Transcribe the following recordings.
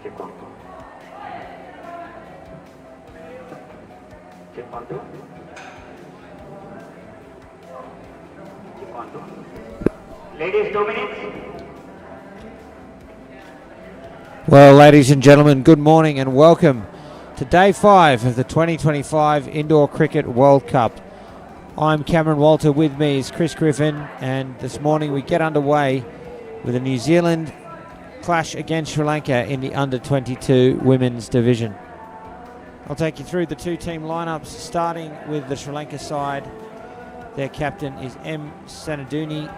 Check on. Check on two. Check on two. Ladies, 2 minutes. Well, ladies and gentlemen, good morning and welcome to Day 5 of the 2025 Indoor Cricket World Cup. I'm Cameron Walter, with me is Chris Griffin, and this morning we get underway with a New Zealand clash against Sri Lanka in the under-22 women's division. I'll take you through the two-team lineups, starting with the Sri Lanka side. Their captain is M. Sanaduni.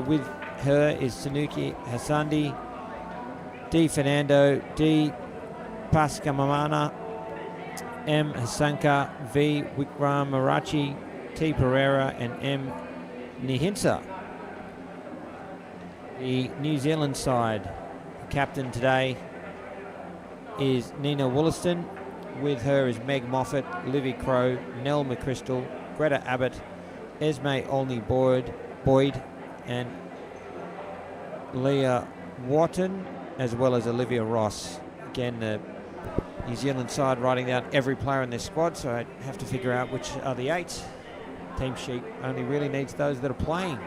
With her is Sanuki Hasandi, D. Fernando, D. Pascamamana, M. Hasanka, V. Wickramarachie, T. Pereira, and M. Nihinsa. The New Zealand side, the captain today is Nina Wollaston. With her is Meg Moffat, Livy Crow, Nell McCrystal, Greta Abbott, Esme Olney-Boyd, and Leah Wharton, as well as Olivia Ross. Again, the New Zealand side writing out every player in their squad, so I have to figure out which are the 8. Team sheet only really needs those that are playing.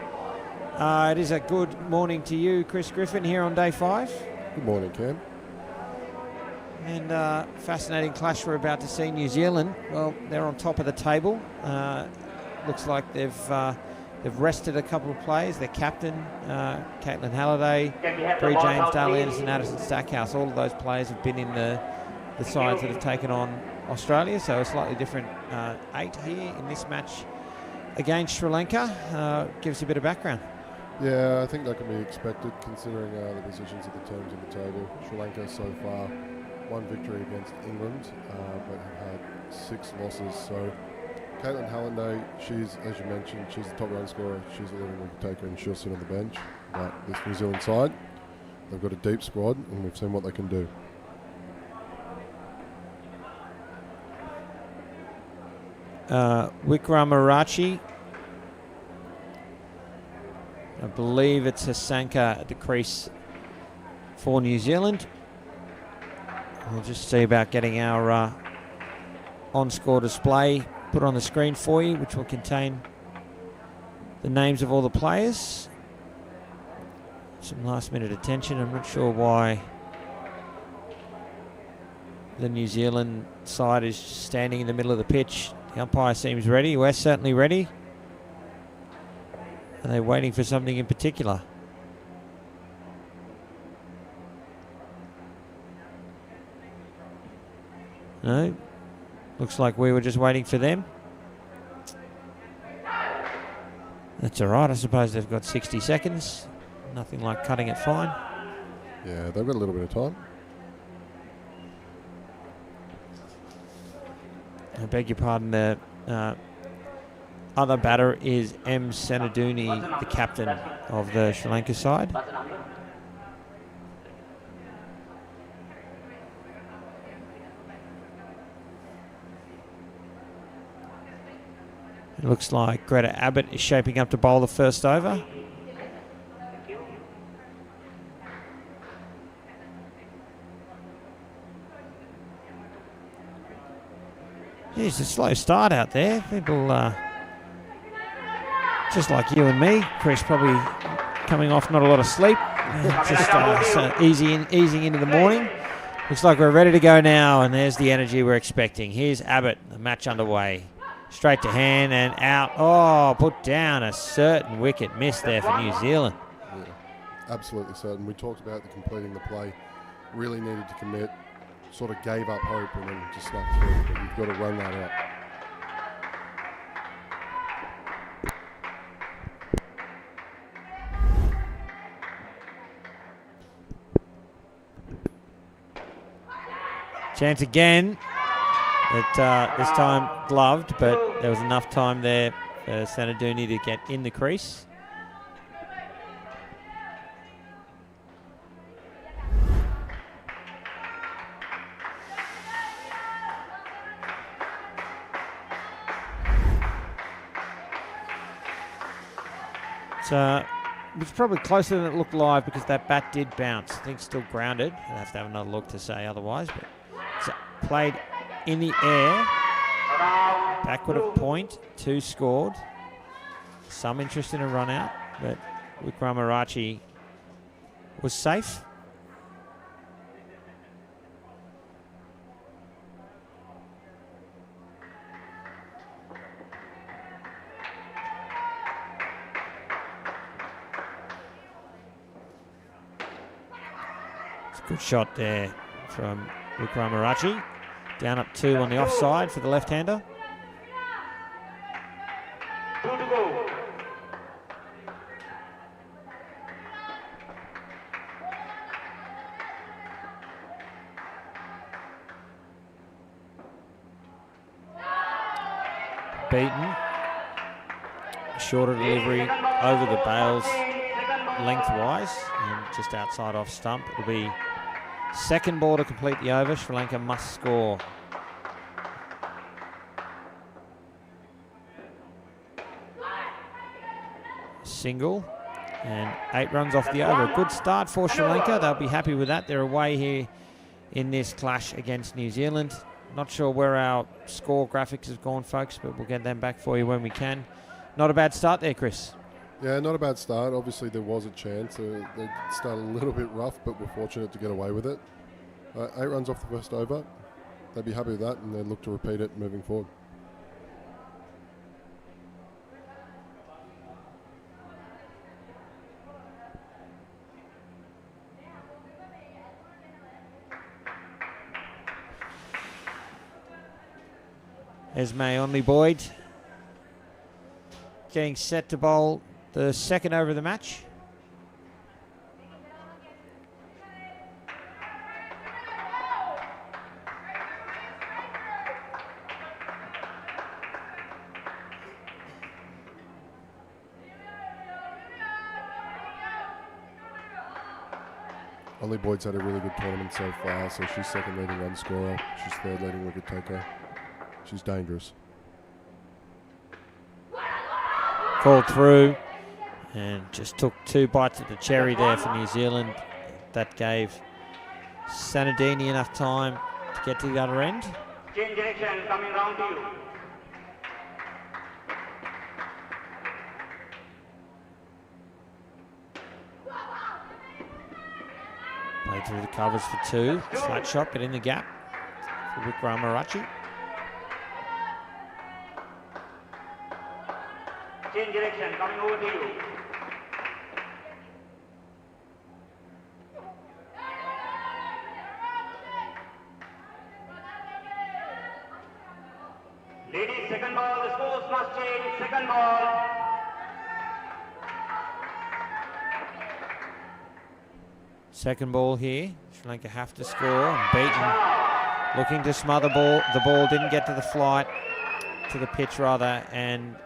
It is a good morning to you, Chris Griffin, here on Day 5. Good morning, Cam. And fascinating clash we're about to see. New Zealand, well, they're on top of the table. Looks like they've rested a couple of players. Their captain, Caitlin Halliday, Bree James, Dale Anderson, Addison Stackhouse, all of those players have been in the sides that have taken on Australia, so a slightly different 8 here in this match against Sri Lanka. Give us a bit of background. Yeah, I think that can be expected considering the positions of the teams on the table. Sri Lanka so far, 1 victory against England, but have had 6 losses. So Caitlin Halliday, she's, as you mentioned, she's the top run scorer. She's a living wicket taker and she'll sit on the bench. But this New Zealand side, they've got a deep squad and we've seen what they can do. Wickramarachie, I believe it's Hasanka at the crease for New Zealand. We'll just see about getting our on-score display put on the screen for you, which will contain the names of all the players. Some last-minute attention. I'm not sure why the New Zealand side is standing in the middle of the pitch. The umpire seems ready. We're certainly ready. Are they waiting for something in particular? No. Looks like we were just waiting for them. That's all right. I suppose they've got 60 seconds. Nothing like cutting it fine. Yeah, they've got a little bit of time. I beg your pardon, the other batter is M. Sanaduni, the captain of the Sri Lanka side. It looks like Greta Abbott is shaping up to bowl the first over. It's a slow start out there. People, just like you and me, Chris, probably coming off not a lot of sleep. Just easing into the morning. Looks like we're ready to go now, and there's the energy we're expecting. Here's Abbott, the match underway. Straight to hand and out. Oh, put down a certain wicket miss there for New Zealand. Yeah, absolutely certain. We talked about the completing the play. Really needed to commit. Sort of gave up hope and then just snuck through. But you've got to run that out. Chance again. This time gloved, but there was enough time there for Sanaduni to get in the crease. was probably closer than it looked live because that bat did bounce. I think still grounded. I'll have to have another look to say otherwise. But it's played in the air. Backward of point. 2 scored. Some interest in a run out, but Wickramaracci was safe. Good shot there from Wickramaracci. Down up 2 on the offside for the left-hander. 2 to go. Beaten. Shorter delivery over the bails lengthwise and just outside off stump. It'll be second ball to complete the over. Sri Lanka must score. Single and 8 runs off the over. A good start for Sri Lanka. They'll be happy with that. They're away here in this clash against New Zealand. Not sure where our score graphics have gone, folks, but we'll get them back for you when we can. Not a bad start there, Chris. Yeah, not a bad start. Obviously, there was a chance. They started a little bit rough, but were fortunate to get away with it. 8 runs off the first over. They'd be happy with that, and they'd look to repeat it moving forward. Esme Only Boyd getting set to bowl the second over of the match. Only Boyd's had a really good tournament so far, so she's second leading run scorer. She's third leading wicket taker. She's dangerous. Called through and just took 2 bites at the cherry there for New Zealand. That gave Sanadini enough time to get to the other end. Change direction, coming round to you. Played through the covers for 2. Flat shot, but in the gap for Wickramaracci. Change direction, coming over to you. Ladies, second ball, the scores must change. Second ball. Second ball here. Sri Lanka have to score. And Beaten looking to smother ball. The ball didn't get to the flight, to the pitch rather, and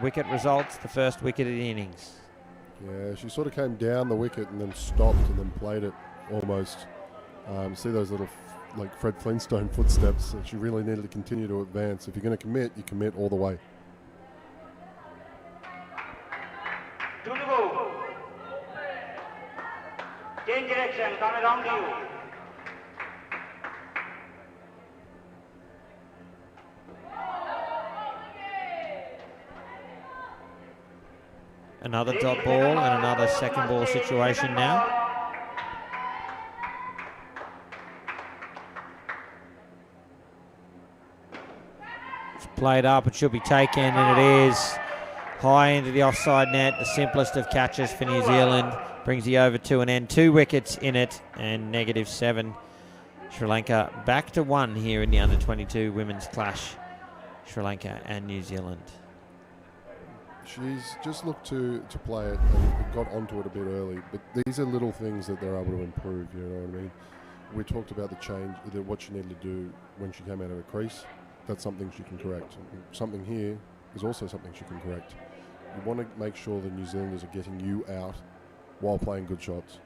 wicket results, the first wicket of the innings. Yeah, she sort of came down the wicket and then stopped and then played it almost. See those little like Fred Flintstone footsteps. She really needed to continue to advance. If you're going to commit, you commit all the way. 2 to go. Change direction, coming around to you. Another dot ball and another second ball situation now. It's played up, it should be taken, and it is. High into the offside net, the simplest of catches for New Zealand. Brings the over to an end. 2 wickets in it and -7. Sri Lanka back to 1 here in the under-22 women's clash. Sri Lanka and New Zealand. She's just looked to play it and got onto it a bit early, but these are little things that they're able to improve, you know what I mean? We talked about the change, what she needed to do when she came out of the crease. That's something she can correct. Something here is also something she can correct. You want to make sure the New Zealanders are getting you out while playing good shots.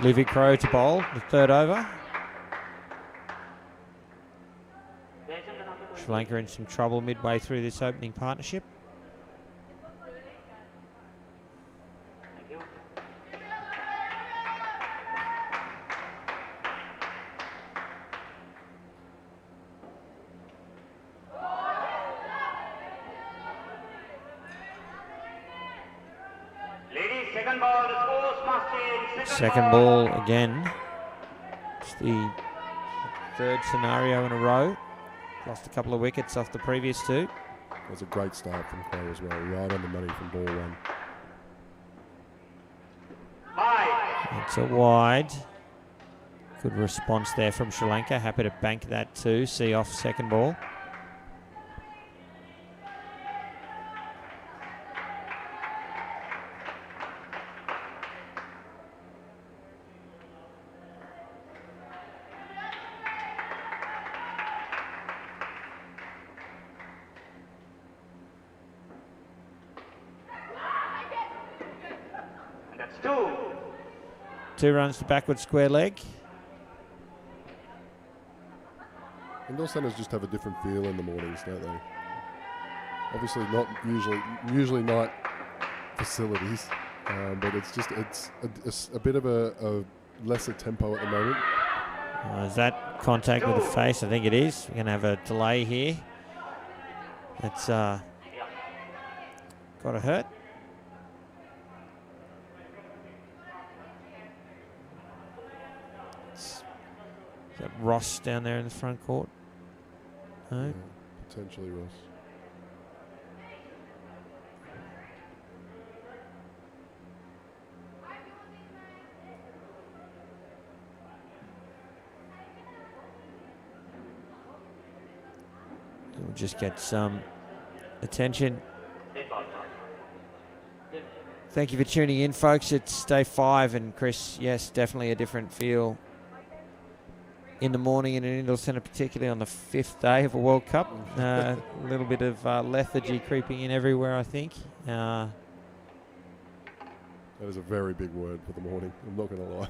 Livy Crow to bowl, the third over. Sri Lanka in some trouble midway through this opening partnership. Thank you. Ladies, second ball, the scores must change. Second ball again. It's the third scenario in a row. Lost a couple of wickets off the previous two. It was a great start from Crow as well, right on the money from ball one. It's a wide. Good response there from Sri Lanka. Happy to bank that too. See off second ball. That's 2. 2 runs to backward square leg. Indoor centres just have a different feel in the mornings, don't they? Obviously not usually not facilities, but it's a bit of a lesser tempo at the moment. Is that contact with the face? I think it is. We're going to have a delay here. It's got to hurt. Is that Ross down there in the front court? No. Yeah, potentially Ross. We'll just get some attention. Thank you for tuning in, folks. It's day 5, and Chris, yes, definitely a different feel in the morning in an indoor centre, particularly on the 5th day of a World Cup. A little bit of lethargy creeping in everywhere, I think. That is a very big word for the morning, I'm not going to lie.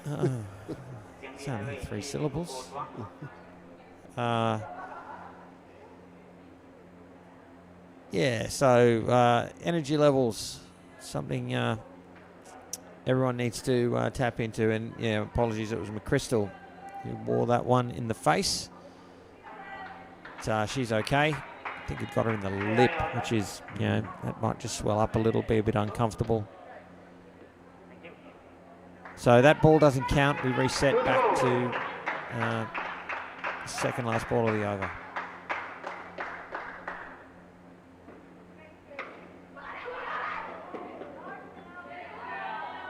It's only 3 syllables. Yeah, so energy levels, something everyone needs to tap into. And yeah, apologies, it was McCrystal who wore that one in the face. But, she's okay. I think it got her in the lip, which is, that might just swell up a little, be a bit uncomfortable. So that ball doesn't count. We reset back to the second last ball of the over.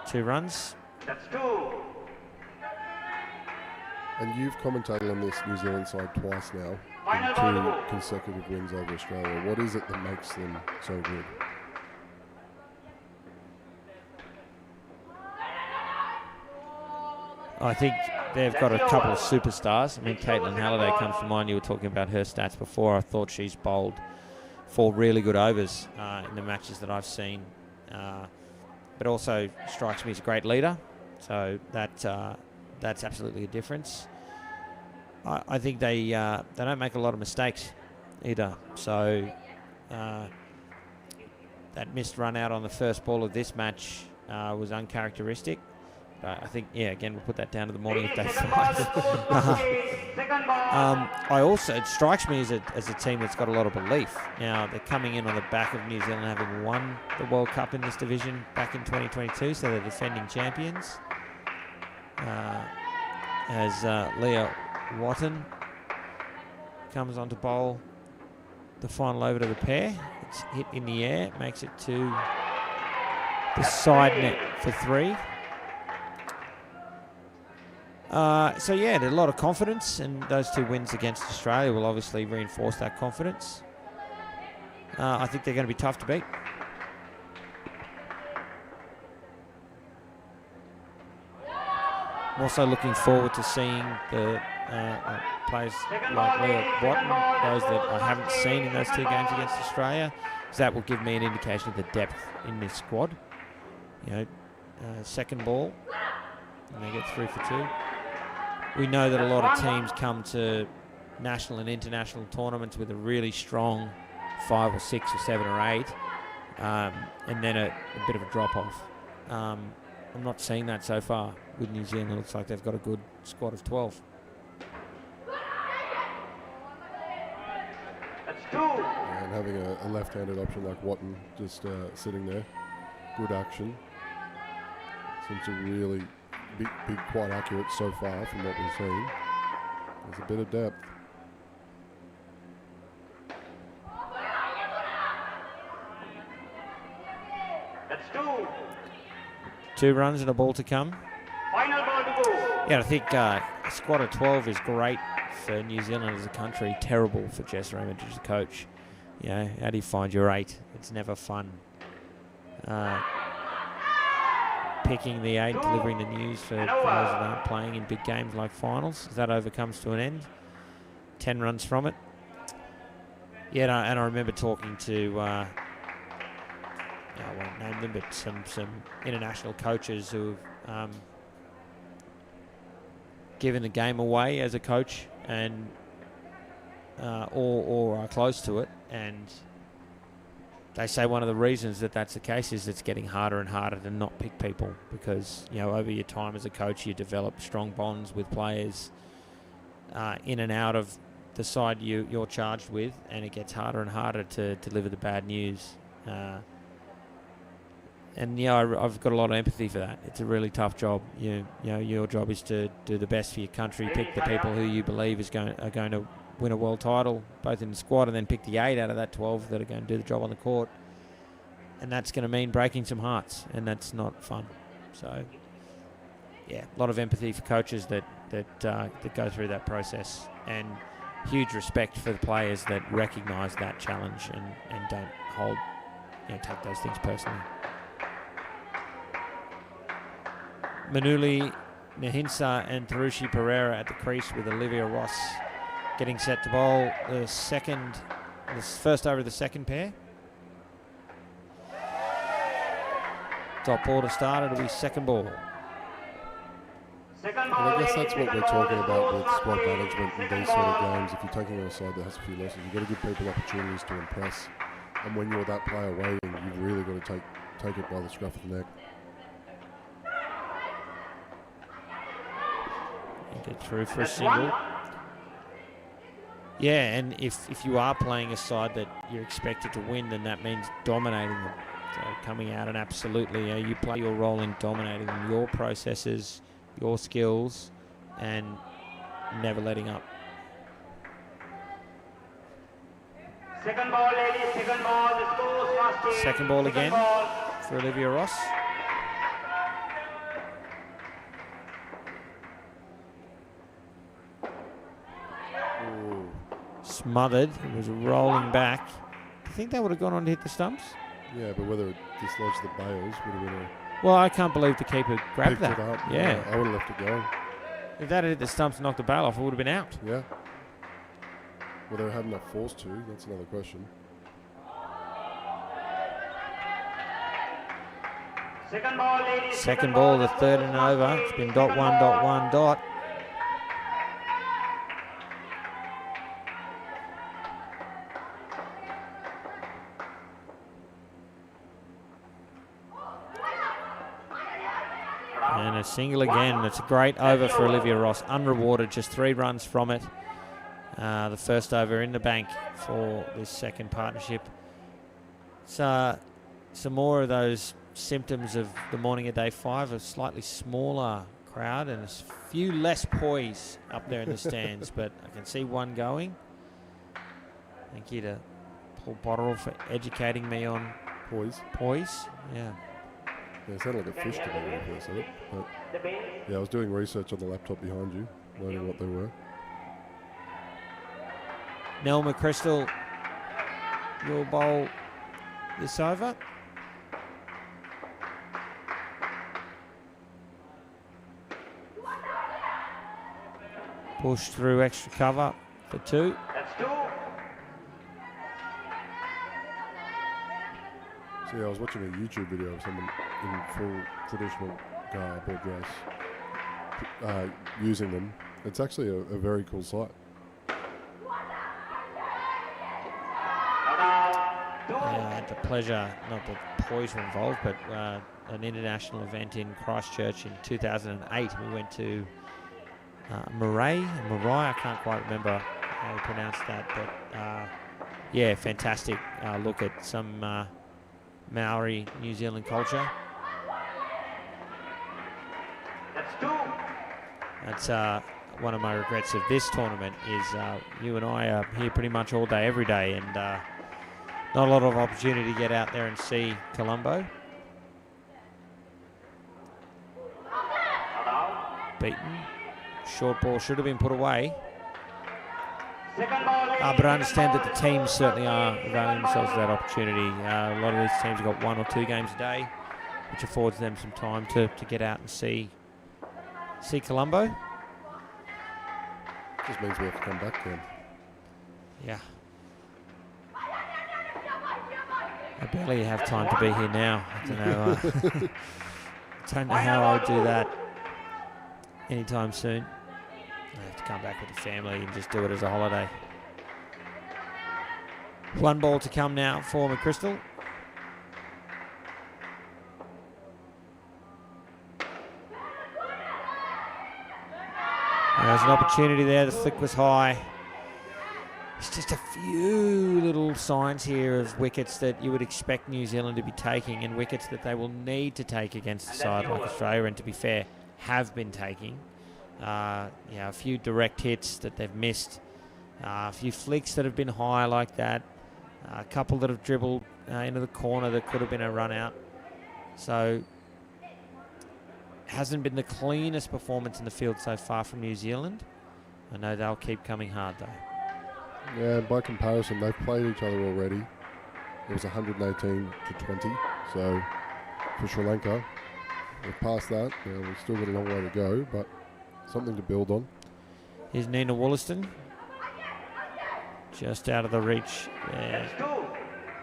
Two runs. That's 2. And you've commentated on this New Zealand side twice now, Final in ball 2 to go. consecutive wins over Australia. What is it that makes them so good? I think they've got a couple of superstars. I mean, Caitlin Halliday comes to mind. You were talking about her stats before. I thought she's bowled 4 really good overs in the matches that I've seen. But also strikes me as a great leader. So that's absolutely a difference. I think they don't make a lot of mistakes either. So that missed run out on the first ball of this match was uncharacteristic. I think, again, we'll put that down to the morning of day 5. I also, it strikes me as a team that's got a lot of belief. Now, they're coming in on the back of New Zealand having won the World Cup in this division back in 2022, so they're defending champions. As Leah Watton comes on to bowl the final over to the pair. It's hit in the air, makes it to the side net for 3. So there's a lot of confidence, and those 2 wins against Australia will obviously reinforce that confidence. I think they're going to be tough to beat. I'm also looking forward to seeing the players like Leah Watton, those that I haven't seen in those 2 games against Australia, because that will give me an indication of the depth in this squad. Second ball, and they get 3 for 2. We know that a lot of teams come to national and international tournaments with a really strong 5 or 6 or 7 or 8, and then a bit of a drop-off. I'm not seeing that so far with New Zealand. It looks like they've got a good squad of 12. And having a left-handed option like Watton just sitting there, good action. Seems to really be quite accurate so far from what we've seen. There's a bit of depth. That's 2. 2 runs and a ball to come. Final ball to go. Yeah, I think a squad of 12 is great for New Zealand as a country, terrible for Jess Ramage as a coach. You know, how do you find your 8? It's never fun. Picking the 8, delivering the news for players that aren't playing in big games like finals. As that over comes to an end. 10 runs from it. Yeah, and I remember talking to, I won't name them, but some international coaches who have given the game away as a coach and or are close to it, and they say one of the reasons that that's the case is it's getting harder and harder to not pick people, because over your time as a coach you develop strong bonds with players in and out of the side you're charged with, and it gets harder and harder to deliver the bad news. And I've got a lot of empathy for that. It's a really tough job. Your job is to do the best for your country, pick the people who you believe are going to win a world title, both in the squad, and then pick the 8 out of that 12 that are going to do the job on the court. And that's going to mean breaking some hearts, and that's not fun. So, yeah, a lot of empathy for coaches that go through that process, and huge respect for the players that recognise that challenge and don't take those things personally. Manuli, Nahinsa and Tarushi Pereira at the crease with Olivia Ross getting set to bowl the first over of the second pair. Top ball to start, it'll be second ball. And I guess that's what we're talking about with squad management in these sort of games. If you're taking on a side that has a few losses, you've got to give people opportunities to impress. And when you're that player waiting, you've really got to take it by the scruff of the neck. Get through for a single. Yeah, and if you are playing a side that you're expected to win, then that means dominating them. So coming out and absolutely, you play your role in dominating them, your processes, your skills, and never letting up. Second ball, ladies, second ball. The scores must change. Second ball again for Olivia Ross. Smothered. It was rolling back. Do you think that would have gone on to hit the stumps? Yeah, but whether it dislodged the bails would have been a... Well, I can't believe the keeper grabbed picked that. it up. Yeah. I would have left it go. If that had hit the stumps and knocked the bail off, it would have been out. Yeah. Whether it had enough force to, that's another question. Second ball, ladies. Second ball, the third and over. It's been dot one. And a single again. It's a great over for Olivia Ross. Unrewarded, just 3 runs from it. The first over in the bank for this second partnership. So some more of those symptoms of the morning of day 5, a slightly smaller crowd and a few less poise up there in the stands, but I can see one going. Thank you to Paul Botterill for educating me on Poise. Yeah. Yeah, it sounded like a fish to me when I first said it. But yeah, I was doing research on the laptop behind you, learning what they were. Nell McCrystal will bowl this over. Push through extra cover for 2. That's 2. So yeah, I was watching a YouTube video of someone in full traditional garb or dress using them. It's actually a very cool sight. the pleasure, not that poise were involved, but an international event in Christchurch in 2008. We went to Marae, I can't quite remember how you pronounce that, but yeah, fantastic look at some Maori New Zealand culture. That's 2. That's one of my regrets of this tournament is you and I are here pretty much all day, every day, and not a lot of opportunity to get out there and see Colombo. Beaten. Short ball should have been put away. Second ball, But I understand that the teams certainly are availing themselves of that opportunity. A lot of these teams have got 1 or 2 games a day, which affords them some time to get out and see Colombo. Just means we have to come back then. Yeah. I barely have time to be here now. I don't know. Don't know how I'll do that anytime soon. I have to come back with the family and just do it as a holiday. 1 ball to come now for McCrystal. There's an opportunity there. The flick was high. It's just a few little signs here of wickets that you would expect New Zealand to be taking, and wickets that they will need to take against a side like Australia, and to be fair, have been taking. A few direct hits that they've missed. A few flicks that have been high like that. A couple that have dribbled into the corner that could have been a run out. So hasn't been the cleanest performance in the field so far from New Zealand. I know they'll keep coming hard though. Yeah, and by comparison, they've played each other already. It was 118 to 20. So for Sri Lanka, we're past that. We've still got a long way to go, but something to build on. Here's Nina Wollaston. Just out of the reach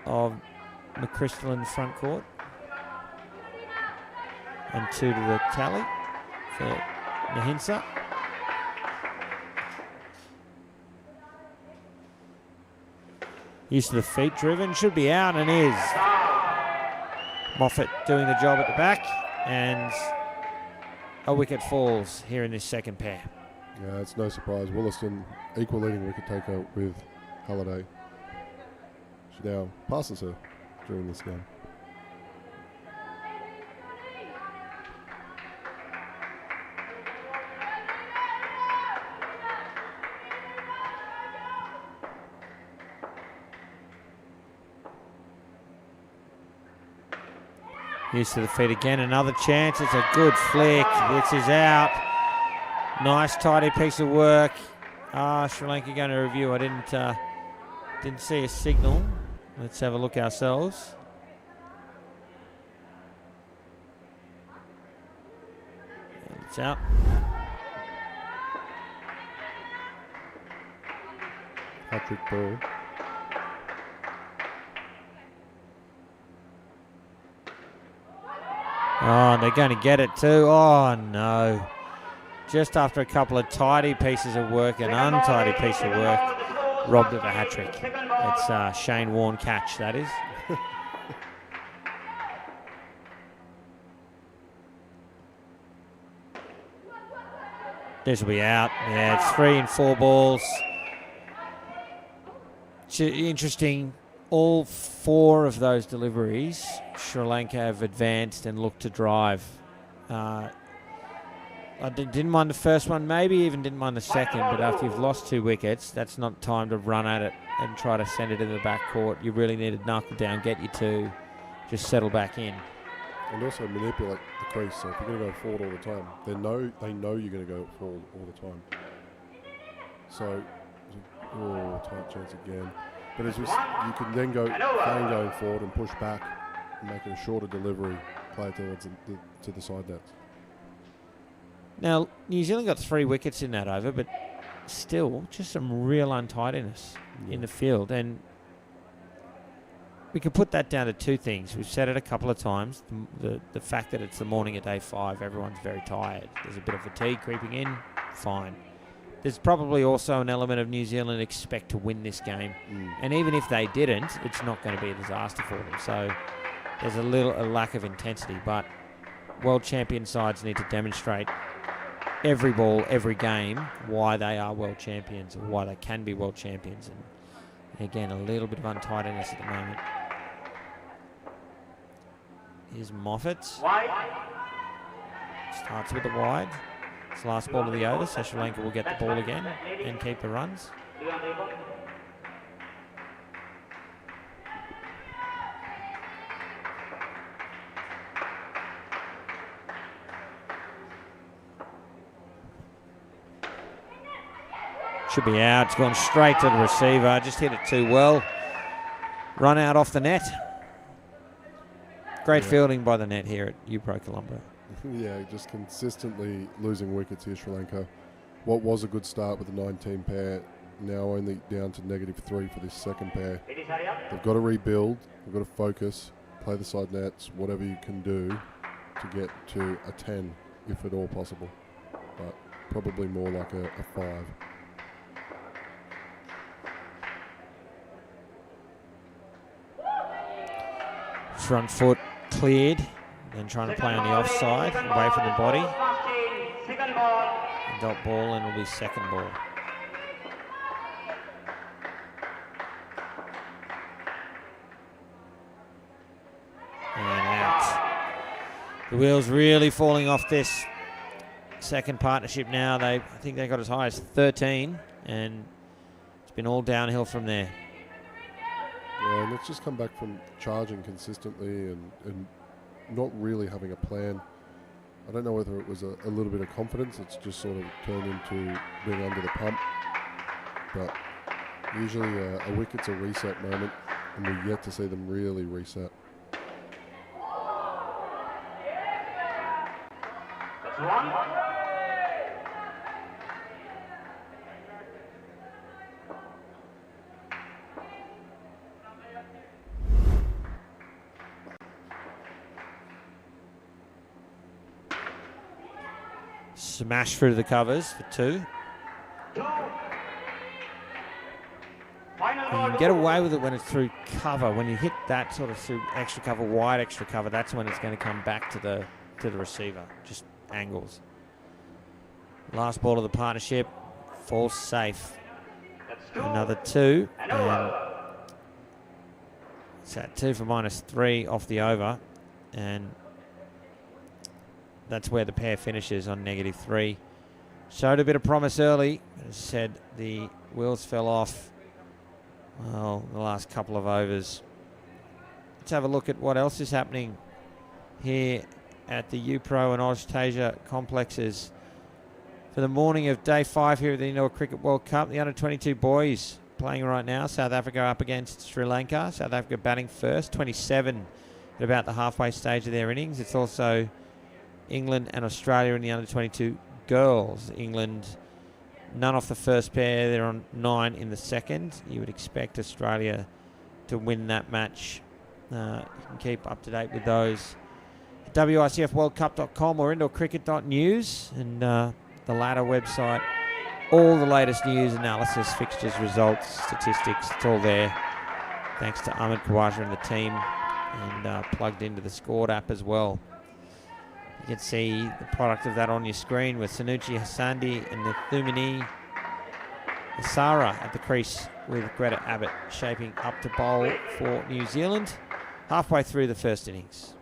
of McCrystal in the front court. And 2 to the tally for Nahinsa. Used to the feet driven, should be out and is. Moffat doing the job at the back, and a wicket falls here in this second pair. Yeah, it's no surprise. Wollaston, equal leading wicket taker with Halliday. She now passes her during this game. Used to the feet again, another chance. It's a good flick. This is out. Nice tidy piece of work. Sri Lanka going to review. I didn't see a signal. Let's have a look ourselves. And it's out. Hat-trick ball. Oh, they're going to get it too. Oh, no. Just after a couple of tidy pieces of work, an untidy piece of work, robbed of a hat-trick. It's Shane Warne catch, that is. This will be out. Yeah, it's 3 and 4 balls. It's interesting. All 4 of those deliveries, Sri Lanka have advanced and looked to drive. I didn't mind the first one, maybe even didn't mind the second, but after you've lost 2 wickets, that's not time to run at it and try to send it into the back court. You really need to knuckle down, get you 2, just settle back in. And also manipulate the crease. So if you're going to go forward all the time, they know you're going to go forward all the time. So, tight chance again. But it's just, you can then go going forward and push back and make it a shorter delivery, play it towards to the side nets. Now, New Zealand got 3 wickets in that over, but still just some real untidiness in the field. And we could put that down to 2 things. We've said it a couple of times. The fact that it's the morning of day 5, everyone's very tired. There's a bit of fatigue creeping in, fine. there's probably also an element of New Zealand expect to win this game. And even if they didn't, it's not going to be a disaster for them. So there's a lack of intensity, but world champion sides need to demonstrate every ball, every game, why they are world champions or why they can be world champions. And again, a little bit of untidiness at the moment. Here's Moffat. Starts with the wide. It's the last ball of the over, so Sri Lanka will get the ball again and keep the runs. Should be out. It's gone straight to the receiver. Just hit it too well. Run out off the net. Great fielding by the net here at UPro Colombo. Yeah, just consistently losing wickets here, Sri Lanka. What was a good start with the 19 pair, now only down to -3 for this second pair. They've got to rebuild, they've got to focus, play the side nets, whatever you can do to get to a 10, if at all possible. But probably more like a 5. Front foot cleared. Then trying to play on the offside, away from the body. Dot ball, and it'll be second ball. And out. The wheels really falling off this second partnership now. I think they got as high as 13, and it's been all downhill from there. Yeah, and it's just come back from charging consistently and not really having a plan. I don't know whether it was a little bit of confidence. It's just sort of turned into being under the pump. But usually a wicket's a reset moment, and we've yet to see them really reset. That's one. Smash through the covers for 2. You can get away with it when it's through cover. When you hit that sort of through extra cover, wide extra cover, that's when it's going to come back to the receiver. Just angles. Last ball of the partnership falls safe. Another 2. And it's at 2 for -3 off the over. And that's where the pair finishes on -3. Showed a bit of promise early. As said, the wheels fell off, well, the last couple of overs. Let's have a look at what else is happening here at the UPro and Austasia complexes. For the morning of day 5 here at the Indoor Cricket World Cup, the under-22 boys playing right now. South Africa up against Sri Lanka. South Africa batting first, 27 at about the halfway stage of their innings. It's also England and Australia in the under-22 girls. England, none off the first pair. They're on 9 in the second. You would expect Australia to win that match. You can keep up to date with those at WICFWorldCup.com or indoorcricket.news, and the latter website. All the latest news, analysis, fixtures, results, statistics, it's all there. Thanks to Ahmed Khawaja and the team, and plugged into the Scored app as well. You can see the product of that on your screen with Sanucci Hassandi and the Thumini Asara at the crease, with Greta Abbott shaping up to bowl for New Zealand halfway through the first innings.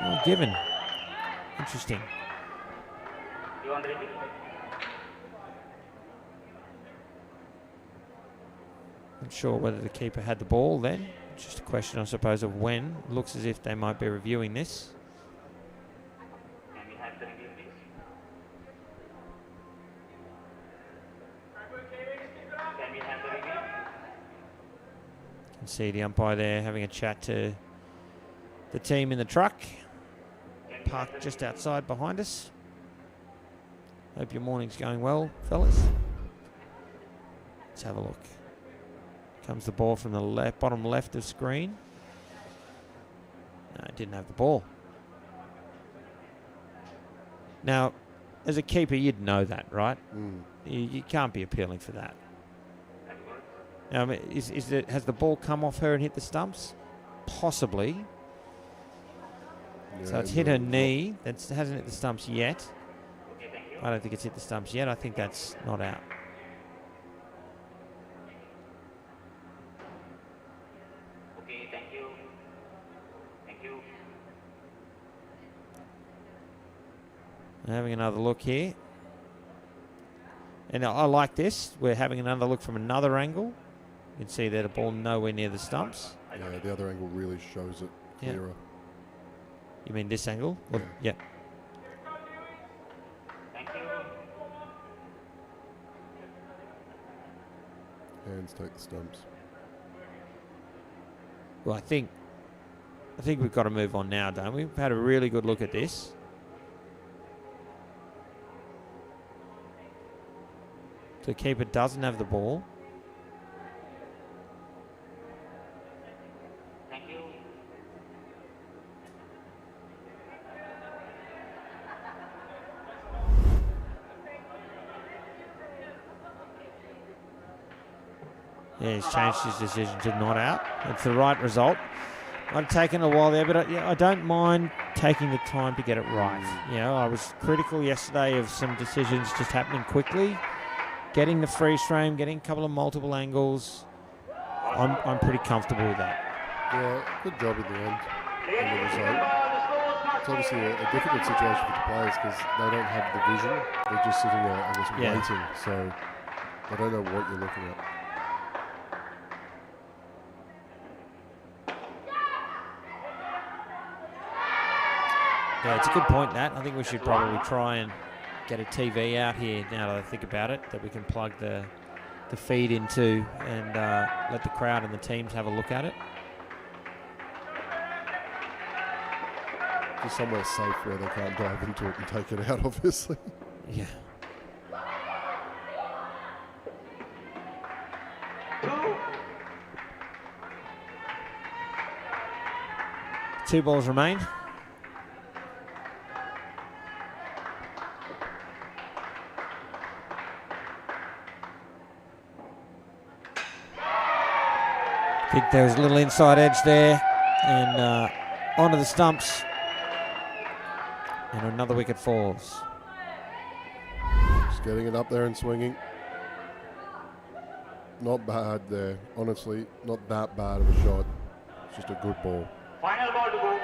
Well given. Interesting. Not sure whether the keeper had the ball then. Just a question, I suppose, of when. Looks as if they might be reviewing this. Can we have the review, please? Can we have the review? You can see the umpire there having a chat to the team in the truck, parked just outside behind us. Hope your morning's going well, fellas. Let's have a look. Comes the ball from the bottom left of screen. No, it didn't have the ball. Now, as a keeper, you'd know that, right? Mm. You can't be appealing for that. Now, I mean, has the ball come off her and hit the stumps? Possibly. Yeah, So it's hit her knee. That hasn't hit the stumps yet. I don't think it's hit the stumps yet. I think that's not out. Okay, thank you. Thank you. Having another look here. And I like this. We're having another look from another angle. You can see that the ball nowhere near the stumps. Yeah, the other angle really shows it Yeah. clearer. You mean this angle? Well, yeah. Thank you. Hands take the stumps. Well, I think we've got to move on now, don't we? We've had a really good look at this. The keeper doesn't have the ball. Thank you. Yeah, he's changed his decision to not out. It's the right result. Might have taken a while there, but I don't mind taking the time to get it right. You know, I was critical yesterday of some decisions just happening quickly. Getting the freeze frame, getting a couple of multiple angles. I'm pretty comfortable with that. Yeah, good job at the end. And the result. It's obviously a difficult situation for the players because they don't have the vision. They're just sitting there, I guess, Yeah. waiting. So they don't know what you're looking at. Yeah, it's a good point, that. I think we should probably try and get a TV out here now that I think about it, that we can plug the feed into and let the crowd and the teams have a look at it. Just somewhere safe where they can't dive into it and take it out, obviously. Yeah. Two balls remain. I think there was a little inside edge there, and onto the stumps, and another wicket falls. Just getting it up there and swinging. Not bad there, honestly. Not that bad of a shot. It's just a good ball. Final ball to go.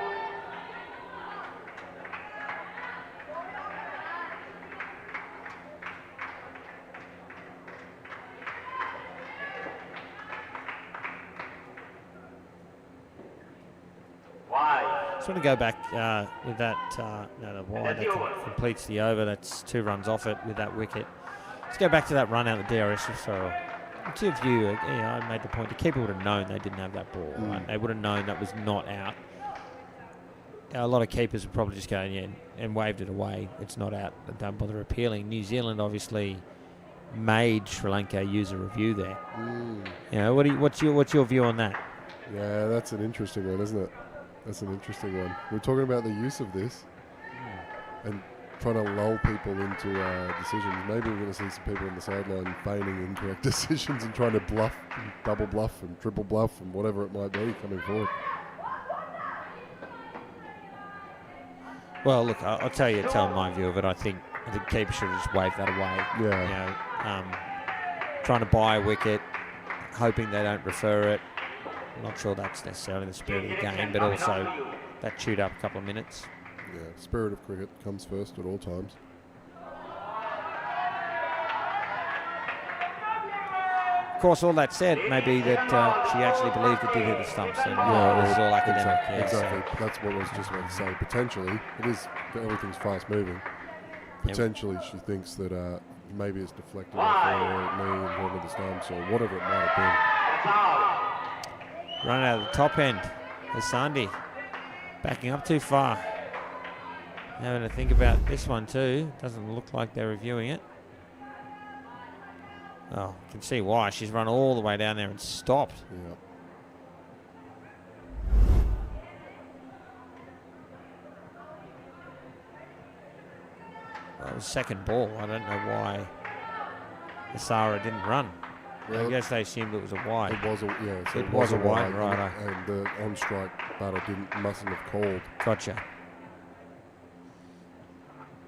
Just want to go back with that. No, the wide that completes the over. That's 2 runs off it with that wicket. Let's go back to that run out of the DRS referral. What's your view? I made the point. The keeper would have known they didn't have that ball. Right? They would have known that was not out. A lot of keepers would probably just go and waved it away. It's not out. Don't bother appealing. New Zealand obviously made Sri Lanka use a review there. You know, what's your view on that? Yeah, that's an interesting one, isn't it? That's an interesting one. We're talking about the use of this and trying to lull people into decisions. Maybe we're going to see some people on the sideline feigning incorrect decisions and trying to bluff, and double bluff and triple bluff and whatever it might be coming forward. Well, look, I'll tell my view of it. I think the keeper should have just waved that away. Yeah. You know, trying to buy a wicket, hoping they don't refer it. I'm not sure that's necessarily the spirit of the game, but also that chewed up a couple of minutes. Yeah, spirit of cricket comes first at all times. Of course, all that said, maybe that she actually believed it did hit the stumps, and this is all academic. Exactly. That's what I was just about to say. Potentially, it is. Everything's fast moving. Potentially, she thinks that maybe it's deflected off her knee and going to the stumps or whatever it might have been. Run out of the top end. Asandi backing up too far. Having to think about this one too. Doesn't look like they're reviewing it. Oh, you can see why. She's run all the way down there and stopped. Yeah. That was second ball. I don't know why Asara didn't run. Well, I guess they assumed it was a wide. It was a so It was a wide, right. And the on-strike batter mustn't have called. Gotcha.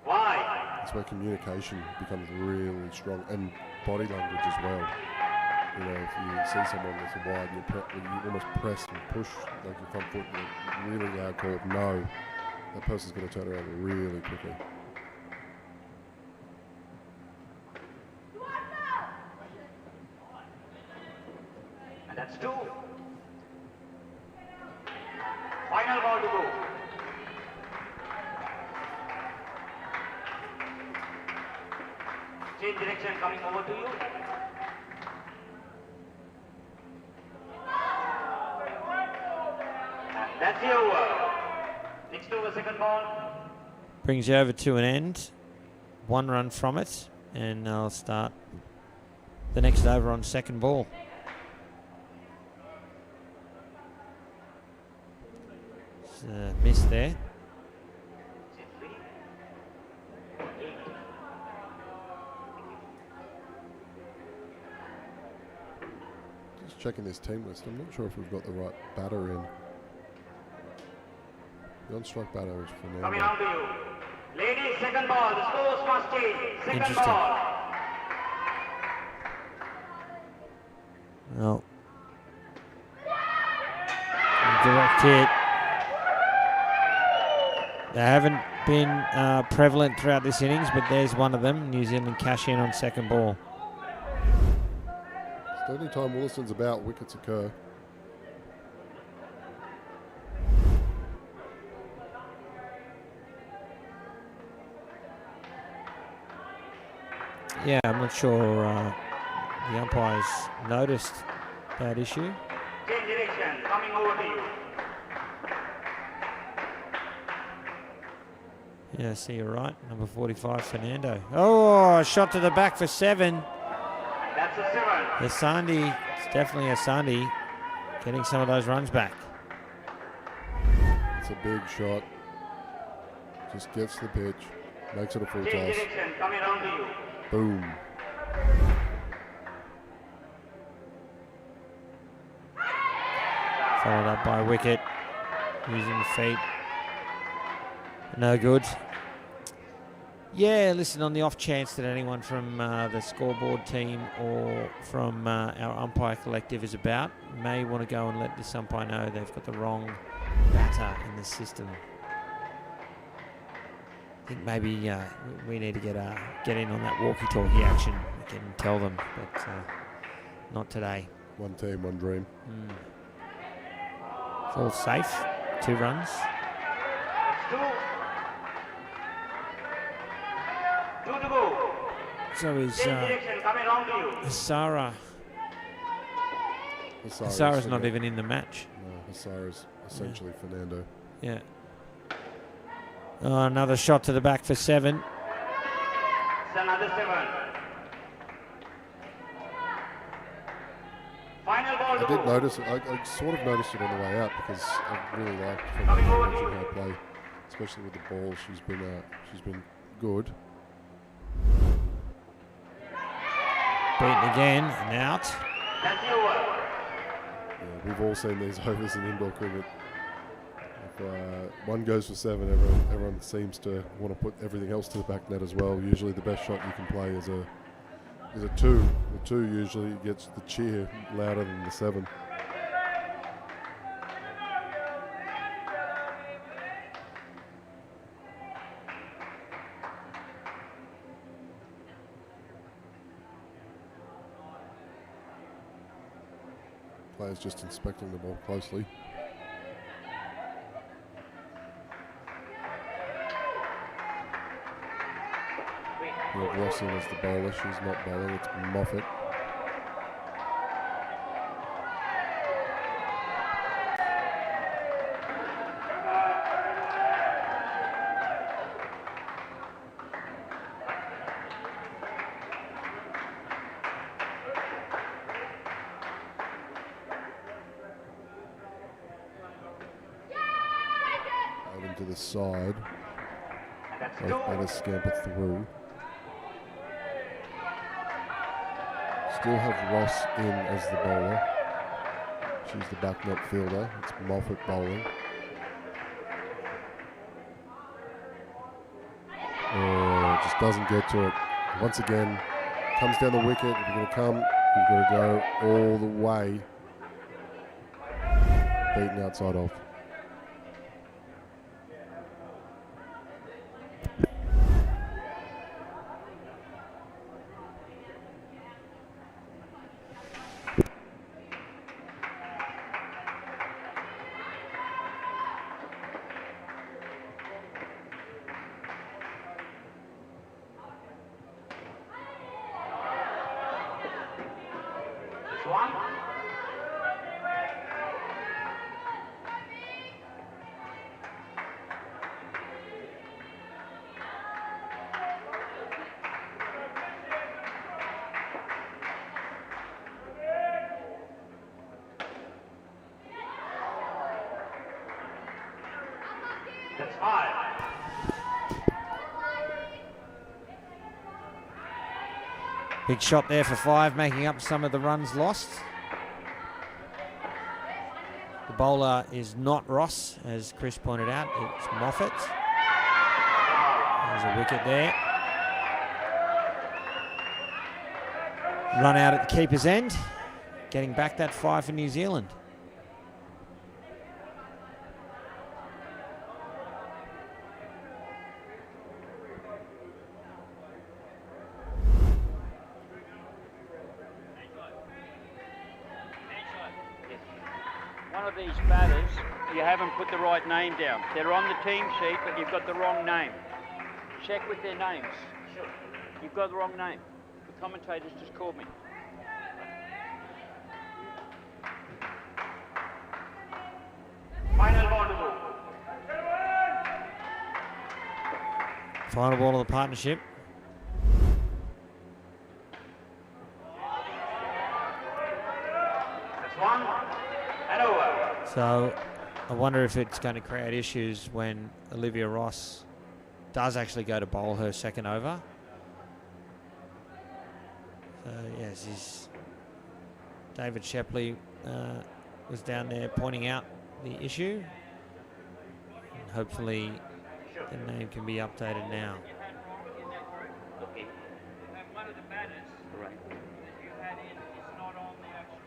Wide. That's where communication becomes really strong, and body language as well. You know, if you see someone that's a wide, you almost press and push like your front foot, and a really loud call, no, that person's going to turn around really quickly. And that's 2. Final ball to go. Change direction coming over to you. And that's the over. Next over, second ball. Brings you over to an end. 1 run from it. And I'll start the next over on second ball. It's a miss there. Just checking this team list. I'm not sure if we've got the right batter in. The on-strike batter is Coming Fernando. on to you. Ladies, second ball. The scores must change. Second Interesting. ball. Well, direct hit. They haven't been prevalent throughout this innings, but there's one of them. New Zealand cash in on second ball. It's the only time Williston's about, wickets occur. Yeah, I'm not sure the umpires noticed that issue. Change direction coming over to you. Yeah, see, you're right. Number 45, Fernando. Oh, a shot to the back for 7. That's a 7. Asandi, it's definitely Asandi getting some of those runs back. It's a big shot. Just gets the pitch, makes it a full Change toss. direction coming on to you. Boom. Followed up by a wicket using the feet. No good. Yeah, listen, on the off chance that anyone from the scoreboard team or from our umpire collective is about, may want to go and let this umpire know they've got the wrong batter in the system. I think maybe we need to get in on that walkie-talkie action. We can tell them, but not today. One team, one dream. It's all safe. 2 runs. 2. 2 to go. So is Change direction coming on to you. Asara. Asara's not even in the match. No, Asara's essentially Fernando. Yeah. Oh, another shot to the back for 7. It's another 7. Final ball to I did go. notice it. I sort of noticed it on the way out because I really liked Coming Fernando over to watching you. her play, especially with the ball. She's been good. Beaten again and out. That's the over. Yeah, we've all seen these overs in indoor cricket. If one goes for 7, everyone seems to want to put everything else to the back net as well. Usually the best shot you can play is a 2. The 2 usually gets the cheer louder than the 7. Players just inspecting the ball closely. We have Ross in as the bowler. She's not bowling, it's Moffat. Out into the side. And that's Both 2. batters scamper through. still have Ross in as the bowler. She's the back net fielder. It's Moffat bowling. Oh, just doesn't get to it. Once again, comes down the wicket. If you're going to come, you've got to go all the way. Beaten outside off. One. That's 5. Big shot there for 5, making up some of the runs lost. The bowler is not Ross, as Chris pointed out. It's Moffat. There's a wicket there. Run out at the keeper's end, getting back that 5 for New Zealand. One of these batters, you haven't put the right name down. They're on the team sheet, but you've got the wrong name. Check with their names. Sure. You've got the wrong name. The commentators just called me. Final ball to go. Final ball of the partnership. That's 1 and over. So I wonder if it's going to create issues when Olivia Ross does actually go to bowl her second over. So yes, David Shepley was down there pointing out the issue. And hopefully the name can be updated now. Okay. One of the batters that you had in is not on the actual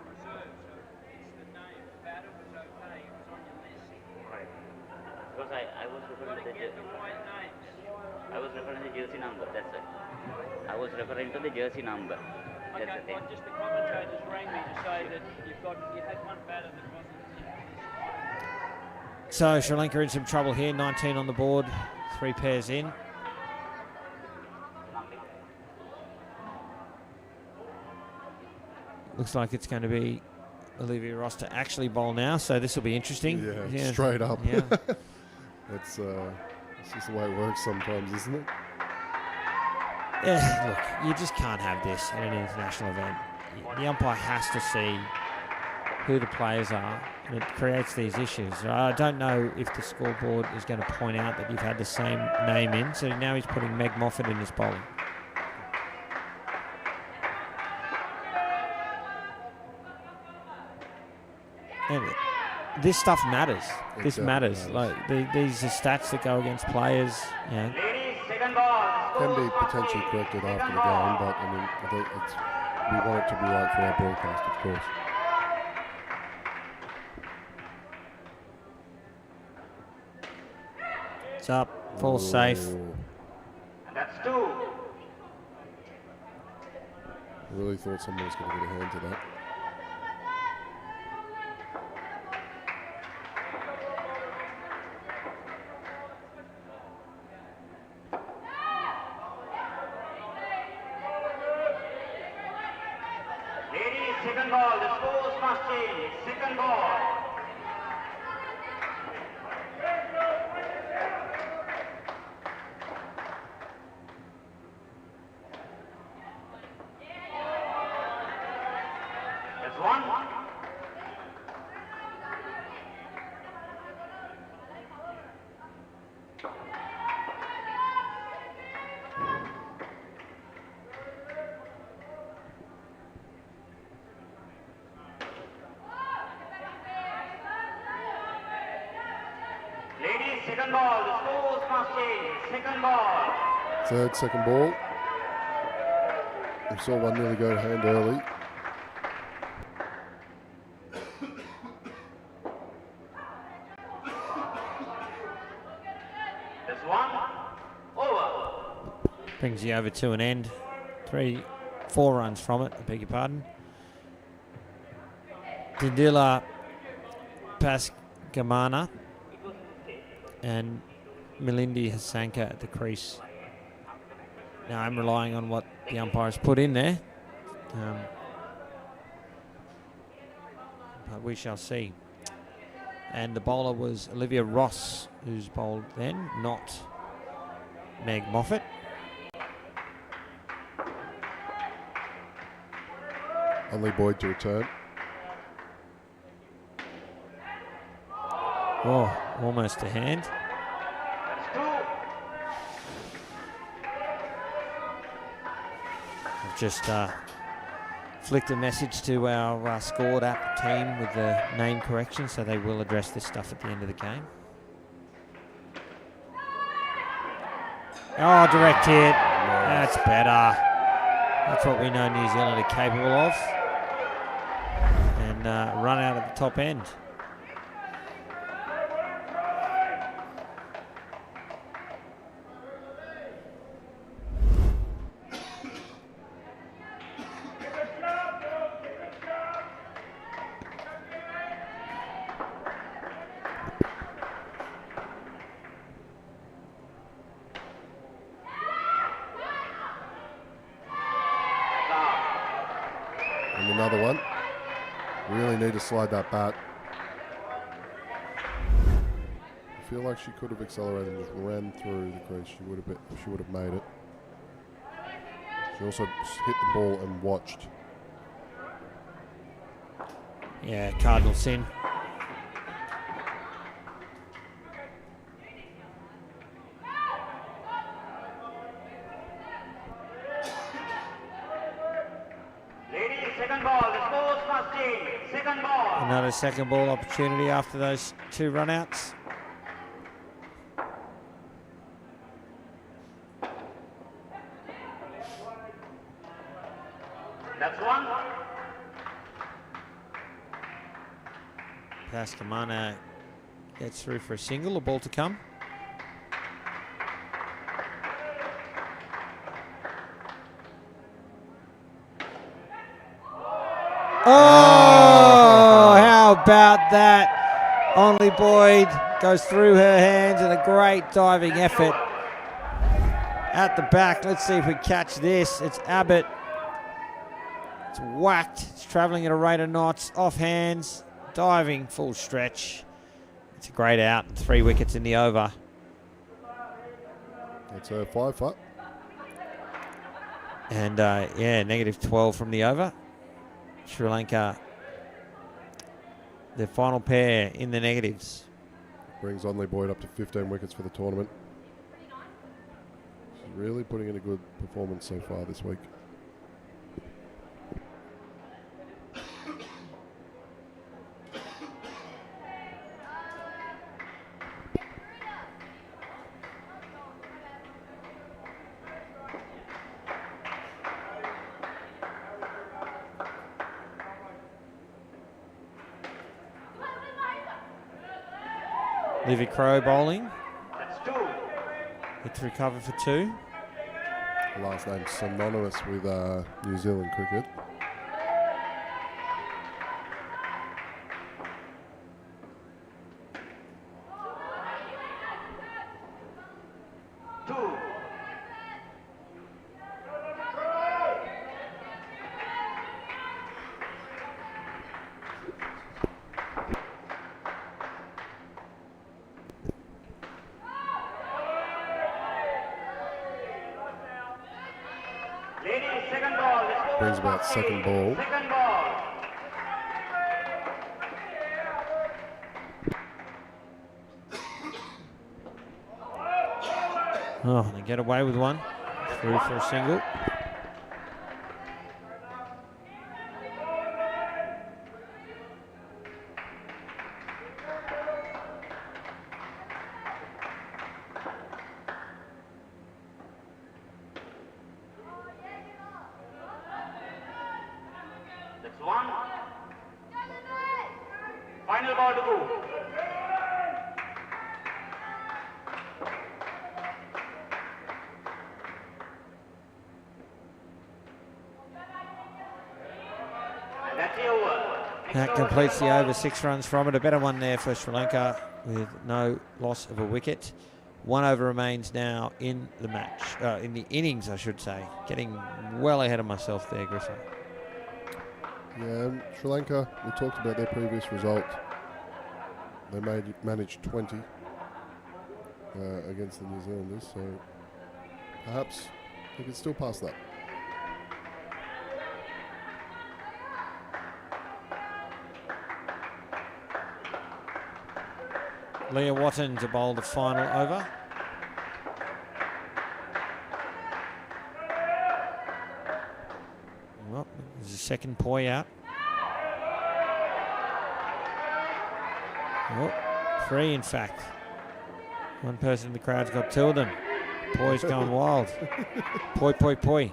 reserve, so it's the name. The batter was okay, it was on your list. Right. Because I was referring to the Get the right names. I was referring to the jersey number. That's it. I was referring to the jersey number. That's Okay, the thing. well, just the commentators rang me to say that you had one batter that wasn't in the list. So Sri Lanka in some trouble here. 19 on the board, 3 pairs in. Looks like it's going to be Olivia Ross to actually bowl now, so this will be interesting. Yeah, straight up. Yeah. It's just the way it works sometimes, isn't it? Yeah, look, you just can't have this at an international event. The umpire has to see who the players are, and it creates these issues. I don't know if the scoreboard is going to point out that you've had the same name in, so now he's putting Meg Moffat in his bowling. And this stuff matters. This matters. Like these are stats that go against players. You know. Ladies, second ball. Can be potentially corrected after the game, but I mean, I think we want it to be right for our broadcast, of course. It's up, falls safe. And that's 2. I really thought someone was going to get a hand to that. Ladies, second ball. The scores must change. Second ball. That's 1. Second ball, the scores must change. Second ball. Third, second ball. We saw one nearly go hand early. This one, over. Brings the over to an end. 4 runs from it, I beg your pardon. Dindila Paskamana and Milindi Hasanka at the crease. Now I'm relying on what the umpires put in there. But we shall see. And the bowler was Olivia Ross, who's bowled then, not Meg Moffat. Only Boyd to return. Oh, almost a hand. That's two. I've just flicked a message to our Scored app team with the name correction, so they will address this stuff at the end of the game. Oh, direct hit. That's better. That's what we know New Zealand are capable of. And run out at the top end. And another one. Really need to slide that bat. I feel like she could have accelerated and just ran through the crease. She would have made it. She also hit the ball and watched. Yeah, Cardinal sin. Ladies, second ball, the scores must change. Second ball. Another second ball opportunity after those 2 run-outs. That's one. Paskamana gets through for a single, a ball to come. Oh, how about that? Only Boyd goes through her hands in a great diving effort. At the back, let's see if we catch this. It's Abbott. It's whacked. It's travelling at a rate of knots. Off hands. Diving full stretch. It's a great out. 3 wickets in the over. It's a 5 foot. And yeah, -12 from the over. Sri Lanka, their final pair in the negatives. Brings Only Boyd up to 15 wickets for the tournament. She's really putting in a good performance so far this week. Livy Crow bowling. That's two. It's recovered for 2. Last name synonymous with New Zealand cricket. Two. Ladies, second ball. The scores Brings about must second change. ball. Second ball. Oh, they get away with one. Through for a single. Final ball to go. And that's the over. Next That over, completes second the ball. over, 6 runs from it. A better one there for Sri Lanka with no loss of a wicket. 1 over remains now in the match, in the innings, I should say. Getting well ahead of myself there, Griffin. Yeah, Sri Lanka, we talked about their previous result. They managed 20 against the New Zealanders, so perhaps they could still pass that. Leah Watton to bowl the final over. Well, there's a second poi out. Oh, 3 in fact. One person in the crowd's got 2 of them. Poi's going wild. Poi, poi, poi.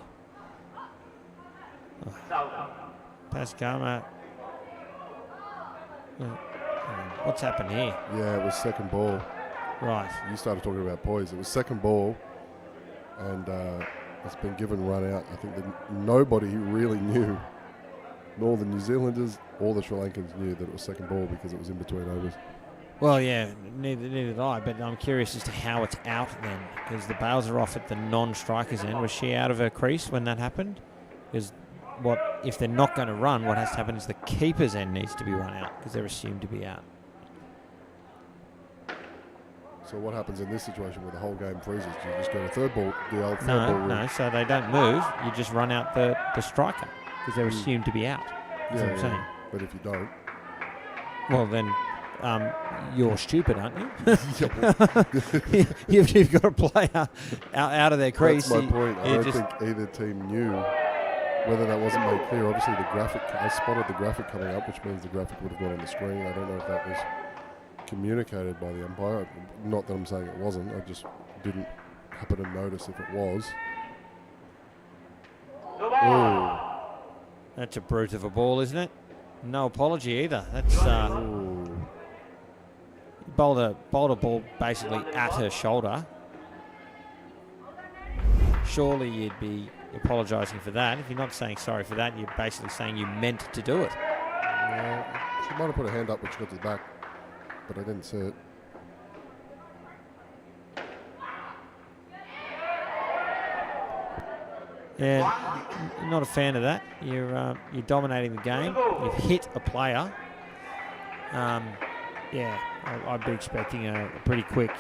Pascama. What's happened here? Yeah, it was second ball. Right. You started talking about poise. It was second ball, and it's been given run out. I think that nobody really knew, nor the New Zealanders or the Sri Lankans knew that it was second ball because it was in between overs. Well, yeah, neither did I, but I'm curious as to how it's out then, because the bails are off at the non-striker's end. Was she out of her crease when that happened? Because if they're not going to run, what has to happen is the keeper's end needs to be run out, because they're assumed to be out. So what happens in this situation where the whole game freezes? Do you just go to third ball, the old third ball rule? No, so they don't move. You just run out the striker, because they're assumed to be out. That's what I'm saying. But if you don't, Well, then you're stupid, aren't you? You've got a player out of their crease. that's my point. I you don't just- think either team knew whether that wasn't made clear. Obviously, the graphic, I spotted the graphic coming up, which means the graphic would have gone on the screen. I don't know if that was communicated by the umpire. Not that I'm saying it wasn't. I just didn't happen to notice if it was. No ball. Oh, That's a brute of a ball, isn't it? No apology either. That's bowled a ball basically at her shoulder. Surely you'd be apologising for that. If you're not saying sorry for that, you're basically saying you meant to do it. she might have put a hand up when she got to the back, but I didn't see it. Yeah, not a fan of that. You're dominating the game. You've hit a player. Yeah, I'd be expecting a pretty quick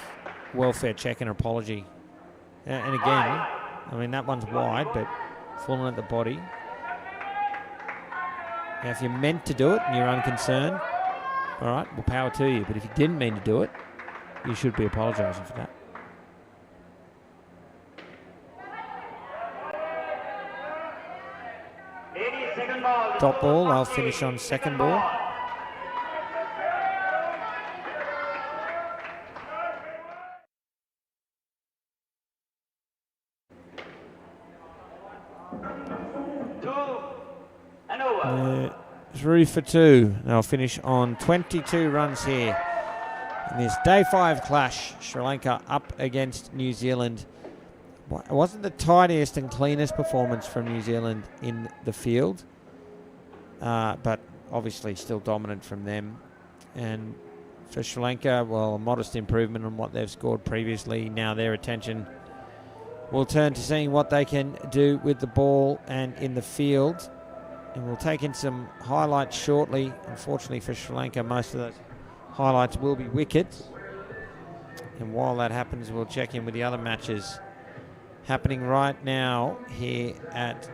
welfare check and apology. And again, I mean, that one's wide, but falling at the body. Now, if you're meant to do it and you're unconcerned, all right, well, power to you. But if you didn't mean to do it, you should be apologising for that. Ladies, second ball. Top ball, I'll finish on second ball. And over. 3 for 2. They'll finish on 22 runs here in this day 5 clash. Sri Lanka up against New Zealand. It wasn't the tidiest and cleanest performance from New Zealand in the field, but obviously still dominant from them. And for Sri Lanka, well, a modest improvement on what they've scored previously. Now their attention will turn to seeing what they can do with the ball and in the field. And we'll take in some highlights shortly. Unfortunately for Sri Lanka, most of those highlights will be wickets. And while that happens, we'll check in with the other matches happening right now here at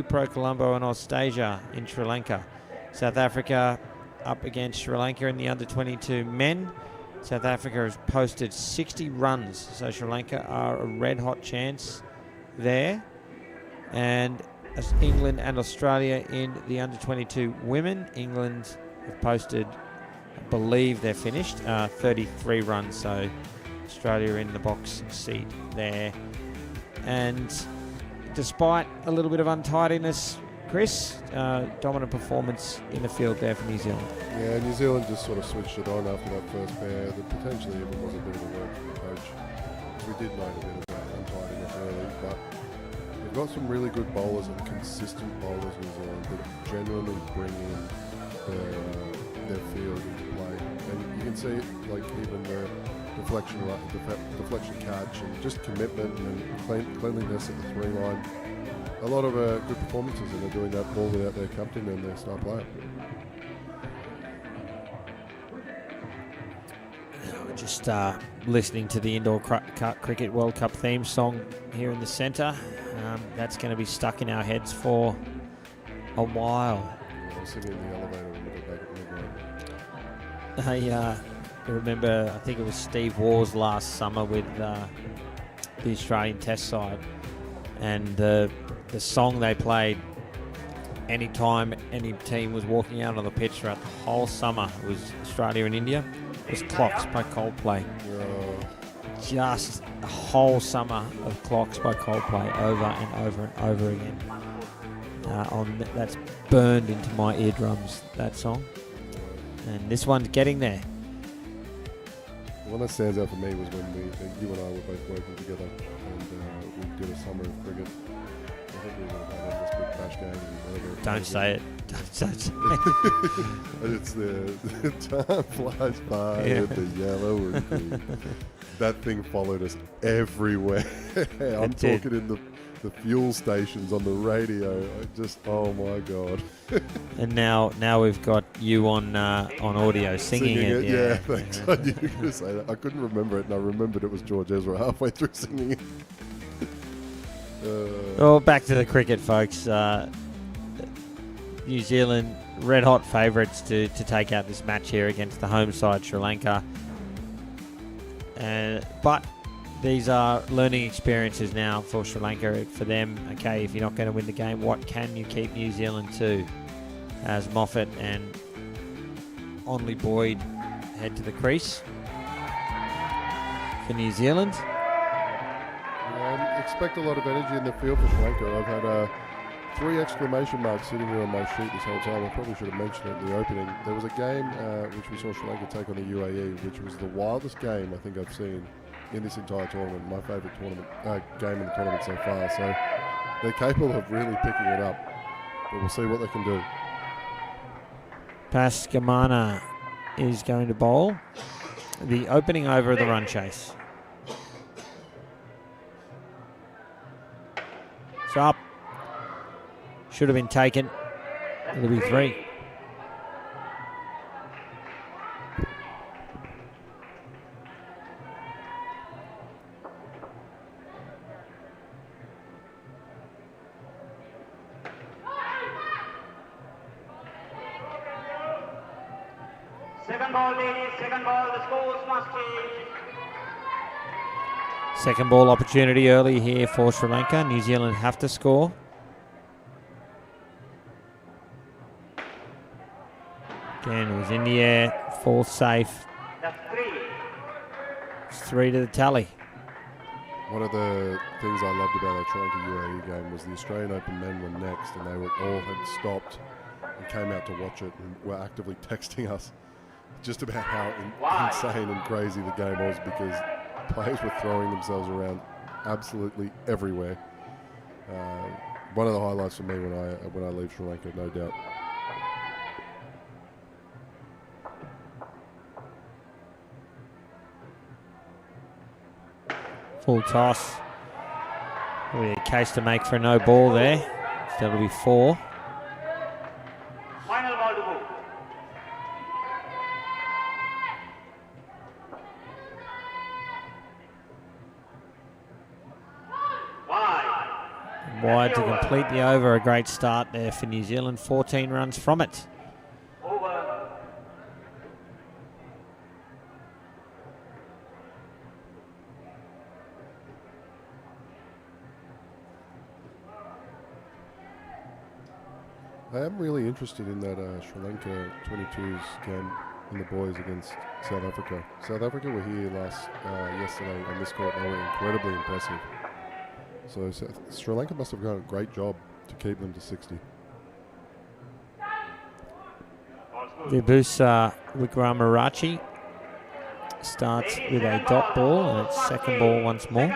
Pro Colombo and Austasia in Sri Lanka. South Africa up against Sri Lanka in the under-22 men. South Africa has posted 60 runs, so Sri Lanka are a red-hot chance there. And as England and Australia in the under-22 women. England have posted, I believe they're finished, 33 runs, so Australia in the box seat there. And despite a little bit of untidiness, Chris. Dominant performance in the field there for New Zealand. Yeah, New Zealand just sort of switched it on after that first pair. That potentially it was a bit of a work from the coach. We did note a bit about untidiness early, but we've got some really good bowlers and consistent bowlers in New Zealand that genuinely bring in their field into play. And you can see it, like even the deflection catch and just commitment and cleanliness at the 3 line. A lot of good performances, and they're doing that all without their captain and their star player. We're just listening to the Indoor Cricket World Cup theme song here in the centre. That's going to be stuck in our heads for a while. Yeah, I was sitting in the elevator when we got back at midnight. I remember, I think it was Steve Waugh's last summer with the Australian Test side, and the song they played anytime any team was walking out on the pitch throughout the whole summer was Australia and India. It was Clocks by Coldplay. Just a whole summer of Clocks by Coldplay over and over and over again. That's burned into my eardrums, that song. And this one's getting there. The one that stands out for me was when you and I were both working together, and we did a summer of cricket. I think we were playing this big bash game. Don't say it. Don't say it. And it's the time flies by with the yellow and green. That thing followed us everywhere. I'm talking in the fuel stations, on the radio. Oh my God. And now we've got you on audio singing it. Yeah, thanks. I knew you were going to say that. I couldn't remember it, and I remembered it was George Ezra halfway through singing it. Well, back to the cricket, folks. New Zealand red hot favourites to take out this match here against the home side, Sri Lanka. But these are learning experiences now for Sri Lanka. For them, okay, if you're not going to win the game, what can you keep New Zealand to? As Moffat and Onley Boyd head to the crease for New Zealand. Expect a lot of energy in the field for Sri Lanka. I've had 3 exclamation marks sitting here on my sheet this whole time. I probably should have mentioned it in the opening. There was a game which we saw Sri Lanka take on the UAE, which was the wildest game I think I've seen in this entire tournament. My favourite game in the tournament so far. So they're capable of really picking it up. But we'll see what they can do. Pascamana is going to bowl the opening over of the run chase. It's up. Should have been taken. It'll be 3. Second ball, ladies, second ball, the scores must change. Second ball opportunity early here for Sri Lanka. New Zealand have to score. Again, it was in the air, falls safe. That's 3. It's 3 to the tally. One of the things I loved about that Sri Lanka UAE game was the Australian Open men were next, and they all had stopped and came out to watch it and were actively texting us just about how insane and crazy the game was, because players were throwing themselves around absolutely everywhere. One of the highlights for me when I leave Sri Lanka, no doubt. Full toss. Probably a case to make for a no ball there. So that'll be 4. Final ball to go. Wide to complete the over. A great start there for New Zealand. 14 runs from it. Over. I am really interested in that Sri Lanka 22s game in the boys against South Africa. South Africa were here yesterday on this court, and they were incredibly impressive. So Sri Lanka must have done a great job to keep them to 60. Vibusa Wickramarachie starts with a dot ball, and it's second ball once more.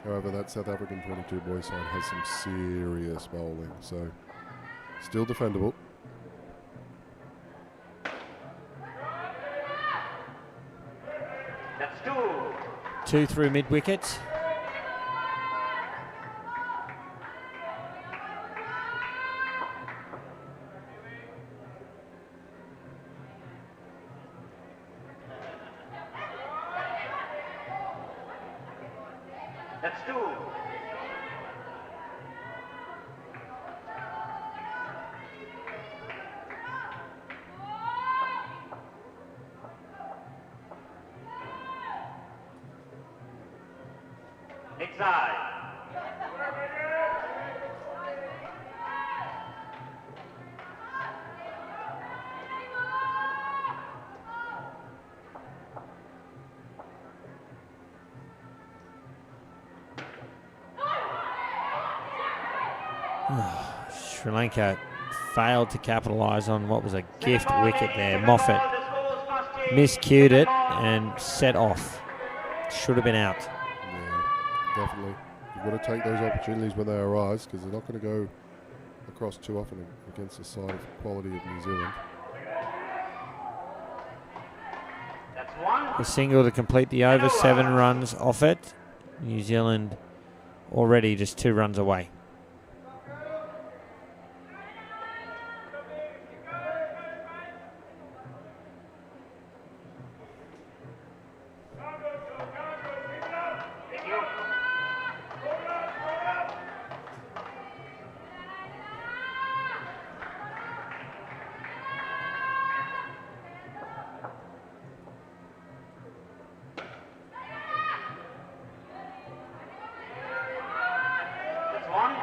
However, that South African 22 boy side has some serious bowling, so still defendable. That's 2. 2 through mid wickets. That's 2. Next side. Sri Lanka failed to capitalise on what was a gift wicket there. Moffat miscued it and set off. Should have been out. Yeah, definitely. You've got to take those opportunities when they arise, because they're not going to go across too often against the side of quality of New Zealand. That's 1. A single to complete the over, 7 runs off it. New Zealand already just 2 runs away. Thank you. That's 1.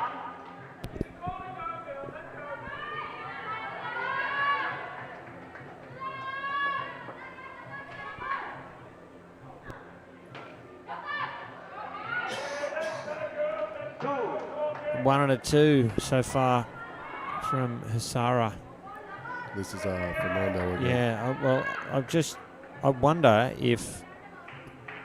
Two. 1 and a 2 so far from Hasara. This is Fernando again. Yeah, I wonder if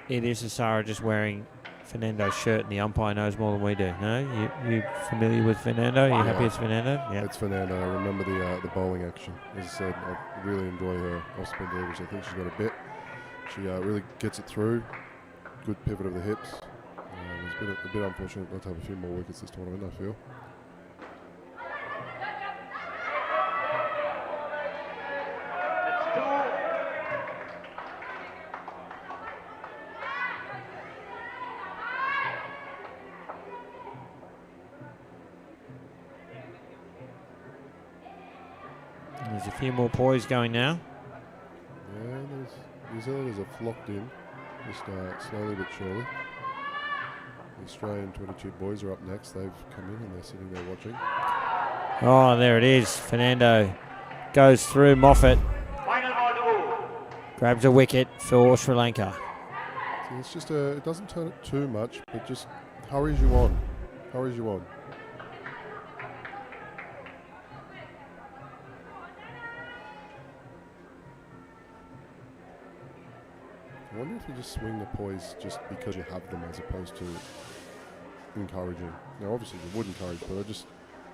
it is Hasara just wearing Fernando's shirt and the umpire knows more than we do. No? You familiar with Fernando? You happy it's Fernando? Yeah. It's Fernando. I remember the bowling action. As I said, I really enjoy her off-spin deliveries. I think she's got a bit. She really gets it through. Good pivot of the hips. It's been a bit unfortunate not to have a few more wickets this tournament, I feel. That's 2. There's a few more poise going now. Yeah, New Zealanders are flocked in, just slowly but surely. The Australian 22 boys are up next. They've come in and they're sitting there watching. Oh, there it is. Fernando goes through Moffat, Final ball to grabs a wicket for Sri Lanka. So it's just it doesn't turn it too much, but just hurries you on. Hurries you on. I wonder if you just swing the poise just because you have them as opposed to encouraging. Now, obviously, you would encourage, but I just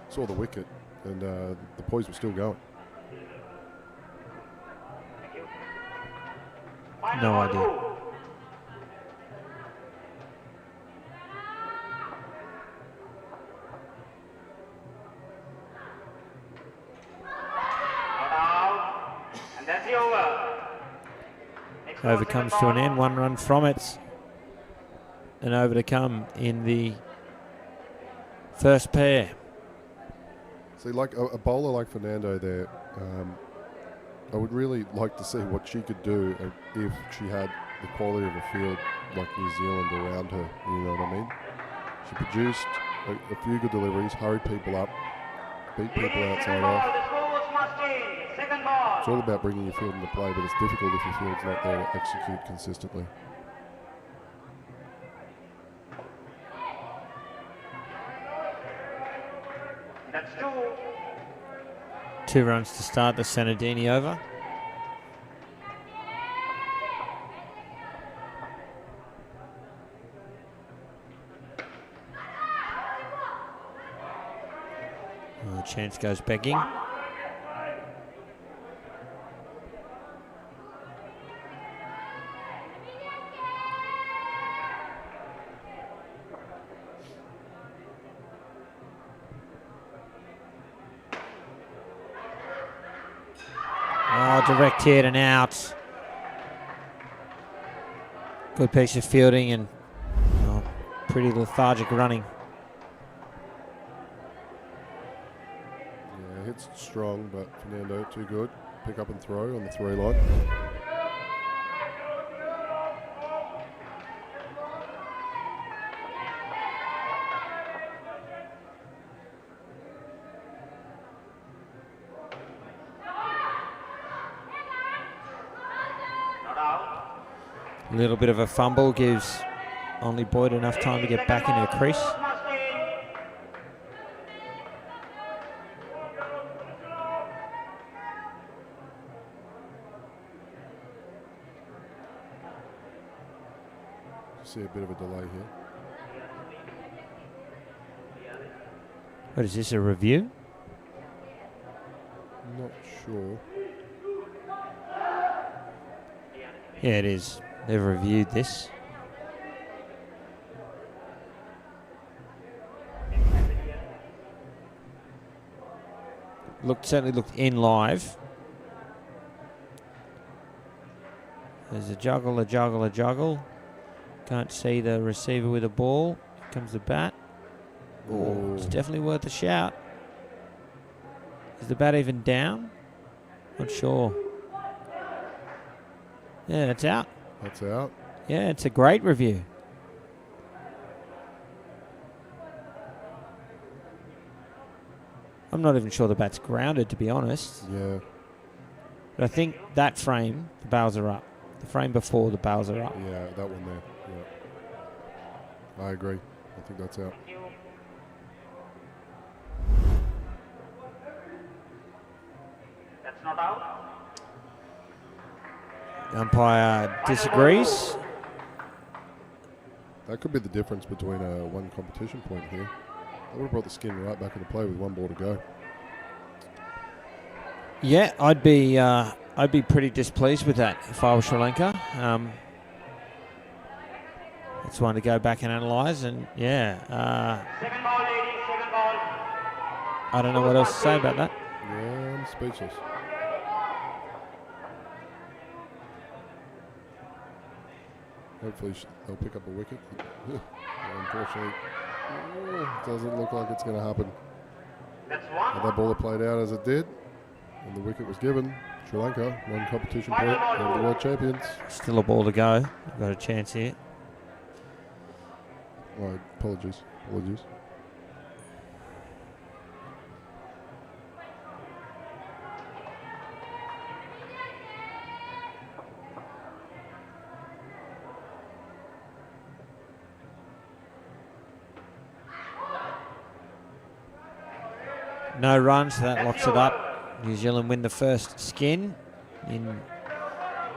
saw the wicket and the poise was still going. Final No ball idea. to Not out. And that's the over. Next ball, Over second comes to an ball. end, 1 run from it. And over to come in the first pair. See, like a bowler like Fernando there, I would really like to see what she could do if she had the quality of a field like New Zealand around her. You know what I mean? She produced a few good deliveries, hurried people up, beat people outside Second ball, off. the score was must change. Second ball. It's all about bringing your field into play, but it's difficult if your field's not there to execute consistently. That's 2. 2 runs to start the Senadini over. Oh, Chance goes begging. Oh, direct hit and out. Good piece of fielding and pretty lethargic running. Yeah, hits strong, but Fernando too good. Pick up and throw on the 3 line. A little bit of a fumble gives only Boyd enough time to get back into the crease. See a bit of a delay here. What is this, a review? Not sure. Yeah, it is. They've reviewed this. Certainly looked in live. There's a juggle, a juggle, a juggle. Can't see the receiver with the ball. Here comes the bat. Oh, it's definitely worth a shout. Is the bat even down? Not sure. Yeah, it's out. That's out. Yeah, it's a great review. I'm not even sure the bat's grounded, to be honest. Yeah. But I think that frame, the bails are up. The frame before, the bails are up. Yeah, that one there. Yeah. I agree. I think that's out. That's not out. The umpire disagrees. That could be the difference between one competition point here. That would have brought the skin right back into play with 1 ball to go. Yeah, I'd be pretty displeased with that if I was Sri Lanka. It's one to go back and analyse, and yeah, Second ball, ladies, second ball. I don't know what else to say about that. Yeah, I'm speechless. Hopefully they'll pick up a wicket. Unfortunately, it doesn't look like it's going to happen. That's Had one. that ball played out as it did, and the wicket was given, Sri Lanka, 1 competition point over the world champions. Still a ball to go. We've got a chance here. Oh, apologies. No runs, so that locks it up. New Zealand win the first skin in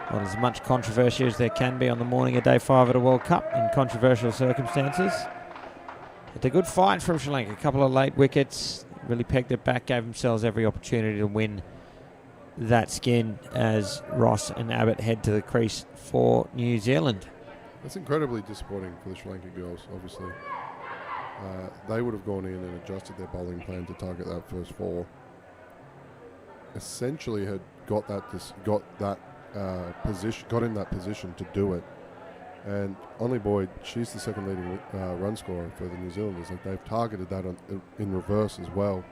what as much controversy as there can be on the morning of day 5 at a World Cup in controversial circumstances. It's a good fight from Sri Lanka. A couple of late wickets, really pegged it back, gave themselves every opportunity to win that skin as Ross and Abbott head to the crease for New Zealand. That's incredibly disappointing for the Sri Lanka girls, obviously. They would have gone in and adjusted their bowling plan to target that first 4. Essentially had got in that position to do it. And only Boyd, she's the second leading run scorer for the New Zealanders. Like, they've targeted that in reverse as well.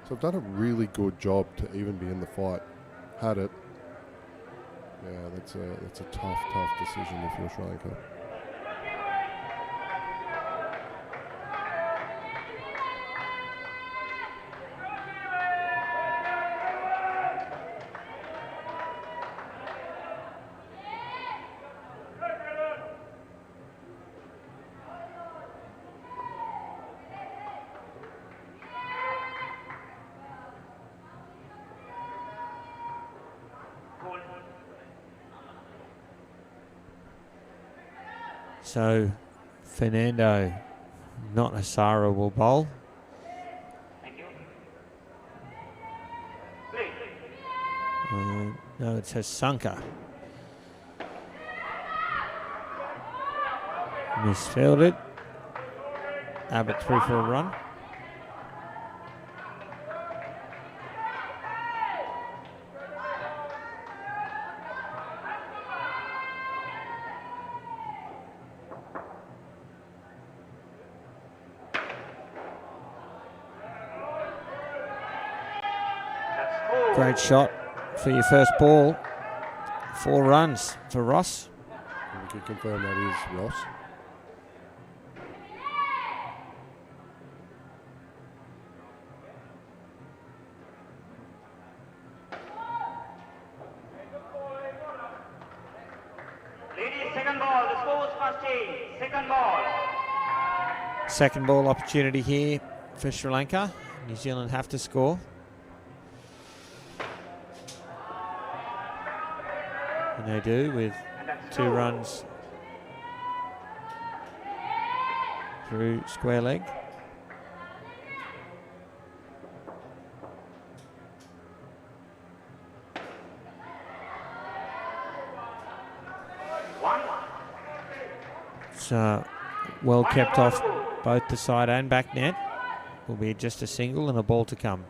So they've done a really good job to even be in the fight. Had it. Yeah, that's a tough decision if you're Sri Lanka. So Fernando, not Asara, will bowl. Thank you. Please. No, it says Sanka. Misfielded. Abbott through for a run. Great shot for your first ball. 4 runs for Ross. And we can confirm that is Ross. Ladies, second ball. The scores must change. Second ball. Second ball opportunity here for Sri Lanka. New Zealand have to score. And they do with 2 runs through square leg. It's well kept off both the side and back net. Will be just a single and a ball to come.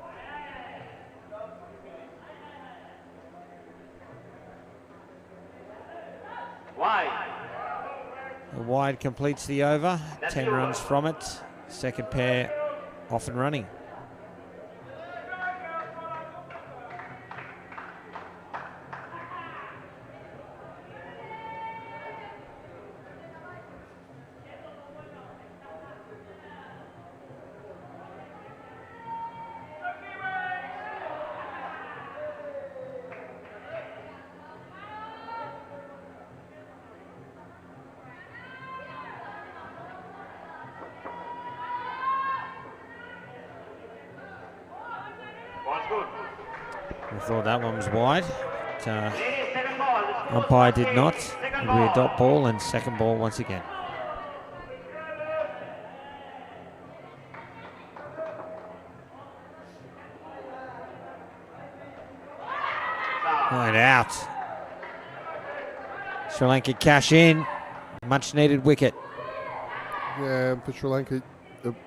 A wide completes the over, 10 runs from it. Second pair off and running. I thought that one was wide. But, umpire did not. It'll be a dot ball and second ball once again. And out. Sri Lanka cash in. Much needed wicket. Yeah, and for Sri Lanka,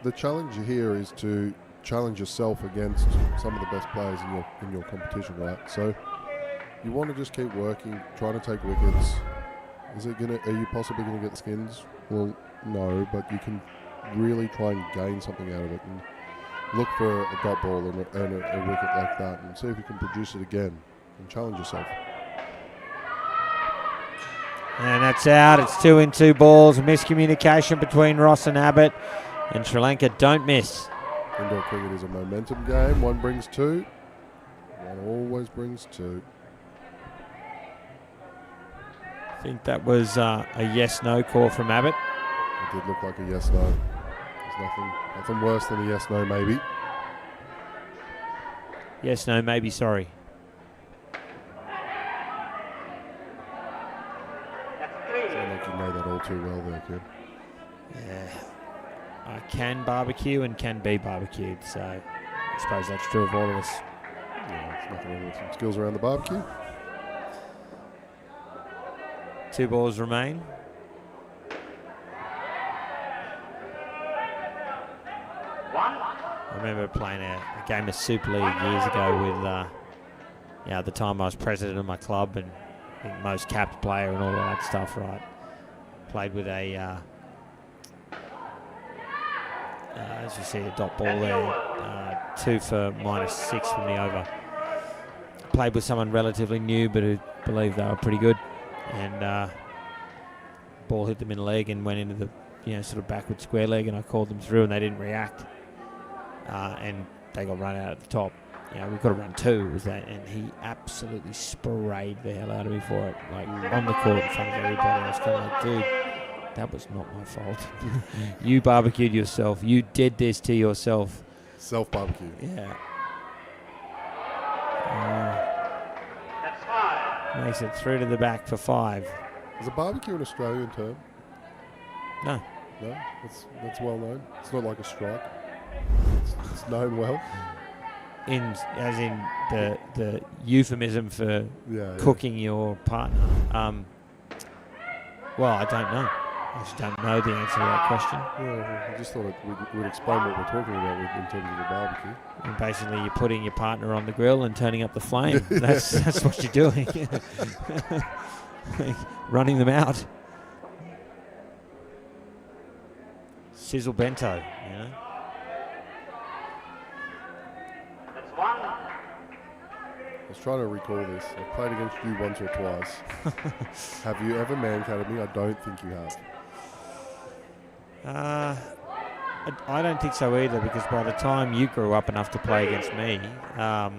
the challenge here is to challenge yourself against some of the best players in your competition, right? So you want to just keep working, trying to take wickets. Are you possibly gonna get skins? Well, no, but you can really try and gain something out of it and look for a dot ball and earn a wicket like that and see if you can produce it again and challenge yourself. And that's out. It's 2 in 2 balls. Miscommunication between Ross and Abbott, and Sri Lanka don't miss. Indoor cricket is a momentum game. One brings 2. One always brings 2. I think that was a yes-no call from Abbott. It did look like a yes-no. There's nothing worse than a yes-no maybe. Yes, no, maybe, sorry. Sound like you know that all too well there, kid. Yeah. I can barbecue and can be barbecued, so I suppose that's true of all of us. Yeah, there's nothing wrong with some skills around the barbecue. 2 balls remain. I remember playing a game of Super League years ago with, at the time I was president of my club and I think most capped player and all that stuff, right? Played with a, as you see, a dot ball there, 2 for -6 from the over. Played with someone relatively new but who believed they were pretty good. And ball hit them in the leg and went into the sort of backward square leg, and I called them through and they didn't react, and they got run out at the top. We've got to run 2 was that, and he absolutely sprayed the hell out of me for it, like on the court in front of everybody. I was kind of like, dude, that was not my fault. You barbecued yourself. You did this to yourself. Self-barbecue. Yeah. Makes it through to the back for 5. Is a barbecue an Australian term? No. No, that's well known. It's not like a strike. It's known well. As in the euphemism for Yeah. cooking your partner. Well, I don't know. I just don't know the answer to that question. Yeah, I just thought we'd explain what we're talking about in terms of the barbecue. And basically, you're putting your partner on the grill and turning up the flame. That's what you're doing. Running them out. Sizzle bento, you know. That's one. I was trying to recall this. I've played against you once or twice. Have you ever man-catted me? I don't think you have. I don't think so either, because by the time you grew up enough to play against me, I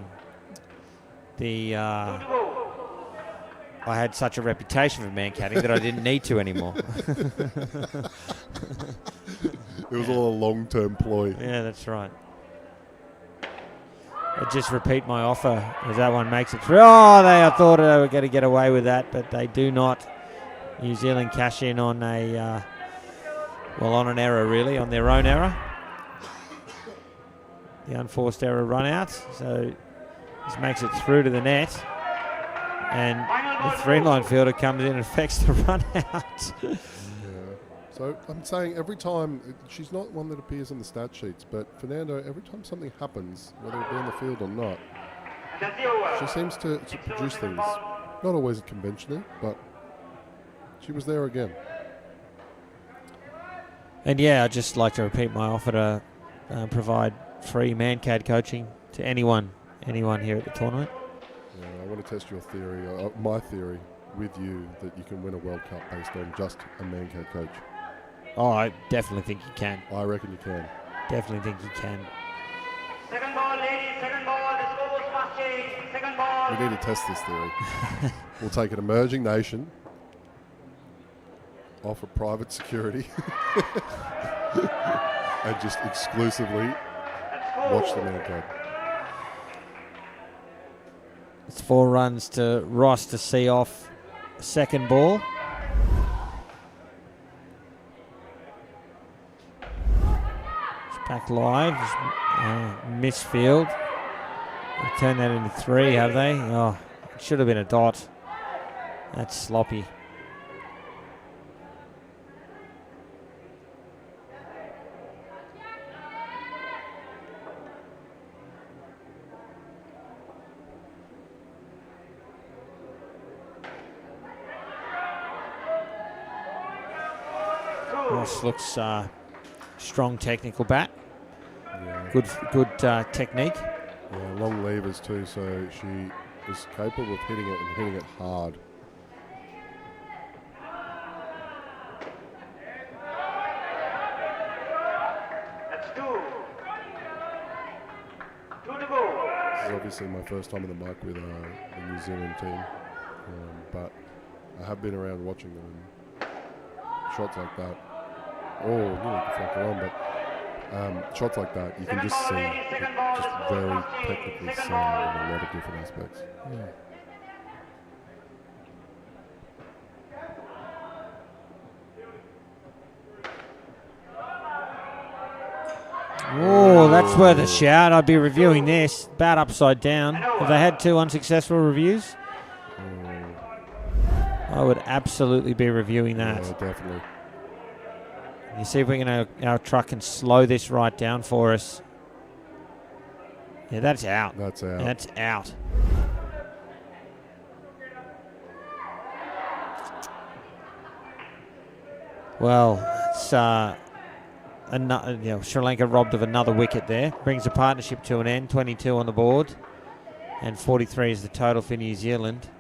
had such a reputation for man-catting that I didn't need to anymore. It was all a long-term ploy. Yeah, that's right. I just repeat my offer as that one makes it through. Oh, I thought they were going to get away with that, but they do not. New Zealand cash in on on an error, really, on their own error. The unforced error run out. So this makes it through to the net. And the three-line fielder comes in and affects the run out. Yeah. So I'm saying every time, she's not one that appears on the stat sheets, but Fernando, every time something happens, whether it be on the field or not, she seems to produce things. Not always conventionally, but she was there again. And yeah, I'd just like to repeat my offer to provide free man-cad coaching to anyone here at the tournament. Yeah, I want to test your theory, my theory, with you that you can win a World Cup based on just a man-cad coach. Oh, I definitely think you can. I reckon you can. Definitely think you can. Second ball, ladies. Second ball. The scores must change. Second ball. We need to test this theory. We'll take an emerging nation, offer private security, and just exclusively watch the man-cad. It's 4 runs to Ross to see off second ball. It's back live. Misfield. They've turned that into 3, have they? Oh, it should have been a dot. That's sloppy. Ross looks strong technical bat. Yeah. Good technique. Yeah, long levers too, so she is capable of hitting it and hitting it hard. That's 2. 2 to go. This is obviously my first time on the mic with the New Zealand team, but I have been around watching them, and shots like that. Oh, nearly deflected on, but shots like that, you can just see it just very technically sound in a lot of different aspects. Yeah. Oh, that's worth a shout. I'd be reviewing this. Bat upside down. Have they had 2 unsuccessful reviews? I would absolutely be reviewing that. Yeah, definitely. You see if we can, our truck can slow this right down for us. Yeah, that's out. That's out. That's out. Well, it's Sri Lanka robbed of another wicket there. Brings the partnership to an end. 22 on the board, and 43 is the total for New Zealand.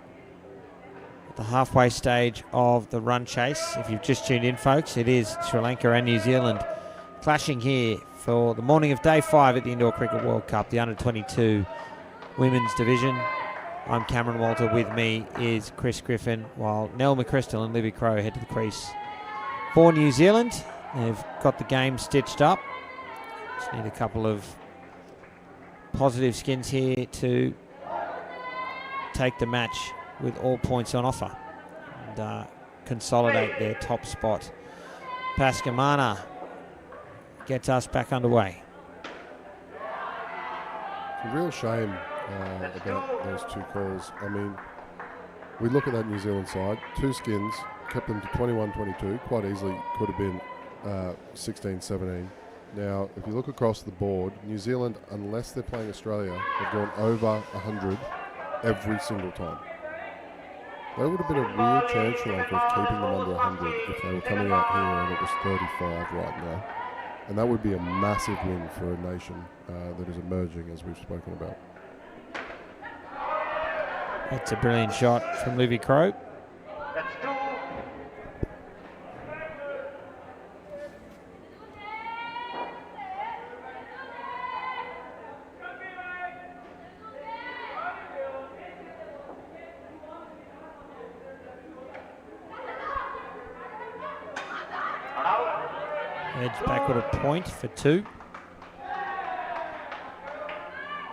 At the halfway stage of the run chase, if you've just tuned in, folks, it is Sri Lanka and New Zealand clashing here for the morning of day 5 at the Indoor Cricket World Cup, the under-22 women's division. I'm Cameron Walter. With me is Chris Griffin, while Nell McCrystal and Libby Crow head to the crease for New Zealand. They've got the game stitched up. Just need a couple of positive skins here to take the match with all points on offer and consolidate their top spot Pascamana gets us back underway. It's a real shame about those two calls. I mean, we look at that New Zealand side, 2 skins, kept them to 21-22, quite easily could have been 16-17. Now, if you look across the board, New Zealand, unless they're playing Australia, have gone over 100 every single time. That would have been a real chance, Sri Lanka, of keeping them under 100 if they were coming out here and it was 35 right now. And that would be a massive win for a nation that is emerging, as we've spoken about. That's a brilliant shot from Livy Crow. That's 2. Edge backward a point for 2.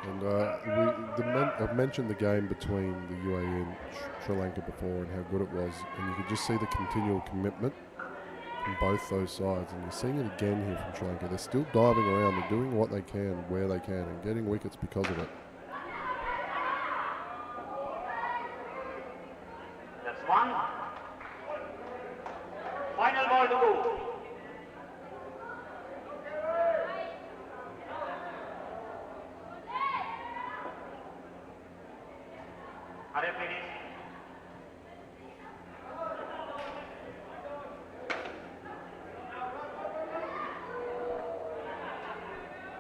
And I've mentioned the game between the UAE and Sri Lanka before and how good it was, and you could just see the continual commitment from both those sides, and you're seeing it again here from Sri Lanka. They're still diving around, they're doing what they can, where they can, and getting wickets because of it. That's 1. Final ball to go. Hurry, please.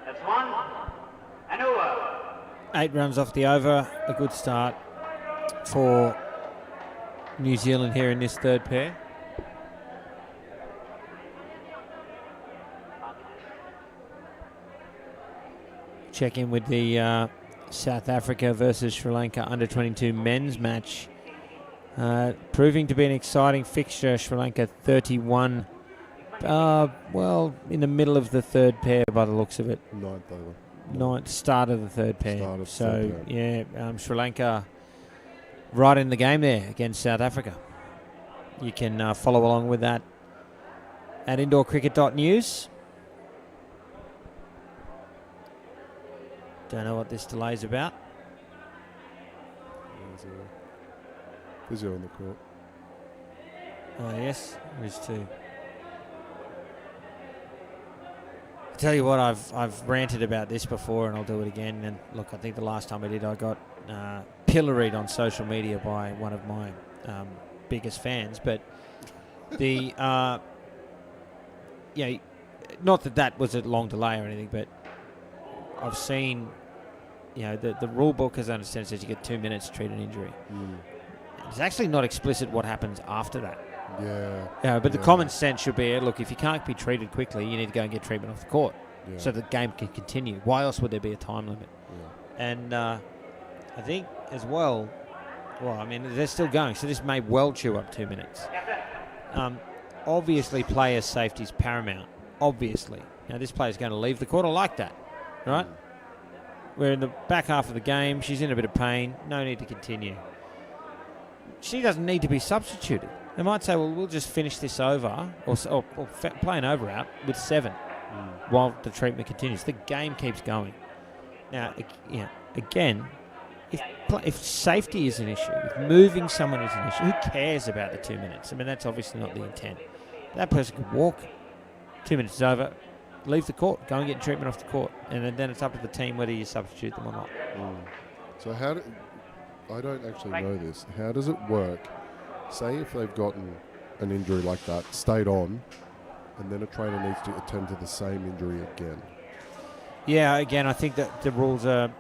That's 1. And over. 8 runs off the over. A good start for New Zealand here in this third pair. Check in with the South Africa versus Sri Lanka under-22 men's match. Proving to be an exciting fixture. Sri Lanka 31. Well, in the middle of the third pair by the looks of it. 9th over. Start of the third pair. Start of So, third pair. yeah, Sri Lanka right in the game there against South Africa. You can follow along with that at indoorcricket.news. Don't know what this delay is about. There's a physio on the court. Oh, yes, there is too. I tell you what, I've ranted about this before, and I'll do it again. And look, I think the last time I did, I got pilloried on social media by one of my biggest fans. But the not that was a long delay or anything, but I've seen, the rule book, as I understand, says you get 2 minutes to treat an injury. It's actually not explicit what happens after that. Yeah. But the common sense should be, look, if you can't be treated quickly, you need to go and get treatment off the court so the game can continue. Why else would there be a time limit? Yeah. And I think as well, they're still going, so this may well chew up 2 minutes. Obviously, player safety is paramount. Obviously. This player's going to leave the court. I like that. Right? We're in the back half of the game. She's in a bit of pain. No need to continue. She doesn't need to be substituted. They might say, well, we'll just finish this over or play an over out with 7 while the treatment continues. The game keeps going. Now, again, if safety is an issue, if moving someone is an issue, who cares about the 2 minutes? That's obviously not the intent. That person could walk. 2 minutes is over. Leave the court, go and get treatment off the court, and then it's up to the team whether you substitute them or not. So I don't actually know this. How does it work? Say if they've gotten an injury like that, stayed on, and then a trainer needs to attend to the same injury again. Yeah, again, I think that the rules are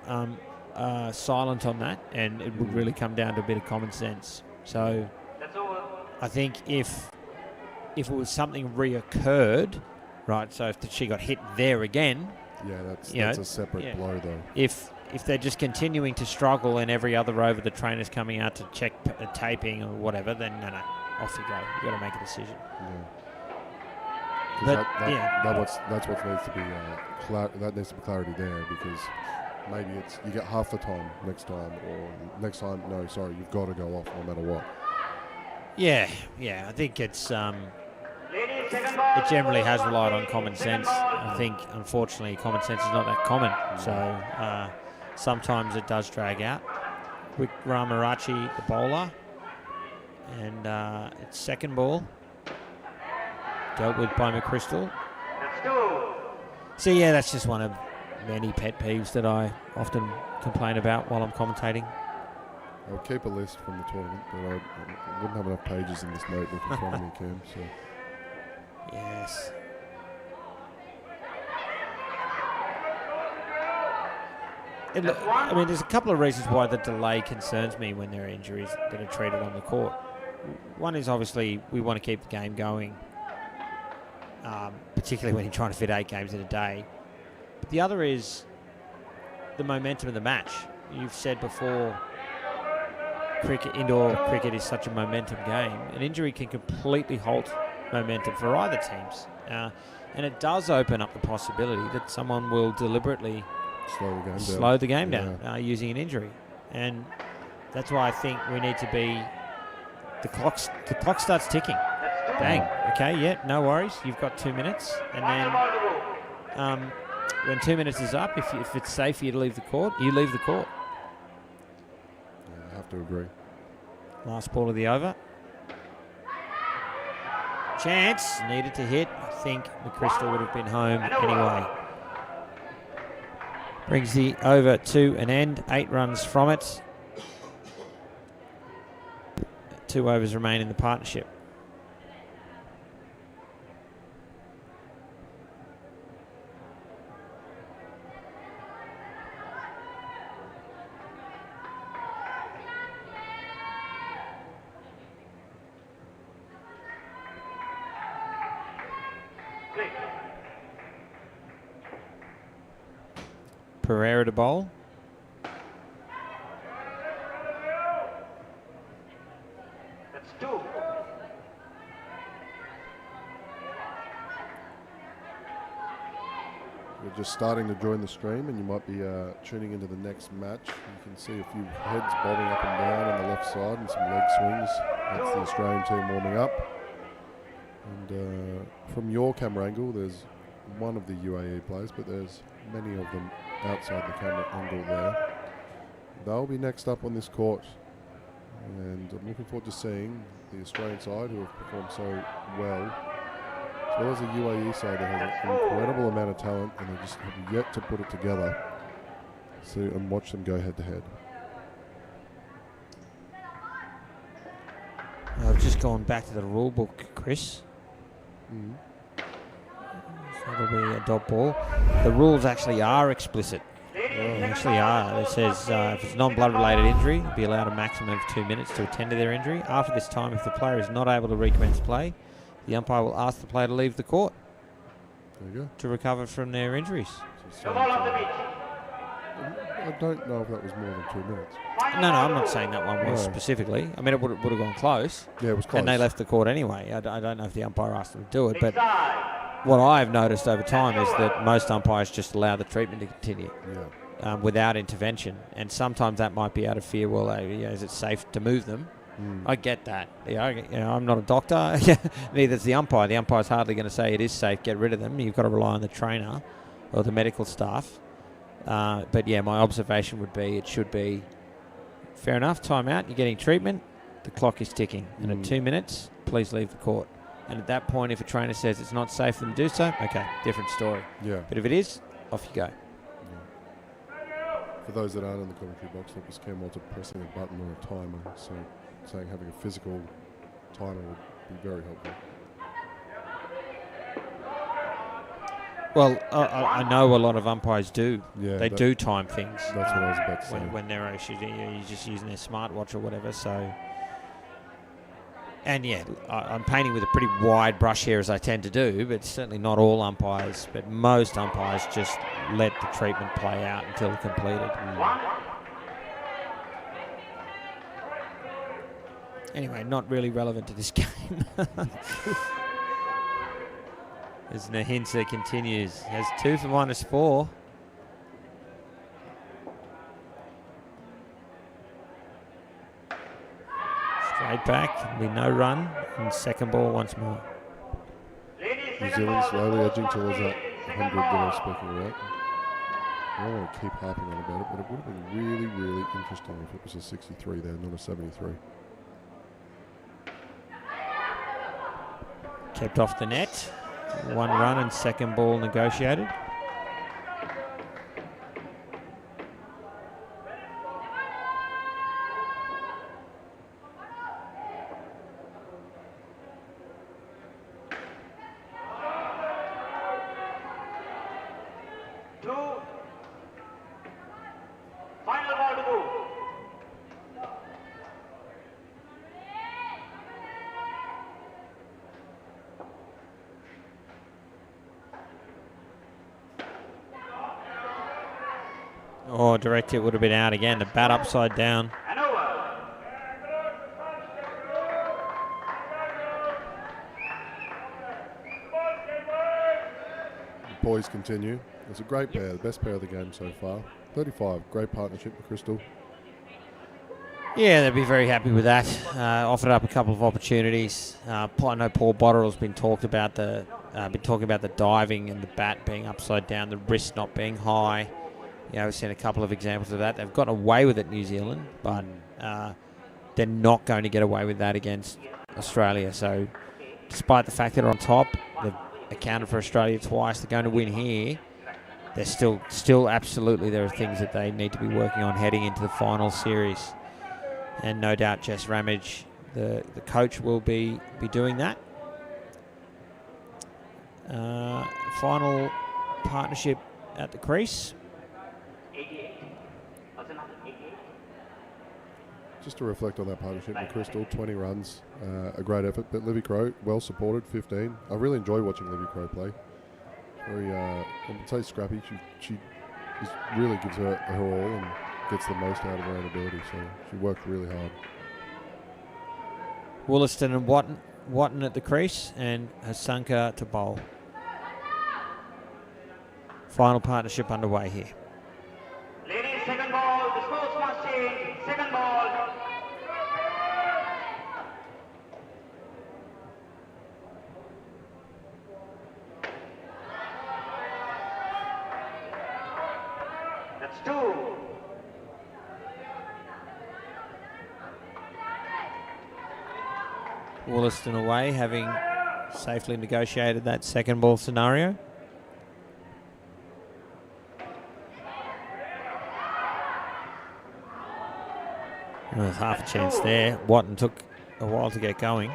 silent on that, and it would really come down to a bit of common sense. So I think if it was something reoccurred, right, so if she got hit there again... Yeah, that's a separate blow, though. If they're just continuing to struggle and every other over the trainer's coming out to check taping or whatever, then no, off you go. You've got to make a decision. That's what needs to be that needs to be clarity there, because maybe it's you get half the time next time, or next time, no, sorry, you've got to go off no matter what. Yeah, I think it's... Ladies it generally has relied on common sense. I think, unfortunately, common sense is not that common. So sometimes it does drag out. Quick Ramarachi, the bowler. And it's second ball. Dealt with by McCrystal. So, yeah, that's just one of many pet peeves that I often complain about while I'm commentating. I'll keep a list from the tournament, but I wouldn't have enough pages in this notebook in front of me, Cam. So. Yes. I mean, there's a couple of reasons why the delay concerns me when there are injuries that are treated on the court. One is obviously we want to keep the game going, particularly when you're trying to fit 8 games in a day. But the other is the momentum of the match. You've said before, indoor cricket is such a momentum game. An injury can completely halt momentum for either teams. And it does open up the possibility that someone will deliberately slow the game down using an injury. And that's why I think we need to be... The clock starts ticking. Bang. Okay, yeah, no worries. You've got 2 minutes. And then when 2 minutes is up, if it's safe for you to leave the court, you leave the court. Yeah, I have to agree. Last ball of the over. Chance. Needed to hit. I think McCrystal would have been home anyway. Brings the over to an end. 8 runs from it. 2 overs remain in the partnership. Pereira to bowl. That's 2. You're just starting to join the stream, and you might be tuning into the next match. You can see a few heads bobbing up and down on the left side and some leg swings. That's the Australian team warming up. And from your camera angle, there's one of the UAE players, but there's many of them outside the camera angle there. They'll be next up on this court, and I'm looking forward to seeing the Australian side, who have performed so well, as well as the UAE side that has an incredible amount of talent, and they just have yet to put it together. So, and watch them go head to head. I've just gone back to the rule book, Chris. So it'll be a dot ball. The rules actually are explicit. They actually are. It says if it's non-blood related injury, you'll be allowed a maximum of 2 minutes to attend to their injury. After this time, if the player is not able to recommence play, the umpire will ask the player to leave the court There you go. to recover from their injuries. So I don't know if that was more than 2 minutes. No, I'm not saying that one was No. specifically. I mean, it would have gone close. Yeah, it was close. And they left the court anyway. I don't know if the umpire asked them to do it, but what I've noticed over time is that most umpires just allow the treatment to continue without intervention. And sometimes that might be out of fear. Well, is it safe to move them? I get that. I'm not a doctor. Neither is the umpire. The umpire's hardly going to say it is safe, get rid of them. You've got to rely on the trainer or the medical staff. But yeah, my observation would be it should be fair enough, time out, you're getting treatment, the clock is ticking. And at 2 minutes, please leave the court. And at that point, if a trainer says it's not safe for them to do so, okay, different story. Yeah. But if it is, off you go. For those that aren't in the commentary box, that was Cam Walter pressing a button or a timer. So saying having a physical timer would be very helpful. Well, I know a lot of umpires do. Yeah, they do time things. That's what I was about to say. When there are issues, you're just using their smartwatch or whatever. So, and yeah, I'm painting with a pretty wide brush here, as I tend to do, but certainly not all umpires. But most umpires just let the treatment play out until completed. Anyway, not really relevant to this game. As Nahinsa continues, has 2 for -4. Straight back, there'll be no run, and second ball once more. New Zealand slowly edging towards that 100 that I was speaking about. I don't want to keep harping on about it, but it would have been really, really interesting if it was a 63 there, not a 73. Kept off the net. 1 run and second ball negotiated. Final ball to go. Oh, direct hit would have been out again. The bat upside down. And over. The boys continue. It's a great pair, the best pair of the game so far. 35, great partnership, McCrystal. Yeah, they'd be very happy with that. Offered up a couple of opportunities. I know Paul Botterell's been talking about the diving and the bat being upside down, the wrist not being high. You know, we've seen a couple of examples of that. They've gotten away with it, New Zealand, but they're not going to get away with that against Australia. So, despite the fact that they're on top, they've accounted for Australia twice. They're going to win here. There's still absolutely there are things that they need to be working on heading into the final series, and no doubt Jess Ramage, the coach, will be doing that. Final partnership at the crease. Just to reflect on that partnership, McCrystal, 20 runs, a great effort, but Livy Crow, well supported, 15. I really enjoy watching Livy Crow play. Very, I would say scrappy. She just really gives her all and gets the most out of her own ability, so she worked really hard. Wollaston and Watton at the crease, and Hasanka to bowl. Final partnership underway here. Ladies, second ball. The scores must change. Second ball. That's 2. Wollaston away, having safely negotiated that second ball scenario. Well, there's half a chance there. Watton took a while to get going.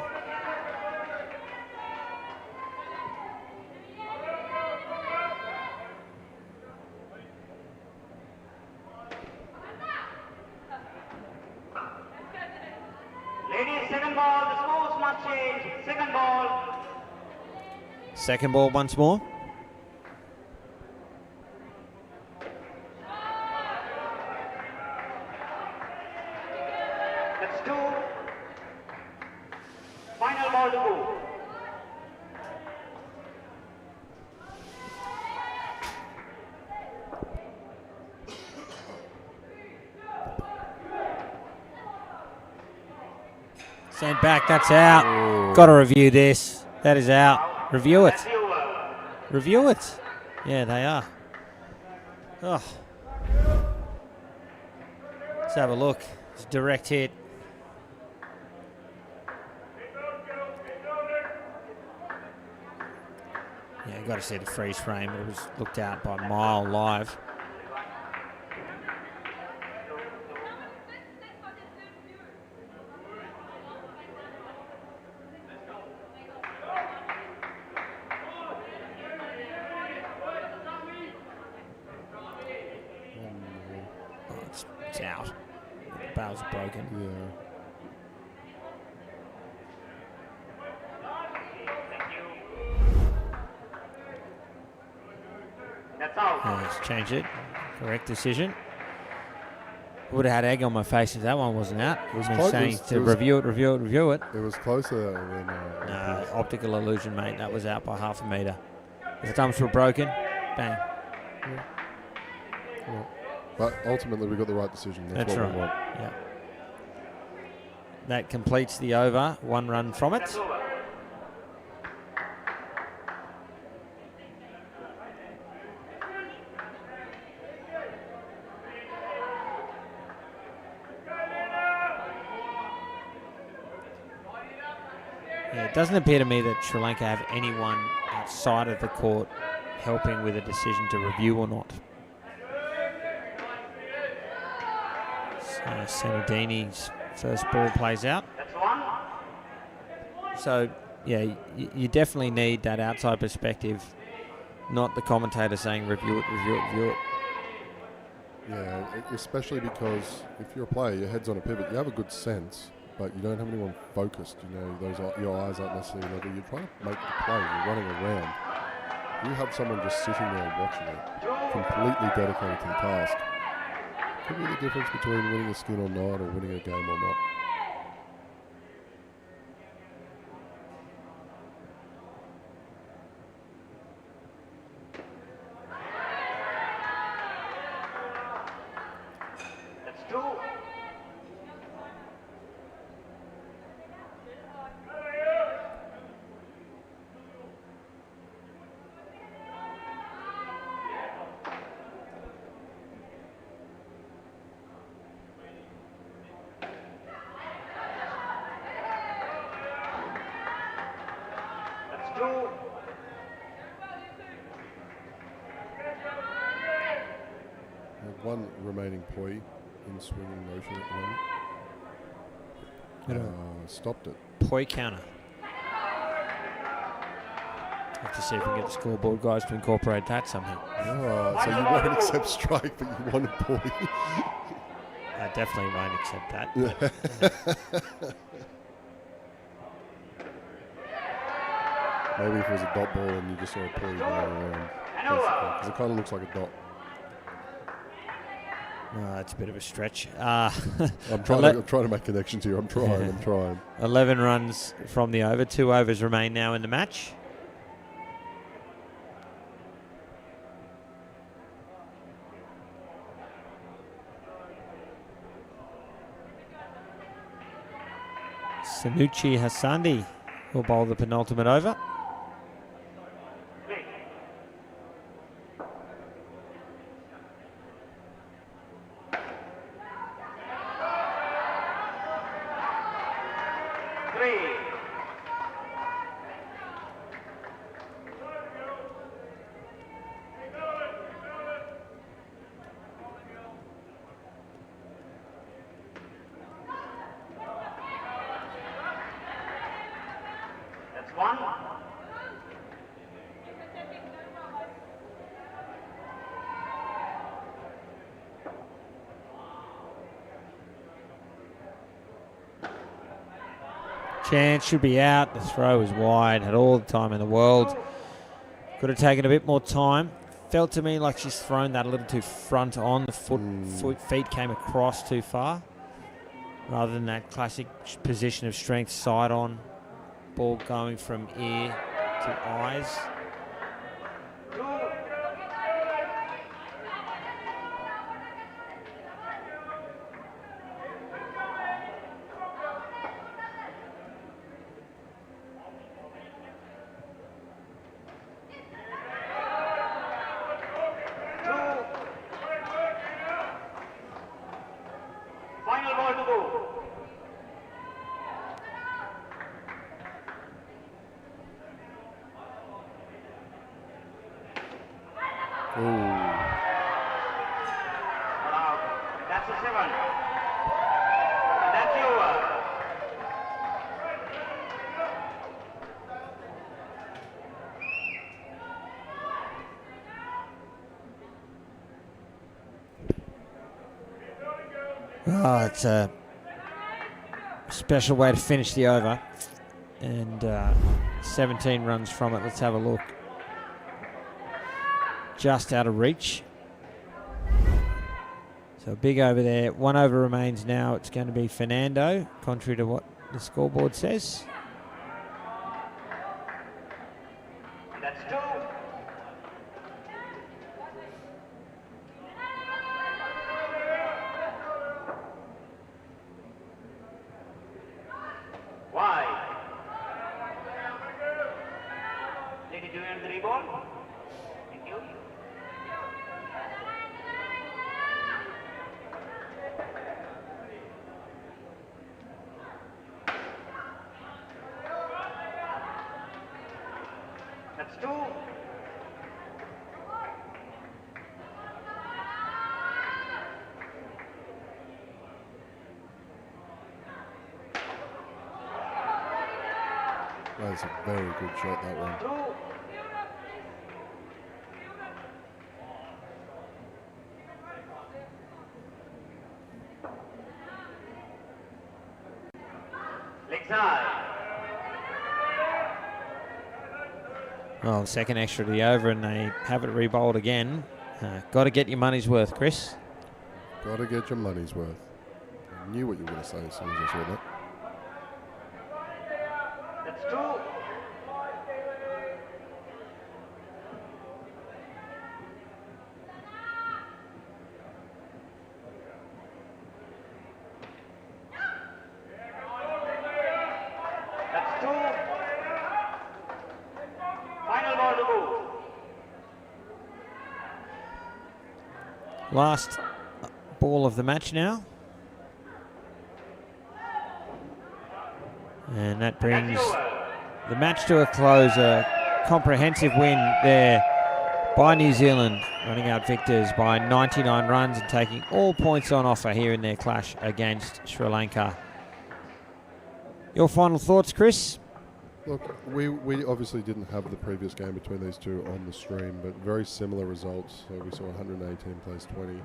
Ladies, second ball. The scores must change. Second ball. Second ball once more. That's 2. Final ball to go. Sent back, that's out. Got to review this. That is out. Review it. That's the over. Review it. Yeah, they are. Oh. Let's have a look. It's a direct hit. Yeah, you got to see the freeze frame. It was looked out by Mile live. Oh, it's out. The bail's broken. Yeah. That's out. Let's change it. Correct decision. Would have had egg on my face if that one wasn't out. It was Been close. saying It to was- review it. It was closer than... No, optical illusion, mate. That was out by half a metre. The thumbs were broken. Bang. yeah. But ultimately, we got the right decision. That's That's what right. we want. Yeah. That completes the over. 1 run from it. That's over. Yeah, it doesn't appear to me that Sri Lanka have anyone outside of the court helping with a decision to review or not. So Senadini's first ball plays out. That's one. So, yeah, you definitely need that outside perspective, not the commentator saying review it, review it, review it. Yeah, especially because if you're a player, your head's on a pivot, you have a good sense, but you don't have anyone focused. You know, your eyes aren't necessarily level. You're trying to make the play. You're running around. You have someone just sitting there watching it, completely dedicated to the task. Could be the difference between winning a skin or not, or winning a game or not. That's two. That's two. One remaining poi in swinging motion at the moment. Stopped it. Poi counter. Have to see if we can get the scoreboard guys to incorporate that somehow. Oh, so you won't accept strike, but you want a poi. I definitely won't accept that. Maybe if it was a dot ball and you just saw a poi going around. Because it kind of looks like a dot. No, it's a bit of a stretch. I'm trying to make connections here. I'm trying. 11 runs from the over. 2 overs remain now in the match. Sanucci Hassandi will bowl the penultimate over. That's one. Chance should be out. The throw was wide. Had all the time in the world. Could have taken a bit more time. Felt to me like she's thrown that a little too front on. The feet came across too far. Rather than that classic position of strength, side on. Ball going from ear to eyes. Final ball to go. That's a 7. That's over. Oh, it's a special way to finish the over. And 17 runs from it. Let's have a look. Just out of reach. So big over there. 1 over remains now. It's going to be Fernando, contrary to what the scoreboard says. That's 2. Wide. Lady, do you want the reball? Thank you. That's 2. That's a very good shot, that one. 2. Leg side. Well, second extra to the over, and they have it re-bowled again. Got to get your money's worth, Chris. Got to get your money's worth. I knew what you were going to say as soon as I saw that. That's 2. That's 2. Final ball to move. Last ball of the match now. And that brings the match to a close. A comprehensive win there by New Zealand, running out victors by 99 runs and taking all points on offer here in their clash against Sri Lanka. Your final thoughts, Chris? Look, we obviously didn't have the previous game between these two on the stream, but very similar results. So we saw 118 plays 20.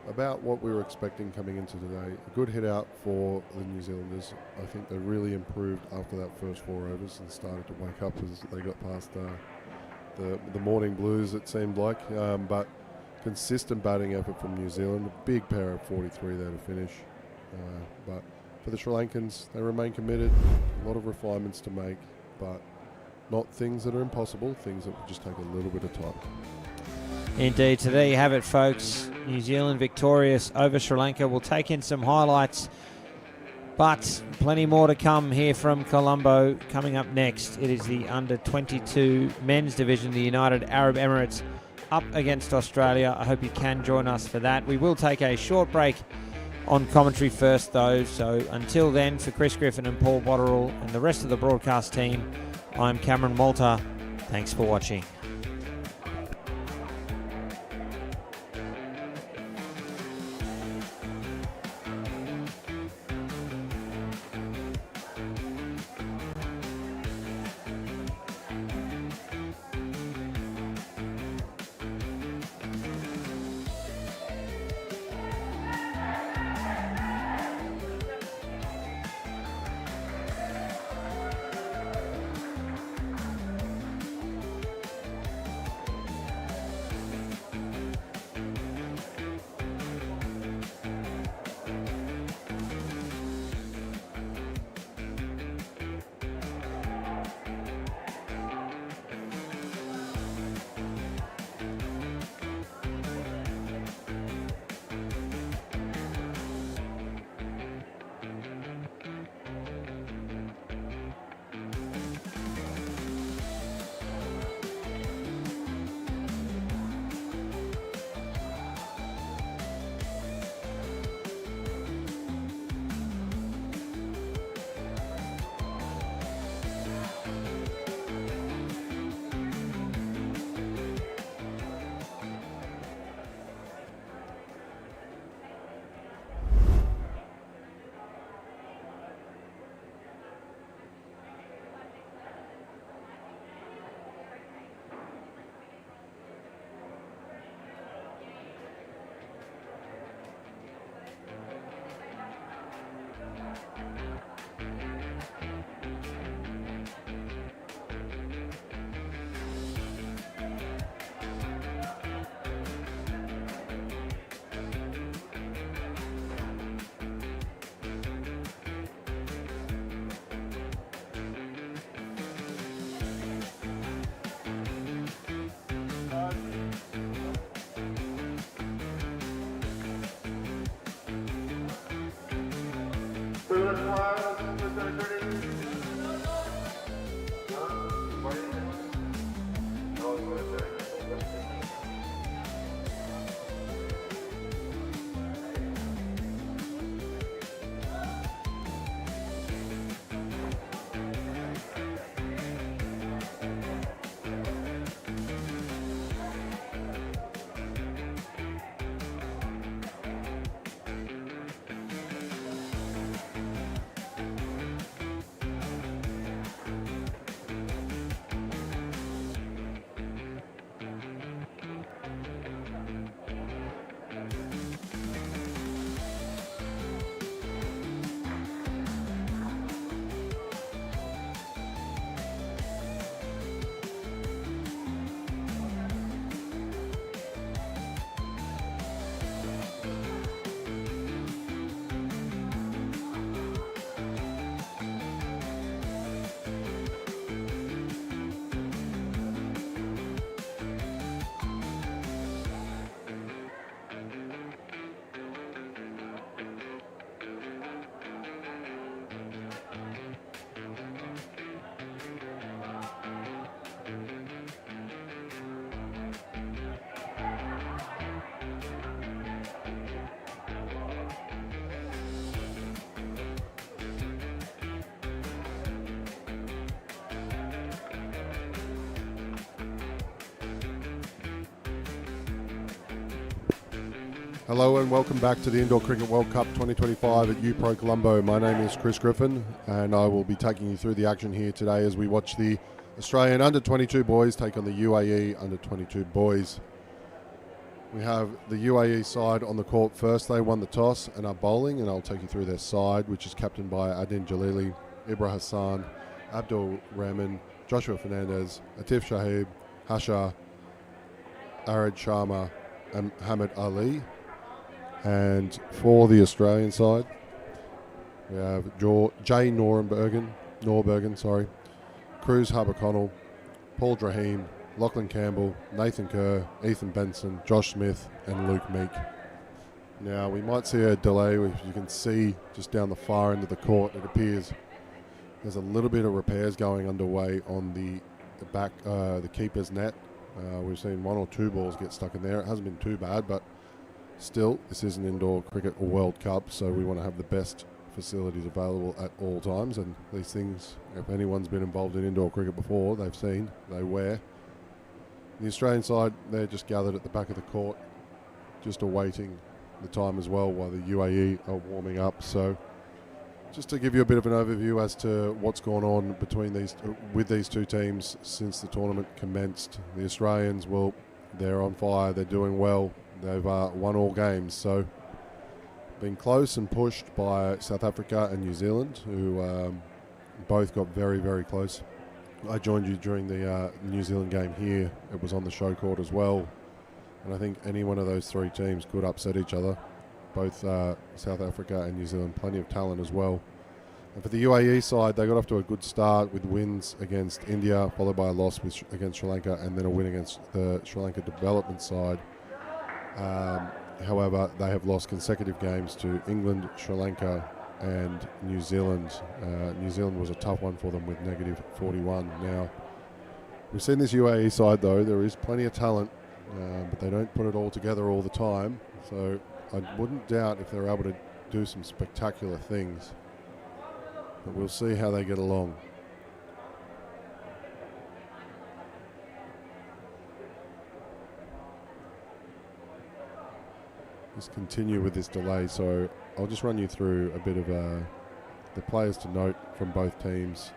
About what we were expecting coming into today. A good hit out for the New Zealanders. I think they really improved after that first 4 overs and started to wake up as they got past the morning blues, it seemed like. But consistent batting effort from New Zealand. A big pair of 43 there to finish. But for the Sri Lankans, they remain committed. A lot of refinements to make, but not things that are impossible, things that will just take a little bit of time. Indeed, so there you have it, folks. New Zealand victorious over Sri Lanka. We'll take in some highlights, but plenty more to come here from Colombo. Coming up next, it is the under-22 men's division, the United Arab Emirates up against Australia. I hope you can join us for that. We will take a short break on commentary first, though, so until then, for Chris Griffin and Paul Botterill and the rest of the broadcast team, I'm Cameron Walter. Thanks for watching. Hello and welcome back to the Indoor Cricket World Cup 2025 at UPro Colombo. My name is Chris Griffin and I will be taking you through the action here today as we watch the Australian under-22 boys take on the UAE under-22 boys. We have the UAE side on the court first. They won the toss and are bowling, and I'll take you through their side, which is captained by Adin Jalili, Ibra Hassan, Abdul Rahman, Joshua Fernandez, Atif Shahib, Hasha, Arad Sharma and Hamid Ali. And for the Australian side, we have Jay Norbergen, Cruz Harper-Connell, Paul Drahim, Lachlan Campbell, Nathan Kerr, Ethan Benson, Josh Smith and Luke Meek. Now we might see a delay. If you can see just down the far end of the court, it appears there's a little bit of repairs going underway on the back, the keeper's net. We've seen one or two balls get stuck in there. It hasn't been too bad, but still, this is an indoor cricket World Cup, so we want to have the best facilities available at all times. And these things, if anyone's been involved in indoor cricket before, they've seen, they wear. The Australian side, they're just gathered at the back of the court, just awaiting the time as well while the UAE are warming up. So just to give you a bit of an overview as to what's gone on with these two teams since the tournament commenced. The Australians, well, they're on fire, they're doing well. They've won all games, so been close and pushed by South Africa and New Zealand, who both got very, very close. I joined you during the New Zealand game here. It was on the show court as well, and I think any one of those three teams could upset each other. Both South Africa and New Zealand, plenty of talent as well. And for the UAE side, they got off to a good start with wins against India, followed by a loss against Sri Lanka, and then a win against the Sri Lanka development side. However, they have lost consecutive games to England, Sri Lanka and New Zealand. New Zealand was a tough one for them with -41. Now, we've seen this UAE side though, there is plenty of talent, but they don't put it all together all the time. So I wouldn't doubt if they're able to do some spectacular things, but we'll see how they get along. Just continue with this delay, so I'll just run you through a bit of the players to note from both teams.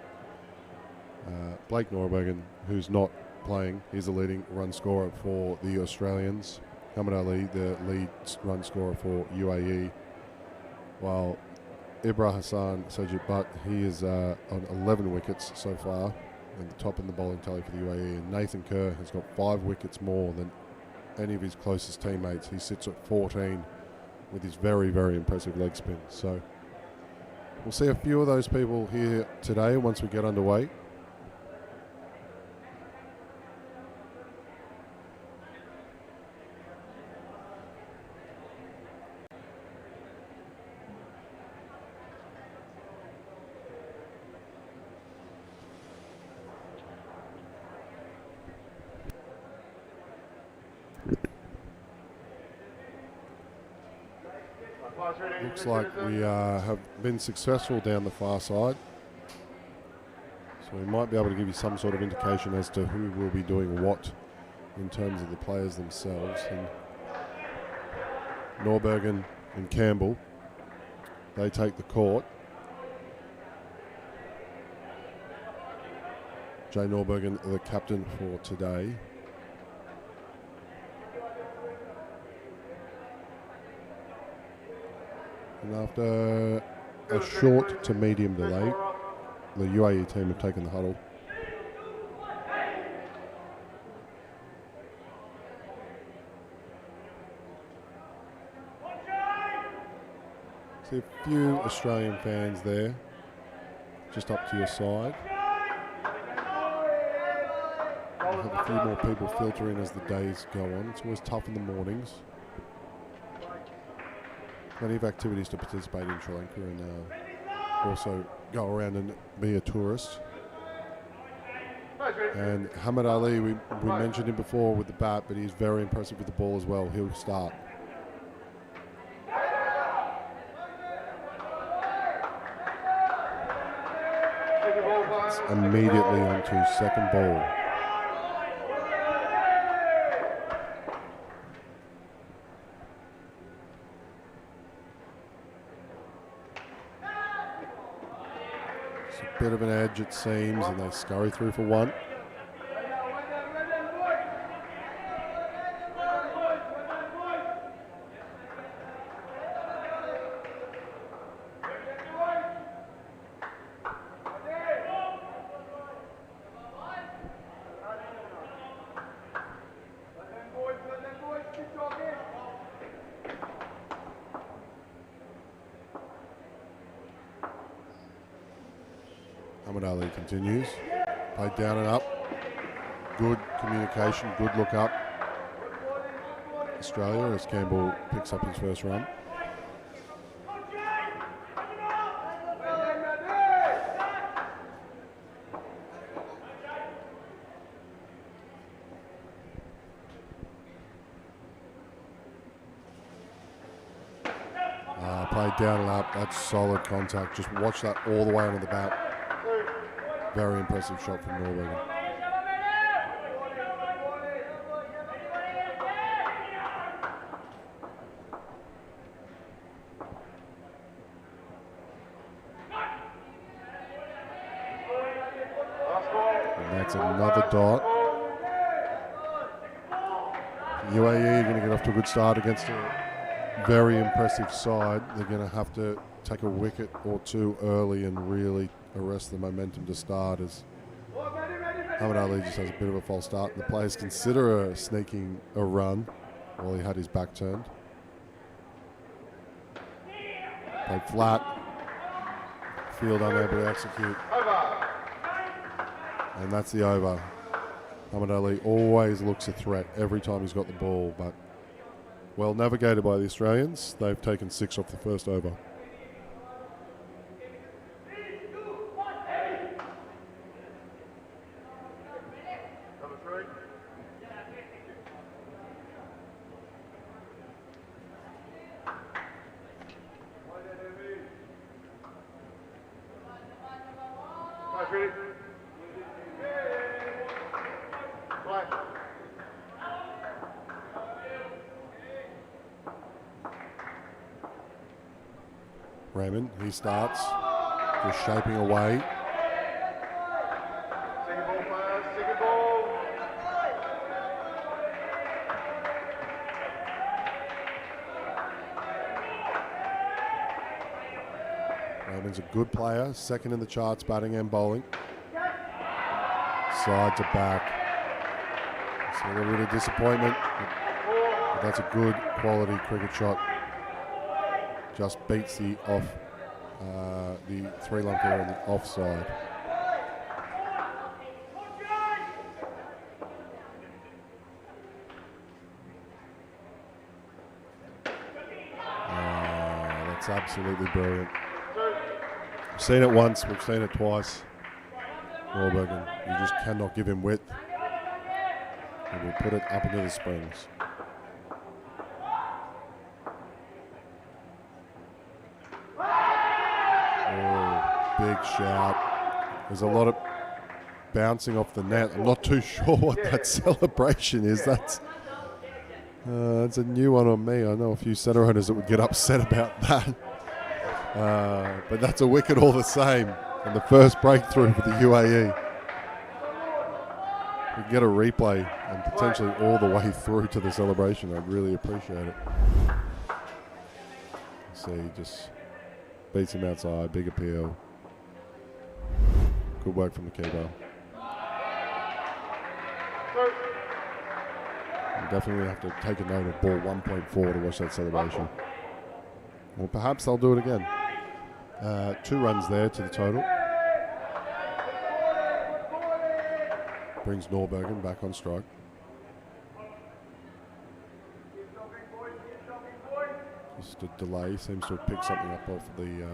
Blake Norbergen, who's not playing, he's the leading run scorer for the Australians. Hamid Ali, the lead run scorer for UAE, while Ibra Hassan Sajid Butt, he is on 11 wickets so far, and the top in the bowling tally for the UAE. And Nathan Kerr has got 5 wickets more than any of his closest teammates. He sits at 14 with his very, very impressive leg spin. So we'll see a few of those people here today once we get underway. Looks like we have been successful down the far side, so we might be able to give you some sort of indication as to who will be doing what in terms of the players themselves. And Norbergen and Campbell, they take the court. Jay Norbergen, the captain for today. And after a short to medium delay, the UAE team have taken the huddle. See a few Australian fans there, just up to your side. We'll have a few more people filter in as the days go on. It's always tough in the mornings. Plenty of activities to participate in Sri Lanka, and also go around and be a tourist. And Hamid Ali, we mentioned him before with the bat, but he's very impressive with the ball as well. He'll start. It's immediately onto second ball. bit of an edge, it seems, and they scurry through for one. Ali continues. Played down and up. Good communication, good look up. Australia as Campbell picks up his first run. Played down and up. That's solid contact. Just watch that all the way onto the bat. Very impressive shot from Norway. And that's another dot. UAE are going to get off to a good start against a very impressive side. They're going to have to take a wicket or two early and really arrest the momentum to start, as Muhammad Ali just has a bit of a false start. The players consider sneaking a run while he had his back turned. Played flat. Field unable to execute. And that's the over. Muhammad Ali always looks a threat every time he's got the ball, but well navigated by the Australians. They've taken 6 off the first over. Raymond, he starts, just shaping away. Second ball. Raymond's a good player, second in the charts, batting and bowling. Side to back. So a little bit of disappointment, but that's a good quality cricket shot. Just beats the Sri Lanka on the offside. That's absolutely brilliant. We've seen it once, we've seen it twice. Warburton, you just cannot give him width. And we'll put it up into the springs. Big shout. There's a lot of bouncing off the net. I'm not too sure what that celebration is. That's a new one on me. I know a few centre owners that would get upset about that. But that's a wicket all the same. And the first breakthrough for the UAE. We can get a replay and potentially all the way through to the celebration. I'd really appreciate it. See, just beats him outside. Big appeal. Good work from the keeper. You definitely have to take a note of ball 1.4 to watch that celebration. Or perhaps they'll do it again. 2 runs there to the total. Brings Norbergen back on strike. Just a delay. Seems to have picked something up off the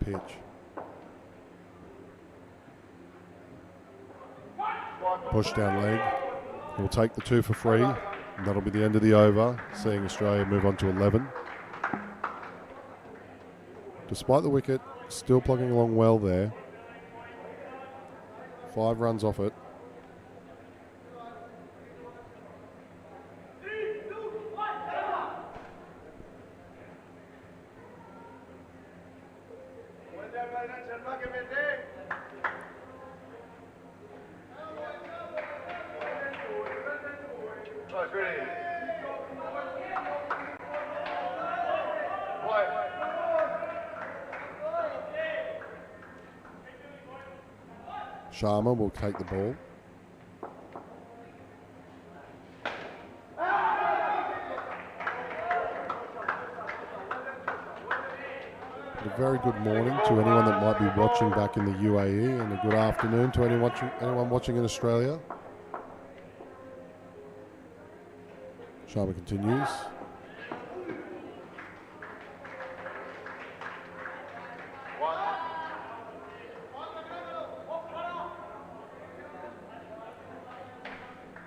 pitch. Push down leg. We'll take the 2 for free, and that'll be the end of the over, seeing Australia move on to 11. Despite the wicket, still plugging along well there. 5 runs off it. Sharma will take the ball. A very good morning to anyone that might be watching back in the UAE, and a good afternoon to anyone watching in Australia. Sharma continues.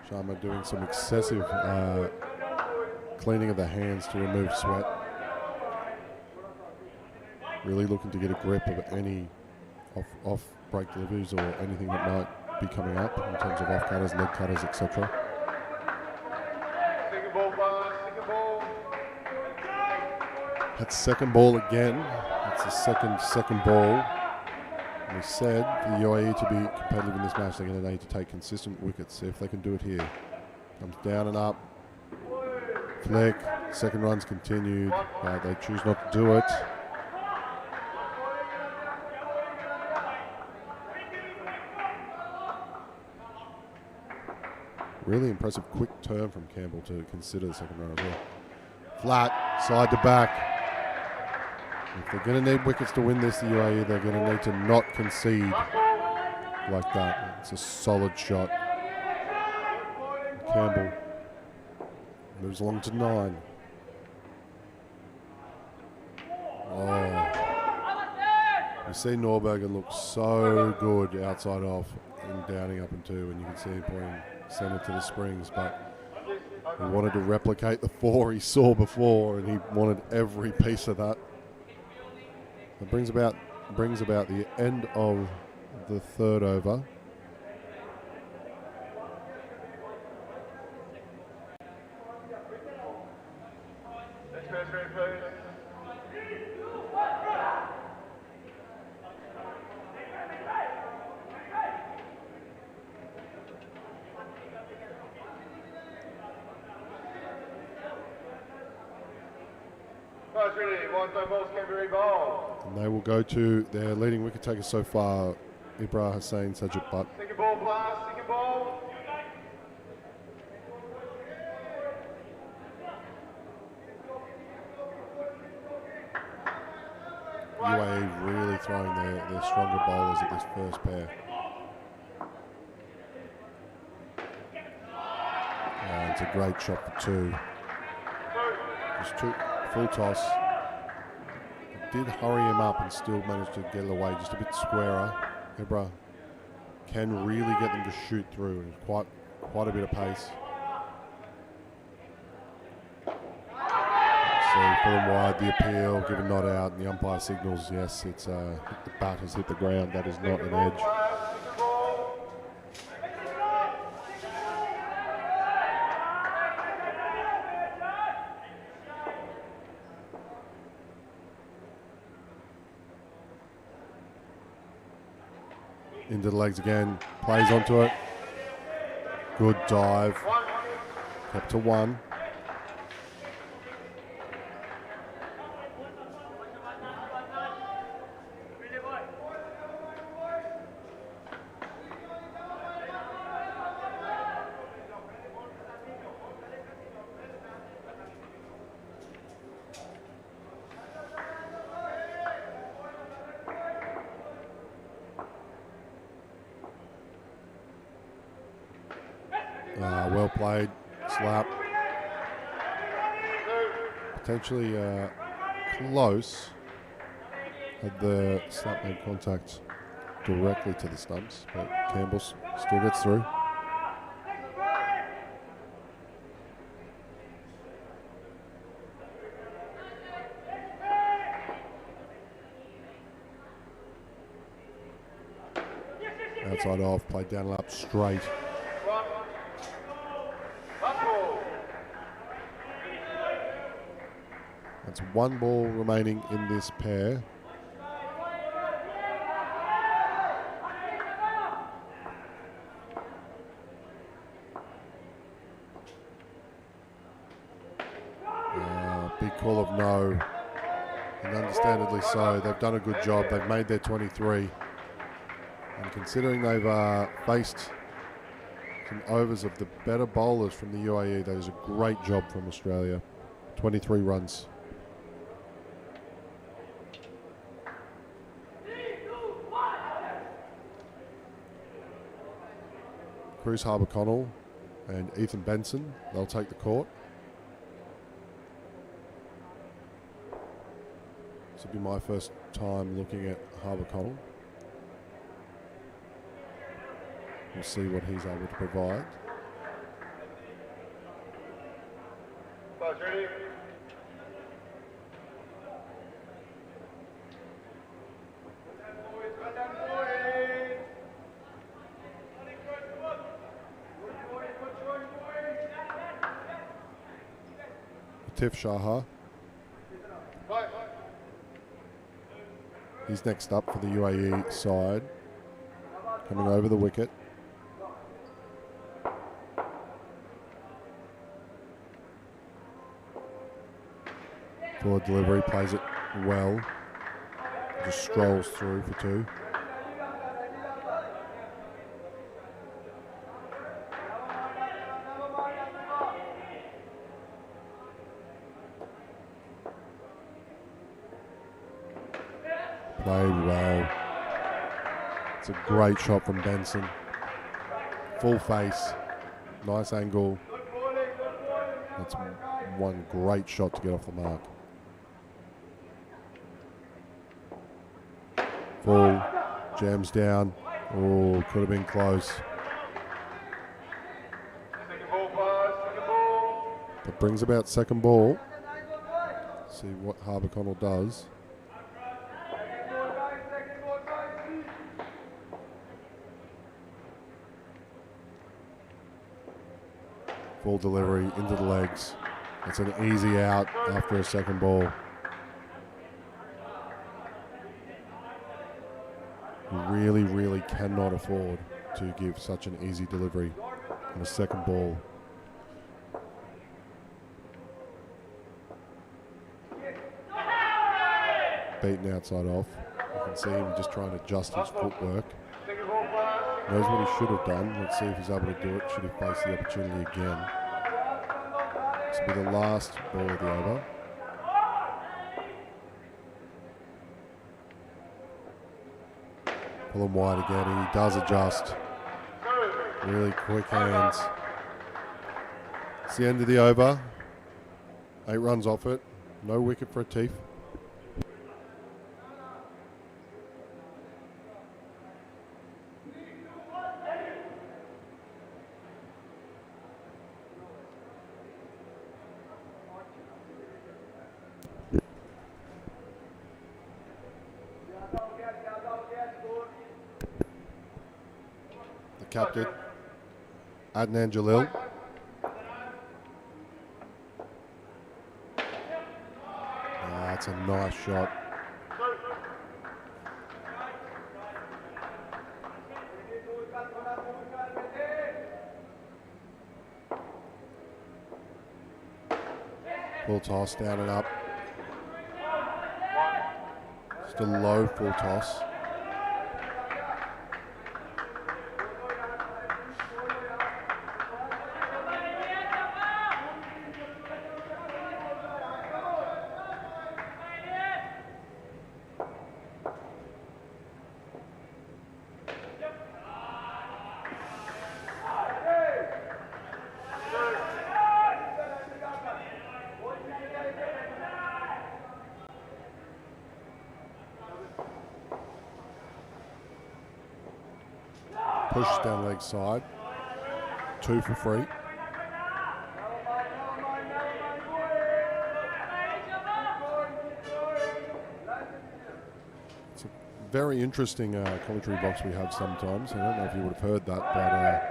Sharma doing some excessive cleaning of the hands to remove sweat. Really looking to get a grip of any off break deliveries or anything that might be coming up in terms of off cutters, leg cutters, etc. That's second ball again. That's the second ball. And we said for the UAE to be competitive in this match, they're going to need to take consistent wickets. See if they can do it here. Comes down and up. Flick. Second run's continued. They choose not to do it. Really impressive quick turn from Campbell to consider the second run as well. Flat, side to back. If they're going to need wickets to win this, the UAE, they're going to need to not concede like that. It's a solid shot. Campbell moves along to 9. Oh. You see Norberger look so good outside off and downing up in 2, and you can see him pointing centre to the springs, but he wanted to replicate the 4 he saw before, and he wanted every piece of that. It brings about the end of the 3rd over. And they will go to their leading wicket taker so far, Ibra Hussain Sajid Butt. Second ball, class, second ball. UAE really throwing their stronger bowlers at this first pair. And it's a great shot for 2. Just 2, full toss. Did hurry him up and still managed to get it away just a bit squarer. Ibra can really get them to shoot through, and quite a bit of pace. So pull them wide, the appeal, give a nod out, and the umpire signals, yes, it's the bat has hit the ground. That is not an edge. Into the legs again, plays onto it. Good dive. Kept to 1. Well played, slap. Potentially close. Had the slap made contact directly to the stumps, but Campbell still gets through. Outside off, played down and up straight. That's 1 ball remaining in this pair. Big call of no, and understandably so. They've done a good job. They've made their 23. And And considering they've faced some overs of the better bowlers from the UAE, that is a great job from Australia. 23 runs. Cruz Harbour-Connell and Ethan Benson, they'll take the court. This will be my first time looking at Harbour-Connell. We'll see what he's able to provide. Ready? Latif Shaha. He's next up for the UAE side. Coming over the wicket. Forward delivery, plays it well. Just strolls through for two. Played well. It's a great shot from Benson. Full face, nice angle. That's one great shot to get off the mark. Full, jams down. Oh, could have been close. That brings about second ball. See what Harbour-Connell does. Full delivery into the legs. It's an easy out after a second ball. You really, really cannot afford to give such an easy delivery on a second ball. Beaten outside off. You can see him just trying to adjust his footwork. Knows what he should have done. Let's see if he's able to do it. Should he face the opportunity again? This will be the last ball of the over. Pull him wide again. He does adjust. Really quick hands. It's the end of the over. 8 runs off it. No wicket for Atif. Captain Adnan Jalil. That's a nice shot. Full toss, down and up. Just a low full toss. Pushes down leg side. 2 for free. It's a very interesting commentary box we have sometimes. I don't know if you would have heard that, but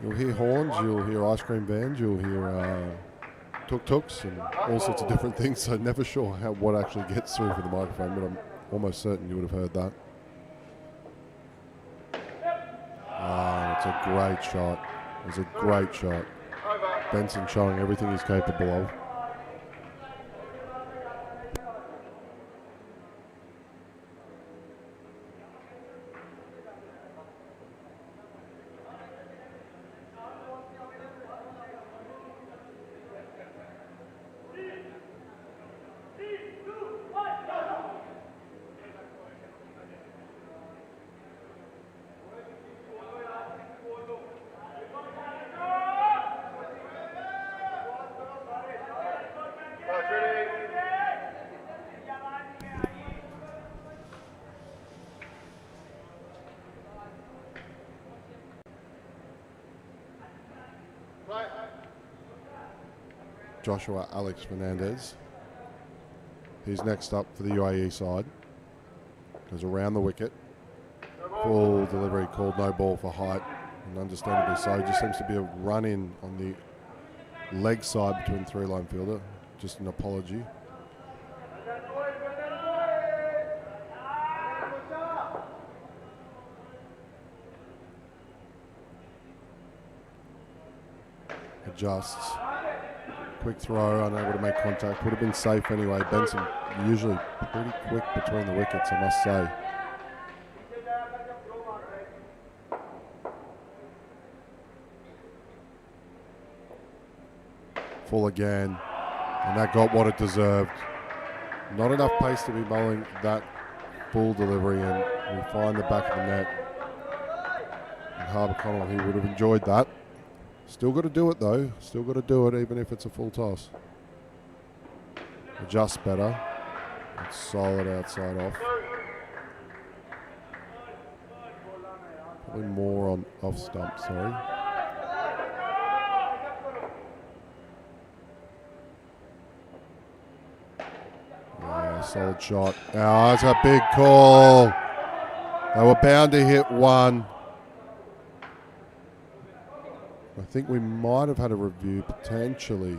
you'll hear horns, you'll hear ice cream vans, you'll hear tuk-tuks and all sorts of different things. So never sure what actually gets through for the microphone, but I'm almost certain you would have heard that. It's a great shot. It was a great shot. Benson showing everything he's capable of. Joshua Alex Fernandez. He's next up for the UAE side. Goes around the wicket. Full delivery called no ball for height. And understandably so. Just seems to be a run in on the leg side between three-line fielder. Just an apology. Adjusts. Quick throw, unable to make contact. Would have been safe anyway. Benson usually pretty quick between the wickets, I must say. Full again. And that got what it deserved. Not enough pace to be bowling that full delivery, and we find the back of the net. And Harbour Connell, he would have enjoyed that. Still got to do it though. Still got to do it even if it's a full toss. Adjusts better. It's solid outside off. Probably more on off stump, sorry. Yeah, solid shot. Oh, that's a big call. They were bound to hit one. I think we might have had a review potentially.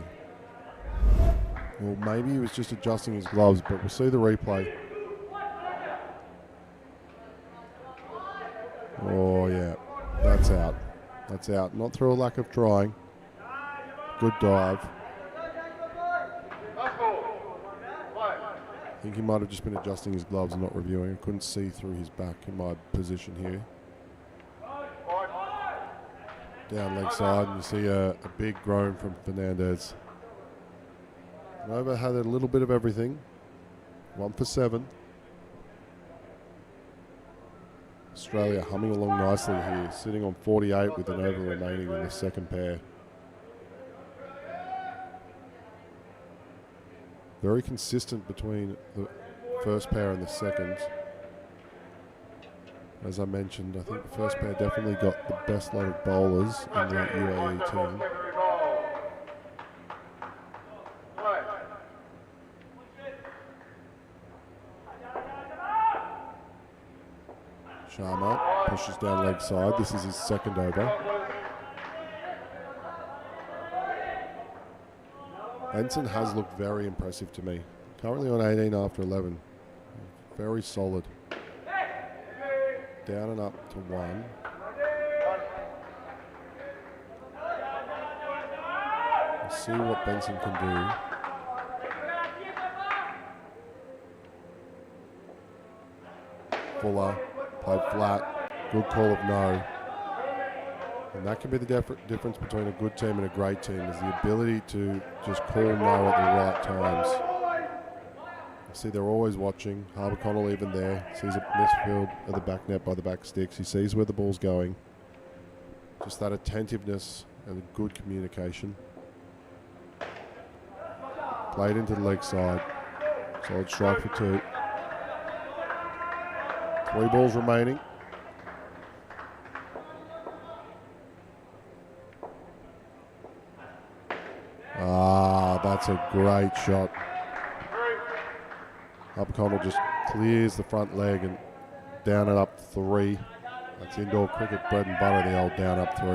Or maybe he was just adjusting his gloves, but we'll see the replay. Oh yeah, that's out. That's out. Not through a lack of trying. Good dive. I think he might have just been adjusting his gloves and not reviewing. I couldn't see through his back in my position here. Down leg side, and you see a big groan from Fernandez. Nova had a little bit of everything. 1 for 7. Australia humming along nicely here, sitting on 48 with an over remaining in the second pair. Very consistent between the first pair and the second. As I mentioned, I think the first pair definitely got the best lot of bowlers in the UAE team. Sharma pushes down leg side. This is his second over. Benson has looked very impressive to me. Currently on 18 after 11. Very solid. Down and up to 1. Let's see what Benson can do. Fuller played flat. Good call of no. And that can be the difference between a good team and a great team, is the ability to just call no at the right times. See, they're always watching. Harbour Connell even there. Sees a misfield at the back net by the back sticks. He sees where the ball's going. Just that attentiveness and good communication. Played into the leg side. Solid strike for 2. 3 balls remaining. Ah, that's a great shot. Harbour Connell just clears the front leg and down and up 3. That's indoor cricket bread and butter, the old down up 3.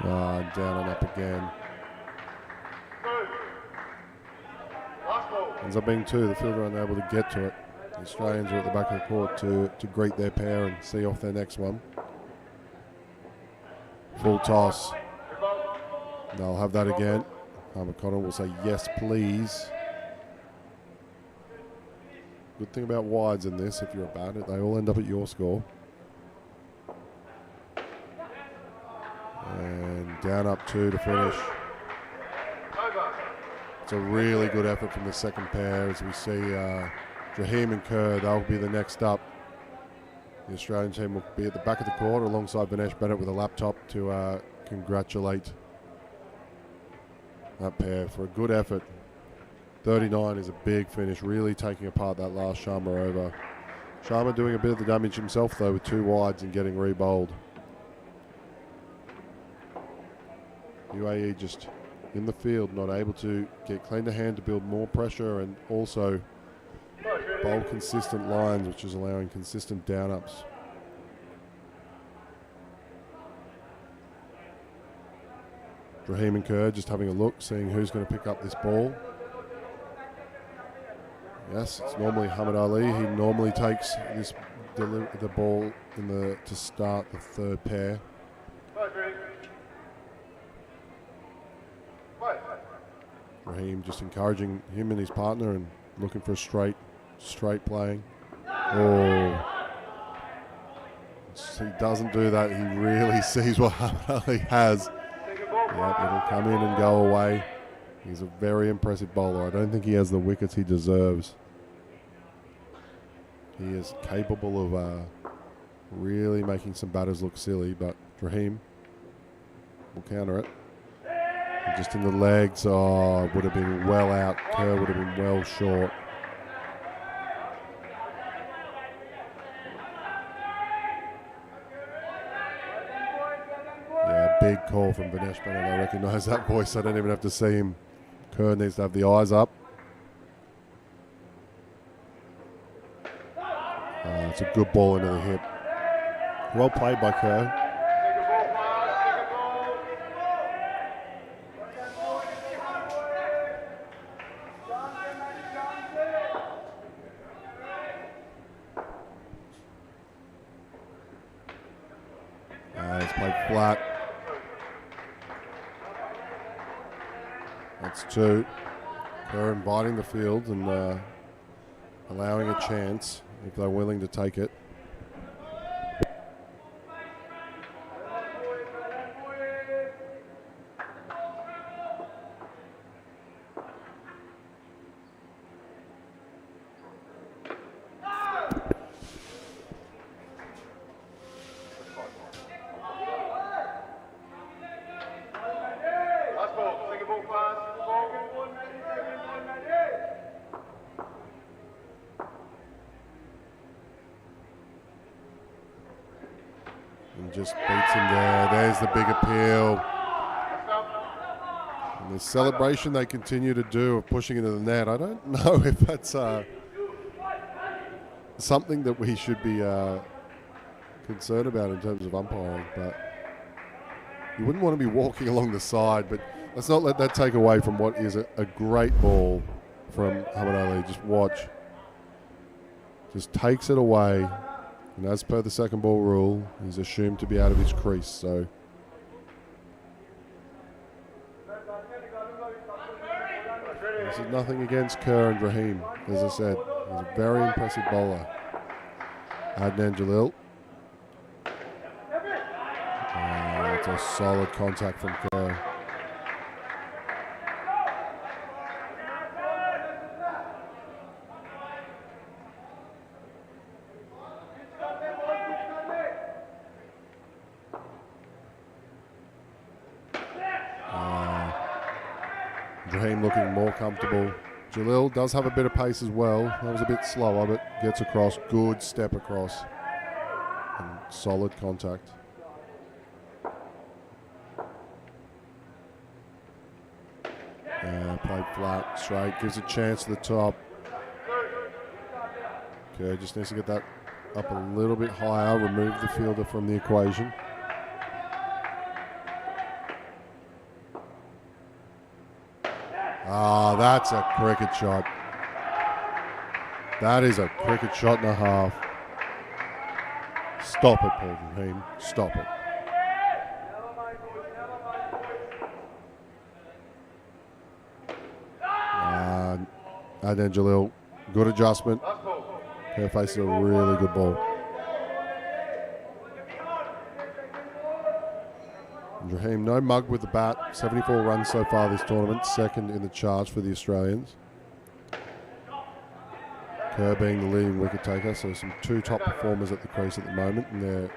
And down and up again. Ends up being 2. The fielder unable to get to it. The Australians are at the back of the court to greet their pair and see off their next one. Full toss. They'll have that again. Harbour Connell will say yes please. Good thing about wides in this, if you're a batter, they all end up at your score. And down up 2 to finish. It's a really good effort from the second pair, as we see Jaheim and Kerr, they'll be the next up. The Australian team will be at the back of the court alongside Vinesh Bennett with a laptop to congratulate that pair for a good effort. 39 is a big finish, really taking apart that last Sharma over. Sharma doing a bit of the damage himself though with 2 wides and getting re-bowled. UAE just in the field, not able to get clean to hand to build more pressure and also bowl consistent lines, which is allowing consistent down-ups. Raheem and Kerr just having a look, seeing who's going to pick up this ball. Yes, it's normally Hamid Ali. He normally takes the ball to start the 3rd pair. Raheem just encouraging him and his partner and looking for a straight playing. Oh, he doesn't do that. He really sees what Hamid Ali has. Yep, it'll come in and go away. He's a very impressive bowler. I don't think he has the wickets he deserves. He is capable of really making some batters look silly, but Raheem will counter it. And just in the legs, would have been well out. Kerr would have been well short. Yeah, big call from Vinesh Bennett. I recognise that voice. I don't even have to see him. Kerr needs to have the eyes up. It's a good ball into the hip. Well played by Kerr. It's played flat. That's 2. Kerr inviting the field and allowing a chance if they're willing to take it. And just beats him there. There's the big appeal. And the celebration they continue to do of pushing into the net, I don't know if that's something that we should be concerned about in terms of umpiring, but you wouldn't want to be walking along the side, but let's not let that take away from what is a great ball from Hamid Ali. Just watch. Just takes it away. And as per the second ball rule, he's assumed to be out of his crease. So this is nothing against Kerr and Raheem. As I said, he's a very impressive bowler. Adnan Jalil. It's a solid contact from Kerr. Raheem looking more comfortable. Jalil does have a bit of pace as well. That was a bit slower, but gets across. Good step across. And solid contact. Played flat, straight. Gives a chance to the top. Okay, just needs to get that up a little bit higher. Remove the fielder from the equation. That's a cricket shot. That is a cricket shot and a half. Stop it, Paul Raheem. Stop it. Adnan Jalil, good adjustment. Kerr faces a really good ball. And Raheem, no mug with the bat. 74 runs so far this tournament, second in the charge for the Australians. Kerr being the leading wicket taker, so some 2 top performers at the crease at the moment in their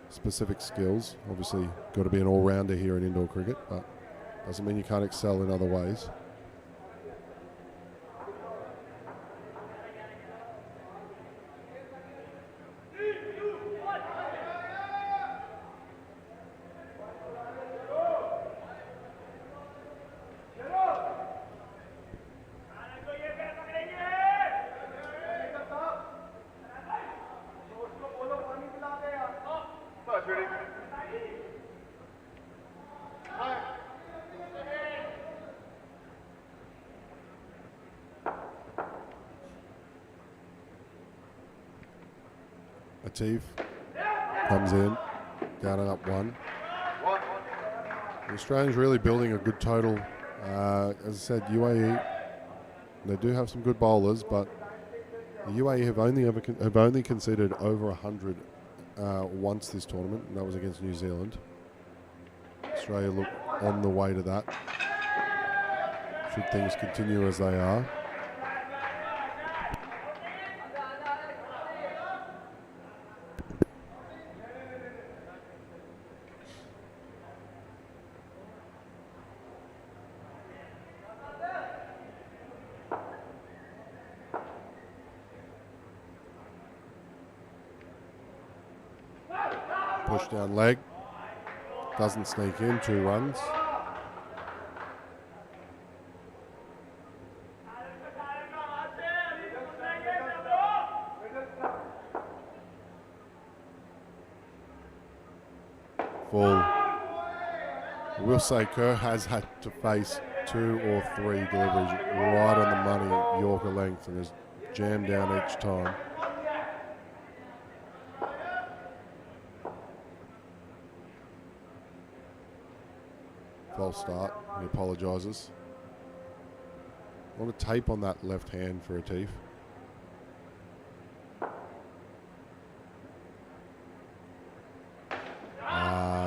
specific skills. Obviously, got to be an all-rounder here in indoor cricket, but doesn't mean you can't excel in other ways. Latif comes in, down and up 1. The Australians really building a good total. As I said, UAE, they do have some good bowlers, but the UAE have only conceded over 100 once this tournament, and that was against New Zealand. Australia look on the way to that, should things continue as they are. Push down leg, doesn't sneak in, 2 runs. Full. I will say Kerr has had to face 2 or 3 deliveries right on the money, Yorker length, and has jammed down each time. False start. He apologises. I want to tape on that left hand for Atif.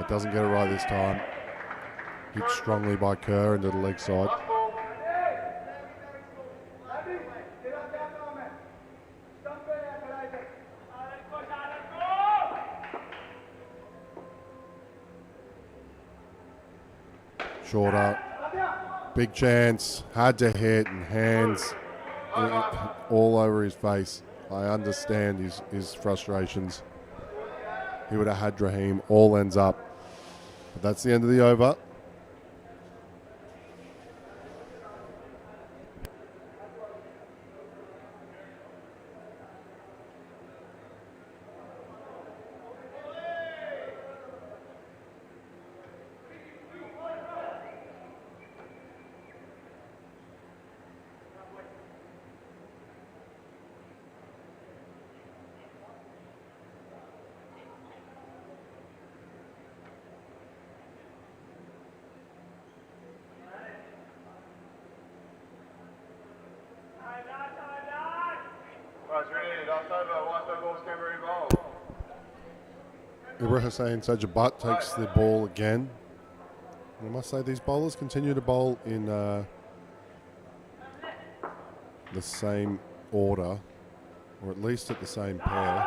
Doesn't get it right this time. Hit strongly by Kerr into the leg side. Shorter, big chance, had to hit, and hands all over his face. I understand his frustrations. He would have had Raheem all ends up, but that's the end of the over. Ibra Hussain Sajabat takes the ball again. And I must say these bowlers continue to bowl in the same order, or at least at the same pair.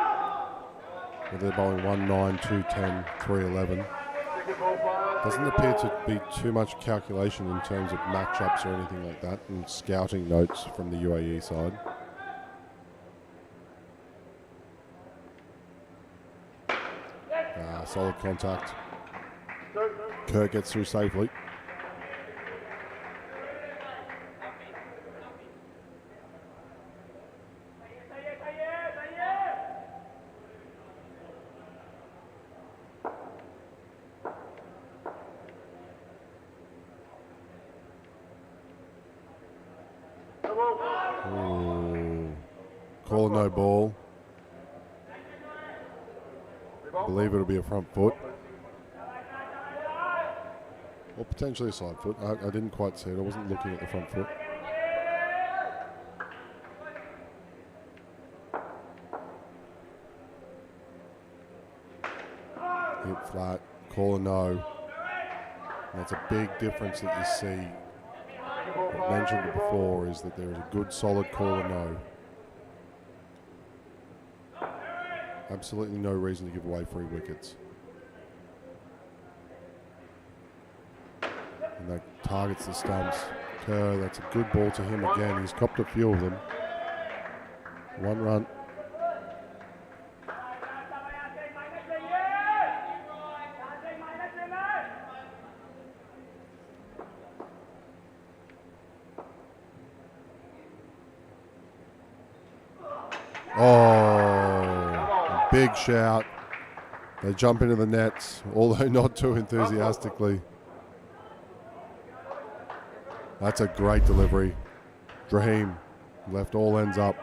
Where they're bowling 1, 9, 2, 10, 3, 11. Doesn't appear to be too much calculation in terms of matchups or anything like that, and scouting notes from the UAE side. Solid contact. Kerr gets through safely. Ooh. Call a no ball. I believe it'll be a front foot. Or potentially a side foot. I didn't quite see it. I wasn't looking at the front foot. Hit flat. Call a no. And that's a big difference that you see. I mentioned it before, is that there is a good solid call a no. Absolutely no reason to give away free wickets. And that targets the stumps. Kerr, that's a good ball to him again. He's copped a few of them. 1 run. Oh, big shout. They jump into the nets, although not too enthusiastically. That's a great delivery. Raheem left all ends up.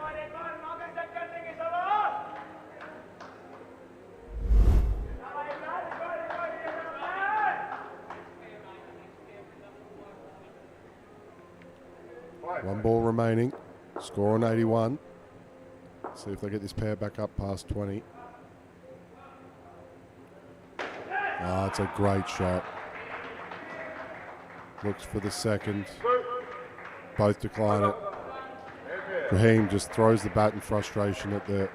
remaining. Score on 81. See if they get this pair back up past 20. It's a great shot. Looks for the second. Both decline it. Raheem just throws the bat in frustration at the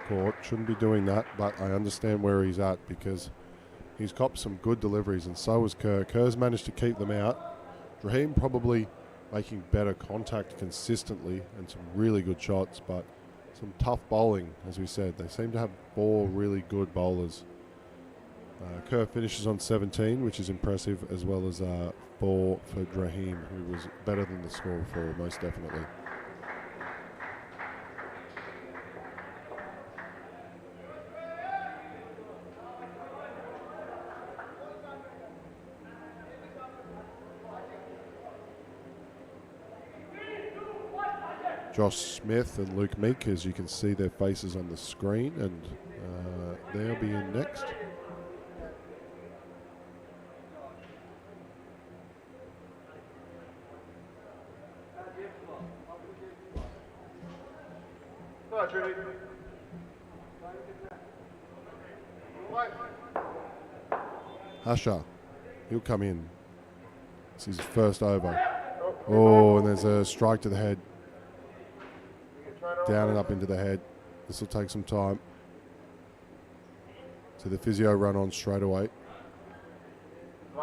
court. Shouldn't be doing that, but I understand where he's at because he's copped some good deliveries, and so has Kerr. Kerr's managed to keep them out. Raheem probably making better contact consistently and some really good shots, but some tough bowling, as we said. They seem to have 4 really good bowlers. Kerr finishes on 17, which is impressive, as well as 4 for Raheem, who was better than the score before, most definitely. Josh Smith and Luke Meek, as you can see their faces on the screen, and they'll be in next. Hasha, he'll come in. This is his first over. Oh, and there's a strike to the head. Down and up into the head. This will take some time. So the physio run on straight away. We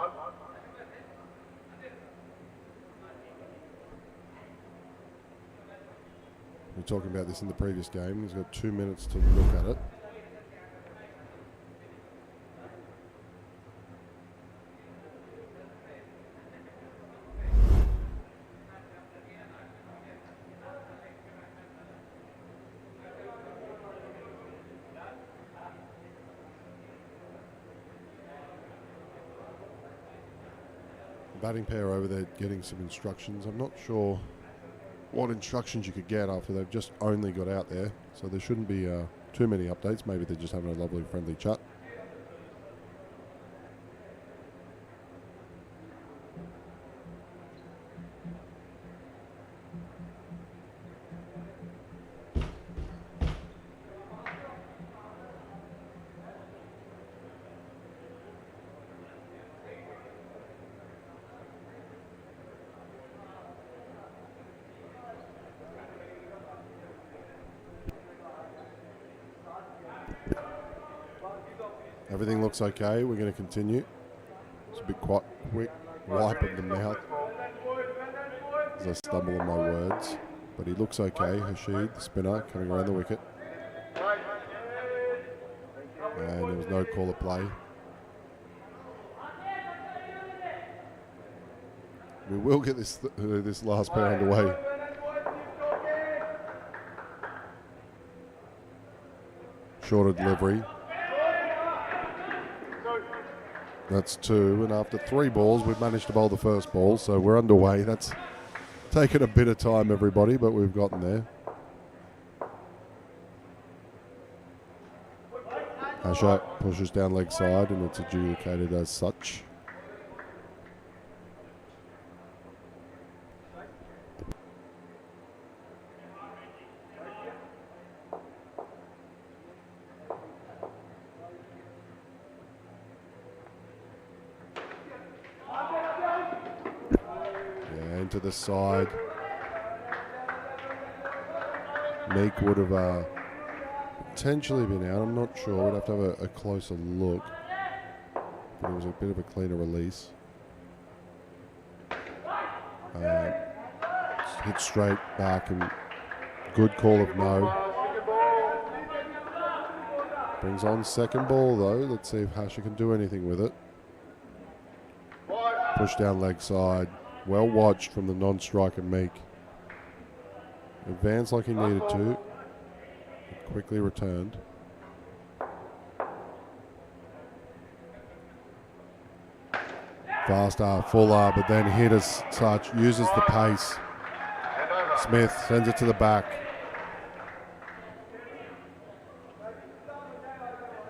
were talking about this in the previous game. He's got 2 minutes to look at it. Batting pair over there getting some instructions. I'm not sure what instructions you could get after they've just only got out there, so there shouldn't be too many updates. Maybe they're just having a lovely friendly chat. Everything looks okay. We're going to continue. It's a bit quite quick wipe of the mouth as I stumble on my words. But he looks okay. Hashid, the spinner, coming around the wicket. And there was no call of play. We will get this last pair underway. Shorter delivery. That's 2, and after 3 balls, we've managed to bowl the first ball, so we're underway. That's taken a bit of time, everybody, but we've gotten there. Asha pushes down leg side, and it's adjudicated as such. To the side. Meek would have potentially been out. I'm not sure. We'd have to have a closer look. But it was a bit of a cleaner release. Hit straight back and good call of no. Brings on second ball though. Let's see if Hasha can do anything with it. Push down leg side. Well watched from the non-striker Meek. Advanced like he needed to. Quickly returned. Faster, fuller, but then hit as such. Uses the pace. Smith sends it to the back.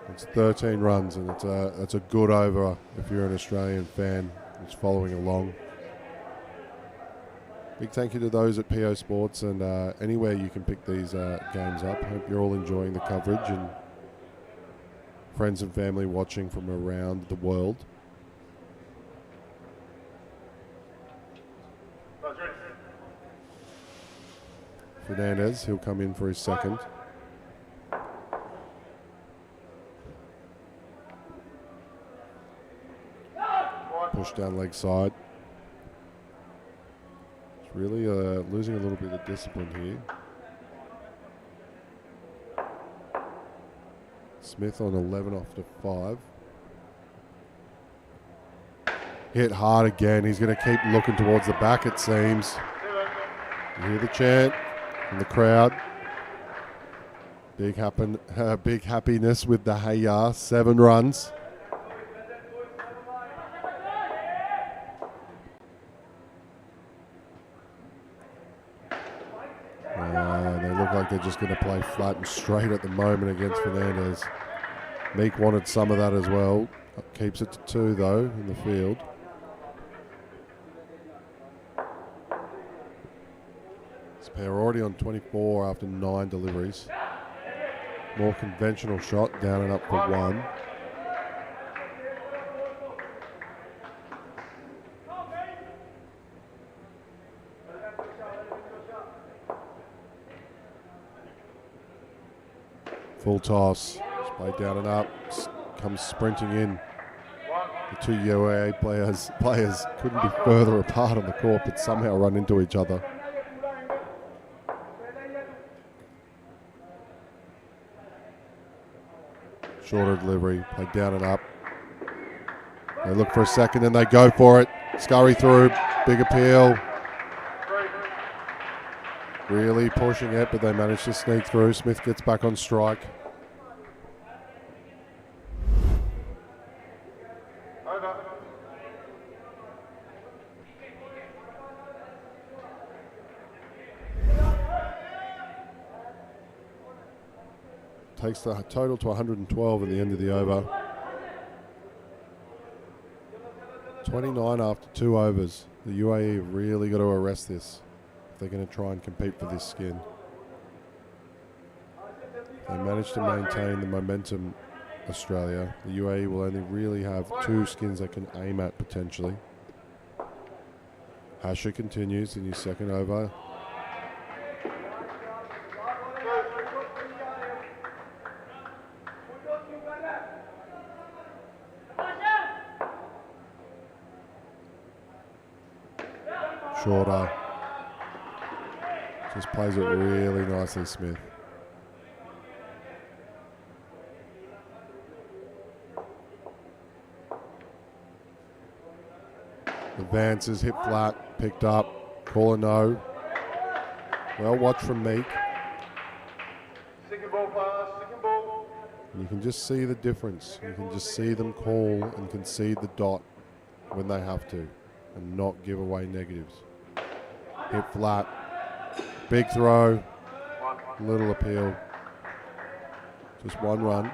It's 13 runs, and it's a good over if you're an Australian fan who's following along. Big thank you to those at PO Sports and anywhere you can pick these games up. Hope you're all enjoying the coverage and friends and family watching from around the world. Fernandez, he'll come in for his second. Push down leg side. It's really losing a little bit of discipline here. Smith on 11 off to 5. Hit hard again. He's going to keep looking towards the back, it seems. You hear the chant from the crowd. Big happiness with the hey-ya. 7 runs. They look like they're just going to play flat and straight at the moment against Fernandez. Meek wanted some of that as well. Keeps it to 2 though in the field. This pair already on 24 after 9 deliveries. More conventional shot, down and up for 1. Full toss, just played down and up, comes sprinting in. The 2 UAE players couldn't be further apart on the court, but somehow run into each other. Shorter delivery, played down and up. They look for a second and they go for it. Scurry through, big appeal. Really pushing it, but they manage to sneak through. Smith gets back on strike. Takes the total to 112 at the end of the over. 29 after 2 overs. The UAE have really got to arrest this if they're going to try and compete for this skin. They managed to maintain the momentum, Australia. The UAE will only really have 2 skins they can aim at potentially. Asher continues in his second over. Shorter. Just plays it really nicely, Smith. Advances, hit flat, picked up, call a no. Well watched from Meek. And you can just see the difference. You can just see them call and concede the dot when they have to and not give away negatives. Hit flat, big throw, little appeal. Just 1 run.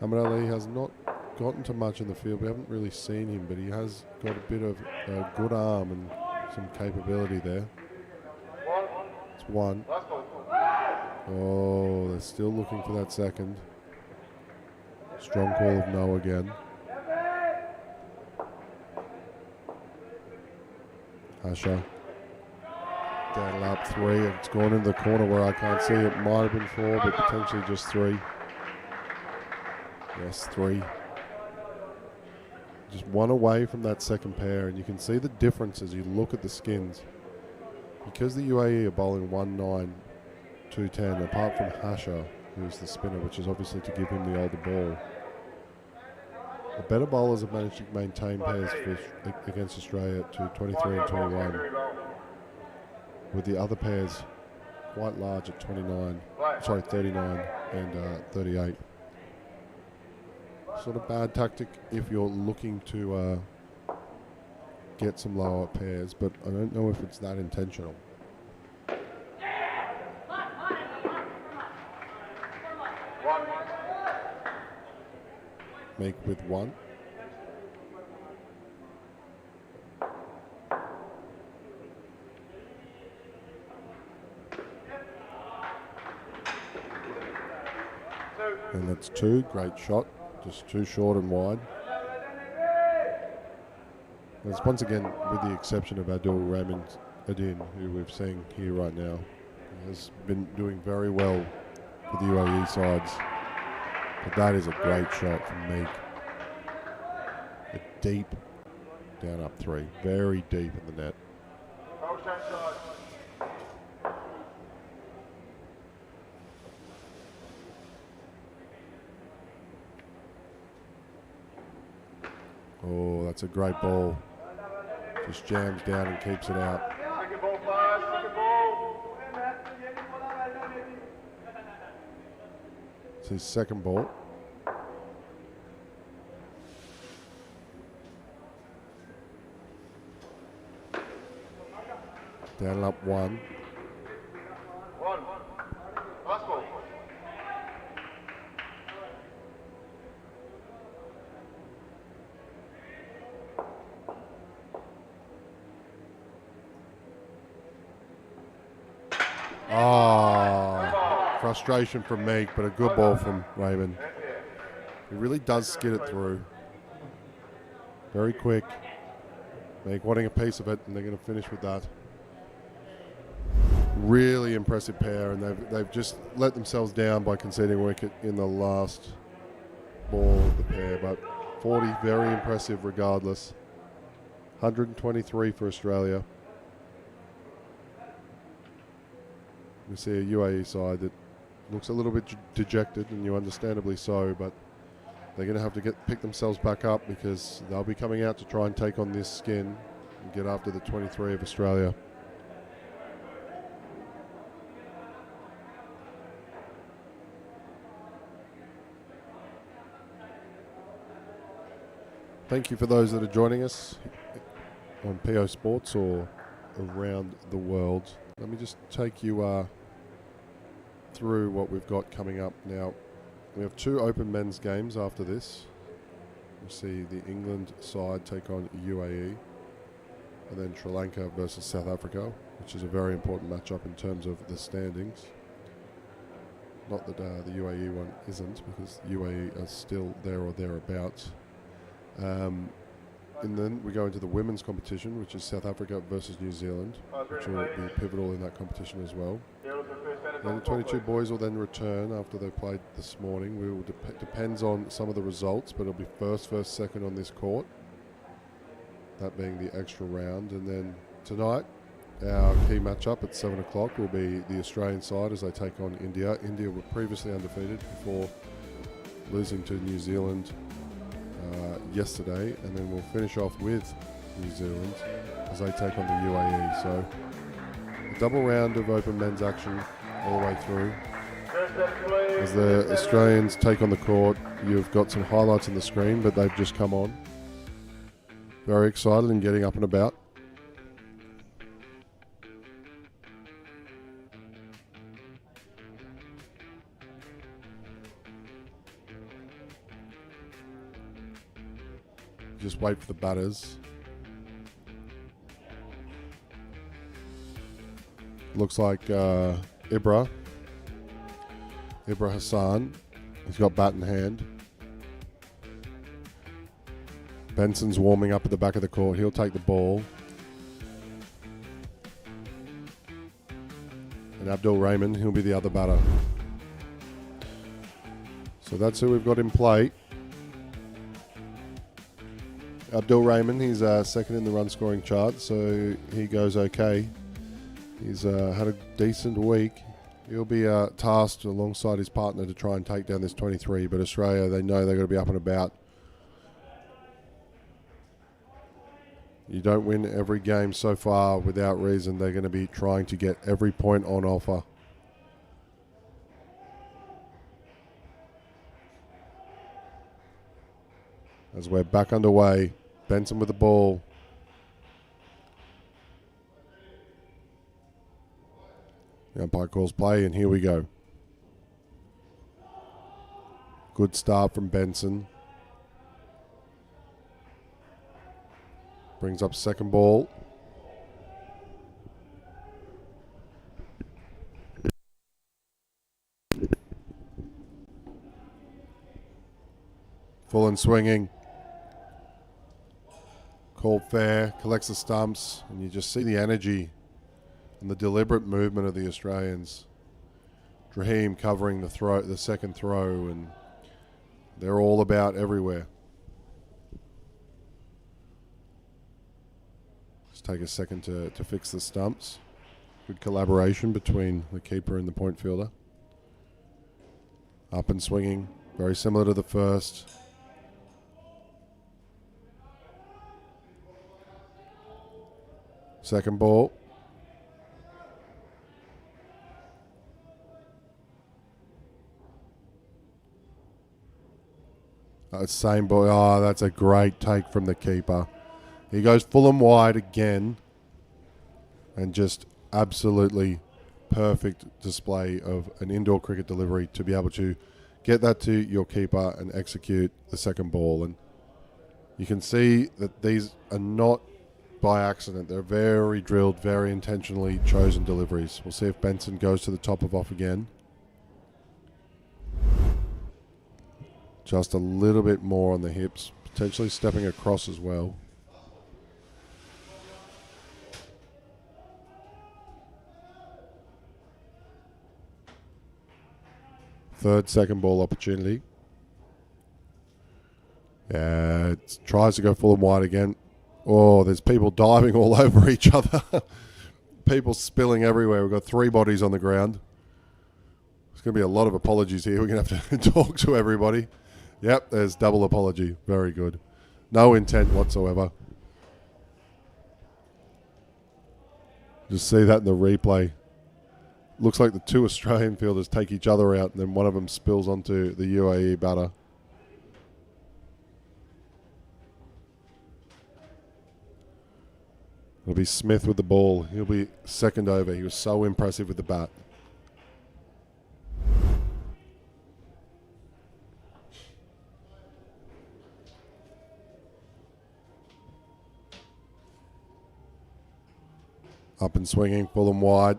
Ahmed Ali has not gotten to much in the field. We haven't really seen him, but he has got a bit of a good arm and some capability there. It's 1. Oh, they're still looking for that second. Strong call of no again. Asher. Down up 3. It's gone into the corner where I can't see it. Might have been 4, but potentially just 3. Yes, 3. Just 1 away from that second pair, and you can see the difference as you look at the skins. Because the UAE are bowling 1-9, 2-10, apart from Hasha, who's the spinner, which is obviously to give him the older ball. The better bowlers have managed to maintain pairs against Australia to 23 and 21, with the other pairs quite large at 39 and 38. Sort of bad tactic if you're looking to get some lower pairs, but I don't know if it's that intentional. Meek with 1. And that's 2. Great shot. Just too short and wide. It's once again, with the exception of Abdul Rahman Adin, who we've seen here right now, has been doing very well for the UAE sides. But that is a great shot from Meek. Deep, down up 3. Very deep in the net. Oh, that's a great ball. Just jams down and keeps it out. It's his second ball. Down and up 1. Frustration from Meek, but a good ball from Raymond. He really does skid it through. Very quick. Meek wanting a piece of it, and they're going to finish with that. Really impressive pair, and they've just let themselves down by conceding a wicket in the last ball of the pair. But 40, very impressive regardless. 123 for Australia. We see a UAE side that looks a little bit dejected, and you understandably so, but they're going to have to pick themselves back up, because they'll be coming out to try and take on this skin and get after the 23 of Australia. Thank you for those that are joining us on PO Sports or around the world. Let me just take you through what we've got coming up now. We have 2 open men's games after this. We see the England side take on UAE, and then Sri Lanka versus South Africa, which is a very important matchup in terms of the standings. Not that the UAE one isn't, because UAE are still there or thereabouts. And then we go into the women's competition, which is South Africa versus New Zealand, which will be pivotal in that competition as well. And the 22 boys will then return after they played this morning. We will depends on some of the results, but it'll be first, second on this court. That being the extra round. And then tonight, our key matchup at 7 o'clock will be the Australian side as they take on India. India were previously undefeated before losing to New Zealand yesterday, and then we'll finish off with New Zealand as they take on the UAE. So a double round of open men's action all the way through. As the Australians take on the court, you've got some highlights on the screen, but they've just come on. Very excited and getting up and about. Just wait for the batters. Looks like Ibra Hassan. He's got bat in hand. Benson's warming up at the back of the court. He'll take the ball. And Abdul Rahman, he'll be the other batter. So that's who we've got in play. Abdul Rahman, he's second in the run scoring chart, so he goes okay. He's had a decent week. He'll be tasked alongside his partner to try and take down this 23, but Australia, they know they've got to be up and about. You don't win every game so far without reason. They're going to be trying to get every point on offer. As we're back underway, Benson with the ball. The umpire calls play, and here we go. Good start from Benson. Brings up second ball. Full and swinging. Called fair, collects the stumps, and you just see the energy and the deliberate movement of the Australians. Raheem covering the second throw, and they're all about everywhere. Just take a second to fix the stumps. Good collaboration between the keeper and the point fielder. Up and swinging, very similar to the first. Second ball. Same ball. Oh, that's a great take from the keeper. He goes full and wide again. And just absolutely perfect display of an indoor cricket delivery to be able to get that to your keeper and execute the second ball. And you can see that these are not by accident. They're very drilled, very intentionally chosen deliveries. We'll see if Benson goes to the top of off again. Just a little bit more on the hips, potentially stepping across as well. Third second ball opportunity. Yeah, it tries to go full and wide again. Oh, there's people diving all over each other. People spilling everywhere. We've got 3 bodies on the ground. There's going to be a lot of apologies here. We're going to have to talk to everybody. Yep, there's double apology. Very good. No intent whatsoever. Just see that in the replay. Looks like the 2 Australian fielders take each other out, and then one of them spills onto the UAE batter. It'll be Smith with the ball. He'll be second over. He was so impressive with the bat. Up and swinging, full and wide.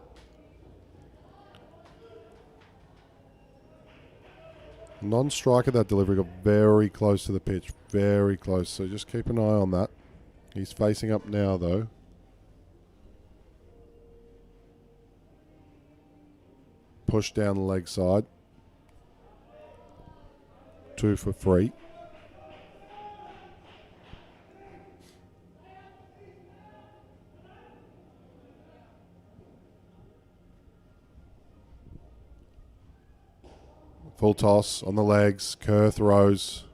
Non-striker, that delivery got very close to the pitch. Very close. So just keep an eye on that. He's facing up now, though. Push down the leg side. 2 for 3. Full toss on the legs. Kerr throws.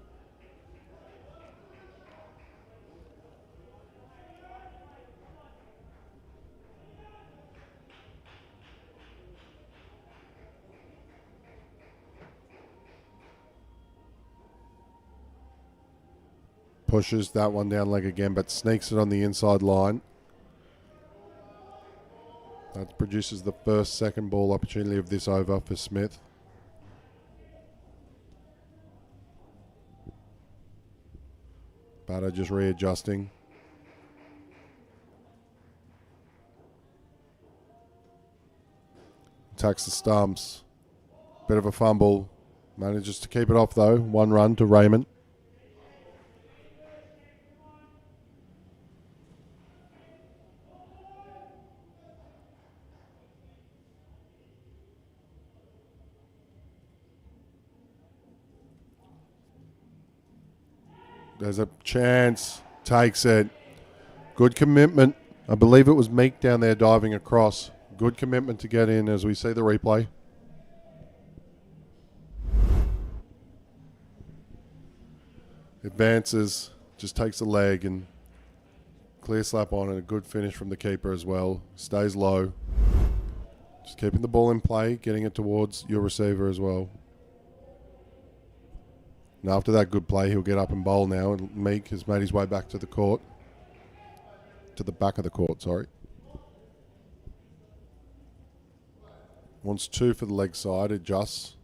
Pushes that one down leg again, but sneaks it on the inside line. That produces the first second ball opportunity of this over for Smith. Batter just readjusting. Attacks the stumps. Bit of a fumble. Manages to keep it off though. 1 run to Raymond. There's a chance. Takes it. Good commitment. I believe it was Meek down there diving across. Good commitment to get in as we see the replay. Advances. Just takes the leg and clear slap on, and a good finish from the keeper as well. Stays low. Just keeping the ball in play. Getting it towards your receiver as well. And after that good play, he'll get up and bowl now. And Meek has made his way back to the court. To the back of the court, sorry. Wants 2 for the leg side. Adjusts.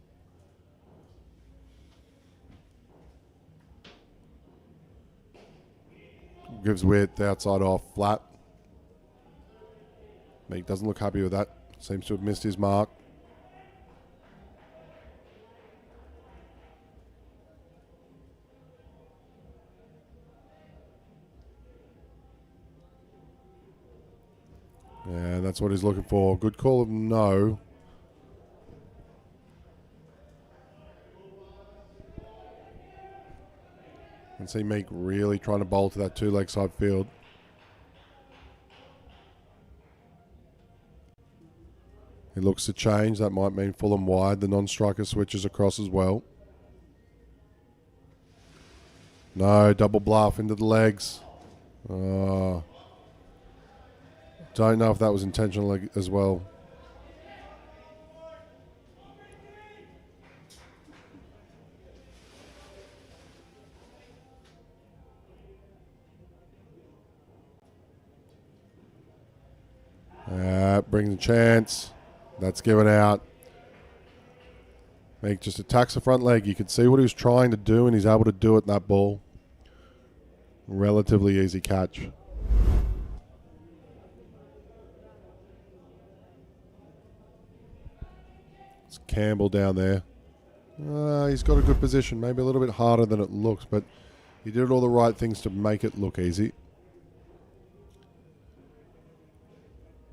gives width, outside off, flat. Meek doesn't look happy with that. Seems to have missed his mark. Yeah, that's what he's looking for. Good call of no. And see Meek really trying to bowl to that two-leg side field. He looks to change. That might mean full and wide. The non-striker switches across as well. No, double bluff into the legs. Don't know if that was intentional as well. Brings a chance. That's given out. Meek just attacks the front leg. You could see what he was trying to do, and he's able to do it in that ball. Relatively easy catch. It's Campbell down there. He's got a good position. Maybe a little bit harder than it looks, but he did all the right things to make it look easy.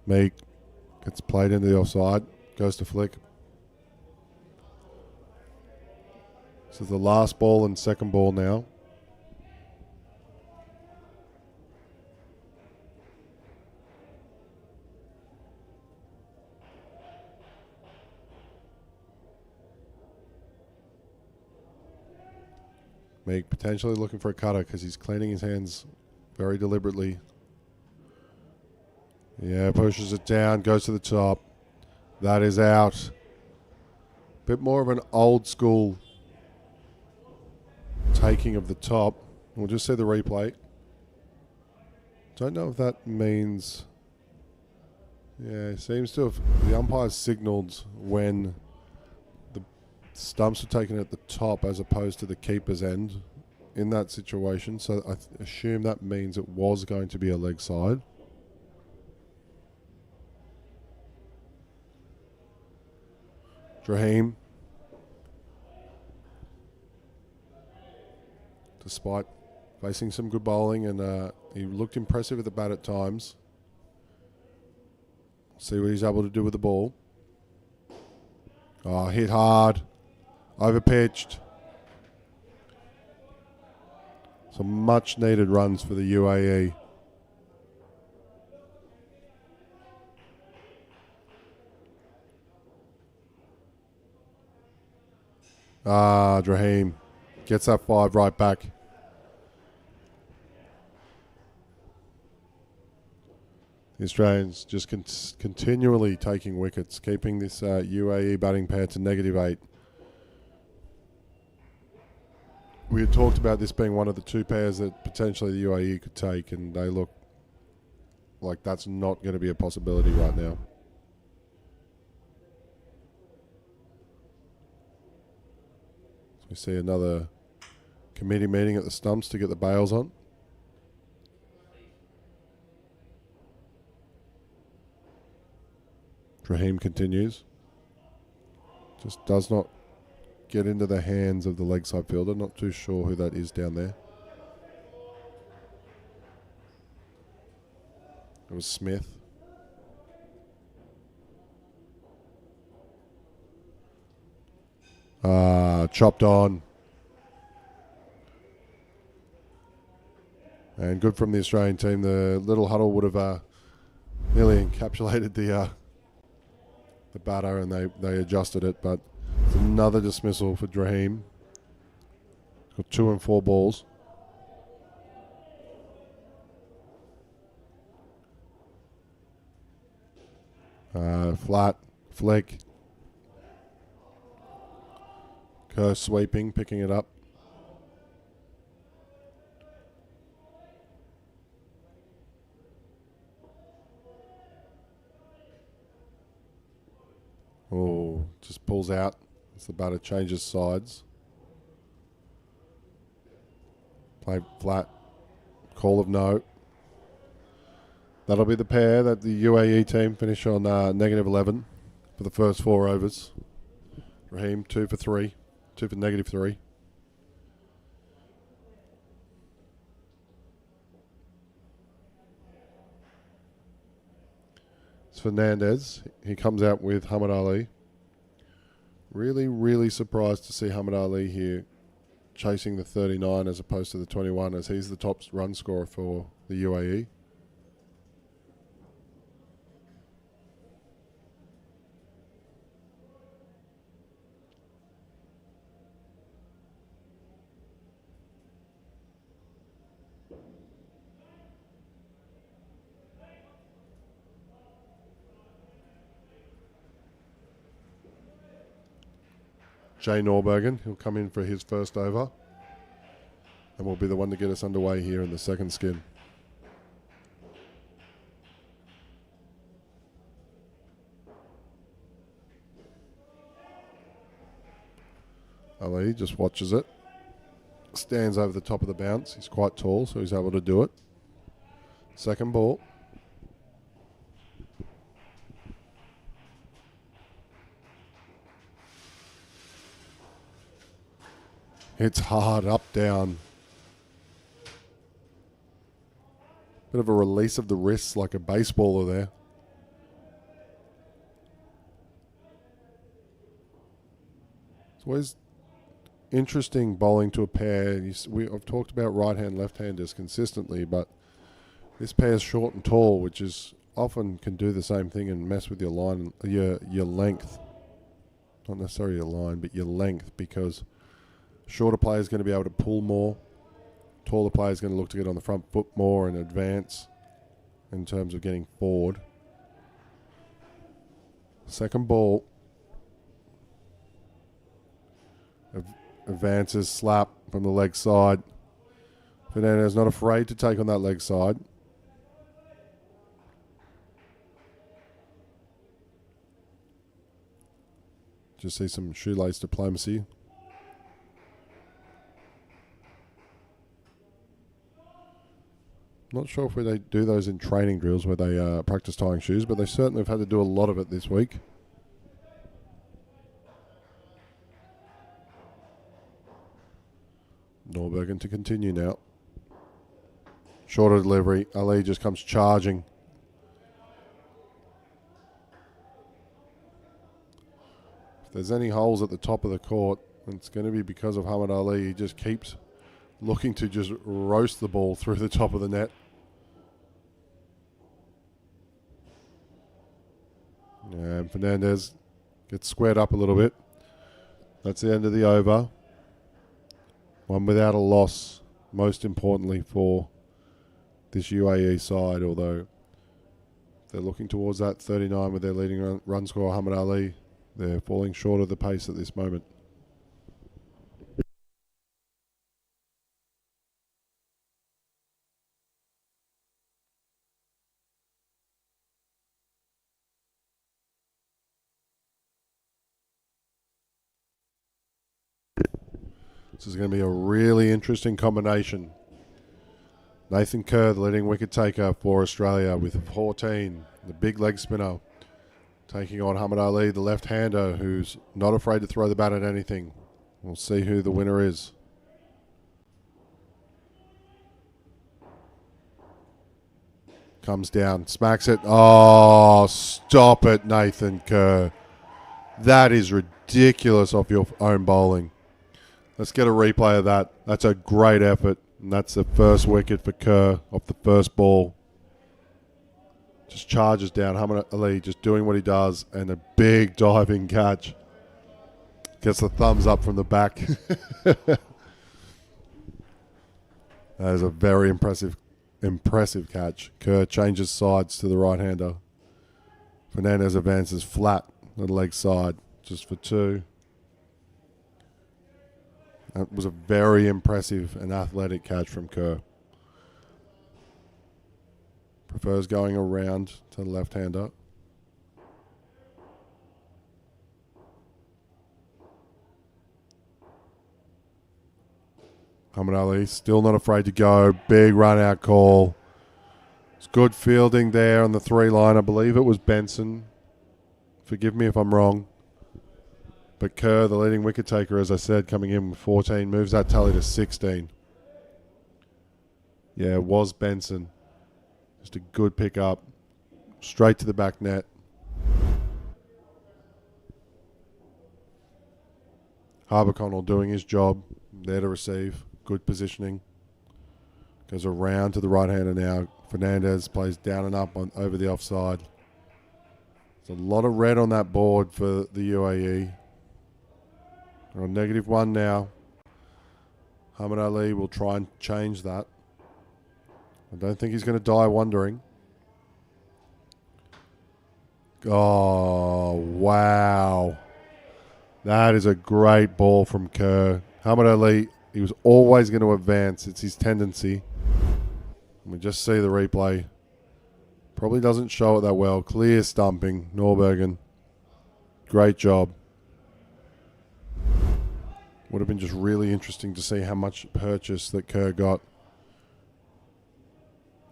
Meek gets played into the offside. Goes to flick. This is the last ball and second ball now. Meek potentially looking for a cutter because he's cleaning his hands very deliberately. Yeah, pushes it down, goes to the top. That is out. Bit more of an old school taking of the top. We'll just see the replay. Don't know if that means... Yeah, it seems to have... The umpire signalled when the stumps are taken at the top as opposed to the keeper's end in that situation. So I assume that means it was going to be a leg side. Raheem, despite facing some good bowling, and he looked impressive at the bat at times. See what he's able to do with the ball. Oh, hit hard, overpitched. Some much needed runs for the UAE. Raheem gets that 5 right back. The Australians just continually taking wickets, keeping this UAE batting pair to -8. We had talked about this being one of the two pairs that potentially the UAE could take, and they look like that's not going to be a possibility right now. We see another committee meeting at the stumps to get the bails on. Raheem continues. Just does not get into the hands of the leg side fielder. Not too sure who that is down there. It was Smith. Chopped on. And good from the Australian team. The little huddle would have nearly encapsulated the batter, and they adjusted it. But it's another dismissal for Raheem. He's got 2 and 4 balls. Flat, flick. Kerr sweeping, picking it up. Oh, just pulls out as the batter changes sides. Play flat. Call of no. That'll be the pair that the UAE team finish on -11 for the first 4 overs. Raheem, 2 for 3. 2 for -3. It's Fernandez. He comes out with Muhammad Ali. Really, really surprised to see Muhammad Ali here chasing the 39 as opposed to the 21, as he's the top run scorer for the UAE. Jay Norbergen, he'll come in for his first over and will be the one to get us underway here in the second skin. Ali just watches it, stands over the top of the bounce. He's quite tall, so he's able to do it. Second ball. It's hard, up, down. Bit of a release of the wrists like a baseballer there. It's always interesting bowling to a pair. I've talked about right-hand, left-handers consistently, but this pair's short and tall, which is often can do the same thing and mess with your line, your length. Not necessarily your line, but your length, because shorter player is going to be able to pull more. Taller player is going to look to get on the front foot more and advance in terms of getting forward. Second ball. Advances, slap from the leg side. Fernandez not afraid to take on that leg side. Just see some shoelace diplomacy. Not sure if they do those in training drills where they practice tying shoes, but they certainly have had to do a lot of it this week. Norbergen to continue now. Shorter delivery. Ali just comes charging. If there's any holes at the top of the court, it's going to be because of Muhammad Ali. He just keeps looking to just roast the ball through the top of the net. And Fernandez gets squared up a little bit. That's the end of the over. One without a loss, most importantly for this UAE side, although they're looking towards that 39 with their leading run scorer, Muhammad Ali. They're falling short of the pace at this moment. This is going to be a really interesting combination. Nathan Kerr, the leading wicket taker for Australia with 14, the big leg spinner, taking on Muhammad Ali, the left-hander, who's not afraid to throw the bat at anything. We'll see who the winner is. Comes down, smacks it. Oh, stop it, Nathan Kerr. That is ridiculous off your own bowling. Let's get a replay of that. That's a great effort. And that's the first wicket for Kerr off the first ball. Just charges down. Muhammad Ali just doing what he does. And a big diving catch. Gets the thumbs up from the back. That is a very impressive catch. Kerr changes sides to the right-hander. Fernandez advances flat on the leg side. Just for 2. That was a very impressive and athletic catch from Kerr. Prefers going around to the left-hander. Muhammad Ali still not afraid to go. Big run out call. It's good fielding there on the 3-line. I believe it was Benson. Forgive me if I'm wrong. But Kerr, the leading wicket taker, as I said, coming in with 14, moves that tally to 16. Yeah, it was Benson. Just a good pick up. Straight to the back net. Harber-Connell doing his job. There to receive. Good positioning. Goes around to the right-hander now. Fernandez plays down and up over the offside. There's a lot of red on that board for the UAE. They're on -1 now. Muhammad Ali will try and change that. I don't think he's going to die wondering. Oh, wow. That is a great ball from Kerr. Muhammad Ali, he was always going to advance. It's his tendency. And we just see the replay. Probably doesn't show it that well. Clear stumping, Norbergen. Great job. Would have been just really interesting to see how much purchase that Kerr got.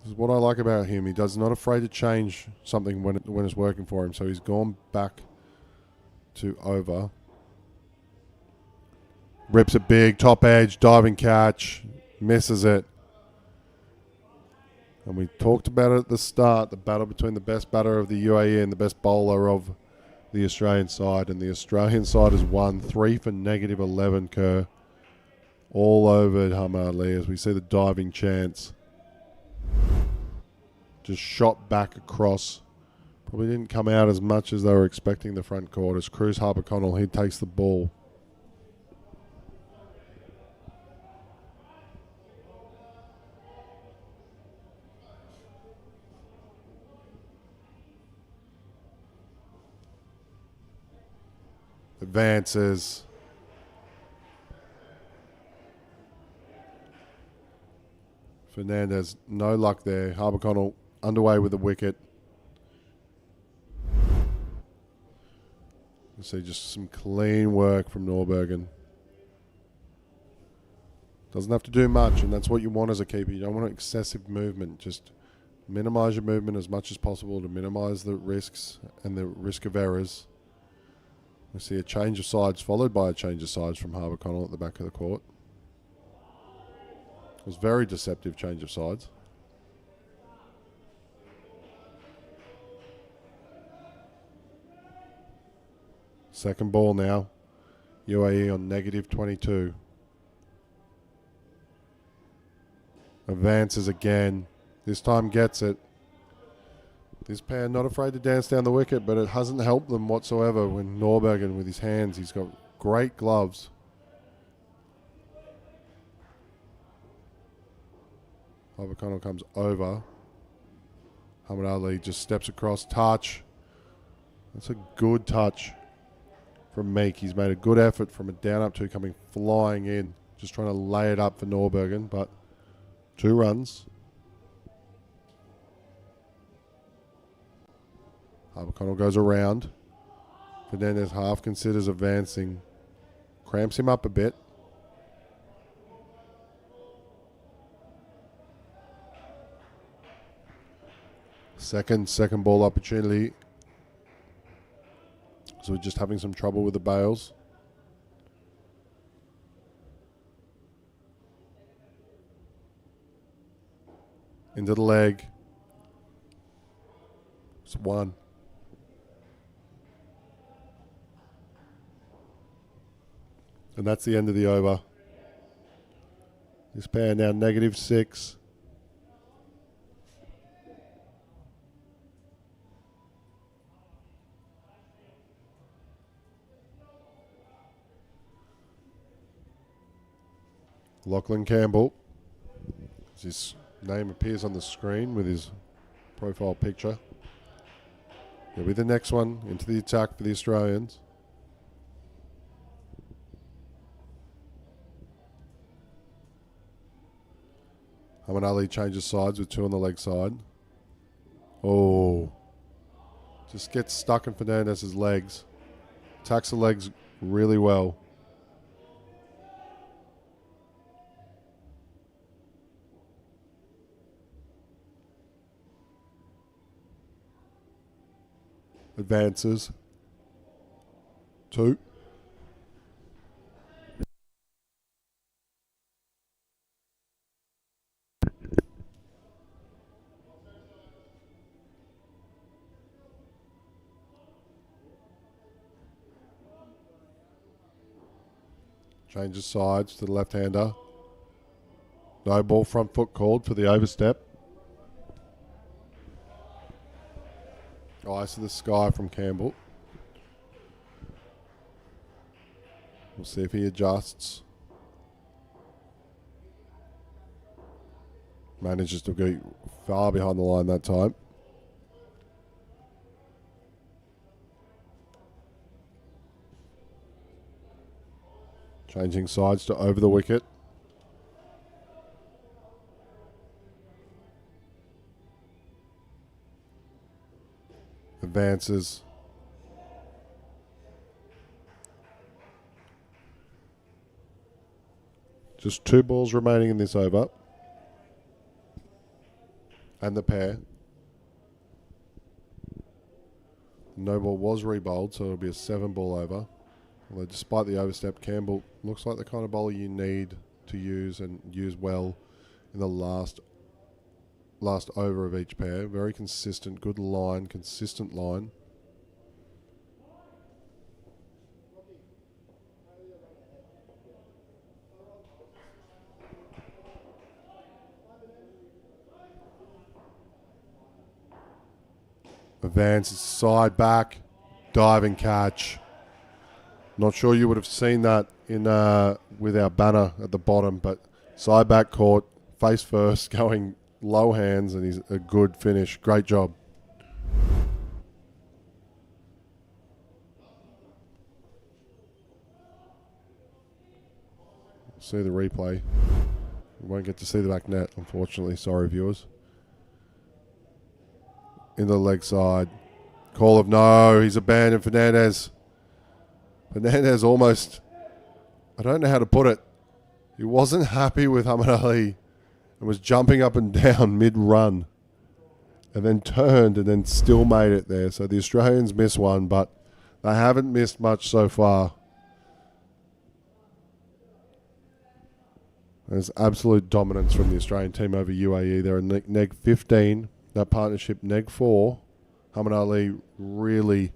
This is what I like about him. He does not afraid to change something when it's working for him. So he's gone back to over. Rips it big, top edge, diving catch, misses it. And we talked about it at the start, the battle between the best batter of the UAE and the best bowler of the Australian side. And the Australian side has won 3 for -11, Kerr. All over Muhammad Ali as we see the diving chance. Just shot back across. Probably didn't come out as much as they were expecting the front court. As Cruz Harper-Connell, he takes the ball. Advances. Fernandez, no luck there. Harper-Connell underway with the wicket. You see just some clean work from Norbergen. Doesn't have to do much, and that's what you want as a keeper. You don't want excessive movement. Just minimise your movement as much as possible to minimise the risks and the risk of errors. We see a change of sides followed by a change of sides from Harper-Connell at the back of the court. It was very deceptive change of sides. Second ball now. UAE on -22. Advances again. This time gets it. This pair not afraid to dance down the wicket, but it hasn't helped them whatsoever when Norbergen with his hands. He's got great gloves. Harper-Connell comes over. Muhammad Ali just steps across. Touch. That's a good touch from Meek. He's made a good effort from a down up two coming flying in. Just trying to lay it up for Norbergen, but 2 runs. Harper-Connell goes around. Fernandez half considers advancing. Cramps him up a bit. Second ball opportunity. So we're just having some trouble with the bails. Into the leg. It's 1. And that's the end of the over. This pair now -6. Lachlan Campbell, as his name appears on the screen with his profile picture. He'll be the next one into the attack for the Australians. Muhammad Ali changes sides with 2 on the leg side. Oh. Just gets stuck in Fernandez's legs. Attacks the legs really well. advances. 2. Changes sides to the left-hander. No ball, front foot called for the overstep. Eyes to the sky from Campbell. We'll see if he adjusts. Manages to go far behind the line that time. Changing sides to over the wicket. Advances. Just 2 balls remaining in this over. And the pair. No ball was rebowled, so it'll be a 7-ball over. Although despite the overstep, Campbell looks like the kind of bowler you need to use and use well in the last over of each pair. Very consistent, good line, consistent line. Advances side back, diving catch. Not sure you would have seen that in with our banner at the bottom, but side back caught, face first, going low hands, and he's a good finish. Great job. See the replay. We won't get to see the back net, unfortunately. Sorry, viewers. In the leg side. Call of no. He's abandoned Fernandez. Fernandez almost, I don't know how to put it. He wasn't happy with Muhammad Ali and was jumping up and down mid-run and then turned and then still made it there. So the Australians missed one, but they haven't missed much so far. There's absolute dominance from the Australian team over UAE. They're in neg 15. That partnership, neg 4. Muhammad Ali really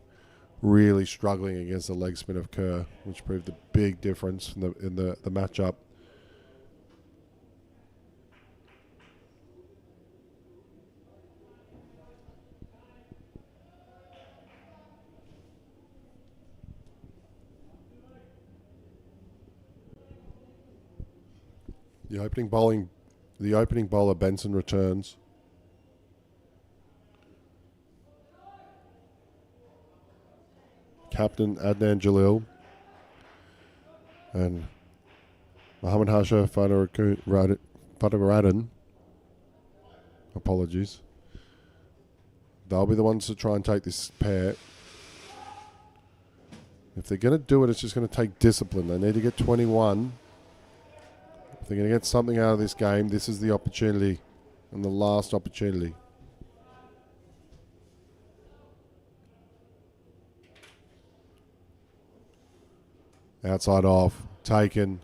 struggling against the leg spin of Kerr, which proved a big difference in the matchup. The opening bowler Benson returns. Captain Adnan Jalil and Muhammad Hasha Fadaradan. Apologies. They'll be the ones to try and take this pair. If they're going to do it, it's just going to take discipline. They need to get 21. If they're going to get something out of this game, this is the opportunity and the last opportunity. Outside off, taken,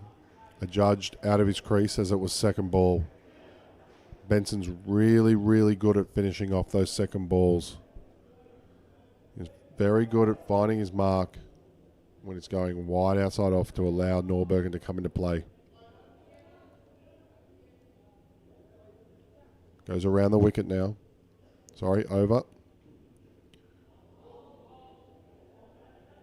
adjudged out of his crease as it was second ball. Benson's really good at finishing off those second balls. He's very good at finding his mark when it's going wide outside off to allow Norbergen to come into play. Goes around the wicket now. Sorry, over.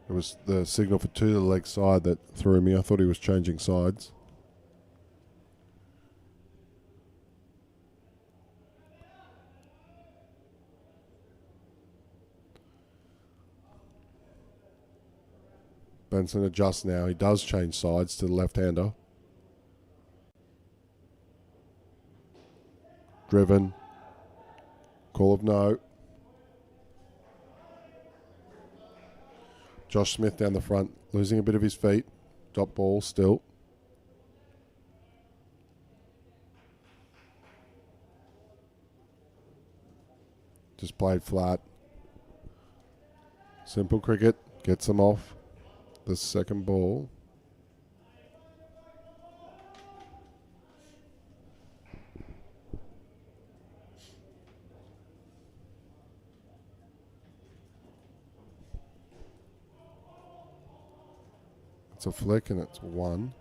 It was the signal for 2 to the leg side that threw me. I thought he was changing sides. Benson adjusts now. He does change sides to the left-hander. Driven. Call of no. Josh Smith down the front, losing a bit of his feet. Dot ball still. Just played flat. Simple cricket gets them off the second ball. It's a flick and it's 1.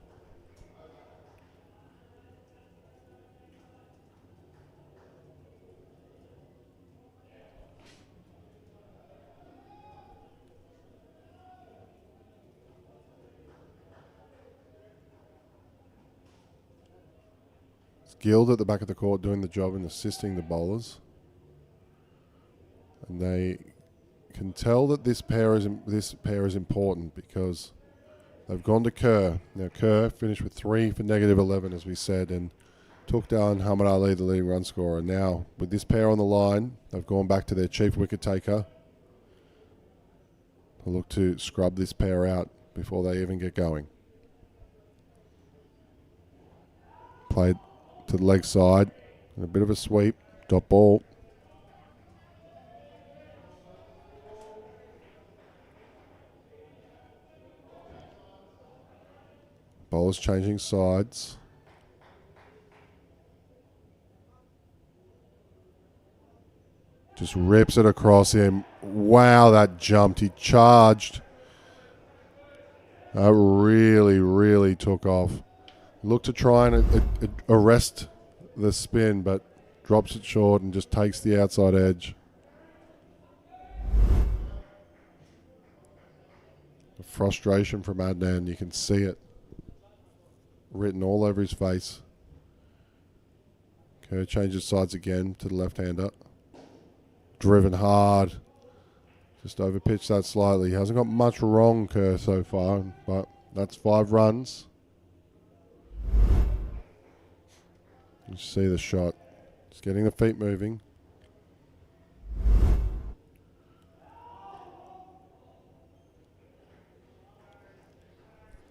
Guild at the back of the court doing the job and assisting the bowlers. And they can tell that this pair is important because they've gone to Kerr. Now Kerr finished with 3 for -11, as we said, and took down Muhammad Ali, the leading run scorer. Now, with this pair on the line, they've gone back to their chief wicket taker. They'll look to scrub this pair out before they even get going. Played to the leg side, and a bit of a sweep, dot ball. Bowlers changing sides. Just rips it across him. Wow, that jumped. He charged. That really, really took off. Looked to try and arrest the spin, but drops it short and just takes the outside edge. The frustration from Adnan, you can see it written all over his face. Okay, changes sides again to the left-hander. Driven hard. Just overpitched that slightly. Hasn't got much wrong, Kerr, so far, but that's 5 runs. You see the shot. Just getting the feet moving.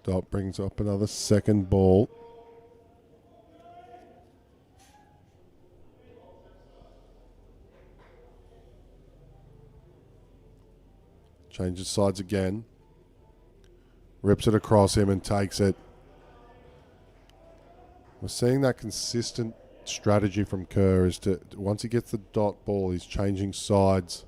Dot brings up another second ball. Changes sides again. Rips it across him and takes it. We're seeing that consistent strategy from Kerr is to, once he gets the dot ball, he's changing sides.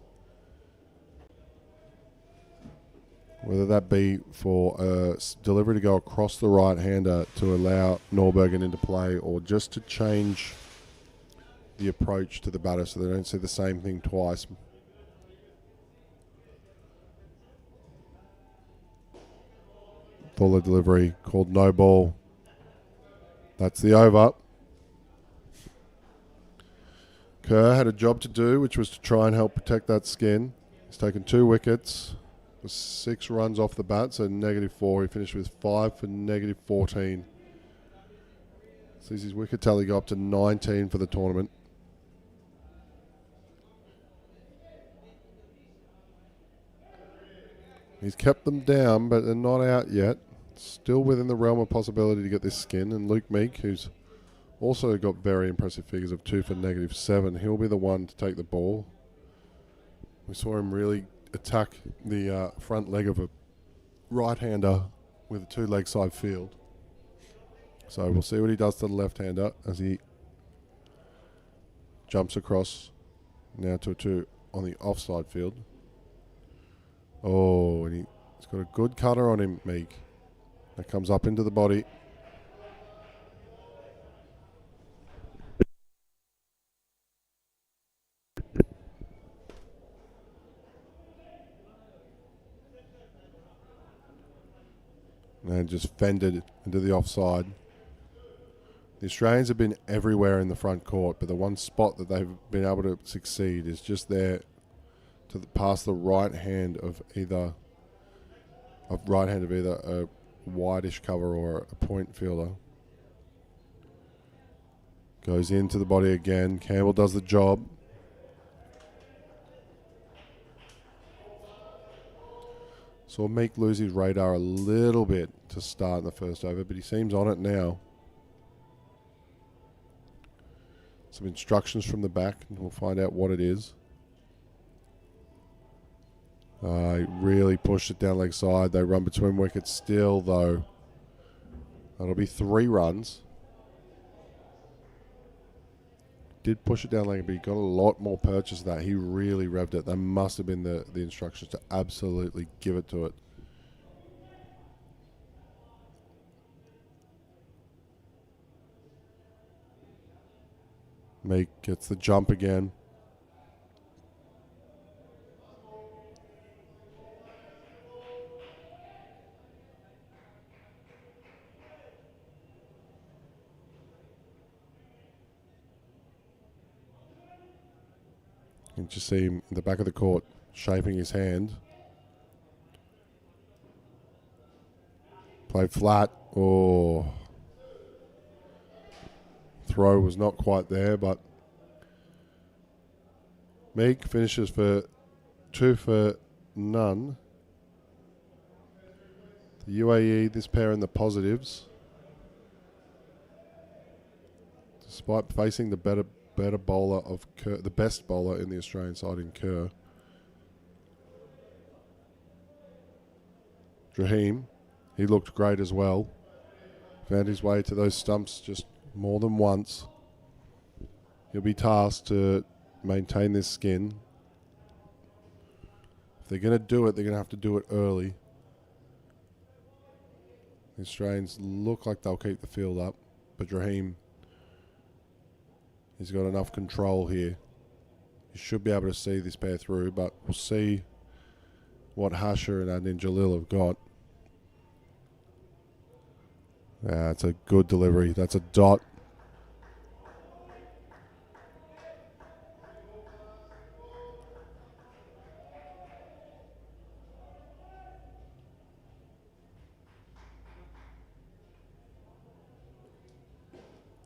Whether that be for a delivery to go across the right-hander to allow Norbergen into play, or just to change the approach to the batter so they don't see the same thing twice. Fuller delivery called no ball. That's the over. Kerr had a job to do, which was to try and help protect that skin. He's taken 2 wickets, 6 runs off the bat, so -4. He finished with 5 for -14. Sees his wicket tally go up to 19 for the tournament. He's kept them down, but they're not out yet. Still within the realm of possibility to get this skin. And Luke Meek, who's also got very impressive figures of 2 for -7, he'll be the one to take the ball. We saw him really attack the front leg of a right-hander with a 2-leg side field. So we'll see what he does to the left-hander as he jumps across now to a 2 on the offside field. Oh, and he's got a good cutter on him, Meek. That comes up into the body. And just fended into the offside. The Australians have been everywhere in the front court, but the one spot that they've been able to succeed is just there to past the right hand of either a wideish cover or a point fielder. Goes into the body again. Campbell does the job. Saw Meek lose his radar a little bit to start in the first over, but he seems on it now. Some instructions from the back, and we'll find out what it is. He really pushed it down leg side. They run between wickets still, though. That'll be 3 runs. Did push it down leg, but he got a lot more purchase of that. He really revved it. That must have been the instructions to absolutely give it to it. Meek gets the jump again. You can just see him in the back of the court shaping his hand. Played flat. Oh. Throw was not quite there, but Meek finishes for 2 for none. The UAE, this pair in the positives. Despite facing the better bowler of Kerr, the best bowler in the Australian side in Kerr. Jaheim, he looked great as well. Found his way to those stumps just more than once. He'll be tasked to maintain this skin. If they're going to do it, they're going to have to do it early. The Australians look like they'll keep the field up, but Jaheim, he's got enough control here. He should be able to see this pair through, but we'll see what Hasher and Adnan Jalil have got. That's a good delivery. That's a dot.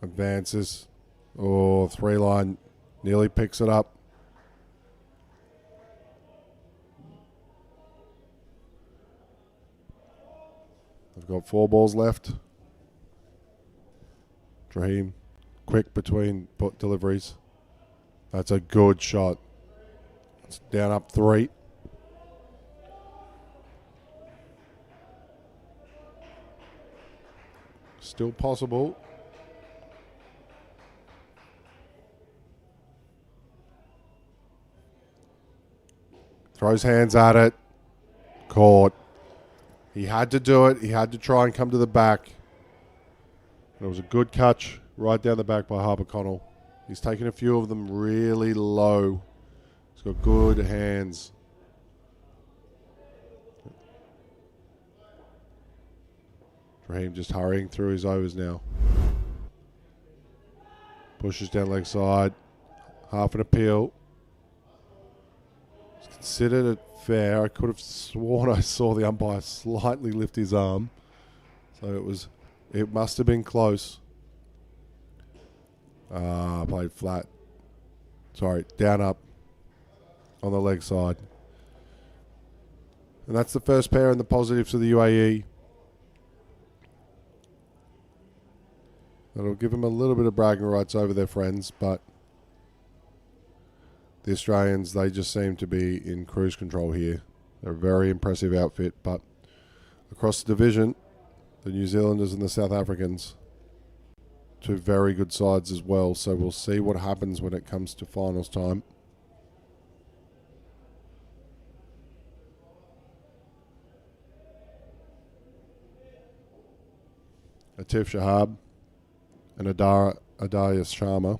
Advances. Oh, 3-line. Nearly picks it up. They've got 4 balls left. Raheem, quick between deliveries. That's a good shot. It's down up 3. Still possible. Throws hands at it. Caught. He had to do it. He had to try and come to the back. And it was a good catch right down the back by Harper Connell. He's taken a few of them really low. He's got good hands. Raheem just hurrying through his overs now. Pushes down leg side. Half an appeal. He's considered it fair. I could have sworn I saw the umpire slightly lift his arm. So it must have been close. Played flat. Sorry, down up on the leg side. And that's the first pair in the positives for the UAE. That'll give them a little bit of bragging rights over their friends, but the Australians, they just seem to be in cruise control here. They're a very impressive outfit, but across the division, the New Zealanders and the South Africans, 2 very good sides as well, so we'll see what happens when it comes to finals time. Atif Shahab and Adaya Sharma.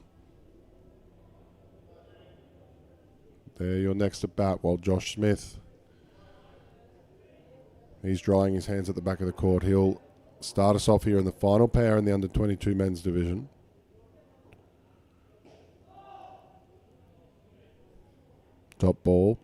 They're your next at bat, while Josh Smith, he's drying his hands at the back of the court. He'll start us off here in the final pair in the under-22 men's division. Top ball.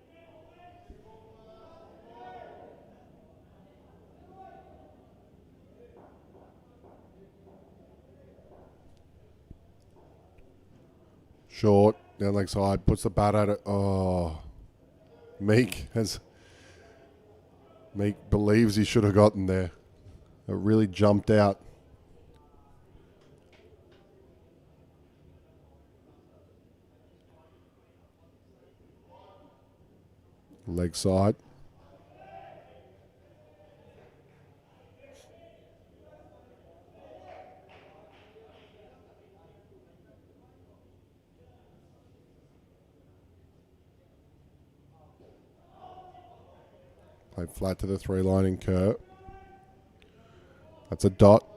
Short, down leg side, puts the bat at it. Oh, Meek believes he should have gotten there. It really jumped out. Leg side. Played flat to the 3 line in Kerr. That's a dot.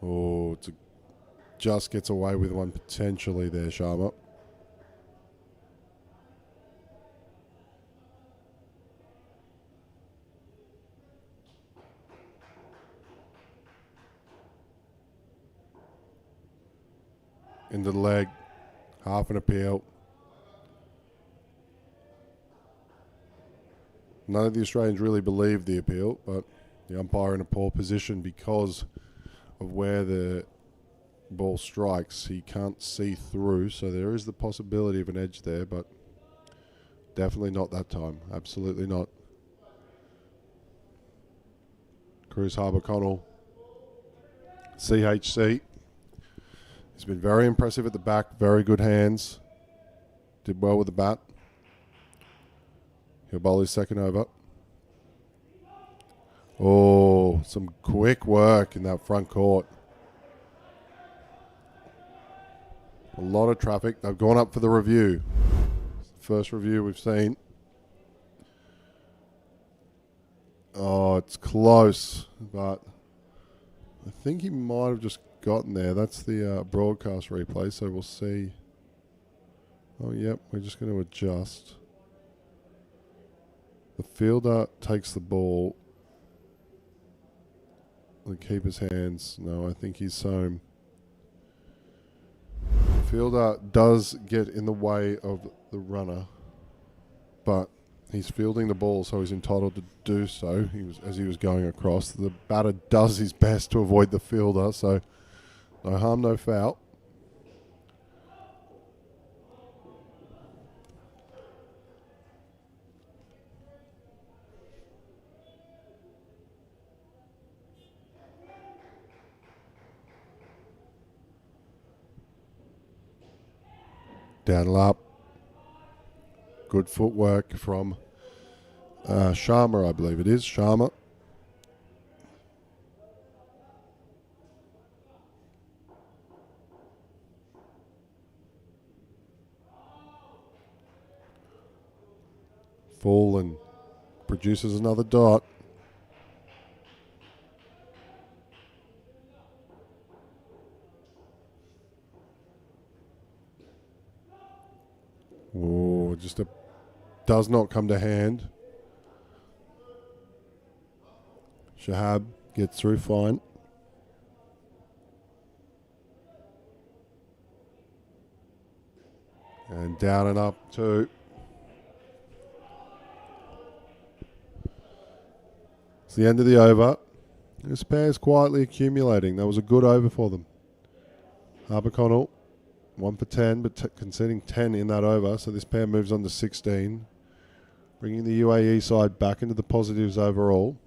Oh, just gets away with one potentially there, Sharma. Into the leg. Half an appeal. None of the Australians really believe the appeal, but the umpire in a poor position because of where the ball strikes. He can't see through, so there is the possibility of an edge there, but definitely not that time. Absolutely not. Cruz Harbour-Connell, CHC. He's been very impressive at the back, very good hands. Did well with the bat. He'll bowl his second over. Oh, some quick work in that front court. A lot of traffic. They've gone up for the review. First review we've seen. Oh, it's close, but I think he might have just gotten there. That's the broadcast replay, so we'll see. Oh, yep, we're just going to adjust. The fielder takes the ball. The keeper's hands. No, I think he's home. The fielder does get in the way of the runner, but he's fielding the ball, so he's entitled to do so. As he was going across. The batter does his best to avoid the fielder, so no harm, no foul. Down and up. Good footwork from Sharma, I believe it is. Sharma. Full and produces another dot. Oh, does not come to hand. Shahab gets through fine. And down and up too. It's the end of the over. This pair's quietly accumulating. That was a good over for them. Harbour-Connell, 1 for 10, but conceding 10 in that over. So this pair moves on to 16, bringing the UAE side back into the positives overall.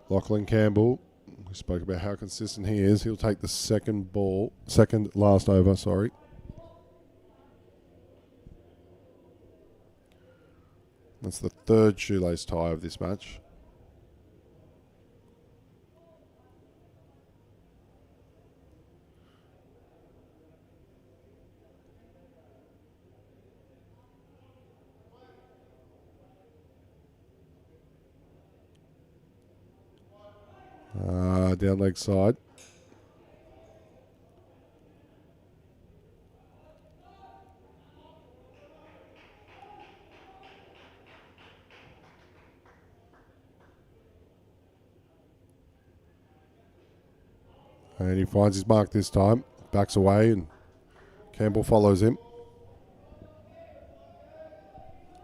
Lachlan Campbell, we spoke about how consistent he is. He'll take the second last over, sorry. That's the third shoelace tie of this match. Down leg side. And he finds his mark this time. Backs away and Campbell follows him.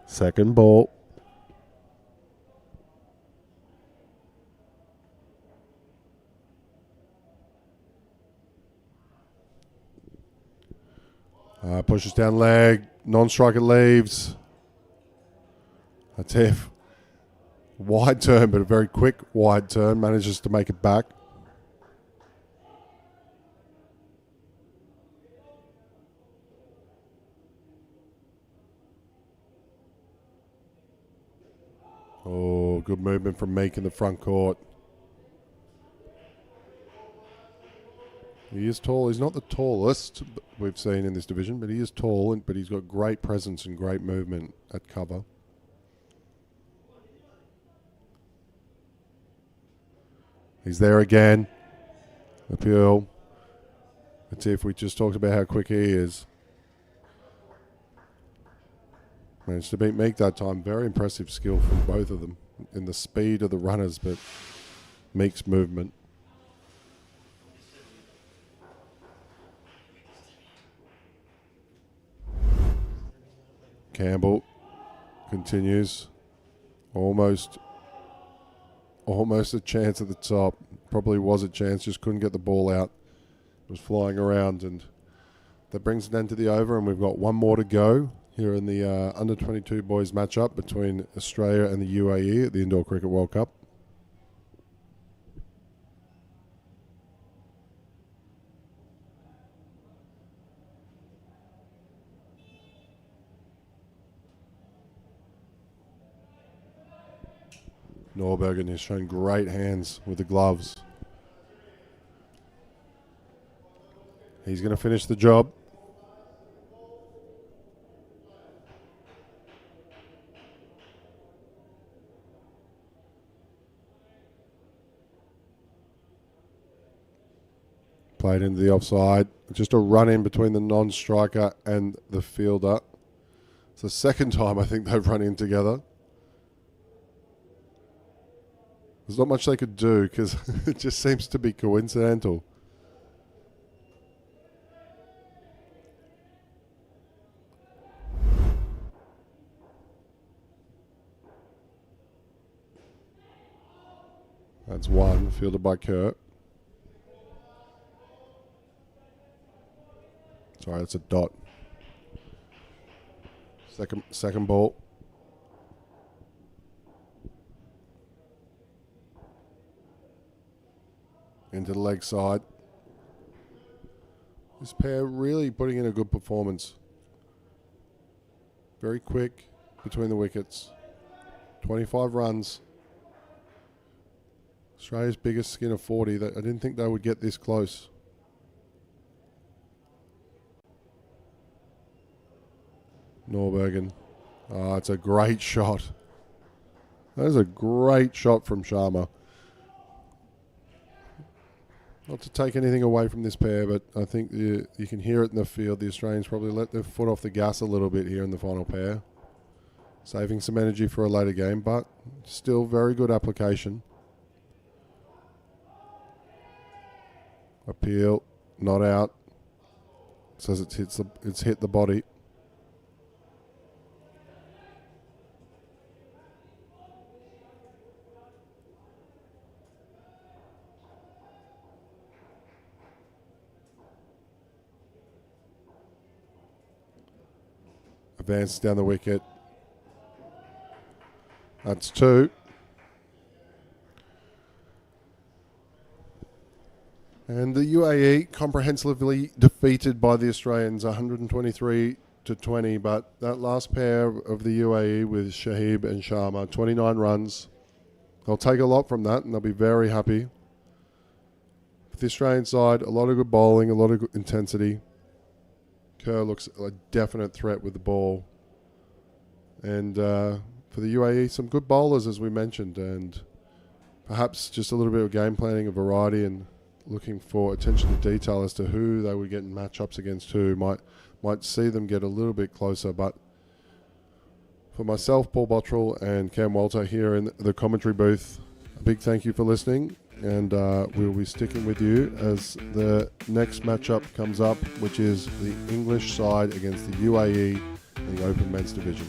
Second ball. Pushes down leg. Non-striker leaves. That's F. Wide turn, but a very quick wide turn. Manages to make it back. Oh, good movement from Meek in the front court. He is tall. He's not the tallest we've seen in this division, but he is tall, but he's got great presence and great movement at cover. He's there again. Appeal. Let's see if we just talked about how quick he is. Managed to beat Meek that time. Very impressive skill from both of them in the speed of the runners, but Meek's movement. Campbell continues. Almost a chance at the top. Probably was a chance, just couldn't get the ball out. It was flying around, and that brings an end to the over, and we've got one more to go here in the under-22 boys matchup between Australia and the UAE at the Indoor Cricket World Cup. Norbergen has shown great hands with the gloves. He's going to finish the job. Played into the offside. Just a run in between the non-striker and the fielder. It's the second time I think they've run in together. There's not much they could do because it just seems to be coincidental. That's one, fielded by Kurt. Sorry, that's a dot. Second ball. Into the leg side. This pair really putting in a good performance. Very quick between the wickets. 25 runs. Australia's biggest skin of 40. I didn't think they would get this close. Norbergen. Oh, it's a great shot. That is a great shot from Sharma. Not to take anything away from this pair, but I think you can hear it in the field. The Australians probably let their foot off the gas a little bit here in the final pair. Saving some energy for a later game, but still very good application. Appeal, not out. Says it's hit the body. Advances down the wicket. That's two. And the UAE comprehensively defeated by the Australians 123-20, but that last pair of the UAE with Shahib and Sharma, 29 runs. They'll take a lot from that and they'll be very happy. For the Australian side, a lot of good bowling, a lot of good intensity. Kerr looks a definite threat with the ball. And for the UAE, some good bowlers, as we mentioned, and perhaps just a little bit of game planning, a variety, and looking for attention to detail as to who they would get in matchups against who. Might see them get a little bit closer. But for myself, Paul Bottrell, and Cam Walter here in the commentary booth, a big thank you for listening. And we'll be sticking with you as the next matchup comes up, which is the English side against the UAE in the Open Men's Division.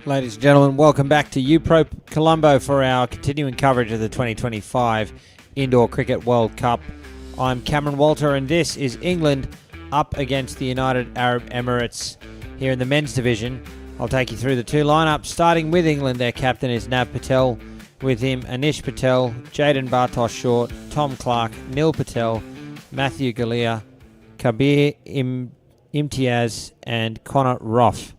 Ladies and gentlemen, welcome back to UPro Colombo for our continuing coverage of the 2025 Indoor Cricket World Cup. I'm Cameron Walter, and this is England up against the United Arab Emirates here in the men's division. I'll take you through the two lineups, starting with England. Their captain is Nav Patel. With him, Anish Patel, Jaden Bartosh Short, Tom Clark, Neil Patel, Matthew Galea, Kabir Imtiaz, and Connor Roff.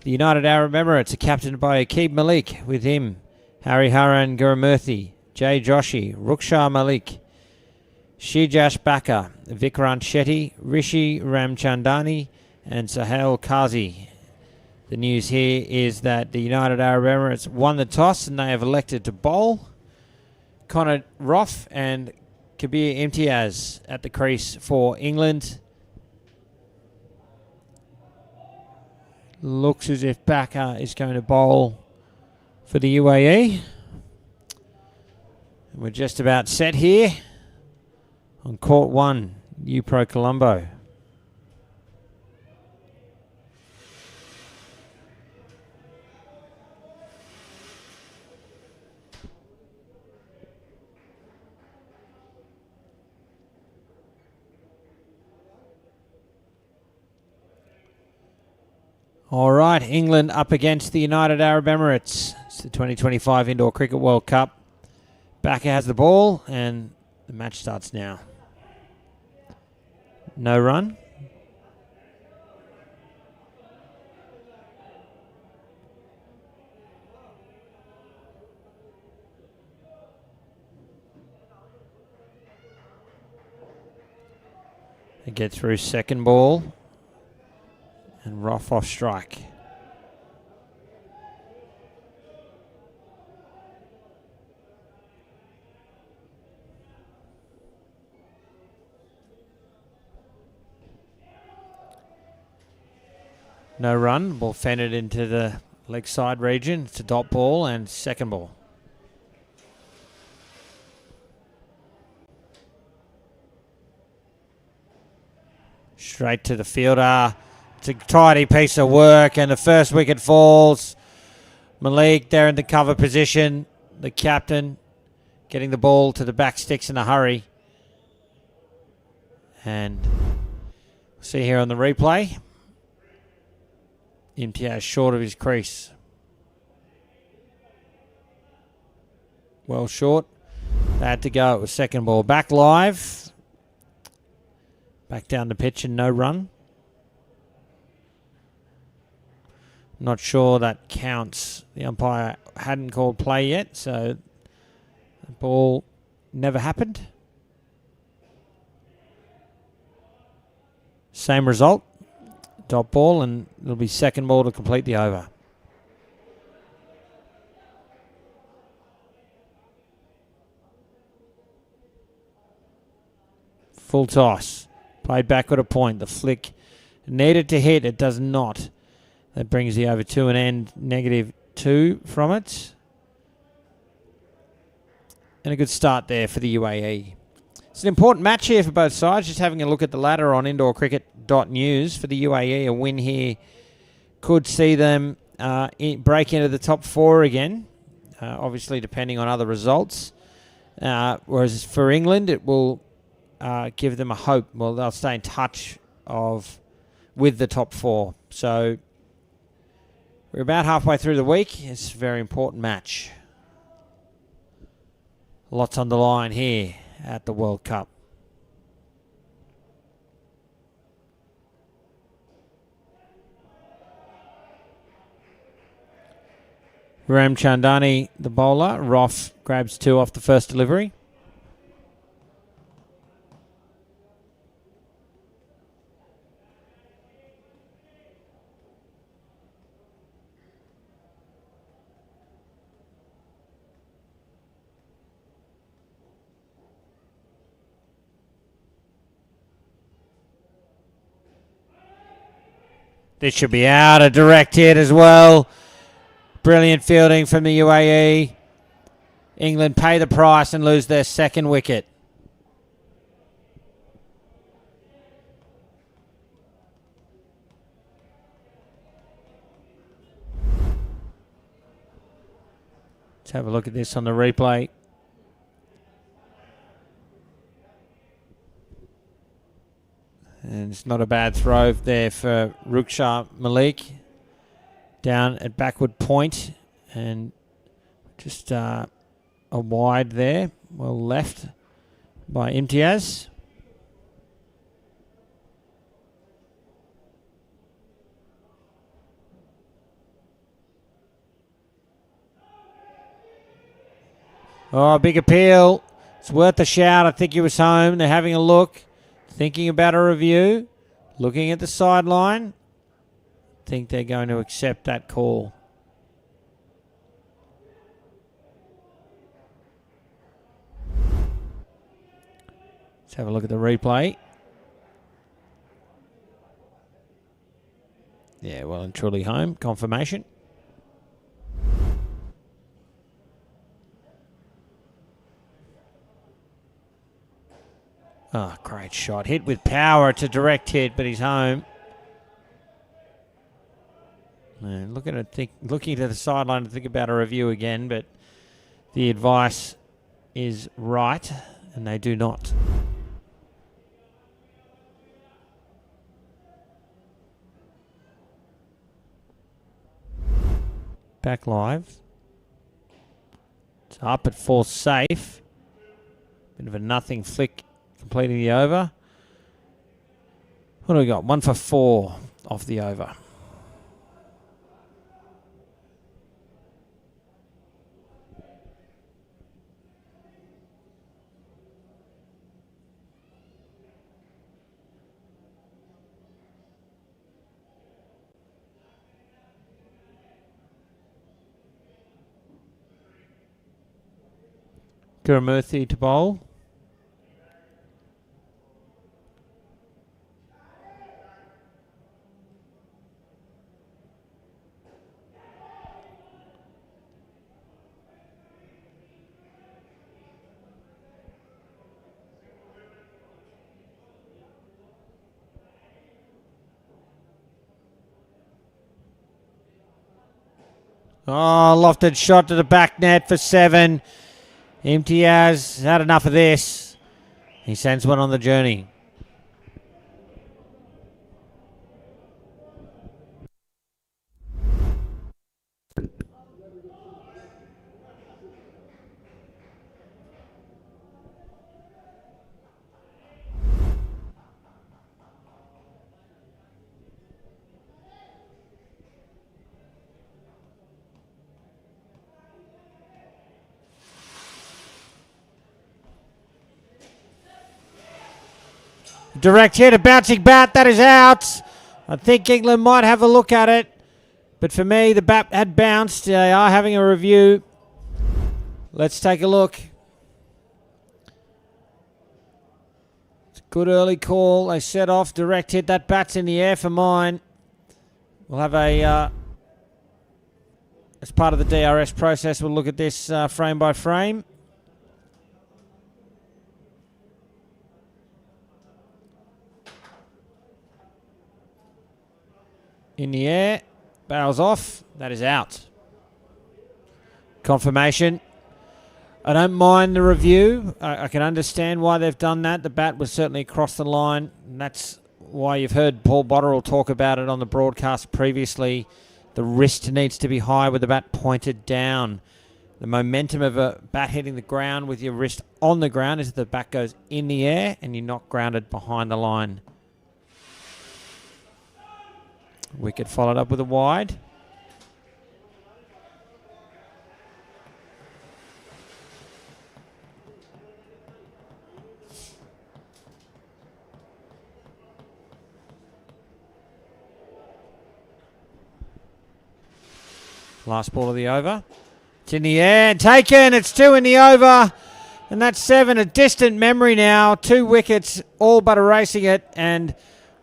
The United Arab Emirates are captained by Aqib Malik. With him, Hariharan Gurumurthy, Jay Joshi, Ruksha Malik, Shijash Baka, Vikrant Shetty, Rishi Ramchandani, and Sahel Kazi. The news here is that the United Arab Emirates won the toss and they have elected to bowl. Connor Roff and Kabir Imtiaz at the crease for England. Looks as if Baka is going to bowl for the UAE. And we're just about set here on court 1, UPro Colombo. All right, England up against the United Arab Emirates. It's the 2025 Indoor Cricket World Cup. Baka has the ball, and the match starts now. No run. They get through second ball. And Roff off strike. No run. Ball fended into the leg side region. It's a dot ball and second ball. Straight to the fielder. It's a tidy piece of work, and the first wicket falls. Malik there in the cover position. The captain getting the ball to the back sticks in a hurry. And we'll see here on the replay. Imtiaz short of his crease. Well short. They had to go. It was second ball. Back live. Back down the pitch and no run. Not sure that counts. The umpire hadn't called play yet, so the ball never happened. Same result. Dot ball, and it'll be second ball to complete the over. Full toss. Played backward a point. The flick needed to hit. It does not. That brings the over to an end, -2 from it. And a good start there for the UAE. It's an important match here for both sides. Just having a look at the ladder on indoorcricket.news. For the UAE, a win here could see them break into the top 4 again, obviously depending on other results. Whereas for England, it will give them a hope. Well, they'll stay in touch with the top 4. So we're about halfway through the week. It's a very important match. Lots on the line here at the World Cup. Ramchandani, the bowler. Roff grabs 2 off the first delivery. This should be out. A direct hit as well. Brilliant fielding from the UAE. England pay the price and lose their second wicket. Let's have a look at this on the replay. And it's not a bad throw there for Ruksha Malik. Down at backward point. And just a wide there. Well left by Imtiaz. Oh, big appeal. It's worth a shout. I think he was home. They're having a look. Thinking about a review. Looking at the sideline. I think they're going to accept that call. Let's have a look at the replay. Yeah, well and truly home. Confirmation. Oh, great shot. Hit with power. It's a direct hit, but he's home. And looking to the sideline to think about a review again, but the advice is right, and they do not. Back live. It's up at fourth safe. Bit of a nothing flick completing the over. What do we got? 1 for 4 off the over. Guramurthy to bowl. Oh, lofted shot to the back net for 7. Imtiaz had enough of this. He sends one on the journey. Direct hit, a bouncing bat, that is out. I think England might have a look at it. But for me, the bat had bounced. They are having a review. Let's take a look. It's a good early call. They set off, direct hit. That bat's in the air for mine. We'll have a, as part of the DRS process, we'll look at this frame by frame. In the air, barrels off, that is out. Confirmation. I don't mind the review. I can understand why they've done that. The bat was certainly across the line. And that's why you've heard Paul Botterill talk about it on the broadcast previously. The wrist needs to be high with the bat pointed down. The momentum of a bat hitting the ground with your wrist on the ground is that the bat goes in the air and you're not grounded behind the line. Wicket followed up with a wide. Last ball of the over. It's in the air and taken. It's 2 in the over. And that's 7. A distant memory now. 2 wickets, all but erasing it. And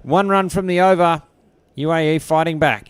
1 run from the over. UAE fighting back.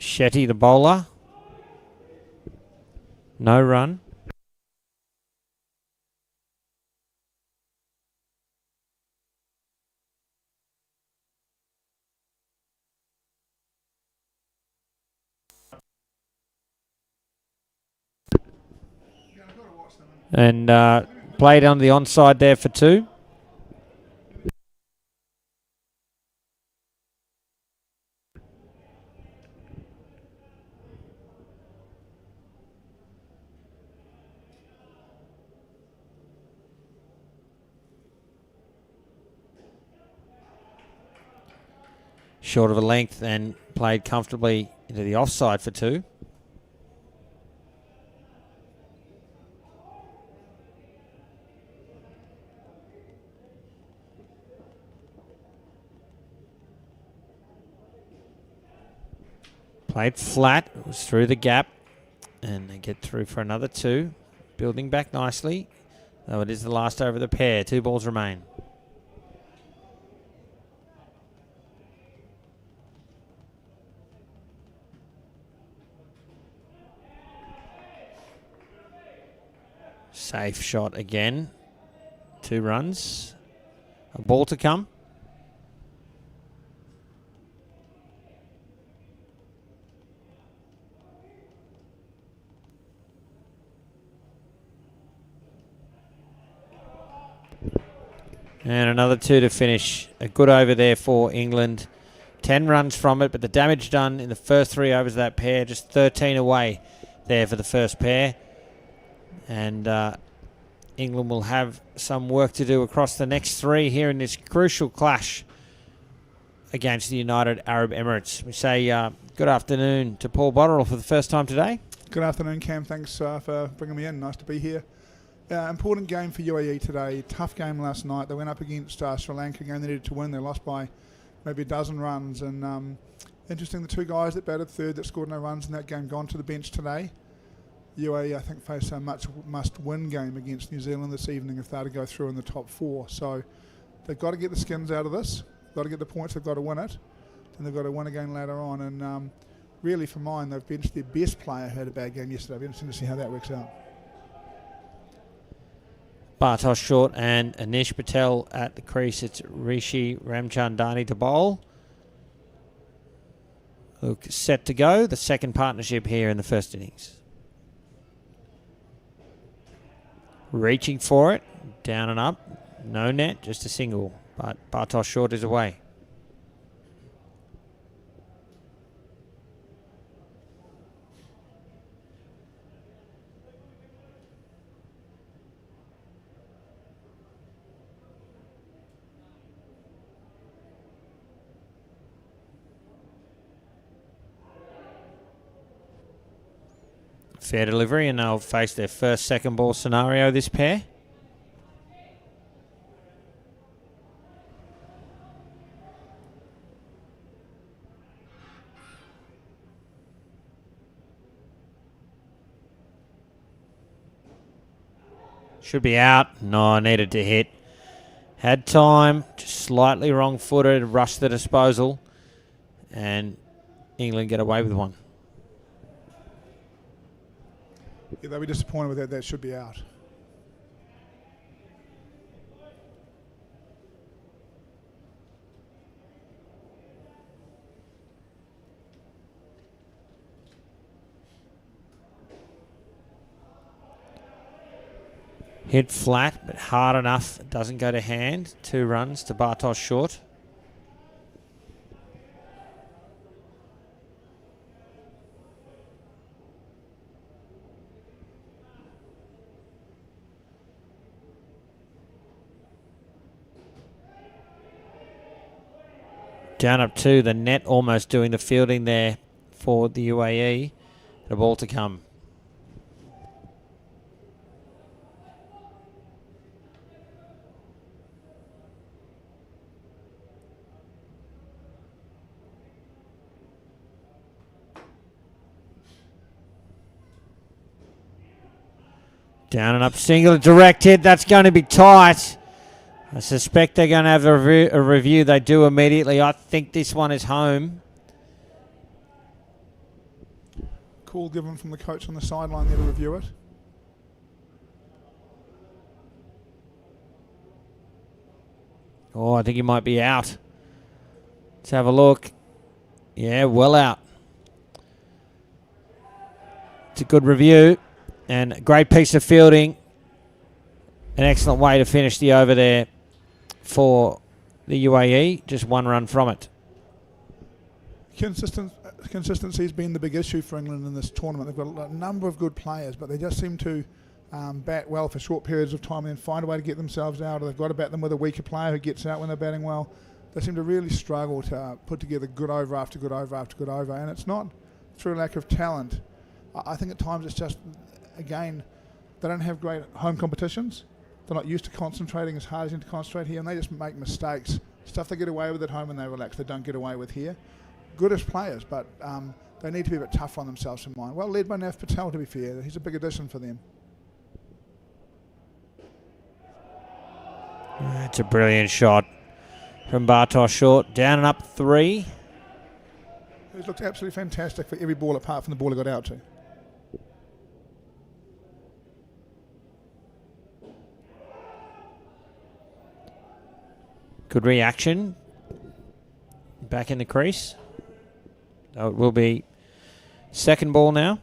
Shetty, the bowler. No run. And played on the onside there for 2. Short of a length and played comfortably into the offside for 2. Played flat, it was through the gap, and they get through for another 2. Building back nicely, though it is the last over the pair. 2 balls remain. Safe shot again. 2 runs. A ball to come. And another 2 to finish. A good over there for England. 10 runs from it, but the damage done in the first 3 overs of that pair. Just 13 away there for the first pair. And England will have some work to do across the next 3 here in this crucial clash against the United Arab Emirates. We say good afternoon to Paul Botterill for the first time today. Good afternoon, Cam. Thanks for bringing me in. Nice to be here. Important game for UAE today. Tough game last night. They went up against Sri Lanka, a game they needed to win. They lost by maybe a dozen runs. And interesting, the 2 guys that batted third that scored no runs in that game gone to the bench today. UAE, I think, face a must-win game against New Zealand this evening if they're to go through in the top 4. So they've got to get the skins out of this. Got to get the points. They've got to win it. And they've got to win again later on. And really, for mine, they've benched their best player who had a bad game yesterday. It'll be interesting to see how that works out. Bartosh short and Anish Patel at the crease. It's Rishi Ramchandani to bowl. Look, set to go. The second partnership here in the first innings. Reaching for it. Down and up. No net, just a single. But Bartosh short is away. Fair delivery, and they'll face their first second ball scenario, this pair. Should be out. No, needed to hit. Had time, just slightly wrong-footed, rushed the disposal, and England get away with one. Yeah, they'll be disappointed with that. That should be out. Hit flat, but hard enough. It doesn't go to hand. 2 runs to Bartosh short. Down up 2, the net almost doing the fielding there for the UAE. The ball to come. Down and up, single, direct hit. That's going to be tight. I suspect they're going to have a review. They do immediately. I think this one is home. call given from the coach on the sideline there to review it. Oh, I think he might be out. Let's have a look. Yeah, well out. It's a good review and a great piece of fielding. An excellent way to finish the over there for the UAE. Just one run from it. Consistency has been the big issue for England in this tournament. They've got a number of good players, but they just seem to bat well for short periods of time and then find a way to get themselves out, or they've got to bat them with a weaker player who gets out when they're batting well. They seem to really struggle to put together good over after good over after good over, and it's not through lack of talent. I think at times it's just, again, they don't have great home competitions. They're not used to concentrating as hard as you need to concentrate here, and they just make mistakes. Stuff they get away with at home when they relax, they don't get away with here. Good as players, but they need to be a bit tougher on themselves in mind. Well led by Nav Patel, to be fair. He's a big addition for them. That's a brilliant shot from Bartosz short. Down and up 3. He's looked absolutely fantastic for every ball apart from the ball he got out to. Good reaction. Back in the crease. So it will be second ball now.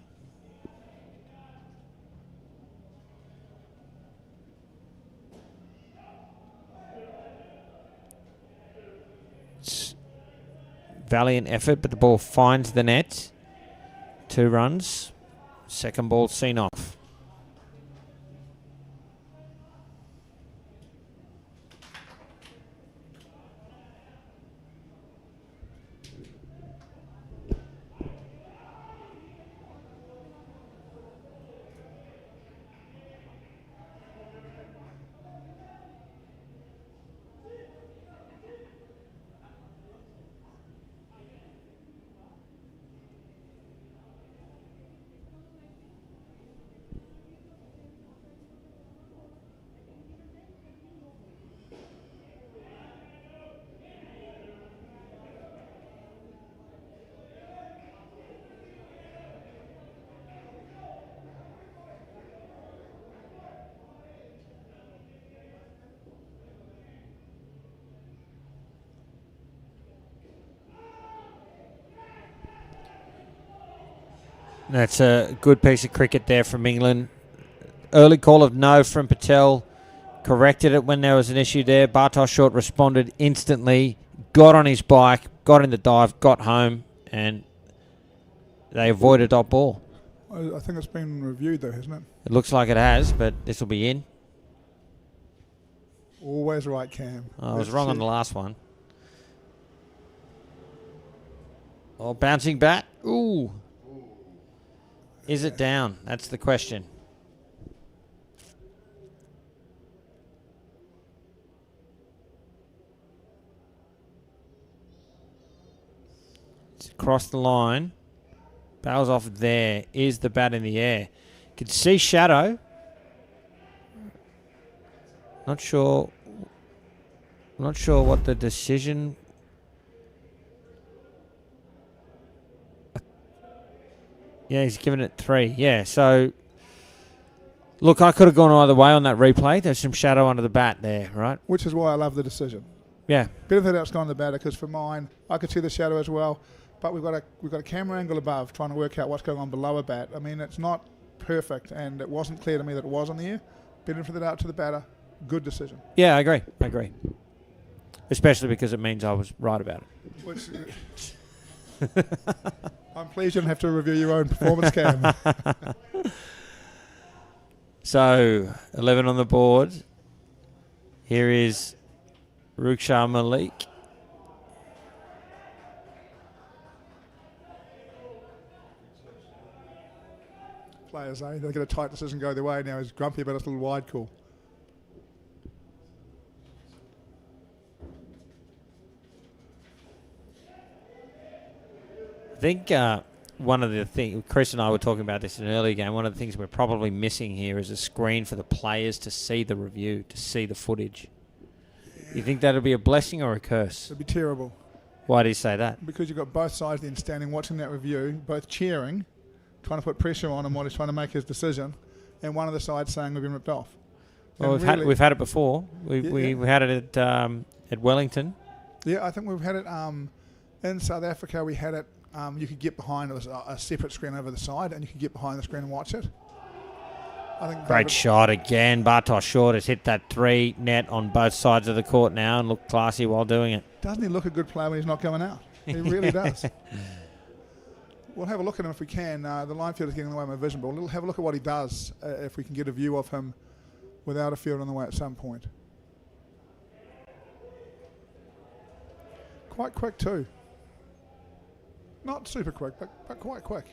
It's valiant effort, but the ball finds the net. 2 runs. Second ball seen off. That's a good piece of cricket there from England. Early call of no from Patel. Corrected it when there was an issue there. Bartosz short responded instantly. Got on his bike. Got in the dive. Got home. And they avoided dot ball. I think it's been reviewed though, hasn't it? It looks like it has, but this will be in. Always right, Cam. I was wrong on the last one. Oh, bouncing bat. Ooh. Is it down? That's the question. It's across the line. Bows off there. Is the bat in the air? Can see shadow. Not sure what the decision. Yeah, he's given it 3. Yeah, so look, I could have gone either way on that replay. There's some shadow under the bat there, right? Which is why I love the decision. Yeah. Benefit out's gone to the batter, because for mine, I could see the shadow as well. But we've got a camera angle above trying to work out what's going on below a bat. I mean, it's not perfect, and it wasn't clear to me that it was on the air. Benefit out to the batter. Good decision. Yeah, I agree. Especially because it means I was right about it. Which, I'm pleased you don't have to review your own performance, Cam. So, 11 on the board. Here is Rukhsar Malik. Players, they get a tight decision go their way. Now he's grumpy about his little wide call. I think one of the things, Chris and I were talking about this in an earlier game, one of the things we're probably missing here is a screen for the players to see the review, to see the footage. You think that'll be a blessing or a curse? It'd be terrible. Why do you say that? Because you've got both sides then standing watching that review, both cheering, trying to put pressure on him while he's trying to make his decision, and one of the sides saying we've been ripped off. Well, And we've had it before. We had it at Wellington. Yeah, I think we've had it in South Africa. We had it. You could get behind. It was a separate screen over the side, and you could get behind the screen and watch it. I think Great shot again. Bartosz Short has hit that 3 net on both sides of the court now and looked classy while doing it. Doesn't he look a good player when he's not going out? He really does. We'll have a look at him if we can. The line field is getting in the way of my vision, but we'll have a look at what he does if we can get a view of him without a field on the way at some point. Quite quick too. Not super quick, but quite quick.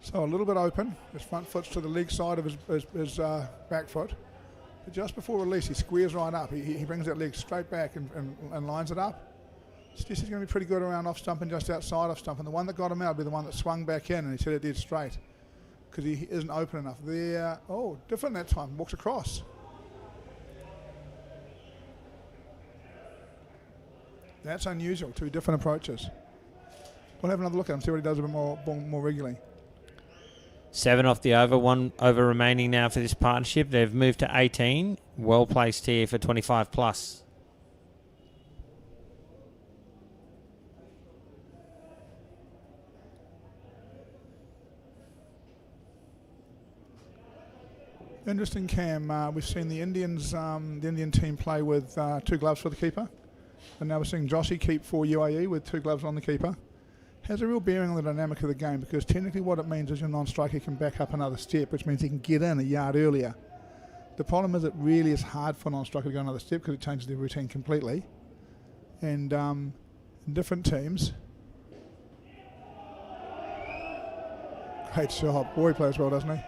So a little bit open. His front foot's to the leg side of his back foot. But just before release, he squares right up. He brings that leg straight back and lines it up. Stacey's going to be pretty good around off stump and just outside off stump. And the one that got him out will be the one that swung back in, and he said it dead straight because he isn't open enough. There, oh, different that time. Walks across. That's unusual. 2 different approaches. We'll have another look at him, see what he does a bit more regularly. 7 off the over, 1 over remaining now for this partnership. They've moved to 18. Well placed here for 25 plus. Interesting, Cam. We've seen the Indian team play with 2 gloves for the keeper, and now we're seeing Joshy keep for UAE with 2 gloves on the keeper. Has a real bearing on the dynamic of the game because technically what it means is your non-striker can back up another step, which means he can get in a yard earlier. The problem is it really is hard for a non-striker to go another step because it changes their routine completely. And in different teams. Great shot. Boy, he plays well, doesn't he?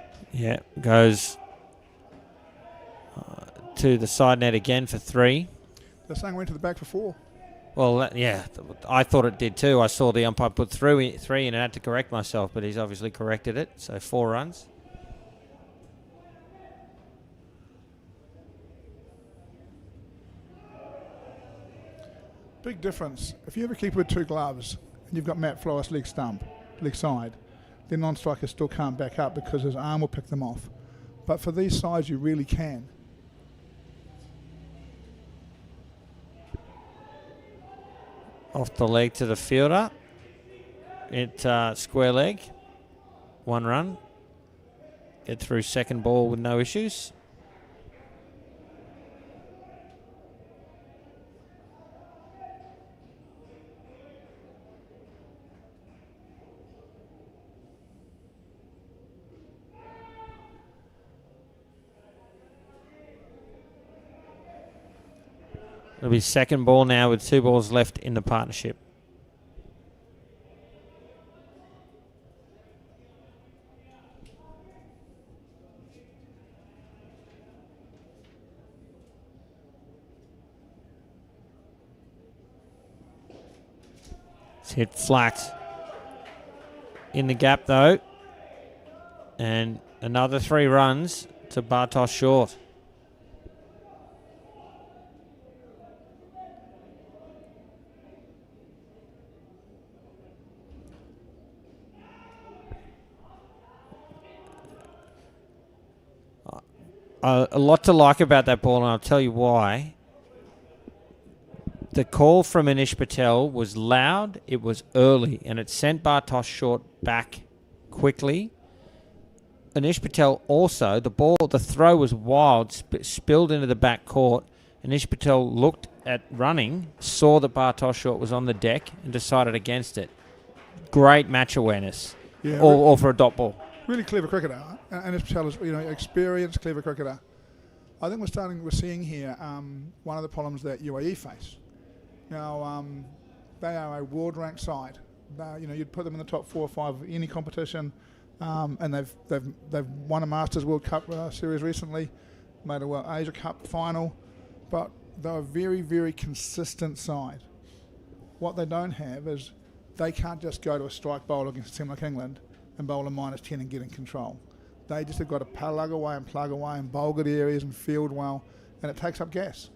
Yeah, goes to the side net again for 3. They're saying went to the back for 4. Well, yeah, I thought it did too. I saw the umpire put 3 and I had to correct myself, but he's obviously corrected it. So 4 runs. Big difference. If you have a keeper with 2 gloves and you've got Matt Flores leg side, then non-striker still can't back up because his arm will pick them off. But for these sides, you really can. Off the leg to the fielder. Square leg. 1 run. Get through second ball with no issues. It'll be second ball now with 2 balls left in the partnership. It's hit flat in the gap though. And another 3 runs to Bartosz Short. A lot to like about that ball, and I'll tell you why. The call from Anish Patel was loud, it was early, and it sent Bartosz Short back quickly. Anish Patel also, the throw was wild, spilled into the back court. Anish Patel looked at running, saw that Bartosz Short was on the deck, and decided against it. Great match awareness, Yeah, all for a dot ball. Really clever cricketer, and Anish Patel is experienced, clever cricketer. I think we're seeing here one of the problems that UAE face. Now they are a world-ranked side. You'd put them in the top 4 or 5 of any competition, and they've won a Masters World Cup series recently, made a Asia Cup final, but they're a very, very consistent side. What they don't have is they can't just go to a strike bowl against a team like England and bowl a -10 and get in control. They just have got to plug away and bowl good areas and field well, and it takes up gas.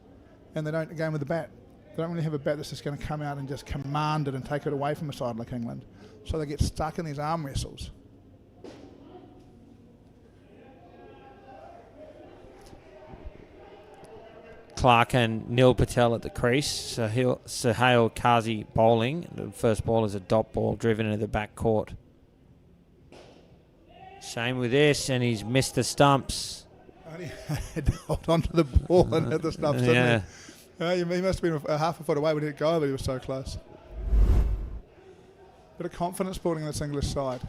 And they don't, again with the bat, they don't really have a bat that's just going to come out and just command it and take it away from a side like England. So they get stuck in these arm wrestles. Clark and Neil Patel at the crease. Sahil Kazi bowling. The first ball is a dot ball driven into the back court. Same with this, and he's missed the stumps. Only had to hold on to the ball and hit the stumps, didn't he? He must have been a half a foot away when he didn't go over, he was so close. Bit of confidence building this English side.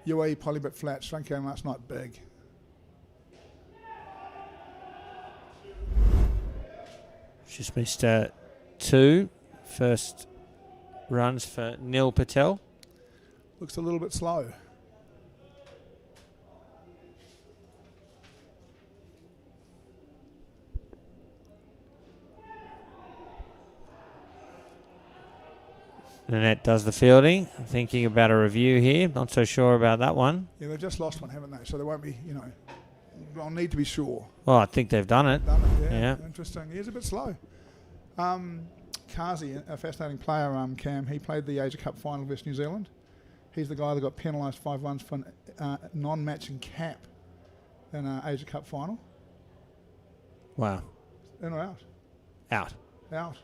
UAE probably a bit flat. Sri Lanka last night big. Just missed 2 first runs for Neil Patel. Looks a little bit slow. Nanette does the fielding. Thinking about a review here. Not so sure about that one. Yeah, they've just lost one, haven't they? So they won't be, I'll need to be sure. Well, I think they've done it. Yeah. Interesting. He's a bit slow. Kazi, a fascinating player, Cam. He played the Asia Cup final versus New Zealand. He's the guy that got penalised 5 runs for non-matching cap in an Asia Cup final. Wow. In or out? Out. Out.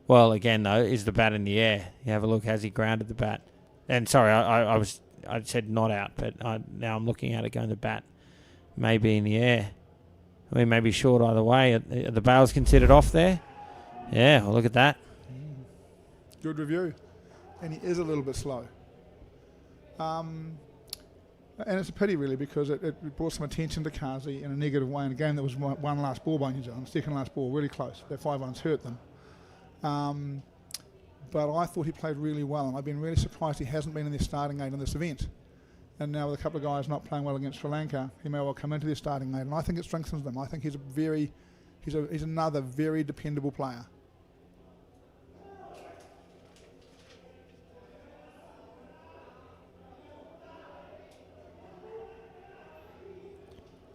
Well, again, though, is the bat in the air? You have a look. Has he grounded the bat? And sorry, I said not out, but now I'm looking at it going the bat may be in the air. I mean, maybe short either way. Are the bails considered off there? Yeah, well, look at that. Good review. And he is a little bit slow. And it's a pity, really, because it brought some attention to Kazi in a negative way in a game that was one last ball by New Zealand, second last ball, really close. That 5 runs hurt them. But I thought he played really well, and I've been really surprised he hasn't been in the starting 8 in this event. And now with a couple of guys not playing well against Sri Lanka, he may well come into the starting 8, and I think it strengthens them. I think he's another very dependable player.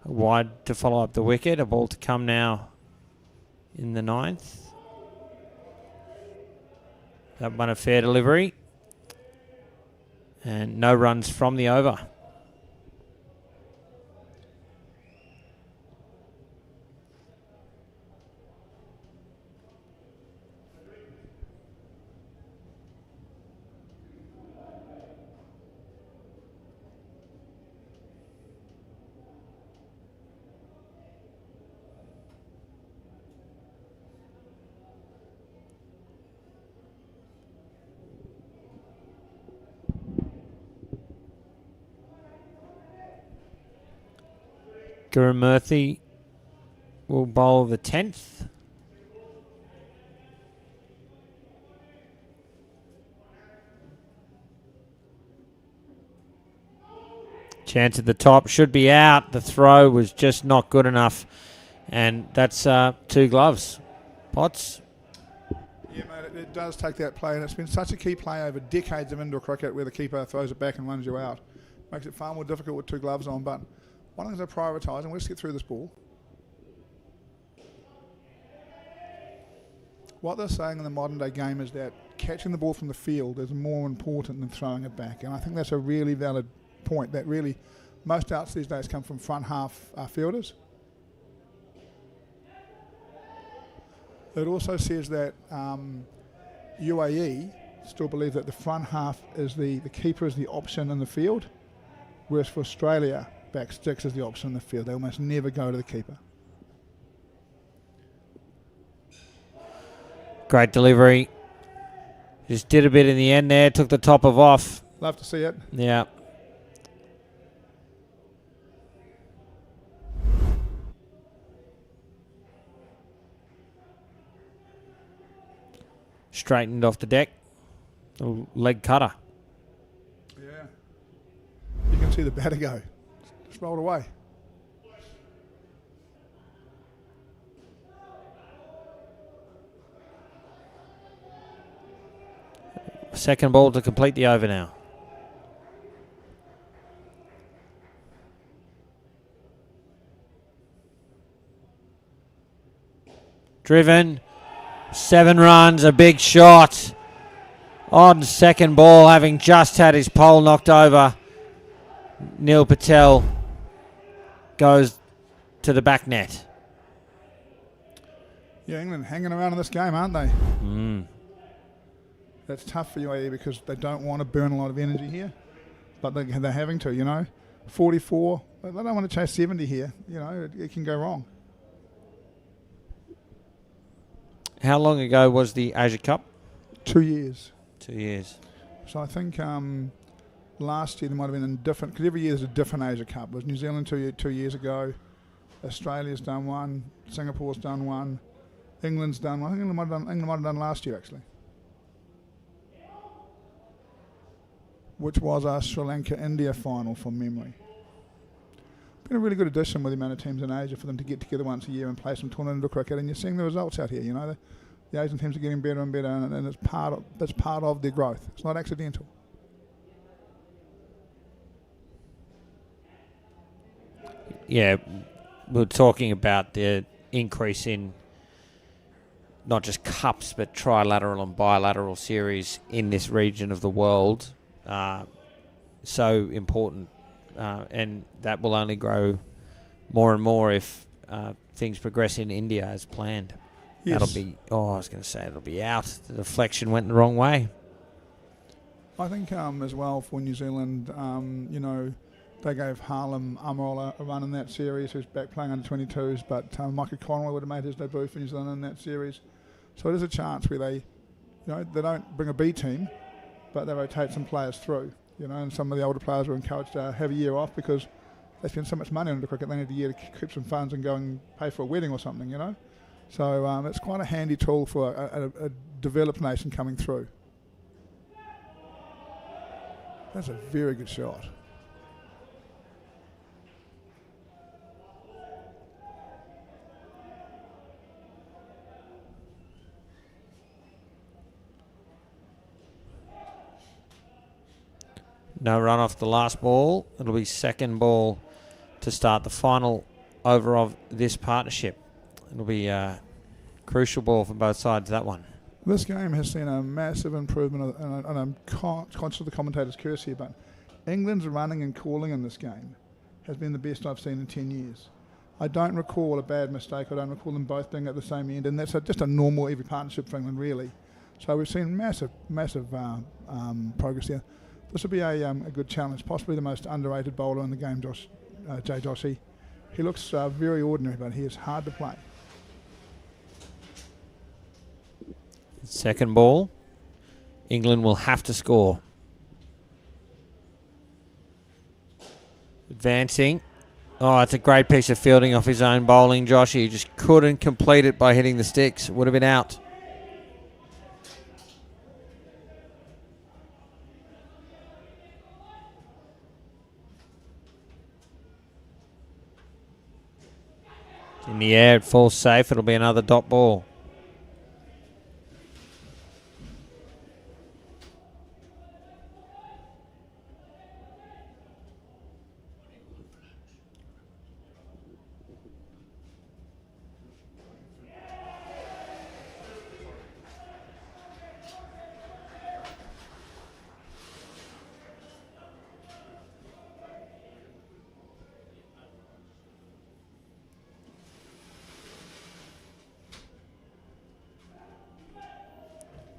Wide to follow up the wicket. A ball to come now in the 9th. That one a fair delivery. And no runs from the over. Gurumurthy will bowl the 10th. Chance at the top, should be out. The throw was just not good enough. And that's 2 gloves. Potts? Yeah, mate, it does take that play, and it's been such a key play over decades of indoor cricket where the keeper throws it back and runs you out. Makes it far more difficult with 2 gloves on, but one of the things I prioritise, and we'll just get through this ball. What they're saying in the modern day game is that catching the ball from the field is more important than throwing it back, and I think that's a really valid point, that really most outs these days come from front half fielders. It also says that UAE still believe that the front half is the keeper is the option in the field, whereas for Australia, back sticks is the option in the field. They almost never go to the keeper. Great delivery. Just did a bit in the end there. Took the top of off. Love to see it. Yeah. Straightened off the deck. Little leg cutter. Yeah. You can see the batter go. Just rolled away. Second ball to complete the over now. Driven. 7 runs, a big shot. On second ball, having just had his pole knocked over, Neil Patel goes to the back net. Yeah, England hanging around in this game, aren't they? That's tough for UAE because they don't want to burn a lot of energy here, but they're having to, you know. 44, but they don't want to chase 70 here. You know, it can go wrong. How long ago was the Asia Cup? 2 years. 2 years. So I think last year there might have been a different, because every year there's a different Asia Cup. It was New Zealand 2 years ago, Australia's done one, Singapore's done one, England's done one. I think England might have done last year actually, which was our Sri Lanka-India final from memory. Been a really good addition with the amount of teams in Asia for them to get together once a year and play some tournament of cricket, and you're seeing the results out here. You know, the Asian teams are getting better and better, and that's part of their growth. It's not accidental. Yeah, we're talking about the increase in not just cups but trilateral and bilateral series in this region of the world. So important, and that will only grow more and more if things progress in India as planned. Yes. That'll be, I was going to say it'll be out. The deflection went the wrong way. I think as well for New Zealand, you know, they gave Harlem Amaral a run in that series, who's back playing under 22s, but Michael Conroy would have made his debut for New Zealand in that series. So it is a chance where they, you know, they don't bring a B team, but they rotate some players through, you know, and some of the older players were encouraged to have a year off because they spend so much money on the cricket, they need a year to keep some funds and go and pay for a wedding or something, you know. So it's quite a handy tool for a developed nation coming through. That's a very good shot. No run off the last ball. It'll be second ball to start the final over of this partnership. It'll be a crucial ball for both sides, that one. This game has seen a massive improvement, and I'm conscious of the commentator's curse here, but England's running and calling in this game has been the best I've seen in 10 years. I don't recall a bad mistake. I don't recall them both being at the same end, and that's just a normal every partnership for England, really. So we've seen massive progress there. This will be a good challenge, possibly the most underrated bowler in the game, Jay Joshi. He looks very ordinary, but he is hard to play. Second ball. England will have to score. Advancing. Oh, it's a great piece of fielding off his own bowling, Josh. He just couldn't complete it by hitting the sticks. Would have been out. In the air, it falls safe. It'll be another dot ball.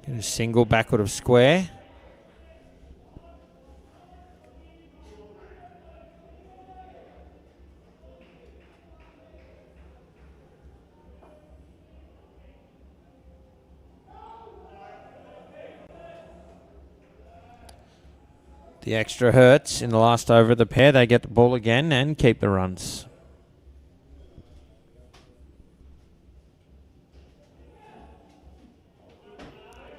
Get a single backward of square. The extra hurts in the last over of the pair. They get the ball again and keep the runs.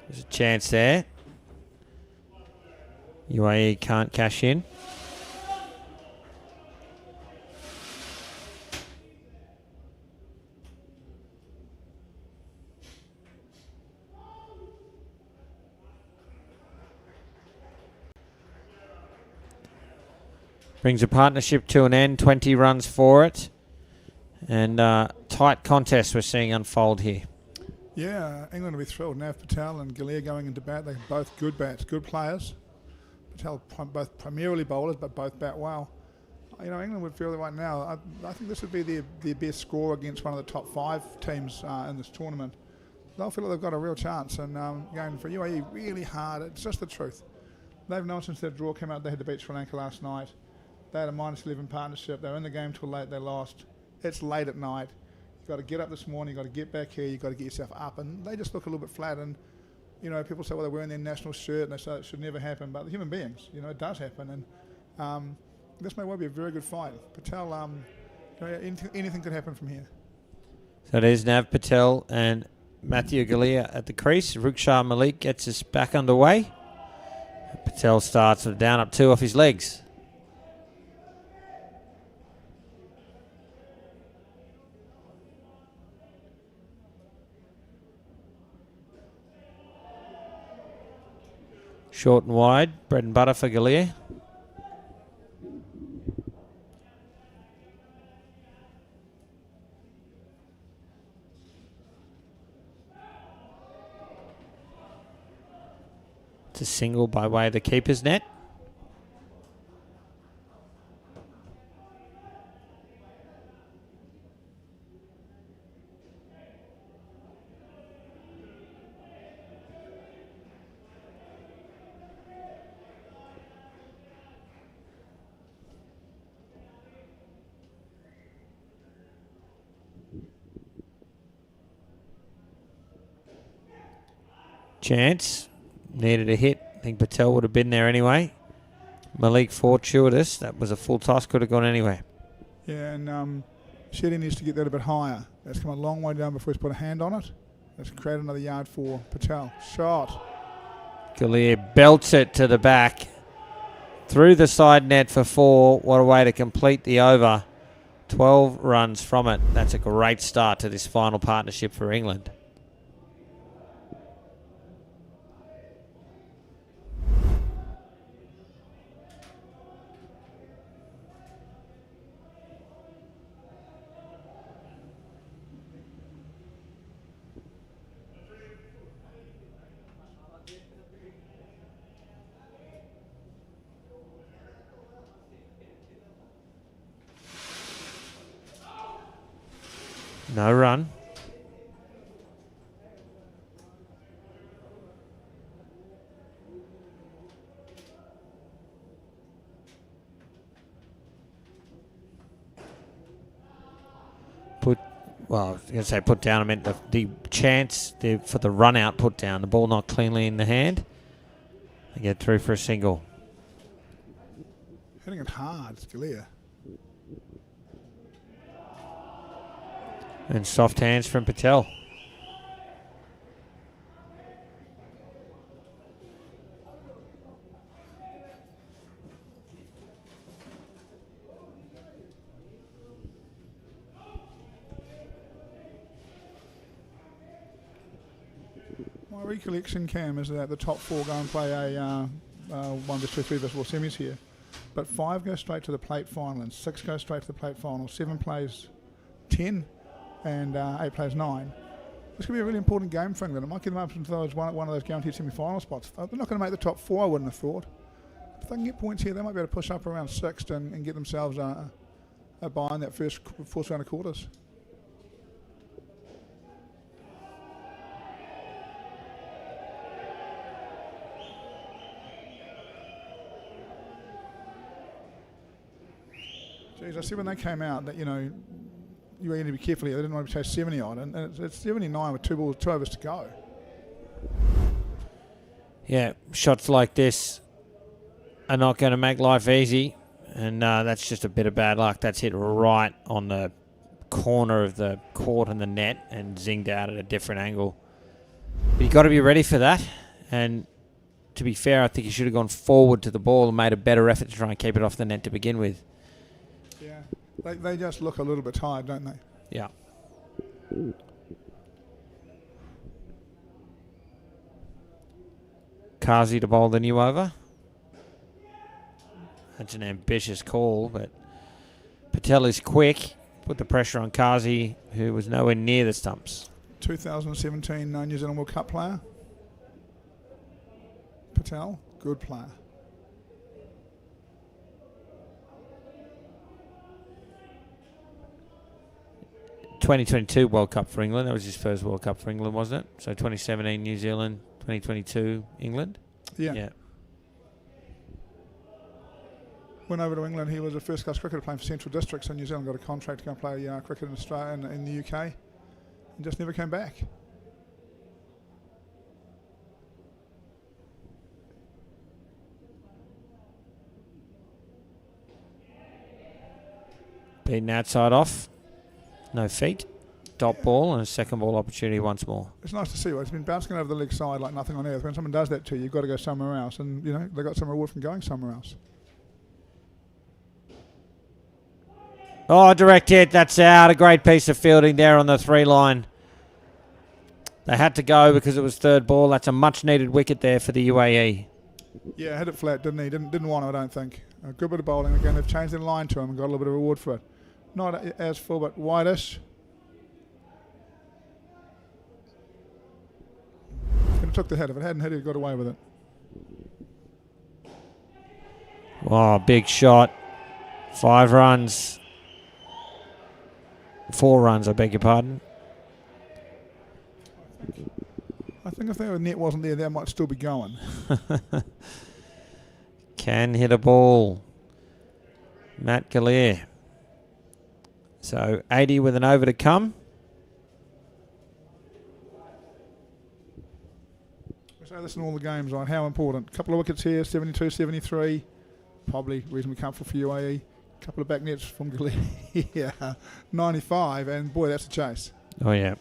There's a chance there. UAE can't cash in. Brings a partnership to an end, 20 runs for it. And tight contest we're seeing unfold here. Yeah, England will be thrilled. Nav Patel and Galea going into bat. They're both good bats, good players. Patel both primarily bowlers, but both bat well. England would feel that right now. I think this would be their best score against one of the top 5 teams in this tournament. They'll feel like they've got a real chance. And going for UAE really hard. It's just the truth. They've known since their draw came out they had to beat Sri Lanka last night. They had a -11 partnership. They were in the game till late. They lost. It's late at night. You've got to get up this morning. You've got to get back here. You've got to get yourself up. And they just look a little bit flat. And, people say, well, they're wearing their national shirt and they say it should never happen. But the human beings, it does happen. And this may well be a very good fight. Patel, anything could happen from here. So there's Nav Patel and Matthew Galea at the crease. Rukhsar Malik gets us back underway. Patel starts with a down up 2 off his legs. Short and wide, bread and butter for Galea. It's a single by way of the keeper's net. Chance. Needed a hit. I think Patel would have been there anyway. Malik fortuitous. That was a full toss. Could have gone anywhere. Yeah, and Shetty needs to get that a bit higher. That's come a long way down before he's put a hand on it. That's created another yard for Patel. Shot. Galea belts it to the back. Through the side net for 4. What a way to complete the over. 12 runs from it. That's a great start to this final partnership for England. No run. I was going to say put down. I meant the chance for the run out put down. The ball not cleanly in the hand. They get through for a single. Hitting it hard, Galea. And soft hands from Patel. My recollection, Cam, is that the top 4 go and play a 1 vs 2, 3 vs 4 semis here. But 5 go straight to the plate final and 6 go straight to the plate final. 7 plays 10 and 8 plays 9. This could be a really important game for England. It might get them up into one of those guaranteed semi-final spots. They're not going to make the top 4, I wouldn't have thought. If they can get points here, they might be able to push up around 6th and get themselves a bye in that fourth round of quarters. Geez, I see when they came out that, you were going to be careful here. They didn't want to chase 70 on, and it's 79 with 2 overs to go. Yeah, shots like this are not going to make life easy, and that's just a bit of bad luck. That's hit right on the corner of the court and the net and zinged out at a different angle. But you've got to be ready for that, and to be fair, I think you should have gone forward to the ball and made a better effort to try and keep it off the net to begin with. Yeah, they just look a little bit tired, don't they? Yeah. Kazi to bowl the new over. That's an ambitious call, but Patel is quick. Put the pressure on Kazi, who was nowhere near the stumps. 2017 New Zealand World Cup player. Patel, good player. ...2022 World Cup for England. That was his first World Cup for England, wasn't it? So 2017 New Zealand, 2022 England. Yeah. Went over to England. He was a first-class cricketer playing for Central Districts, and New Zealand got a contract to go and play cricket in Australia and in the UK, and just never came back. Beaten outside off. No feet. Dot ball and a second ball opportunity once more. It's nice to see. It's been bouncing over the leg side like nothing on earth. When someone does that to you, you've got to go somewhere else, and you know they got some reward from going somewhere else. Oh, direct hit. That's out. A great piece of fielding there on the 3 line. They had to go because it was third ball. That's a much-needed wicket there for the UAE. Yeah, hit it flat, didn't he? Didn't want it, I don't think. A good bit of bowling. Again, they've changed their line to him and got a little bit of reward for it. Not as full, but whitish. Could have took the hit. If it hadn't hit, he got away with it. Oh, big shot. 5 runs. 4 runs, I beg your pardon. I think if the net wasn't there, they might still be going. Can hit a ball. Matt Gallier. So 80 with an over to come. We say this in all the games, right? How important. A couple of wickets here, 72, 73. Probably reasonably comfortable for UAE. A couple of back nets from Gallier. Yeah, 95, and boy, that's a chase. Oh, yeah.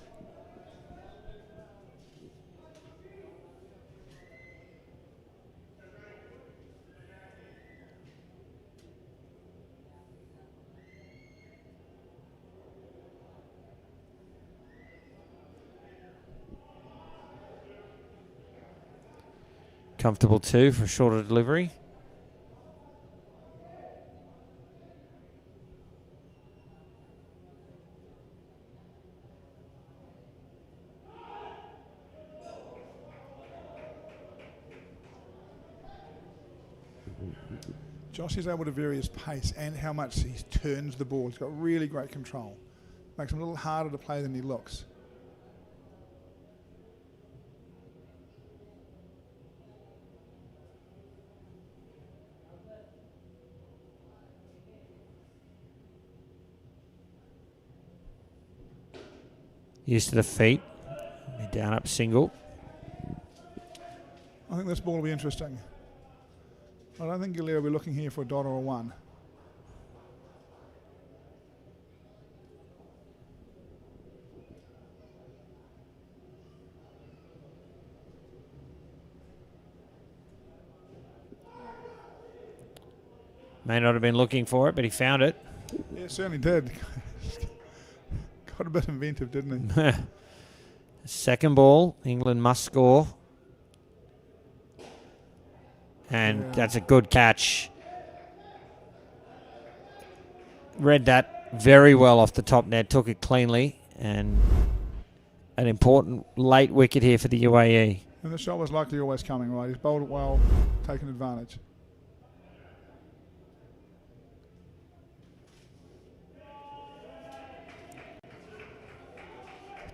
Comfortable too for a shorter delivery. Josh is able to vary his pace and how much he turns the ball. He's got really great control. Makes him a little harder to play than he looks. Used to the feet. Down up single. I think this ball will be interesting. I don't think Gallier will be looking here for a dot or a 1. May not have been looking for it, but he found it. Yeah, certainly did. Got a bit inventive, didn't he? Second ball. England must score. And that's a good catch. Read that very well off the top net. Took it cleanly. And an important late wicket here for the UAE. And the shot was likely always coming, right? He's bowled it well, taken advantage.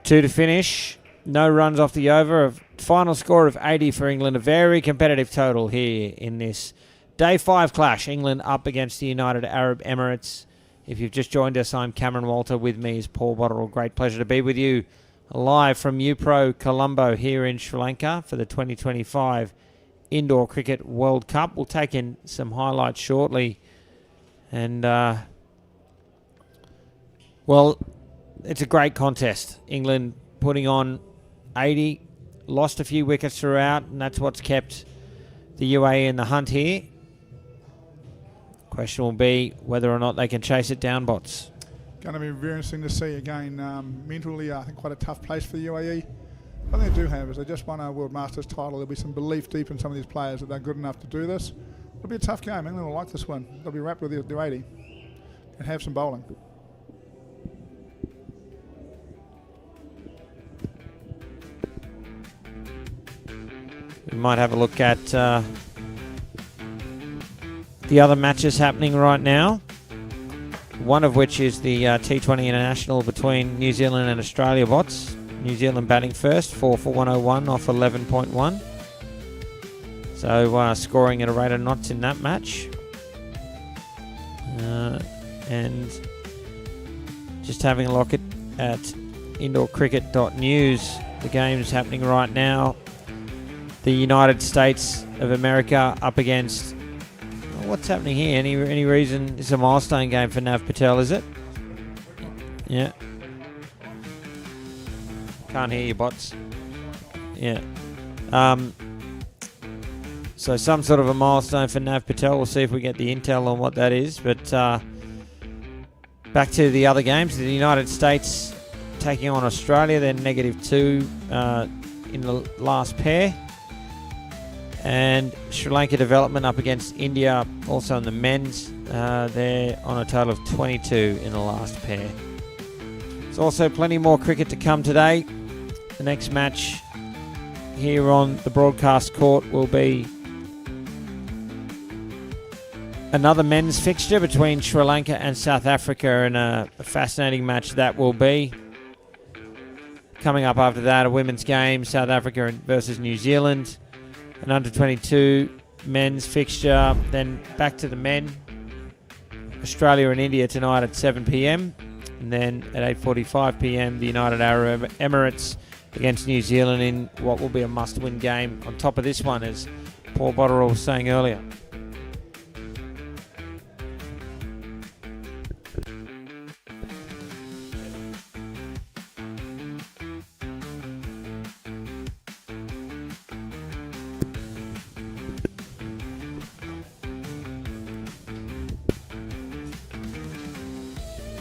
Two to finish. No runs off the over. A final score of 80 for England. A very competitive total here in this Day 5 clash. England up against the United Arab Emirates. If you've just joined us, I'm Cameron Walter. With me is Paul Botterill. Great pleasure to be with you live from UPro Colombo here in Sri Lanka for the 2025 Indoor Cricket World Cup. We'll take in some highlights shortly. And, well, it's a great contest. England putting on 80, lost a few wickets throughout, and that's what's kept the UAE in the hunt here. Question will be whether or not they can chase it down, Bots. Going to be very interesting to see again. Mentally, I think quite a tough place for the UAE. One thing they do have is they just won a World Masters title. There'll be some belief deep in some of these players that they're good enough to do this. It'll be a tough game. England will like this one. They'll be wrapped with their 80 and have some bowling. We might have a look at the other matches happening right now. One of which is the T20 International between New Zealand and Australia bots. New Zealand batting first, 4 for 101 off 11.1. So scoring at a rate of knots in that match. And just having a look at indoorcricket.news, the game's happening right now. The United States of America up against... What's happening here? Any reason? It's a milestone game for Nav Patel, is it? Yeah. Can't hear you, bots. Yeah. So some sort of a milestone for Nav Patel. We'll see if we get the intel on what that is. But back to the other games. The United States taking on Australia. They're -2 in the last pair. And Sri Lanka Development up against India, also in the men's. They're on a total of 22 in the last pair. There's also plenty more cricket to come today. The next match here on the broadcast court will be another men's fixture between Sri Lanka and South Africa, and a fascinating match that will be. Coming up after that, a women's game, South Africa versus New Zealand. An under-22 men's fixture, then back to the men. Australia and India tonight at 7 p.m. And then at 8:45 p.m, the United Arab Emirates against New Zealand in what will be a must-win game. On top of this one, as Paul Botterill was saying earlier.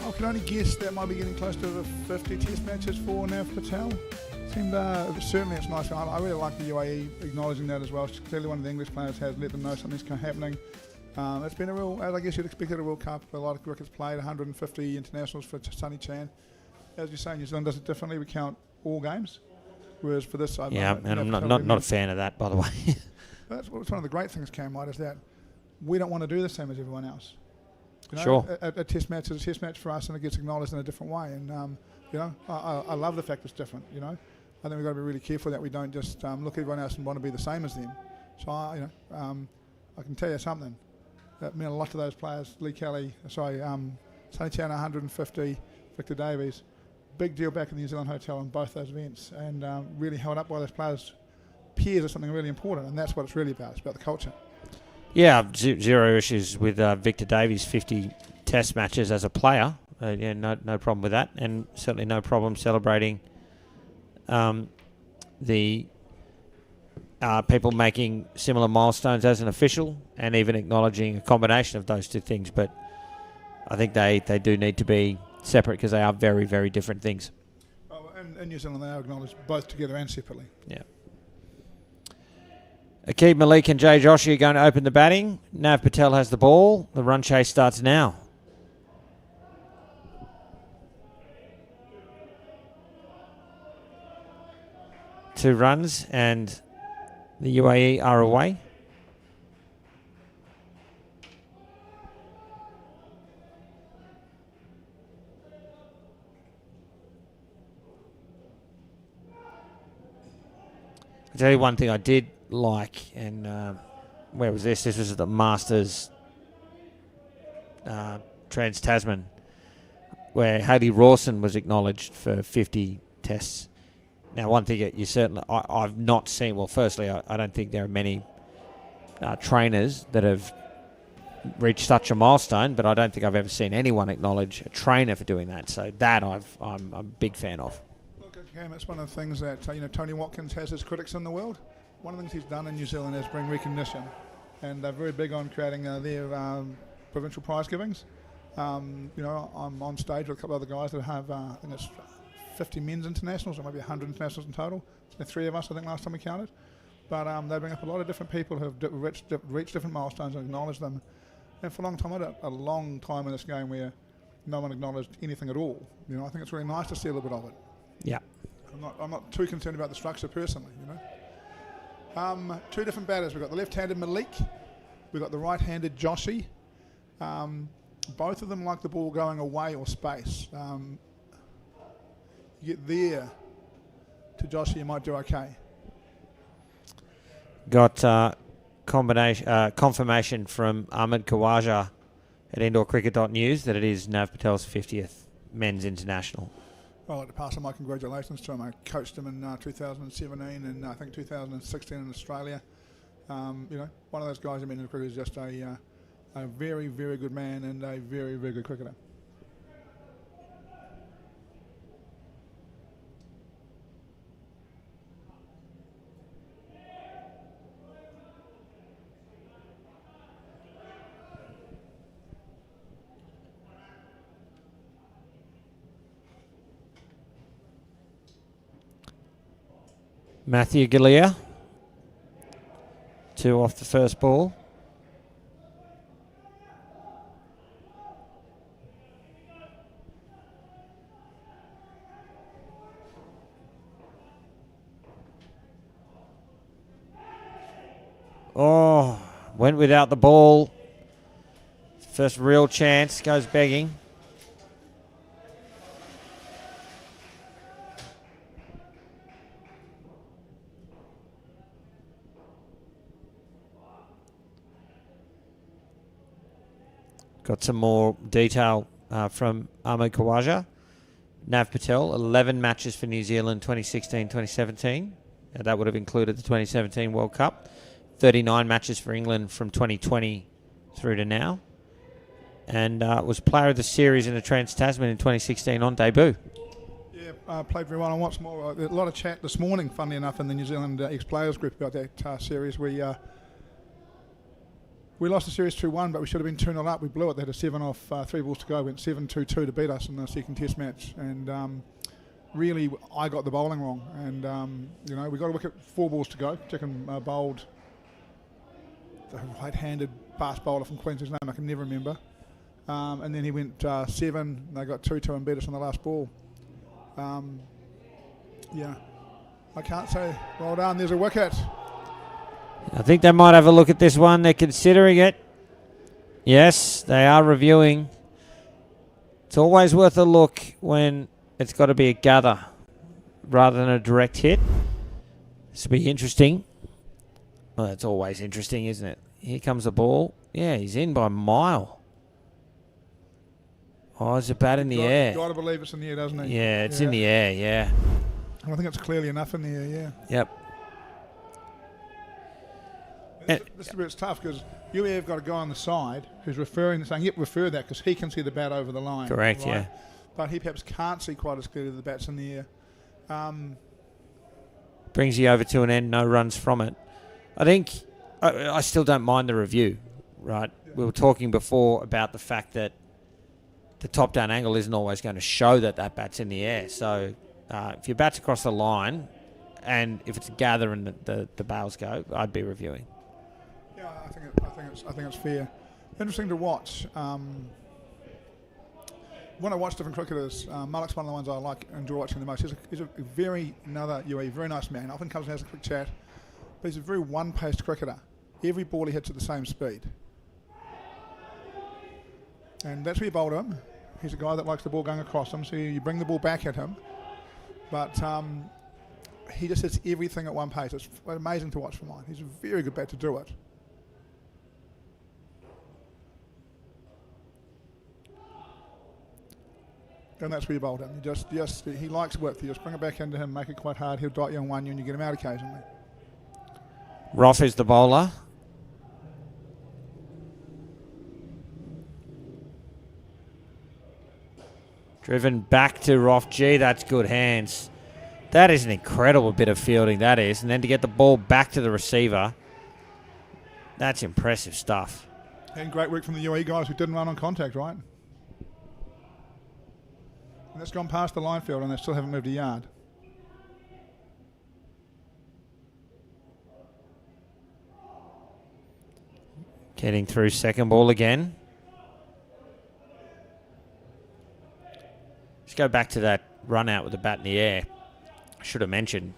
I can only guess that might be getting close to the 50 test matches for Nav Patel. Certainly it's nice. I really like the UAE acknowledging that as well. It's clearly one of the English players has let them know something's happening. It's been a real, as I guess you'd expect at a World Cup, a lot of cricket's played, 150 internationals for Sunny Chan. As you say, New Zealand does it differently. We count all games, whereas for this side... Yeah, and I'm not a fan of that, by the way. That's one of the great things, Cam, right, is that we don't want to do the same as everyone else. You know, sure. A test match is a test match for us, and it gets acknowledged in a different way. And I love the fact it's different. You know, I think we've got to be really careful that we don't just look at everyone else and want to be the same as them. So I can tell you something. That meant a lot to those players. Sunny Chan 150, Victor Davies, big deal back in the New Zealand hotel on both those events, and really held up by those players. Peers are something really important, and that's what it's really about. It's about the culture. Yeah, zero issues with Victor Davies' 50 test matches as a player. No problem with that, and certainly no problem celebrating the people making similar milestones as an official, and even acknowledging a combination of those two things. But I think they do need to be separate because they are very, very different things. Oh, and in New Zealand they are acknowledged both together and separately. Yeah. Aqib Malik and Jay Joshi are going to open the batting. Nav Patel has the ball. The run chase starts now. Two runs and the UAE are away. I'll tell you one thing I did like, and where was this? This was at the Masters Trans-Tasman, where Hayley Rawson was acknowledged for 50 tests. Now, one thing you certainly, I've not seen, well, firstly, I don't think there are many trainers that have reached such a milestone, but I don't think I've ever seen anyone acknowledge a trainer for doing that. So that I'm a big fan of. Look, Cam, it's one of the things that Tony Watkins has his critics in the world. One of the things he's done in New Zealand is bring recognition, and they're very big on creating their provincial prize givings. I'm on stage with a couple of other guys that have, I think it's 50 men's internationals, or maybe 100 internationals in total. There's 3 of us, I think, last time we counted. But they bring up a lot of different people who have reached different milestones and acknowledge them. And for a long time, I had a long time in this game where no one acknowledged anything at all. I think it's really nice to see a little bit of it. Yeah. I'm not too concerned about the structure personally, Two different batters. We've got the left-handed Malik. We've got the right-handed Joshy. Both of them like the ball going away or space. You get there to Joshy, you might do okay. Got confirmation from Ahmed Khawaja at indoorcricket.news that it is Nav Patel's 50th men's international. Well, I'd like to pass on my congratulations to him. I coached him in 2017 and I think 2016 in Australia. One of those guys in cricket is just a very, very good man and a very, very good cricketer. Matthew Galea, 2 off the first ball. Oh, went without the ball. First real chance, goes begging. Got some more detail from Ahmed Khawaja. Nav Patel, 11 matches for New Zealand 2016-2017. That would have included the 2017 World Cup. 39 matches for England from 2020 through to now. And was player of the series in the Trans-Tasman in 2016 on debut. Yeah, played very well. And what's more, a lot of chat this morning, funnily enough, in the New Zealand ex-players group about that series. We lost the series 2-1, but we should have been 2-0 up. We blew it. They had a 7 off, 3 balls to go. Went 7-2-2 to beat us in the second test match. And really, I got the bowling wrong. And, we got a wicket, 4 balls to go. Chicken bowled the right-handed fast bowler from Queensland's name I can never remember. And then he went 7. They got 2-2 and beat us on the last ball. I can't say well done. There's a wicket. I think they might have a look at this one. They're considering it. Yes, they are reviewing. It's always worth a look when it's got to be a gather rather than a direct hit. This will be interesting. Well, it's always interesting, isn't it? Here comes the ball. Yeah, he's in by a mile. Oh, it's a bat in the air. You've got to believe it's in the air, doesn't it? Yeah, it's in the air, yeah. I think it's clearly enough in the air, yeah. Yep. This is where it's tough because you have got a guy on the side who's saying, yep, refer that because he can see the bat over the line. Correct, right? yeah. But he perhaps can't see quite as clearly the bat's in the air. Brings you over to an end, no runs from it. I think I still don't mind the review, right? Yeah. We were talking before about the fact that the top-down angle isn't always going to show that bat's in the air. So if your bat's across the line and if it's a gather and the bails go, I'd be reviewing. Yeah, I think it's fair. Interesting to watch. When I watch different cricketers, Malik's one of the ones I enjoy watching the most. He's a very nice man. Often comes and has a quick chat, but he's a very one-paced cricketer. Every ball he hits at the same speed, and that's where you bowl him. He's a guy that likes the ball going across him, so you bring the ball back at him, but he just hits everything at one pace. It's amazing to watch from mine. He's a very good bat to do it. And that's where you bowled him. He likes width. You just bring it back into him, make it quite hard. He'll dot you on one, and you get him out occasionally. Roth is the bowler. Driven back to Roth. Gee, that's good hands. That is an incredible bit of fielding, that is. And then to get the ball back to the receiver, that's impressive stuff. And great work from the UAE guys who didn't run on contact, right? And that's gone past the line field and they still haven't moved a yard. Getting through second ball again. Let's go back to that run out with the bat in the air. I should have mentioned,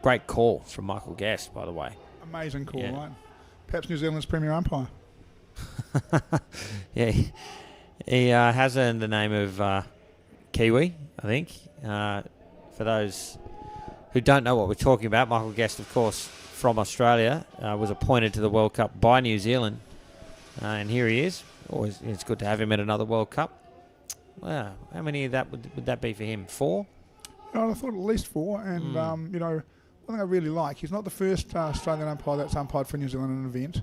great call from Michael Guest, by the way. Amazing call, Yeah. right? Perhaps New Zealand's premier umpire. Yeah, he has earned the name of Kiwi, I think. For those who don't know what we're talking about, Michael Guest, of course, from Australia, was appointed to the World Cup by New Zealand. And here he is. Always, it's good to have him at another World Cup. Wow, how many of that would that be for him? 4? I thought at least 4. And, one thing I really like, he's not the first Australian umpire that's umpired for New Zealand in an event.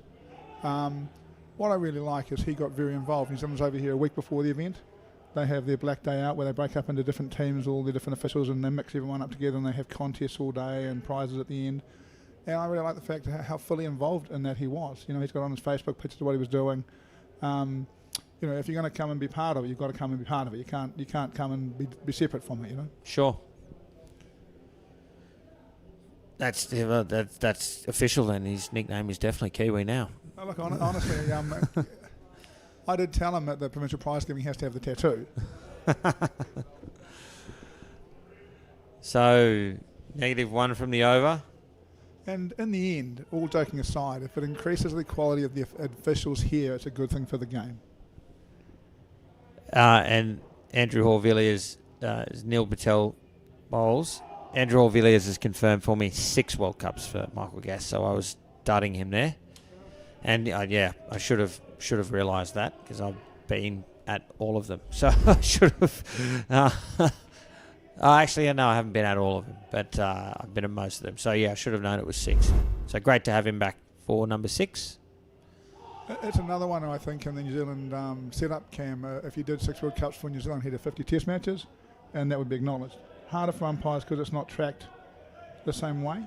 What I really like is he got very involved. New Zealand's over here a week before the event. They have their black day out where they break up into different teams, all the different officials, and they mix everyone up together and they have contests all day and prizes at the end. And I really like the fact how fully involved in that he was. He's got on his Facebook pictures of what he was doing. If you're going to come and be part of it, you've got to come and be part of it. You can't come and be separate from it. Sure. That's official then. His nickname is definitely Kiwi now. Oh, look, honestly, I did tell him at the provincial prize giving he has to have the tattoo. So, -1 from the over. And in the end, all joking aside, if it increases the quality of the officials here, it's a good thing for the game. And Andrew Hall-Villiers, Neil Patel bowls. Andrew Hall-Villiers has confirmed for me 6 World Cups for Michael Guest, so I was studying him there. And I should have realised that because I've been at all of them. So I should have. Actually, no, I haven't been at all of them, but I've been at most of them. So I should have known it was 6. So great to have him back for number 6. It's another one, I think, in the New Zealand setup, Cam. If you did 6 World Cups for New Zealand, he'd have 50 Test matches, and that would be acknowledged. Harder for umpires because it's not tracked the same way.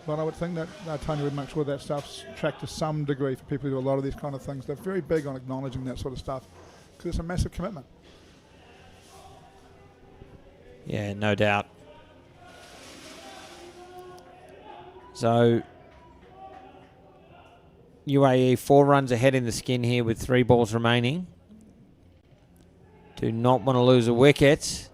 But I would think that Tony would make sure that stuff's tracked to some degree for people who do a lot of these kind of things. They're very big on acknowledging that sort of stuff because it's a massive commitment. Yeah, no doubt. So UAE 4 runs ahead in the skin here with 3 balls remaining. Do not want to lose a wicket.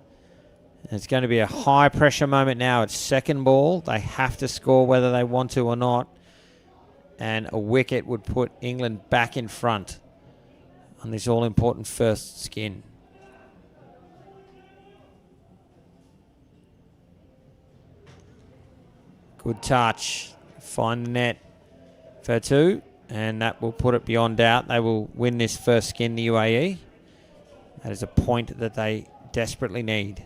It's going to be a high pressure moment now. It's second ball. They have to score whether they want to or not. And a wicket would put England back in front on this all-important first skin. Good touch. Find the net for 2. And that will put it beyond doubt. They will win this first skin, the UAE. That is a point that they desperately need.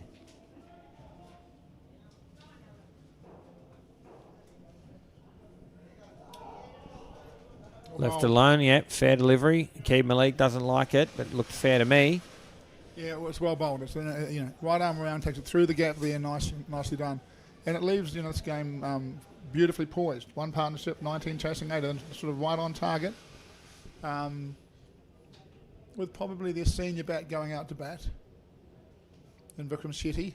Left alone, fair delivery. Keeb Malik doesn't like it, but it looked fair to me. Yeah, well, it's well bowled. It's right arm around, takes it through the gap there, nicely done, and it leaves this game beautifully poised. 1 partnership, 19 chasing 8, and sort of right on target. With probably their senior bat going out to bat, and Vikram Shetty.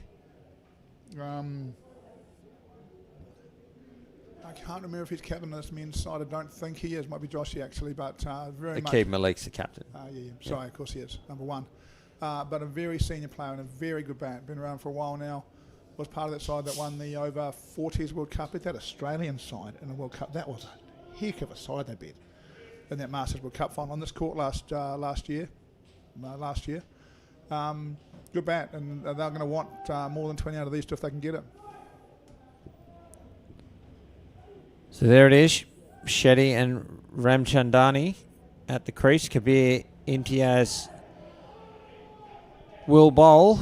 I can't remember if he's captain of this men's side. I don't think he is. Might be Joshy actually, but very much. Keeb Malik's the captain. Sorry, of course he is, number 1. But a very senior player and a very good bat. Been around for a while now. Was part of that side that won the over 40s World Cup. But that Australian side in the World Cup, that was a heck of a side they beat in that Masters World Cup final on this court last year. Good bat, and they're going to want more than 20 out of these two if they can get it. So there it is. Shetty and Ramchandani at the crease. Kabir Imtiaz will bowl.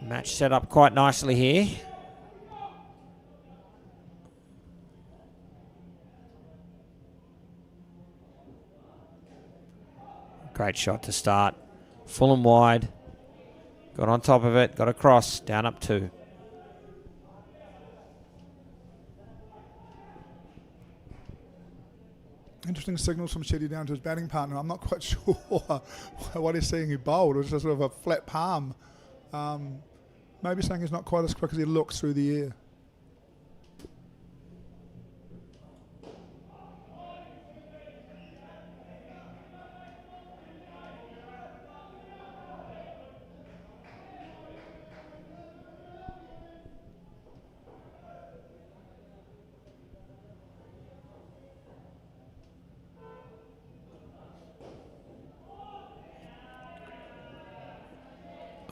Match set up quite nicely here. Great shot to start. Full and wide. Got on top of it. Got across. Down up 2. Interesting signals from Shetty down to his batting partner. I'm not quite sure what he's seeing he bowled. It was just sort of a flat palm. Maybe saying he's not quite as quick as he looks through the air.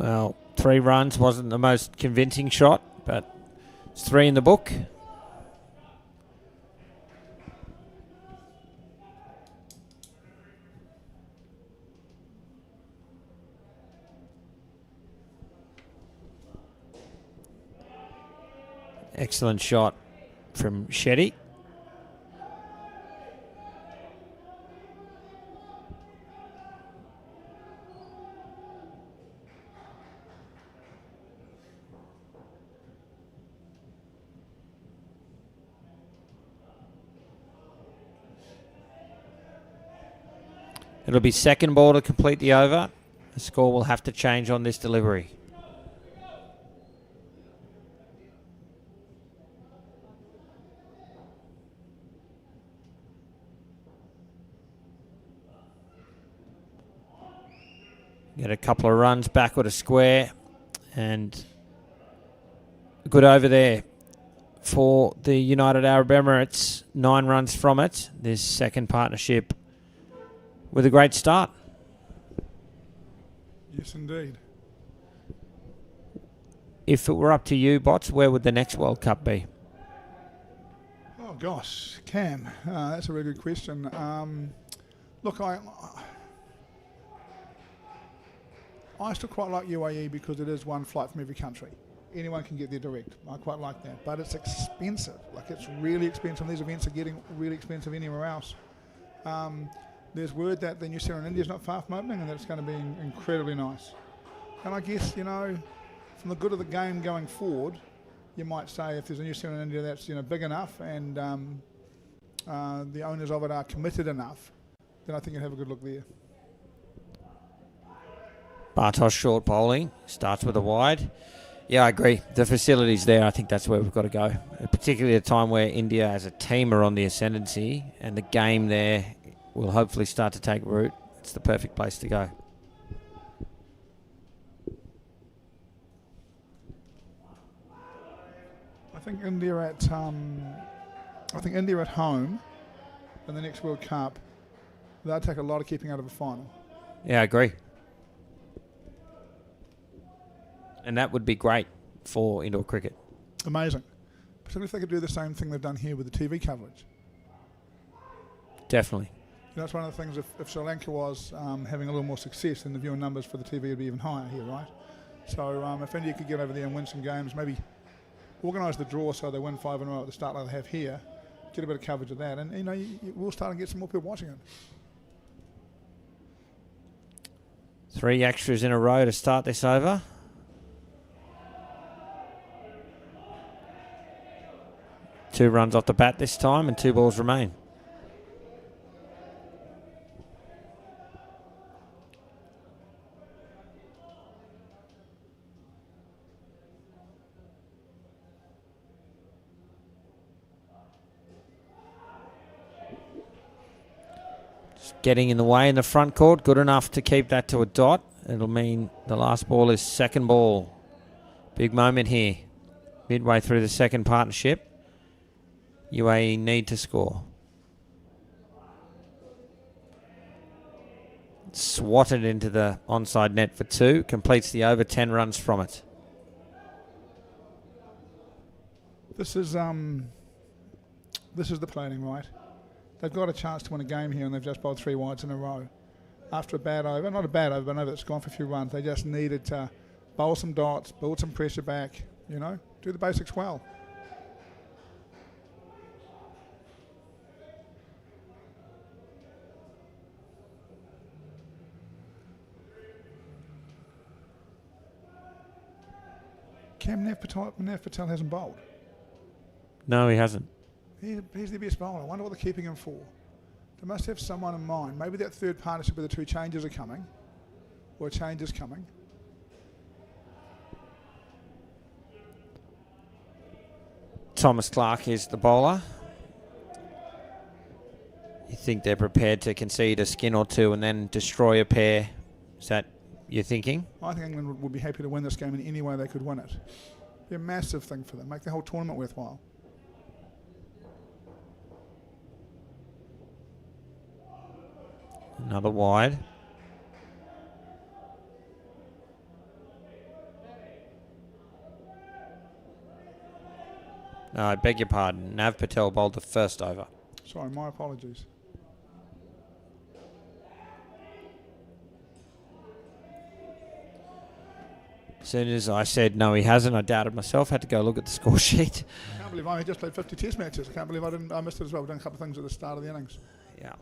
Well, 3 runs wasn't the most convincing shot, but it's 3 in the book. Excellent shot from Shetty. It'll be second ball to complete the over. The score will have to change on this delivery. Get a couple of runs backward a square, and good over there for the United Arab Emirates. 9 runs from it. This second partnership with a great start. Yes, indeed. If it were up to you, Bots, where would the next World Cup be? Oh gosh, Cam, that's a really good question. Look, I still quite like UAE because it is one flight from every country. Anyone can get there direct. I quite like that, but it's expensive. Like, it's really expensive. These events are getting really expensive anywhere else. There's word that the New Zealand and India is not far from opening, and that it's going to be incredibly nice. And I guess, you know, from the good of the game going forward, you might say if there's a New Zealand and India that's, you know, big enough and the owners of it are committed enough, then I think you'll have a good look there. Bartosz short bowling, starts with a wide. Yeah, I agree. The facilities there, I think that's where we've got to go. Particularly at a time where India as a team are on the ascendancy and the game there will hopefully start to take root. It's the perfect place to go. I think India at home in the next World Cup, they'll take a lot of keeping out of a final. Yeah, I agree. And that would be great for indoor cricket. Amazing. Particularly if they could do the same thing they've done here with the TV coverage. Definitely. You know, it's one of the things, if Sri Lanka was having a little more success, then the viewing numbers for the TV would be even higher here, right? So if India could get over there and win some games, maybe organise the draw so they win 5 in a row at the start like they have here, get a bit of coverage of that, and, you know, we'll start to get some more people watching it. 3 extras in a row to start this over. Two runs off the bat this time, and 2 balls remain. Just getting in the way in the front court, good enough to keep that to a dot. It'll mean the last ball is second ball. Big moment here. Midway through the second partnership. UAE need to score. Swatted into the onside net for 2. Completes the over 10 runs from it. This is the planning, right? They've got a chance to win a game here, and they've just bowled 3 wides in a row. After a bad over, not a bad over, but an over that's gone for a few runs, they just needed to bowl some dots, build some pressure back, you know, do the basics well. Cam Nav Patel hasn't bowled. No, he hasn't. He's the best bowler. I wonder what they're keeping him for. They must have someone in mind. Maybe that third partnership where the 2 changes are coming, or a change is coming. Thomas Clark is the bowler. You think they're prepared to concede a skin or 2 and then destroy a pair? Is that you're thinking? I think England would be happy to win this game in any way they could win it. Be a massive thing for them. Make the whole tournament worthwhile. Another wide. No, I beg your pardon. Nav Patel bowled the first over. Sorry, my apologies. As soon as I said no, he hasn't, I doubted myself. Had to go look at the score sheet. I can't believe I just played 50 test matches. I can't believe I missed it as well. We've done a couple of things at the start of the innings. Yeah.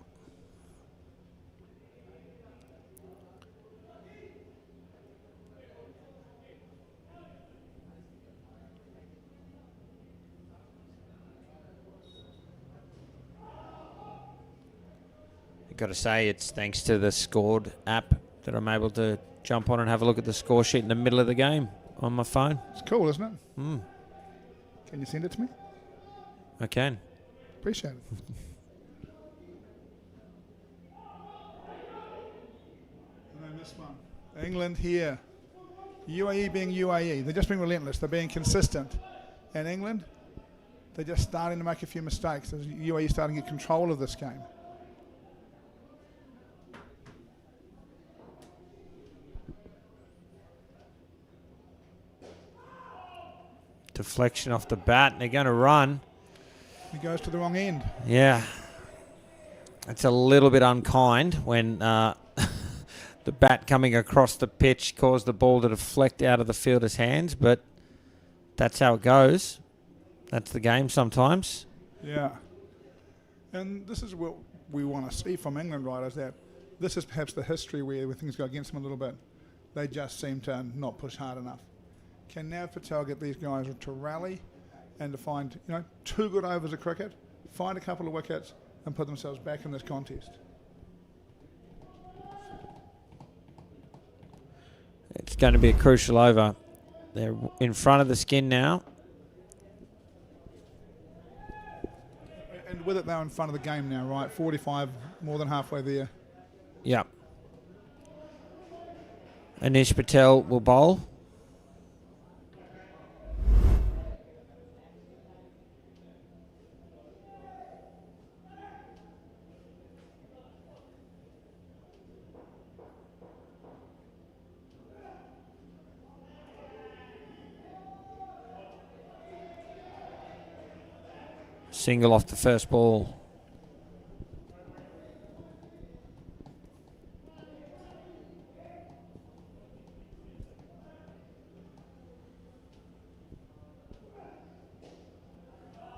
Got to say, it's thanks to the Scored app that I'm able to jump on and have a look at the score sheet in the middle of the game on my phone. It's cool, isn't it? Mm. Can you send it to me? I can. Appreciate it. And then this one. England here. UAE being UAE. They're just being relentless. They're being consistent. And England, they're just starting to make a few mistakes. As UAE starting to get control of this game. Deflection off the bat. They're going to run. He goes to the wrong end. Yeah. It's a little bit unkind when the bat coming across the pitch caused the ball to deflect out of the fielder's hands, but that's how it goes. That's the game sometimes. Yeah. And this is what we want to see from England, right, is that this is perhaps the history where things go against them a little bit. They just seem to not push hard enough. Can Nav Patel get these guys to rally and to find, 2 good overs of cricket, find a couple of wickets and put themselves back in this contest? It's going to be a crucial over. They're in front of the skin now. And with it, they're in front of the game now, right? 45, more than halfway there. Yep. Anish Patel will bowl. Single off the first ball.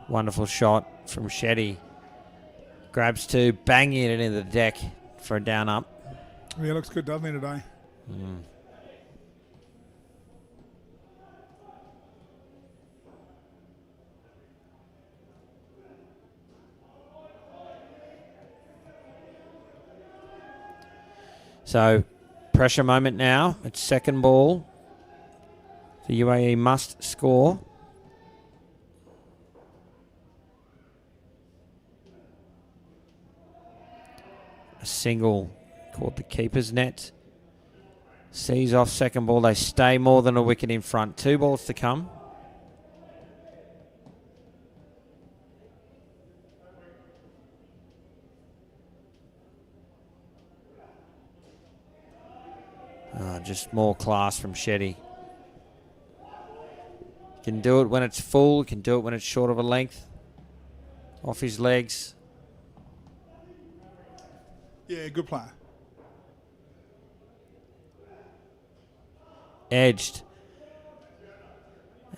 Wonderful shot from Shetty. Grabs 2, banging it into the deck for a down up. Yeah, looks good, doesn't he, today? Mm. So, pressure moment now. It's second ball. The UAE must score. A single called the keeper's net. Sees off second ball. They stay more than a wicket in front. 2 balls to come. Just more class from Shetty. Can do it when it's full. Can do it when it's short of a length. Off his legs. Yeah, good player. Edged.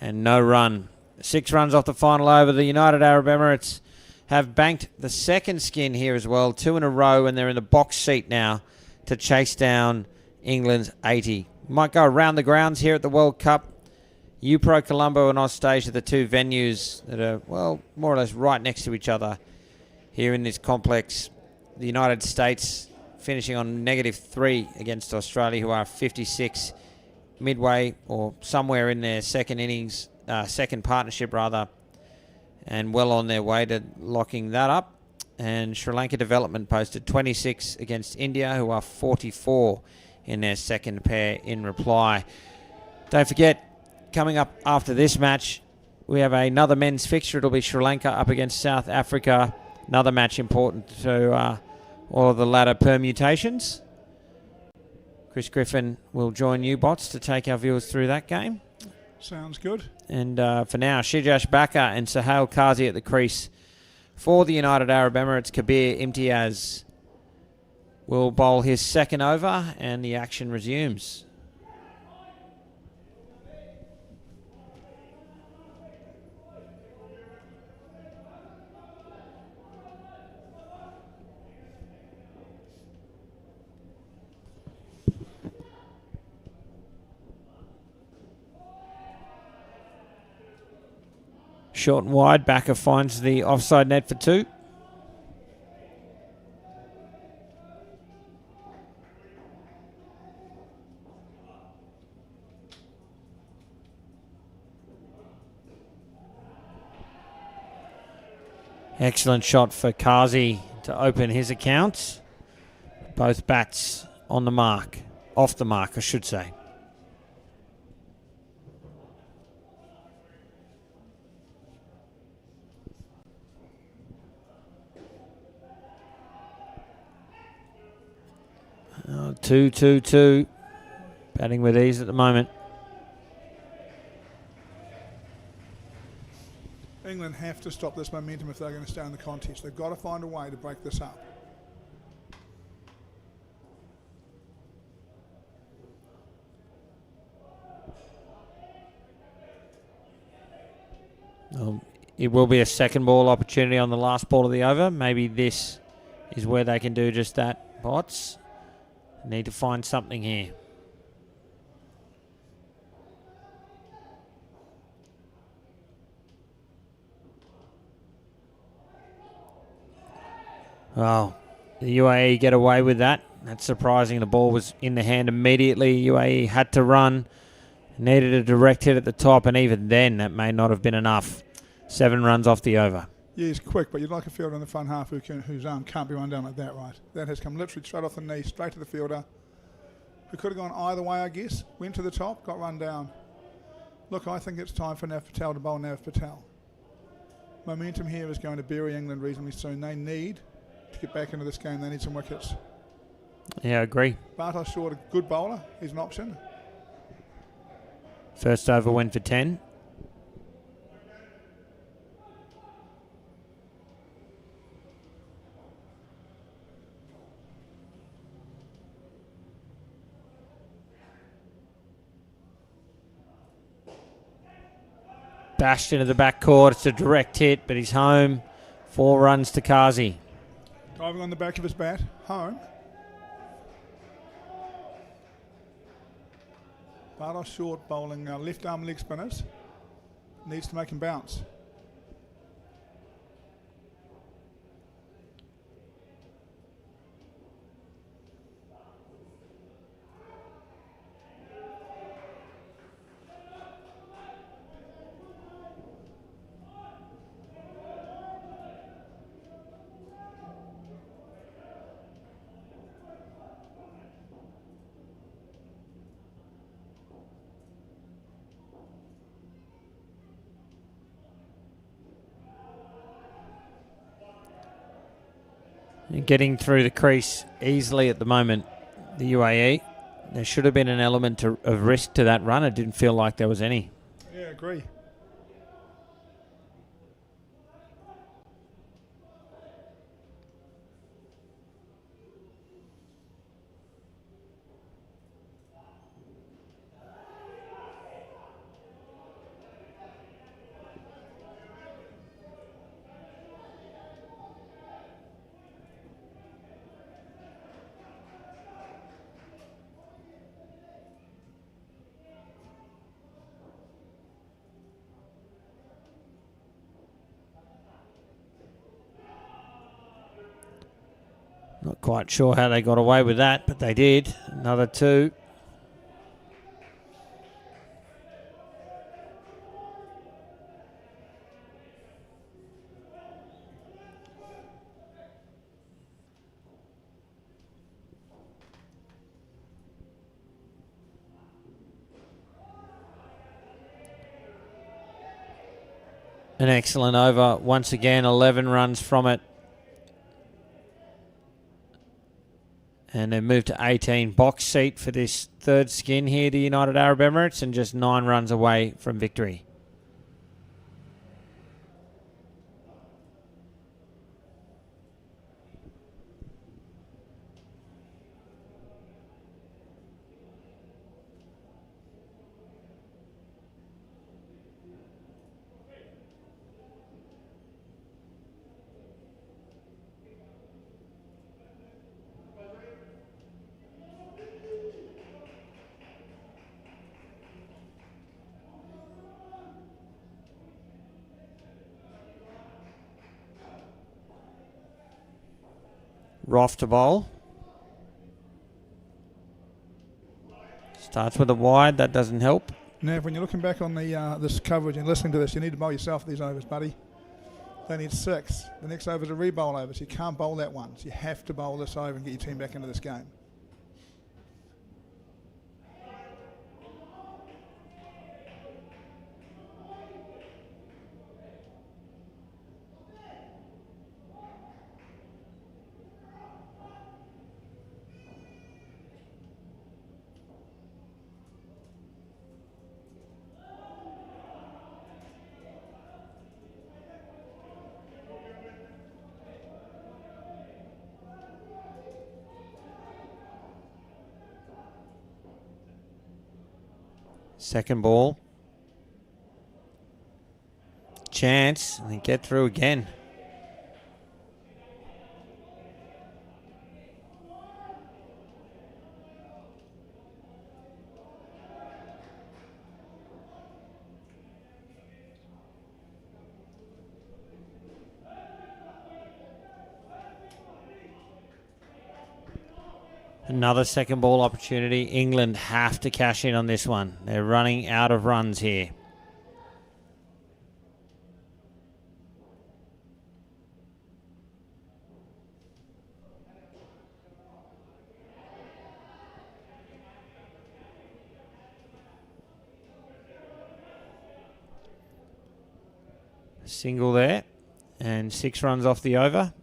And no run. 6 runs off the final over. The United Arab Emirates have banked the second skin here as well. 2 in a row, and they're in the box seat now to chase down England's 80. Might go around the grounds here at the World Cup. UPro Colombo and Austasia, the 2 venues that are, well, more or less right next to each other here in this complex. The United States finishing on -3 against Australia, who are 56 midway or somewhere in their second innings, second partnership rather, and well on their way to locking that up. And Sri Lanka Development posted 26 against India, who are 44 in their second pair in reply. Don't forget, coming up after this match, we have another men's fixture. It'll be Sri Lanka up against South Africa. Another match important to all of the ladder permutations. Chris Griffin will join you, bots, to take our viewers through that game. Sounds good. And for now, Shijash Baka and Sohail Qazi at the crease. For the United Arab Emirates, Kabir Imtiaz will bowl his second over and the action resumes. Short and wide, Backer finds the offside net for 2. Excellent shot for Qazi to open his account. Both bats on the mark. Off the mark, I should say. Oh, 2-2-2. Batting with ease at the moment. England have to stop this momentum if they're going to stay in the contest. They've got to find a way to break this up. It will be a second ball opportunity on the last ball of the over. Maybe this is where they can do just that. Bots need to find something here. Well, the UAE get away with that. That's surprising. The ball was in the hand immediately. UAE had to run. Needed a direct hit at the top, and even then, that may not have been enough. 7 runs off the over. Yeah, he's quick, but you'd like a fielder in the front half whose arm can't be run down like that, right? That has come literally straight off the knee, straight to the fielder. Who could have gone either way, I guess. Went to the top, got run down. Look, I think it's time for Nav Patel to bowl Nav Patel. Momentum here is going to bury England reasonably soon. They need to get back into this game. They need some wickets. Yeah, I agree. Bartosz Short, a good bowler. He's an option. First over went for 10. Bashed into the back court. It's a direct hit, but he's home. 4 runs to Qazi. Diving on the back of his bat. Home. Bartosz Short bowling left arm leg spinners. Needs to make him bounce. Getting through the crease easily at the moment, the UAE. There should have been an element of risk to that run. It didn't feel like there was any. Yeah, agree. Not quite sure how they got away with that, but they did. Another 2. An excellent over. Once again, 11 runs from it. And they've moved to 18 box seat for this third skin here to United Arab Emirates and just 9 runs away from victory. Roff to bowl. Starts with a wide. That doesn't help. Now, when you're looking back on the this coverage and listening to this, you need to bowl yourself these overs, buddy. They need 6. The next over's a re-bowl over, so you can't bowl that one. So you have to bowl this over and get your team back into this game. Second ball. Chance. And they get through again. Another second ball opportunity. England have to cash in on this one. They're running out of runs here. Single there and 6 runs off the over.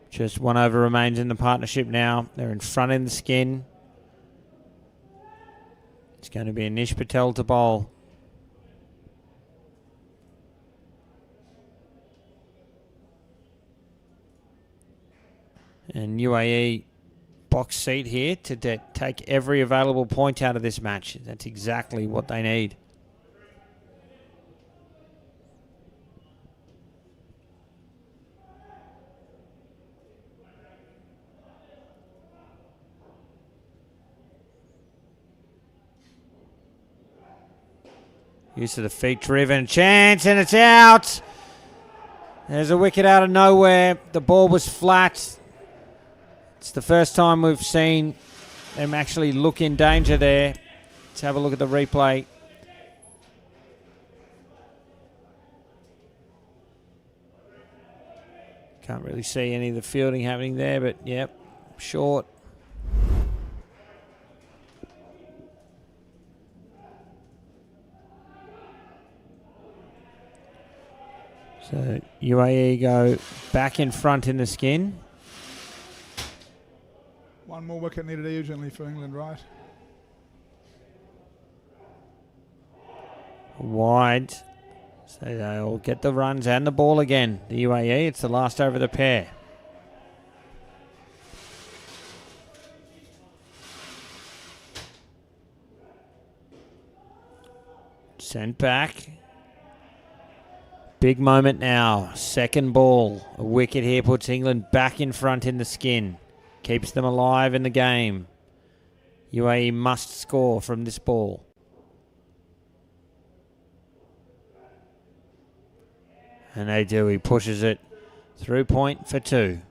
Just 1 over remains in the partnership now. They're in front in the skin. It's going to be Anish Patel to bowl. And UAE box seat here to take every available point out of this match. That's exactly what they need. Use of the feet driven. Chance and it's out. There's a wicket out of nowhere. The ball was flat. It's the first time we've seen them actually look in danger there. Let's have a look at the replay. Can't really see any of the fielding happening there, but yep, short. So UAE go back in front in the skin. 1 more wicket needed urgently for England, right? Wide. So they'll get the runs and the ball again. The UAE, it's the last over the pair. Sent back. Big moment now. Second ball. A wicket here puts England back in front in the skin. Keeps them alive in the game. UAE must score from this ball. And they do. He pushes it through point for 2.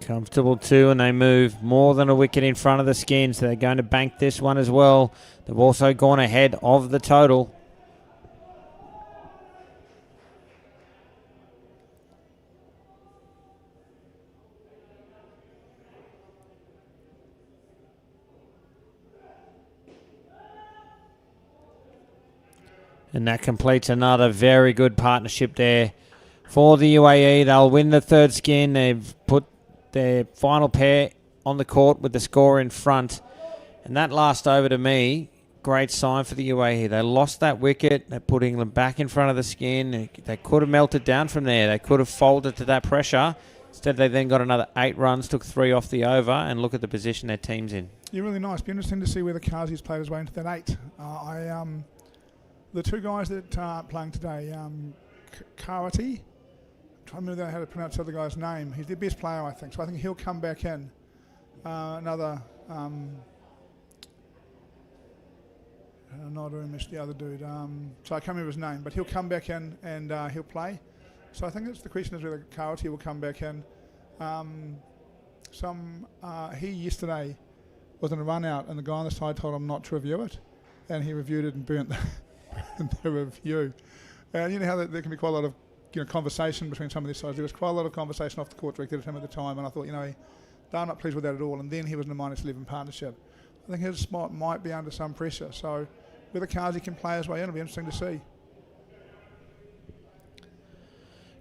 Comfortable 2, and they move more than a wicket in front of the skin, so they're going to bank this one as well. They've also gone ahead of the total. And that completes another very good partnership there for the UAE. They'll win the third skin. They've put their final pair on the court with the score in front. And that last over to me, great sign for the UAE. They lost that wicket. They're putting them back in front of the skin. They could have melted down from there. They could have folded to that pressure. Instead, they then got another 8 runs, took 3 off the over, and look at the position their team's in. Yeah, really nice. Be interesting to see where the Kazi's played his way into that 8. The 2 guys that are playing today, Kawati, I'm trying to remember how to pronounce the other guy's name. He's their best player, I think. So I think he'll come back in. Another, not Umish, the other dude. So I can't remember his name, but he'll come back in and he'll play. So I think that's the question is whether Kawati will come back in. He yesterday was in a run out, and the guy on the side told him not to review it, and he reviewed it and burnt the review. And you know how there can be quite a lot of conversation between some of these sides. There was quite a lot of conversation off the court directed at him at the time, and I thought, they're not pleased with that at all. And then he was in a -11 partnership. I think his spot might be under some pressure. So whether Kazi can play his way in, it'll be interesting to see.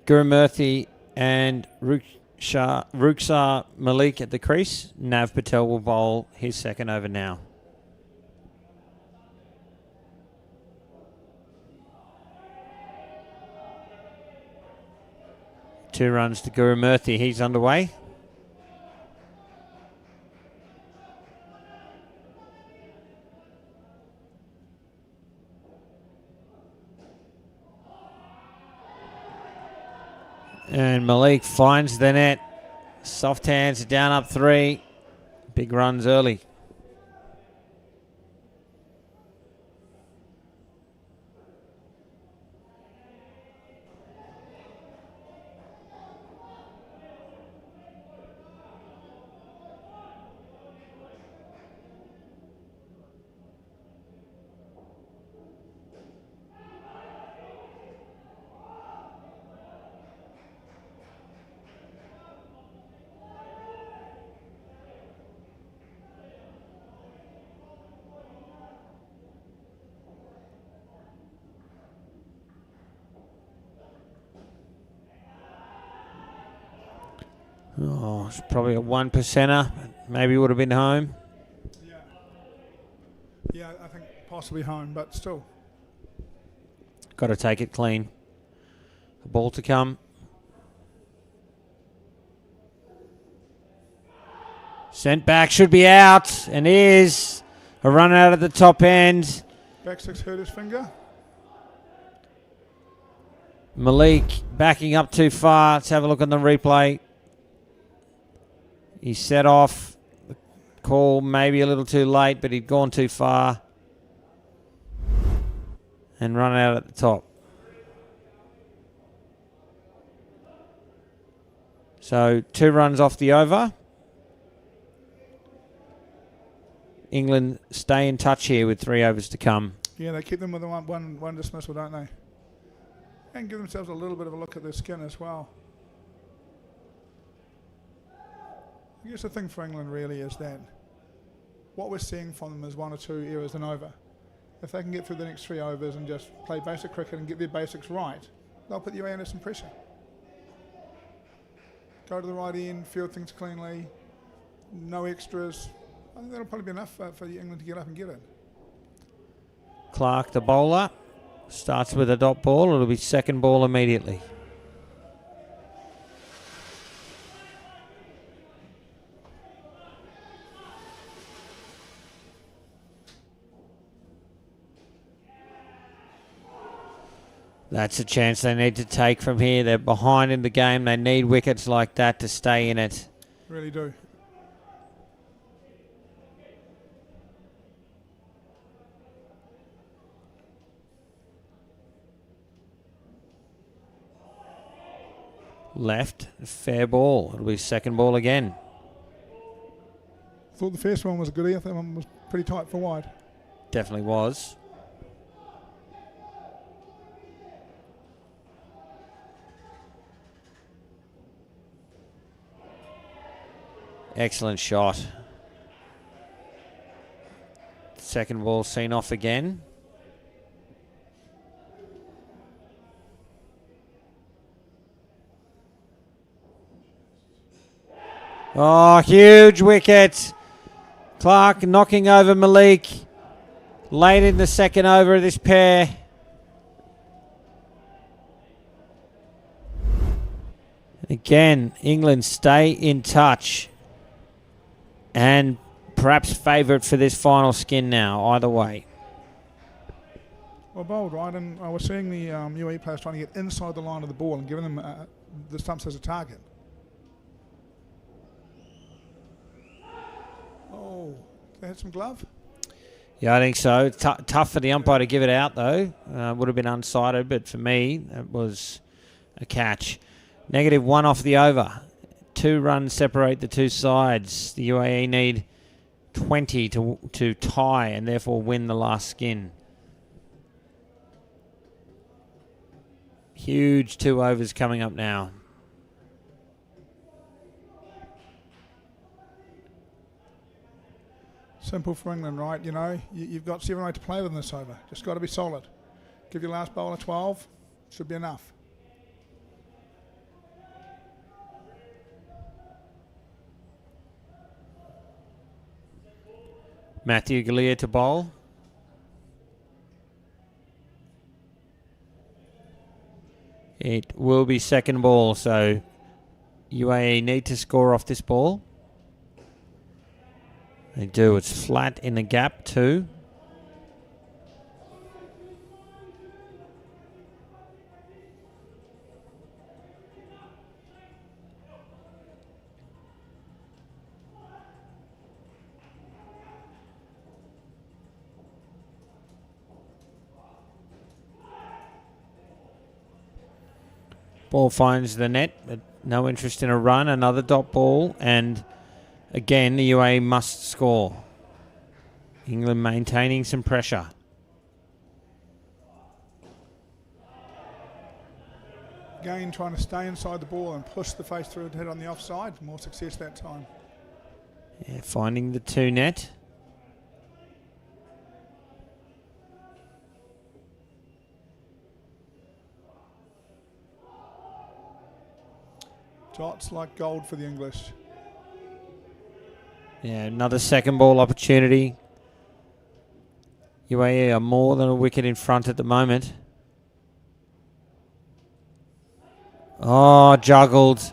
Gurumurthy and Rukhsar Malik at the crease. Nav Patel will bowl his second over now. Two runs to Gurumurthy. He's underway. And Malik finds the net. Soft hands down up 3. Big runs early. Oh, it's probably a 1%er. Maybe would have been home. Yeah, I think possibly home, but still. Got to take it clean. A ball to come. Sent back, should be out, and is. A run out at the top end. Back 6 hurt his finger. Malik backing up too far. Let's have a look on the replay. He set off. The call maybe a little too late, but he'd gone too far. And run out at the top. So 2 runs off the over. England stay in touch here with 3 overs to come. Yeah, they keep them with one dismissal, don't they? And give themselves a little bit of a look at their skin as well. I guess the thing for England really is that what we're seeing from them is 1 or 2 errors and over. If they can get through the next 3 overs and just play basic cricket and get their basics right, they'll put the UAE under some pressure. Go to the right end, field things cleanly, no extras. I think that'll probably be enough for England to get up and get it. Clark, the bowler, starts with a dot ball. It'll be second ball immediately. That's a chance they need to take from here. They're behind in the game. They need wickets like that to stay in it. Really do. Left, fair ball. It'll be second ball again. Thought the first one was a goodie. I thought that one was pretty tight for wide. Definitely was. Excellent shot. Second ball seen off again. Oh, huge wicket. Clark knocking over Malik late in the second over of this pair. Again, England stay in touch and perhaps favourite for this final skin now, either way. Well, bowled, right? And I was seeing the UAE players trying to get inside the line of the ball and giving them the stumps as a target. Oh, they had some glove? Yeah, I think so. Tough for the umpire to give it out, though. Would have been unsighted, but for me, it was a catch. -1 off the over. 2 runs separate the two sides. The UAE need 20 to tie and therefore win the last skin. Huge 2 overs coming up now. Simple for England, right? You know, you've got 7 or 8 to play with in this over. Just got to be solid. Give your last bowler 12. Should be enough. Matthew Galea to bowl. It will be second ball, so UAE need to score off this ball. They do. It's flat in the gap too. Ball finds the net, but no interest in a run. Another dot ball, and again, the UAE must score. England maintaining some pressure. Again, trying to stay inside the ball and push the face through to hit on the offside. More success that time. Yeah, finding the 2 net. Dots like gold for the English. Yeah, another second ball opportunity. UAE are more than a wicket in front at the moment. Oh, juggled.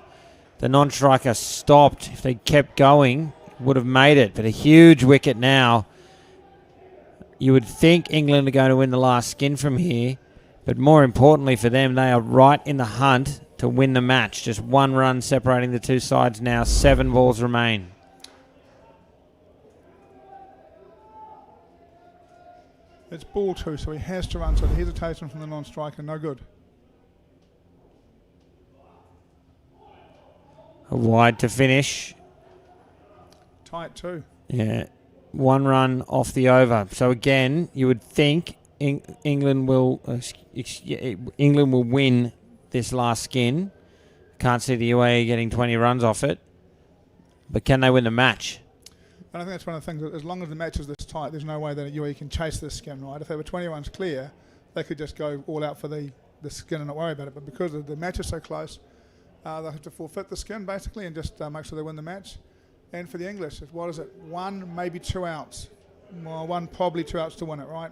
The non-striker stopped. If they kept going, would have made it. But a huge wicket now. You would think England are going to win the last skin from here. But more importantly for them, they are right in the hunt to win the match. Just 1 run separating the two sides now. 7 balls remain. It's ball 2, so he has to run. So the hesitation from the non-striker, no good. A wide to finish. Tight too. Yeah, 1 run off the over. So again, you would think England will win this last skin. Can't see the UAE getting 20 runs off it. But can they win the match? And I think that's one of the things, that as long as the match is this tight, there's no way that UAE can chase this skin, right? If they were 20 runs clear, they could just go all out for the skin and not worry about it. But because the match is so close, they'll have to forfeit the skin, basically, and just make sure they win the match. And for the English, what is it? 1, maybe 2 outs. Well, 1, probably 2 outs to win it, right?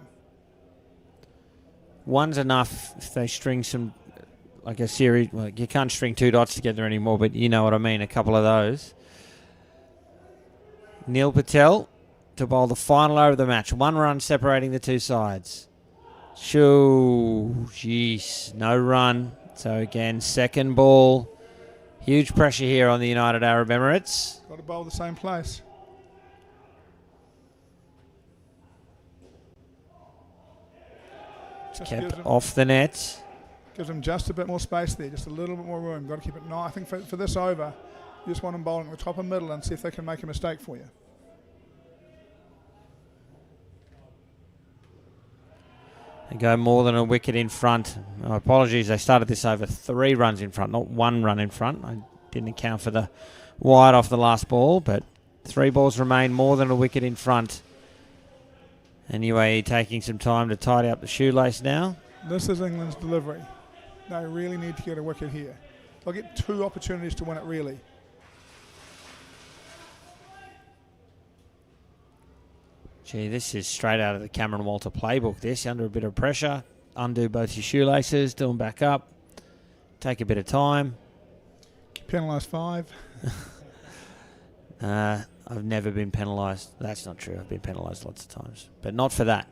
1's enough if they string some, like a series. Well, you can't string 2 dots together anymore, but you know what I mean, a couple of those. Neil Patel to bowl the final over of the match. 1 run separating the two sides. Shoo, jeez, no run. So again, second ball. Huge pressure here on the United Arab Emirates. Got to bowl the same place. Just Kept off the net. Gives them just a bit more space there, just a little bit more room. Got to keep it nice. I think for this over, you just want them bowling at the top and middle and see if they can make a mistake for you. They go more than a wicket in front. Oh, apologies, they started this over 3 runs in front, not 1 run in front. I didn't account for the wide off the last ball, but 3 balls remain, more than a wicket in front. And UAE taking some time to tidy up the shoelace now. This is England's delivery. They really need to get a wicket here. They'll get 2 opportunities to win it, really. Gee, this is straight out of the Cameron Walter playbook. This, under a bit of pressure. Undo both your shoelaces, do them back up. Take a bit of time. Penalised 5. I've never been penalised. That's not true. I've been penalised lots of times. But not for that.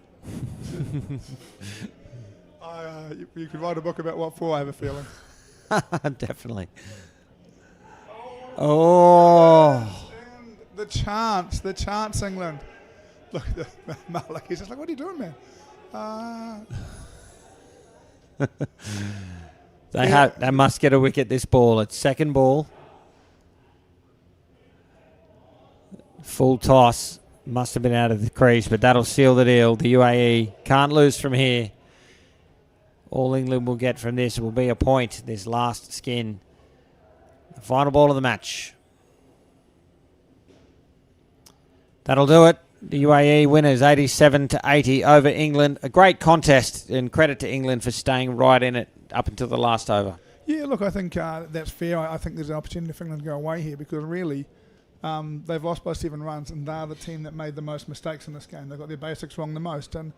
You could write a book about what for, I have a feeling. Definitely. Oh. And the chance, England. Look, Malik, he's just like, what are you doing, man? They must get a wicket, this ball. It's second ball. Full toss. Must have been out of the crease, but that'll seal the deal. The UAE can't lose from here. All England will get from this will be a point, this last skin. The final ball of the match. That'll do it. The UAE winners 87-80 over England. A great contest, and credit to England for staying right in it up until the last over. Yeah, look, I think that's fair. I think there's an opportunity for England to go away here because really they've lost by 7 runs and they're the team that made the most mistakes in this game. They've got their basics wrong the most. And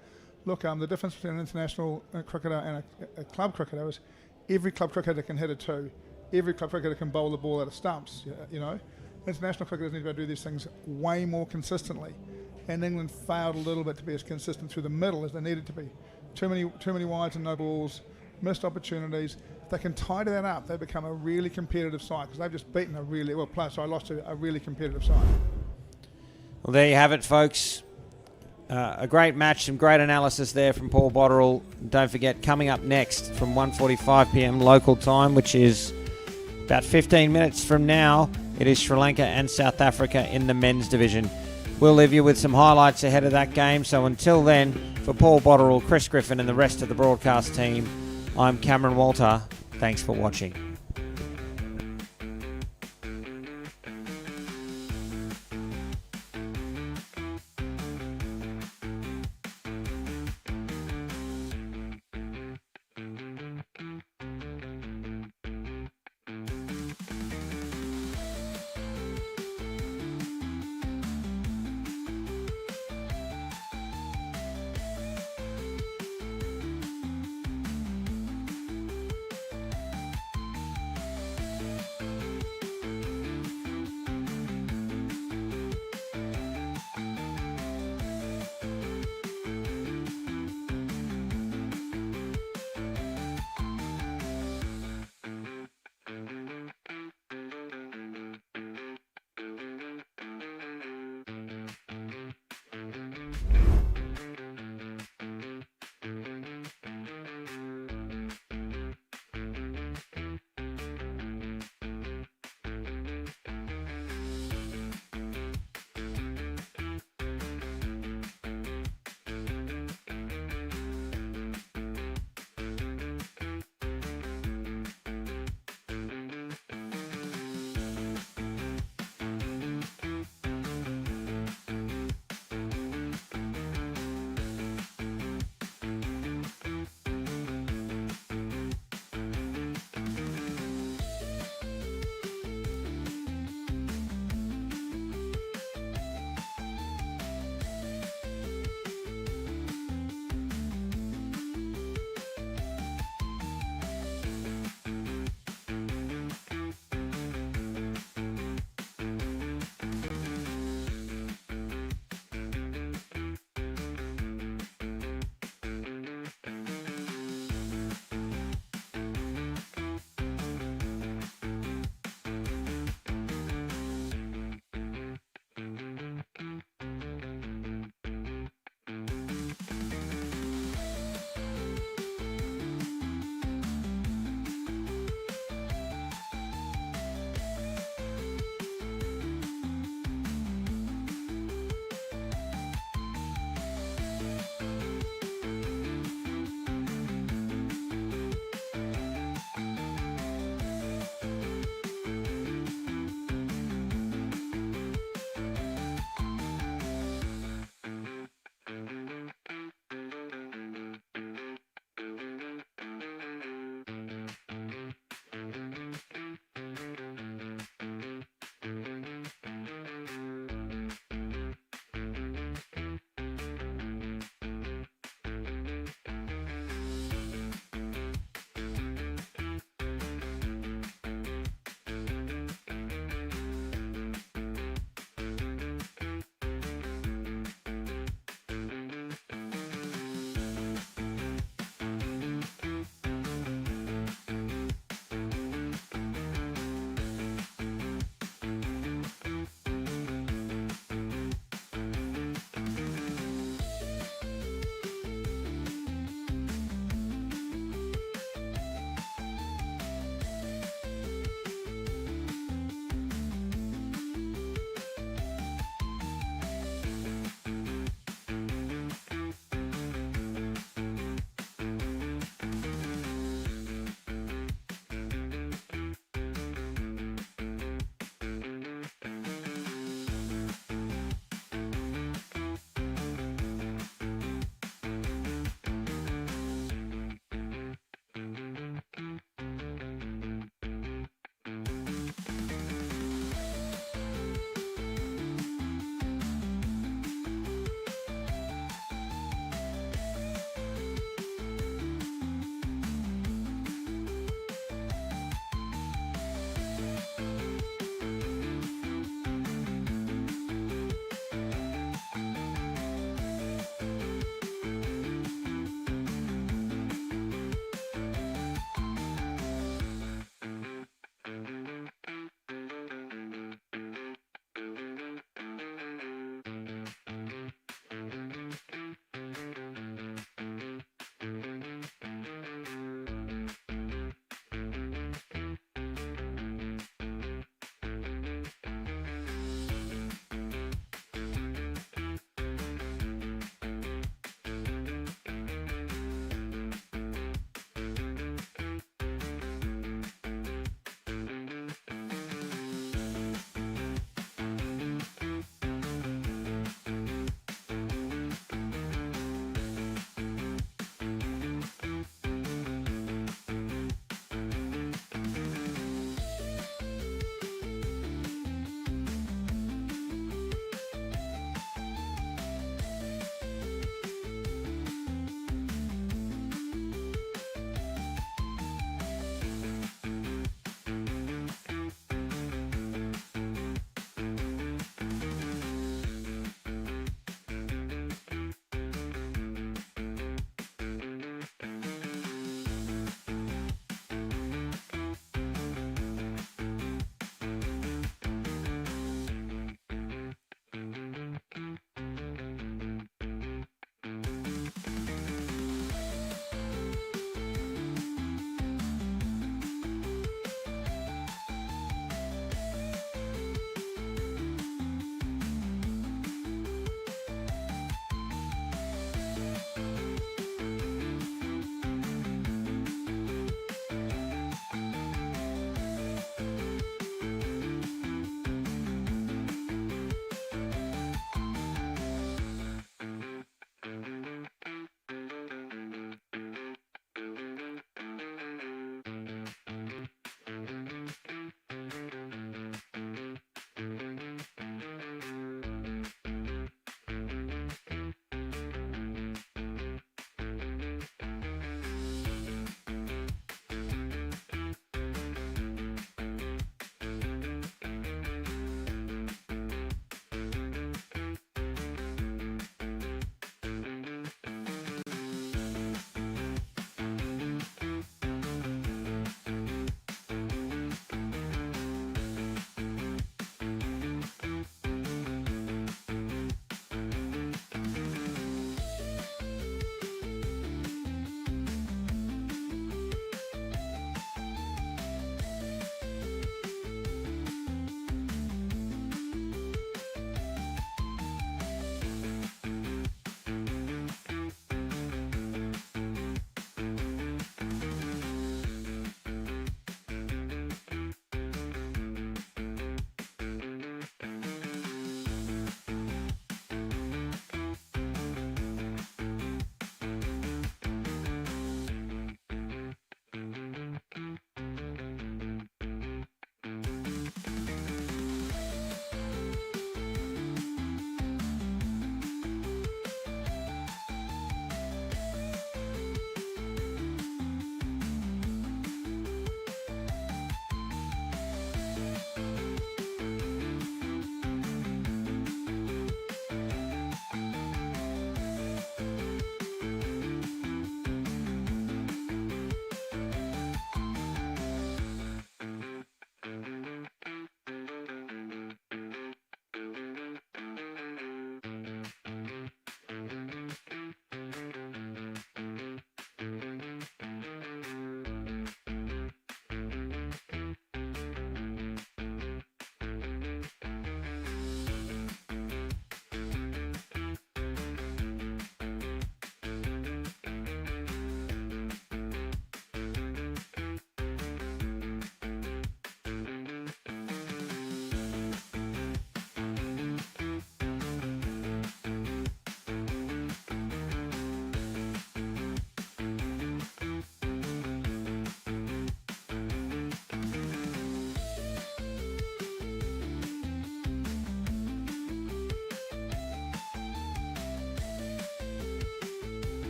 look, the difference between an international cricketer and a club cricketer is every club cricketer can hit a 2. Every club cricketer can bowl the ball out of stumps, you know. International cricketers need to do these things way more consistently. And England failed a little bit to be as consistent through the middle as they needed to be. Too many wides and no balls, missed opportunities. If they can tidy that up, they become a really competitive side because they've just beaten lost to a really competitive side. Well, there you have it, folks. A great match, some great analysis there from Paul Botterill. Don't forget, coming up next from 1:45 p.m. local time, which is about 15 minutes from now, it is Sri Lanka and South Africa in the men's division. We'll leave you with some highlights ahead of that game. So until then, for Paul Botterill, Chris Griffin and the rest of the broadcast team, I'm Cameron Walter. Thanks for watching.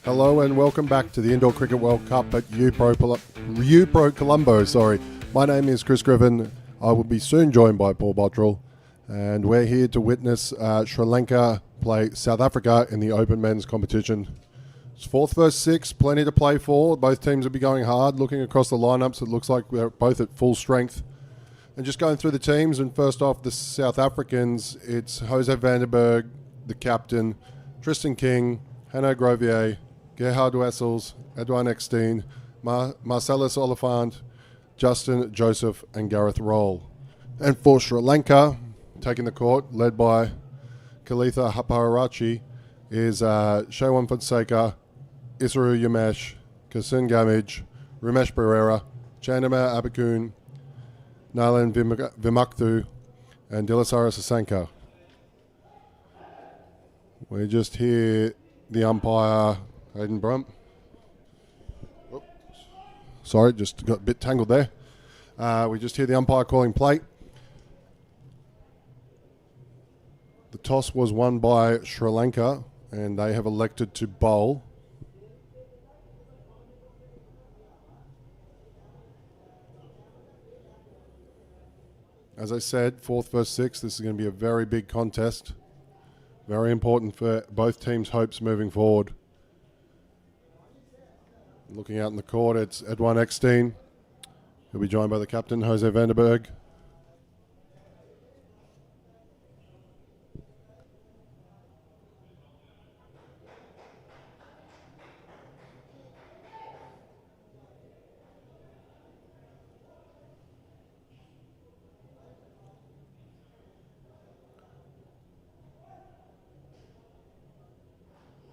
Hello and welcome back to the Indoor Cricket World Cup at UPro Colombo. My name is Chris Griffin. I will be soon joined by Paul Bottrell, and we're here to witness Sri Lanka play South Africa in the Open Men's competition. It's fourth versus sixth, plenty to play for. Both teams will be going hard. Looking across the lineups, it looks like we're both at full strength. And just going through the teams, and first off, the South Africans, it's Jose Vandenberg, the captain, Tristan King, Hanno Grovier, Gerhard Wessels, Edwin Eckstein, Marcellus Oliphant, Justin Joseph, and Gareth Roll. And for Sri Lanka, taking the court, led by Kalitha Haparachi, is Shewan Fonseca, Isaru Yamesh, Kasun Gamage, Rumesh Pereira, Chandama Abakun, Nalan Vimukthu, and Dilasara Sasanka. We just hear the umpire, Hayden Brunt. Oops. Sorry, just got a bit tangled there. We just hear the umpire calling play. The toss was won by Sri Lanka, and they have elected to bowl. As I said, fourth versus sixth, this is going to be a very big contest. Very important for both teams' hopes moving forward. Looking out in the court, it's Edwin Eckstein. He'll be joined by the captain, Jose Vandenberg.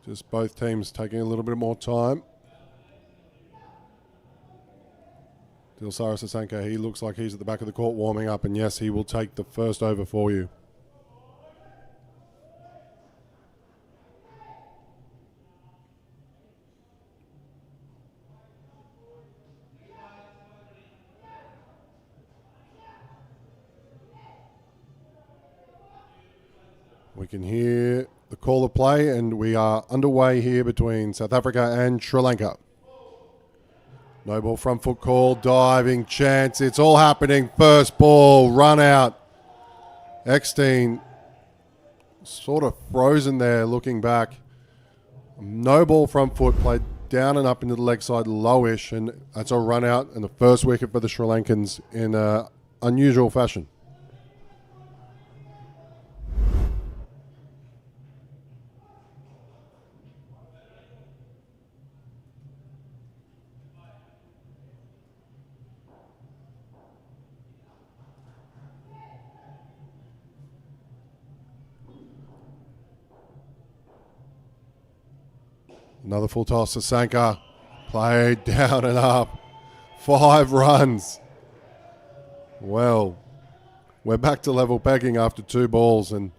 Just both teams taking a little bit more time. Dilasara Sasanka, he looks like he's at the back of the court warming up, and yes, he will take the first over for you. We can hear the call of play, and we are underway here between South Africa and Sri Lanka. No ball, front foot call, diving chance. It's all happening. First ball, run out. Eckstein sort of frozen there looking back. No ball, front foot, played down and up into the leg side, lowish, and that's a run out and the first wicket for the Sri Lankans in unusual fashion. Another full toss to Sasanka. Played down and up. 5 runs. Well, we're back to level pegging after 2 balls. And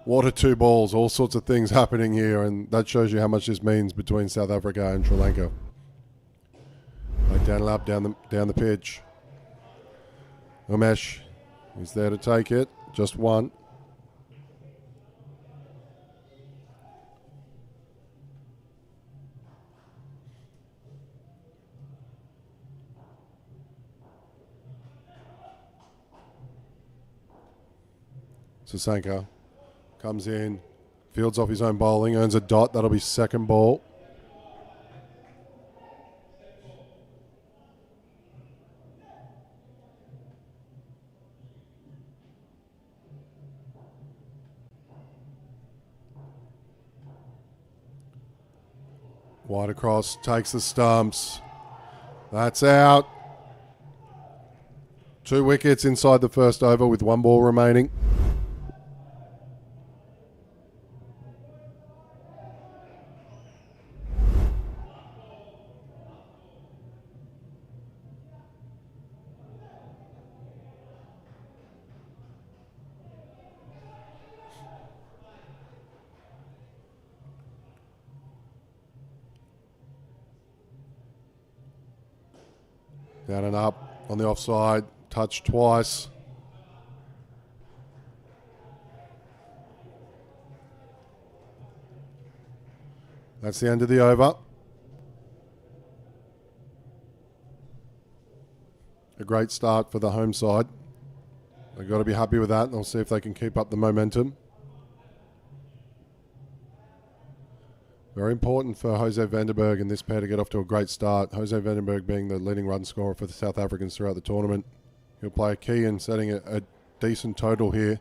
what are 2 balls? All sorts of things happening here. And that shows you how much this means between South Africa and Sri Lanka. Played down and up, down the pitch. Umesh is there to take it. Just one. Sasanka comes in, fields off his own bowling, earns a dot. That'll be second ball. Wide across, takes the stumps. That's out. 2 wickets inside the first over with 1 ball remaining. Down and up on the offside, touched twice. That's the end of the over. A great start for the home side. They've got to be happy with that, and they'll see if they can keep up the momentum. Very important for Jose Vandenberg and this pair to get off to a great start. Jose Vandenberg being the leading run scorer for the South Africans throughout the tournament. He'll play a key in setting a decent total here.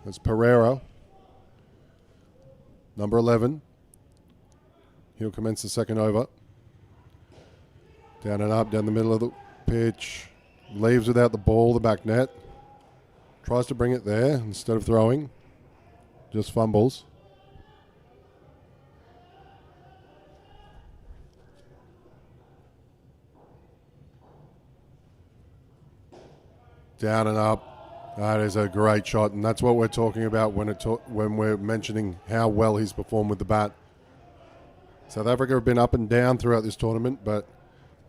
That's Pereira, number 11. He'll commence the second over. Down and up, down the middle of the pitch. Leaves without the ball, the back net. Tries to bring it there instead of throwing. Just fumbles. Down and up. That is a great shot, and that's what we're talking about when we're mentioning how well he's performed with the bat. South Africa have been up and down throughout this tournament, but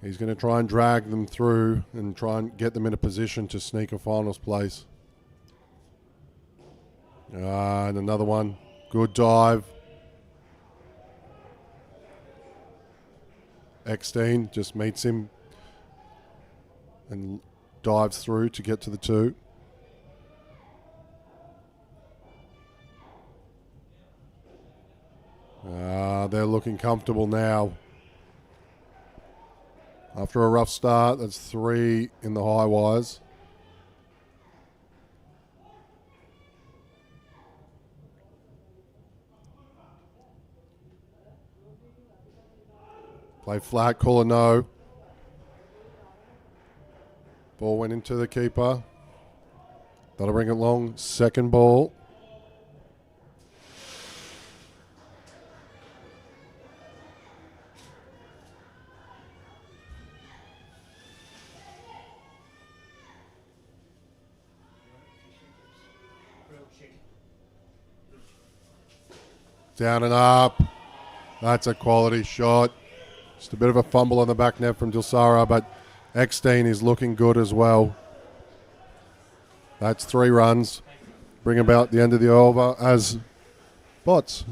he's going to try and drag them through and try and get them in a position to sneak a finals place. And another one. Good dive. Eckstein just meets him and dives through to get to the 2. They're looking comfortable now. After a rough start, that's 3 in the high wires. Play flat, call a no. Ball went into the keeper. That'll bring it long. Second ball. Down and up. That's a quality shot. Just a bit of a fumble on the back net from Dilsara, but Eckstein is looking good as well. That's 3 runs. Bring about the end of the over as Bots.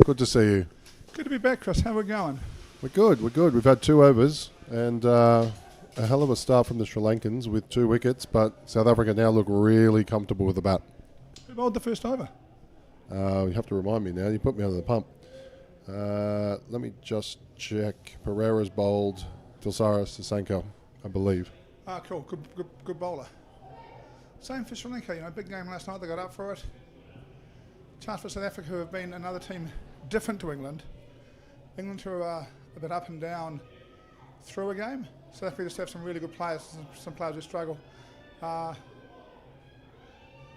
Good to see you. Good to be back, Chris. How are we going? We're good. We've had 2 overs and a hell of a start from the Sri Lankans with 2 wickets, but South Africa now look really comfortable with the bat. Who bowled the first over? You have to remind me now. You put me under the pump. Let me just check. Pereira's bowled. Dilsara Sasanko, I believe. Cool. Good bowler. Same for Sri Lanka. Big game last night. They got up for it. Chance for South Africa, who have been another team different to England. England who are a bit up and down through a game. South Africa just have some really good players. Some players who struggle.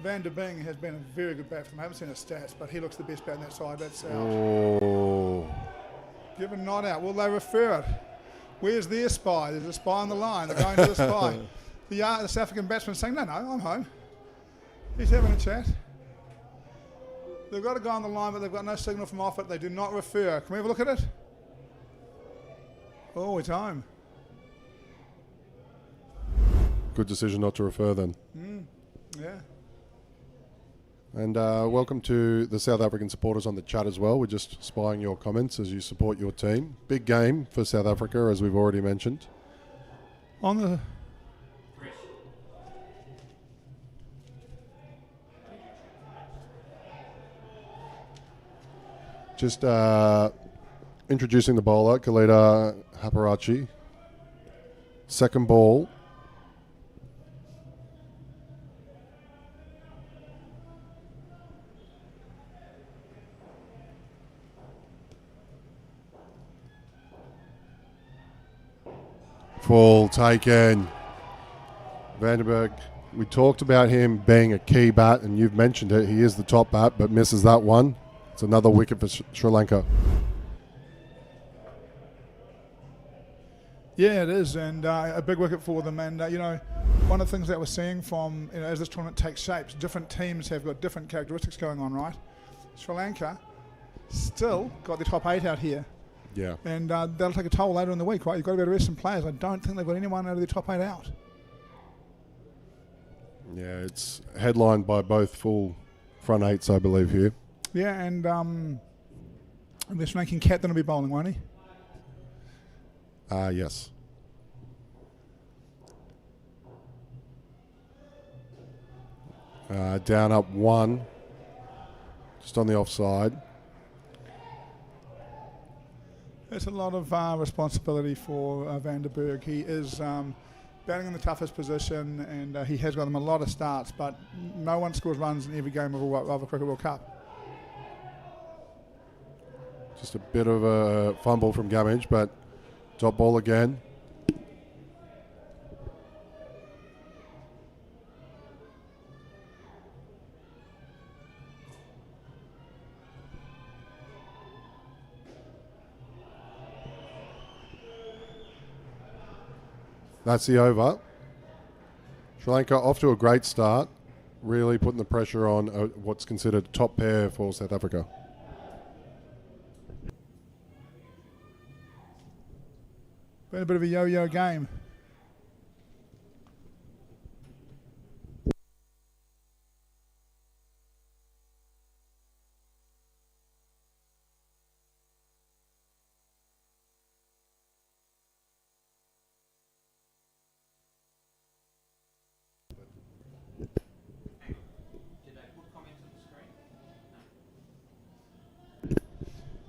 Van der Bing has been a very good bat for them. I haven't seen his stats, but he looks the best bat on that side. That's out. Oh. Give a nod out. Will they refer it? Where's their spy? There's a spy on the line. They're going to the spy. The South African batsman saying, no, I'm home. He's having a chat. They've got a guy on the line, but they've got no signal from off it. They do not refer. Can we have a look at it? Oh, it's home. Good decision not to refer then. Yeah. And welcome to the South African supporters on the chat as well. We're just spying your comments as you support your team. Big game for South Africa, as we've already mentioned. On the... Just introducing the bowler, Kalida Haparachi. Second ball. Full taken. Vandenberg, we talked about him being a key bat, and you've mentioned it. He is the top bat, but misses that one. It's another wicket for Sri Lanka. Yeah, it is, and a big wicket for them. And, one of the things that we're seeing from, as this tournament takes shape, different teams have got different characteristics going on, right? Sri Lanka still got the top 8 out here. Yeah. And that'll take a toll later in the week, right? You've got to be able to rest some players. I don't think they've got anyone out of the top 8 out. Yeah, it's headlined by both full front eights, I believe, here. Yeah, and the Sri Lankan captain will be bowling, won't he? Yes. Down up 1, just on the offside. It's a lot of responsibility for Van der Berg. He is batting in the toughest position, and he has got them a lot of starts, but no one scores runs in every game of a Cricket World Cup. Just a bit of a fumble from Gamage, but top ball again. That's the over. Sri Lanka off to a great start, really putting the pressure on what's considered a top pair for South Africa. Been a bit of a yo-yo game.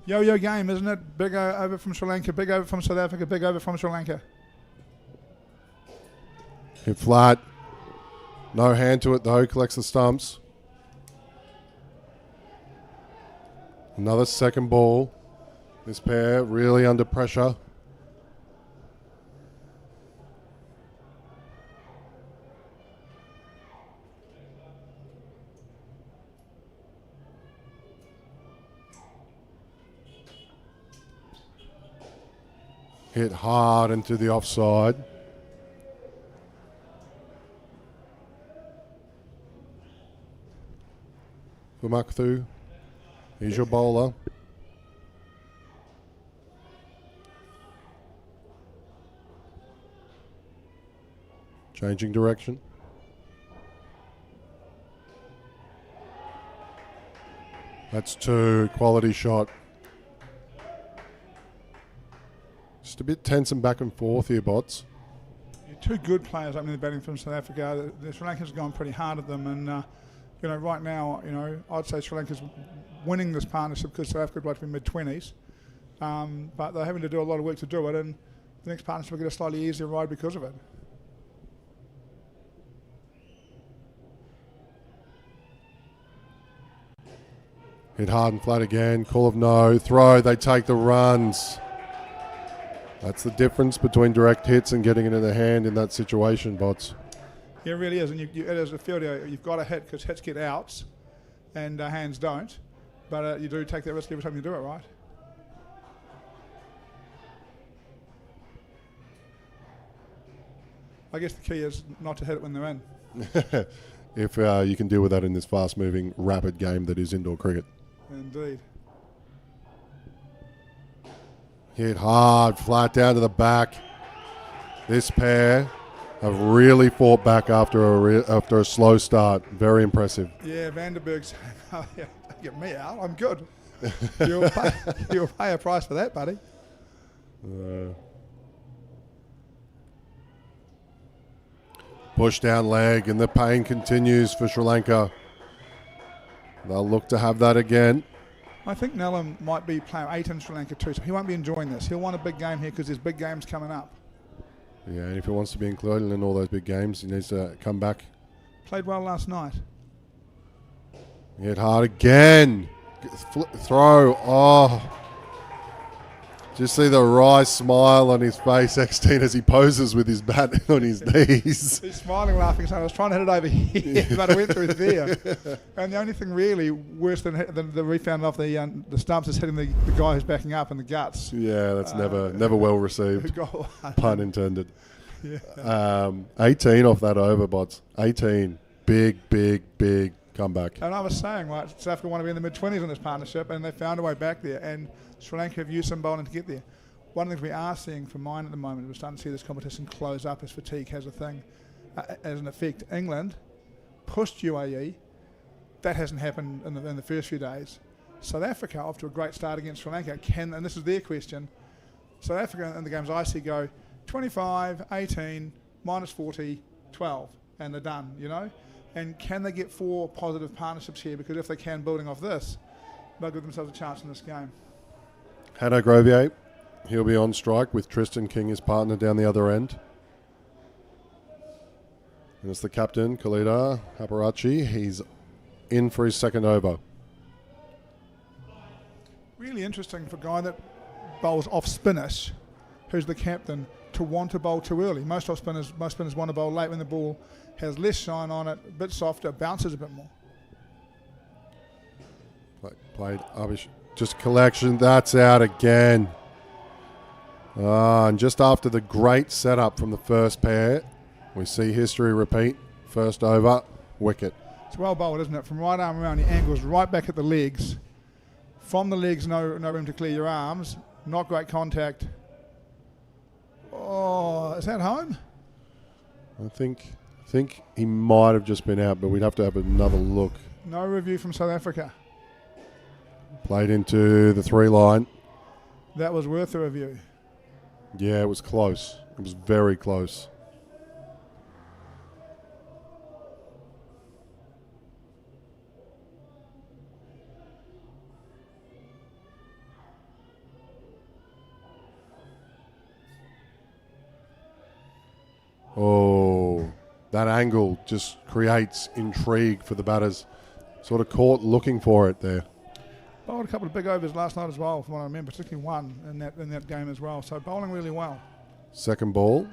Yo-yo game, isn't it? Big over from Sri Lanka, big over from South Africa, big over from Sri Lanka. Hit flat. No hand to it though, collects the stumps. Another second ball. This pair really under pressure. Hit hard into the offside. For McCrystal, here's your bowler. Changing direction. That's 2, quality shot. Just a bit tense and back and forth here, Bots. Two good players opening the batting from South Africa. The Sri Lankans have gone pretty hard at them, and right now, I'd say Sri Lanka's winning this partnership because South Africa would like to be mid-20s, but they're having to do a lot of work to do it, and the next partnership will get a slightly easier ride because of it. Hit hard and flat again. Call of no. Throw. They take the runs. That's the difference between direct hits and getting it in the hand in that situation, Bots. Yeah, it really is. And as a fielder, you've got to hit because hits get outs and hands don't. But you do take that risk every time you do it, right? I guess the key is not to hit it when they're in. If you can deal with that in this fast-moving, rapid game that is indoor cricket. Indeed. Hit hard, flat down to the back. This pair have really fought back after a slow start. Very impressive. Yeah, Van der Berg's saying, don't get me out, I'm good. You'll pay a price for that, buddy. Push down leg, and the pain continues for Sri Lanka. They'll look to have that again. I think Nellam might be playing 8 in Sri Lanka too, so he won't be enjoying this. He'll want a big game here because there's big games coming up. Yeah, and if he wants to be included in all those big games, he needs to come back. Played well last night. Hit hard again. Throw. Oh. Just see the wry smile on his face, XT, as he poses with his bat on his knees. He's smiling, laughing, saying, I was trying to hit it over here, but I went through there. And the only thing really worse than the rebound off the stumps is hitting the guy who's backing up in the guts. Yeah, that's never well received. Pun intended. Yeah. 18 off that over, Bots. 18. Big comeback. And I was saying, right, South Africa want to be in the mid-20s in this partnership, and they found a way back there. And Sri Lanka have used some bowling to get there. One of the things we are seeing for mine at the moment, we're starting to see this competition close up as fatigue has a thing, as an effect. England pushed UAE. That hasn't happened in the first few days. South Africa off to a great start against Sri Lanka. And this is their question, South Africa in the games I see go 25, 18, minus 40, 12, and they're done, you know? And can they get 4 positive partnerships here? Because if they can, building off this, they'll give themselves a chance in this game. Hanno Grovier, he'll be on strike with Tristan King, his partner, down the other end. And it's the captain, Khalida Haparachi. He's in for his second over. Really interesting for a guy that bowls off spinners, who's the captain, to want to bowl too early. Most spinners want to bowl late when the ball has less shine on it, a bit softer, bounces a bit more. Played Abish. Just collection. That's out again. And just after the great setup from the first pair, we see history repeat. First over, wicket. It's well bowled, isn't it? From right arm around, he angles right back at the legs. From the legs, no room to clear your arms. Not great contact. Oh, is that home? I think he might have just been out, but we'd have to have another look. No review from South Africa. Played into the 3 line. That was worth a review. Yeah, it was close. It was very close. Oh, that angle just creates intrigue for the batters. Sort of caught looking for it there. Bowled a couple of big overs last night as well, from what I remember, particularly one in that game as well. So bowling really well. Second ball.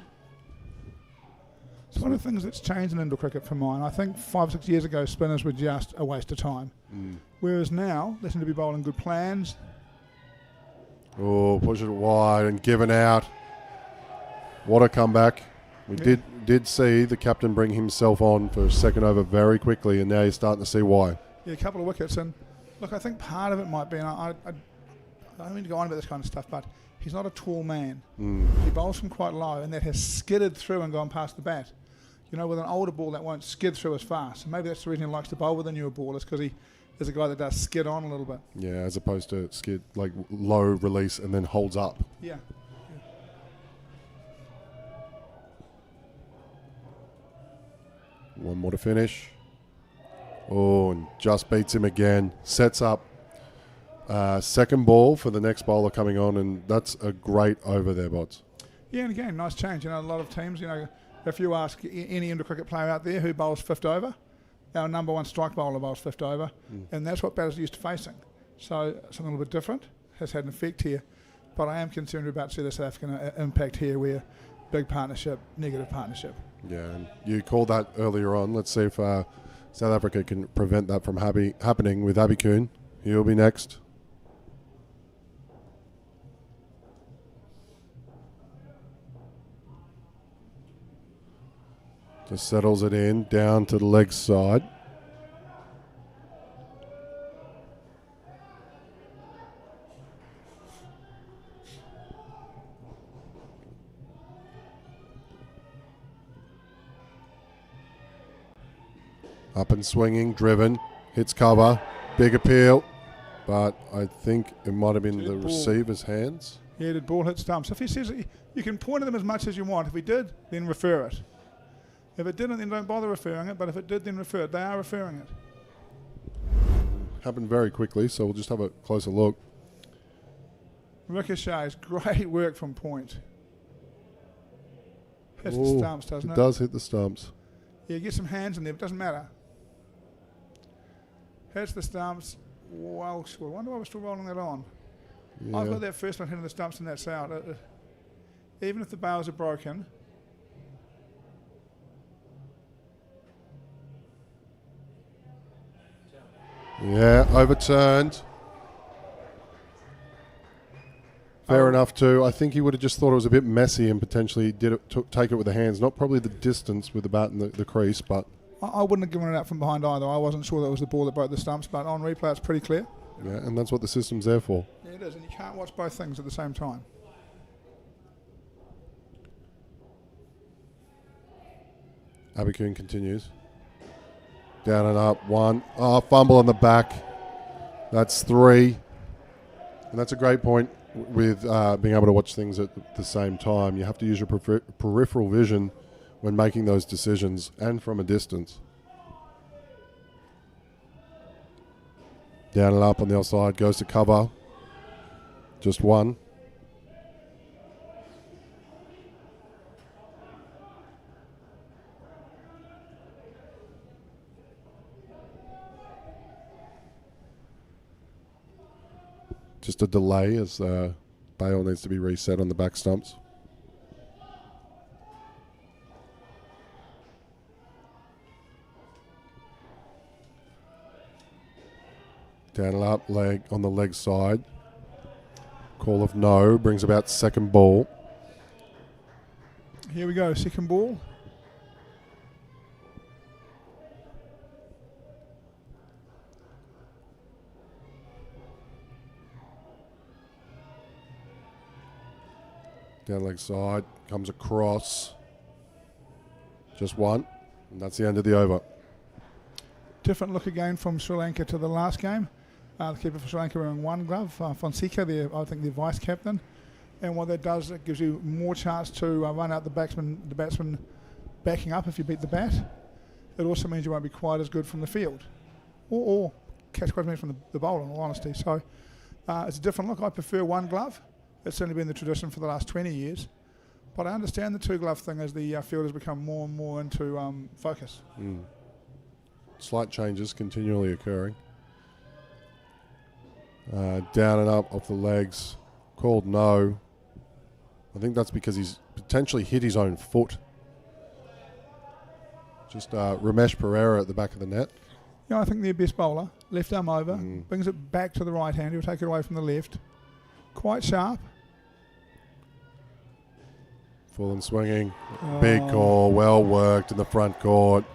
It's one of the things that's changed in indoor cricket for mine. I think 5 or 6 years ago, spinners were just a waste of time. Whereas now, they seem to be bowling good plans. Oh, push it wide and given out. What a comeback. We did see the captain bring himself on for a second over very quickly, and now you're starting to see why. Yeah, a couple of wickets. And look, I think part of it might be, and I don't mean to go on about this kind of stuff, but he's not a tall man. He bowls from quite low, and that has skidded through and gone past the bat. You know, with an older ball, that won't skid through as fast. And maybe that's the reason he likes to bowl with a newer ball, is because he is a guy that does skid on a little bit. Yeah, as opposed to skid, like low release and then holds up. Yeah. One more to finish. Oh, and just beats him again. Sets up second ball for the next bowler coming on, and that's a great over there, Bods. Yeah, and again, nice change. You know, a lot of teams, you know, if you ask any indoor cricket player out there who bowls fifth over, our number 1 strike bowler bowls fifth over, and that's what batters are used to facing. So something a little bit different has had an effect here. But I am concerned about the South African impact here, where big partnership, negative partnership. Yeah, and you called that earlier on. Let's see if South Africa can prevent that from happening with Abby Kuhn. He'll be next. Just settles it in, down to the leg side. Up and swinging, driven, hits cover, big appeal, but I think it might have been the receiver's hands. Yeah, did ball hit stumps? If he says you can point at them as much as you want. If he did, then refer it. If it didn't, then don't bother referring it. But if it did, then refer it. They are referring it. Happened very quickly, so we'll just have a closer look. Ricochets, great work from point. Hits the stumps, doesn't it? It does hit the stumps. Yeah, get some hands in there, but it doesn't matter. Hits the stumps. Well scored. I wonder why we're still rolling that on. Yeah. I've got that first one hitting the stumps and that's out. Even if the bails are broken. Yeah, overturned. Fair enough too. I think he would have just thought it was a bit messy and potentially take it with the hands. Not probably the distance with the bat in the crease, but... I wouldn't have given it out from behind either. I wasn't sure that was the ball that broke the stumps, but on replay it's pretty clear. Yeah, and that's what the system's there for. Yeah, it is, and you can't watch both things at the same time. Abby Kuhn continues. Down and up, 1. Oh, fumble on the back. That's 3. And that's a great point with being able to watch things at the same time. You have to use your peripheral vision when making those decisions and from a distance. Down and up on the outside, goes to cover. Just 1. Just a delay as bail needs to be reset on the back stumps. Down and up, leg on the leg side. Call of no, brings about second ball. Here we go, second ball. Down leg side, comes across. Just 1, and that's the end of the over. Different look again from Sri Lanka to the last game. The keeper for Sri Lanka wearing 1 glove. Fonseca, I think the vice captain. And what that does, it gives you more chance to run out the batsman backing up if you beat the bat. It also means you won't be quite as good from the field. Or catch quite as many from the bowler, in all honesty. So it's a different look. I prefer 1 glove. It's certainly been the tradition for the last 20 years. But I understand the 2 glove thing as the fielders become more and more into focus. Slight changes continually occurring. Down and up off the legs. Called no. I think that's because he's potentially hit his own foot. Just Ramesh Pereira at the back of the net. Yeah, I think their best bowler, left arm over, brings it back to the right hand. He'll take it away from the left. Quite sharp. Full and swinging. Big call. Well worked in the front court.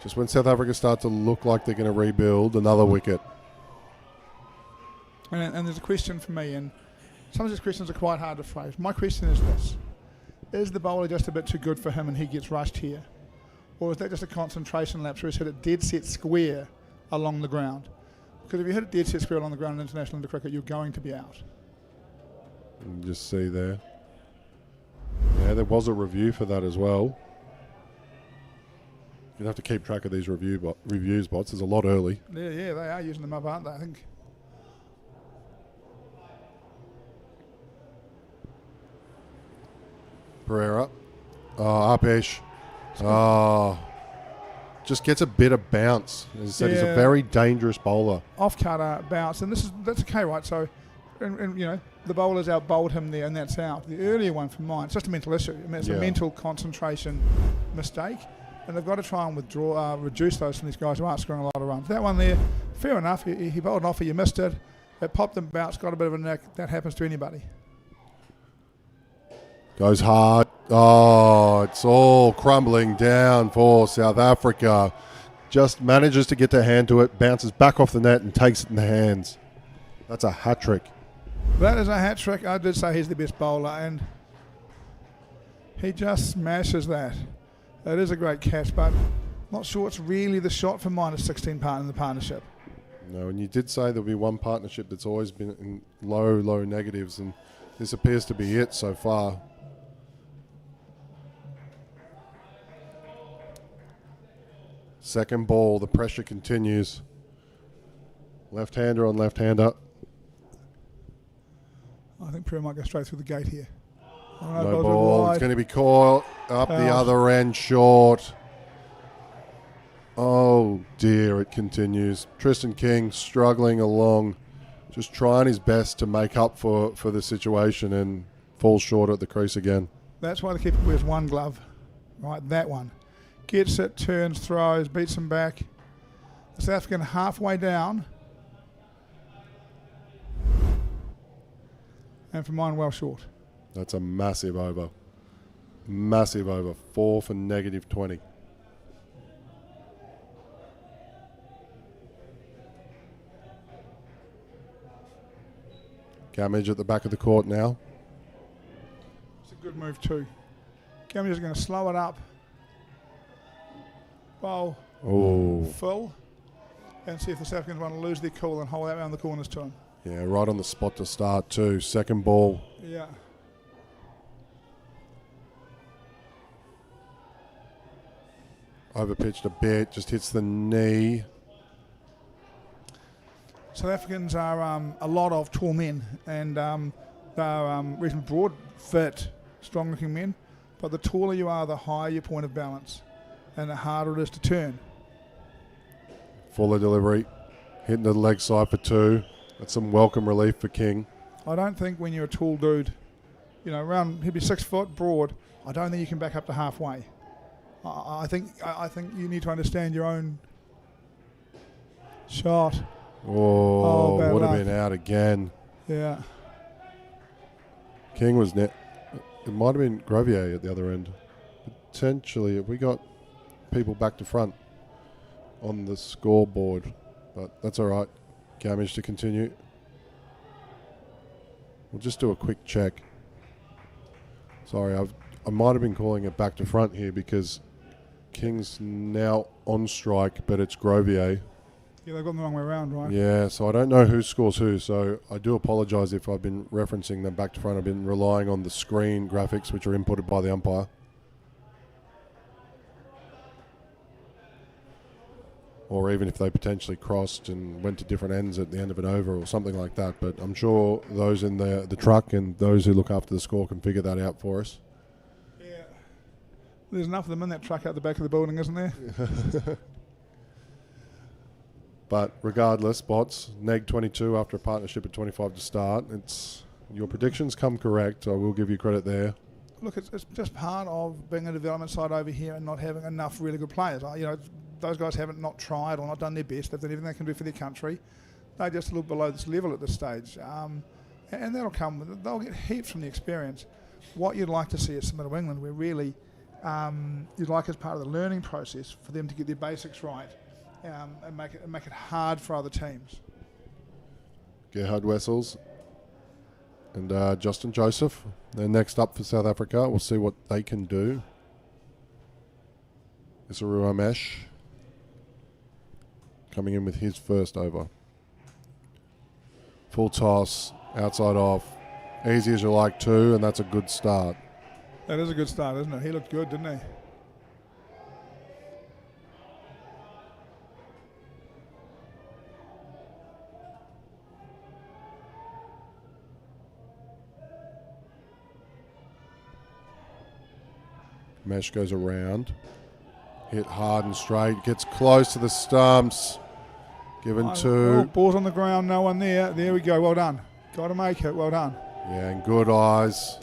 Just when South Africa start to look like they're going to rebuild, another wicket. And there's a question for me, and some of these questions are quite hard to phrase. My question is this. Is the bowler just a bit too good for him and he gets rushed here? Or is that just a concentration lapse where he's hit it dead set square along the ground? Because if you hit it dead set square along the ground in international cricket, you're going to be out. You can just see there. Yeah, there was a review for that as well. You'd have to keep track of these reviews, bots. There's a lot early. Yeah, they are using them up, aren't they, I think. Pereira. Upesh. Just gets a bit of bounce. As I said, he's a very dangerous bowler. Off cutter, bounce, and that's okay, right? So, and you know, the bowlers out bowled him there, and that's out. The earlier one from mine, it's just a mental issue. I mean, it's a mental concentration mistake, and they've got to try and reduce those from these guys who aren't scoring a lot of runs. That one there, fair enough. He bowled an offer, you missed it. It popped and bounced, got a bit of a neck. That happens to anybody. Goes hard. Oh, it's all crumbling down for South Africa. Just manages to get their hand to it, bounces back off the net and takes it in the hands. That's a hat trick. That is a hat trick. I did say he's the best bowler, and he just smashes that. It is a great catch, but not sure it's really the shot for -16 part in the partnership. No, and you did say there'll be one partnership that's always been in low negatives, and this appears to be it so far. Second ball, the pressure continues. Left-hander on left-hander. I think Pereira might go straight through the gate here. No ball. It's going to be caught up the other end, short. Oh dear, it continues. Tristan King struggling along, just trying his best to make up for the situation and falls short at the crease again. That's why the keeper wears 1 glove, right? That one. Gets it, turns, throws, beats him back. The South African halfway down. And for mine, well short. That's a massive over. Massive over. 4 for -20. Gamage at the back of the court now. It's a good move too. Gamage is going to slow it up. Bowl, Oh, full, and see if the South Africans want to lose their cool and hold out around the corners to him. yeah, right on the spot to start too. Second ball. Yeah. Overpitched a bit, just hits the knee. South Africans are a lot of tall men, and they're reasonably broad, fit, strong-looking men. But the taller you are, the higher your point of balance, and the harder it is to turn. Fuller delivery, hitting the leg side for 2. That's some welcome relief for King. I don't think when you're a tall dude, you know, he'd be 6 foot broad. I don't think you can back up to halfway. I think you need to understand your own shot. Oh, bad would have luck. been out again. Yeah. King was net. It might have been Grovier at the other end. Potentially, we got people back to front on the scoreboard, but that's all right. Damage to continue. We'll just do a quick check. Sorry, I might have been calling it back to front here because King's now on strike, but it's Grovier. Yeah, they've gone the wrong way around, right? Yeah, so I don't know who scores who, so I do apologise if I've been referencing them back to front. I've been relying on the screen graphics, which are inputted by the umpire. Or even if they potentially crossed and went to different ends at the end of an over or something like that. But I'm sure those in the truck and those who look after the score can figure that out for us. Yeah. There's enough of them in that truck out the back of the building, isn't there? But regardless, Bots, neg 22 after a partnership at 25 to start. Your predictions come correct. I will give you credit there. Look, it's just part of being a development side over here and not having enough really good players. You know, those guys haven't not tried or not done their best. They've done everything they can do for their country. They're just a little below this level at this stage. And that'll come with it. They'll get heaps from the experience. What you'd like to see at St Middle England, where really you'd like as part of the learning process for them to get their basics right and make it hard for other teams. Gerhard Wessels and Justin Joseph. They're next up for South Africa. We'll see what they can do. Isaru Amesh coming in with his first over. Full toss, outside off. Easy as you like to, and that's a good start. That is a good start, isn't it? He looked good, didn't he? Mesh goes around. Hit hard and straight. Gets close to the stumps. Given two. Ball's on the ground, no one there. There we go, well done. Got to make it, well done. Yeah, and good eyes.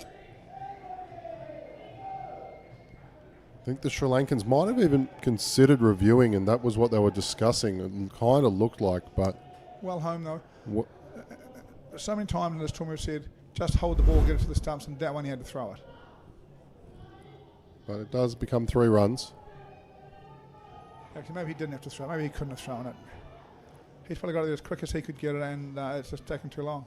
I think the Sri Lankans might have even considered reviewing, and that was what they were discussing. It kind of looked like, but... Well home, though. So many times in this tournament we've said, just hold the ball, get it to the stumps, and that one you had to throw it. But it does become 3 runs. Actually, maybe he didn't have to throw it. Maybe he couldn't have thrown it. He's probably got it as quick as he could get it, and it's just taken too long.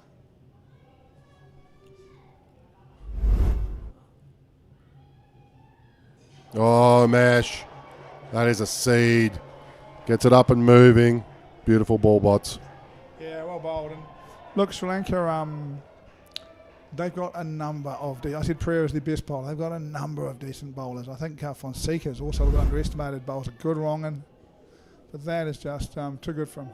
Oh, Mash. That is a seed. Gets it up and moving. Beautiful ball, Bots. Yeah, well bowled. And look, Sri Lanka, they've got a number of... I said Pereira is their best bowler. They've got a number of decent bowlers. I think Fonseca's also a little underestimated. Bowls a good wrong, but that is just too good for him.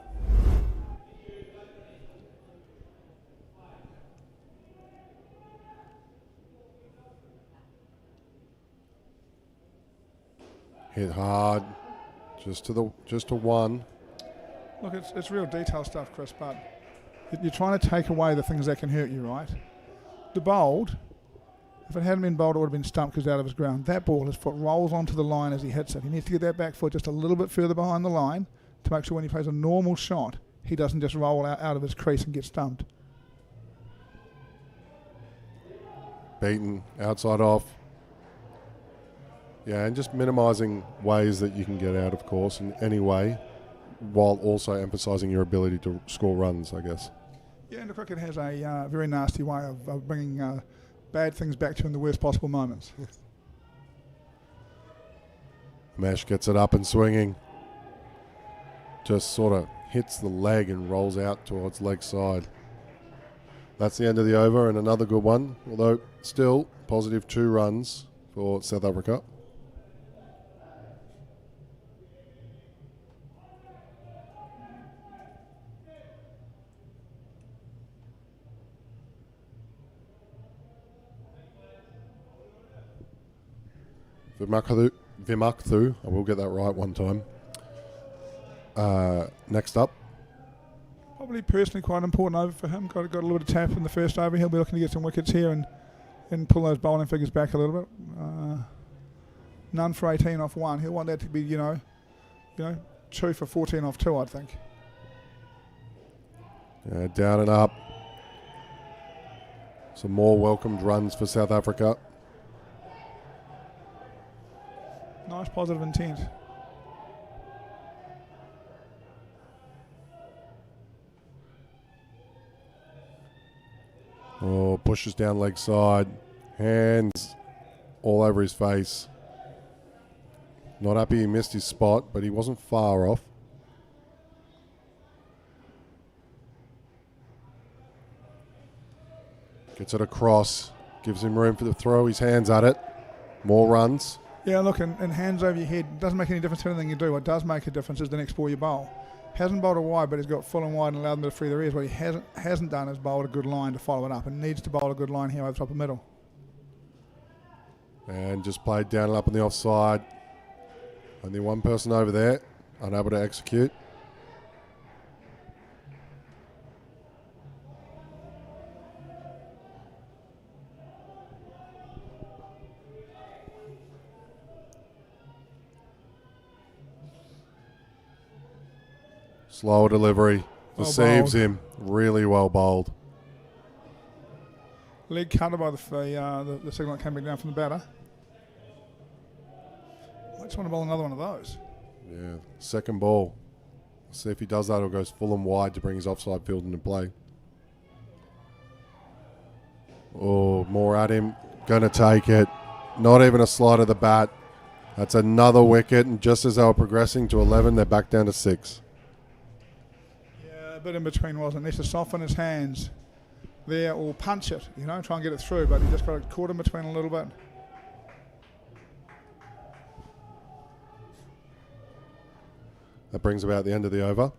Hit hard. Just to one. Look, it's real detail stuff, Chris, but you're trying to take away the things that can hurt you, right? The bowled, if it hadn't been bowled, it would have been stumped because out of his ground. That ball, his foot rolls onto the line as he hits it. He needs to get that back foot just a little bit further behind the line to make sure when he plays a normal shot, he doesn't just roll out of his crease and get stumped. Beaten, outside off. Yeah, and just minimising ways that you can get out, of course, in any way, while also emphasising your ability to score runs, I guess. Yeah, and the cricket has a very nasty way of bringing bad things back to you in the worst possible moments. Mash gets it up and swinging. just sort of hits the leg and rolls out towards leg side. That's the end of the over and another good one, although still positive 2 runs for South Africa. Vimakthu, I will get that right one time. Next up. Probably personally quite an important over for him. Got a little bit of tap in the first over. He'll be looking to get some wickets here and pull those bowling figures back a little bit. None for 18 off 1. He'll want that to be, you know, 2 for 14 off 2, I'd think. Down and up. Some more welcomed runs for South Africa. Nice positive intent. Oh, pushes down leg side. Hands all over his face. Not happy he missed his spot, but he wasn't far off. Gets it across. Gives him room for the throw. His hands at it. More runs. Yeah, look, and hands over your head doesn't make any difference to anything you do. What does make a difference is the next ball you bowl. Hasn't bowled a wide, but he's got full and wide and allowed them to free their ears. What he hasn't done is bowled a good line to follow it up, and needs to bowl a good line here over top of middle. And just played down and up on the offside. Only one person over there, unable to execute. Slower delivery. Deceives him. Really well bowled. Leg cutter by the signal that came back down from the batter. I just want to bowl another one of those. Yeah, second ball. See if he does that or goes full and wide to bring his offside field into play. Oh, more at him. Going to take it. Not even a slide of the bat. That's another wicket. And just as they were progressing to 11, they're back down to 6. Yeah, a bit in between, wasn't it? Needs to soften his hands there or punch it, try and get it through. But he just got it caught in between a little bit. That brings about the end of the over.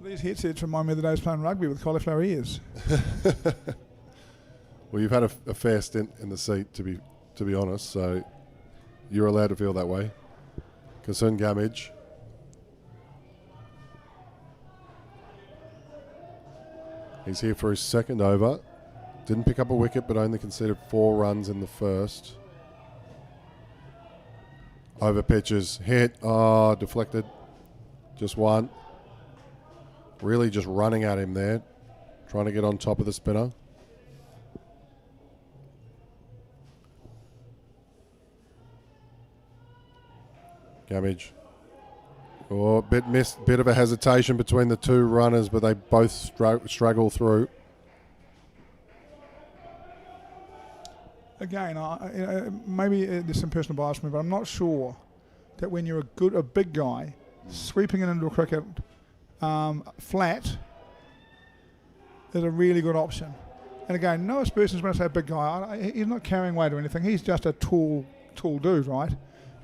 These headsets remind me of the days playing rugby with cauliflower ears. Well, you've had a fair stint in the seat, to be honest, so you're allowed to feel that way. Concern Gamage. He's here for his second over. Didn't pick up a wicket, but only conceded 4 runs in the first. Over pitches, hit, deflected. Just one. Really just running at him there. Trying to get on top of the spinner. Gamage. Oh, bit of a hesitation between the 2 runners, but they both struggle through. Again, maybe there's some personal bias for me, but I'm not sure that when you're a big guy, sweeping it into a cricket flat is a really good option. And again, no aspersions when I say a big guy. He's not carrying weight or anything. He's just a tall dude, right?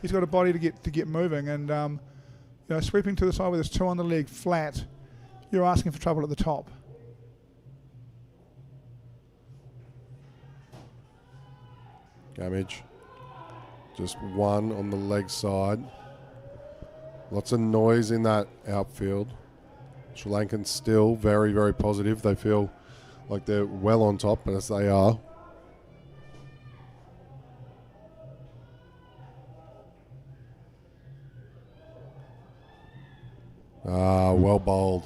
He's got a body to get moving, and sweeping to the side with his 2 on the leg flat, you're asking for trouble at the top. Gamage. Just 1 on the leg side. Lots of noise in that outfield. Sri Lankans still very, very positive. They feel like they're well on top, as they are. Well bowled.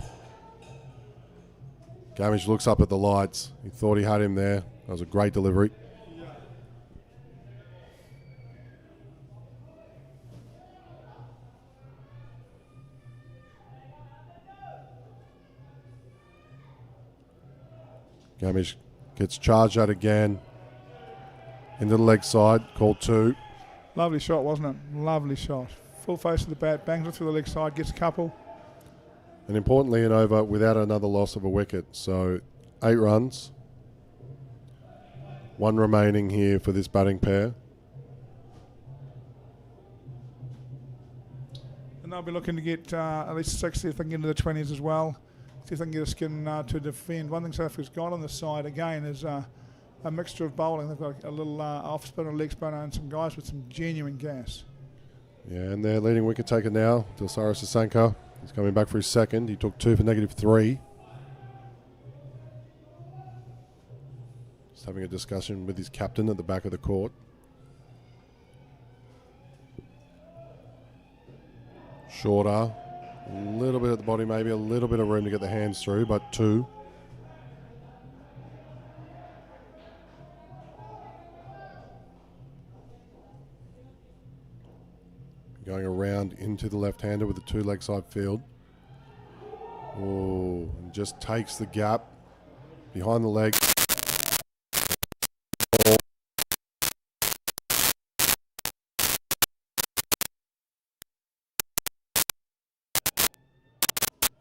Gamage looks up at the lights. He thought he had him there. That was a great delivery. Gamage gets charged at again. Into the leg side, called 2. Lovely shot, wasn't it? Lovely shot. Full face of the bat, bangs it through the leg side, gets a couple. And importantly, an over without another loss of a wicket. So 8 runs. 1 remaining here for this batting pair. And they'll be looking to get at least 60 if they can get into the 20s as well. See if they can get a skin to defend. One thing South Africa's got on this side, again, is a mixture of bowling. They've got a little off spinner, leg spinner, and some guys with some genuine gas. Yeah, and their leading wicket taker now, Dilsara Sasanka. He's coming back for his second. He took 2 for -3. Just having a discussion with his captain at the back of the court. Shorter. A little bit at the body, maybe a little bit of room to get the hands through, but 2. Going around into the left-hander with the 2 leg side field. Oh, and just takes the gap behind the leg.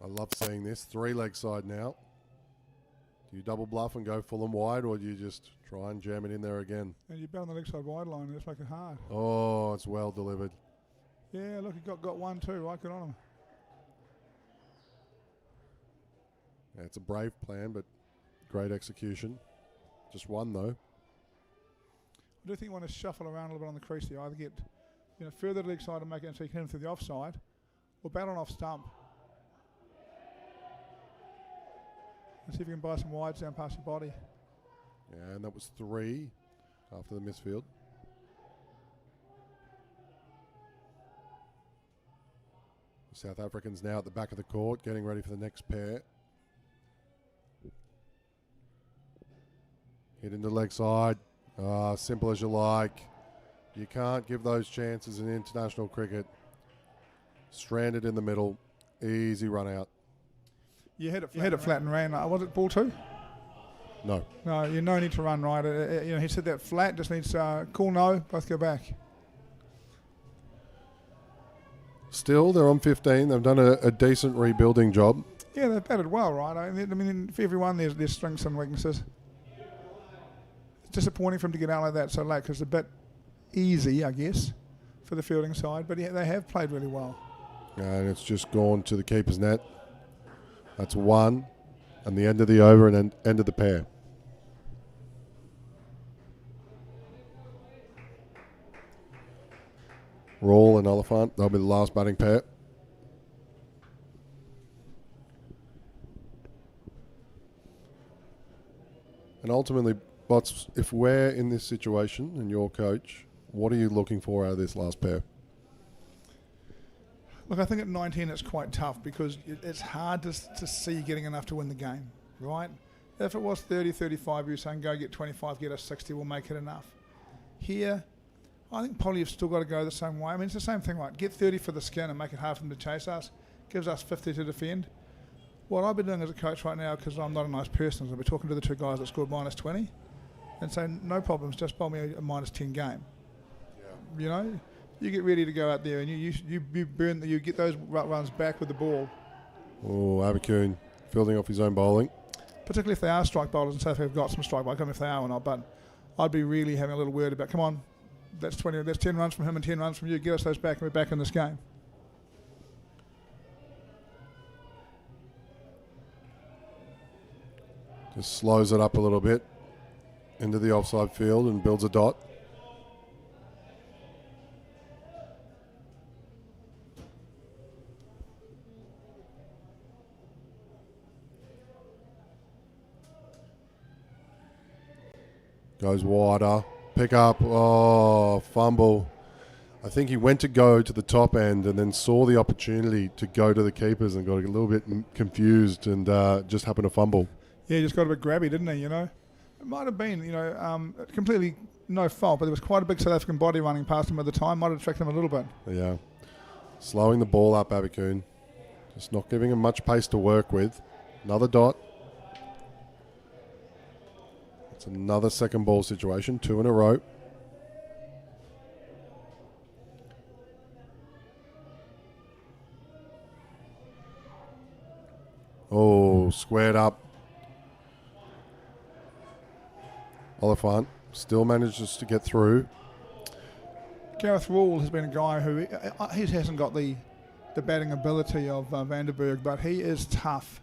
I love seeing this. 3 leg side now. Do you double bluff and go full and wide, or do you just try and jam it in there again? And you bet on the leg side wide line, just make it hard. Oh, it's well delivered. Yeah, look, he got 1 too, right? Good on him. Yeah, it's a brave plan, but great execution. Just 1 though. I do think you want to shuffle around a little bit on the crease here. Either get further to the leg side and make it so you can hit him through the offside, or bat on off stump. And see if you can buy some wides down past your body. Yeah, and that was 3 after the misfield. South Africans now at the back of the court, getting ready for the next pair. Hit into leg side. Simple as you like. You can't give those chances in international cricket. Stranded in the middle. Easy run out. You hit it flat and ran. Was it ball 2? No. No, you no need to run right. He said that flat, just needs cool no, both go back. Still, they're on 15. They've done a decent rebuilding job. Yeah, they've batted well, right? I mean, for everyone, there's strengths and weaknesses. It's disappointing for them to get out like that so late because it's a bit easy, I guess, for the fielding side. But yeah, they have played really well. And it's just gone to the keeper's net. That's 1. And the end of the over and end of the pair. Rawl and Oliphant, they'll be the last batting pair. And ultimately, Bots, if we're in this situation and you're coach, what are you looking for out of this last pair? Look, I think at 19 it's quite tough because it's hard to see getting enough to win the game, right? If it was 30, 35, you're saying go get 25, get us 60, we'll make it enough. Here, I think probably you've still got to go the same way. I mean, it's the same thing, right? Get 30 for the skin and make it hard for them to chase us. Gives us 50 to defend. What I've been doing as a coach right now, because I'm not a nice person, is I've been talking to the 2 guys that scored minus 20 and saying, no problems, just bowl me a minus 10 game. Yeah. You know, you get ready to go out there and you get those runs back with the ball. Oh, Abicoon fielding off his own bowling. Particularly if they are strike bowlers and say if they've got some strike bowlers, I don't know if they are or not, but I'd be really having a little word about, come on, that's 10 runs from him and 10 runs from you, get us those back and we're back in this game. Just slows it up a little bit into the offside field and builds a dot. Goes wider. Pick up. Oh, fumble. I think he went to go to the top end and then saw the opportunity to go to the keepers and got a little bit confused and just happened to fumble. Yeah, he just got a bit grabby, didn't he, you know? It might have been, completely no fault, but there was quite a big South African body running past him at the time. Might have distracted him a little bit. Yeah. Slowing the ball up, Abicoon. Just not giving him much pace to work with. Another dot. It's another second ball situation, 2 in a row. Oh, squared up. Oliphant still manages to get through. Gareth Rule has been a guy who he hasn't got the batting ability of Vanderberg, but he is tough.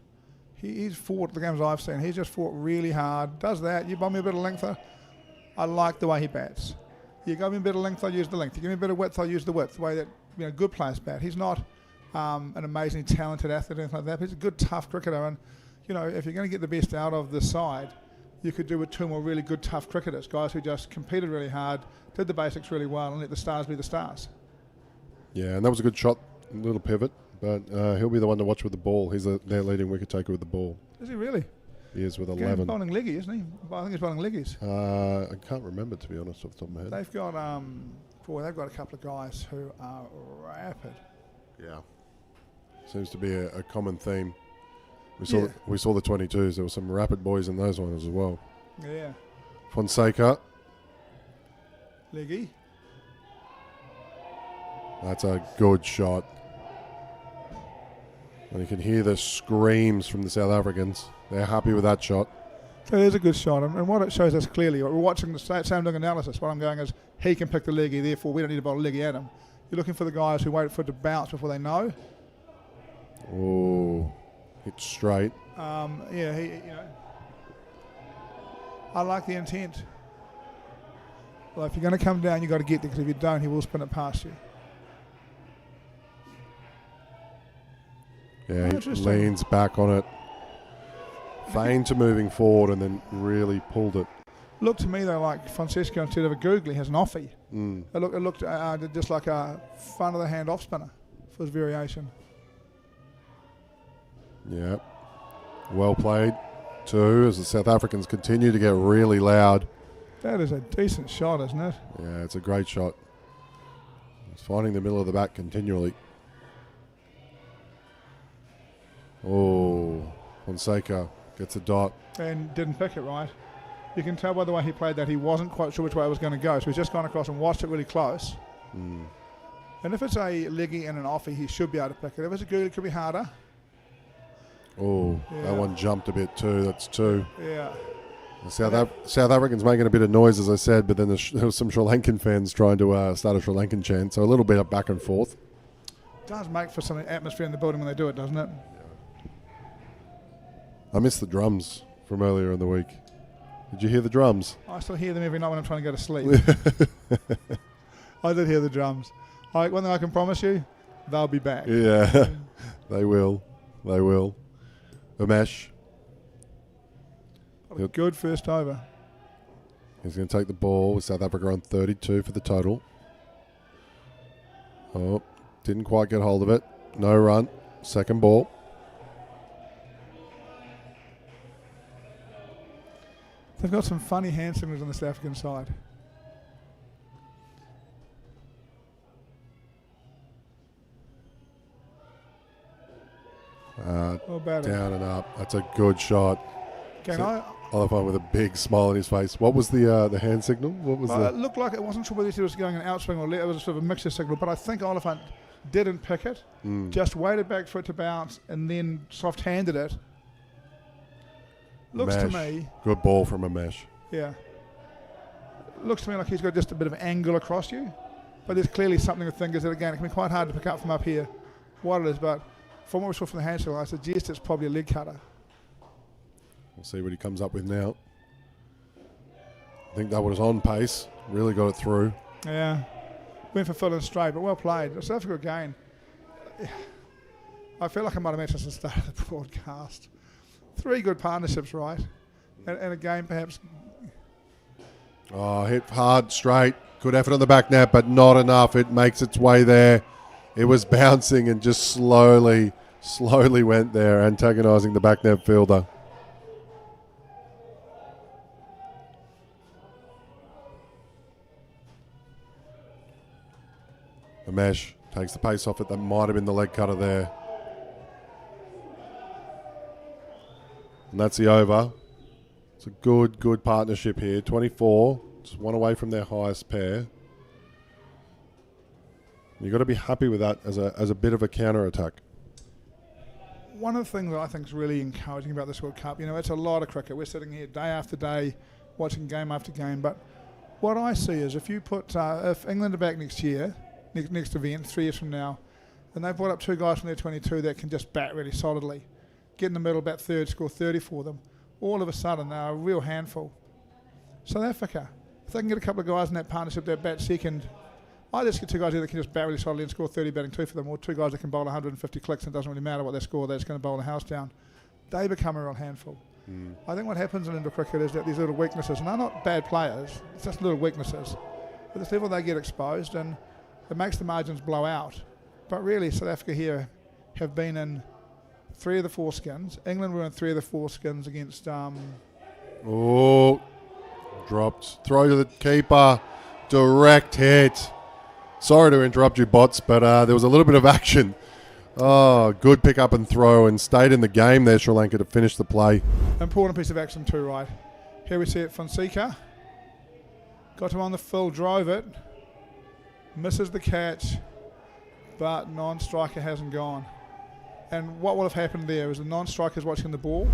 He's fought the games I've seen. He's just fought really hard. Does that? You buy me a bit of length. I like the way he bats. You give me a bit of length, I'll use the length. You give me a bit of width, I'll use the width. The way that good players bat. He's not an amazingly talented athlete or anything like that. But he's a good, tough cricketer, and if you're going to get the best out of the side, you could do with 2 more really good, tough cricketers, guys who just competed really hard, did the basics really well, and let the stars be the stars. Yeah, and that was a good shot, little pivot, but he'll be the one to watch with the ball. He's their leading wicket taker with the ball. Is he really? He is with He's 11. bowling leggy, isn't he? I think he's bowling leggies. I can't remember, to be honest, off the top of my head. They've got they've got a couple of guys who are rapid. Yeah. Seems to be a common theme. We saw the 22s. There were some rapid boys in those ones as well. Yeah. Fonseca. Leggy. That's a good shot. And you can hear the screams from the South Africans. They're happy with that shot. So there's a good shot, and what it shows us clearly, we're watching the same doing analysis. What I'm going is he can pick the leggy, therefore we don't need to bowl a leggy at him. You're looking for the guys who wait for it to bounce before they know. Oh, hit straight. I like the intent. Well, if you're going to come down, you've got to get there, because if you don't, he will spin it past you. Yeah, he leans back on it. Feign to moving forward and then really pulled it. Looked to me, though, like Francesco, instead of a googly, has an offie. Mm. It looked just like a front of the hand off spinner for his variation. Yeah. Well played, too, as the South Africans continue to get really loud. That is a decent shot, isn't it? Yeah, it's a great shot. He's finding the middle of the bat continually. Oh, Fonseca gets a dot. And didn't pick it right. You can tell by the way he played that he wasn't quite sure which way it was going to go, so he's just gone across and watched it really close. Mm. And if it's a leggy and an offie, he should be able to pick it. If it's a googly, it could be harder. Oh, that one jumped a bit too. That's 2. Yeah. The South Africans making a bit of noise, as I said, but then there was some Sri Lankan fans trying to start a Sri Lankan chant, so a little bit of back and forth. It does make for some atmosphere in the building when they do it, doesn't it? I missed the drums from earlier in the week. Did you hear the drums? I still hear them every night when I'm trying to go to sleep. I did hear the drums. One thing I can promise you, they'll be back. Yeah, they will. They will. Umesh. A good first over. He's going to take the ball with South Africa on 32 for the total. Oh, didn't quite get hold of it. No run. Second ball. They've got some funny hand signals on the South African side. Down and up. That's a good shot. Oliphant with a big smile on his face. What was the hand signal? What was It looked like, it wasn't sure whether he was going an outswing or it was sort of a mixture signal, but I think Oliphant didn't pick it, just waited back for it to bounce and then soft-handed it. Looks to me... Good ball from Umesh. Yeah. Looks to me like he's got just a bit of angle across you, but there's clearly something with fingers that, again, it can be quite hard to pick up from up here what it is, but from what we saw from the hand signal, I suggest it's probably a leg cutter. We'll see what he comes up with now. I think that was on pace. Really got it through. Yeah. Went for full and straight, but well played. South Africa again. I feel like I might have mentioned this at the start of the broadcast. 3 good partnerships, right? And a game perhaps. Oh, hit hard, straight. Good effort on the back net, but not enough. It makes its way there. It was bouncing and just slowly went there, antagonising the back net fielder. Umesh takes the pace off it. That might have been the leg cutter there. And that's the over. It's a good partnership here. 24, just one away from their highest pair. You've got to be happy with that as a bit of a counter attack. one of the things that I think is really encouraging about this World Cup, it's a lot of cricket. We're sitting here day after day watching game after game, but what I see is if you put, if England are back next year, next event, 3 years from now, and they've brought up 2 guys from their 22 that can just bat really solidly, get in the middle, bat third, score 30 for them, all of a sudden they're a real handful. South Africa, if they can get a couple of guys in that partnership that bat second, I just get 2 guys here that can just bat really solidly and score 30 batting 2 for them, or 2 guys that can bowl 150 clicks and it doesn't really matter what they score, they're just going to bowl the house down. They become a real handful. I think what happens in Indoor cricket is that these little weaknesses, and they're not bad players, it's just little weaknesses. At this level they get exposed and it makes the margins blow out. But really South Africa here have been in 3 of the 4 skins. England were in 3 of the 4 skins against... Oh, dropped. Throw to the keeper. Direct hit. Sorry to interrupt you, bots, but there was a little bit of action. Oh, good pick up and throw and stayed in the game there, Sri Lanka, to finish the play. Important piece of action too, right? Here we see it, Fonseca. Got him on the fill, drove it. Misses the catch, but non-striker hasn't gone. And what will have happened there is the non-striker's watching the ball,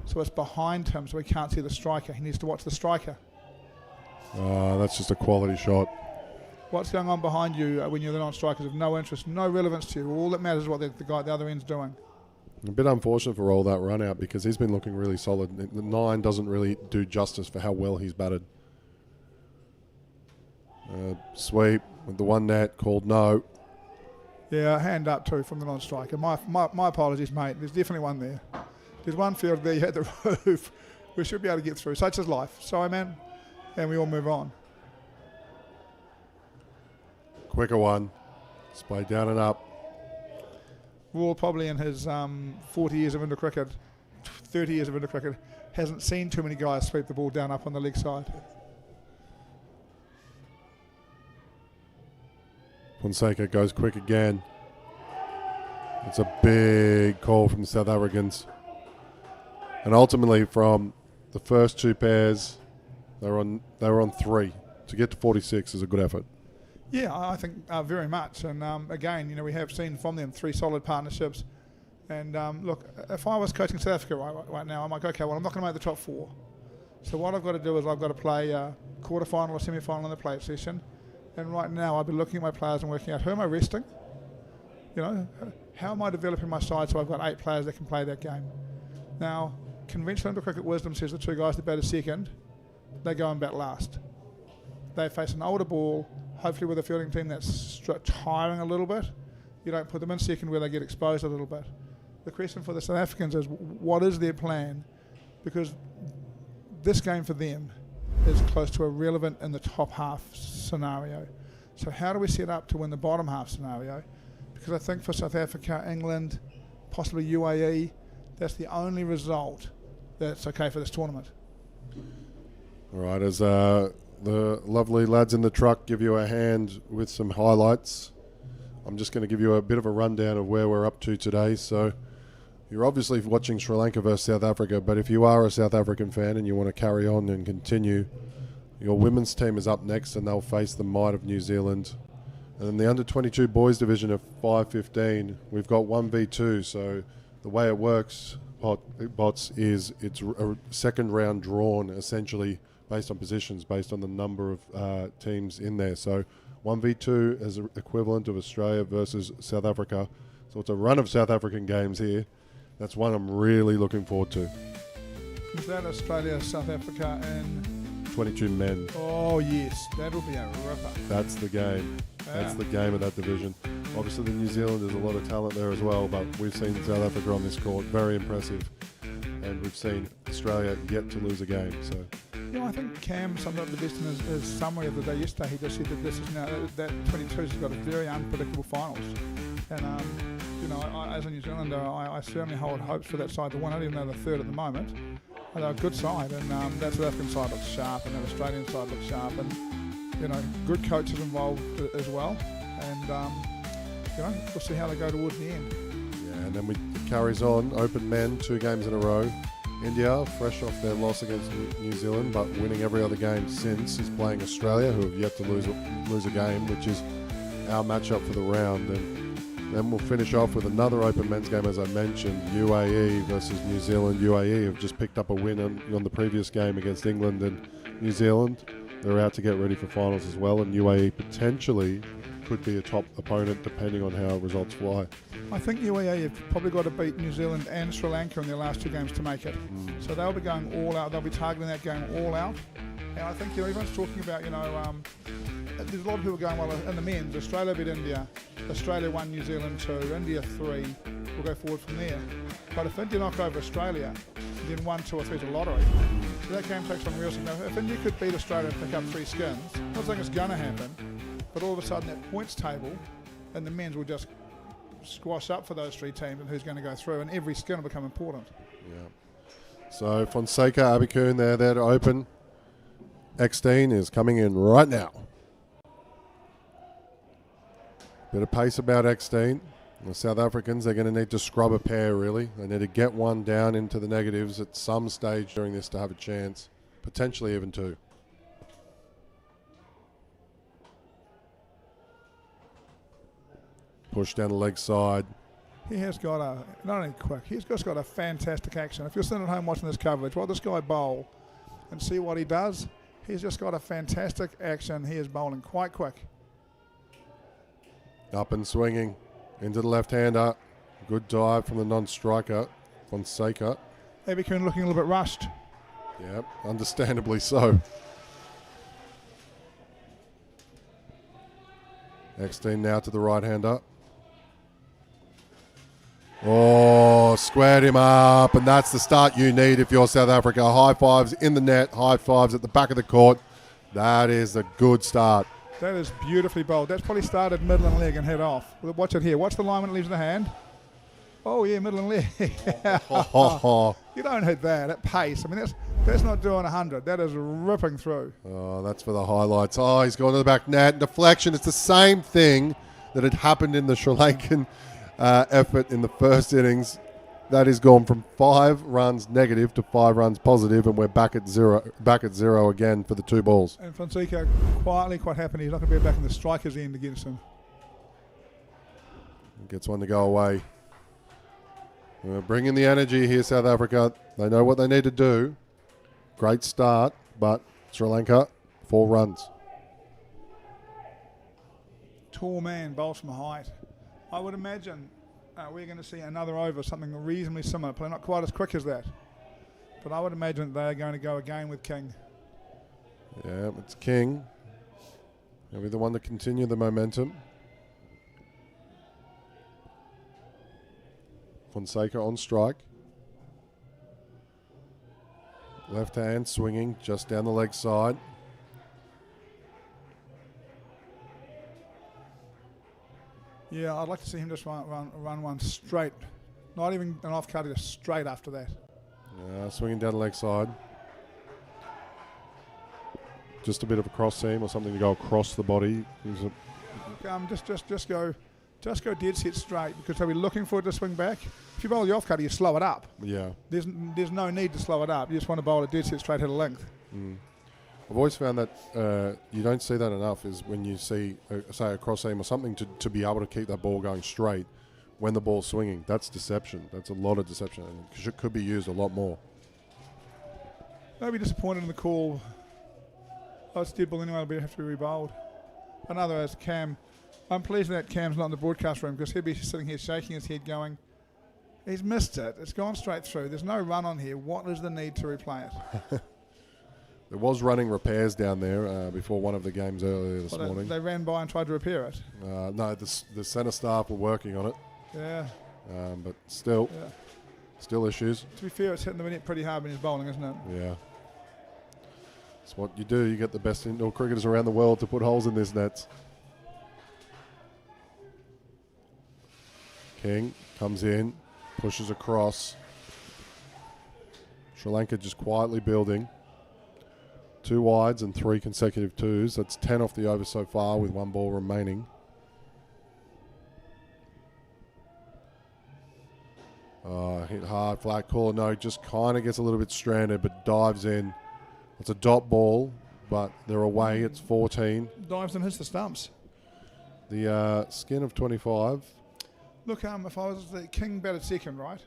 so it's behind him, so he can't see the striker. He needs to watch the striker. That's just a quality shot. What's going on behind you when you're the non-strikers of no interest, no relevance to you? All that matters is what the guy at the other end's doing. A bit unfortunate for all that run out because he's been looking really solid. The 9 doesn't really do justice for how well he's batted. Sweep with the 1 net, called no. Yeah, hand up too from the non-striker. My apologies, mate. There's definitely one there. There's one field there, you had the roof. We should be able to get through. Such is life. Sorry, man. And we all move on. Quicker one. Splayed down and up. Raw probably in his 40 years of Indoor cricket, 30 years of Indoor cricket, hasn't seen too many guys sweep the ball down up on the leg side. Fonseca goes quick again. It's a big call from the South Africans. And ultimately from the first 2 pairs, they were on 3. To get to 46 is a good effort. Yeah, I think very much. And again, we have seen from them 3 solid partnerships. And look, if I was coaching South Africa right now, I'm like, okay, well, I'm not going to make the top 4. So what I've got to do is I've got to play a quarter-final or semi-final in the play session. And right now I've been looking at my players and working out who am I resting? How am I developing my side so I've got 8 players that can play that game? Now, conventional Indoor cricket wisdom says the 2 guys that bat a second, they go and bat last. They face an older ball, hopefully with a fielding team that's tiring a little bit. You don't put them in second where they get exposed a little bit. The question for the South Africans is, what is their plan? Because this game for them is close to irrelevant in the top half scenario. So how do we set up to win the bottom half scenario? Because I think for South Africa, England, possibly UAE, that's the only result that's okay for this tournament. All right, as the lovely lads in the truck give you a hand with some highlights, I'm just going to give you a bit of a rundown of where we're up to today. So you're obviously watching Sri Lanka versus South Africa, but if you are a South African fan and you want to carry on and continue, your women's team is up next and they'll face the might of New Zealand. And in the under-22 boys division of 5-15, we've got 1v2. So the way it works, bots, is it's a second round drawn essentially based on positions, based on the number of teams in there. So 1v2 is an equivalent of Australia versus South Africa. So it's a run of South African games here. That's one I'm really looking forward to. Is that Australia, South Africa and... 22 men. Oh, yes. That'll be a ripper. That's the game. Yeah. That's the game of that division. Obviously, the New Zealand, there's a lot of talent there as well, but we've seen South Africa on this court. Very impressive. And we've seen Australia yet to lose a game. So, I think Cam summed up the best in his summary of the day yesterday. He just said that this is now, that 22's got a very unpredictable finals. And, I, as a New Zealander, I certainly hold hopes for that side to win it, even though they're third at the moment. They're a good side, and that South African side looks sharp, and that Australian side looks sharp, and good coaches involved as well, and we'll see how they go towards the end. Yeah, and then it carries on. Open men, 2 games in a row. India, fresh off their loss against New Zealand, but winning every other game since, is playing Australia, who have yet to lose a game, which is our matchup for the round. And Then we'll finish off with another open men's game, as I mentioned, UAE versus New Zealand. UAE have just picked up a win on the previous game against England, and New Zealand, they're out to get ready for finals as well, and UAE potentially could be a top opponent depending on how results fly. I think UAE have probably got to beat New Zealand and Sri Lanka in their last 2 games to make it. So they'll be going all out. They'll be targeting that game all out. And I think everyone's talking about, there's a lot of people going, well, in the men's, Australia beat India, Australia won New Zealand 2, India 3, we'll go forward from there. But if India knock over Australia, then 1, 2 or 3 is a lottery. So that game takes on real significance. If India could beat Australia and pick up 3 skins, I'm not saying it's going to happen, but all of a sudden that points table and the men's will just squash up for those 3 teams and who's going to go through, and every skin will become important. Yeah. So Fonseca, Abikun, they're there to open. Eckstein is coming in right now. Bit of pace about Eckstein. The South Africans, they're going to need to scrub a pair, really. They need to get one down into the negatives at some stage during this to have a chance, potentially even 2. Push down the leg side. He has got not only quick, he's just got a fantastic action. If you're sitting at home watching this coverage, watch this guy bowl and see what he does. He's just got a fantastic action. He is bowling quite quick. Up and swinging into the left-hander. Good dive from the non-striker, Fonseca. Abikun looking a little bit rushed. Yep, understandably so. Eckstein now to the right-hander. Oh, squared him up, and that's the start you need if you're South Africa. High fives in the net, high fives at the back of the court. That is a good start. That is beautifully bowled. That's probably started middle and leg and head off. Watch it here. Watch the line when it leaves the hand. Oh, yeah, middle and leg. You don't hit that at pace. I mean, that's not doing 100. That is ripping through. Oh, that's for the highlights. Oh, he's gone to the back net. Deflection. It's the same thing that had happened in the Sri Lankan effort in the first innings. That is gone from 5 runs negative to 5 runs positive, and we're back at zero again for the 2 balls. And Fonseca quietly quite happy he's not going to be back in the striker's end against him. Gets one to go away. We're bringing the energy here, South Africa. They know what they need to do. Great start, but Sri Lanka, 4 runs. Tall man, bowls from height. I would imagine we're going to see another over, something reasonably similar, probably not quite as quick as that. But I would imagine that they're going to go again with King. Yeah, it's King. He'll be the one to continue the momentum. Fonseca on strike. Left hand swinging just down the leg side. Yeah, I'd like to see him just run one straight. Not even an off cut, just straight after that. Swinging down the leg side. Just a bit of a cross seam or something to go across the body. Just go dead set straight, because they'll be looking for it to swing back. If you bowl the off cutter, you slow it up. Yeah. There's no need to slow it up. You just want to bowl a dead set straight, hit a length. I've always found that you don't see that enough is when you see, say, a cross seam or something to be able to keep that ball going straight when the ball's swinging. That's deception. That's a lot of deception, and it could be used a lot more. I'll be disappointed in the call. Oh, it's dead ball anyway. It'll have to be re-bowled. Another as Cam. I'm pleased that Cam's not in the broadcast room, because he'd be sitting here shaking his head going, he's missed it. It's gone straight through. There's no run on here. What is the need to replay it? There was running repairs down there before one of the games earlier this morning. They ran by and tried to repair it. No, the centre staff were working on it. Yeah. But still issues. To be fair, it's hitting the net pretty hard when he's bowling, isn't it? Yeah. It's what you do. You get the best indoor cricketers around the world to put holes in these nets. King comes in, pushes across. Sri Lanka just quietly building. 2 wides and 3 consecutive 2s. That's 10 off the over so far with 1 ball remaining. Hit hard, flat corner. No, just kind of gets a little bit stranded, but dives in. It's a dot ball, but they're away. It's 14. Dives and hits the stumps. The skin of 25. Look, if I was the king batted second, right?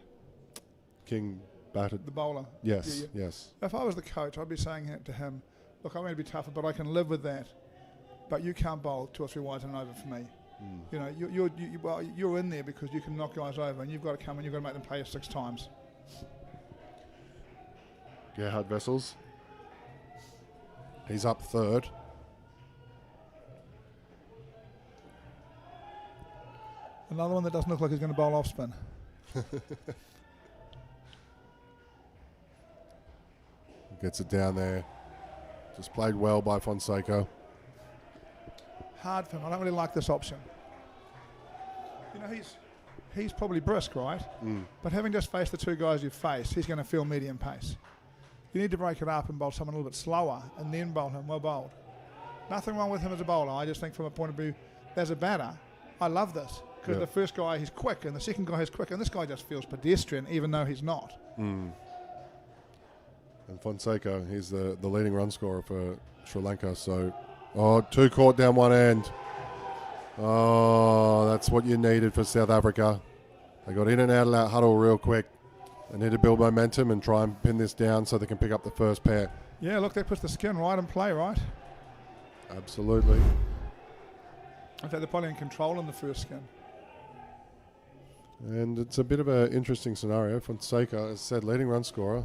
King batted. The bowler. Yes, Yeah. yes. If I was the coach, I'd be saying to him, look, I'm going to be tougher, but I can live with that. But you can't bowl 2 or 3 wides and over for me. You know, you're in there because you can knock guys over, and you've got to come and you've got to make them play 6 times. Gerhard Vessels. He's up third. Another one that doesn't look like he's going to bowl off spin. Gets it down there. Just played well by Fonseca. Hard for him. I don't really like this option. You know, he's probably brisk, right? But having just faced the 2 guys you've faced, he's going to feel medium pace. You need to break it up and bowl someone a little bit slower and then bowl him well bowled. Nothing wrong with him as a bowler. I just think from a point of view, as a batter, I love this. Because the first guy, he's quick, and the second guy is quick, and this guy just feels pedestrian, even though he's not. And Fonseca, he's the leading run scorer for Sri Lanka. So, 2 caught down one end. Oh, that's what you needed for South Africa. They got in and out of that huddle real quick. They need to build momentum and try and pin this down so they can pick up the first pair. Yeah, look, they put the skin right in play, right? Absolutely. In fact, they're probably in control in the first skin. And it's a bit of an interesting scenario. Fonseca, as I said, leading run scorer,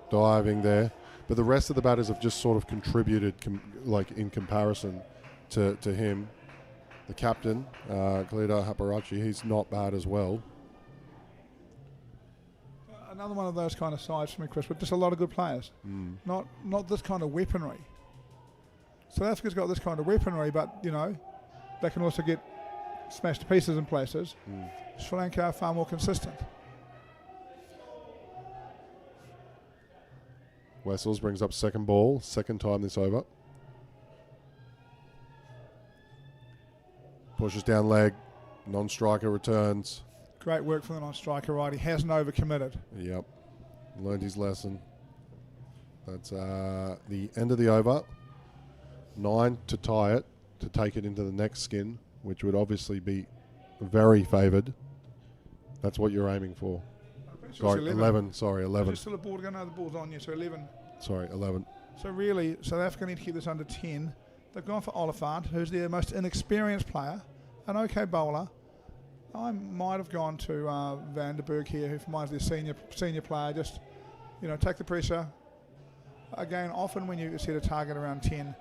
diving there. But the rest of the batters have just sort of contributed, in comparison to him. The captain, Khalida Haparachi, he's not bad as well. Another one of those kind of sides for me, Chris, but just a lot of good players. Not this kind of weaponry. South Africa's got this kind of weaponry, but, you know, they can also get smashed to pieces in places. Sri Lanka are far more consistent. Wessels brings up second ball, second time this over. Pushes down leg, non-striker returns. Great work from the non-striker, right? He hasn't overcommitted. Yep, learned his lesson. That's the end of the over. 9 to tie it, to take it into the next skin, which would obviously be very favoured. That's what you're aiming for. Sorry, 11. Sorry, 11. Is there still a ball to go? No, the ball's on you, so 11. Sorry, 11. So really, South Africa need to keep this under 10. They've gone for Oliphant, who's their most inexperienced player, an okay bowler. I might have gone to Vanderberg here, who reminds me of their senior player. Just, you know, take the pressure. Again, often when you set a target around 10,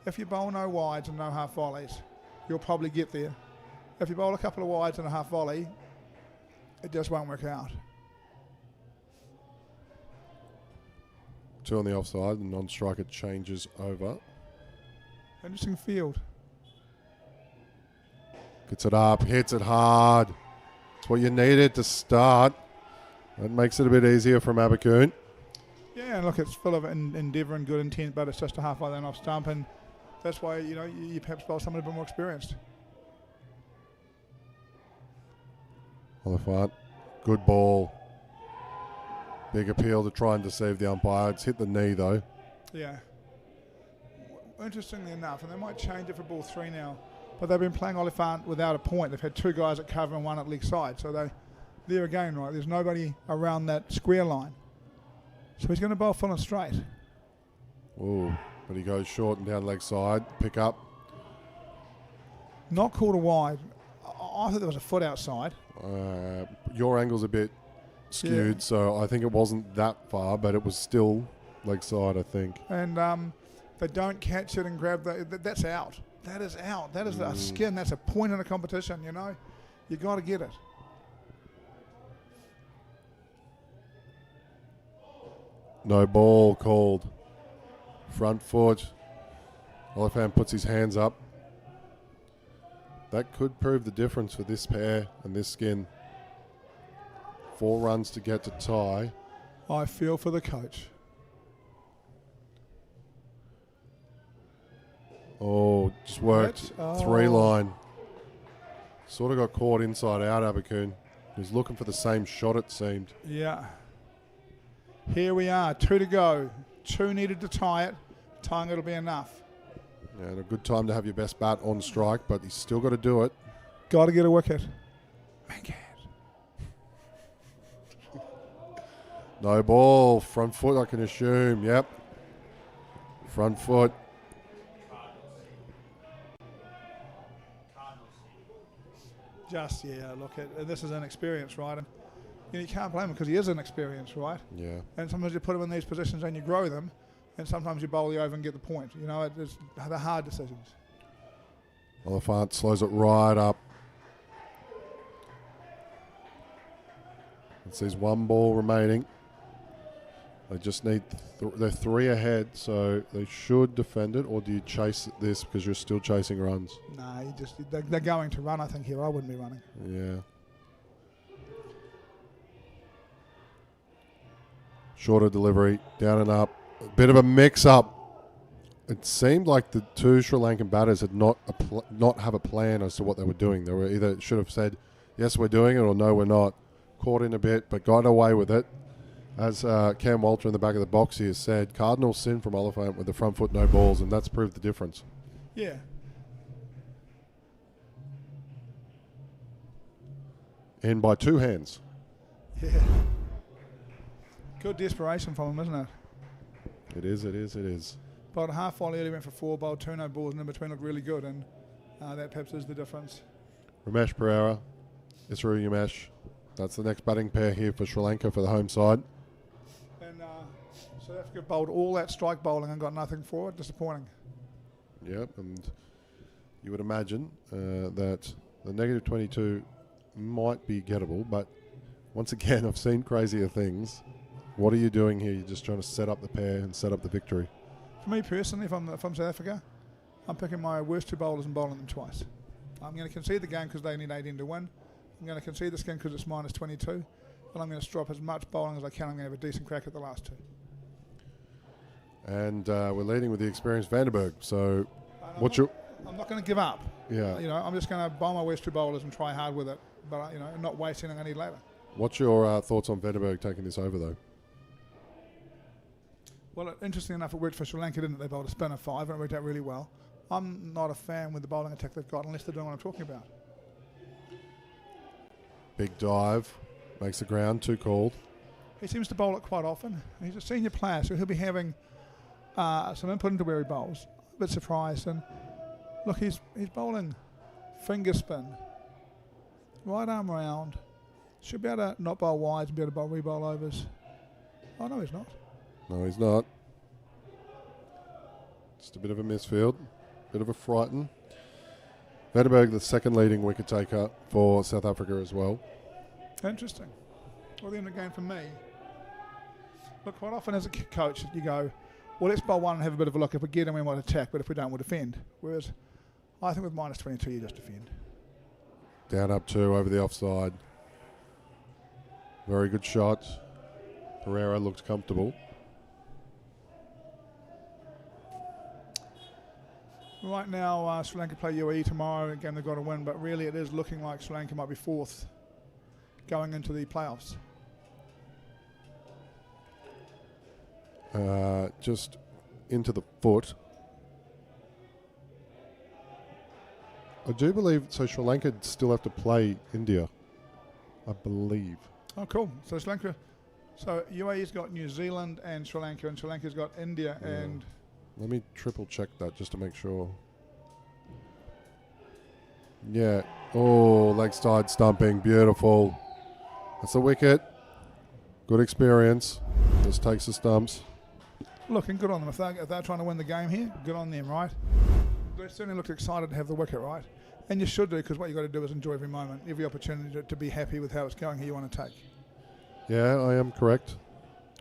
if you bowl no wides and no half volleys, you'll probably get there. If you bowl a couple of wides and a half volley, it just won't work out. 2 on the offside, the non-striker changes over. Interesting field. Gets it up, hits it hard. It's what you needed to start. That makes it a bit easier from Abakoon. Yeah, and look, it's full of endeavour and good intent, but it's just a half volley and off stump, and that's why, you know, you perhaps bowl someone a bit more experienced. Oliphant, good ball. Big appeal to try and deceive the umpire. It's hit the knee though. Yeah. Interestingly enough, and they might change it for ball 3 now, but they've been playing Oliphant without a point. They've had 2 guys at cover and 1 at leg side, so there again, right, there's nobody around that square line. So he's going to bowl full and straight. Ooh, but he goes short and down leg side. Pick up. Not called a wide. I thought there was a foot outside. Your angle's a bit skewed, so I think it wasn't that far, but it was still leg side, I think. And they don't catch it and grab that's out. That is out. That is a skin. That's a point in a competition, you know. You got to get it. No ball called. Front foot. Oliphant puts his hands up. That could prove the difference for this pair and this skin. 4 runs to get to tie. I feel for the coach. Oh, just worked. 3 line. Sort of got caught inside out, Abakoon. He was looking for the same shot, it seemed. Yeah. Here we are, 2 to go. 2 needed to tie it. Tying it'll be enough. Yeah, and a good time to have your best bat on strike, but he's still got to do it. Got to get a wicket. Make it. No ball. Front foot, I can assume. Yep. Front foot. Just, look, this is inexperience, right? And you can't blame him because he is inexperienced, right? Yeah. And sometimes you put him in these positions and you grow them, and sometimes you bowl the over and get the point. It's the hard decisions. Oliphant slows it right up. It says one ball remaining. They just need, they're 3 ahead, so they should defend it, or do you chase this because you're still chasing runs? Nah, they're going to run, I think, here. I wouldn't be running. Yeah. Shorter delivery, down and up. A bit of a mix-up. It seemed like the 2 Sri Lankan batters had not have a plan as to what they were doing. They were either should have said, yes, we're doing it, or no, we're not. Caught in a bit, but got away with it. As Cam Walter in the back of the box here said, cardinal sin from Oliphant with the front foot no balls, and that's proved the difference. Yeah. In by 2 hands. Yeah. Good desperation from him, isn't it? It is. Bowled a half volley early, went for 4, bowled 2 no balls, and in between looked really good, and that perhaps is the difference. Ramesh Pereira, Isru Yamesh. That's the next batting pair here for Sri Lanka for the home side. And South Africa bowled all that strike bowling and got nothing for it. Disappointing. Yep, and you would imagine that the negative 22 might be gettable, but once again, I've seen crazier things. What are you doing here? You're just trying to set up the pair and set up the victory. For me personally, if I'm South Africa, I'm picking my worst 2 bowlers and bowling them twice. I'm going to concede the game because they need 18 to win. I'm going to concede the skin because it's minus 22. And I'm going to strop as much bowling as I can. I'm going to have a decent crack at the last 2. And we're leading with the experienced Vandenberg. So, I'm not going to give up. Yeah. I'm just going to bowl my worst 2 bowlers and try hard with it. But not waste anything I need later. What's your thoughts on Vandenberg taking this over, though? Well, interesting enough, it worked for Sri Lanka, didn't it? They bowled a spin of 5 and it worked out really well. I'm not a fan with the bowling attack they've got unless they're doing what I'm talking about. Big dive, makes the ground, 2 called. He seems to bowl it quite often. He's a senior player, so he'll be having some input into where he bowls. A bit surprised. And look, he's bowling finger spin, right arm round. Should be able to not bowl wides and be able to bowl re-bowl overs. Oh, no, he's not. No, he's not. Just a bit of a misfield, bit of a frighten. Vandenberg, the second leading wicket taker for South Africa as well. Interesting. Well, the end of the game for me. Look, quite often as a coach, you go, well, let's bowl one and have a bit of a look. If we get him, we might attack, but if we don't, we'll defend. Whereas I think with minus 22, you just defend. Down up 2 over the offside. Very good shot. Pereira looked comfortable. Right now, Sri Lanka play UAE tomorrow. Again, they've got to win, but really it is looking like Sri Lanka might be 4th going into the playoffs. Just into the foot. I do believe, so Sri Lanka still have to play India, I believe. Oh, cool. So Sri Lanka, so UAE's got New Zealand and Sri Lanka's got India and... Let me triple check that just to make sure. Yeah. Oh, leg side stumping. Beautiful. That's a wicket. Good experience. Just takes the stumps. Looking good on them. If they're trying to win the game here, good on them, right? They certainly looked excited to have the wicket, right? And you should do, because what you've got to do is enjoy every moment, every opportunity to be happy with how it's going, who you want to take. Yeah, I am correct.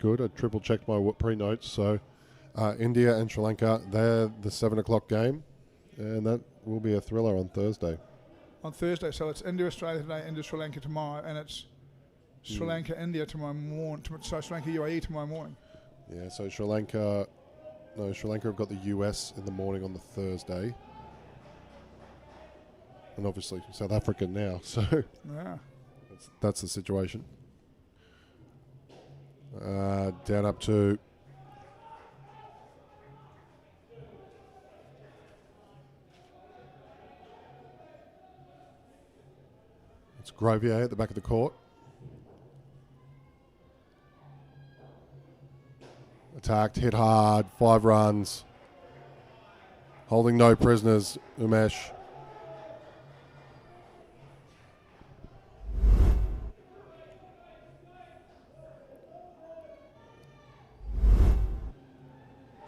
Good. I triple checked my pre-notes. So India and Sri Lanka, they're the 7 o'clock game. And that will be a thriller on Thursday. On Thursday. So it's India, Australia today, India, Sri Lanka tomorrow, and it's Sri Lanka, India tomorrow morning. So Sri Lanka, UAE tomorrow morning. Yeah, so Sri Lanka have got the US in the morning on the Thursday. And obviously South Africa now, so Yeah. that's the situation. Down up to Grovier at the back of the court. Attacked, hit hard, 5 runs. Holding no prisoners, Umesh.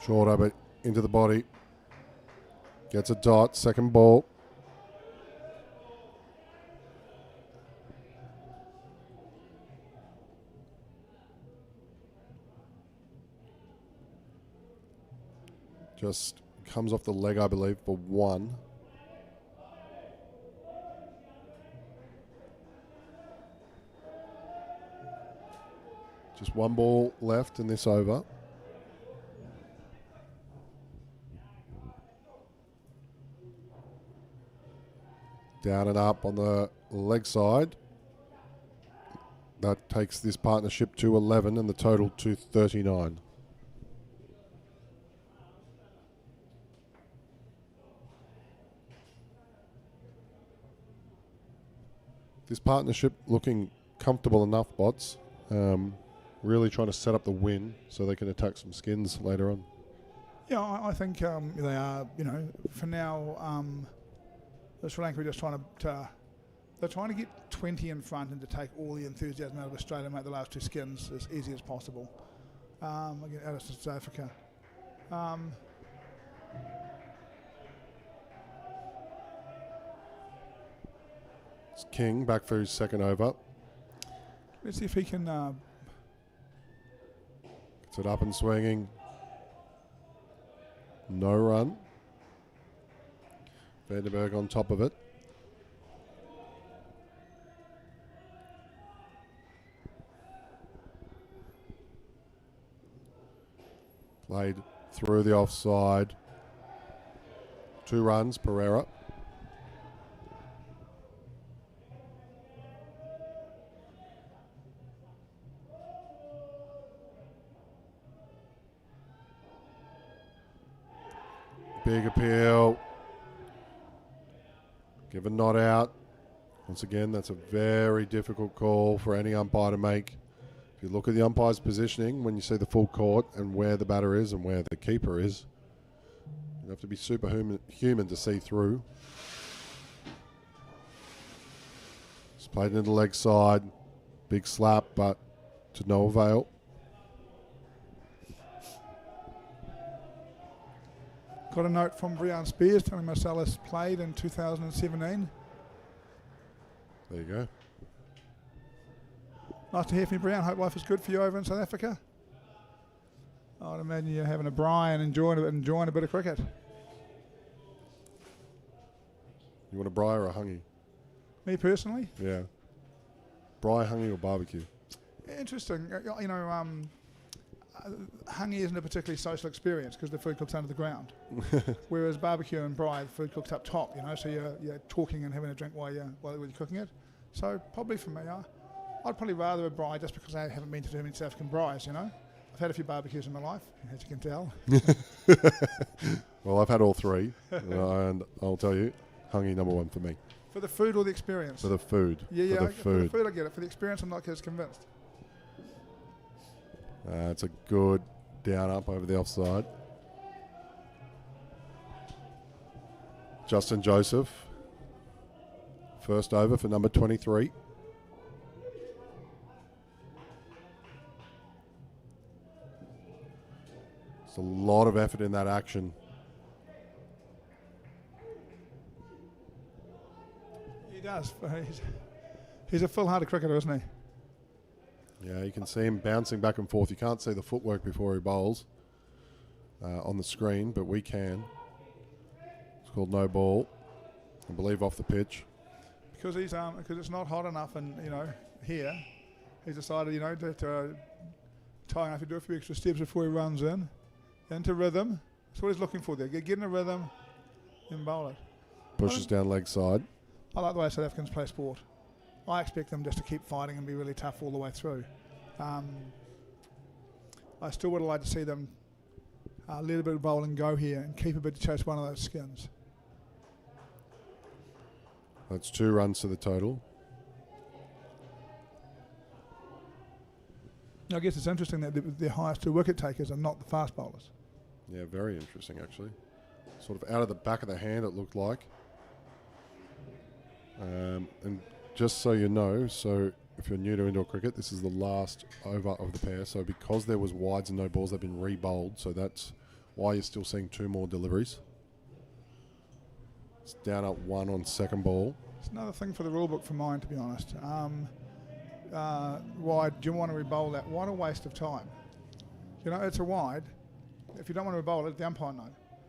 Shorter, but into the body. Gets a dot, second ball. Just comes off the leg, I believe, for 1. Just 1 ball left in this over. Down and up on the leg side. That takes this partnership to 11 and the total to 39. This partnership looking comfortable enough, Bots. Really trying to set up the win so they can attack some skins later on. Yeah, I think they are, for now, Sri Lanka are just trying to they're trying to get 20 in front and to take all the enthusiasm out of Australia and make the last 2 skins as easy as possible. Again, out of South Africa. It's King back for his second over. Let's see if he can... Gets it up and swinging. No run. Vandenberg on top of it. Played through the offside. 2 runs, Pereira. Big appeal. Give a not out. Once again, that's a very difficult call for any umpire to make. If you look at the umpire's positioning, when you see the full court and where the batter is and where the keeper is, you have to be superhuman to see through. It's played into the leg side. Big slap, but to no avail. Got a note from Brian Spears telling Marcellus played in 2017. There you go. Nice to hear from you, Brian. Hope life is good for you over in South Africa. I'd imagine you're having a braai and enjoying a bit of cricket. You want a braai or a hungy? Me personally? Yeah. Braai, hungy or barbecue? Interesting. Hungy isn't a particularly social experience because the food cooks under the ground. Whereas barbecue and braai, the food cooks up top, so you're talking and having a drink while you're cooking it. So probably for me, I'd probably rather a braai just because I haven't been to too many South African braais, I've had a few barbecues in my life, as you can tell. Well, I've had all 3, and I'll tell you, hungy number 1 for me. For the food or the experience? For the food. Yeah, for the for food. the food I get it. For the experience, I'm not as convinced. It's a good down up over the offside. Justin Joseph. First over for number 23. It's a lot of effort in that action. He does. He's a full-hearted cricketer, isn't he? Yeah, you can see him bouncing back and forth. You can't see the footwork before he bowls on the screen, but we can. It's called no ball, I believe, off the pitch. Because it's not hot enough, and here, he's decided that tie enough to do a few extra steps before he runs into rhythm. That's what he's looking for there. Get in a rhythm, then bowl it. Pushes down leg side. I like the way South Africans play sport. I expect them just to keep fighting and be really tough all the way through. I still would like to see them let a bit of bowling go here and keep a bit to chase one of those skins. That's 2 runs to the total. I guess it's interesting that the highest 2 wicket takers are not the fast bowlers. Yeah, very interesting actually. Sort of out of the back of the hand, it looked like. And just so you know, so if you're new to indoor cricket, this is the last over of the pair. So because there was wides and no balls, they've been re-bowled. So that's why you're still seeing 2 more deliveries. It's down at 1 on second ball. It's another thing for the rule book for mine, to be honest. Wide, do you want to re-bowl that? What a waste of time. You know, it's a wide. If you don't want to re-bowl it, the umpire know.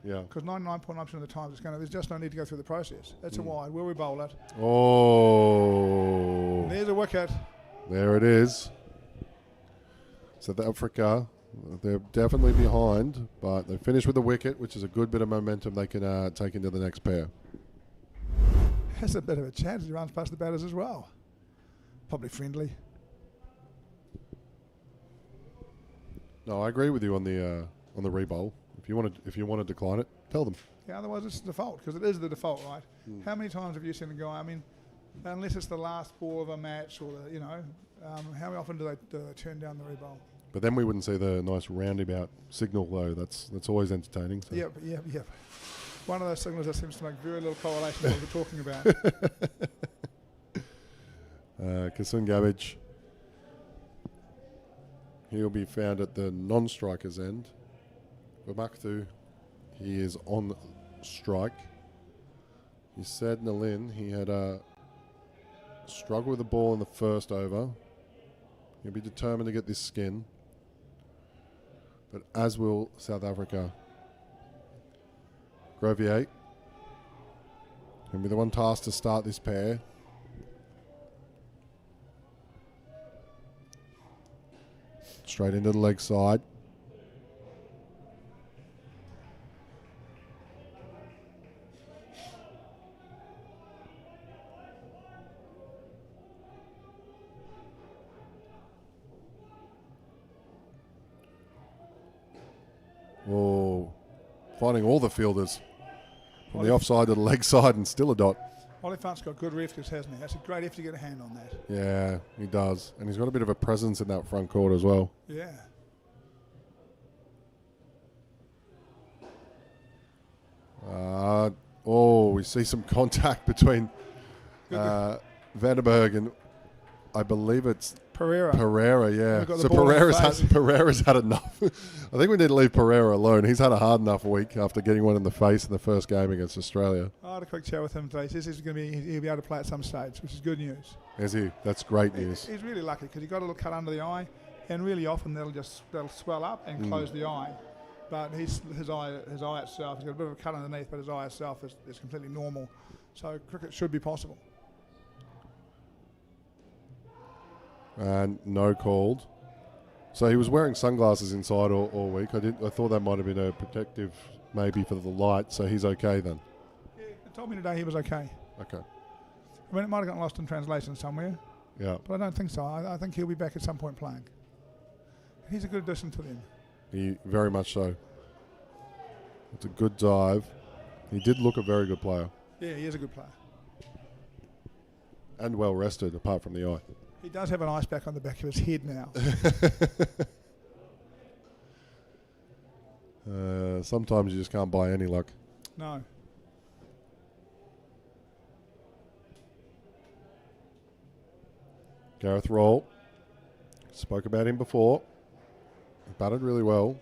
Yeah. Because 99.9% of the time there's just no need to go through the process. It's a wide. We'll re-bowl it. Oh. There's a wicket. There it is. South Africa, they're definitely behind, but they finished with a wicket, which is a good bit of momentum they can take into the next pair. Has a bit of a chance. He runs past the batters as well. Probably friendly. No, I agree with you on the re-bowl. If you want to decline it, tell them. Yeah, otherwise it's the default, because it is the default, right? How many times have you seen a guy, I mean, unless it's the last ball of a match or, how often do they turn down the re-bowl? But then we wouldn't see the nice roundabout signal, though. That's always entertaining. So. Yep. One of those signals that seems to make very little correlation with what we're talking about. Kasun Gabbage. He'll be found at the non-striker's end. Bamaktu, he is on strike. He said Nalin, he had a struggle with the ball in the first over. He'll be determined to get this skin. But as will South Africa. Grovier will be the one tasked to start this pair. Straight into the leg side. Oh, finding all the fielders from the offside to the leg side and still a dot. Oliphant's got good reflexes, hasn't he? That's a great effort to get a hand on that. Yeah, he does. And he's got a bit of a presence in that front court as well. Yeah. We see some contact between Vandenberg and I believe it's Pereira, yeah. So Pereira's had enough. I think we need to leave Pereira alone. He's had a hard enough week after getting one in the face in the first game against Australia. I had a quick chat with him today. He says he'll be able to play at some stage, which is good news. Is he? That's great news. He's really lucky because he got a little cut under the eye, and really often they'll swell up and close the eye. But his eye itself, he's got a bit of a cut underneath, but his eye itself is completely normal. So cricket should be possible. And no called. So he was wearing sunglasses inside all week. I thought that might have been a protective maybe for the light, so he's okay then. Yeah, he told me today he was okay. Okay. I mean, it might have gotten lost in translation somewhere. Yeah. But I don't think so. I think he'll be back at some point playing. He's a good addition to them. He very much so. It's a good dive. He did look a very good player. Yeah, he is a good player. And well rested, apart from the eye. He does have an ice pack on the back of his head now. Sometimes you just can't buy any luck. No. Gareth Roll. Spoke about him before. Batted really well.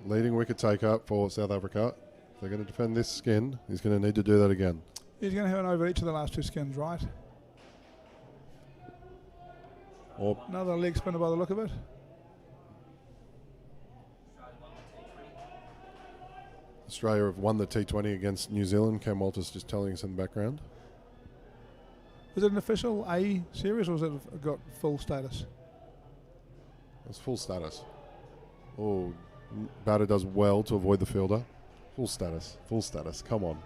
Leading wicket taker for South Africa. If they're going to defend this skin, he's going to need to do that again. He's going to have an over each of the last 2 skins, right? Another leg spinner by the look of it. Australia have won the T20 against New Zealand. Cam Walters just telling us in the background. Was it an official A series or was it got full status? It's full status. Oh, batter does well to avoid the fielder. Full status. Full status. Come on.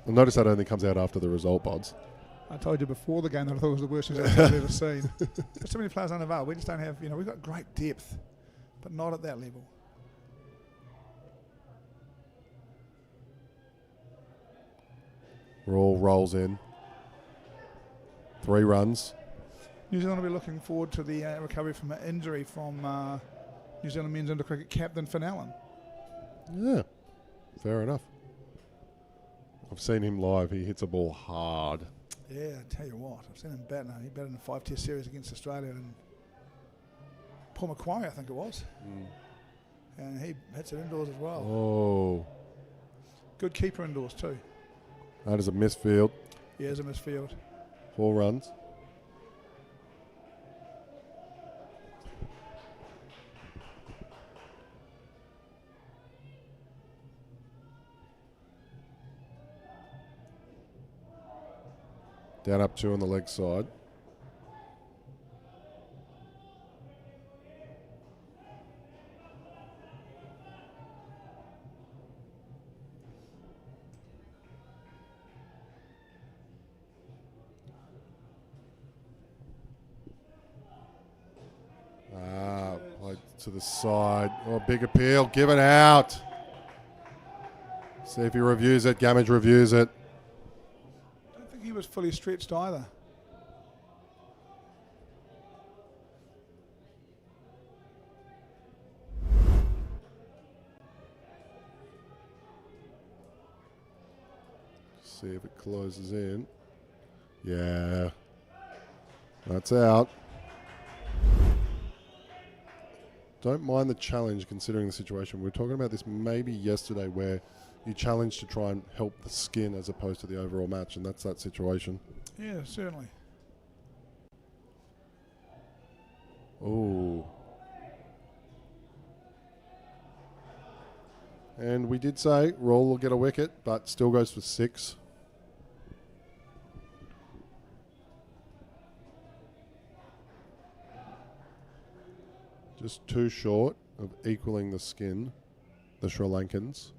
Well, notice that only comes out after the result, Bods. I told you before the game that I thought it was the worst result I've ever seen. There's so many players unavailable. We just don't have, we've got great depth, but not at that level. Rawl rolls in. 3 runs. New Zealand will be looking forward to the recovery from an injury from New Zealand men's indoor cricket captain Finn Allen. Yeah, fair enough. I've seen him live. He hits a ball hard. Yeah, I tell you what, I've seen him bat now. He batted in a 5-test series against Australia and Paul Macquarie, I think it was. And he hits it indoors as well. Oh, Good keeper indoors too. that is a misfield. He is a misfield. 4 runs. Down up 2 on the leg side. Played to the side. Oh, big appeal. Give it out. See if he reviews it. Gamage reviews it. I don't think he was fully stretched either. See if it closes in. Yeah. That's out. Don't mind the challenge considering the situation. We were talking about this maybe yesterday where you challenge to try and help the skin as opposed to the overall match, and that's that situation. Yeah, certainly. Oh. And we did say Roll will get a wicket, but still goes for 6. Just too short of equaling the skin, the Sri Lankans.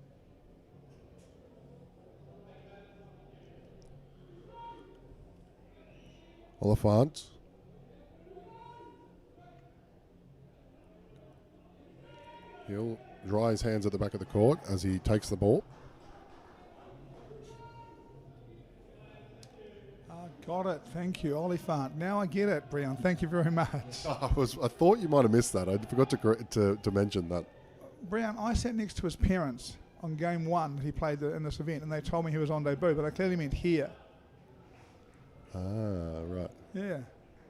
Oliphant. He'll dry his hands at the back of the court as he takes the ball. Got it. Thank you, Oliphant. Now I get it, Brian. Thank you very much. I thought you might have missed that. I forgot to mention that. Brian, I sat next to his parents on game 1 that he played in this event, and they told me he was on debut, but I clearly meant here. Ah, right. Yeah.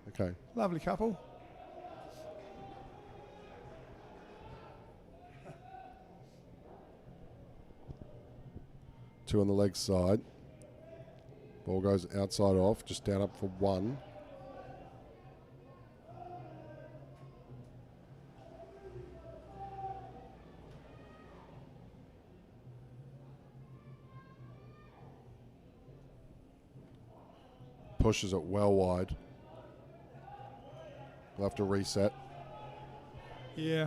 Okay. Lovely couple. Two on the leg side. Ball goes outside off, just down up for 1. Pushes it well wide. We'll have to reset. Yeah.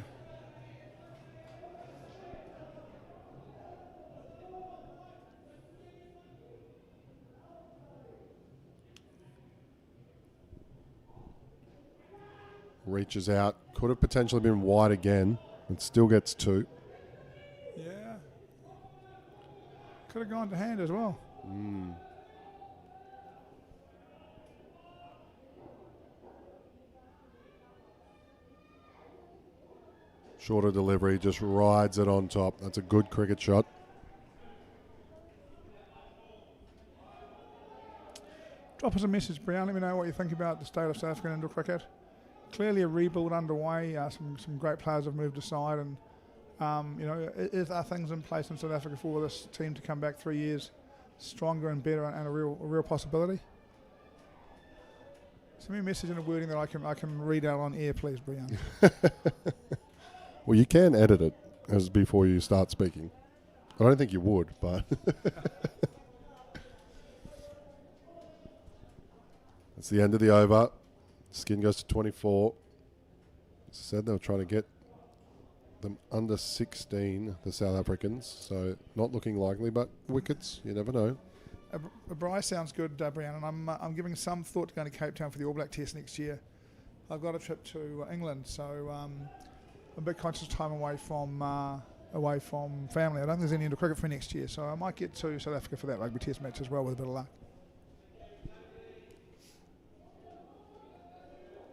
Reaches out. Could have potentially been wide again. It still gets 2. Yeah. Could have gone to hand as well. Shorter delivery, just rides it on top. That's a good cricket shot. Drop us a message, Brown. Let me know what you think about the state of South African indoor cricket. Clearly a rebuild underway. Some great players have moved aside, and are things in place in South Africa for this team to come back 3 years stronger and better, and a real possibility? Send me a message in a wording that I can read out on air, please, Brian. Well, you can edit it as before you start speaking. I don't think you would, but it's the end of the over. Skin goes to 24. As I said, they were trying to get them under 16, the South Africans. So not looking likely, but wickets, you never know. Bryce sounds good, Brian, and I'm giving some thought to going to Cape Town for the All Black Test next year. I've got a trip to England, so I'm a bit conscious of time away from family. I don't think there's any indoor cricket for next year, so I might get to South Africa for that rugby test match as well with a bit of luck.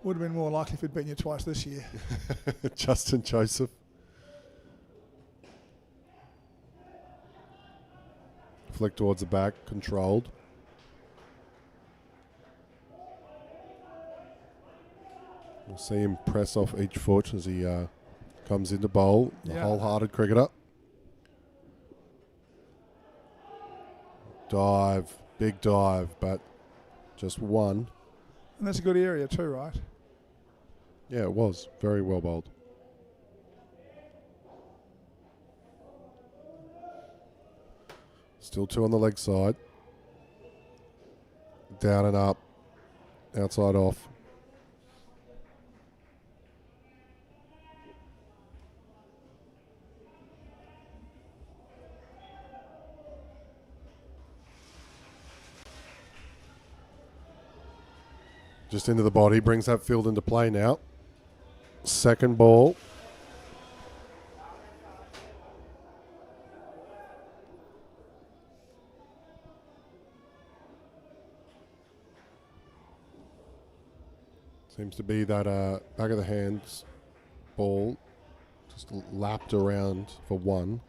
Would have been more likely if we'd beaten you twice this year. Justin Joseph. Flick towards the back, controlled. We'll see him press off each foot as he comes into bowl. The Yeah. wholehearted cricketer. Dive, big dive, but just one. And that's a good area too, right? Yeah, it was. Very well bowled. Still two on the leg side. Down and up. Outside off. Just into the body. Brings that field into play now. Second ball. Seems to be that back of the hands ball just lapped around for one.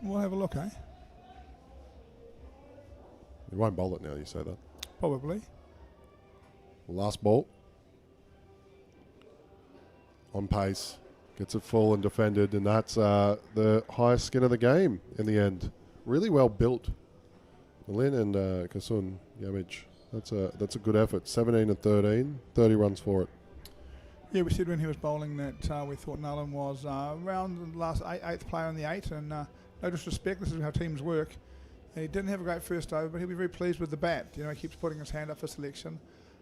We'll have a look, eh? You won't bowl it now, you say that. Probably. Last ball. On pace. Gets it full and defended, and that's the highest skin of the game in the end. Really well built. Lin and Kasun Yamich. That's a good effort. 17 and 13. 30 runs for it. Yeah, we said when he was bowling that we thought Nolan was around the last eighth player on the 8, and no disrespect, this is how teams work. And he didn't have a great first over, but he'll be very pleased with the bat. You know, he keeps putting his hand up for selection.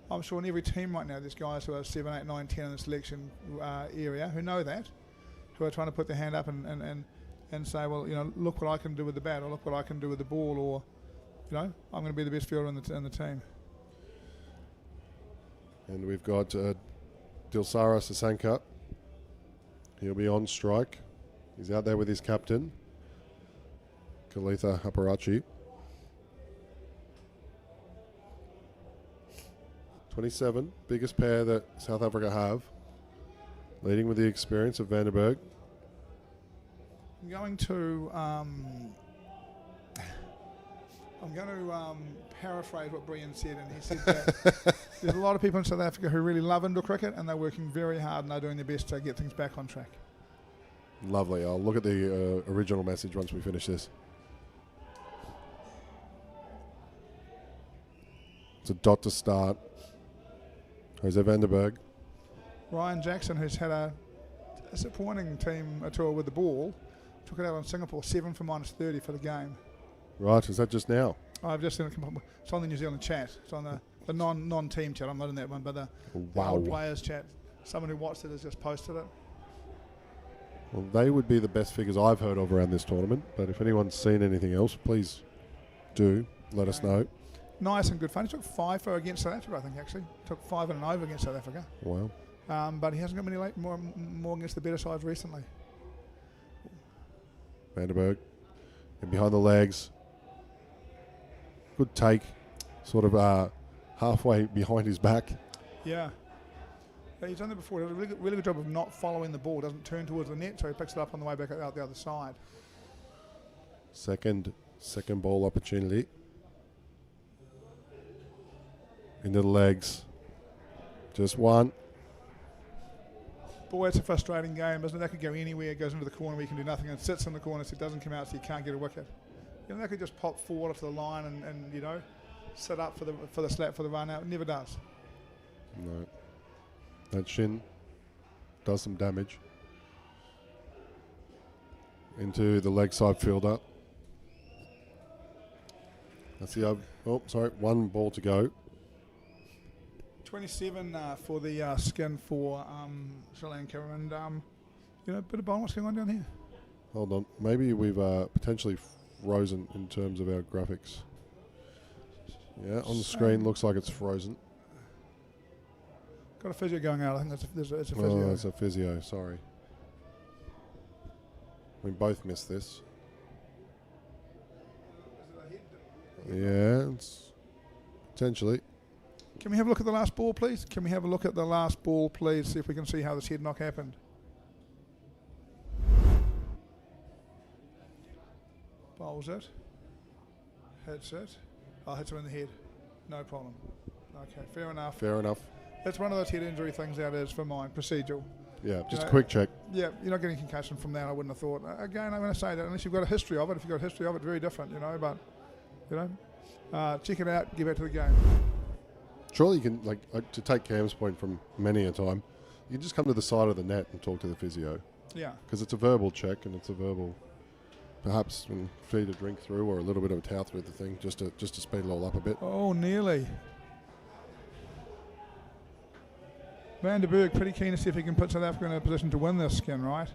I'm sure in every team right now there's guys who are 7, 8, 9, 10 in the selection area who know that, who are trying to put their hand up and say, well, you know, look what I can do with the bat, or look what I can do with the ball, or, you know, I'm going to be the best fielder in the team. And we've got Dilsara Sasanka. He'll be on strike. He's out there with his captain, Kalitha Haparachi. 27, biggest pair that South Africa have. Leading with the experience of Vandenberg. I'm going to paraphrase what Brian said, and he said that there's a lot of people in South Africa who really love indoor cricket, and they're working very hard and they're doing their best to get things back on track. Lovely. I'll look at the original message once we finish this. It's a dot to start. Jose Vandenberg. Ryan Jackson, who's had a disappointing team tour with the ball, took it out on Singapore, 7 for -30 for the game. Right, is that just now? I've just seen it come up. It's on the New Zealand chat. It's on the non-team chat. I'm not in that one, but the old players chat. Someone who watched it has just posted it. Well, they would be the best figures I've heard of around this tournament, but if anyone's seen anything else, please do let us know. Nice and good fun. He took 5 for against South Africa, I think, actually. Took 5 and an over against South Africa. Wow. But he hasn't got many more against the better sides recently. Vandenberg. And behind the legs. Good take. Sort of halfway behind his back. Yeah. He's done that before. He does a really good job of not following the ball. Doesn't turn towards the net, so he picks it up on the way back out the other side. Second ball opportunity. Into the legs. Just one. Boy, it's a frustrating game, isn't it? That could go anywhere. It goes into the corner where you can do nothing, and sits in the corner so it doesn't come out, so you can't get a wicket. You know, that could just pop forward off the line and you know, sit up for the slap for the run out. It never does. No. That shin does some damage. Into the leg side fielder. That's the one ball to go. 27 for the skin for Sri Lanka, and you know, a bit of bowling. What's going on down here? Hold on, maybe we've potentially frozen in terms of our graphics. Yeah, on the screen looks like it's frozen. Got a physio going out. I think it's a physio. Oh, it's a physio. Sorry, we both missed this. Yeah, it's potentially. Can we have a look at the last ball, please? Can we have a look at the last ball, please? See if we can see how this head knock happened. Bowls it. Hits it. Oh, hits him in the head. No problem. Okay, fair enough. Fair enough. That's one of those head injury things that is for mine, procedural. Yeah, just a quick check. Yeah, you're not getting concussion from that, I wouldn't have thought. Again, I'm going to say that unless you've got a history of it. If you've got a history of it, very different, but, check it out, get back to the game. Surely you can, to take Cam's point from many a time, you can just come to the side of the net and talk to the physio. Yeah. Because it's a verbal check and it's a verbal, perhaps feed a drink through or a little bit of a towel through the thing just to speed it all up a bit. Oh, nearly. Van der Berg pretty keen to see if he can put South Africa in a position to win this skin, right?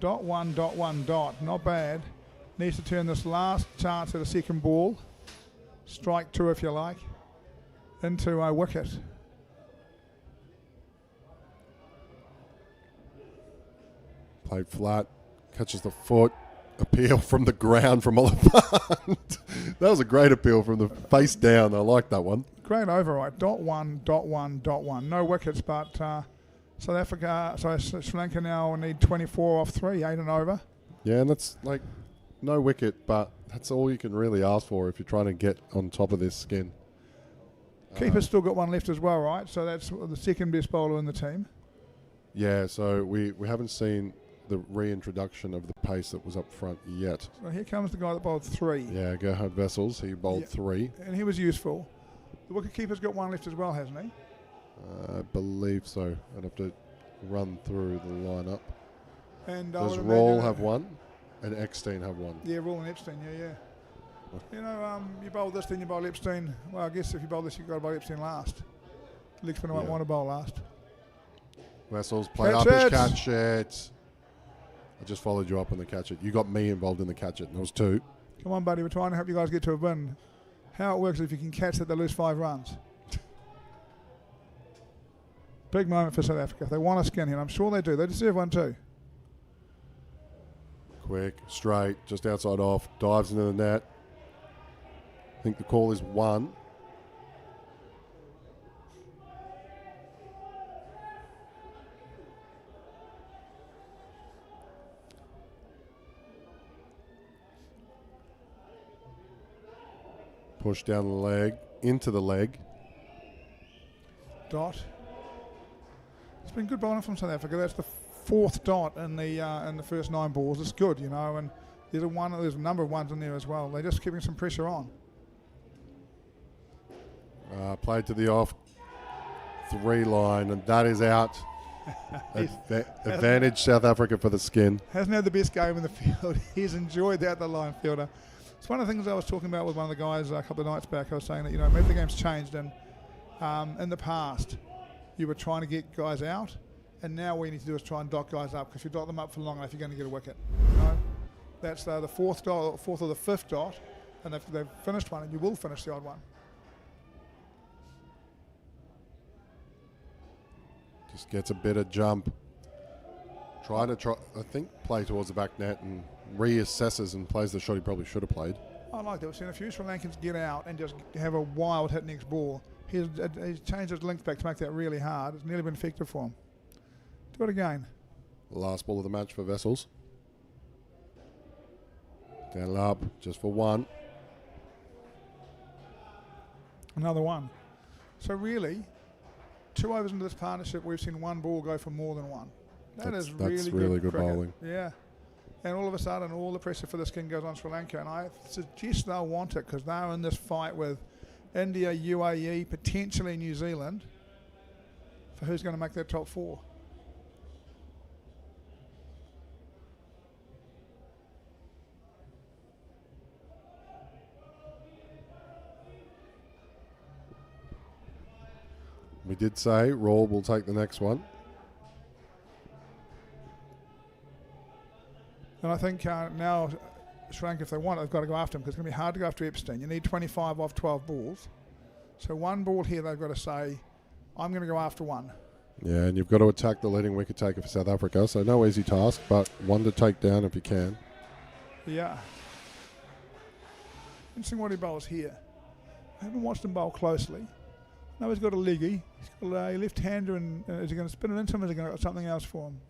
Dot one, not bad. Needs to turn this last chance at a second ball, strike two if you like, into a wicket. Played flat, catches the foot, appeal from the ground from Oliver. That was a great appeal from the face down. I like that one. Great over, right? Dot one. No wickets, but Sri Lanka now need 24 off 3, 8 and over. Yeah, and that's no wicket, but that's all you can really ask for if you're trying to get on top of this skin. Keeper's still got one left as well, right? So that's the second best bowler in the team. Yeah, so we haven't seen the reintroduction of the pace that was up front yet. So here comes the guy that bowled 3. Yeah, Gerhard Wessels, he bowled 3. And he was useful. The wicket-keeper's got one left as well, hasn't he? I believe so. I'd have to run through the lineup. And does Roll have one and Eckstein have one? Yeah, Roll and Epstein, yeah. You bowl this, then you bowl Epstein. Well, I guess if you bowl this, you've got to bowl Epstein last. Leg spinner won't want to bowl last. Wessels, play up his catch it. I just followed you up on the catch it. You got me involved in the catch it, and there was 2. Come on, buddy, we're trying to help you guys get to a win. How it works is if you can catch it, they lose 5 runs. Big moment for South Africa. They want a skin here, and I'm sure they do. They deserve one too. Quick, straight, just outside off, dives into the net. I think the call is 1. Push down the leg, into the leg. Dot. It's been good bowling from South Africa. That's the 4th dot in the first 9 balls. It's good, and there's a number of ones in there as well. They're just keeping some pressure on. Played to the off 3 line, and that is out. Advantage South Africa for the skin. Hasn't had the best game in the field. He's enjoyed that, the line fielder. It's one of the things I was talking about with one of the guys a couple of nights back. I was saying that, maybe the game's changed, and in the past, you were trying to get guys out, and now what you need to do is try and dot guys up, because if you dot them up for long enough, you're going to get a wicket. That's the 4th dot, 4th or the 5th dot, and they've finished one, and you will finish the odd one. Just gets a bit of jump. I think, play towards the back net and reassesses and plays the shot he probably should have played. I like that. We've seen a few Sri Lankans get out and just have a wild hit next ball. He's changed his length back to make that really hard. It's nearly been effective for him. Do it again. Last ball of the match for Wessels. Down up, just for 1. Another 1. So really, 2 overs into this partnership, we've seen 1 ball go for more than 1. That's really good bowling. Yeah. And all of a sudden, all the pressure for the skin goes on Sri Lanka. And I suggest they'll want it, because they're in this fight with India, UAE, potentially New Zealand, for who's going to make that top 4. We did say Roll will take the next one. And I think now Sri Lanka, if they want it, they've got to go after him, because it's going to be hard to go after Epstein. You need 25 off 12 balls. So 1 ball here, they've got to say, I'm going to go after 1. Yeah, and you've got to attack the leading wicket taker for South Africa. So no easy task, but 1 to take down if you can. Yeah. Interesting what he bowls here. I haven't watched him bowl closely. No, he's got a leggy. He's got a left-hander, and is he going to spin it into him, or is he going to got something else for him?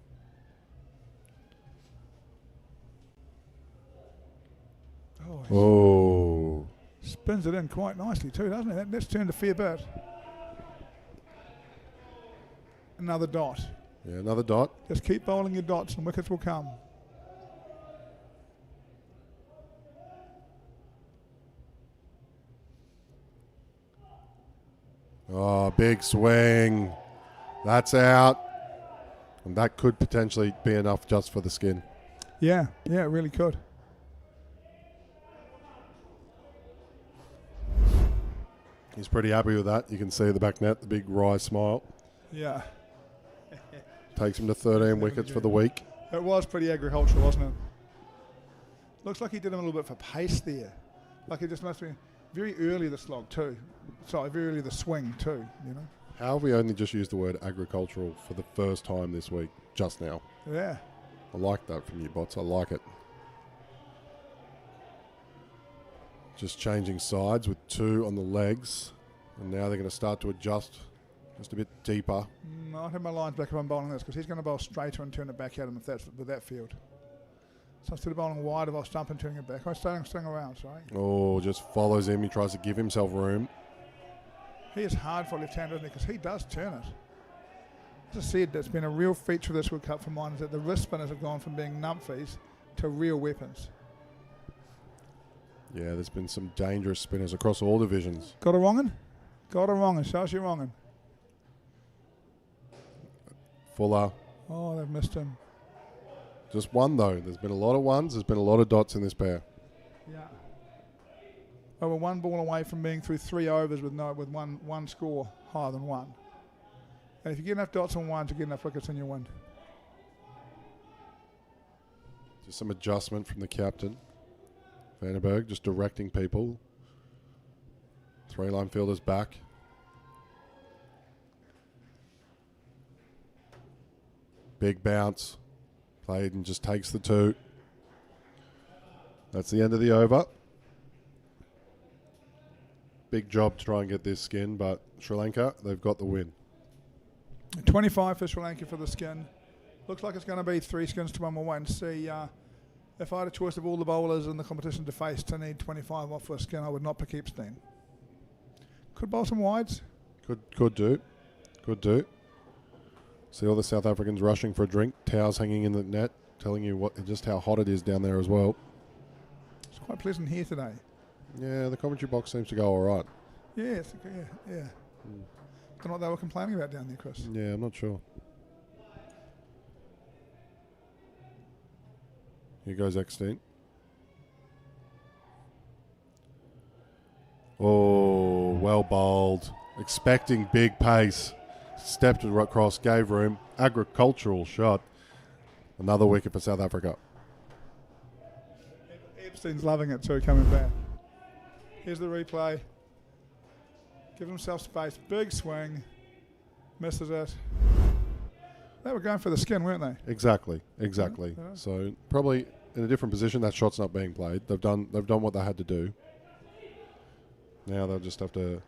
Oh. Spins it in quite nicely too, doesn't it? That's turned a fair bit. Another dot. Yeah, another dot. Just keep bowling your dots and wickets will come. Oh, big swing. That's out. And that could potentially be enough just for the skin. Yeah, it really could. He's pretty happy with that. You can see the back net, the big wry smile. Yeah. Takes him to 13 wickets for the week. It was pretty agricultural, wasn't it? Looks like he did him a little bit for pace there. Like he just must have been very early the slog too. Sorry, very early the swing too, you know. How have we only just used the word agricultural for the first time this week, just now? Yeah. I like that from you, bots. I like it. Just changing sides with 2 on the legs. And now they're going to start to adjust just a bit deeper. I'll have my lines back if I'm bowling this, because he's going to bowl straighter and turn it back at him if that's with that field. So instead of bowling wide, I'll stump and turning it back. I'm staying around, sorry. Oh, just follows him. He tries to give himself room. He is hard for a left-hander, isn't he? Because he does turn it. As I said, that's been a real feature of this World Cup for mine, is that the wrist spinners have gone from being numphies to real weapons. Yeah, there's been some dangerous spinners across all divisions. Got a wrong'un? Got a wrong'un. Shows you wrong'un. Fuller. Oh, they've missed him. Just one, though. There's been a lot of ones. There's been a lot of dots in this pair. Yeah. Oh, we're one ball away from being through 3 overs with one score higher than 1. And if you get enough dots on 1 to get enough wickets, then you win. Just some adjustment from the captain. Vandenberg just directing people. 3-line fielders back. Big bounce. Played and just takes the 2. That's the end of the over. Big job to try and get this skin, but Sri Lanka, they've got the win. 25 for Sri Lanka for the skin. Looks like it's going to be 3 skins to 1. We'll wait and see. If I had a choice of all the bowlers in the competition to face to need 25 off for a skin, I would not pick Epstein. Could bowl some wides. Could do. See all the South Africans rushing for a drink. Towels hanging in the net, telling you just how hot it is down there as well. It's quite pleasant here today. Yeah, the commentary box seems to go all right. Yeah. Don't know what they were complaining about down there, Chris. Yeah, I'm not sure. Here goes Eckstein. Oh, well bowled. Expecting big pace. Stepped across, gave room. Agricultural shot. Another wicket for South Africa. Epstein's loving it too, coming back. Here's the replay. Give himself space. Big swing. Misses it. They were going for the skin, weren't they? Exactly. Yeah. So probably in a different position. That shot's not being played. They've done what they had to do. Now they'll just have to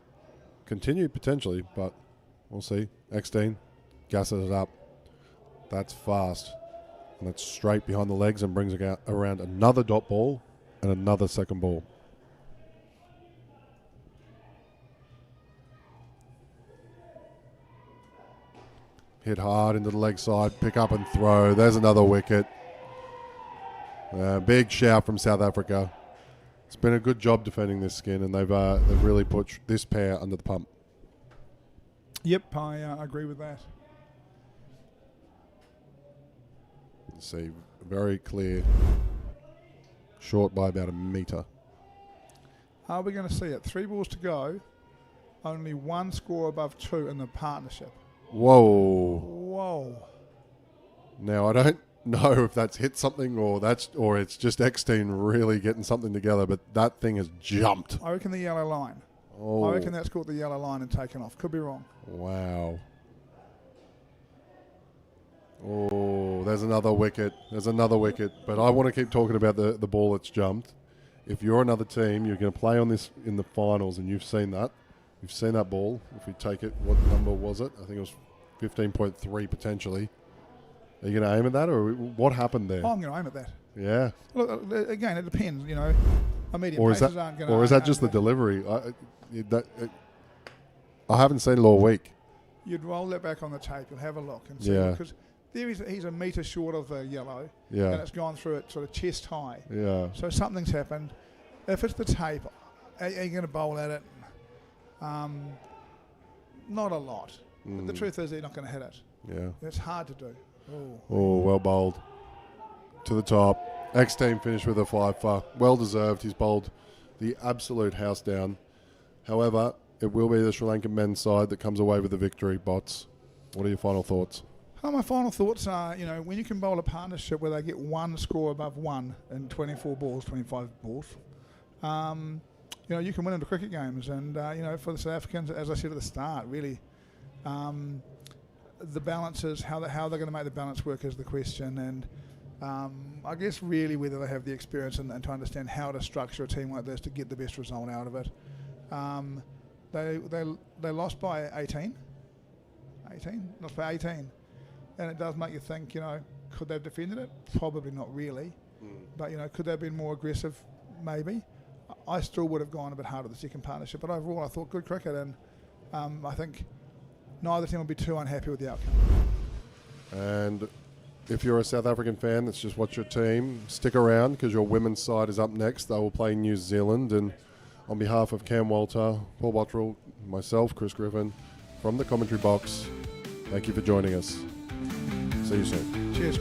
continue potentially, but we'll see. Eckstein gasses it up. That's fast. And that's straight behind the legs and brings around another dot ball and another second ball. Hit hard into the leg side, pick up and throw. There's another wicket. Big shout from South Africa. It's been a good job defending this skin, and they've really put this pair under the pump. Yep, I agree with that. See, very clear. Short by about a metre. Are we going to see it? 3 balls to go. Only 1 score above 2 in the partnership. Whoa. Now, I don't know if that's hit something or it's just Eckstein really getting something together, but that thing has jumped. I reckon the yellow line. Oh. I reckon that's caught the yellow line and taken off. Could be wrong. Wow. Oh, there's another wicket. But I want to keep talking about the ball that's jumped. If you're another team, you're going to play on this in the finals, and you've seen that. You've seen that ball. If we take it, what number was it? I think it was 15.3 potentially. Are you going to aim at that, or what happened there? Oh, I'm going to aim at that. Yeah. Look, again, it depends. You know, our medium Or is paces that, aren't going to. or is that just the delivery? I haven't seen it all week. You'd roll that back on the tape. You'll have a look and see. Yeah. Because he's a metre short of the yellow. Yeah. And it's gone through it sort of chest high. Yeah. So something's happened. If it's the tape, are you going to bowl at it? Not a lot. But the truth is, they're not going to hit it. Yeah. It's hard to do. Oh, well bowled. To the top. X-team finished with a 5 for. Well deserved. He's bowled the absolute house down. However, it will be the Sri Lankan men's side that comes away with the victory. Bots, what are your final thoughts? My final thoughts are, you know, when you can bowl a partnership where they get one score above 1 in 24 balls, 25 balls, you know, you can win into cricket games. And, you know, for the South Africans, as I said at the start, really, the balance is how they're going to make the balance work is the question. And I guess really whether they have the experience and to understand how to structure a team like this to get the best result out of it. They lost by 18. Lost by 18. And it does make you think, you know, could they have defended it? Probably not really. But, you know, could they have been more aggressive? Maybe. I still would have gone a bit harder the second partnership. But overall, I thought good cricket. And I think neither team will be too unhappy with the outcome. And if you're a South African fan that's just watched your team, stick around because your women's side is up next. They will play New Zealand. And on behalf of Cam Walter, Paul Bottrell, myself, Chris Griffin, from the commentary box, thank you for joining us. See you soon. Cheers.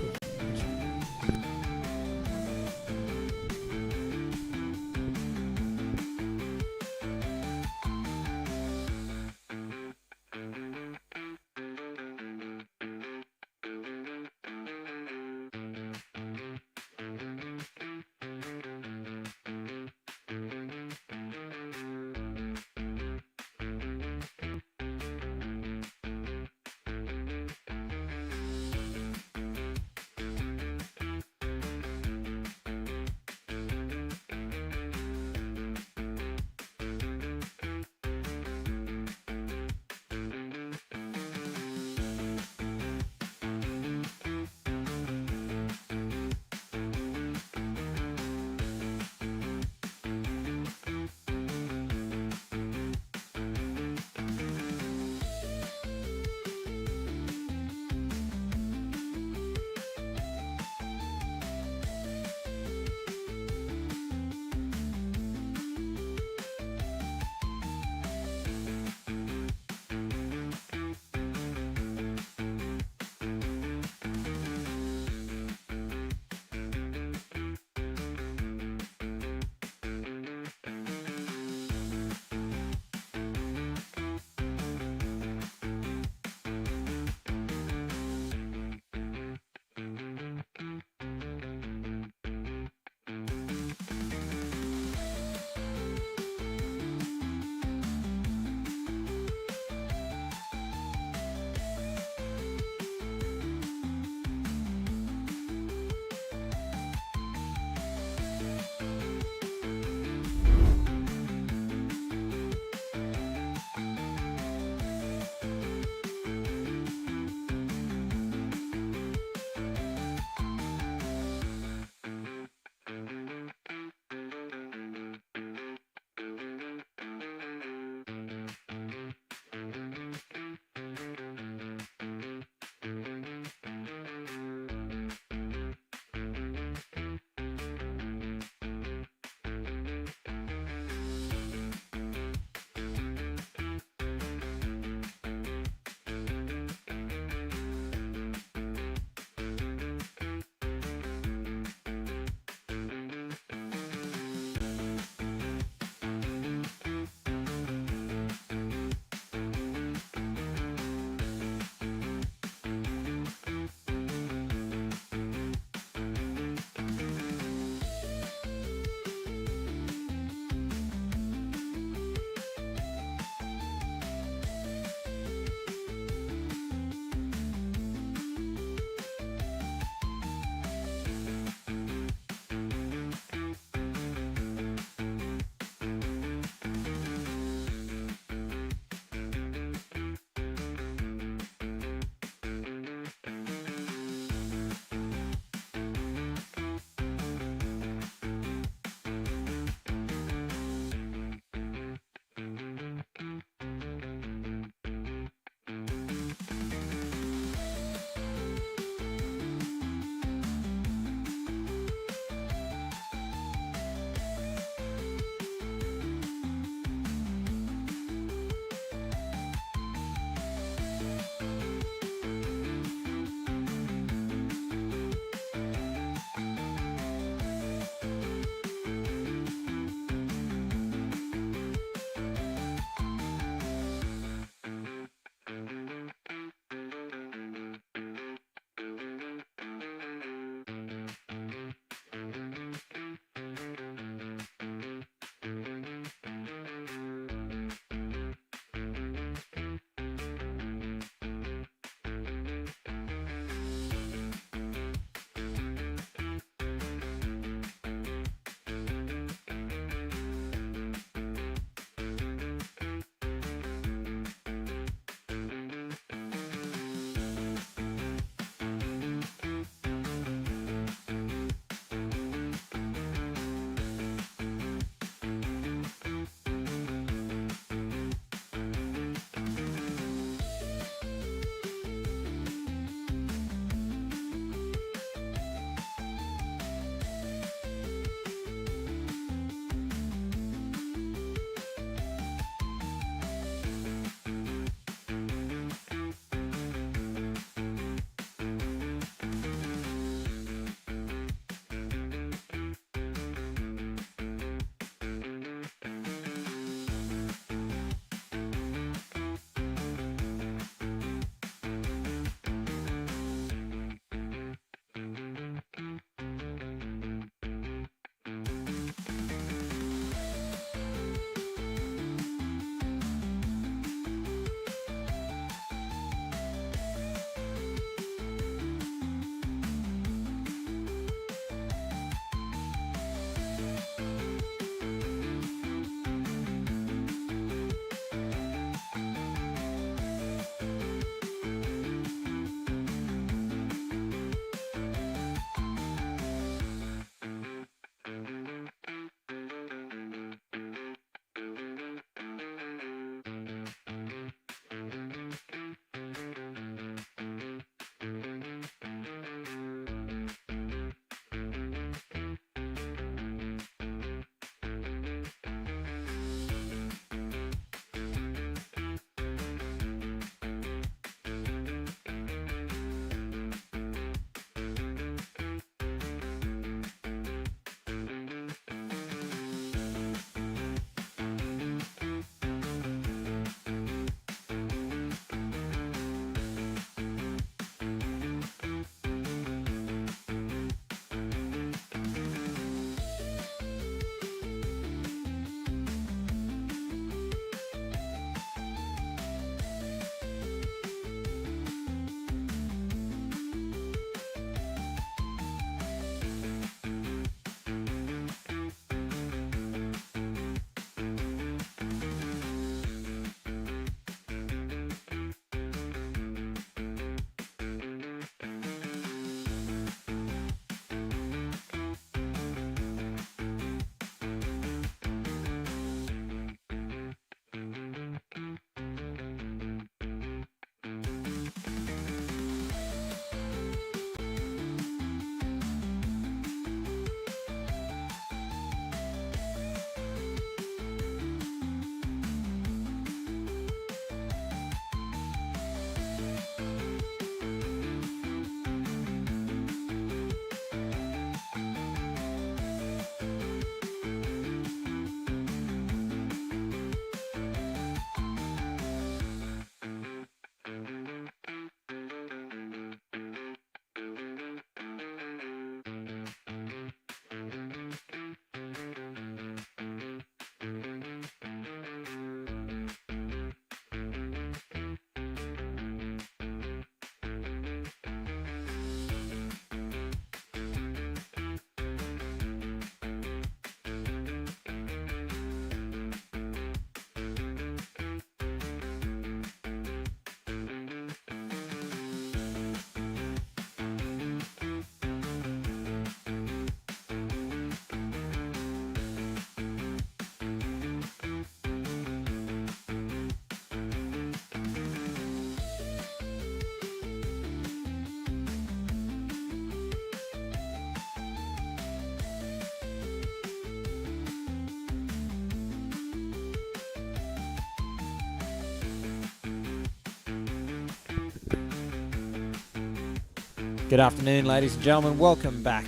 Good afternoon, ladies and gentlemen. Welcome back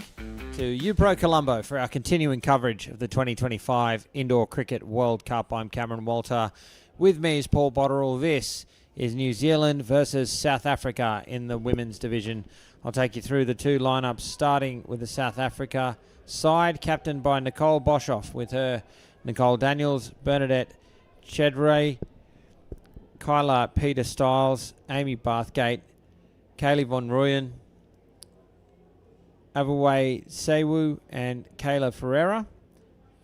to UPro Colombo for our continuing coverage of the 2025 Indoor Cricket World Cup. I'm Cameron Walter. With me is Paul Botterill. This is New Zealand versus South Africa in the women's division. I'll take you through the two lineups, starting with the South Africa side, captained by Nicole Boshoff, with her Nicole Daniels, Bernadette Chedre, Kyla Peter Stiles, Amy Bathgate, Kaylee Von Rooyen, Avaway Sewu and Kayla Ferreira.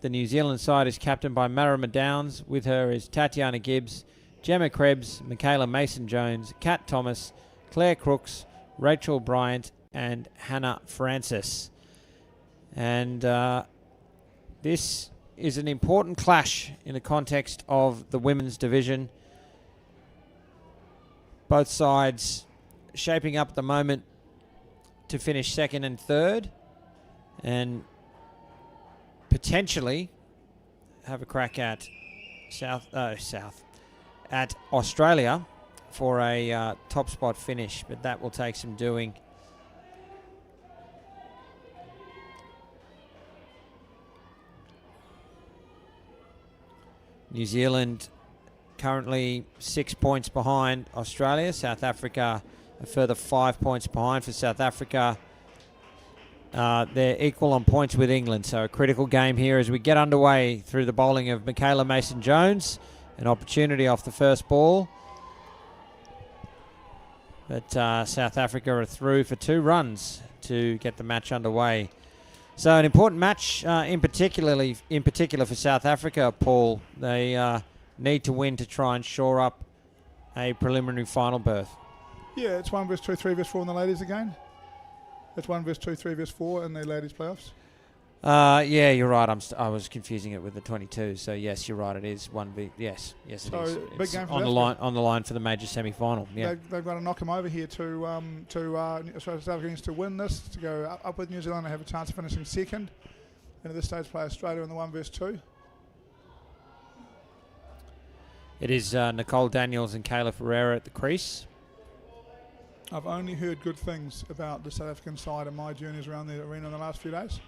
The New Zealand side is captained by Marama Downs. With her is Tatiana Gibbs, Gemma Krebs, Michaela Mason-Jones, Kat Thomas, Claire Crooks, Rachel Bryant and Hannah Francis. And this is an important clash in the context of the women's division. Both sides shaping up at the moment to finish second and third, and potentially have a crack at at Australia for a top spot finish, but that will take some doing. New Zealand currently 6 points behind Australia. South Africa a further 5 points behind for South Africa. They're equal on points with England, so a critical game here as we get underway through the bowling of Michaela Mason-Jones. An opportunity off the first ball. But South Africa are through for 2 runs to get the match underway. So an important match in particular for South Africa, Paul. They need to win to try and shore up a preliminary final berth. Yeah, it's 1 versus 2, 3 versus 4 in the ladies again. It's 1 versus 2, 3 versus 4 in the ladies playoffs. Yeah, you're right. I was confusing it with the 22. So yes, you're right. It is 1v. Yes, so it is. Big It's game for on the line for the major semi-final. Yeah, they've got to knock them over here to South Africa needs to win this to go up with New Zealand and have a chance of finishing second. And at this stage, play Australia in the 1 versus 2. it is Nicole Daniels and Kayla Ferreira at the crease. I've only heard good things about the South African side in my journeys around the arena in the last few days.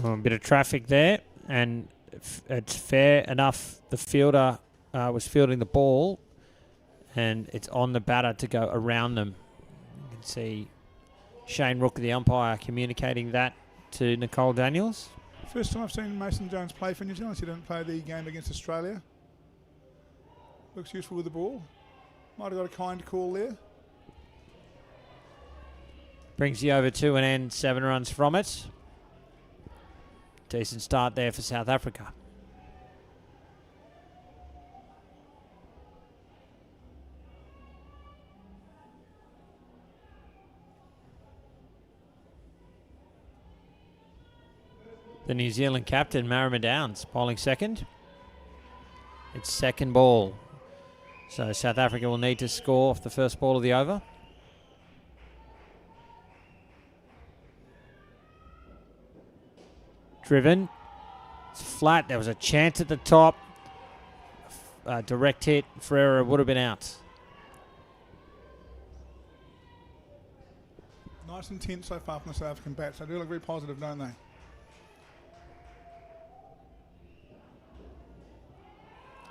A bit of traffic there, and it's fair enough. The fielder was fielding the ball, and it's on the batter to go around them. You can see Shane Rook, the umpire, communicating that to Nicole Daniels. First time I've seen Mason-Jones play for New Zealand. She didn't play the game against Australia. Looks useful with the ball. Might have got a kind call there. Brings the over to an end, 7 runs from it. Decent start there for South Africa. The New Zealand captain, Marama Downs, bowling second. It's second ball. So South Africa will need to score off the first ball of the over. Driven. It's flat. There was a chance at the top. Direct hit. Ferreira would have been out. Nice and tense so far from the South African bats. They do look very positive, don't they?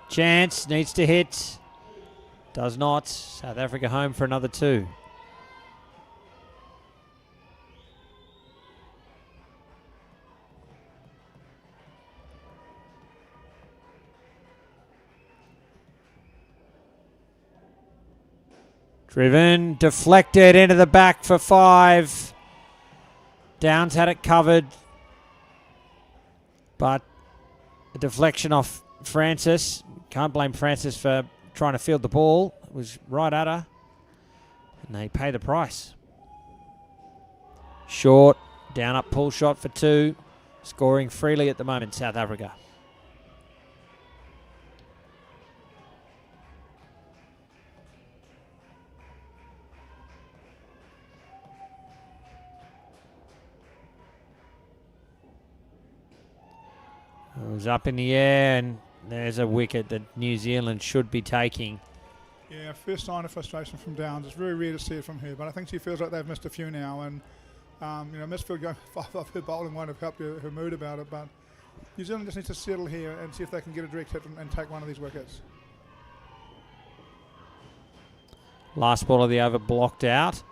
Chance. Needs to hit. Does not. South Africa home for another 2. Driven, deflected into the back for 5. Downs had it covered, but a deflection off Francis. Can't blame Francis for trying to field the ball. It was right at her. And they pay the price. Short, down up pull shot for 2. Scoring freely at the moment, South Africa. It was up in the air, and there's a wicket that New Zealand should be taking. Yeah, first sign of frustration from Downs. It's very rare to see it from her, but I think she feels like they've missed a few now. And Misfield going 5 off her bowling won't have helped her mood about it. But New Zealand just needs to settle here and see if they can get a direct hit and take one of these wickets. Last ball of the over blocked out.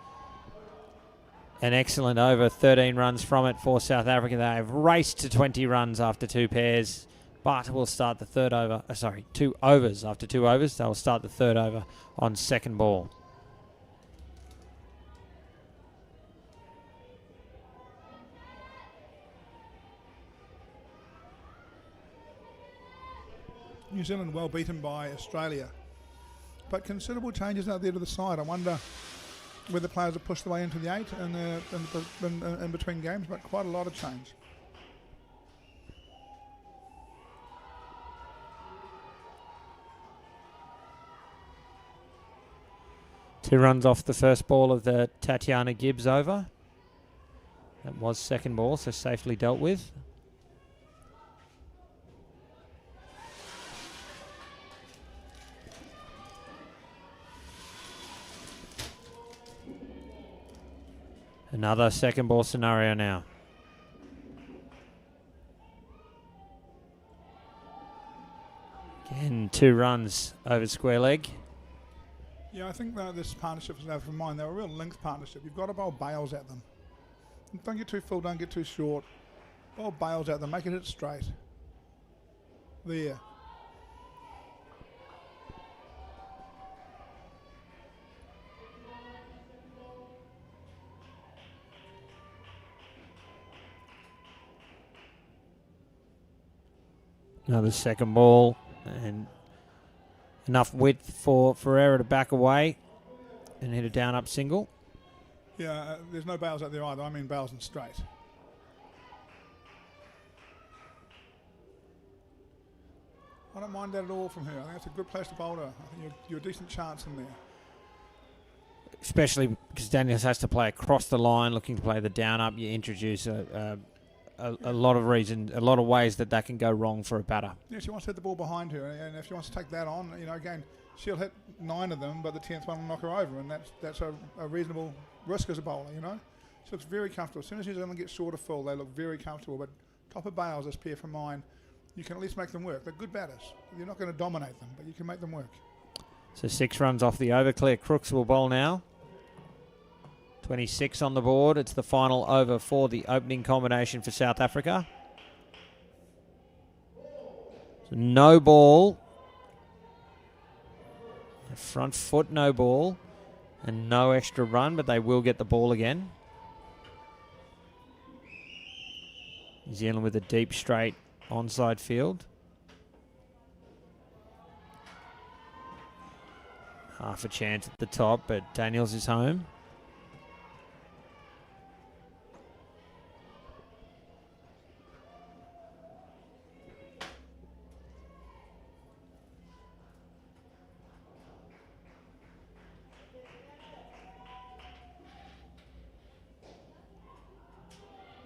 An excellent over, 13 runs from it for South Africa. They have raced to 20 runs after 2 pairs, but will start the third over. 2 overs after 2 overs. They will start the third over on second ball. New Zealand well beaten by Australia, but considerable changes out there to the side. I wonder whether players have pushed their way into the 8 in between games, but quite a lot of change. Two runs off the first ball of the Tatiana Gibbs over. That was second ball, so safely dealt with. Another second ball scenario now. Again, 2 runs over square leg. Yeah, I think that this partnership is from mine. They're a real length partnership. You've got to bowl bails at them. Don't get too full, don't get too short. Bowl bails at them, make it hit straight. There. Another second ball, and enough width for Ferreira to back away and hit a down up single. Yeah, there's no bails out there either. I mean bails and straight. I don't mind that at all from her. I think it's a good place to bowl her. I think you're a decent chance in there. Especially because Daniels has to play across the line, looking to play the down up. You introduce a lot of reasons, a lot of ways that can go wrong for a batter. Yeah, she wants to hit the ball behind her, and if she wants to take that on, again, she'll hit 9 of them, but the 10th one will knock her over, and that's a reasonable risk as a bowler, She looks very comfortable. As soon as New Zealand gets short of full, they look very comfortable, but top of bails, this pair from mine, you can at least make them work. They're good batters. You're not going to dominate them, but you can make them work. So 6 runs off the over. Claire Crooks will bowl now. 26 on the board. It's the final over for the opening combination for South Africa. So no ball. Front foot, no ball. And no extra run, but they will get the ball again. New Zealand with a deep straight onside field. Half a chance at the top, but Daniels is home.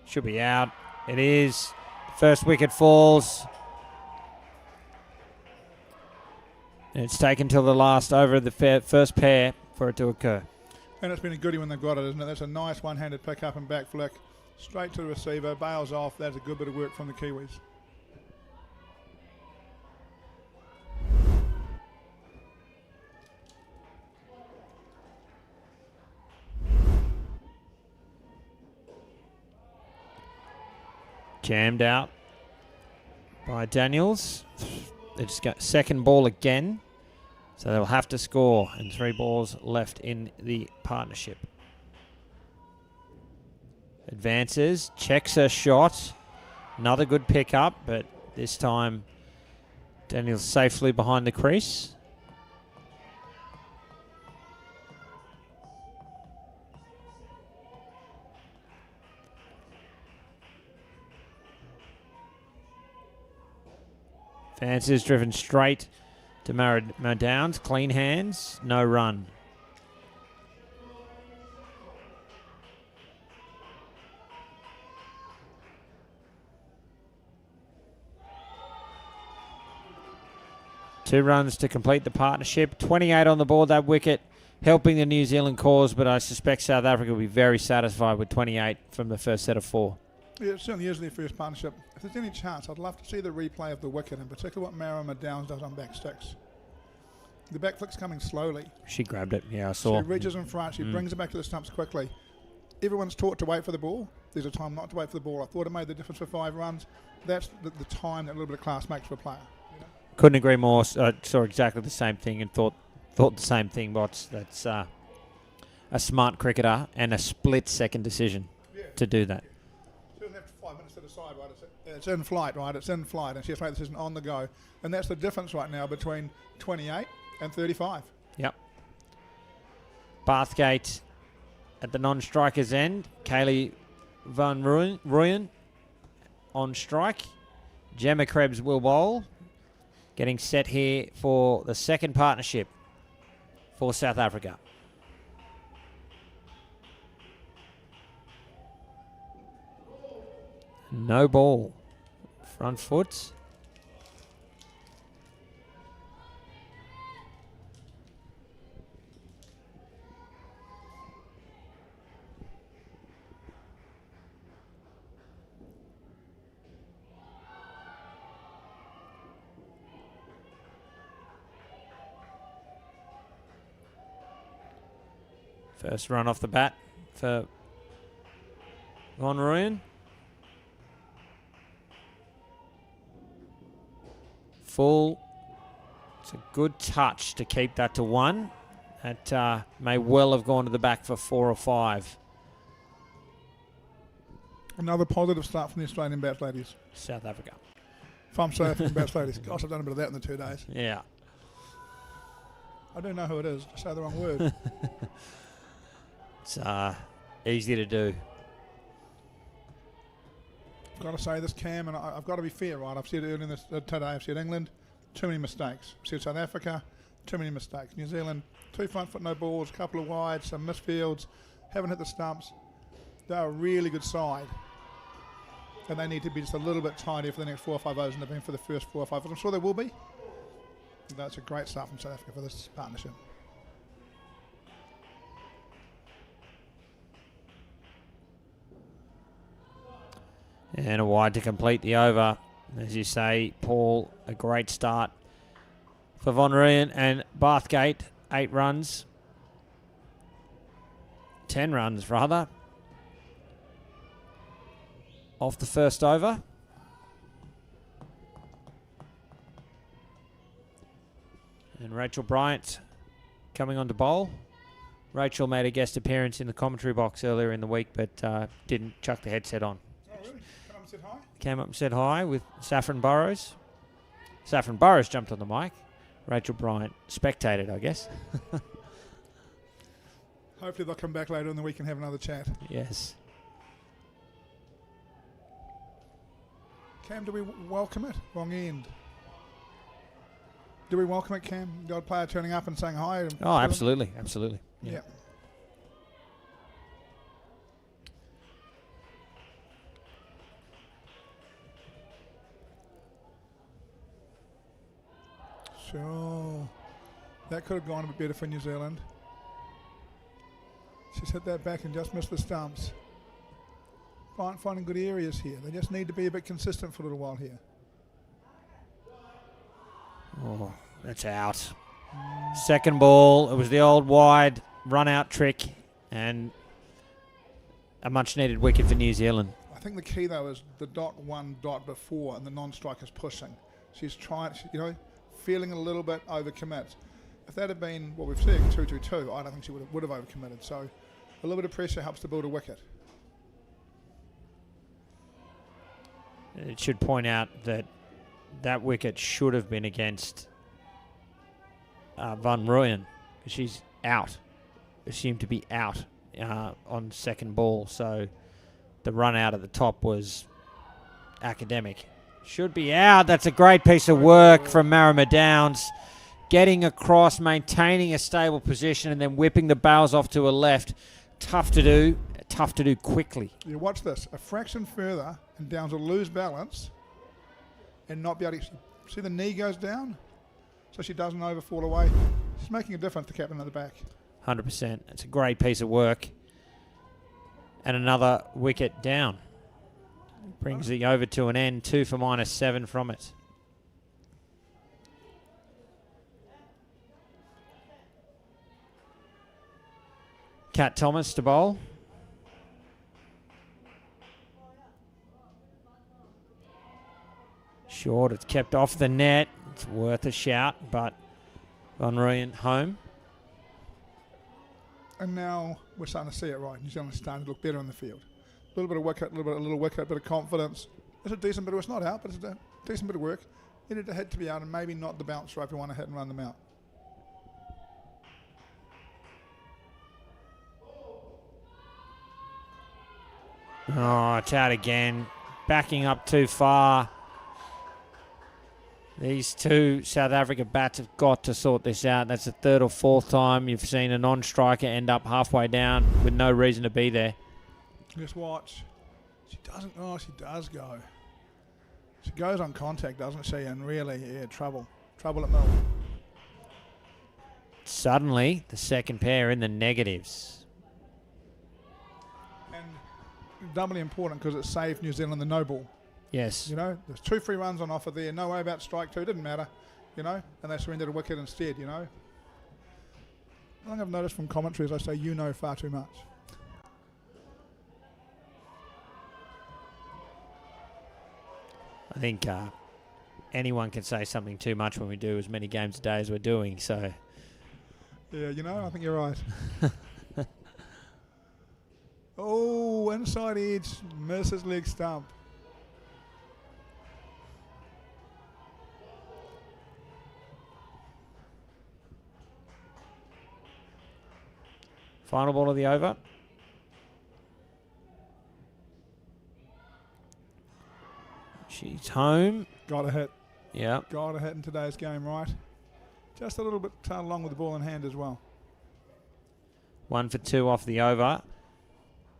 Should be out. It is. First wicket falls. And it's taken till the last over of the first pair for it to occur. And it's been a goodie when they've got it, isn't it? That's a nice one-handed pick up and back flick. Straight to the receiver, bails off. That's a good bit of work from the Kiwis. Jammed out by Daniels. They just got second ball again. So they'll have to score, and 3 balls left in the partnership. Advances, checks a shot. Another good pick up, but this time Daniels safely behind the crease. Fances driven straight to Downs. Clean hands, no run. Two runs to complete the partnership. 28 on the board, that wicket, helping the New Zealand cause, but I suspect South Africa will be very satisfied with 28 from the first set of 4. Yeah, it certainly is their first partnership. If there's any chance, I'd love to see the replay of the wicket, in particular what Mid-innings does on back sticks. The back flick's coming slowly. She grabbed it, yeah, I saw. She reaches in front, she brings it back to the stumps quickly. Everyone's taught to wait for the ball. There's a time not to wait for the ball. I thought it made the difference for 5 runs. That's the time that a little bit of class makes for a player. Couldn't agree more. I saw exactly the same thing and thought the same thing, Bots. That's a smart cricketer and a split-second decision to do that. She doesn't have 5 minutes to decide, right? It's in flight, right? It's in flight, and she has to make the decision on the go. And that's the difference right now between 28 and 35. Yep. Bathgate at the non-striker's end. Kaylee Van Rooyen on strike. Gemma Krebs will bowl. Getting set here for the second partnership for South Africa. No ball. Front foot. First run off the bat for Van Rooyen. Full. It's a good touch to keep that to 1. That may well have gone to the back for 4 or 5. Another positive start from the Australian bats ladies. South Africa. From South African bats ladies. Gosh, I've done a bit of that in the 2 days. Yeah. I don't know who it is. I say the wrong word. It's easy to do. I've got to say this, Cam, and I've got to be fair, right? I've said earlier in this, today, I've said England, too many mistakes. I've said South Africa, too many mistakes. New Zealand, 2 front foot, no balls, a couple of wides, some misfields, haven't hit the stumps. They're a really good side. And they need to be just a little bit tidier for the next 4 or 5 overs than they've been for the first 4 or 5. I'm sure they will be. That's a great start from South Africa for this partnership. And a wide to complete the over. As you say, Paul, a great start for Van Rooyen and Bathgate. 8 runs. 10 runs, rather. Off the first over. And Rachel Bryant coming on to bowl. Rachel made a guest appearance in the commentary box earlier in the week, but didn't chuck the headset on. Oh, really? Come up and said hi? Came up and said hi with Saffron Burrows. Saffron Burrows jumped on the mic. Rachel Bryant spectated, I guess. Hopefully they'll come back later in the week and have another chat. Yes. Cam, do we welcome it? Wrong end. Do we welcome it, Cam? The odd player turning up and saying hi? Oh, absolutely. Absolutely. Yeah. Sure. That could have gone a bit better for New Zealand. She's hit that back and just missed the stumps. Finding good areas here. They just need to be a bit consistent for a little while here. Oh, that's out. Second ball. It was the old wide run-out trick and a much-needed wicket for New Zealand. I think the key, though, is the .1 before and the non-striker's pushing. She's trying, feeling a little bit overcommit. If that had been what we've seen, 2-2-2, I don't think she would have overcommitted. So a little bit of pressure helps to build a wicket. It should point out that that wicket should have been against Van Rooyen, because she's out, assumed to be out on second ball. So the run out at the top was academic. Should be out. That's a great piece of work from Marama Downs. Getting across, maintaining a stable position, and then whipping the bails off to a left. Tough to do quickly. You watch this. A fraction further, and Downs will lose balance and not be able to... See the knee goes down? So she doesn't overfall away. She's making a difference to captain at the back. 100%. It's a great piece of work. And another wicket down. Brings the over to an end. 2 for -7 from it. Kat Thomas to bowl. Short, it's kept off the net. It's worth a shout, but Van Rooyen home. And now we're starting to see it right. New Zealand's starting to look better in the field. A little bit of wicket, a little wicket, bit of confidence. It's a decent bit of, it's not out, but it's a decent bit of work. Needed to hit to be out, and maybe not the bounce right if you want to hit and run them out. Oh, it's out again. Backing up too far. These two South Africa bats have got to sort this out. That's the 3rd or 4th time you've seen a non-striker end up halfway down with no reason to be there. Just watch. She doesn't. Oh, she does go. She goes on contact, doesn't she? And really, yeah, trouble. Trouble at middle. Suddenly, the second pair in the negatives. And doubly important because it saved New Zealand the no ball. Yes. You know, there's 2 free runs on offer there. No way about strike 2. Didn't matter. You know, and they surrendered a wicket instead. You know. One thing I've noticed from commentary is I say you know far too much. I think anyone can say something too much when we do as many games a day as we're doing. So. Yeah, you know, I think you're right. Oh, inside edge, misses leg stump. Final ball of the over. She's home. Got a hit. Yeah. Got a hit in today's game, right? Just a little bit long with the ball in hand as well. 1 for 2 off the over.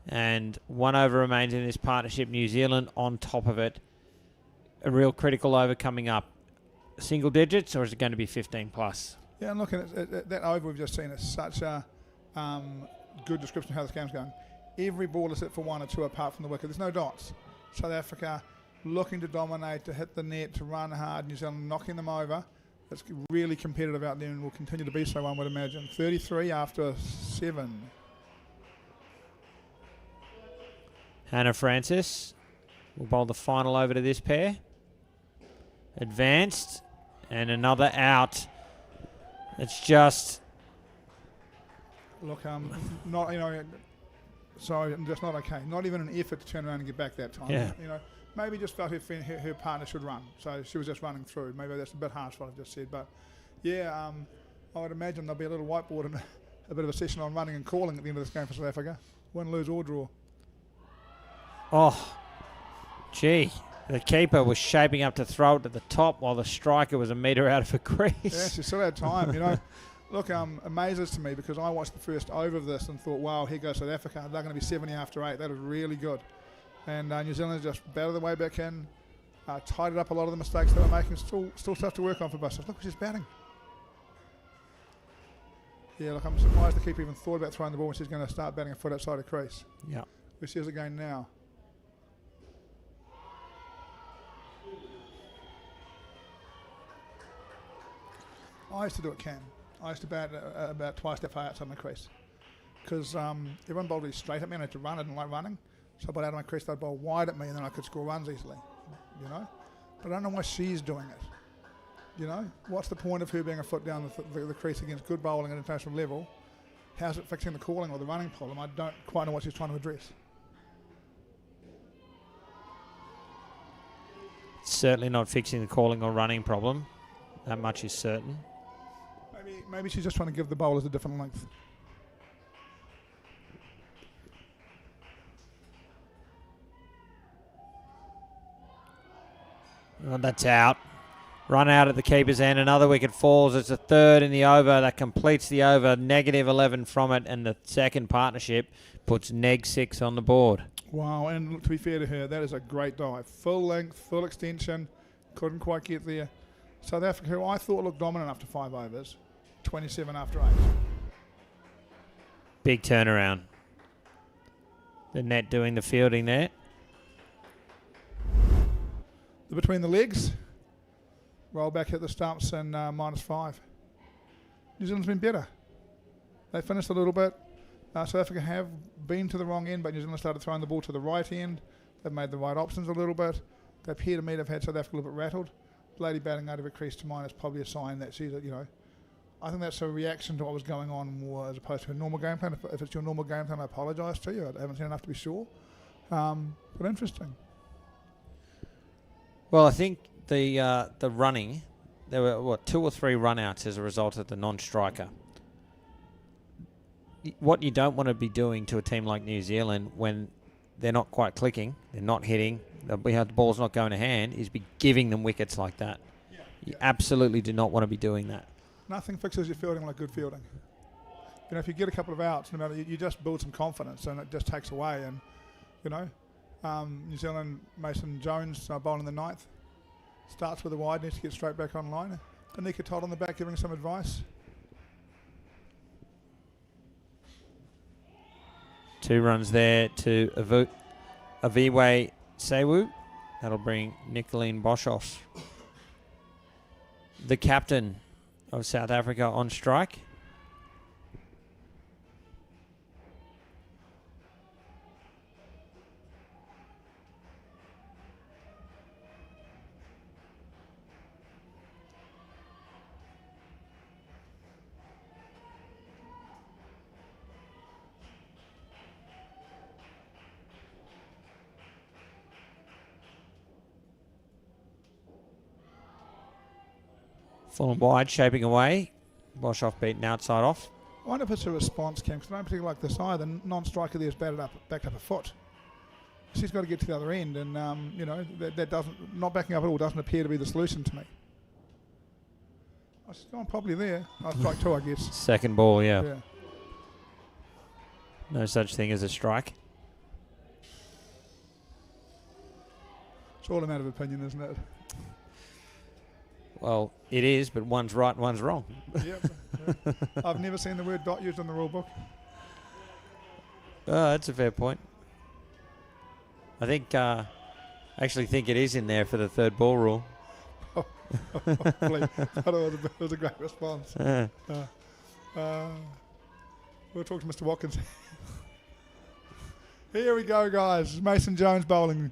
And 1 over remains in this partnership. New Zealand on top of it. A real critical over coming up. Single digits, or is it going to be 15 plus? Yeah, and looking at that over we've just seen is such a good description of how this game's going. Every ball is hit for 1 or 2 apart from the wicket. There's no dots. South Africa looking to dominate, to hit the net, to run hard. New Zealand knocking them over. It's really competitive out there and will continue to be so, one would imagine. 33 after 7. Hannah Francis will bowl the final over to this pair. Advanced. And another out. It's just... Look, not, you know, sorry, just not okay. Not even an effort to turn around and get back that time. Yeah. You know, maybe just felt her partner should run. So she was just running through. Maybe that's a bit harsh what I've just said. But, yeah, I would imagine there'll be a little whiteboard and a bit of a session on running and calling at the end of this game for South Africa. Win, lose or draw. Oh, gee. The keeper was shaping up to throw it to the top while the striker was a metre out of a crease. Yeah, she still had time, you know. Look, amazes to me because I watched the first over of this and thought, wow, here goes South Africa. They're going to be 70 after 8. That is really good. And New Zealand just battled their way back in, tidied up a lot of the mistakes they were making. Still stuff to work on for Busters. Look, she's batting. Yeah, look, I'm surprised the keeper even thought about throwing the ball when she's going to start batting a foot outside the crease. Yeah. Who sees it going now? I used to do it, Cam. I used to bat about twice that far outside my crease. Because everyone bowled really straight at me and I had to run. I didn't like running. So I bowled out of my crease, they'd bowl wide at me and then I could score runs easily. You know? But I don't know why she's doing it. You know? What's the point of her being a foot down the crease against good bowling at international level? How's it fixing the calling or the running problem? I don't quite know what she's trying to address. Certainly not fixing the calling or running problem. That much is certain. Maybe she's just trying to give the bowlers a different length. Oh, that's out. Run out at the keeper's end. Another wicket falls. It's a third in the over. That completes the over. Negative 11 from it. And the second partnership puts neg 6 on the board. Wow, and look, to be fair to her, that is a great dive. Full length, full extension. Couldn't quite get there. South Africa, who I thought looked dominant after 5 overs, 27 after 8. Big turnaround. The net doing the fielding there. Between the legs, roll back at the stumps and -5. New Zealand's been better. They finished a little bit. South Africa have been to the wrong end, but New Zealand started throwing the ball to the right end. They've made the right options a little bit. They appear to me to have had South Africa a little bit rattled. Lady batting out of a crease to mine is probably a sign that she's, I think that's a reaction to what was going on more as opposed to a normal game plan. If it's your normal game plan, I apologise to you. I haven't seen enough to be sure. But interesting. Well, I think the running, there were, 2 or 3 run-outs as a result of the non-striker. What you don't want to be doing to a team like New Zealand when they're not quite clicking, they're not hitting, the ball's not going to hand, is be giving them wickets like that. You absolutely do not want to be doing that. Nothing fixes your fielding like good fielding. If you get a couple of outs, no matter, you just build some confidence and it just takes away. And, New Zealand, Mason Jones bowling the 9th. Starts with a wide, needs to get straight back online. Anika Todd on the back giving some advice. 2 runs there to Aviwe Sewu. That'll bring Nicoline Boshoff, the captain of South Africa, on strike. Full and wide, shaping away. Boshoff beaten outside off. I wonder if it's a response, Cam, because I don't particularly like this either. Non-striker there's backed up a foot. She's got to get to the other end, and that doesn't, not backing up at all doesn't appear to be the solution to me. She's gone probably there. Strike 2, I guess. Second ball, yeah. Yeah. No such thing as a strike. It's all a matter of opinion, isn't it? Well, it is, but one's right and one's wrong. Yep. I've never seen the word dot used in the rule book. Oh, that's a fair point. I actually think it is in there for the third ball rule. It was a great response. We'll talk to Mr. Watkins. Here we go, guys. Mason Jones bowling.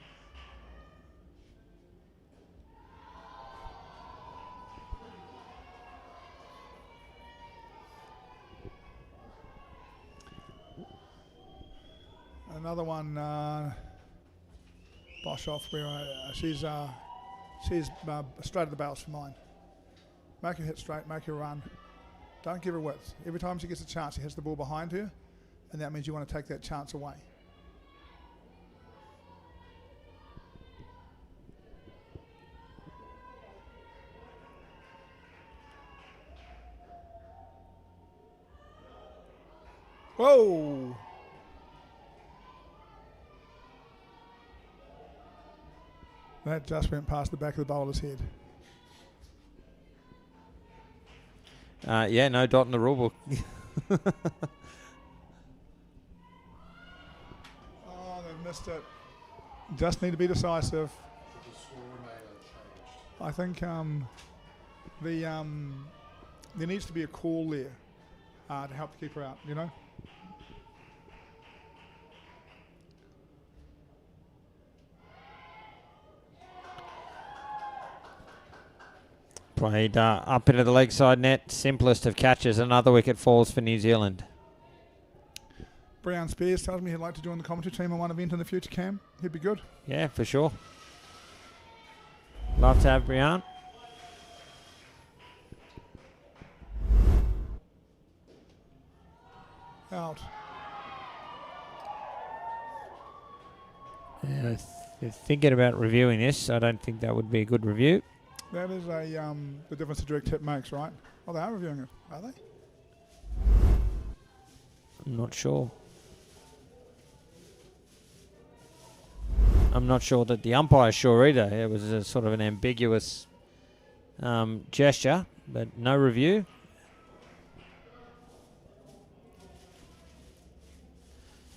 Another one, Boshoff, where she's straight at the bails for mine. Make her hit straight, make her run. Don't give her width. Every time she gets a chance, she hits the ball behind her, and that means you want to take that chance away. Whoa! That just went past the back of the bowler's head. Yeah, no dot in the rule book. Oh, they've missed it. Just need to be decisive. I think there needs to be a call there to help the keeper out, Played up into the leg side net. Simplest of catches. Another wicket falls for New Zealand. Brown Spears tells me he'd like to join the commentary team on one event in the future, Cam. He'd be good. Yeah, for sure. Love to have Brian. Out. They're thinking about reviewing this. I don't think that would be a good review. That is the difference a direct hit makes, right? Oh, they are reviewing it, are they? I'm not sure. I'm not sure that the umpire's sure either. It was a sort of an ambiguous gesture, but no review.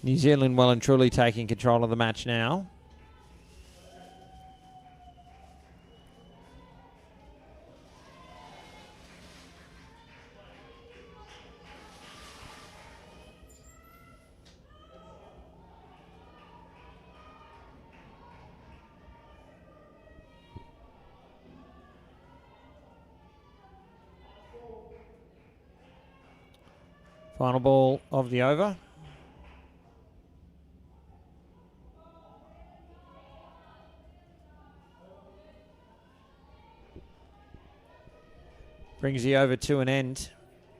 New Zealand well and truly taking control of the match now. Final ball of the over. Brings the over to an end.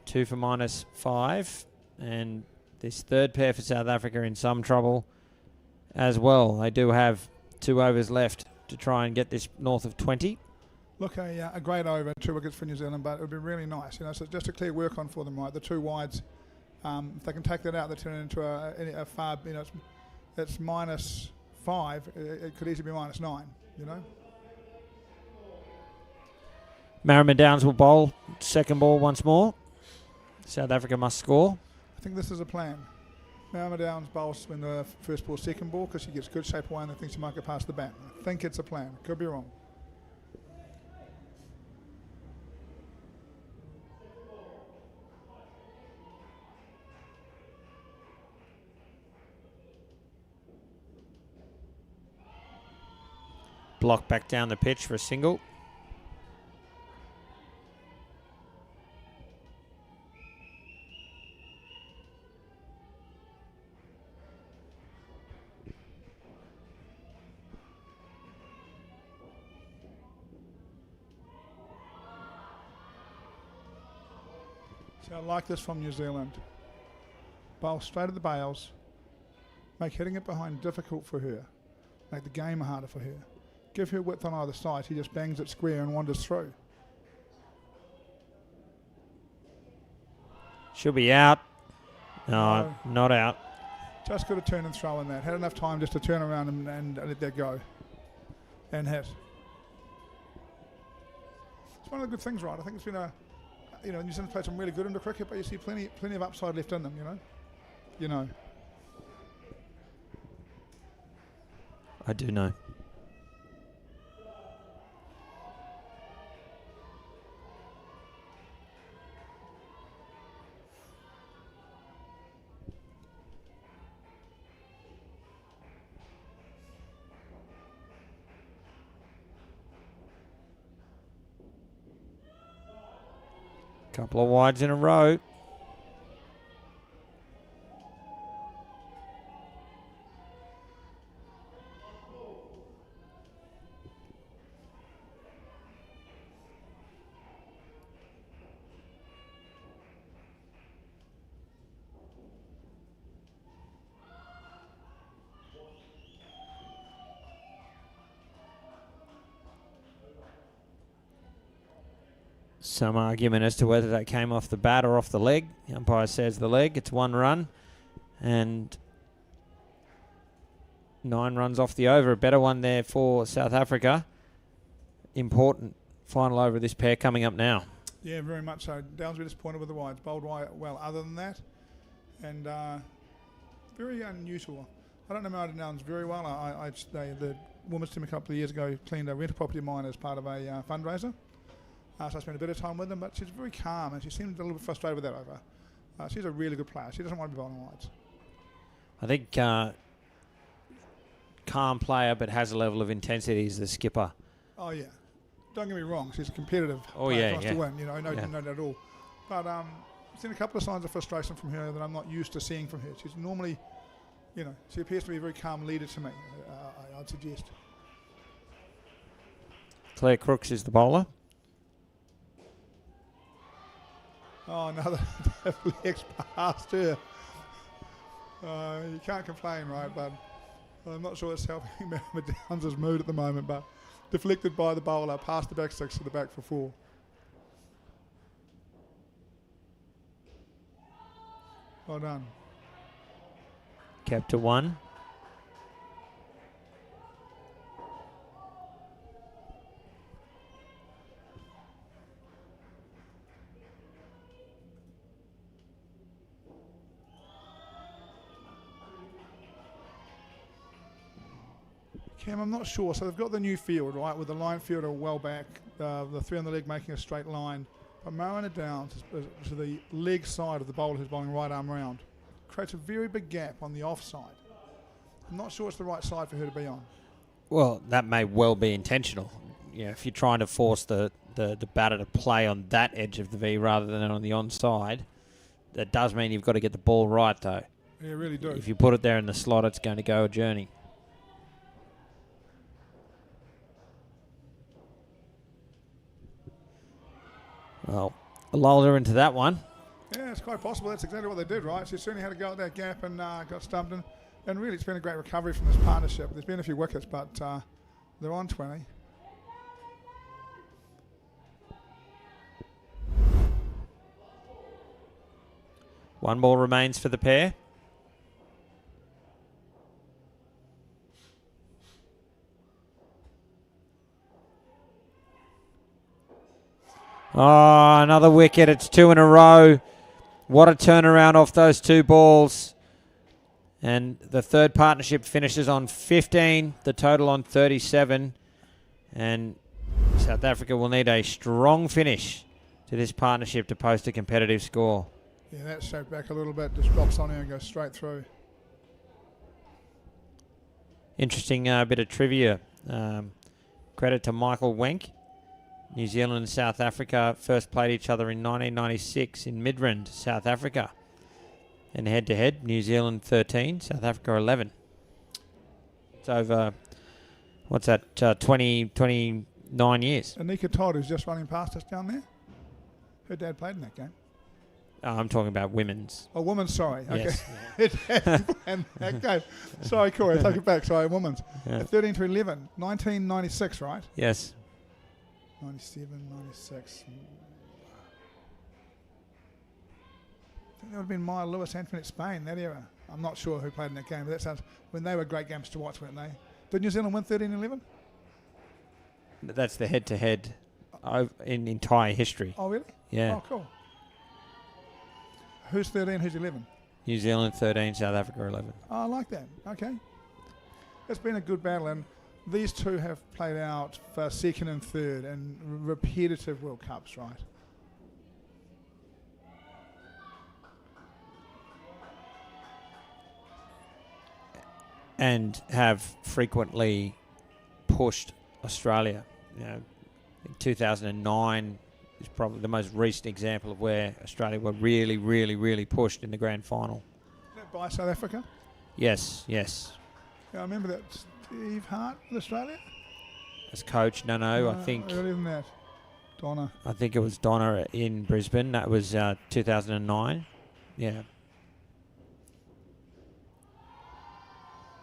2 for -5. And this third pair for South Africa in some trouble as well. They do have 2 overs left to try and get this north of 20. Look, a great over, 2 wickets for New Zealand, but it would be really nice, so just a clear work on for them, right? The 2 wides, if they can take that out, they turn it into a far, it's -5. It could easily be -9, Merriman Downs will bowl. Second ball once more. South Africa must score. I think this is a plan. Merriman Downs bowls when the first ball, second ball, because she gets good shape away and thinks she might get past the bat. I think it's a plan. Could be wrong. Block back down the pitch for a single. So I like this from New Zealand. Bowl straight at the bails. Make hitting it behind difficult for her. Make the game harder for her. Give her width on either side. He just bangs it square and wanders through. She'll be out. No, not out. Just got to turn and throw in that. Had enough time just to turn around and let that go. And hit. It's one of the good things, right? I think it's been New Zealand's played some really good into cricket, but you see plenty of upside left in them, I do know. Couple of wides in a row. Some argument as to whether that came off the bat or off the leg. The umpire says the leg. It's 1 run and 9 runs off the over. A better one there for South Africa. Important final over of this pair coming up now. Yeah, very much so. Downs were disappointed with the wides. Bowled well other than that. And very unusual. I don't know Martin Downs very well. The women's team a couple of years ago cleaned a rental property of mine as part of a fundraiser. So I spent a bit of time with them, but she's very calm and she seemed a little bit frustrated with that over. She's a really good player. She doesn't want to be bowling wides. I think calm player but has a level of intensity as the skipper. Oh, yeah. Don't get me wrong. She's a competitive player. Wants to win, no doubt at all. But I've seen a couple of signs of frustration from her that I'm not used to seeing from her. She's normally, she appears to be a very calm leader to me, I'd suggest. Claire Crooks is the bowler. Oh, another flex past her. You can't complain, right, bud? I'm not sure it's helping Malcolm Downs' mood at the moment, but deflected by the bowler, past the back six to the back for 4. Well done. Kept to 1. Cam, I'm not sure. So they've got the new field, right, with the line fielder well back, the 3 on the leg making a straight line. But mowing it down to the leg side of the bowler who's bowling right arm round creates a very big gap on the off side. I'm not sure it's the right side for her to be on. Well, that may well be intentional. You know, if you're trying to force the batter to play on that edge of the V rather than on the onside, that does mean you've got to get the ball right, though. Yeah, really do. If you put it there in the slot, it's going to go a journey. Well, lulled her into that one. Yeah, it's quite possible. That's exactly what they did, right? She certainly had to go at that gap and got stumped in. And really, it's been a great recovery from this partnership. There's been a few wickets, but they're on 20. One ball remains for the pair. Oh, another wicket. It's 2 in a row. What a turnaround off those 2 balls. And the third partnership finishes on 15, the total on 37. And South Africa will need a strong finish to this partnership to post a competitive score. Yeah, that's shaped back a little bit. Just drops on here and goes straight through. Interesting bit of trivia. Credit to Michael Wenck. New Zealand and South Africa first played each other in 1996 in Midrand, South Africa. And head-to-head, New Zealand 13, South Africa 11. It's over, 29 years. Anika Todd, who's just running past us down there. Her dad played in that game. I'm talking about women's. Oh, women's, sorry. Yes. Okay. And that game. Sorry, Corey, I take it back. Sorry, women's. Yeah. 13 to 11, 1996, right? Yes. 97, 96. I think that would have been Maya Lewis, Antoinette Spain, that era. I'm not sure who played in that game, but that sounds when they were great games to watch, weren't they? Did New Zealand win 13-11? That's the head-to-head in entire history. Oh, really? Yeah. Oh, cool. Who's 13, who's 11? New Zealand 13, South Africa 11. Oh, I like that. Okay. It's been a good battle, and these two have played out for second and third in repetitive World Cups, right? And have frequently pushed Australia. You know, in 2009 is probably the most recent example of where Australia were really, really, really pushed in the grand final. Is that by South Africa? Yes, yes. Yeah, I remember that. Steve Hart with Australia? As coach, no, I think Earlier than that. Donna. I think it was Donna in Brisbane. That was 2009. Yeah.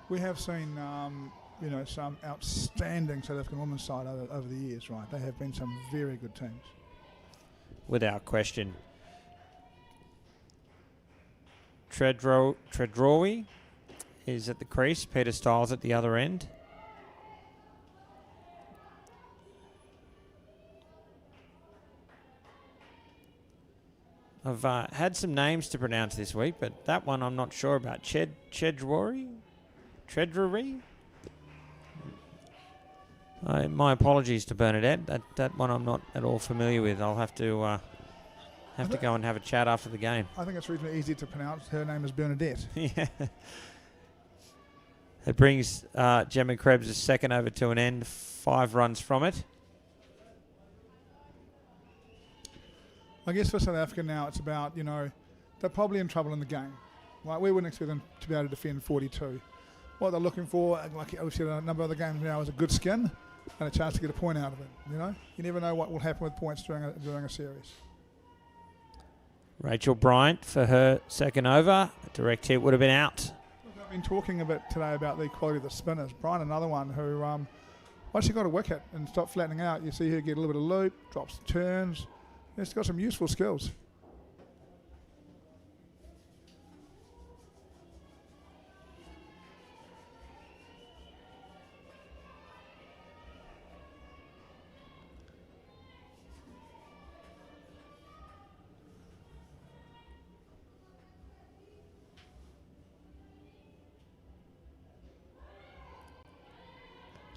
We have seen, some outstanding South African women's side over the years, right? They have been some very good teams. Without question. Tredrawi is at the crease. Peter Stiles at the other end. I've had some names to pronounce this week, but that one I'm not sure about. Tredrawi? My apologies to Bernadette. That one I'm not at all familiar with. I'll have to go and have a chat after the game. I think it's reasonably easy to pronounce. Her name is Bernadette. Yeah. It brings Gemma Krebs' second over to an end, 5 runs from it. I guess for South Africa now, it's about, they're probably in trouble in the game. Right? We wouldn't expect them to be able to defend 42. What they're looking for, like we've seen a number of the games now, is a good skin and a chance to get a point out of it. You never know what will happen with points during a series. Rachel Bryant for her second over. A direct hit would have been out. I've been talking a bit today about the quality of the spinners. Brian, another one who, once he got a wicket and stopped flattening out, you see her get a little bit of loop, drops turns. He's got some useful skills.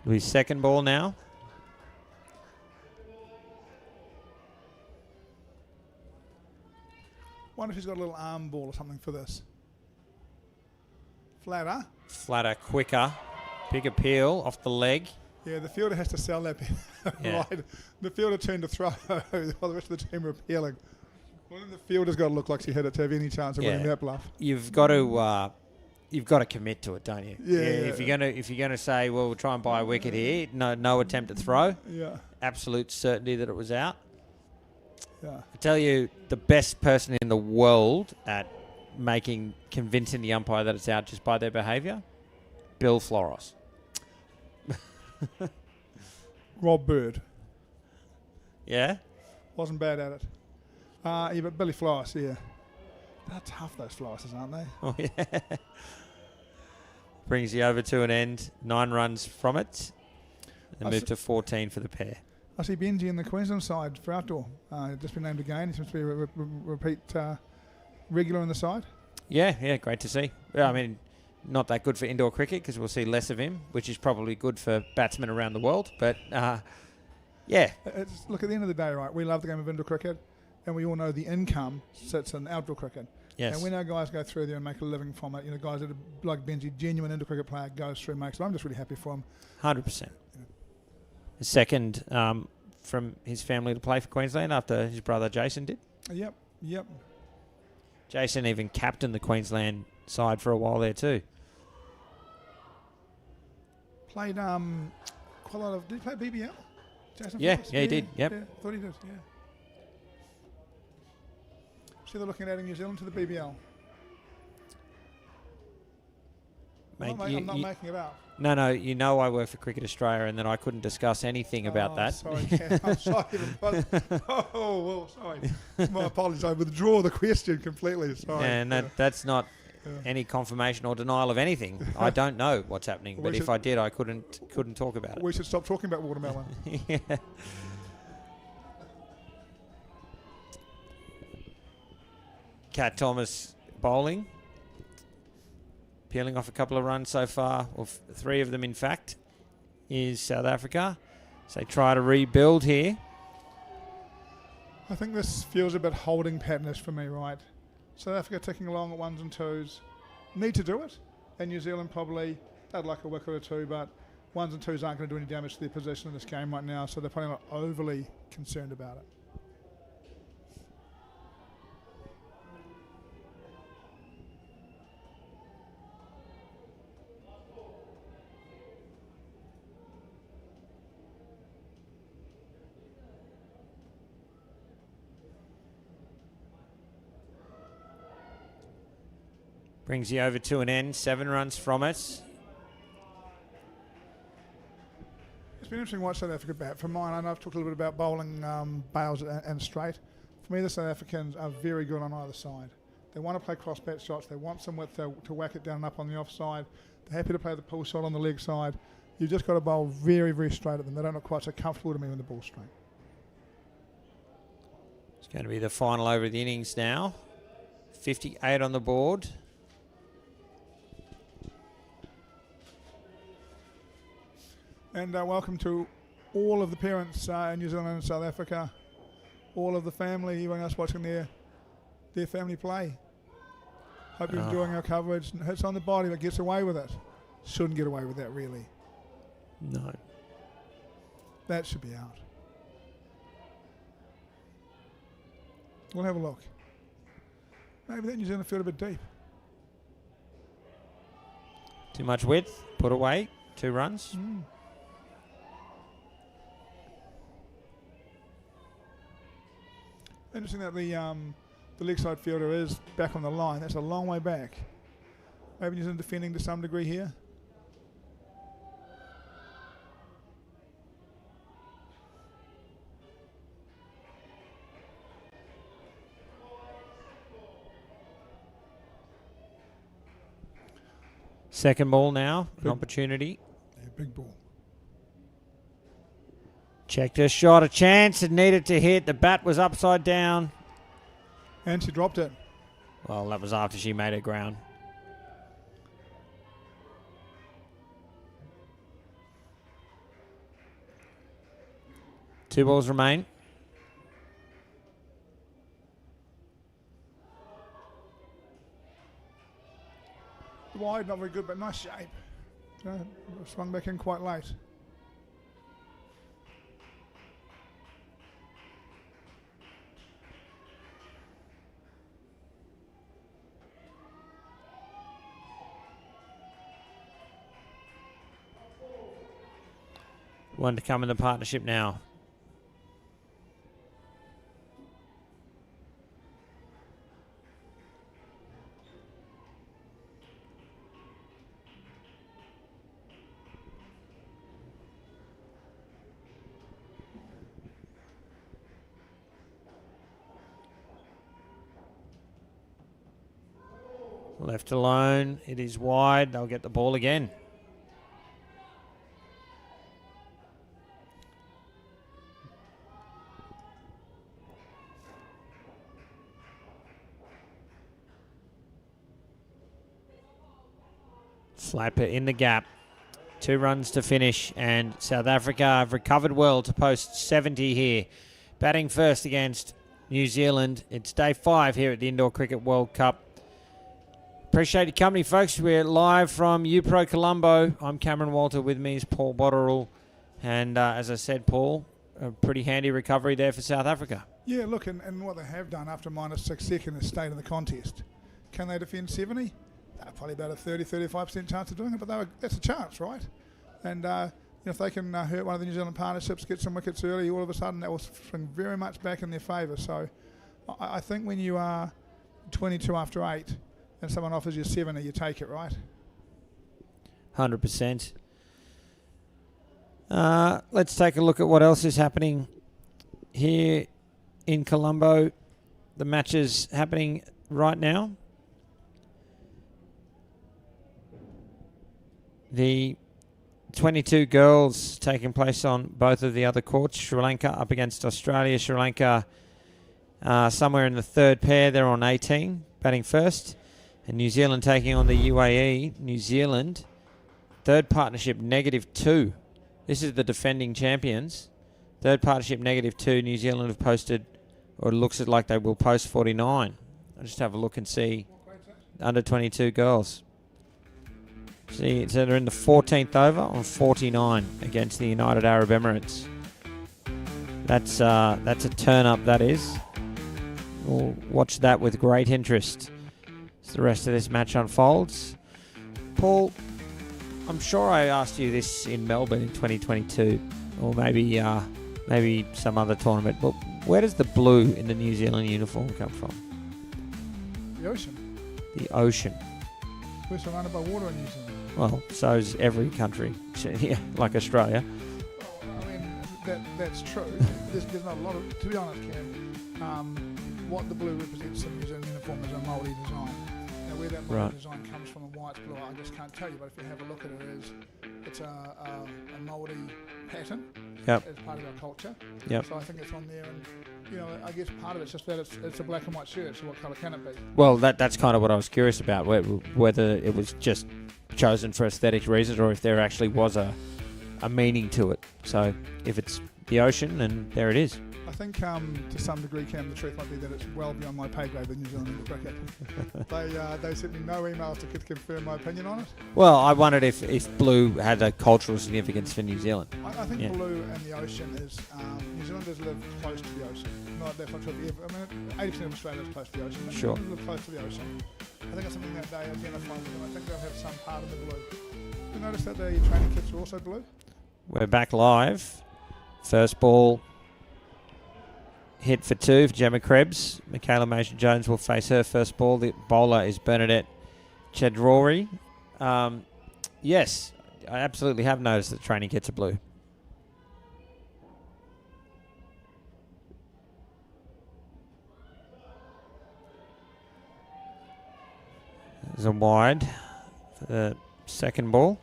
His second ball now. Wonder if he's got a little arm ball or something for this. Flatter. Flatter, quicker, big appeal off the leg. Yeah, the fielder has to sell that bit. Yeah. Right. The fielder turned to throw while the rest of the team were appealing. Well, then the fielder's got to look like she hit it to have any chance of winning that bluff. You've got to commit to it, don't you? Yeah. If you're gonna say, well, we'll try and buy a wicket here, no attempt to throw. Yeah. Absolute certainty that it was out. Yeah. I tell you, the best person in the world at convincing the umpire that it's out just by their behaviour, Bill Floros. Rob Bird. Yeah? Wasn't bad at it. Yeah, but Billy Floss, yeah. They're tough, those Flosses, aren't they? Oh, yeah. Brings you over to an end. 9 runs from it. And move to 14 for the pair. I see Benji in the Queensland side for outdoor. Just been named again. He seems to be a repeat regular in the side. Yeah, great to see. Well, I mean, not that good for indoor cricket because we'll see less of him, which is probably good for batsmen around the world. But, yeah. Look, at the end of the day, right, we love the game of indoor cricket, and we all know the income sits in outdoor cricket. Yes. And when our guys go through there and make a living from it, guys that are like Benji, genuine indoor cricket player, goes through, makes it. I'm just really happy for him. 100%. The second from his family to play for Queensland after his brother Jason did. Yep. Jason even captained the Queensland side for a while there too. Played quite a lot of. Did he play BBL? Jason Yeah, Phillips? he did. Yep. Yeah, thought he did. Yeah. See, they're looking at adding New Zealand to the BBL. Mate, I'm not making it up. No, I work for Cricket Australia and then I couldn't discuss anything about that. Sorry, Cam. I'm sorry. Sorry. My apologies. I withdraw the question completely. Sorry. And that's not any confirmation or denial of anything. I don't know what's happening, but if I did, I couldn't talk about it. We should stop talking about watermelon. Yeah. Cat Thomas bowling. Peeling off a couple of runs so far, or 3 of them in fact, is South Africa. So they try to rebuild here. I think this feels a bit holding pattern-ish for me, right? South Africa ticking along at 1s and 2s. Need to do it. And New Zealand probably, they'd like a wicket or 2, but 1s and 2s aren't going to do any damage to their position in this game right now, so they're probably not overly concerned about it. Brings you over to an end, 7 runs from it. It's been interesting to watch South Africa bat. For mine, I know I've talked a little bit about bowling bails and straight. For me, the South Africans are very good on either side. They want to play cross-bat shots. They want some width to whack it down and up on the offside. They're happy to play the pull shot on the leg side. You've just got to bowl very, very straight at them. They don't look quite so comfortable to me when the ball's straight. It's going to be the final over of the innings now. 58 on the board. And welcome to all of the parents in New Zealand and South Africa, all of the family, everyone else watching their family play. Hope you're enjoying our coverage. Hits on the body but gets away with it. Shouldn't get away with that, really. No. That should be out. We'll have a look. Maybe that New Zealand field a bit deep. Too much width. Put away. 2 runs. Interesting that the leg side fielder is back on the line. That's a long way back. Maybe New Zealand defending to some degree here. Second ball now, an opportunity. Yeah, big ball. Checked her shot, a chance. It needed to hit. The bat was upside down. And she dropped it. Well, that was after she made her ground. Two balls remain. Wide, not very good, but nice shape. Swung back in quite late. One to come in the partnership now. Left alone. It is wide. They'll get the ball again. Slapper in the gap. 2 runs to finish, and South Africa have recovered well to post 70 here. Batting first against New Zealand. It's day 5 here at the Indoor Cricket World Cup. Appreciate your company, folks. We're live from UPro Colombo. I'm Cameron Walter. With me is Paul Botterill. And as I said, Paul, a pretty handy recovery there for South Africa. Yeah, look, and what they have done after -6 second is stayed in the contest. Can they defend 70? Probably about a 30-35% chance of doing it, but that's a chance, right? And if they can hurt one of the New Zealand partnerships, get some wickets early, all of a sudden that will swing very much back in their favour. So I think when you are 22 after 8 and someone offers you 70, you take it, right? 100%. Let's take a look at what else is happening here in Colombo. The matches happening right now. The 22 girls taking place on both of the other courts. Sri Lanka up against Australia. Sri Lanka somewhere in the third pair. They're on 18, batting first. And New Zealand taking on the UAE. New Zealand, third partnership, -2. This is the defending champions. Third partnership, -2. New Zealand have posted, or it looks like they will post 49. I'll just have a look and see. Under 22 girls. See, so they're in the 14th over on 49 against the United Arab Emirates. That's a turn-up, that is. We'll watch that with great interest as the rest of this match unfolds. Paul, I'm sure I asked you this in Melbourne in 2022, or maybe some other tournament, but where does the blue in the New Zealand uniform come from? The ocean. The ocean. We're surrounded by water in New Zealand. Well, so's every country, yeah, like Australia. Well, I mean, that's true. There's not a lot of, to be honest, Cam, what the blue represents in New Zealand uniform is a Māori design. Now, where that Māori design comes from, the white's blue, I just can't tell you, but if you have a look at it, it's a Māori pattern as part of our culture. Yep. So I think it's on there, and I guess part of it's just that it's a black and white shirt, so what colour can it be? Well, that's kind of what I was curious about, whether it was just chosen for aesthetic reasons or if there actually was a meaning to it. So if it's the ocean, then there it is. I think to some degree, Cam, the truth might be that it's well beyond my pay grade in New Zealand cricket. They sent me no emails to confirm my opinion on it. Well, I wondered if blue had a cultural significance for New Zealand. I think blue and the ocean is, New Zealanders live close to the ocean. Not that much of the, 80% of Australia lives close to the ocean. But Sure. New Zealanders live close to the ocean. I think it's something that they identify with, and I think they'll have some part of the blue. Did you notice that the training kits are also blue? We're back live. First ball hit for 2 for Gemma Krebs. Michaela Mason-Jones will face her first ball. The bowler is Bernadette Chedrory. Yes, I absolutely have noticed that training kits are blue. There's a wide for the second ball.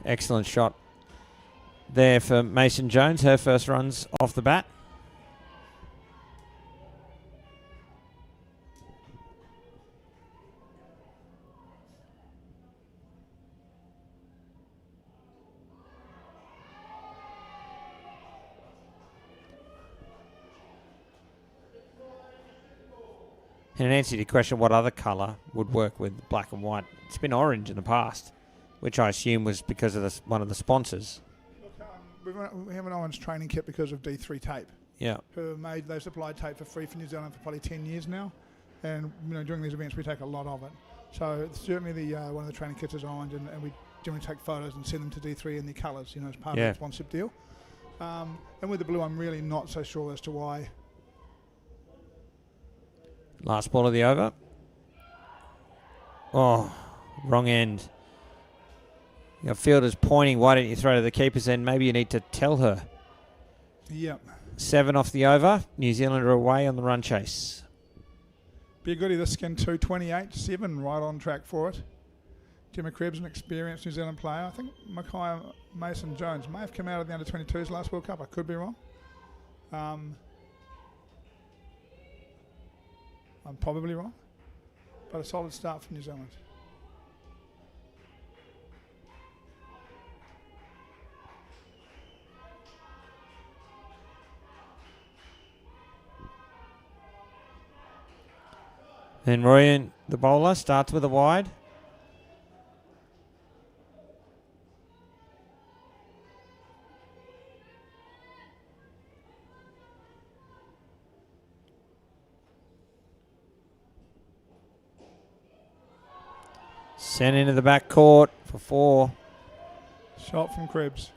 Excellent shot there for Mason Jones. Her first runs off the bat. And in answer to your question, what other colour would work with black and white? It's been orange in the past, which I assume was because of one of the sponsors. Look, we have an orange training kit because of D3 Tape. Yeah. They've supplied tape for free for New Zealand for probably 10 years now, and during these events we take a lot of it. So certainly the one of the training kits is orange, and we generally take photos and send them to D3 in their colours, as part of the sponsorship deal. And with the blue, I'm really not so sure as to why. Last ball of the over. Oh, wrong end. Your fielder's pointing. Why don't you throw to the keeper's end? Maybe you need to tell her. Yep. 7 off the over. New Zealand are away on the run chase. Be a goodie this skin too. 28-7, right on track for it. Gemma Krebs, an experienced New Zealand player. I think Mason Jones may have come out of the under-22s last World Cup. I could be wrong. I'm probably wrong, but a solid start for New Zealand. Then Royan, the bowler, starts with a wide. Sent into the back court for 4. Shot from Krebs.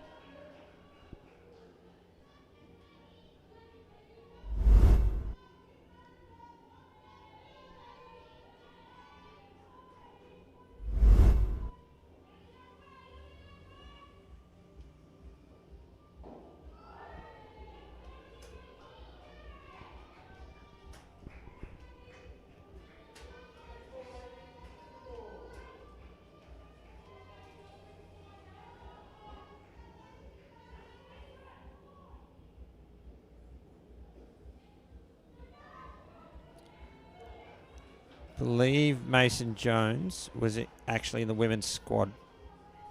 Believe Mason Jones was actually in the women's squad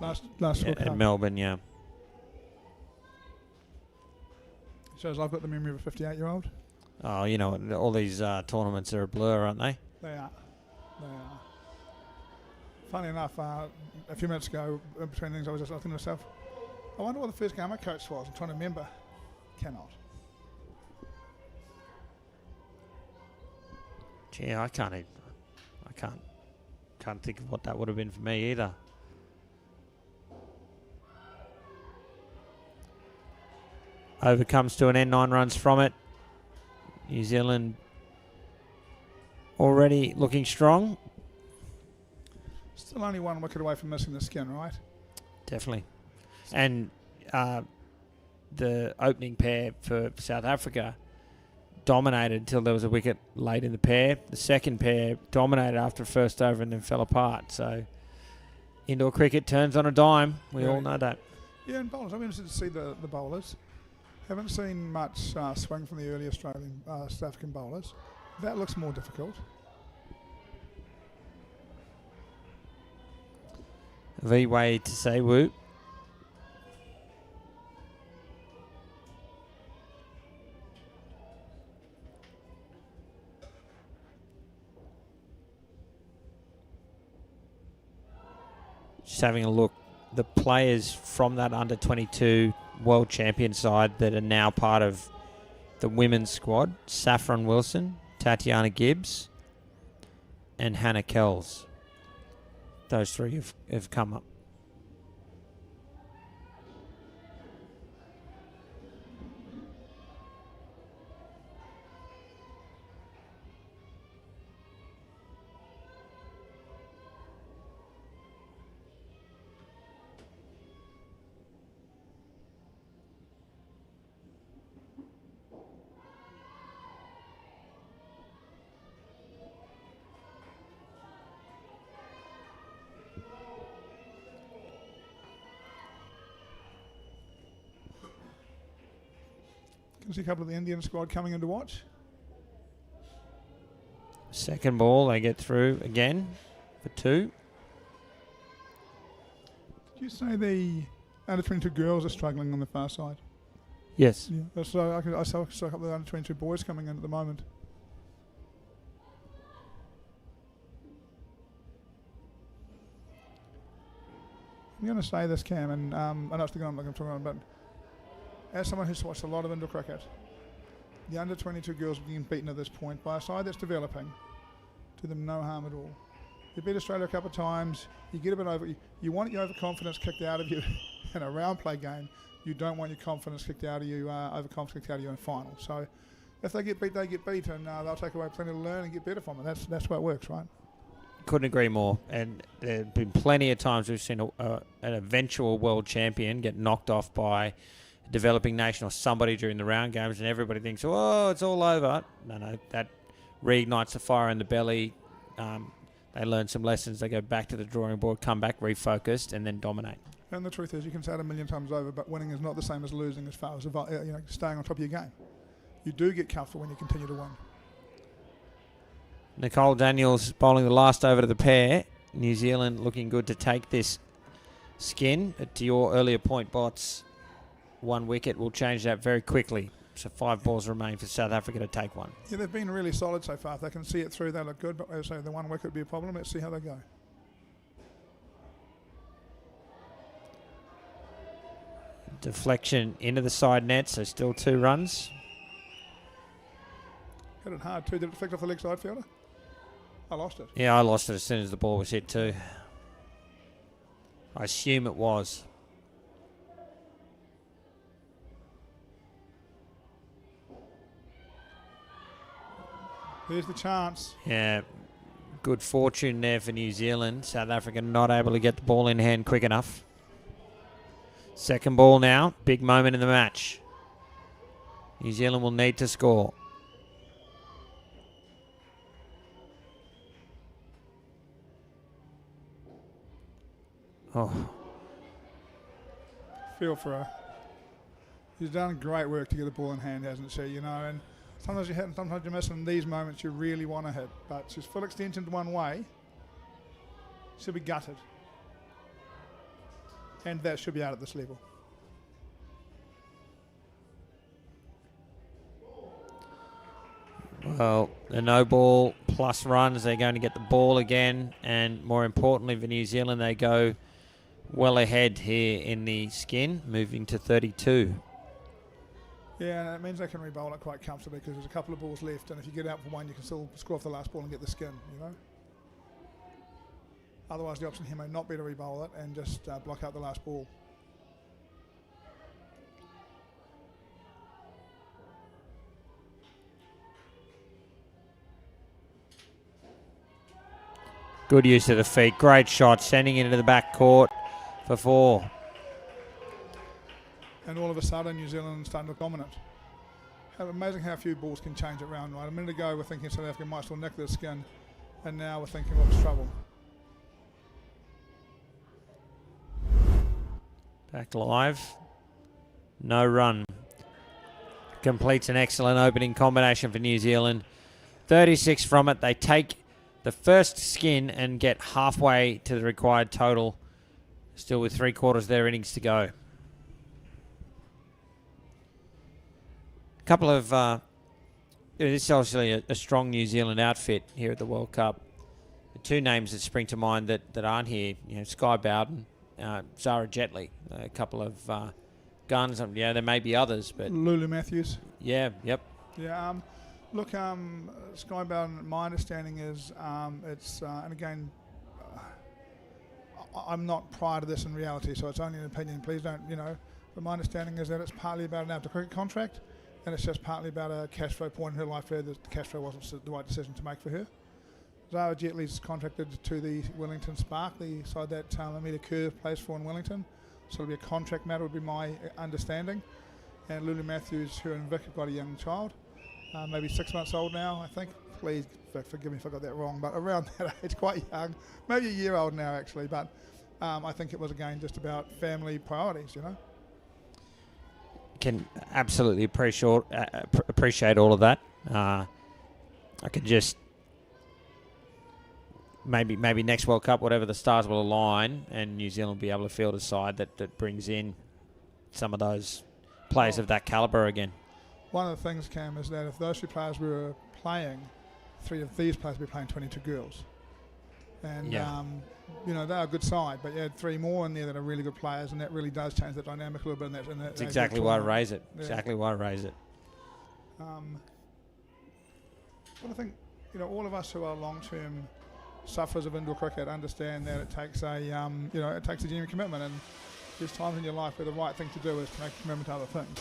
Last World at Cup. Melbourne, yeah. Shows I've got the memory of a 58-year-old. Oh, all these tournaments are a blur, aren't they? They are. Funny enough, a few minutes ago, in between things, I was just thinking to myself, I wonder what the first game I coached was. I'm trying to remember. Cannot. Gee, I can't think of what that would have been for me either. Over comes to an end, 9 runs from it. New Zealand already looking strong. Still only 1 wicket away from missing the skin, right? Definitely. And the opening pair for South Africa dominated until there was a wicket late in the pair. The second pair dominated after first over and then fell apart. So indoor cricket turns on a dime. We all know that. Yeah, and bowlers. I'm interested to see the bowlers. Haven't seen much swing from the early Australian South African bowlers. That looks more difficult. V-way to say whoop. Just having a look, the players from that under-22 world champion side that are now part of the women's squad: Saffron Wilson, Tatiana Gibbs, and Hannah Kells. Those three have come up. Can see a couple of the Indian squad coming in to watch. Second ball, they get through again for 2. Did you say the under-22 girls are struggling on the far side? Yes. Yeah. So I saw a couple of under-22 boys coming in at the moment. I'm going to say this, Cam, and I know it's the guy I'm talking about, but as someone who's watched a lot of indoor cricket, the under-22 girls are being beaten at this point by a side that's developing. Do them no harm at all. You beat Australia a couple of times, you get a bit over, you want your overconfidence kicked out of you in a round play game. You don't want your confidence kicked out of you, overconfidence kicked out of you in final. So if they get beat, they get beat, and they'll take away plenty to learn and get better from it. That's why it works, right? Couldn't agree more. And there have been plenty of times we've seen an eventual world champion get knocked off by a developing nation or somebody during the round games, and everybody thinks, oh, it's all over. No, that reignites the fire in the belly. They learn some lessons. They go back to the drawing board, come back refocused, and then dominate. And the truth is, you can say it a million times over, but winning is not the same as losing as far as staying on top of your game. You do get comfortable when you continue to win. Nicole Daniels bowling the last over to the pair. New Zealand looking good to take this skin. But to your earlier point, Bots, 1 wicket will change that very quickly. So 5 balls remain for South Africa to take one. Yeah, they've been really solid so far. If they can see it through, they look good. But as I say, the 1 wicket would be a problem. Let's see how they go. Deflection into the side net, so still 2 runs. Hit it hard too. Did it deflect off the leg side fielder? I lost it. Yeah, I lost it as soon as the ball was hit too. I assume it was. There's the chance. Yeah, good fortune there for New Zealand. South Africa not able to get the ball in hand quick enough. Second ball now. Big moment in the match. New Zealand will need to score. Oh. Feel for her. She's done great work to get the ball in hand, hasn't she? You know, and sometimes you hit and sometimes you miss. In these moments, you really want to hit. But she's full extension to one way. She'll be gutted. And that should be out at this level. Well, the no ball plus runs. They're going to get the ball again. And more importantly for New Zealand, they go well ahead here in the skin, moving to 32. Yeah, and it means they can re-bowl it quite comfortably because there's a couple of balls left, and if you get out for one, you can still score off the last ball and get the skin, you know. Otherwise, the option here may not be to re-bowl it and just block out the last ball. Good use of the feet. Great shot, sending it into the back court for 4. And all of a sudden, New Zealand starting to look dominant. Amazing how few balls can change it round, right? A minute ago, we're thinking South Africa might still nick their skin, and now we're thinking, what's trouble? Back live. No run. Completes an excellent opening combination for New Zealand. 36 from it. They take the first skin and get halfway to the required total. Still with 3/4 of their innings to go. Couple of this is obviously a strong New Zealand outfit here at the World Cup. The 2 names that spring to mind that aren't here, you know, Sky Bowden, Zara Jetley, a couple of guns. Yeah, there may be others, but Lulu Matthews. yeah, yep. Yeah, Look, Skybound, my understanding is and again, I'm not prior to this in reality, so it's only an opinion. Please don't, but my understanding is that it's partly about an after cricket contract, and it's just partly about a cash flow point in her life where the cash flow wasn't the right decision to make for her. Zara Jetley's contracted to the Wellington Spark, the side that Amita Kerr plays for in Wellington, so it'll be a contract matter, would be my understanding. And Lulu Matthews, her and Vic have got a young child, maybe 6 months old now, I think. Please forgive me if I got that wrong, but around that age, quite young, maybe a year old now actually, but I think it was again just about family priorities, Can absolutely appreciate all of that. I can just maybe next World Cup, whatever, the stars will align and New Zealand will be able to field a side that brings in some of those players of that calibre again. One of the things, Cam, is that if those two players were playing, 3 of these players would be playing 22 girls. And, they're a good side, but you had 3 more in there that are really good players, and that really does change the dynamic a little bit. That's exactly why I raise it. Yeah. Exactly why I raise it. But I think, all of us who are long-term sufferers of indoor cricket understand that it takes a genuine commitment, and there's times in your life where the right thing to do is to make a commitment to other things,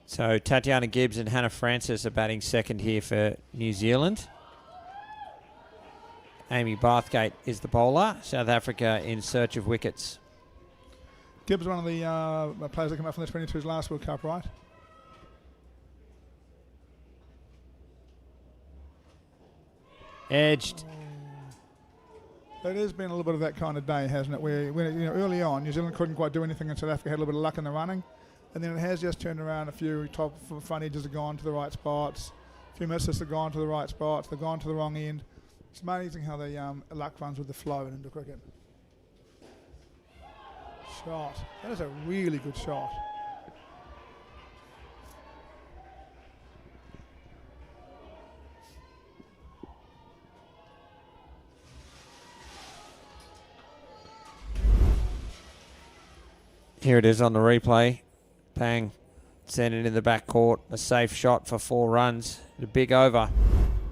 So Tatiana Gibbs and Hannah Francis are batting second here for New Zealand. Amy Bathgate is the bowler. South Africa in search of wickets. Gibbs, one of the players that came up from the 22's last World Cup, right? Edged. It has been a little bit of that kind of day, hasn't it? Where early on, New Zealand couldn't quite do anything, and South Africa had a little bit of luck in the running, and then it has just turned around. A few top front edges have gone to the right spots. A few misses have gone to the right spots. They've gone to the wrong end. It's amazing how the luck runs with the flow into cricket. Shot. That is a really good shot. Here it is on the replay. Pang sent it in the back court. A safe shot for 4 runs. A big over.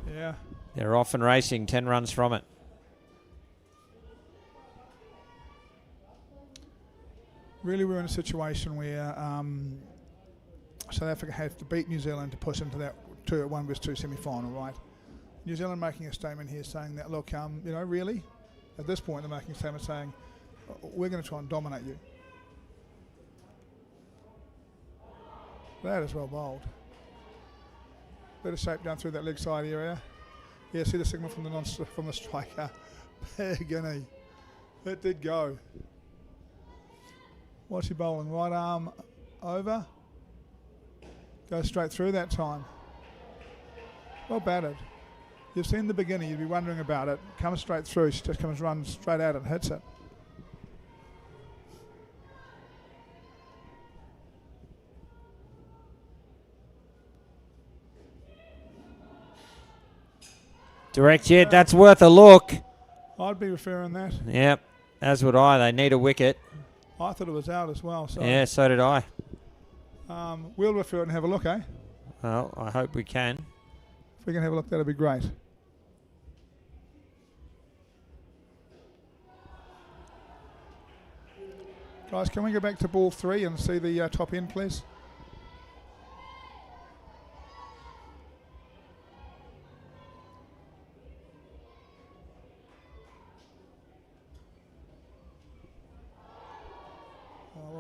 Yeah. They're off and racing. 10 runs from it. Really, we're in a situation where South Africa have to beat New Zealand to push into that 1 vs 2 semi-final, right? New Zealand making a statement here saying that, look, really, at this point they're making a statement saying, we're going to try and dominate you. That is well bowled. Bit of shape down through that leg side area. Yeah, see the signal from the striker. Big guinea. It did go. What's he bowling? Right arm over. Goes straight through that time. Well batted. You've seen the beginning, you'd be wondering about it. Comes straight through, she just comes run straight out and hits it. Direct hit, that's worth a look. I'd be referring that. Yep, as would I. They need a wicket. I thought it was out as well. So yeah, so did I. We'll refer it and have a look, eh? Well, I hope we can. If we can have a look, that'd be great. Guys, can we go back to ball 3 and see the top end, please?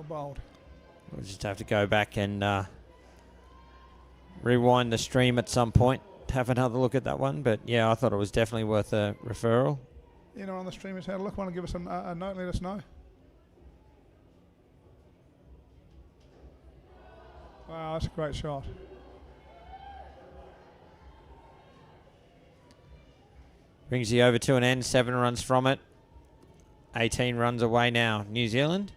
Bowled. We'll just have to go back and rewind the stream at some point, have another look at that one. But yeah, I thought it was definitely worth a referral. On the stream has had a look. Want to give us a note? Let us know. Wow, that's a great shot. Brings the over to an end. 7 runs from it. 18 runs away now. New Zealand.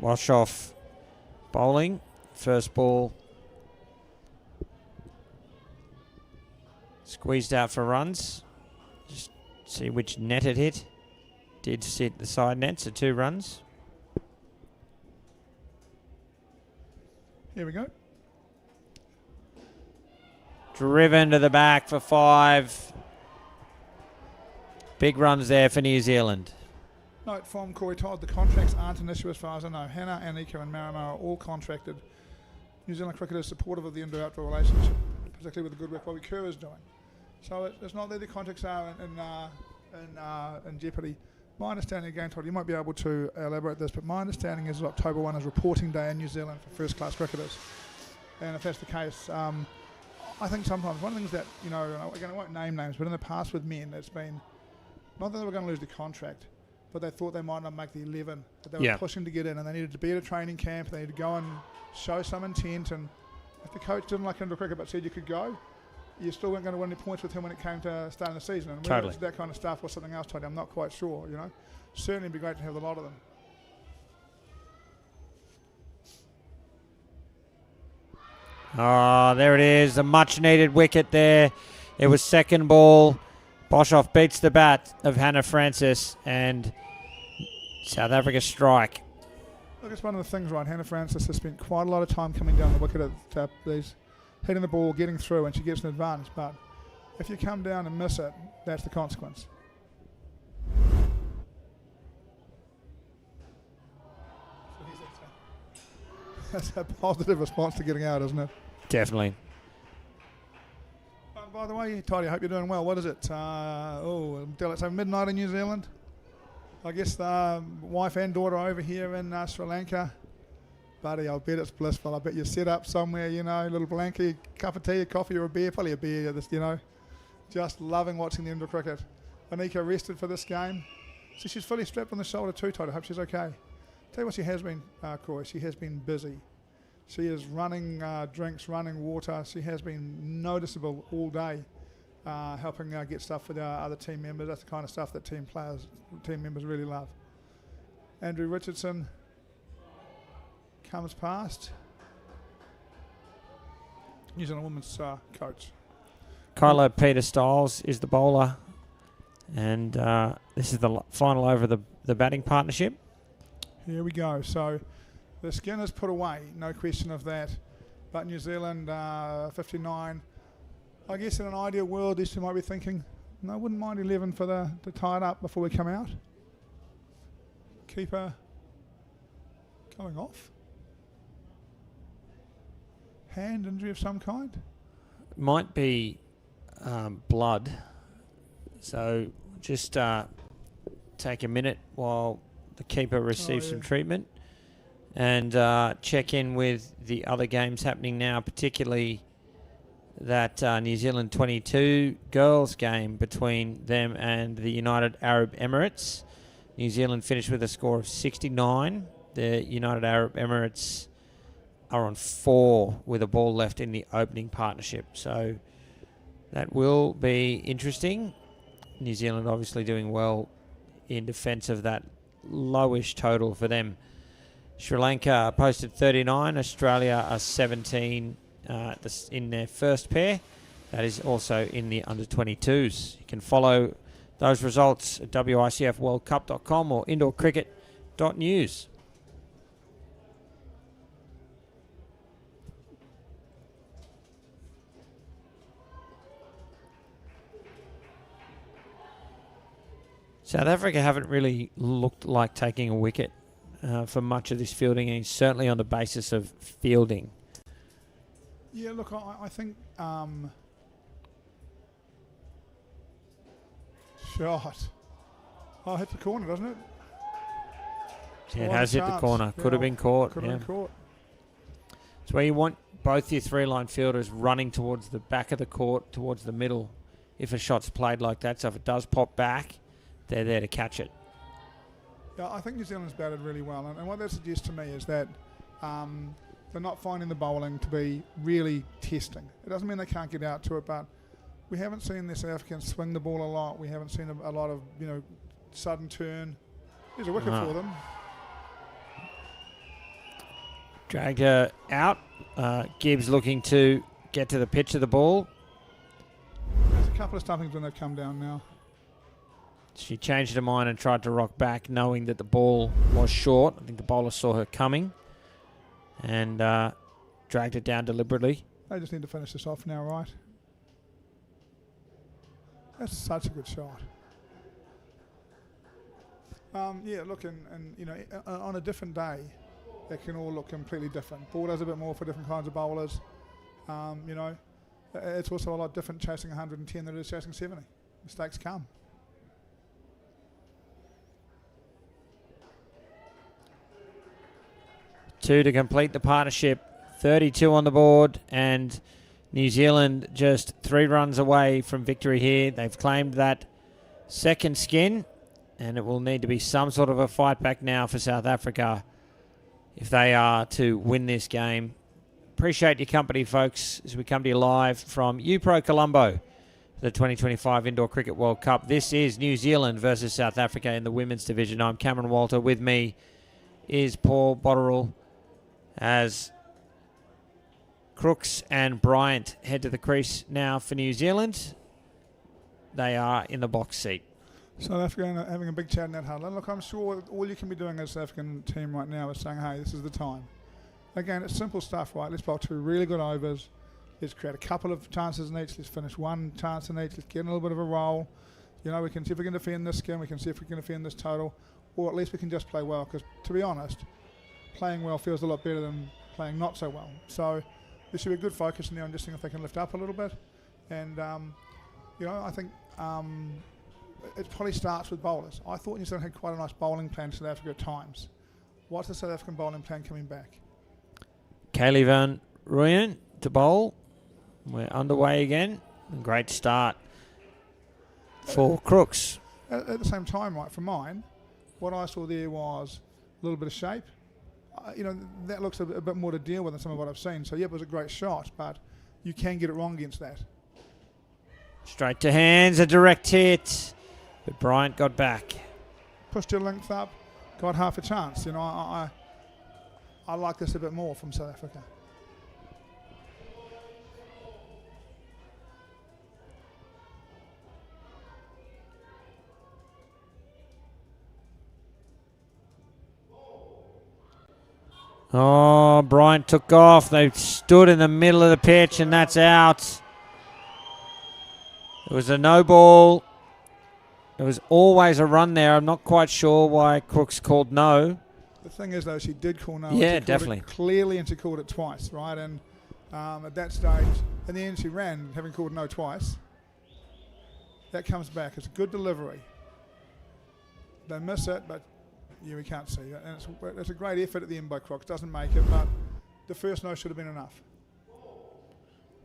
Wash off bowling. First ball squeezed out for runs. Just see which net it hit. Did sit the side net, so 2 runs. Here we go. Driven to the back for 5. Big runs there for New Zealand. Note from Corey Todd, the contracts aren't an issue as far as I know. Hannah, Anika and Marimar are all contracted. New Zealand cricket is supportive of the indoor-outdoor relationship, particularly with the good work Bobby Kerr is doing. So it's not that the contracts are in jeopardy. My understanding, again, Todd, you might be able to elaborate this, but my understanding is October 1 is reporting day in New Zealand for first-class cricketers. And if that's the case, I think sometimes one of the things that, you know, again, I won't name names, but in the past with men, it's been not that they were going to lose the contract, but they thought they might not make the 11 that they were pushing to get in, and they needed to be at a training camp, they needed to go and show some intent, and if the coach didn't like indoor cricket but said you could go, you still weren't going to win any points with him when it came to starting the season. And whether it's that kind of stuff or something else, Tony, I'm not quite sure, you know. Certainly be great to have a lot of them. Oh, there it is, the much-needed wicket there. It was second ball. Boshoff beats the bat of Hannah Francis, and South Africa strike. Look, it's one of the things, right? Hannah Francis has spent quite a lot of time coming down the wicket at these, hitting the ball, getting through, and she gets an advantage. But if you come down and miss it, that's the consequence. That's a positive response to getting out, isn't it? Definitely. By the way, Tidy, I hope you're doing well. What is it? Daylight saving midnight in New Zealand. I guess the wife and daughter over here in Sri Lanka. Buddy, I'll bet it's blissful. I bet you're set up somewhere, you know, a little blankie, cup of tea, a coffee or a beer, probably a beer, this, you know. Just loving watching the indoor cricket. Anika rested for this game. So she's fully strapped on the shoulder too, Tidy. I hope she's okay. Tell you what she has been, Corey, she has been busy. She is running drinks, running water. She has been noticeable all day, helping get stuff for the other team members. That's the kind of stuff that team members really love. Andrew Richardson comes past. New Zealand women's coach. Kylo Peter Stiles is the bowler, and this is the final over the batting partnership. Here we go. So the skin is put away, no question of that. But New Zealand 59. I guess in an ideal world, these two might be thinking, no, I wouldn't mind 11 for to tie it up before we come out. Keeper going off. Hand injury of some kind. Might be blood. So just take a minute while the keeper receives some treatment, and check in with the other games happening now, particularly that New Zealand 22 girls game between them and the United Arab Emirates. New Zealand finished with a score of 69. The United Arab Emirates are on 4 with a ball left in the opening partnership. So that will be interesting. New Zealand obviously doing well in defence of that lowish total for them. Sri Lanka posted 39, Australia are 17 in their first pair. That is also in the under-22s. You can follow those results at wicfworldcup.com or indoorcricket.news. South Africa haven't really looked like taking a wicket for much of this fielding, and certainly on the basis of fielding. Yeah, look, I think shot. Oh, hit the corner, doesn't it? Yeah, it has hit the corner. Could have been caught. Could have been caught. It's where you want both your 3-line fielders running towards the back of the court, towards the middle, if a shot's played like that. So if it does pop back, they're there to catch it. Yeah, I think New Zealand's batted really well, and what that suggests to me is that they're not finding the bowling to be really testing. It doesn't mean they can't get out to it, but we haven't seen the South Africans swing the ball a lot. We haven't seen a lot of, you know, sudden turn. There's a wicket for them. Dragged her out. Gibbs looking to get to the pitch of the ball. There's a couple of stumpings when they've come down now. She changed her mind and tried to rock back, knowing that the ball was short. I think the bowler saw her coming and dragged it down deliberately. They just need to finish this off now, right? That's such a good shot. Yeah, look, and you know, on a different day, they can all look completely different. Ball does a bit more for different kinds of bowlers. You know, it's also a lot different chasing 110 than it is chasing 70. Mistakes come. Two to complete the partnership. 32 on the board, and New Zealand just 3 runs away from victory here. They've claimed that second skin, and it will need to be some sort of a fight back now for South Africa if they are to win this game. Appreciate your company, folks, as we come to you live from UPro Colombo, the 2025 Indoor Cricket World Cup. This is New Zealand versus South Africa in the women's division. I'm Cameron Walter. With me is Paul Botterill as Crooks and Bryant head to the crease now for New Zealand. They are in the box seat. South Africa having a big chat in that huddle. And look, I'm sure all you can be doing as South African team right now is saying, hey, this is the time. Again, it's simple stuff, right? Let's bowl 2 really good overs. Let's create a couple of chances in each. Let's finish 1 chance in each. Let's get in a little bit of a roll. You know, we can see if we can defend this skin. We can see if we can defend this total. Or at least we can just play well. Because, to be honest, playing well feels a lot better than playing not so well. So there should be a good focus in there on just seeing if they can lift up a little bit. And, you know, I think it probably starts with bowlers. I thought New Zealand had quite a nice bowling plan in South Africa at times. What's the South African bowling plan coming back? Kaylee van Rooyen to bowl. We're underway again. Great start for Crooks. At the same time, right, for mine, what I saw there was a little bit of shape. You know, that looks a bit more to deal with than some of what I've seen. So, yeah, it was a great shot, but you can get it wrong against that. Straight to hands, a direct hit. But Bryant got back. Pushed your length up, got half a chance. You know, I like this a bit more from South Africa. Oh, Bryant took off. They stood in the middle of the pitch, and that's out. It was a no ball. There was always a run there. I'm not quite sure why Crooks called no. The thing is, though, she did call no. Yeah, she definitely. It clearly, and she called it twice, right? And at that stage, in the end, she ran, having called no twice. That comes back. It's a good delivery. They miss it, but yeah, we can't see it. And it's a great effort at the end by Crooks. Doesn't make it, but the first no should have been enough.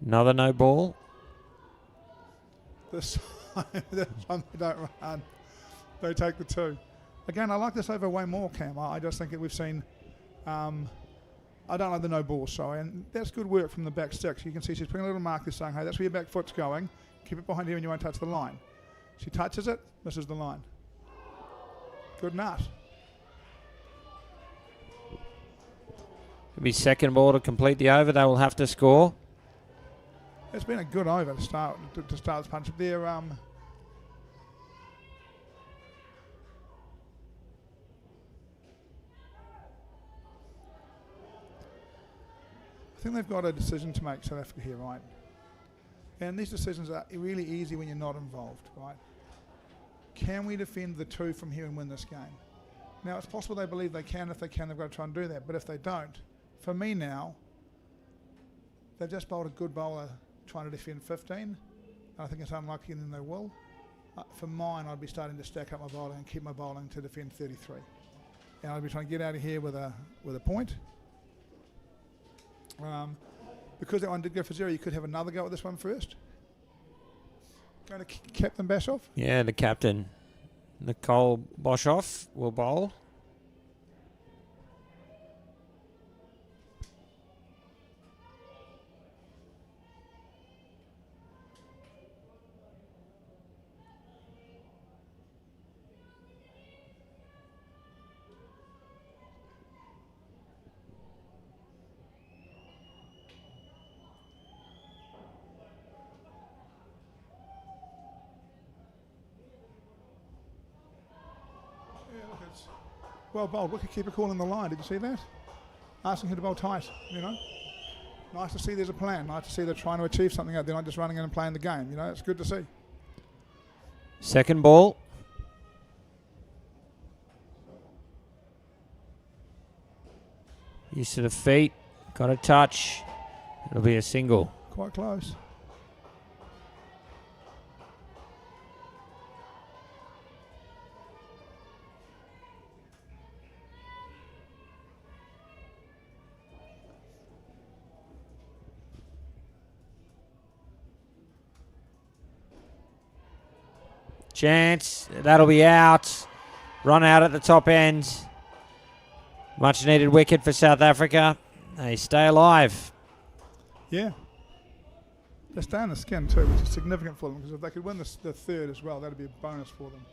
Another no ball. This time they don't run. They take the 2. Again, I like this over way more, Cam. I just think that we've seen... I don't like the no ball, sorry. And that's good work from the back 6. You can see she's putting a little marker saying, hey, that's where your back foot's going. Keep it behind here and you won't touch the line. She touches it, misses the line. Good nut. It'll be second ball to complete the over. They will have to score. It's been a good over to start this punch. There, I think they've got a decision to make, South Africa here, right? And these decisions are really easy when you're not involved, right? Can we defend the 2 from here and win this game? Now, it's possible they believe they can. If they can, they've got to try and do that. But if they don't, for me now, they've just bowled a good bowler trying to defend 15. I think it's unlucky, and then they will. For mine, I'd be starting to stack up my bowling and keep my bowling to defend 33. And I'd be trying to get out of here with a point. Because that one did go for 0, you could have another go at this one first. Going to Captain Bashoff? Yeah, the captain, Nicole Boshoff, will bowl. Well bowled. Wicketkeeper calling the line. Did you see that? Asking her to bowl tight, you know. Nice to see there's a plan. Nice to see they're trying to achieve something out. They're not just running in and playing the game. You know, it's good to see. Second ball. Use to the feet. Got a touch. It'll be a single. Quite close. Chance. That'll be out. Run out at the top end. Much needed wicket for South Africa. They stay alive. Yeah. They stay on the skin too, which is significant for them, because if they could win the third as well, that'd be a bonus for them.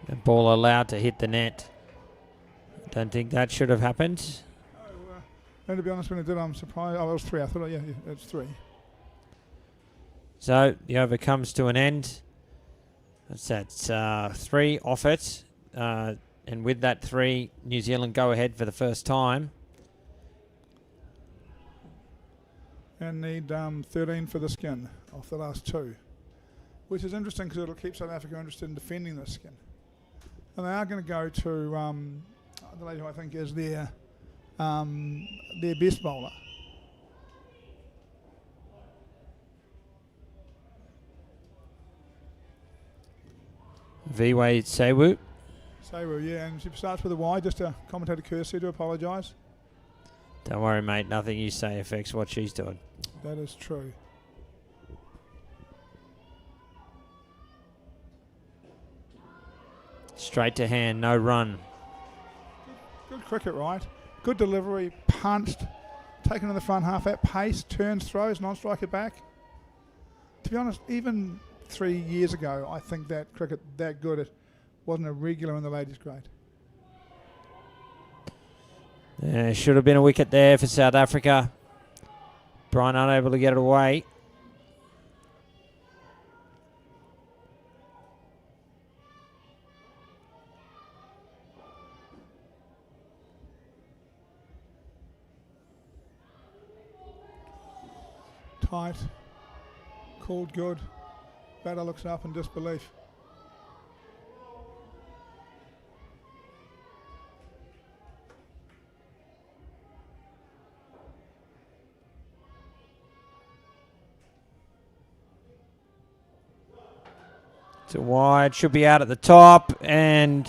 The ball allowed to hit the net. Don't think that should have happened. And to be honest, when it did, I'm surprised. Oh, it was 3. I thought, yeah, it's 3. So the over comes to an end. That's 3 off it. And with that 3, New Zealand go ahead for the first time. And need 13 for the skin off the last 2. Which is interesting because it'll keep South Africa interested in defending the skin. And they are going to go to the lady who I think is their best bowler. Viwei Sewu. Sewu, yeah, and she starts with a Y, just a commentator courtesy to apologise. Don't worry, mate. Nothing you say affects what she's doing. That is true. Straight to hand, no run. Good cricket, right? Good delivery, punched, taken to the front half at pace, turns, throws, non-striker back. To be honest, even 3 years ago, I think that cricket that good, it wasn't a regular in the ladies' grade. Should have been a wicket there for South Africa. Brian unable to get it away. Tight, called good. Batter looks up in disbelief. It's a wide, should be out at the top, and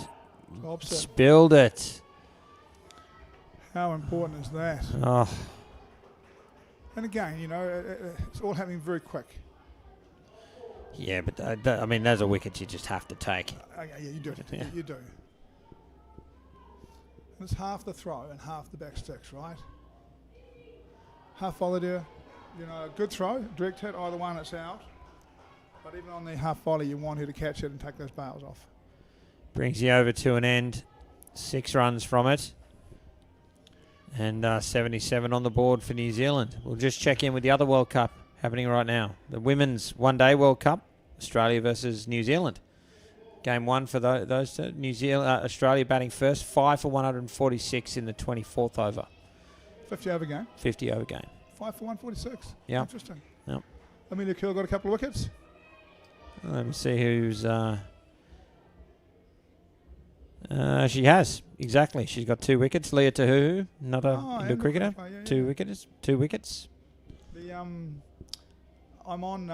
Opposite. spilled it. How important is that? Oh, And again, you know, it's all happening very quick. yeah, but I mean, those are wickets you just have to take. Yeah, you do. Yeah. You do. And it's half the throw and half the back sticks, right? Half volley there, you know, good throw, direct hit, either one, it's out. But even on the half volley, you want her to catch it and take those bails off. Brings you over to an end. 6 runs from it. And 77 on the board for New Zealand. We'll just check in with the other World Cup happening right now. The Women's One-Day World Cup, Australia versus New Zealand. Game 1 for those two. Australia batting first, 5 for 146 in the 24th over. 50 over game. 50 over game. 5 for 146. Yeah. Interesting. Yep. Amelia Curl got a couple of wickets. Let me see who's... she has, exactly. She's got 2 wickets. Leah Tahuhu, another Indo cricketer. Yeah. 2 wickets. 2 wickets. The I'm on,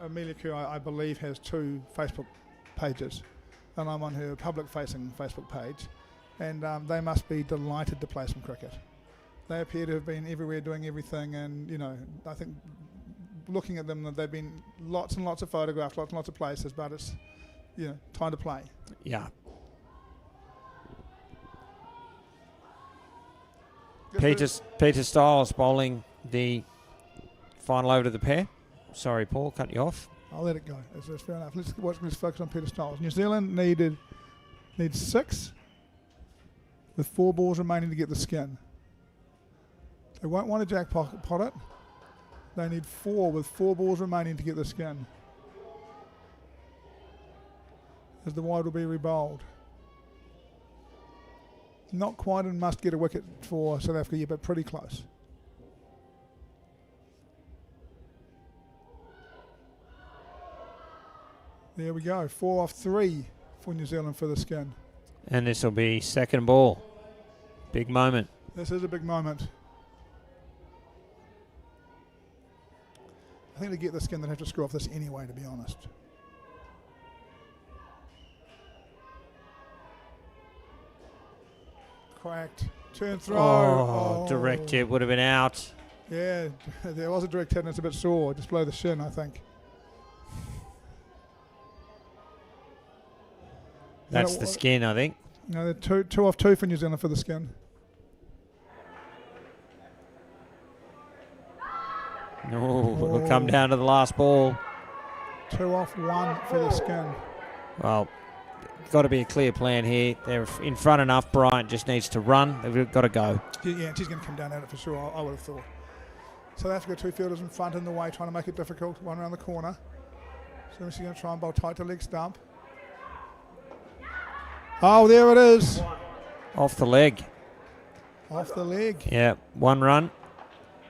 Amelia Curl, I believe, has 2 Facebook pages, and I'm on her public-facing Facebook page, and they must be delighted to play some cricket. They appear to have been everywhere doing everything, and I think looking at them, they've been lots and lots of photographs, lots and lots of places, but it's time to play. Yeah. Peter Stiles bowling the final over to the pair. Sorry, Paul, cut you off. I'll let it go. That's fair enough. Let's focus on Peter Stiles. New Zealand needs 6 with 4 balls remaining to get the skin. They won't want to jackpot it. They need 4 with 4 balls remaining to get the skin. As the wide will be rebowled. Not quite and must get a wicket for South Africa yet, but pretty close. There we go. 4 off 3 for New Zealand for the skin. And this will be second ball. Big moment. This is a big moment. I think to get the skin, they'd have to screw off this anyway, to be honest. Cracked. Turn throw. Oh, direct hit would have been out. Yeah, there was a direct hit and it's a bit sore. Just below the shin, I think. That's the skin, I think. No, they're 2 off 2 for New Zealand for the skin. Oh, it'll come down to the last ball. 2 off 1 for the skin. Well, got to be a clear plan here. They're in front enough. Bryant just needs to run. They've got to go. Yeah, she's going to come down at it for sure, I would have thought. South Africa 2 fielders in front in the way, trying to make it difficult. One around the corner. So she's going to try and bowl tight to leg stump. Oh, there it is. Off the leg. Off the leg. Yeah, 1 run.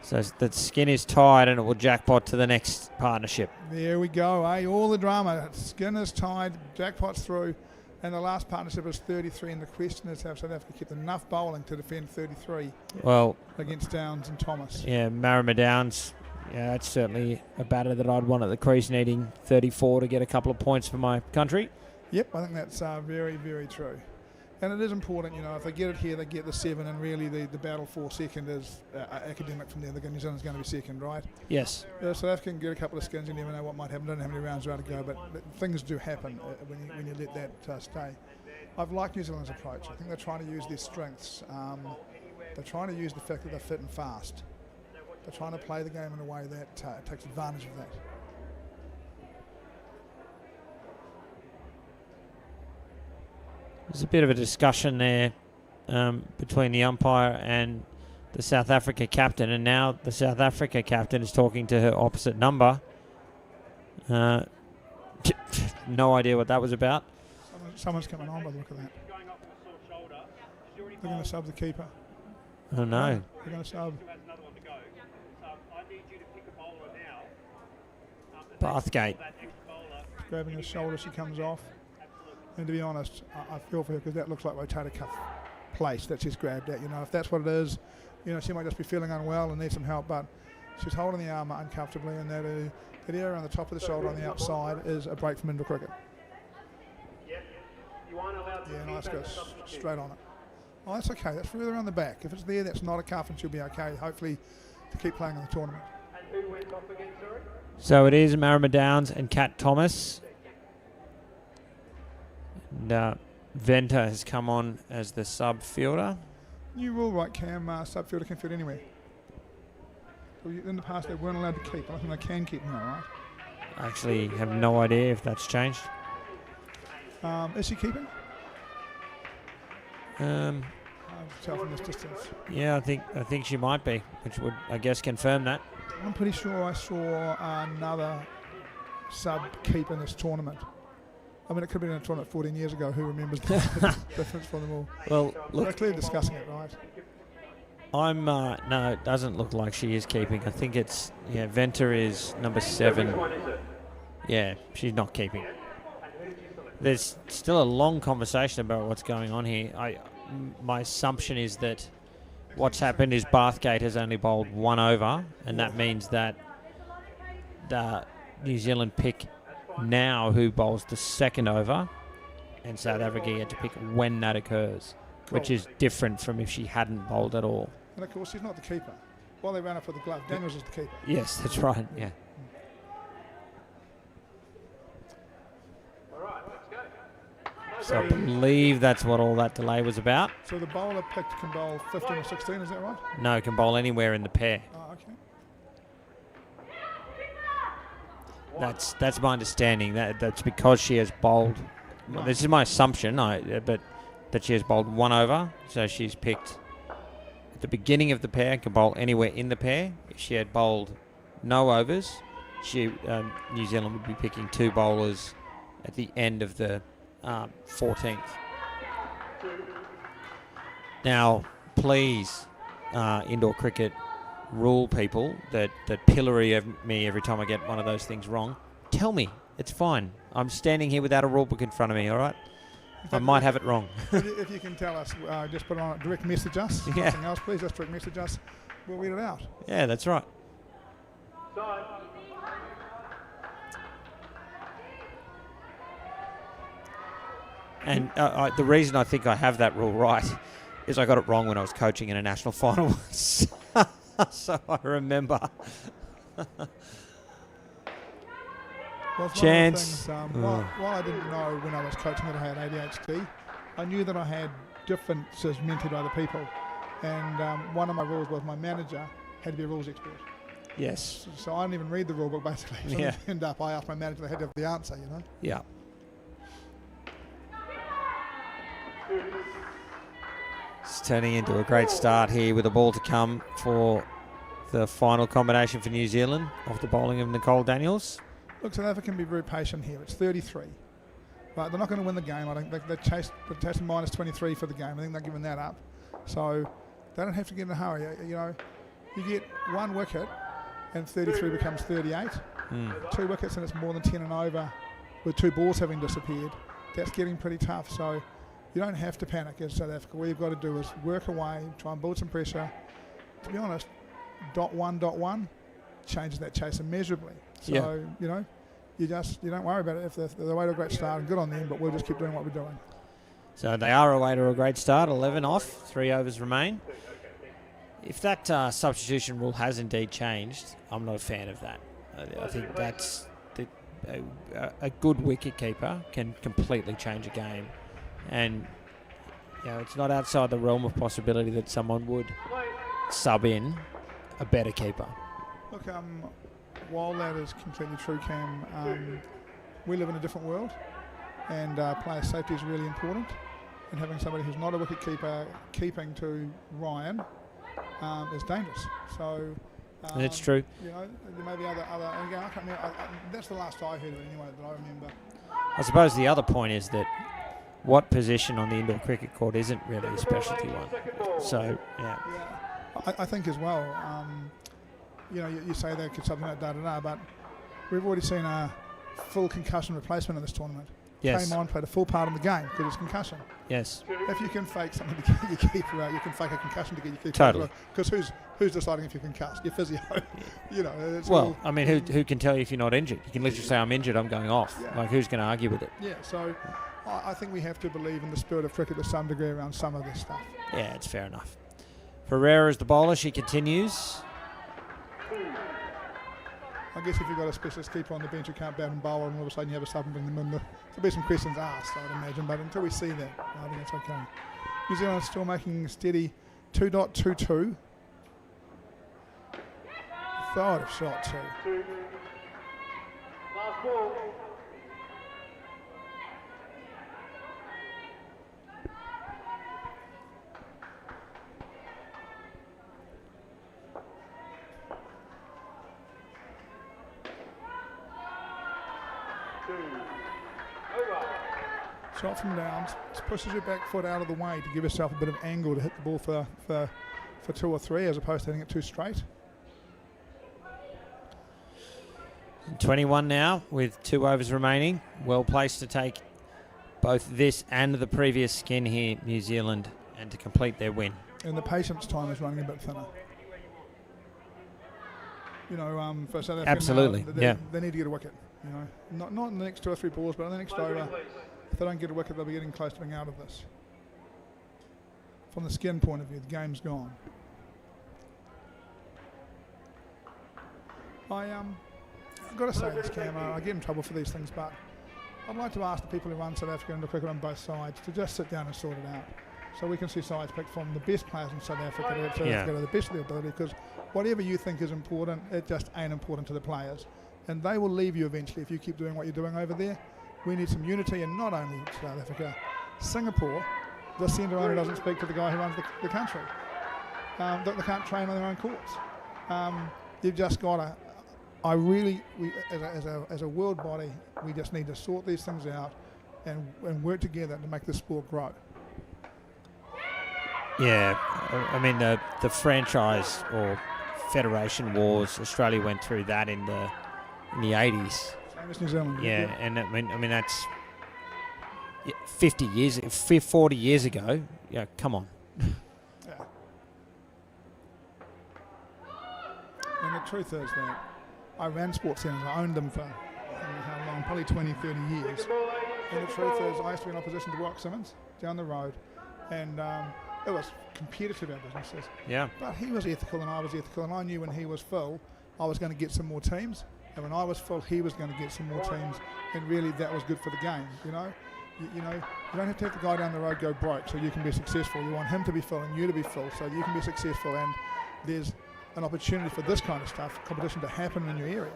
So the skin is tied and it will jackpot to the next partnership. There we go, all the drama. Skin is tied, jackpot's through, and the last partnership is 33, and the question is have South Africa kept enough bowling to defend 33 against Downs and Thomas. Yeah, Marama Downs, that's certainly a batter that I'd want at the crease, needing 34 to get a couple of points for my country. Yep, I think that's very, very true. And it is important, if they get it here, they get the 7, and really the battle for second is academic from there. New Zealand's going to be second, right? Yes. South Africa can get a couple of skins, you never know what might happen. Don't know how many rounds are to go, but things do happen when you let that stay. I've liked New Zealand's approach. I think they're trying to use their strengths. They're trying to use the fact that they're fit and fast. They're trying to play the game in a way that takes advantage of that. There's a bit of a discussion there between the umpire and the South Africa captain, and now the South Africa captain is talking to her opposite number. No idea what that was about. Someone's coming on by the look of that. They're going to sub the keeper. Oh no. They're going to sub. Bathgate. Grabbing his shoulder, she comes off. And to be honest, I feel for her because that looks like rotator cuff place that she's grabbed at. If that's what it is, she might just be feeling unwell and need some help. But she's holding the arm uncomfortably, and that area around the top of the shoulder on the outside is a break from indoor cricket. Yeah, nice go straight on it. Oh, that's okay. That's further around the back. If it's there, that's not a cuff, and she'll be okay. Hopefully, to keep playing in the tournament. And who went off again, sorry? So it is Marama Downs and Kat Thomas. And Venter has come on as the sub fielder. New rule, right, Cam? Sub fielder can field anywhere. In the past, they weren't allowed to keep. I think they can keep now, right? I actually have no idea if that's changed. Is she keeping? I can tell from this distance. Yeah, I think she might be, which would, I guess, confirm that. I'm pretty sure I saw another sub keep in this tournament. I mean, it could have been in a tournament 14 years ago. Who remembers the difference for them all? Well, look, they're clearly discussing it, right? No, it doesn't look like she is keeping. I think it's, Venter is number 7. Which one is it? Yeah, she's not keeping. There's still a long conversation about what's going on here. My assumption is that what's happened is Bathgate has only bowled 1 over, and that means that the New Zealand pick now who bowls the second over, and South Africa get to pick when that occurs, which is different from if she hadn't bowled at all. And of course, she's not the keeper. While they ran up for the glove, Daniels is the keeper. Yes, that's right, yeah. So I believe that's what all that delay was about. So the bowler picked can bowl 15 or 16, is that right? No, can bowl anywhere in the pair. Oh, okay. That's my understanding. That's because she has bowled. Well, this is my assumption, but that she has bowled 1 over. So she's picked at the beginning of the pair, can bowl anywhere in the pair. If she had bowled no overs, New Zealand would be picking 2 bowlers at the end of the 14th. Now, please, indoor cricket rule people that pillory of me every time I get one of those things wrong. Tell me. It's fine. I'm standing here without a rule book in front of me, all right? I might have it wrong. If you can tell us, just put on direct message us. Yeah. Nothing else, please. Just direct message us. We'll read it out. Yeah, that's right. And the reason I think I have that rule right is I got it wrong when I was coaching in a national final. So I remember. Well, it's Chance. one of the things, while I didn't know when I was coaching that I had ADHD, I knew that I had differences mentally to other people. And one of my rules was my manager had to be a rules expert. Yes. So I didn't even read the rule book, basically. So Yeah. end up, I asked my manager, they had to have the answer, you know? Yeah. It's turning into a great start here with a ball to come for the final combination for New Zealand off the bowling of Nicole Daniels. Look, South Africa can be very patient here. It's 33. But they're not going to win the game. I think they're chasing minus 23 for the game. I think they're giving that up. So they don't have to get in a hurry. You know, you get 1 wicket and 33 becomes 38. 2 wickets and it's more than 10 and over with 2 balls having disappeared. That's getting pretty tough. So you don't have to panic as South Africa. What you've got to do is work away, try and build some pressure. To be honest, .1 changes that chase immeasurably. So, you know, you don't worry about it. If they're away to a great start, and good on them, but we'll just keep doing what we're doing. So they are away to a great start, 11 off, 3 overs remain. If that substitution rule has indeed changed, I'm not a fan of that. I think that's a good wicket keeper can completely change a game. And, you know, it's not outside the realm of possibility that someone would sub in a better keeper. Look, while that is completely true, Cam, we live in a different world, and player safety is really important. And having somebody who's not a wicket keeper keeping to Ryan is dangerous. So That's true. You know, there may be other. Again, I can't remember. That's the last I heard of it anyway that I remember. I suppose the other point is that what position on the indoor cricket court isn't really a specialty one. So yeah. I think as well. You know, you say they could something like da-da-da, but we've already seen a full concussion replacement in this tournament. Yes. Came on, played a full part in the game because it's concussion. Yes. If you can fake something to get your keeper out, you can fake a concussion to get your keeper Totally. out. Because who's deciding if you're concussed? Your physio. You know. It's Well, all, I mean, who can tell you if you're not injured? You can literally say, I'm injured, I'm going off. Yeah. Like, who's going to argue with it? yeah. So I think we have to believe in the spirit of cricket to some degree around some of this stuff. Yeah, it's fair enough. Ferreira is the bowler. She continues. I guess if you've got a specialist keeper on the bench who can't bat and bowl and all of a sudden you have a sub and bring them in, there'll be some questions asked, I'd imagine. But until we see that, I think it's okay. New Zealand still making steady 2.22. Thought of shot too. Last ball. Shot from downs, just pushes your back foot out of the way to give yourself a bit of angle to hit the ball for 2 or 3 as opposed to hitting it too straight. 21 now with 2 overs remaining. Well placed to take both this and the previous skin here, New Zealand, and to complete their win. And the patience time is running a bit thinner. You know, for South Africa, Absolutely, they yeah. They need to get a wicket. You know, not in the next 2 or 3 balls, but in the next over. If they don't get a wicket, they'll be getting close to being out of this. From the skin point of view, the game's gone. I've got to say this, Cam, I get in trouble for these things, but I'd like to ask the people who run South Africa and the cricket on both sides to just sit down and sort it out, so we can see sides picked from the best players in South Africa to the best of their ability, because whatever you think is important, it just ain't important to the players. And they will leave you eventually if you keep doing what you're doing over there. We need some unity, and not only South Africa, Singapore, the centre owner doesn't speak to the guy who runs the country. They can't train on their own courts. You've just got to, as a world body, we just need to sort these things out and work together to make the sport grow. Yeah, I mean the franchise or federation wars, Australia went through that in the 80s. Same as New Zealand. Yeah, and I mean that's 40 years ago. Yeah, come on. Yeah. And the truth is that I ran sports centres. I owned them for how long? Probably 20, 30 years. And the truth is, I used to be in opposition to Warwick Simmons down the road, and it was competitive, our businesses. Yeah. But he was ethical and I was ethical, and I knew when he was full, I was going to get some more teams, and when I was full, he was going to get some more teams, and really that was good for the game. You know, you don't have to have the guy down the road go broke so you can be successful. You want him to be full and you to be full so you can be successful, and there's an opportunity for this kind of stuff, competition, to happen in your area.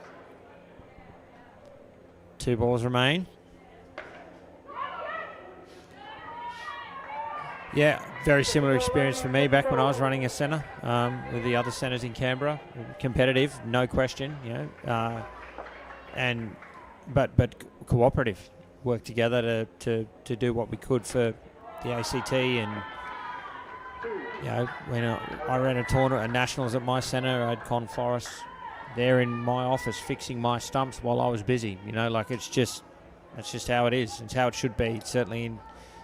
2 balls remain. Yeah, very similar experience for me back when I was running a centre with the other centres in Canberra. Competitive, no question, you know, but cooperative. Work together to do what we could for the ACT, and you know, when I ran a tournament, a nationals at my centre, I had Con Forrest there in my office fixing my stumps while I was busy. You know, like that's just how it is. It's how it should be, certainly in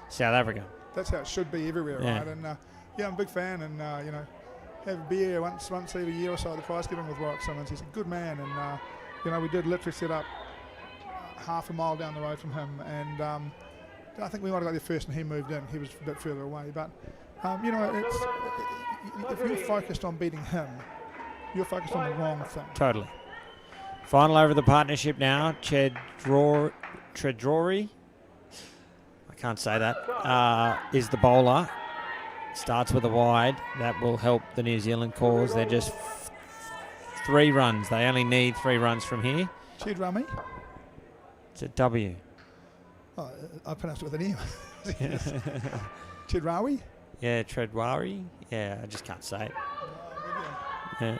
South Africa. That's how it should be everywhere, right? And I'm a big fan, and you know, have a beer once every year or so at the prize giving with Warwick Simmons. He's a good man, and you know, we did literally set up half a mile down the road from him, and I think we might have got there first, and he moved in. He was a bit further away, but you know, if you're focused on beating him, you're focused on the wrong thing. Totally. Final over the partnership now. Tredrory. I can't say that. Is the bowler. Starts with a wide. That will help the New Zealand cause. They're just 3 runs. They only need 3 runs from here. Chedrami? It's a W. Oh, I pronounced it with an E. Chedrawi? Yeah, Tredwari. Yeah, I just can't say it. Yeah.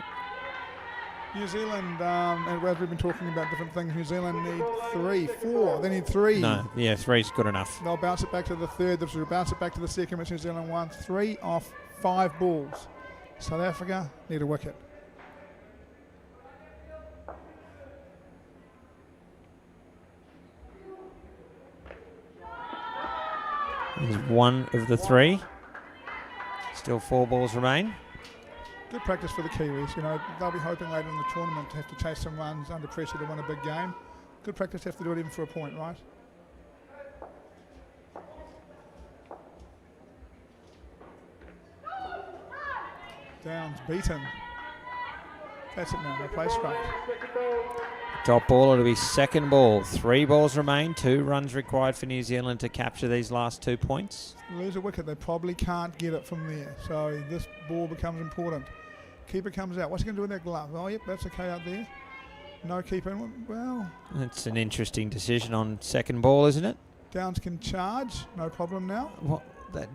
New Zealand, and as we've been talking about different things, New Zealand need 3, 4. They need 3. No, yeah, 3's good enough. They'll bounce it back to the third. They'll bounce it back to the second, which New Zealand won. 3 off 5 balls. South Africa need a wicket. He's 1 of the 3. Still 4 balls remain. Good practice for the Kiwis. You know, they'll be hoping later in the tournament to have to chase some runs under pressure to win a big game. Good practice to have to do it even for a point, right? Downs beaten. That's it now. They play straight. Top ball, it'll be second ball. 3 balls remain. 2 runs required for New Zealand to capture these last 2 points. Lose a wicket, they probably can't get it from there. So this ball becomes important. Keeper comes out. What's he going to do with that glove? Oh, yep, that's okay out there. No keeper. Well, it's an interesting decision on second ball, isn't it? Downs can charge. No problem now. Well,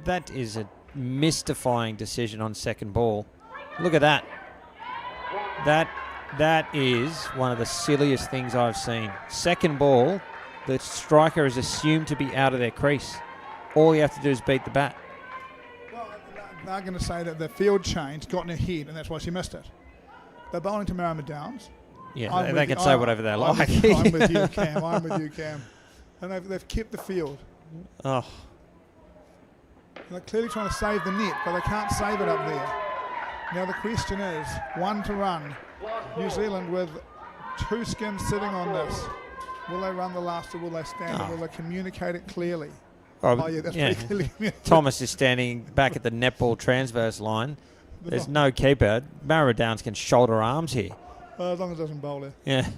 that is a mystifying decision on second ball. Look at that. That is one of the silliest things I've seen. Second ball, the striker is assumed to be out of their crease. All you have to do is beat the bat. Well, they're going to say that the field change got in her head, and that's why she missed it. They're bowling to Marama Downs. Yeah, they can say whatever they like. I'm with you, Cam. I'm with you, Cam. And they've kept the field. Oh. They're clearly trying to save the net, but they can't save it up there. Now the question is, 1 to run. New Zealand with 2 skins sitting on this. Will they run the last or will they stand? Or will they communicate it clearly? Oh, Oh, yeah, that's yeah. pretty clearly communicated. Thomas is standing back at the netball transverse line. There's no keeper. Marrow-Downs can shoulder arms here. As long as it doesn't bowl it. Yeah.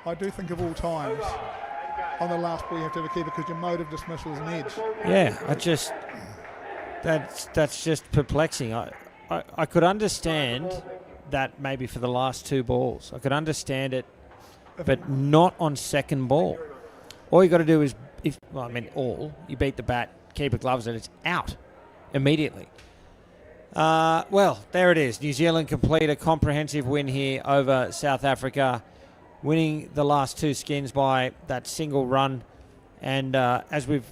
I do think of all times, on the last ball you have to have a keeper because your mode of dismissal is an edge. Yeah, that's just perplexing. I could understand that maybe for the last 2 balls. I could understand it, but not on second ball. All you got to do is, you beat the bat, keeper gloves it, it's out immediately. Well, there it is. New Zealand complete a comprehensive win here over South Africa, winning the last 2 skins by that single run. And as we've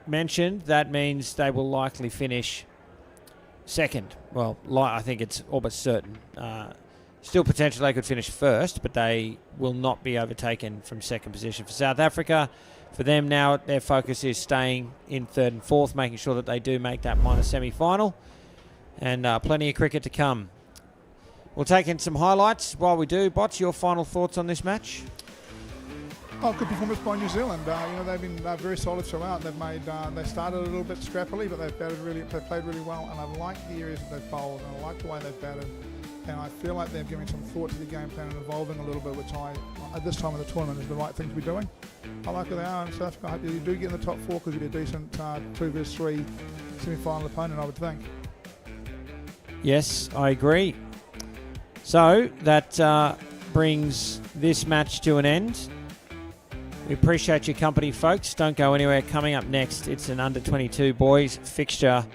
mentioned, that means they will likely finish second. Well, I think it's almost certain. Still potentially they could finish first, but they will not be overtaken from second position. For South Africa, for them now, their focus is staying in third and fourth, making sure that they do make that minor semi-final. And plenty of cricket to come. We'll take in some highlights while we do. Bots, your final thoughts on this match? Oh, good performance by New Zealand. They've been very solid throughout. They started a little bit scrappily, but they've played really well. And I like the areas that they've bowled, and I like the way they've batted. And I feel like they're giving some thought to the game plan and evolving a little bit, which at this time of the tournament is the right thing to be doing. I like where they are in South Africa. I hope you do get in the top 4 because you'd be a decent 2 versus 3 semi-final opponent, I would think. Yes, I agree. So that brings this match to an end. We appreciate your company, folks. Don't go anywhere. Coming up next, it's an under-22 boys fixture.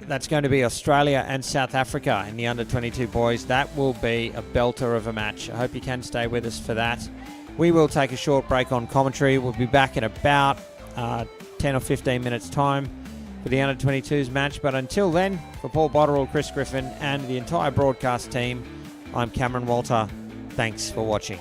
That's going to be Australia and South Africa in the under-22 boys. That will be a belter of a match. I hope you can stay with us for that. We will take a short break on commentary. We'll be back in about 10 or 15 minutes' time for the under-22s match. But until then, for Paul Botterill, Chris Griffin, and the entire broadcast team, I'm Cameron Walter. Thanks for watching.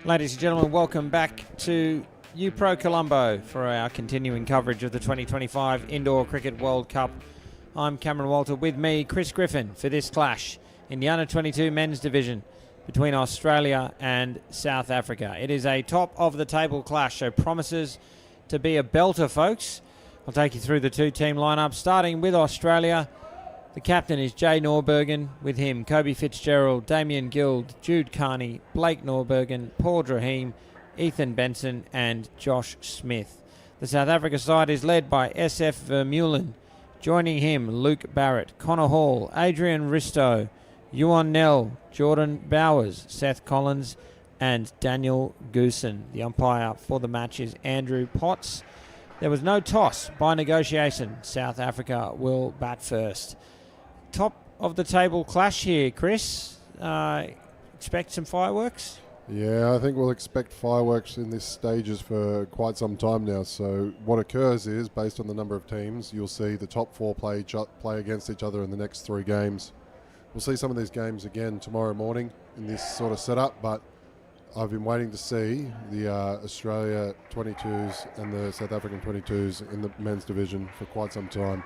Ladies and gentlemen, welcome back to UPro Colombo for our continuing coverage of the 2025 Indoor Cricket World Cup. I'm Cameron Walter, with me Chris Griffin, for this clash in the under-22 men's division between Australia and South Africa. It is a top-of-the-table clash, so promises to be a belter, folks. I'll take you through the two-team lineup, starting with Australia. The captain is Jay Norbergen. With him, Kobe Fitzgerald, Damien Guild, Jude Carney, Blake Norbergen, Paul Drahim, Ethan Benson and Josh Smith. The South Africa side is led by SF Vermeulen. Joining him, Luke Barrett, Connor Hall, Adrian Risto, Yuan Nell, Jordan Bowers, Seth Collins and Daniel Goosen. The umpire for the match is Andrew Potts. There was no toss by negotiation. South Africa will bat first. Top of the table clash here, Chris. Expect some fireworks? Yeah, I think we'll expect fireworks in this stages for quite some time now. So what occurs is, based on the number of teams, you'll see the top four play against each other in the next three games. We'll see some of these games again tomorrow morning in this sort of setup, but I've been waiting to see the Australia 22s and the South African 22s in the men's division for quite some time.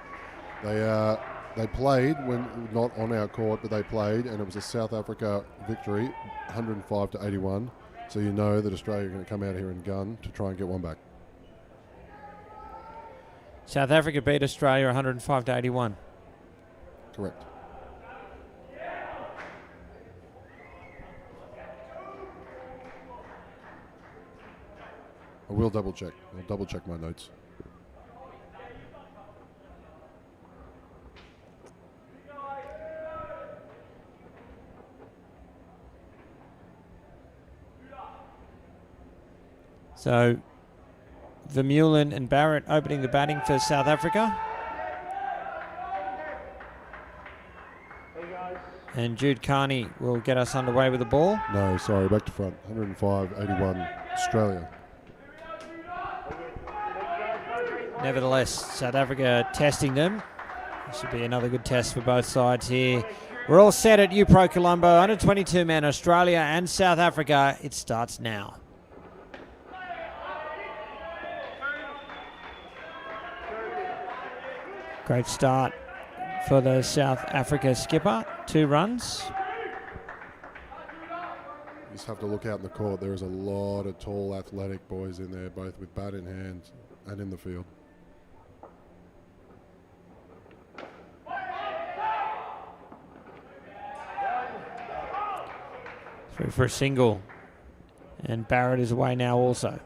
They played, when not on our court, but they played, and it was a South Africa victory, 105-81. So you know that Australia are going to come out here and gun to try and get one back. South Africa beat Australia 105-81. Correct. I will double check. I'll double check my notes. So Vermeulen and Barrett opening the batting for South Africa. And Jude Carney will get us underway with the ball. No, sorry, back to front. 105-81 Australia. Nevertheless, South Africa testing them. This should be another good test for both sides here. We're all set at UPro Colombo. Under 22 men, Australia and South Africa. It starts now. Great start for the South Africa skipper. 2 runs. You just have to look out in the court. There is a lot of tall, athletic boys in there, both with bat in hand and in the field. Through for a single. And Barrett is away now also.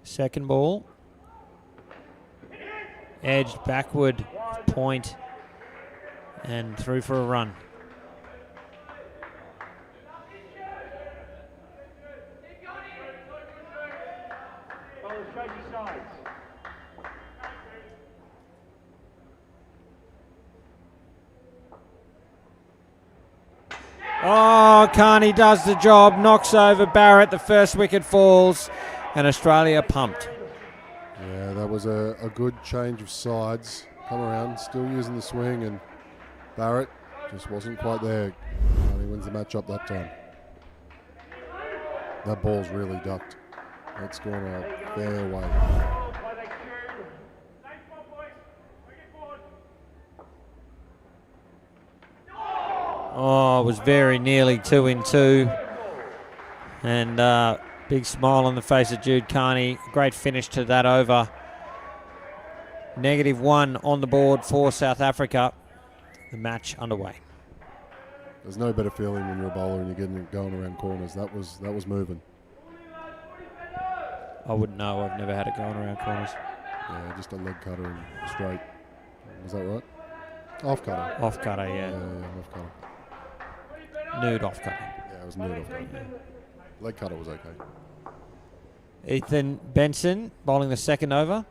Second ball. Edged backward, point, and through for a run. Oh, Carney does the job, knocks over Barrett, the first wicket falls, and Australia pumped. Yeah, that was a good change of sides. Come around, still using the swing, and Barrett just wasn't quite there. And he wins the match up that time. That ball's really ducked. That's gone a fair way. Oh, it was very nearly 2 in 2. And big smile on the face of Jude Carney. Great finish to that over. -1 on the board for South Africa. The match underway. There's no better feeling when you're a bowler and you're getting it going around corners. That was moving. I wouldn't know. I've never had it going around corners. Yeah, just a leg cutter and straight. Was that right? Off cutter. Off cutter, yeah. Yeah, off cutter. Nude off cutter. Yeah, it was nude off cutter. Yeah. Leg cutter was okay. Ethan Benson bowling the second over.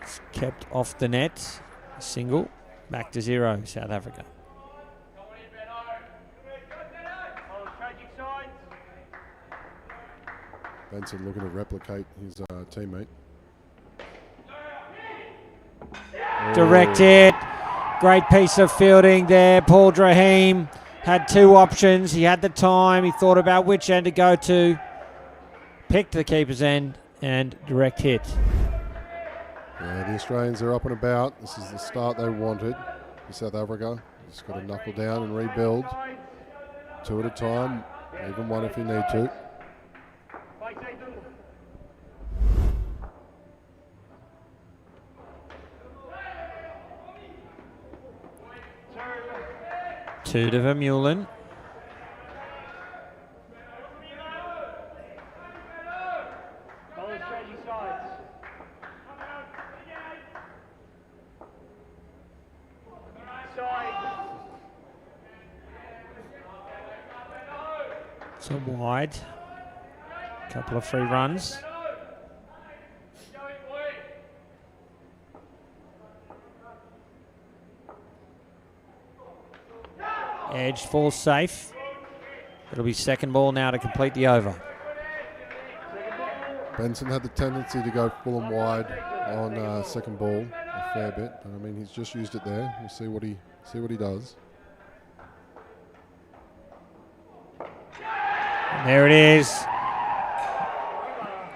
It's kept off the net. Single. Back to 0, South Africa. Benson looking to replicate his teammate. Direct hit. Great piece of fielding there. Paul Drahim had 2 options. He had the time. He thought about which end to go to. Picked the keeper's end and direct hit. Yeah, the Australians are up and about. This is the start they wanted for South Africa. Just got to knuckle down and rebuild. 2 at a time, even 1 if you need to. Two to Vermeulen. So wide. Couple of free runs. Edge falls safe. It'll be second ball now to complete the over. Benson had the tendency to go full and wide on second ball a fair bit, but I mean he's just used it there. We'll see what he does. And there it is.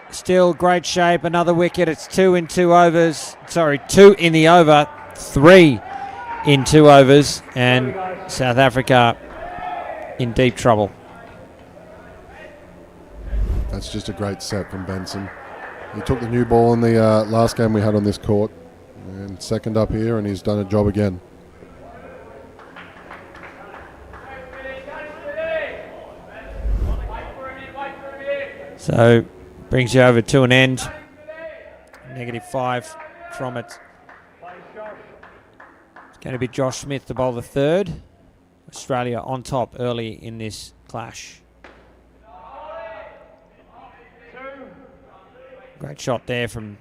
Still great shape. Another wicket. It's 2 in 2 overs. Sorry, 2 in the over. 3 in 2 overs, and South Africa in deep trouble. That's just a great set from Benson. He took the new ball in the last game we had on this court, and second up here, and he's done a job again. So brings you over to an end. -5 from it. It's going to be Josh Smith to bowl the third. Australia on top early in this clash. Great shot there from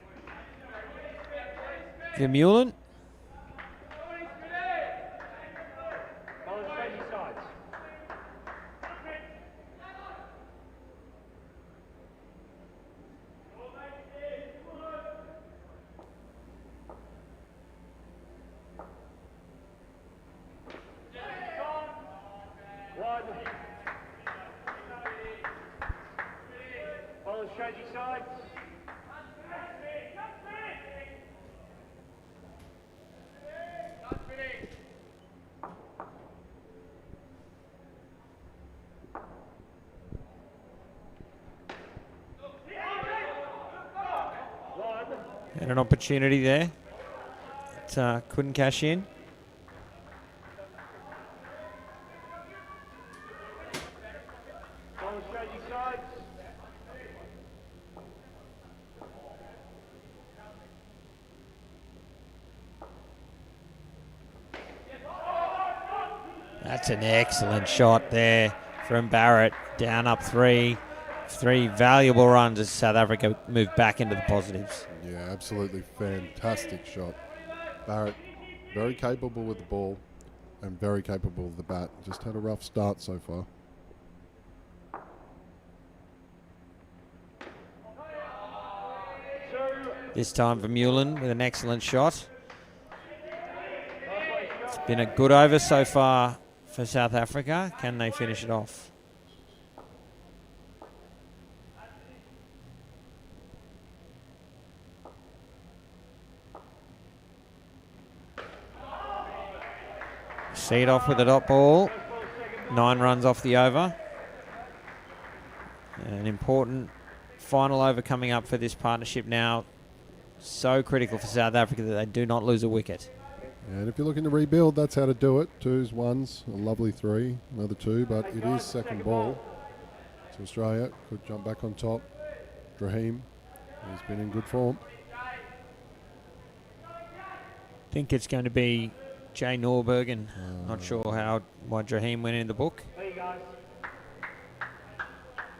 Vermeulen. Bowlers change your sides. One. Bowlers change your sides. Had an opportunity there. It, couldn't cash in. Bowlers change your sides. That's an excellent shot there from Barrett. Down up 3. 3 valuable runs as South Africa move back into the positives. Yeah, absolutely fantastic shot. Barrett, very capable with the ball and very capable with the bat. Just had a rough start so far. This time Vermeulen with an excellent shot. It's been a good over so far for South Africa. Can they finish it off? See it off with a dot ball. 9 runs off the over. An important final over coming up for this partnership now. So critical for South Africa that they do not lose a wicket. And if you're looking to rebuild, that's how to do it. 2s, 1s, a lovely 3, another 2, but it is second ball. So Australia could jump back on top. Drahim, he's been in good form. Think it's going to be Jay Norbergen. Not sure why Drahim went in the book. There you go.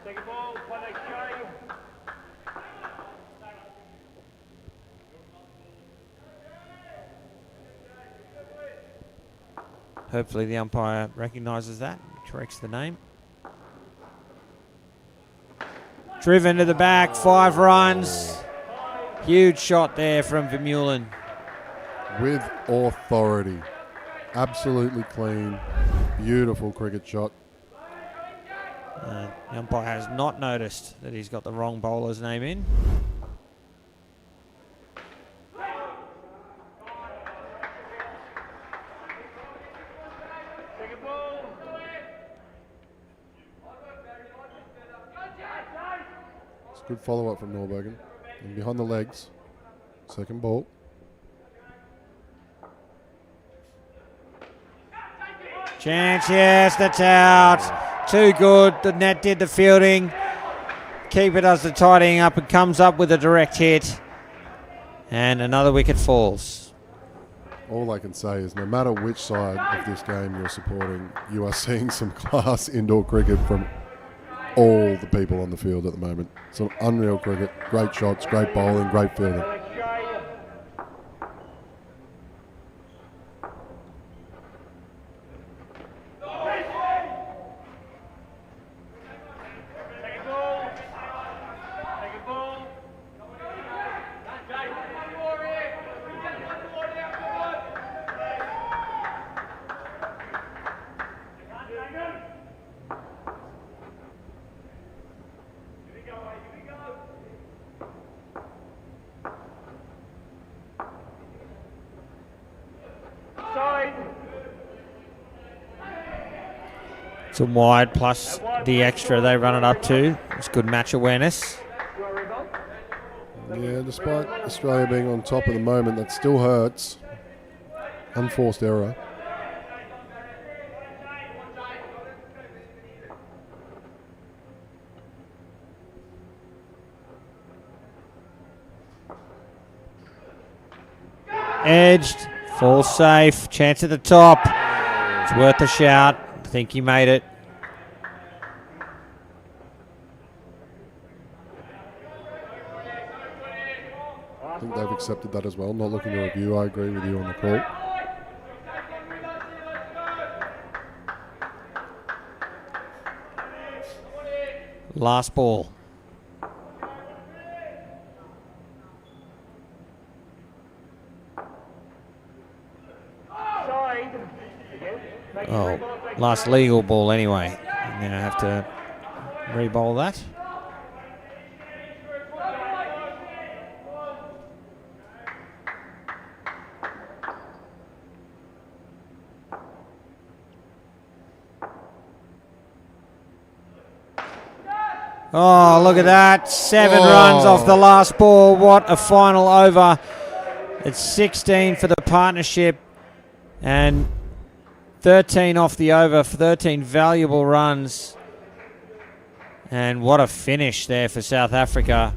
Second ball, one next Jay. Hopefully the umpire recognises that, corrects the name. Driven to the back, 5 runs. Huge shot there from Vermeulen. With authority. Absolutely clean. Beautiful cricket shot. The umpire has not noticed that he's got the wrong bowler's name in. Second ball. It's a good follow-up from Norbergen. And behind the legs. Second ball. Chance, yes, that's out. Too good. The net did the fielding. Keeper does the tidying up and comes up with a direct hit. And another wicket falls. All I can say is no matter which side of this game you're supporting, you are seeing some class indoor cricket from all the people on the field at the moment. Some unreal cricket, great shots, great bowling, great fielding. Next Jay. Second ball. Second ball. Side. Some wide plus the extra they run it up to. It's good match awareness. Yeah, despite Australia being on top at the moment, that still hurts. Unforced error. Edged, falls safe, chance at the top. It's worth a shout. I think he made it. think they've accepted that as well. Not looking to review. I agree with you on the call. Last ball. Oh, last legal ball anyway. I'm going to have to re-bowl that. Oh, look at that. 7 runs off the last ball. What a final over. It's 16 for the partnership and 13 off the over for 13 valuable runs. And what a finish there for South Africa.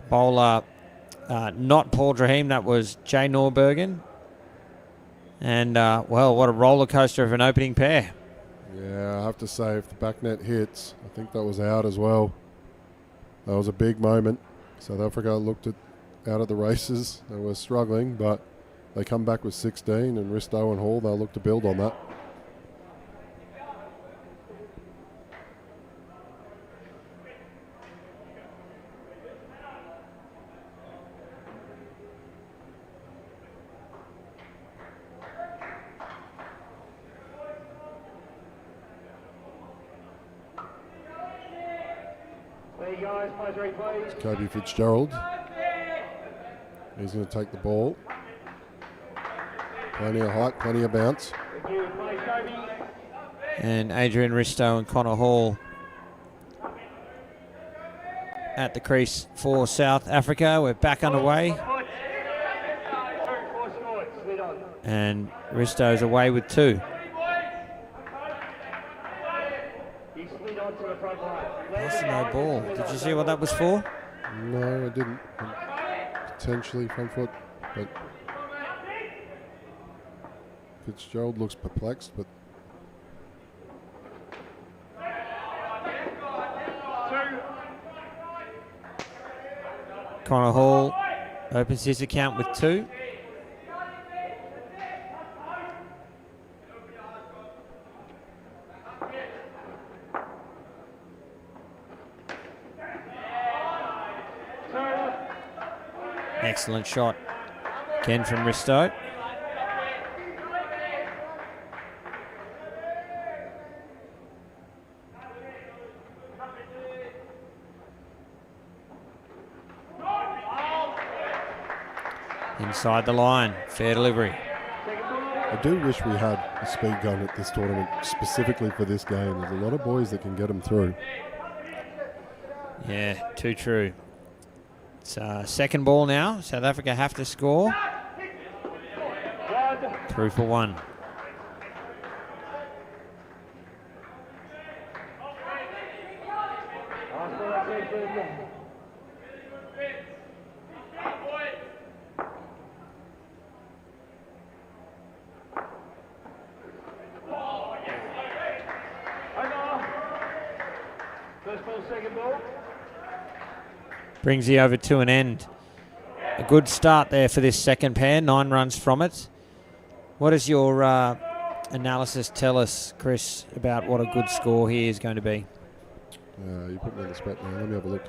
Bowler, not Paul Drahim, that was Jay Norbergen. And, well, what a roller coaster of an opening pair. Yeah, I have to say, if the back net hits, I think that was out as well. That was a big moment. South Africa looked out of the races. They were struggling, but they come back with 16, and Risto and Hall, they'll look to build on that. It's Kobe Fitzgerald. He's going to take the ball. Plenty of height, plenty of bounce. And Adrian Risto and Connor Hall at the crease for South Africa. We're back underway. And Risto's away with 2. That's no ball. Did you see what that was for? No, I didn't. Potentially front foot, but Fitzgerald looks perplexed, but Connor Hall opens his account with 2. Excellent shot again from Risto. Inside the line, fair delivery. I do wish we had a speed gun at this tournament specifically for this game. There's a lot of boys that can get them through. Yeah, too true. It's second ball now. South Africa have to score. 3 for 1. Brings the over to an end. A good start there for this second pair, 9 runs from it. What does your analysis tell us, Chris, about what a good score here is going to be? You put me on the spot now. Let me have a look.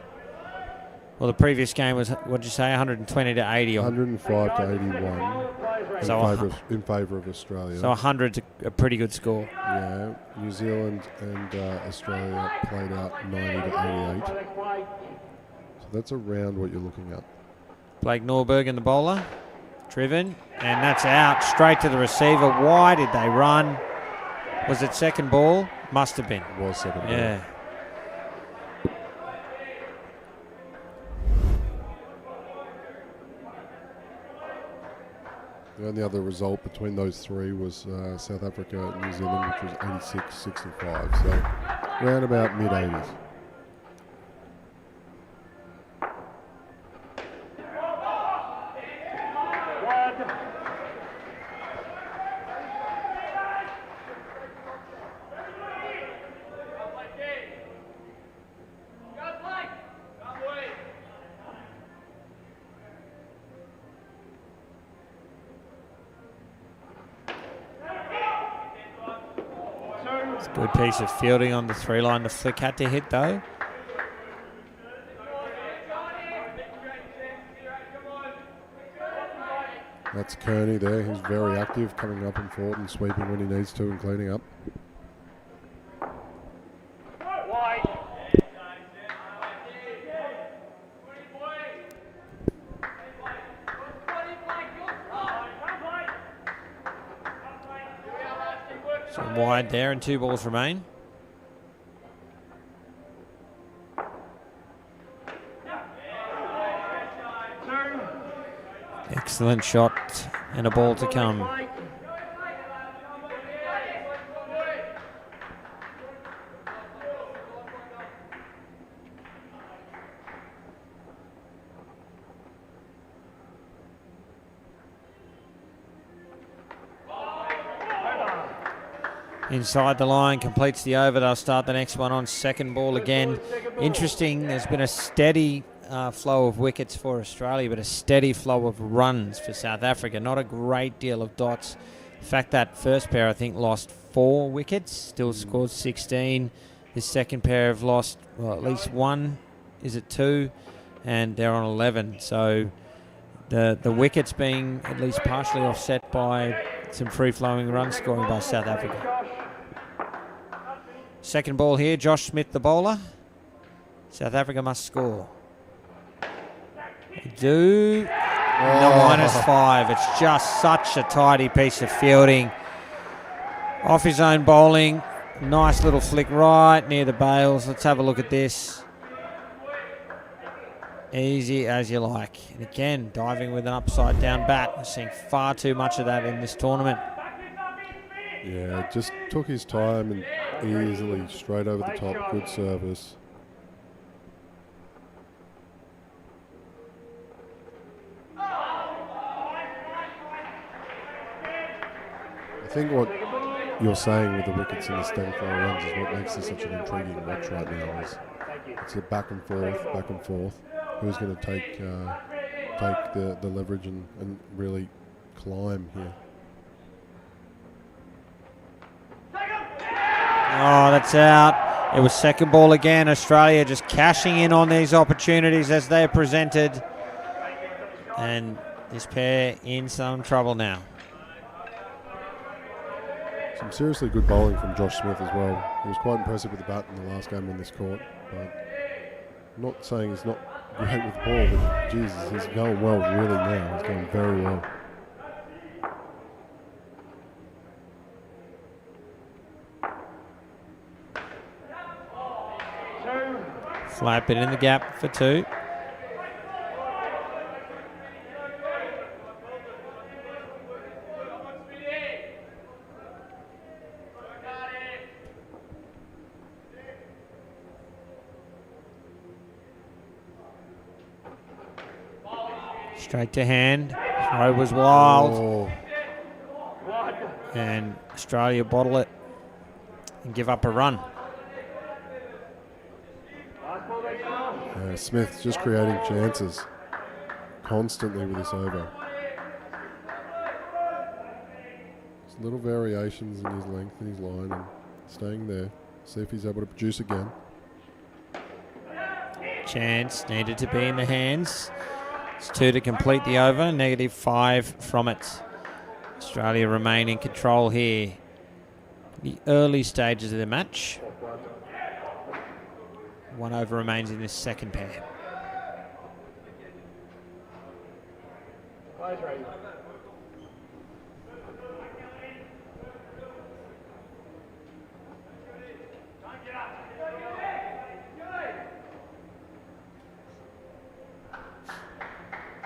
Well, the previous game was, what did you say, 120 to 80? 105 to 81 So in favour of Australia. So 100's a pretty good score. Yeah, New Zealand and Australia played out 90 to 88. So that's around what you're looking at. Blake Norbergen, the bowler, driven, and that's out straight to the receiver. Why did they run? Was it second ball? Must have been. It was second ball. Yeah. The only other result between those three was South Africa and New Zealand, which was 86-65. So around about mid-80s. It's a good piece of fielding on the 3-line. The flick had to hit though. That's Kearney there. He's very active, coming up and forward and sweeping when he needs to and cleaning up. So wide there and 2 balls remain. Excellent shot and a ball to come. Inside the line, completes the over. They'll start the next one on second ball again. Interesting, there's been a steady flow of wickets for Australia, but a steady flow of runs for South Africa. Not a great deal of dots. In fact, that first pair, I think, lost 4 wickets, still scored 16. This second pair have lost, well, at least 1. Is it 2? And they're on 11. So the wickets being at least partially offset by some free-flowing run scoring by South Africa. Second ball here, Josh Smith, the bowler. South Africa must score. They do. No, -5. It's just such a tidy piece of fielding. Off his own bowling. Nice little flick right near the bails. Let's have a look at this. Easy as you like. And again, diving with an upside down bat. We're seeing far too much of that in this tournament. Yeah, just took his time and easily straight over the top. Good service. I think what you're saying with the wickets and the steady flow runs is what makes this such an intriguing watch right now. It's a back and forth. Who's going to take the leverage and really climb here? Oh, that's out. It was second ball again. Australia just cashing in on these opportunities as they're presented. And this pair in some trouble now. Some seriously good bowling from Josh Smith as well. He was quite impressive with the bat in the last game on this court. But I'm not saying he's not great with the ball, but Jesus, he's going well really now. He's going very well. Flap it in the gap for 2. Straight to hand. Throw was wild. Oh. And Australia bottle it and give up a run. Smith just creating chances constantly with this over. Just little variations in his length and his line and staying there. See if he's able to produce again. Chance needed to be in the hands. It's 2 to complete the over, -5 from it. Australia remain in control here. The early stages of the match. 1 over remains in this second pair.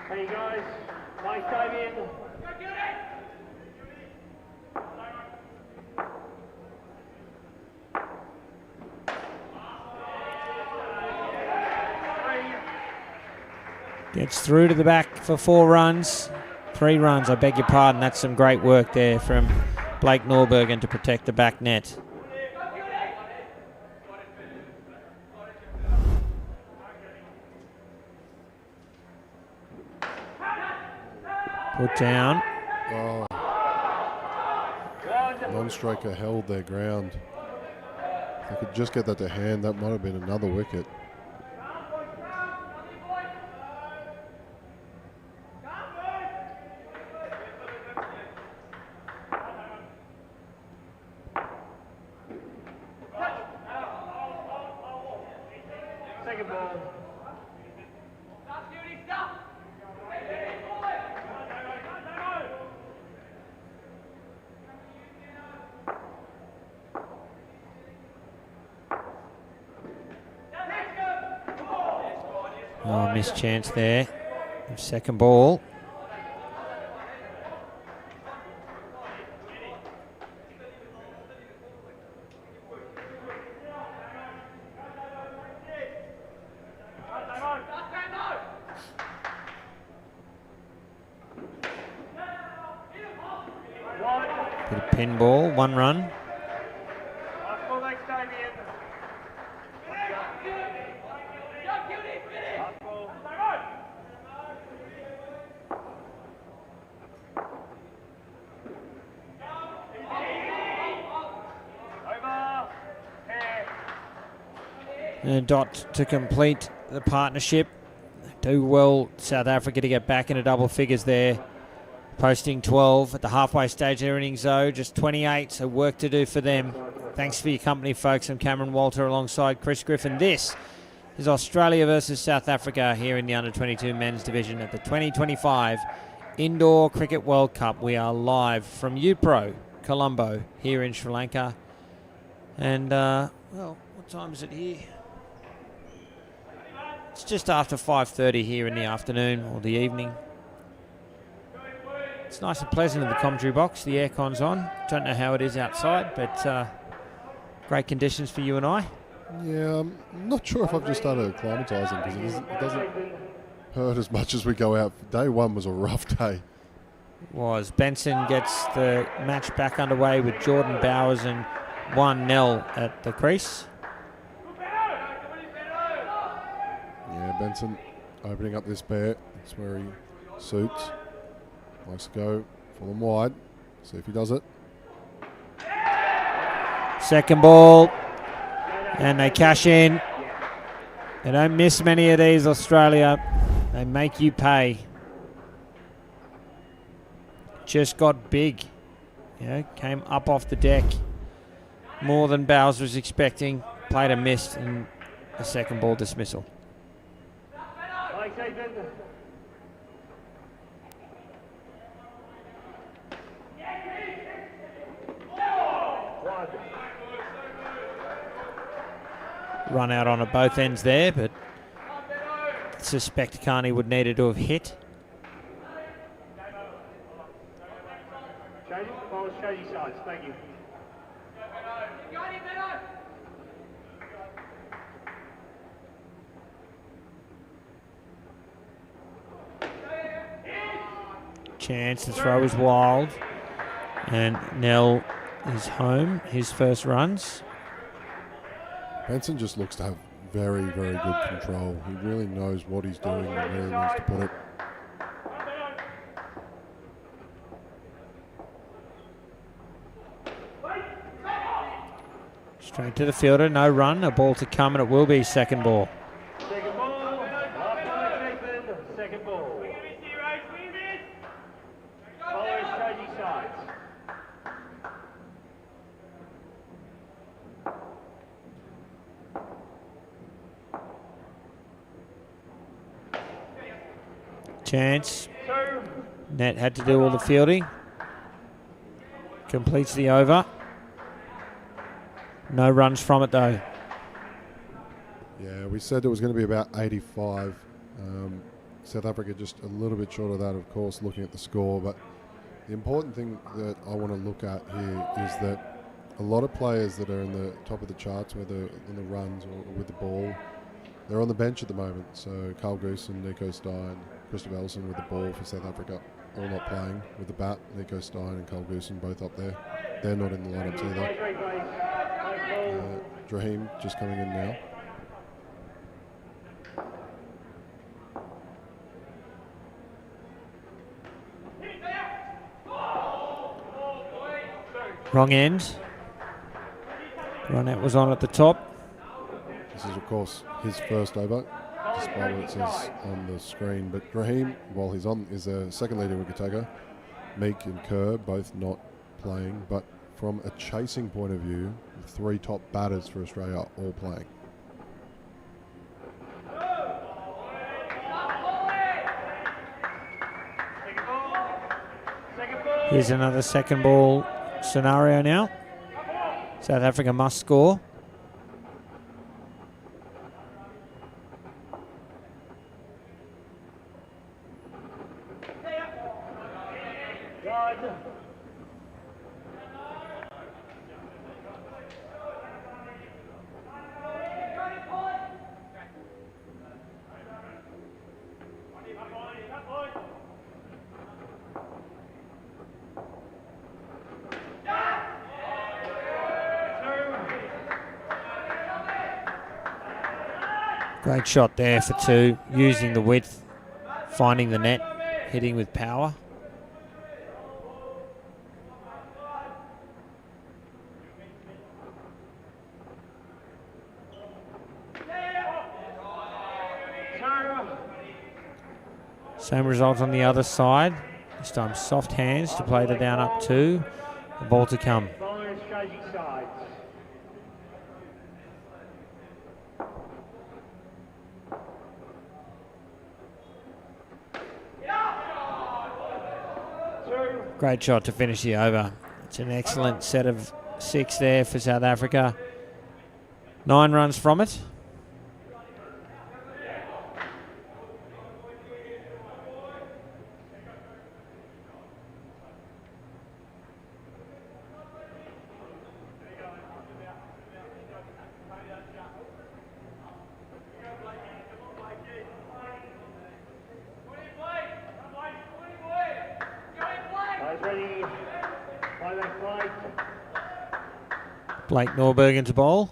Hey guys, nice time in. Gets through to the back for 4 runs. 3 runs, I beg your pardon. That's some great work there from Blake Norbergen to protect the back net. Put down. Oh. Non-striker held their ground. If I could just get that to hand, that might have been another wicket. Second ball. Oh, missed chance there. Second ball. Bit of pin ball, 1 run. And Dot to complete the partnership. Do well, South Africa, to get back into double figures there. Posting 12 at the halfway stage of their innings, though. Just 28, so work to do for them. Thanks for your company, folks. I'm Cameron Walter alongside Chris Griffin. This is Australia versus South Africa here in the under-22 men's division at the 2025 Indoor Cricket World Cup. We are live from UPro, Colombo, here in Sri Lanka. And, well, what time is it here? It's just after 5:30 here in the afternoon or the evening. It's nice and pleasant in the commentary box. The aircon's on. Don't know how it is outside, but great conditions for you and I. Yeah, I'm not sure if I've just started acclimatising because it doesn't hurt as much as we go out. Day one was a rough day. Benson gets the match back underway with Jordan Bowers and 1-0 at the crease. Yeah, Benson opening up this pair. That's where he suits. Likes to go full and wide. See if he does it. Second ball. And they cash in. They don't miss many of these, Australia. They make you pay. Just got big. You know, came up off the deck. More than Bowles was expecting. Played a miss in a second ball dismissal. Run out on both ends there, but suspect Carney would needed to have hit. Sides. Thank you. Chance to throw is wild, and Nell is home. His first runs. Benson just looks to have very, very good control. He really knows what he's doing and where he needs to put it. Straight to the fielder, no run, a ball to come, and it will be second ball. Second ball, second ball. Bowlers changing sides. Chance. Net had to do all the fielding. Completes the over. No runs from it though. Yeah, we said it was going to be about 85. South Africa just a little bit short of that, of course, looking at the score. But the important thing that I want to look at here is that a lot of players that are in the top of the charts, whether in the runs or with the ball, they're on the bench at the moment. So Carl Goosen, Nico Stein, Christopher Ellison with the ball for South Africa, all not playing with the bat. Nico Stein and Carl Goosen both up there. They're not in the lineups either. Draheem just coming in now. Wrong end. Run out was on at the top. This is, of course, his first over, despite what it says on the screen. But Raheem, while he's on, is a second leading wicket taker. Meek and Kerr both not playing, but from a chasing point of view, the three top batters for Australia all playing. Here's another second ball scenario now. South Africa must score. Great shot there for two, using the width, finding the net, hitting with power. Same result on the other side. This time soft hands to play the down up two. The ball to come. Bowlers changing sides. Great shot to finish the over. It's an excellent set of 6 there for South Africa. 9 runs from it. Blake Norbergen to bowl.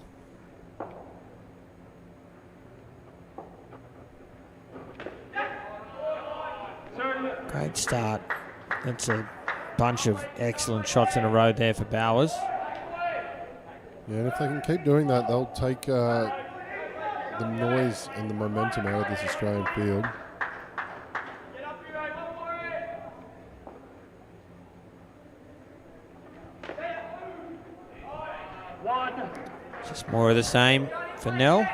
Great start. That's a bunch of excellent shots in a row there for Bowers. Yeah, and if they can keep doing that, they'll take the noise and the momentum out of this Australian field. Just more of the same for Nell.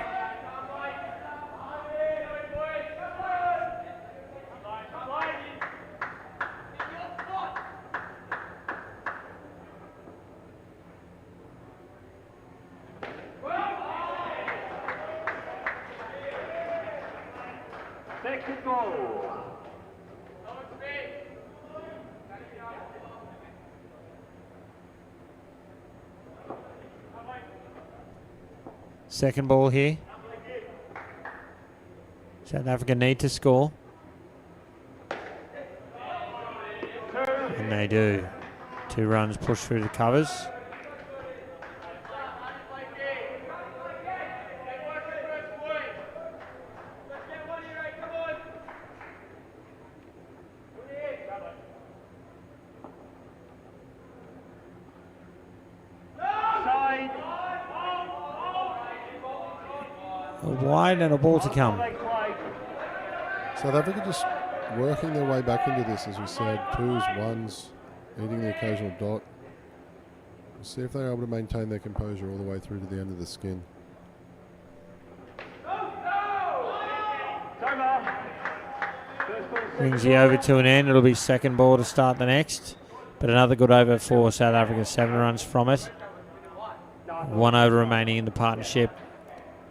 Second ball. Second ball here. South Africa need to score. And they do. 2 runs pushed through the covers. A wide and a ball to come. South Africa just working their way back into this, as we said. 2s, 1s, eating the occasional dot. We'll see if they're able to maintain their composure all the way through to the end of the skin. Brings the over to an end. It'll be second ball to start the next. But another good over for South Africa. 7 runs from it. 1 over remaining in the partnership.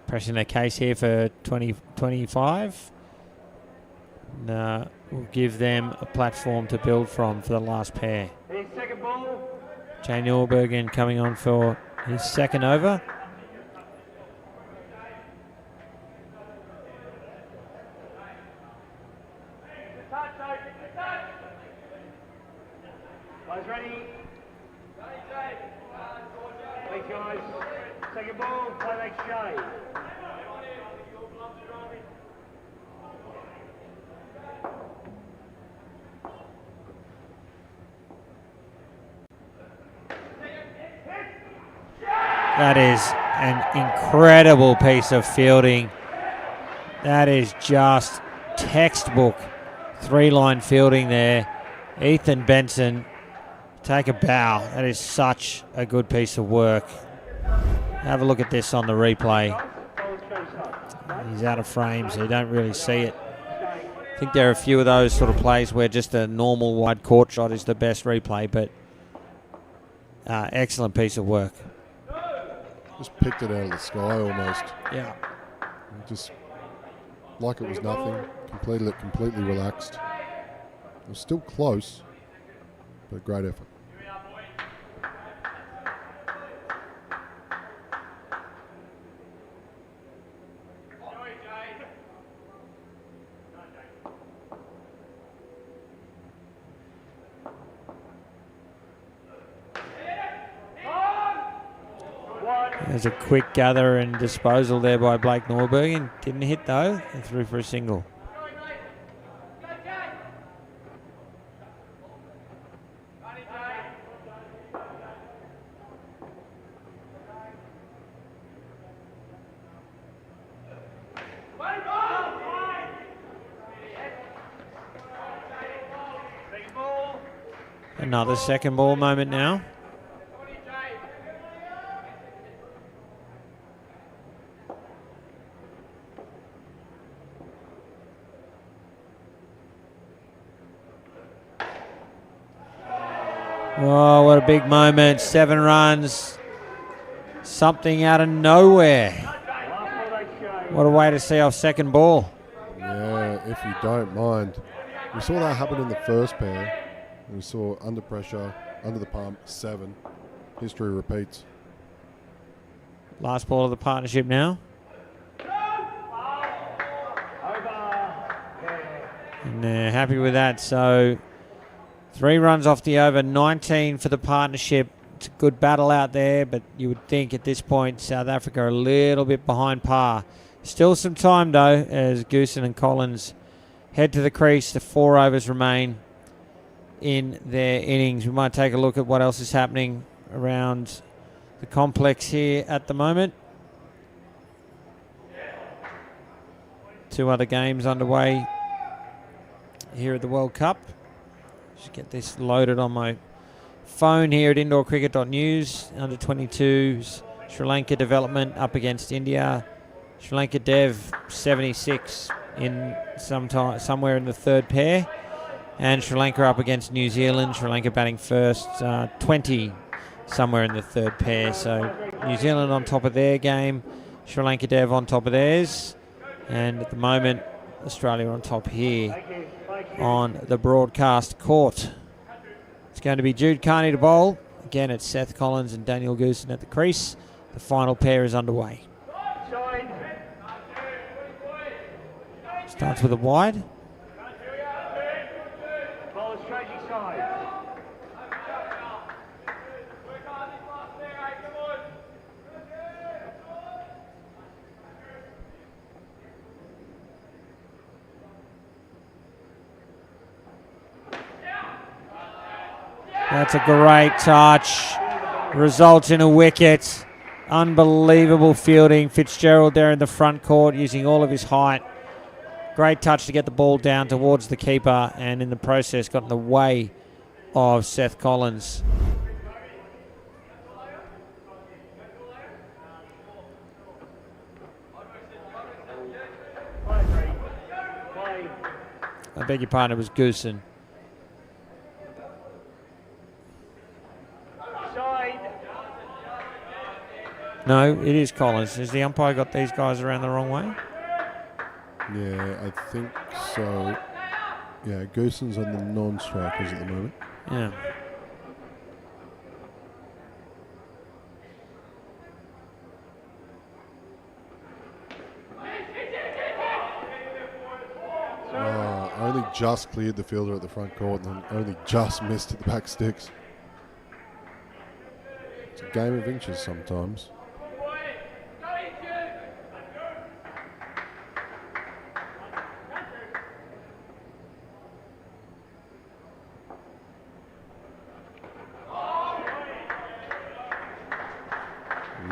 Pressing their case here for 2025. We'll give them a platform to build from for the last pair. Jay Norbergen coming on for his second over. Guys ready? Thanks guys. Second ball, play next Jay. That is an incredible piece of fielding. That is just textbook three-line fielding there. Ethan Benson, take a bow. That is such a good piece of work. Have a look at this on the replay. He's out of frame, so you don't really see it. I think there are a few of those sort of plays where just a normal wide court shot is the best replay, but excellent piece of work. Just picked it out of the sky almost. Yeah. Just like it was nothing. Completed it completely relaxed. It was still close, but great effort. There's a quick gather and disposal there by Blake Norberg. Didn't hit though, and threw for a single. Another second ball moment now. Oh, what a big moment. 7 runs. Something out of nowhere. What a way to see off second ball. Yeah, if you don't mind. We saw that happen in the first pair. We saw under pressure, under the pump, 7. History repeats. Last ball of the partnership now. And they're happy with that. So 3 runs off the over, 19 for the partnership. It's a good battle out there, but you would think at this point South Africa are a little bit behind par. Still some time though, as Goosen and Collins head to the crease. The 4 overs remain in their innings. We might take a look at what else is happening around the complex here at the moment. 2 other games underway here at the World Cup. Just get this loaded on my phone here at indoorcricket.news. Under 22s, Sri Lanka development up against India. Sri Lanka Dev 76 in somewhere in the third pair. And Sri Lanka up against New Zealand. Sri Lanka batting first, 20 somewhere in the third pair. So New Zealand on top of their game. Sri Lanka Dev on top of theirs. And at the moment, Australia on top here on the broadcast court. It's going to be Jude Carney to bowl. Again, it's Seth Collins and Daniel Goosen at the crease. The final pair is underway. Starts with a wide. That's a great touch. Results in a wicket. Unbelievable fielding. Fitzgerald there in the front court using all of his height. Great touch to get the ball down towards the keeper, and in the process got in the way of Seth Collins. I beg your pardon, it was Goosen. No, it is Collins. Has the umpire got these guys around the wrong way? Yeah, I think so. Yeah, Goosen's on the non-strikers at the moment. Yeah. Only just cleared the fielder at the front court and then only just missed at the back sticks. It's a game of inches sometimes.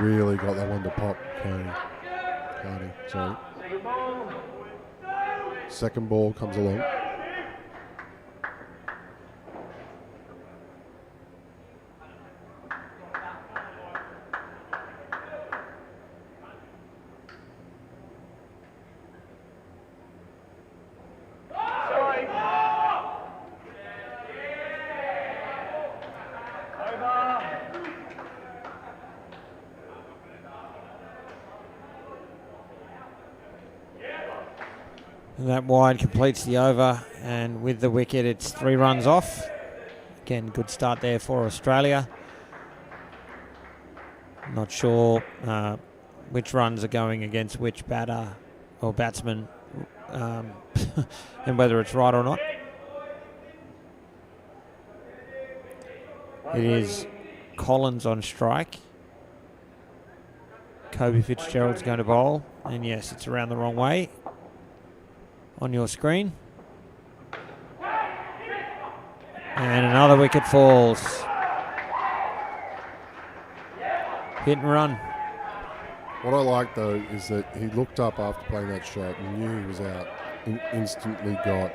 really got that one to pop. Carney, sorry. Second ball comes along. And that wide completes the over, and with the wicket it's 3 runs off. Again, good start there for Australia. Not sure which runs are going against which batter or batsman and whether it's right or not. It is Collins on strike. Kobe Fitzgerald's going to bowl, and yes, it's around the wrong way on your screen. And another wicket falls. Hit and run. What I like though is that he looked up after playing that shot and knew he was out. Instantly got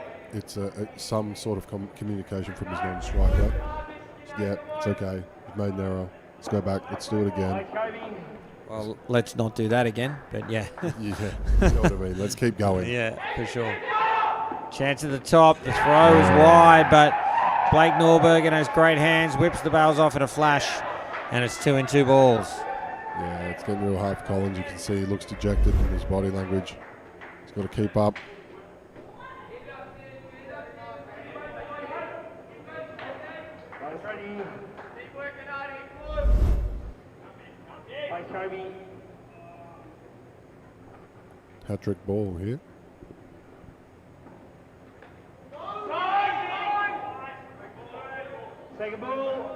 some sort of communication from his non-striker. Yeah, it's okay. We've made an error. Let's go back. Let's do it again. Well, let's not do that again, but yeah. Yeah, you know what I mean. Let's keep going. Yeah, for sure. Chance at the top. The throw is wide, but Blake Norbergen has great hands, whips the bails off at a flash, and it's 2 and 2 balls. Yeah, it's getting real hard for Collins. You can see he looks dejected in his body language. He's got to keep up. Hat-trick ball here. Second ball.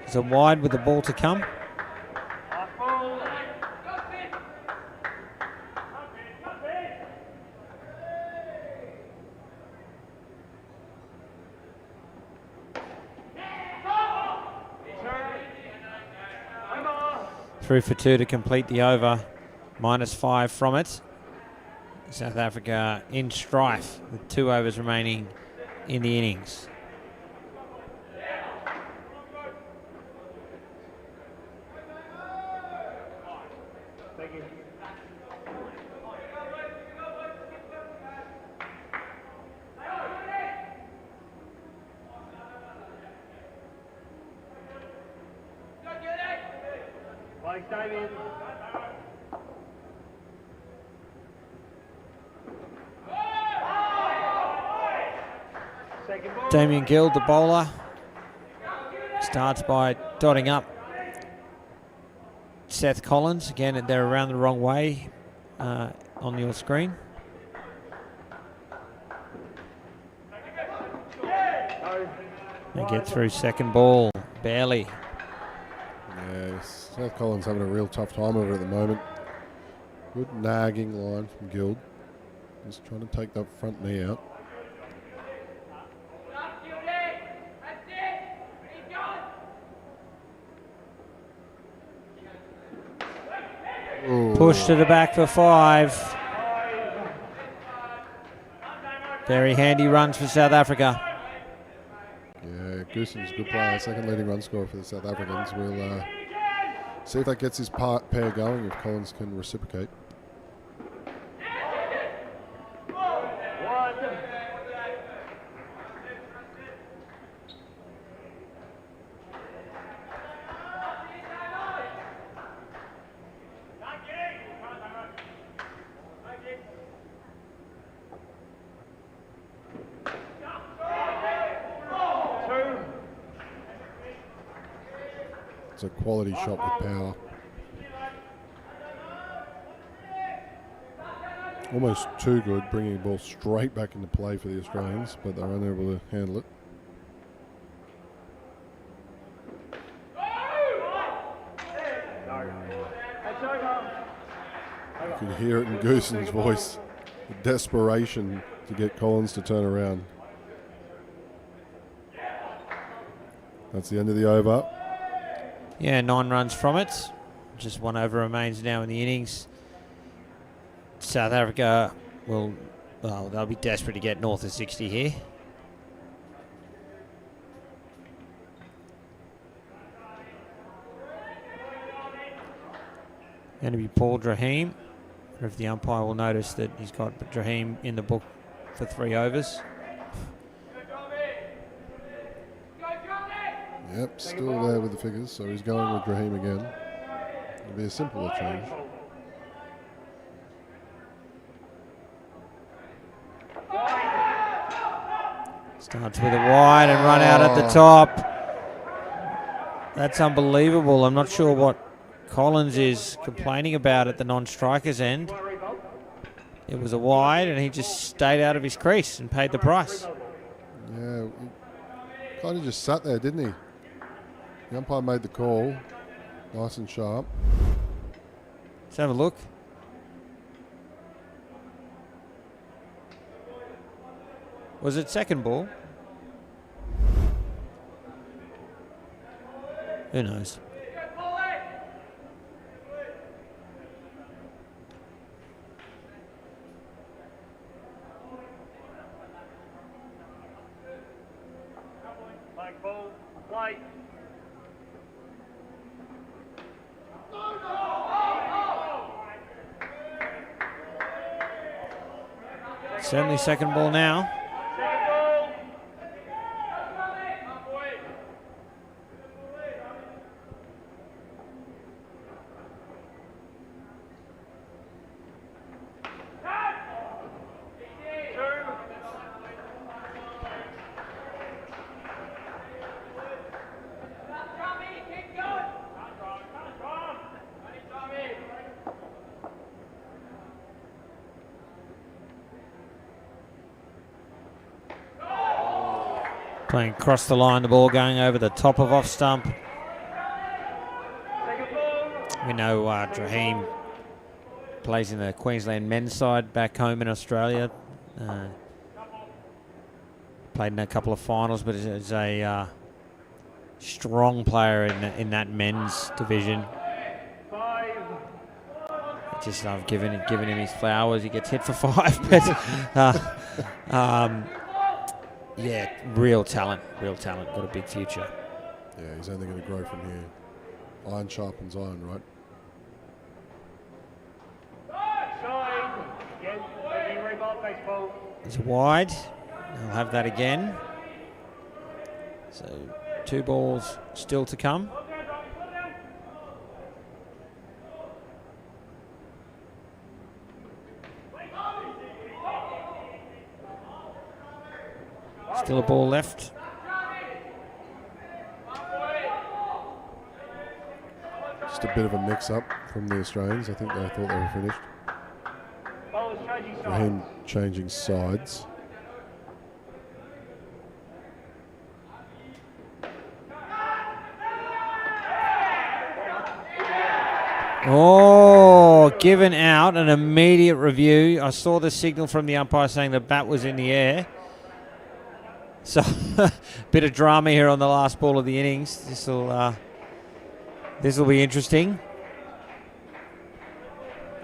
It's a wide with the ball to come. Through for 2 to complete the over. -5 from it. South Africa in strife with 2 overs remaining in the innings. Damien Gill, the bowler, starts by dotting up Seth Collins. Again, they're around the wrong way on your screen. They get through second ball, barely. Yeah, Seth Collins having a real tough time of it at the moment. Good nagging line from Gill. Just trying to take that front knee out. Ooh. Push to the back for 5. Very handy runs for South Africa. Yeah, Gooson's a good player. Second leading run scorer for the South Africans. We'll see if that gets his pair going, if Collins can reciprocate. It's a quality shot with power. Almost too good, bringing the ball straight back into play for the Australians, but they're unable to handle it. You can hear it in Gooson's voice, the desperation to get Collins to turn around. That's the end of the over. Yeah, 9 runs from it. Just 1 over remains now in the innings. South Africa will, well, they'll be desperate to get north of 60 here. Going to be Paul Drahim. Or if the umpire will notice that he's got Drahim in the book for 3 overs. Yep, still there with the figures, so he's going with Drahim again. It'll be a simpler change. Starts with a wide and run out at the top. That's unbelievable. I'm not sure what Collins is complaining about at the non-striker's end. It was a wide and he just stayed out of his crease and paid the price. Yeah, he kind of just sat there, didn't he? The umpire made the call, nice and sharp. Let's have a look. Was it second ball? Who knows? Certainly second ball now. Playing across the line, the ball going over the top of off stump. We know Drahim plays in the Queensland men's side back home in Australia. Played in a couple of finals, but is a strong player in that men's division. Just love giving him his flowers. He gets hit for 5, but yeah, real talent, got a big future. Yeah, he's only going to grow from here. Iron sharpens iron, right? It's wide. They'll have that again. So 2 balls still to come. Still a ball left. Just a bit of a mix-up from the Australians. I think they thought they were finished. Raheem changing sides. Oh, given out, an immediate review. I saw the signal from the umpire saying the bat was in the air. So, bit of drama here on the last ball of the innings. This will be interesting.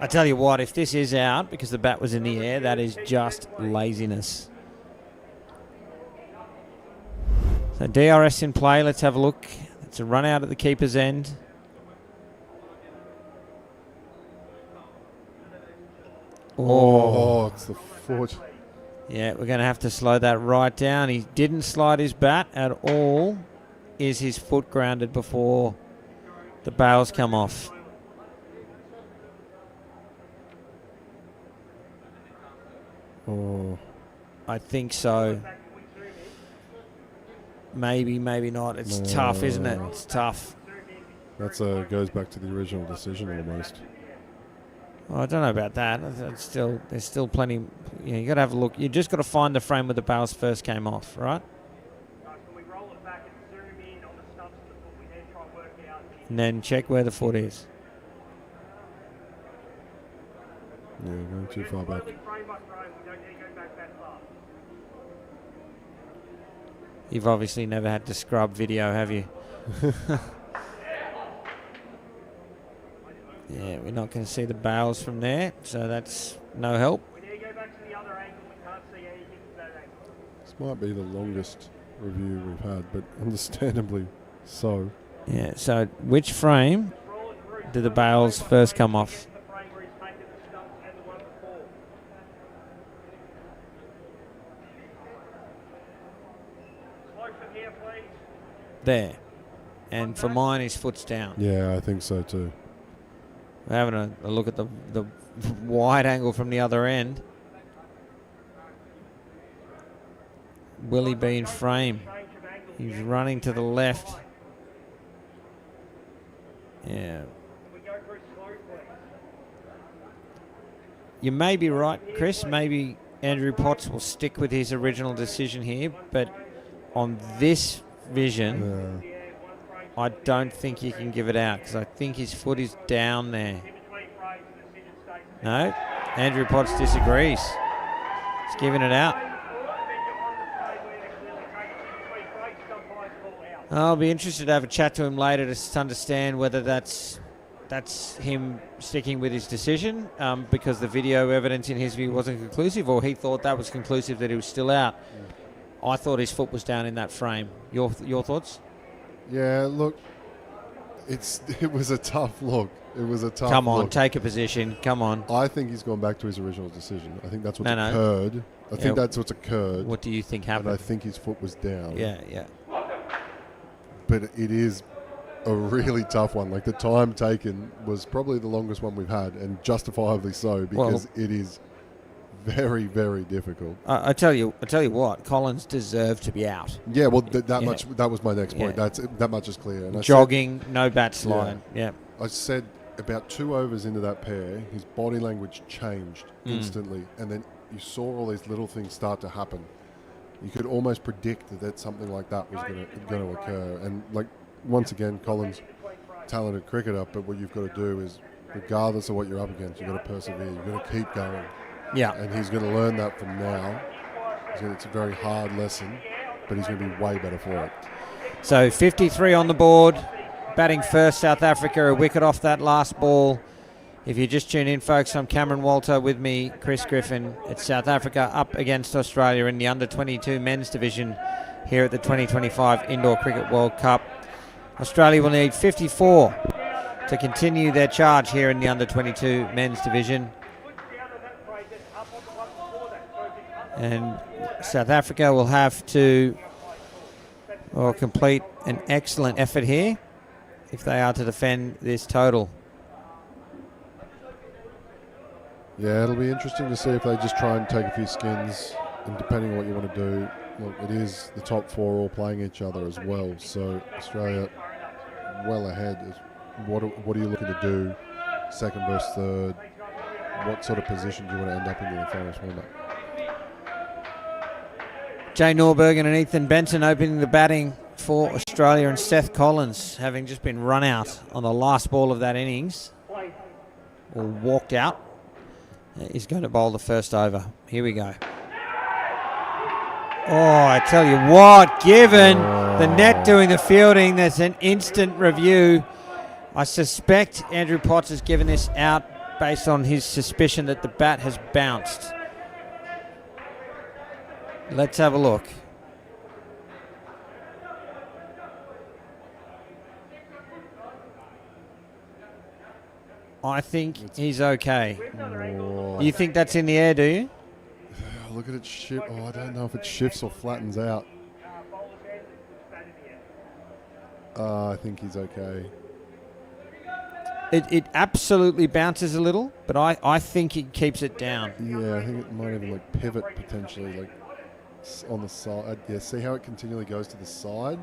I tell you what, if this is out because the bat was in the air, that is just laziness. So DRS in play. Let's have a look. It's a run out at the keeper's end. Oh, it's the foot. Yeah, we're going to have to slow that right down. He didn't slide his bat at all. Is his foot grounded before the bails come off? Oh, I think so. Maybe, maybe not. It's tough, isn't it? It's tough. That's goes back to the original decision almost. Well, I don't know about that. There's still plenty. You got to have a look. You just got to find the frame where the bails first came off, right? Can we roll it back and zoom in on the stumps of the foot? We then try and work out. And then check where the foot is. Yeah, going too far back. Frame by frame, we don't need to go back that far. You've obviously never had to scrub video, have you? Yeah, we're not going to see the bails from there, so that's no help. We need to go back to the other angle. We can't see anything from that angle. This might be the longest review we've had, but understandably so. Yeah, so which frame do the bails first come off? The frame where he's making the stumps and the one before. Slow from here, please. There. And for mine, his foot's down. Yeah, I think so too. We're having a look at the wide angle from the other end. Will he be in frame? He's running to the left. Yeah. We go through slow, please. You may be right, Chris. Maybe Andrew Potts will stick with his original decision here, but on this vision, Yeah. I don't think you can give it out because I think his foot is down there. In between frames, the decision stays. No, Andrew Potts disagrees. He's giving it out. I'll be interested to have a chat to him later to understand whether that's him sticking with his decision because the video evidence in his view wasn't conclusive, or he thought that was conclusive that he was still out. I thought his foot was down in that frame. Your thoughts? Yeah, look, it was a tough look. It was a tough Come on, look. take a position. Come on. I think he's gone back to his original decision. I think that's what's No. occurred. I think that's what's occurred. What do you think And I happened? think his foot was down. Yeah. But it is a really tough one. Like, the time taken was probably the longest one we've had, and justifiably so, because it is very, very difficult. I tell you what, Collins deserved to be out. Yeah, well, much. That was my next point. Yeah. That much is clear. And Jogging, no bat slide. Yeah. I said about 2 overs into that pair, his body language changed instantly, and then you saw all these little things start to happen. You could almost predict that something like that was going to occur. And, like, once again, Collins, talented cricketer, but what you've got to do is, regardless of what you're up against, you've got to persevere. You've got to keep going. Yeah. And he's going to learn that from now. It's a very hard lesson, but he's going to be way better for it. So 53 on the board. Batting first, South Africa, a wicket off that last ball. If you just tune in, folks, I'm Cameron Walter, with me, Chris Griffin. It's South Africa up against Australia in the under-22 men's division here at the 2025 Indoor Cricket World Cup. Australia will need 54 to continue their charge here in the under-22 men's division. And South Africa will have to complete an excellent effort here if they are to defend this total. Yeah, it'll be interesting to see if they just try and take a few skins, and depending on what you want to do, look, it is the top 4 all playing each other as well, so Australia well ahead. What are you looking to do, second versus third? What sort of position do you want to end up in the final format? Jay Norbergen and Ethan Benson opening the batting for Australia, and Seth Collins, having just been run out on the last ball of that innings, or walked out, is going to bowl the first over. Here we go. Oh, I tell you what, given the net doing the fielding, there's an instant review. I suspect Andrew Potts has given this out based on his suspicion that the bat has bounced. Let's have a look. I think he's okay. You think that's in the air, do you? Look at it shift. Oh, I don't know if it shifts or flattens out. I think he's okay. It absolutely bounces a little, but I think it keeps it down. Yeah, I think it might even like pivot potentially, like on the side. Yeah, see how it continually goes to the side?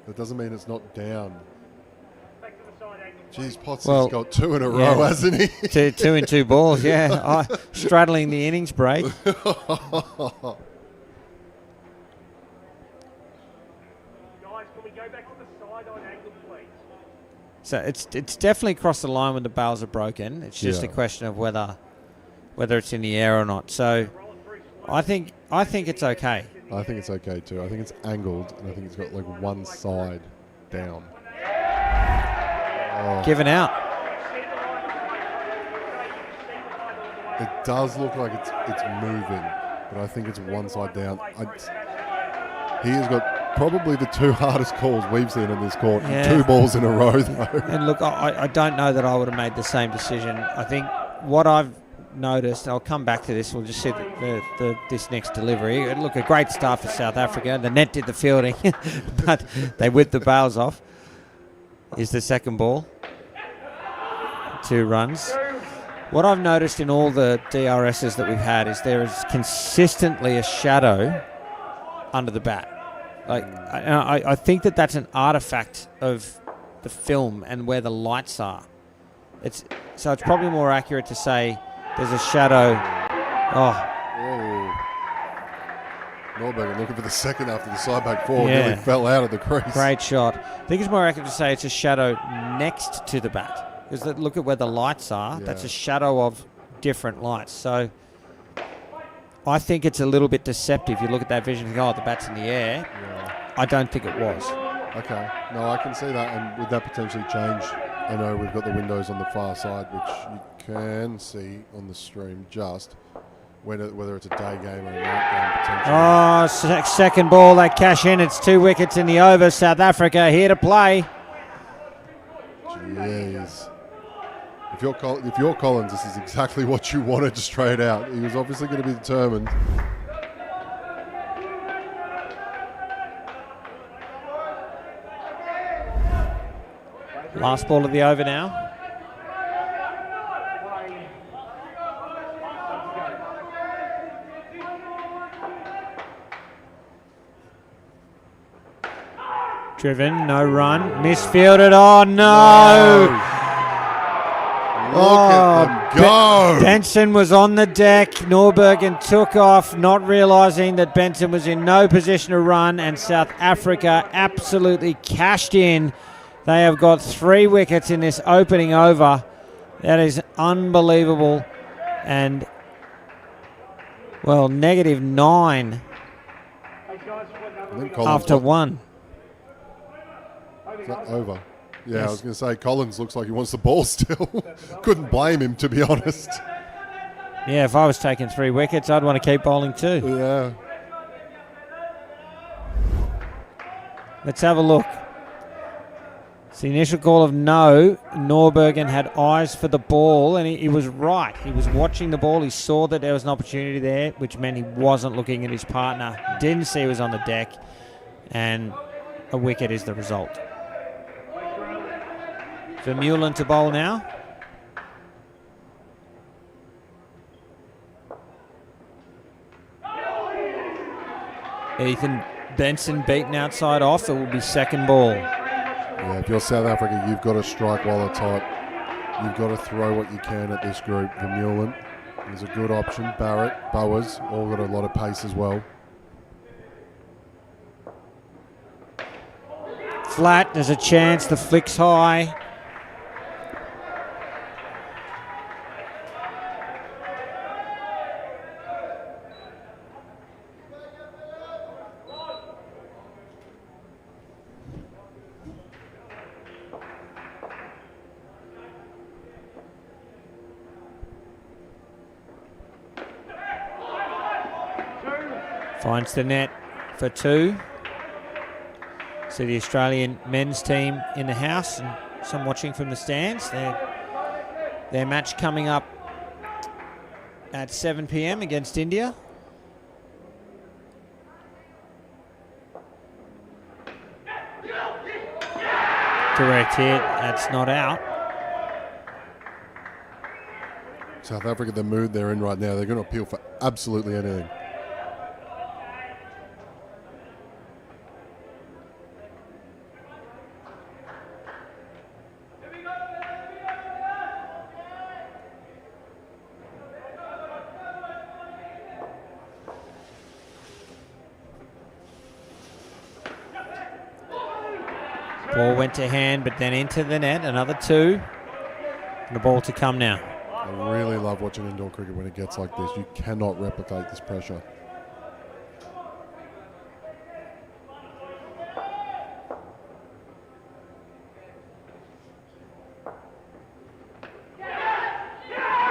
That doesn't mean it's not down. Geez, Potts Well, has got 2 in a yeah. row, hasn't he? Two in 2 balls, yeah. Straddling the innings break. Guys, can we go back to the side-on angle, please? So it's definitely crossed the line when the bails are broken. It's just a question of whether it's in the air or not. So I think it's okay. I think it's okay too. I think it's angled, and I think it's got like one side down. Oh. Given out. It does look like it's moving, but I think it's one side down. He has got probably the 2 hardest calls we've seen in this court. Yeah. 2 balls in a row, though. And look, I don't know that I would have made the same decision. I think what I've noticed, I'll come back to this, we'll just see this next delivery. Look, a great start for South Africa. The net did the fielding, but they whipped the bails off. Is the second ball. 2 runs. What I've noticed in all the DRSs that we've had is there is consistently a shadow under the bat. Like I think that's an artifact of the film and where the lights are. It's probably more accurate to say there's a shadow. Oh. Whoa. Norbergen looking for the second after the side back four. Yeah. Nearly fell out of the crease. Great shot. I think it's more accurate to say it's a shadow next to the bat. Because look at where the lights are. Yeah. That's a shadow of different lights. So I think it's a little bit deceptive. You look at that vision and go, oh, the bat's in the air. Yeah. I don't think it was. Okay. No, I can see that. And would that potentially change? I know we've got the windows on the far side, which you can see on the stream just whether it's a day game or a night game potentially. Oh, second ball, they cash in. It's 2 wickets in the over. South Africa here to play. Jeez. If you're Collins, this is exactly what you wanted straight out. He was obviously going to be determined. Last ball of the over now. Driven, no run. Misfielded. Oh, no. Look at them go. Benson was on the deck. Norbergen took off, not realising that Benson was in no position to run, and South Africa absolutely cashed in. They have got 3 wickets in this opening over. That is unbelievable. And, well, -9 after 1. Is that over? Yeah, yes. I was going to say, Collins looks like he wants the ball still. Couldn't blame him, to be honest. Yeah, if I was taking 3 wickets, I'd want to keep bowling too. Yeah. Let's have a look. It's the initial call of no. Norbergen had eyes for the ball, and he was right. He was watching the ball. He saw that there was an opportunity there, which meant he wasn't looking at his partner. Didn't see he was on the deck, and a wicket is the result. Vermeulen to bowl now. Ethan Benson beaten outside off. It will be second ball. Yeah, if you're South Africa, you've got to strike while it's hot. You've got to throw what you can at this group. Vermeulen is a good option. Barrett, Bowers, all got a lot of pace as well. Flat, there's a chance. The flick's high. Finds the net for 2. So the Australian men's team in the house and some watching from the stands. Their match coming up at 7 p.m. against India. Direct hit, that's not out. South Africa, the mood they're in right now, they're going to appeal for absolutely anything. Ball went to hand, but then into the net. Another 2. And the ball to come now. I really love watching indoor cricket when it gets like this. You cannot replicate this pressure.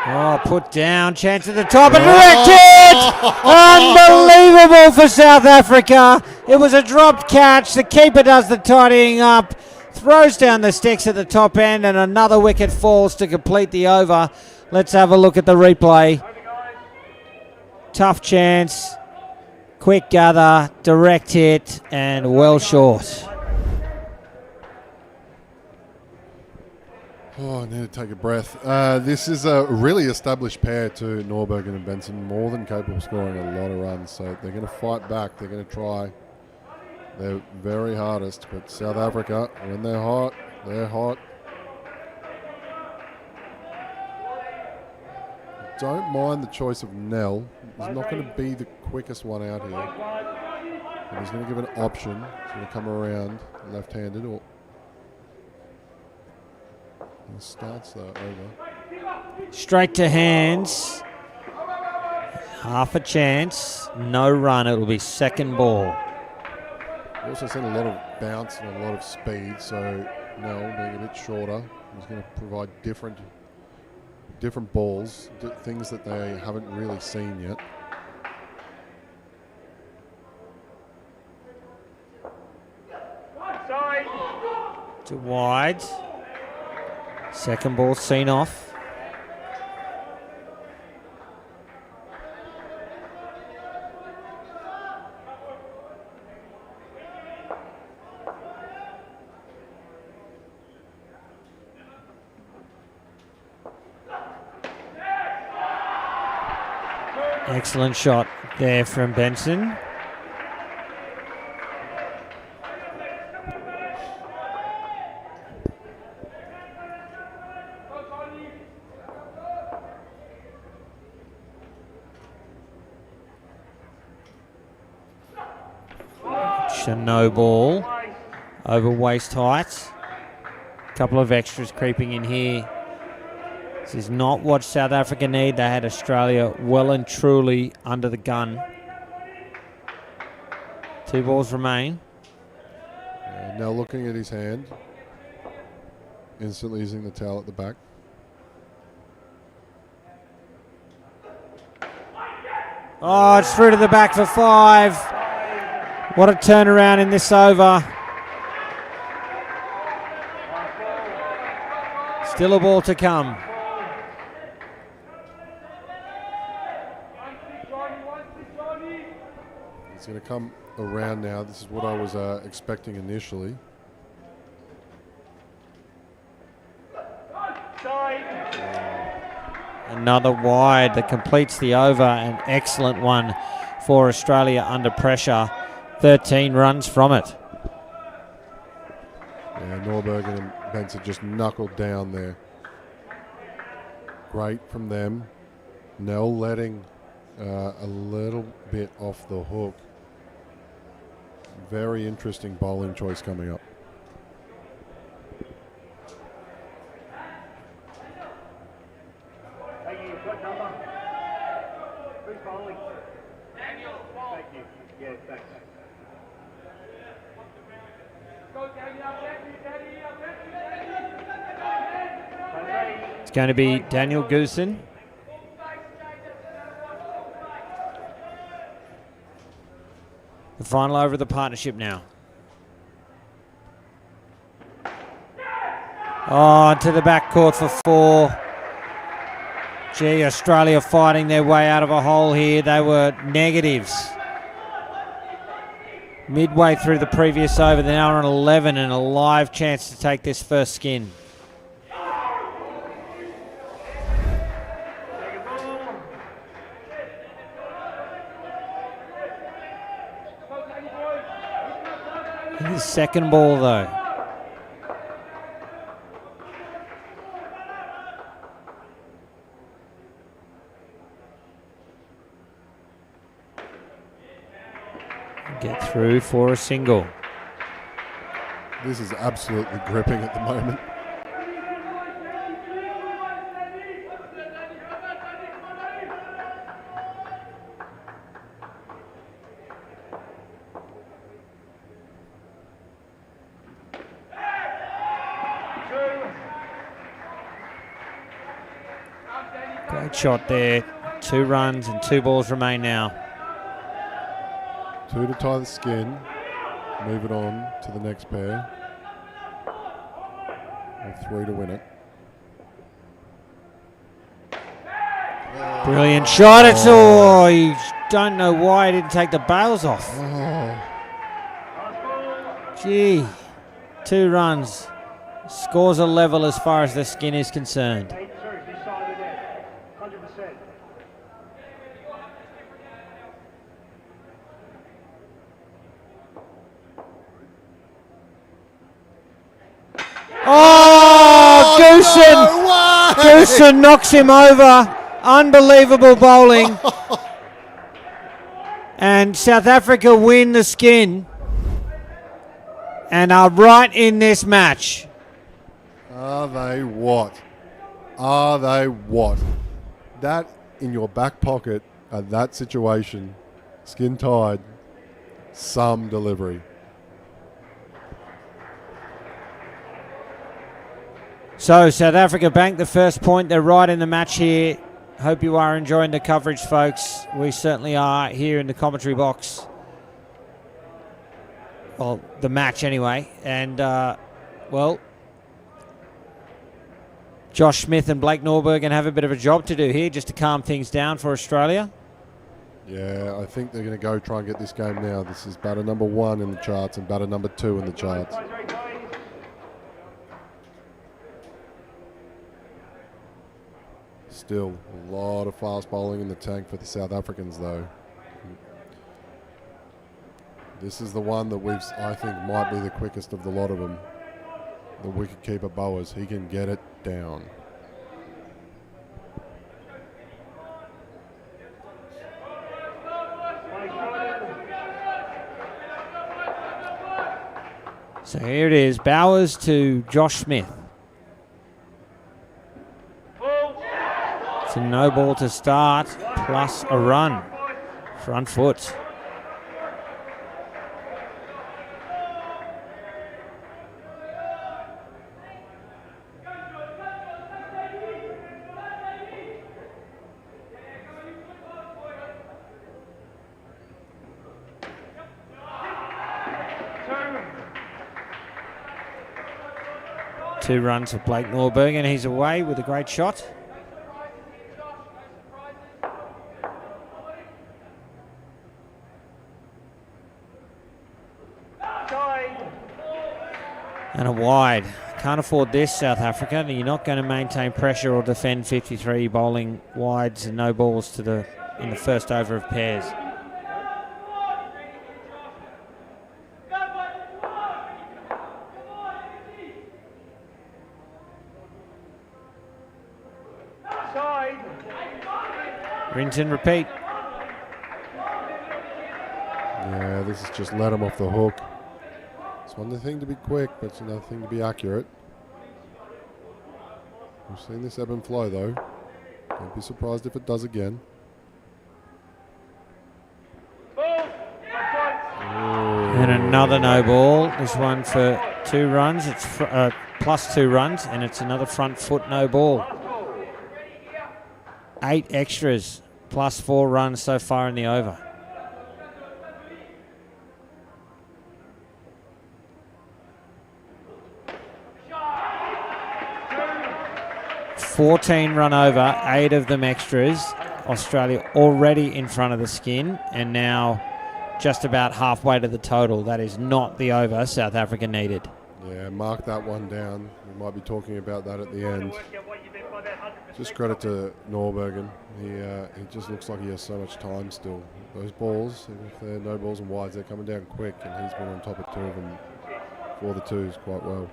Oh, put down, chance at the top and directed! Unbelievable for South Africa. It was a dropped catch. The keeper does the tidying up, throws down the sticks at the top end, and another wicket falls to complete the over. Let's have a look at the replay. Tough chance, quick gather, direct hit, and well short. Oh, I need to take a breath. This is a really established pair to Norbergen and Benson, more than capable of scoring a lot of runs. So they're going to fight back. They're going to try their very hardest. But South Africa, when they're hot, they're hot. Don't mind the choice of Nell. He's not going to be the quickest one out here. But he's going to give an option. He's going to come around left-handed or... He starts the over. Straight to hands. Half a chance. No run. It'll be second ball. Also sent a lot of bounce and a lot of speed, so Nell being a bit shorter, he's going to provide different balls, things that they haven't really seen yet. To wide. Second ball seen off. Excellent shot there from Benson. No ball over waist height. Couple of extras creeping in here. This is not what South Africa need. They had Australia well and truly under the gun. 2 balls remain. Now looking at his hand, instantly using the towel at the back. Oh, it's through to the back for 5. What a turnaround in this over. Still a ball to come. It's going to come around now. This is what I was expecting initially. Another wide that completes the over. An excellent one for Australia under pressure. 13 runs from it. Yeah, Norbergen and Benson just knuckled down there. Great from them. Nell letting a little bit off the hook. Very interesting bowling choice coming up. Thank you. What number? Who's bowling? Daniel. Thank you. Yeah, thanks. It's going to be Daniel Goosen. The final over of the partnership now. Oh, to the back court for 4. Gee, Australia fighting their way out of a hole here. They were negatives. Midway through the previous over, they're now on 11 and a live chance to take this first skin. His second ball though. Get through for a single. This is absolutely gripping at the moment. Great shot there. 2 runs and 2 balls remain now. 2 to tie the skin. Move it on to the next pair. Or 3 to win it. Brilliant shot. It's all. You don't know why he didn't take the bails off. Oh, Gee. 2 runs. Scores a level as far as the skin is concerned. 8 serves decided it. 100%. Oh, Goosen! Goosen knocks him over. Unbelievable bowling. And South Africa win the skin and are right in this match. are they what? Are they what? That in your back pocket at that situation, skin tied, some delivery. So South Africa banked the first point. They're right in the match here. Hope you are enjoying the coverage, folks. We certainly are here in the commentary box. Well, the match anyway. And, well, Josh Smith and Blake Norbergen have a bit of a job to do here just to calm things down for Australia. Yeah, I think they're going to go try and get this game now. This is batter number 1 in the charts and batter number 2 in the charts. Still a lot of fast bowling in the tank for the South Africans, though. This is the one that I think might be the quickest of the lot of them. The wicketkeeper Bowers, he can get it down. So here it is, Bowers to Josh Smith. It's a no ball to start, plus a run. Front foot. Two runs for Blake Norbergen. He's away with a great shot. And a wide. Can't afford this, South Africa. You're not going to maintain pressure or defend 53 bowling wides and no balls in the first over of pairs. Rinse and repeat. Yeah, this is just let them off the hook. It's one thing to be quick, but it's another thing to be accurate. We've seen this ebb and flow, though. Don't be surprised if it does again. And another no ball. This one for 2 runs. It's plus 2 runs, and it's another front foot no ball. 8 extras, plus 4 runs so far in the over. 14 run over, 8 of them extras. Australia already in front of the skin and now just about halfway to the total. That is not the over South Africa needed. Yeah, mark that one down. We might be talking about that at the end. Just credit to Norbergen. He just looks like he has so much time still. Those balls, if they're no balls and wides, they're coming down quick, and he's been on top of 2 of them for the 2s quite well.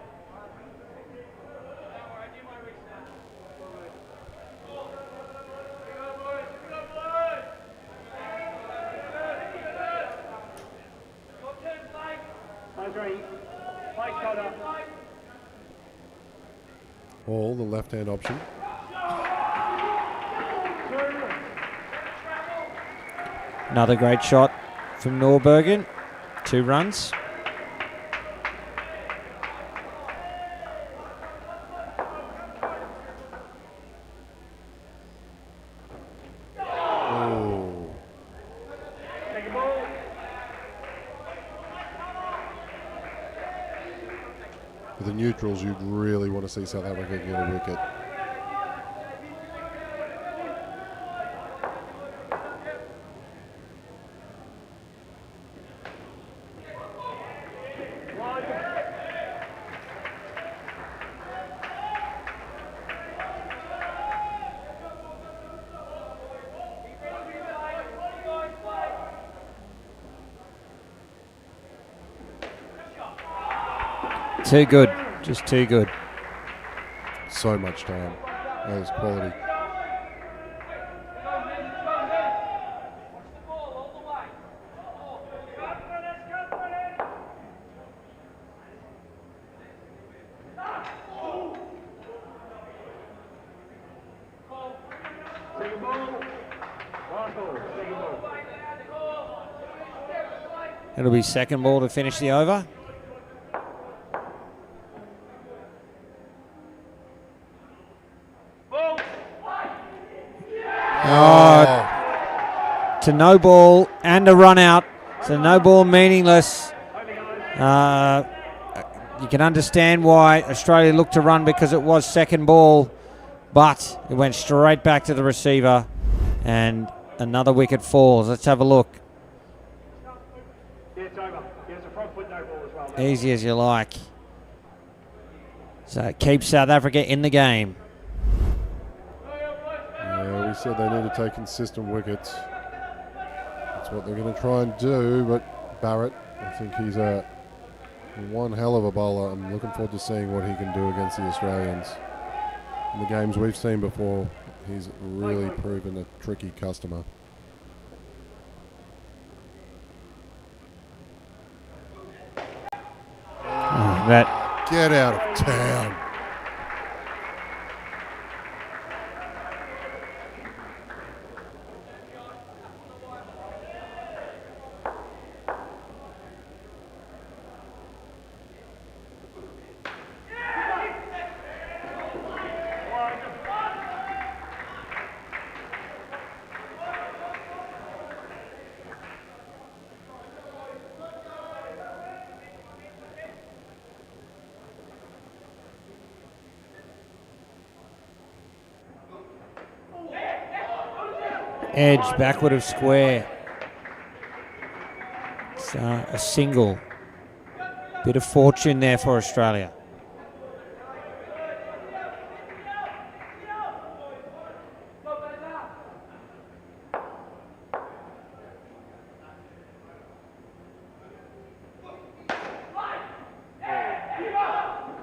All the left-hand option. Another great shot from Norbergen. 2 runs. For the neutrals, you'd really want to see South Africa get a wicket. Too good. Just too good. So much time. That is quality. It'll be second ball to finish the over. To no ball and a run out. So no ball, meaningless. You can understand why Australia looked to run because it was second ball, but it went straight back to the receiver and another wicket falls. Let's have a look. Easy as you like. So it keeps South Africa in the game. Yeah, we said they need to take consistent wickets. That's what they're going to try and do, but Barrett, I think he's one hell of a bowler. I'm looking forward to seeing what he can do against the Australians. In the games we've seen before, he's really proven a tricky customer. Get out of town. Edge, backward of square. It's a single. Bit of fortune there for Australia.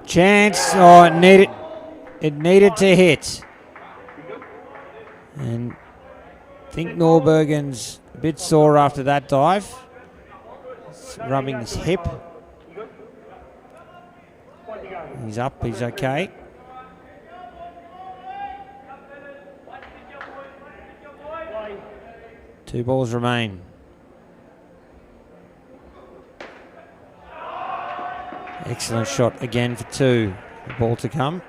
Chance. Oh, it needed to hit. And I think Norbergen's a bit sore after that dive. He's rubbing his hip. He's up, he's okay. Two balls remain. Excellent shot again for two. The ball to come.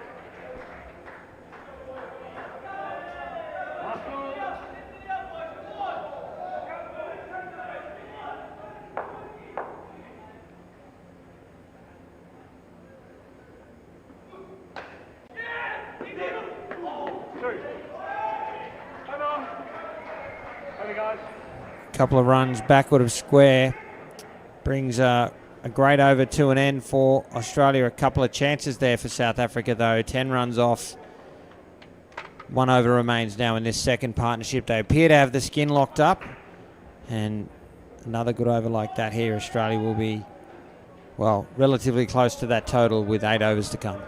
Couple of runs backward of square brings a great over to an end for Australia. A couple of chances there for South Africa though. 10 runs off. 1 over remains now in this second partnership. They appear to have the skin locked up, and another good over like that here, Australia will be, well, relatively close to that total with 8 overs to come.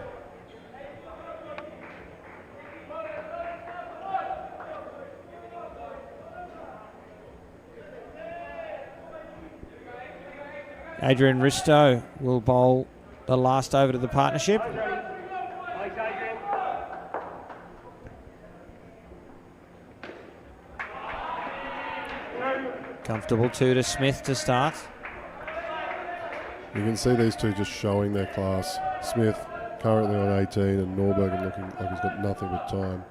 Adrian Risto will bowl the last over to the partnership. Comfortable 2 to Smith to start. You can see these two just showing their class. Smith currently on 18 and Norbergen looking like he's got nothing but time.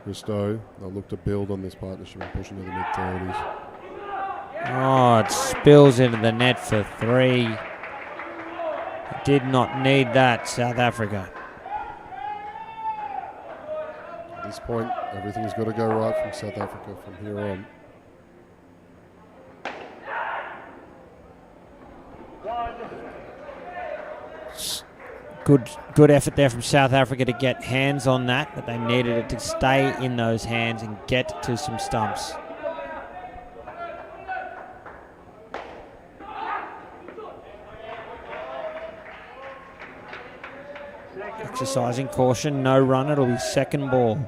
Christo, they'll look to build on this partnership and push into the mid-30s. Oh, it spills into the net for 3. Did not need that, South Africa. At this point, everything's got to go right from South Africa from here on. Good effort there from South Africa to get hands on that, but they needed it to stay in those hands and get to some stumps. Exercising caution, no run, it'll be second ball.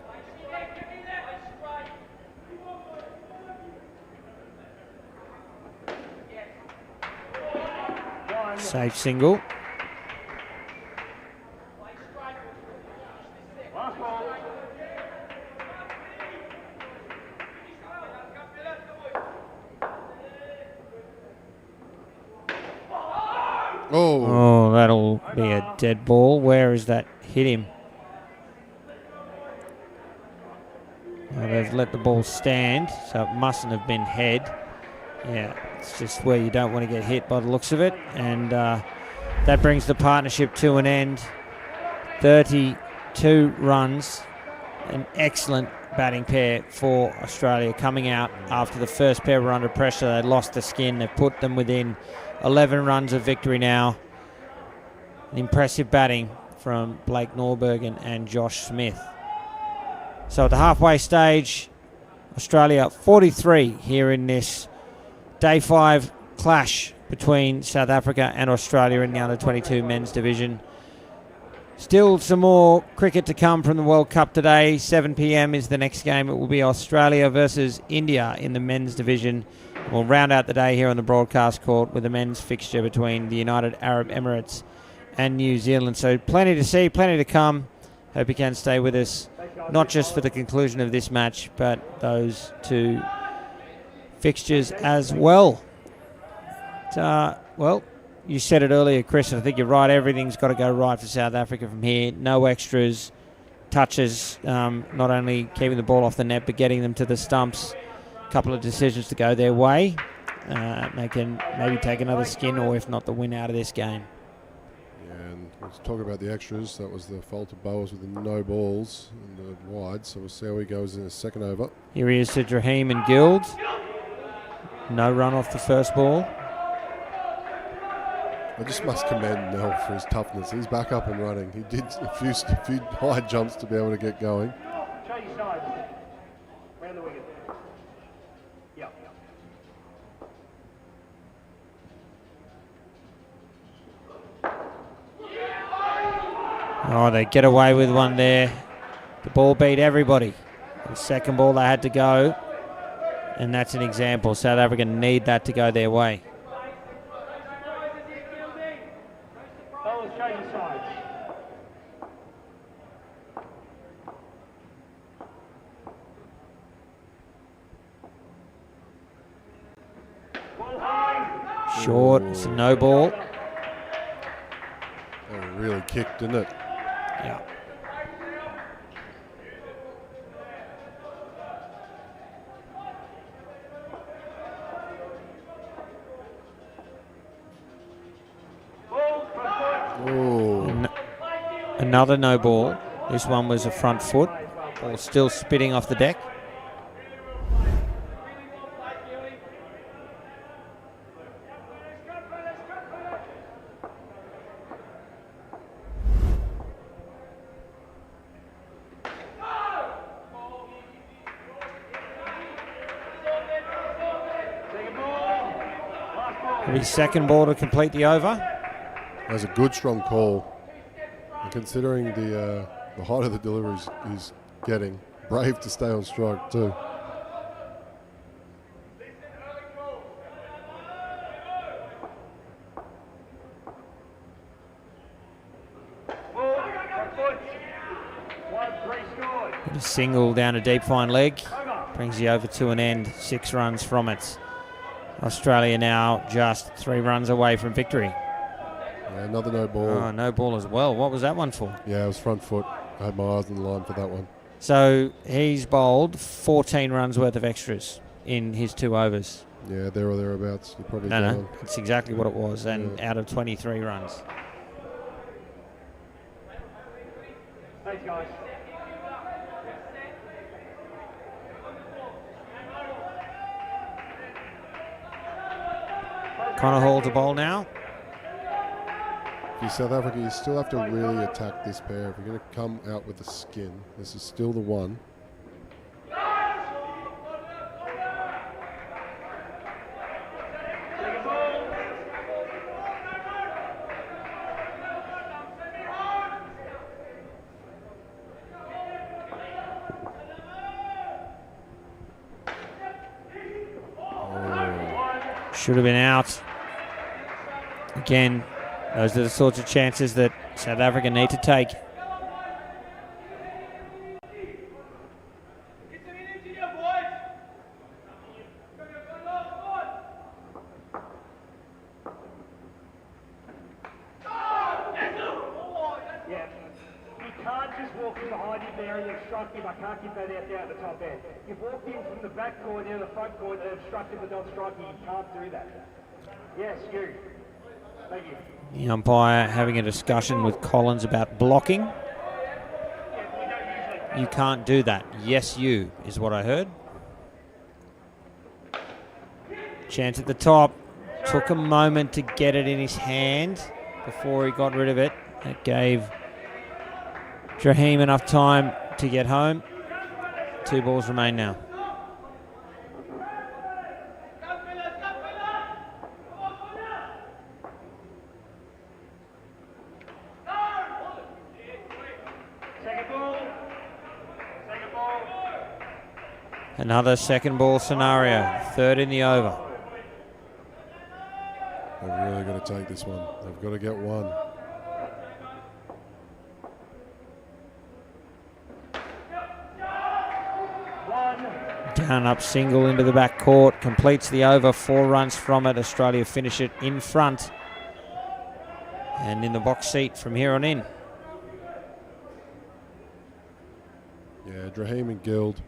Safe single. Oh, that'll be a dead ball. Where is that hit him? Well, they've let the ball stand, so it mustn't have been head. Yeah, it's just where you don't want to get hit by the looks of it. And that brings the partnership to an end. 32 runs. An excellent batting pair for Australia coming out after the first pair were under pressure. They lost the skin. They've put them within 11 runs of victory now. An impressive batting from Blake Norbergen and Josh Smith. So at the halfway stage, Australia 43 here in this Day 5 clash between South Africa and Australia in the under-22 men's division. Still some more cricket to come from the World Cup today. 7 p.m. is the next game. It will be Australia versus India in the men's division. We'll round out the day here on the broadcast court with a men's fixture between the United Arab Emirates and New Zealand. So plenty to see, plenty to come. Hope you can stay with us, not just for the conclusion of this match, but those two fixtures as well. Well, you said it earlier, Chris, and I think you're right. Everything's got to go right for South Africa from here. No extras, touches, not only keeping the ball off the net, but getting them to the stumps. A couple of decisions to go their way. They can maybe take another skin, or if not, the win out of this game. Yeah, and let's talk about the extras. That was the fault of Bowers with the no balls and the wide. So we'll see how he goes in the second over. Here he is to Drahim and Guild. No run off the first ball. I just must commend Nell for his toughness. He's back up and running. He did a few high jumps to be able to get going. Change sides. Round the wicket. Yeah. Oh, they get away with one there. The ball beat everybody. The second ball they had to go. And that's an example. South Africa need that to go their way. Bowlers changing sides. Ball high. Short. It's a no ball. That really kicked, didn't it? Yeah. Another no ball. This one was a front foot. Ball still spitting off the deck. It'll be second ball to complete the over. That was a good, strong call. And considering the height of the delivery he's getting, brave to stay on strike too. With a single down a deep fine leg. Brings the over to an end. 6 runs from it. Australia now just 3 runs away from victory. Yeah, another no ball. Oh, no ball as well. What was that one for? Yeah, it was front foot. I had my eyes on the line for that one. So he's bowled 14 runs worth of extras in his 2 overs. Yeah, there or thereabouts. You're probably No, it's exactly what it was, and Yeah. out of 23 runs. Thanks, guys. Connor Hall to bowl now. For South Africa, you still have to really attack this pair. If you're going to come out with the skin, this is still the one. Should have been out. Again, those are the sorts of chances that South Africa need to take. Yeah. You can't just walk in behind him there and obstruct him. I can't keep that out there at the top end. You've walked in from the back corner to the front corner and obstructed but not striking. You can't do that. Yes, you. Thank you. The umpire having a discussion with Collins about blocking. You can't do that. Yes, you, is what I heard. Chance at the top. Took a moment to get it in his hand before he got rid of it. That gave Jaheim enough time to get home. 2 balls remain now. Another second ball scenario. 3rd in the over. They've really got to take this one. They've got to get one. Down up single into the back court. Completes the over. 4 runs from it. Australia finish it in front. And in the box seat from here on in. Yeah, Jaheim and Guild,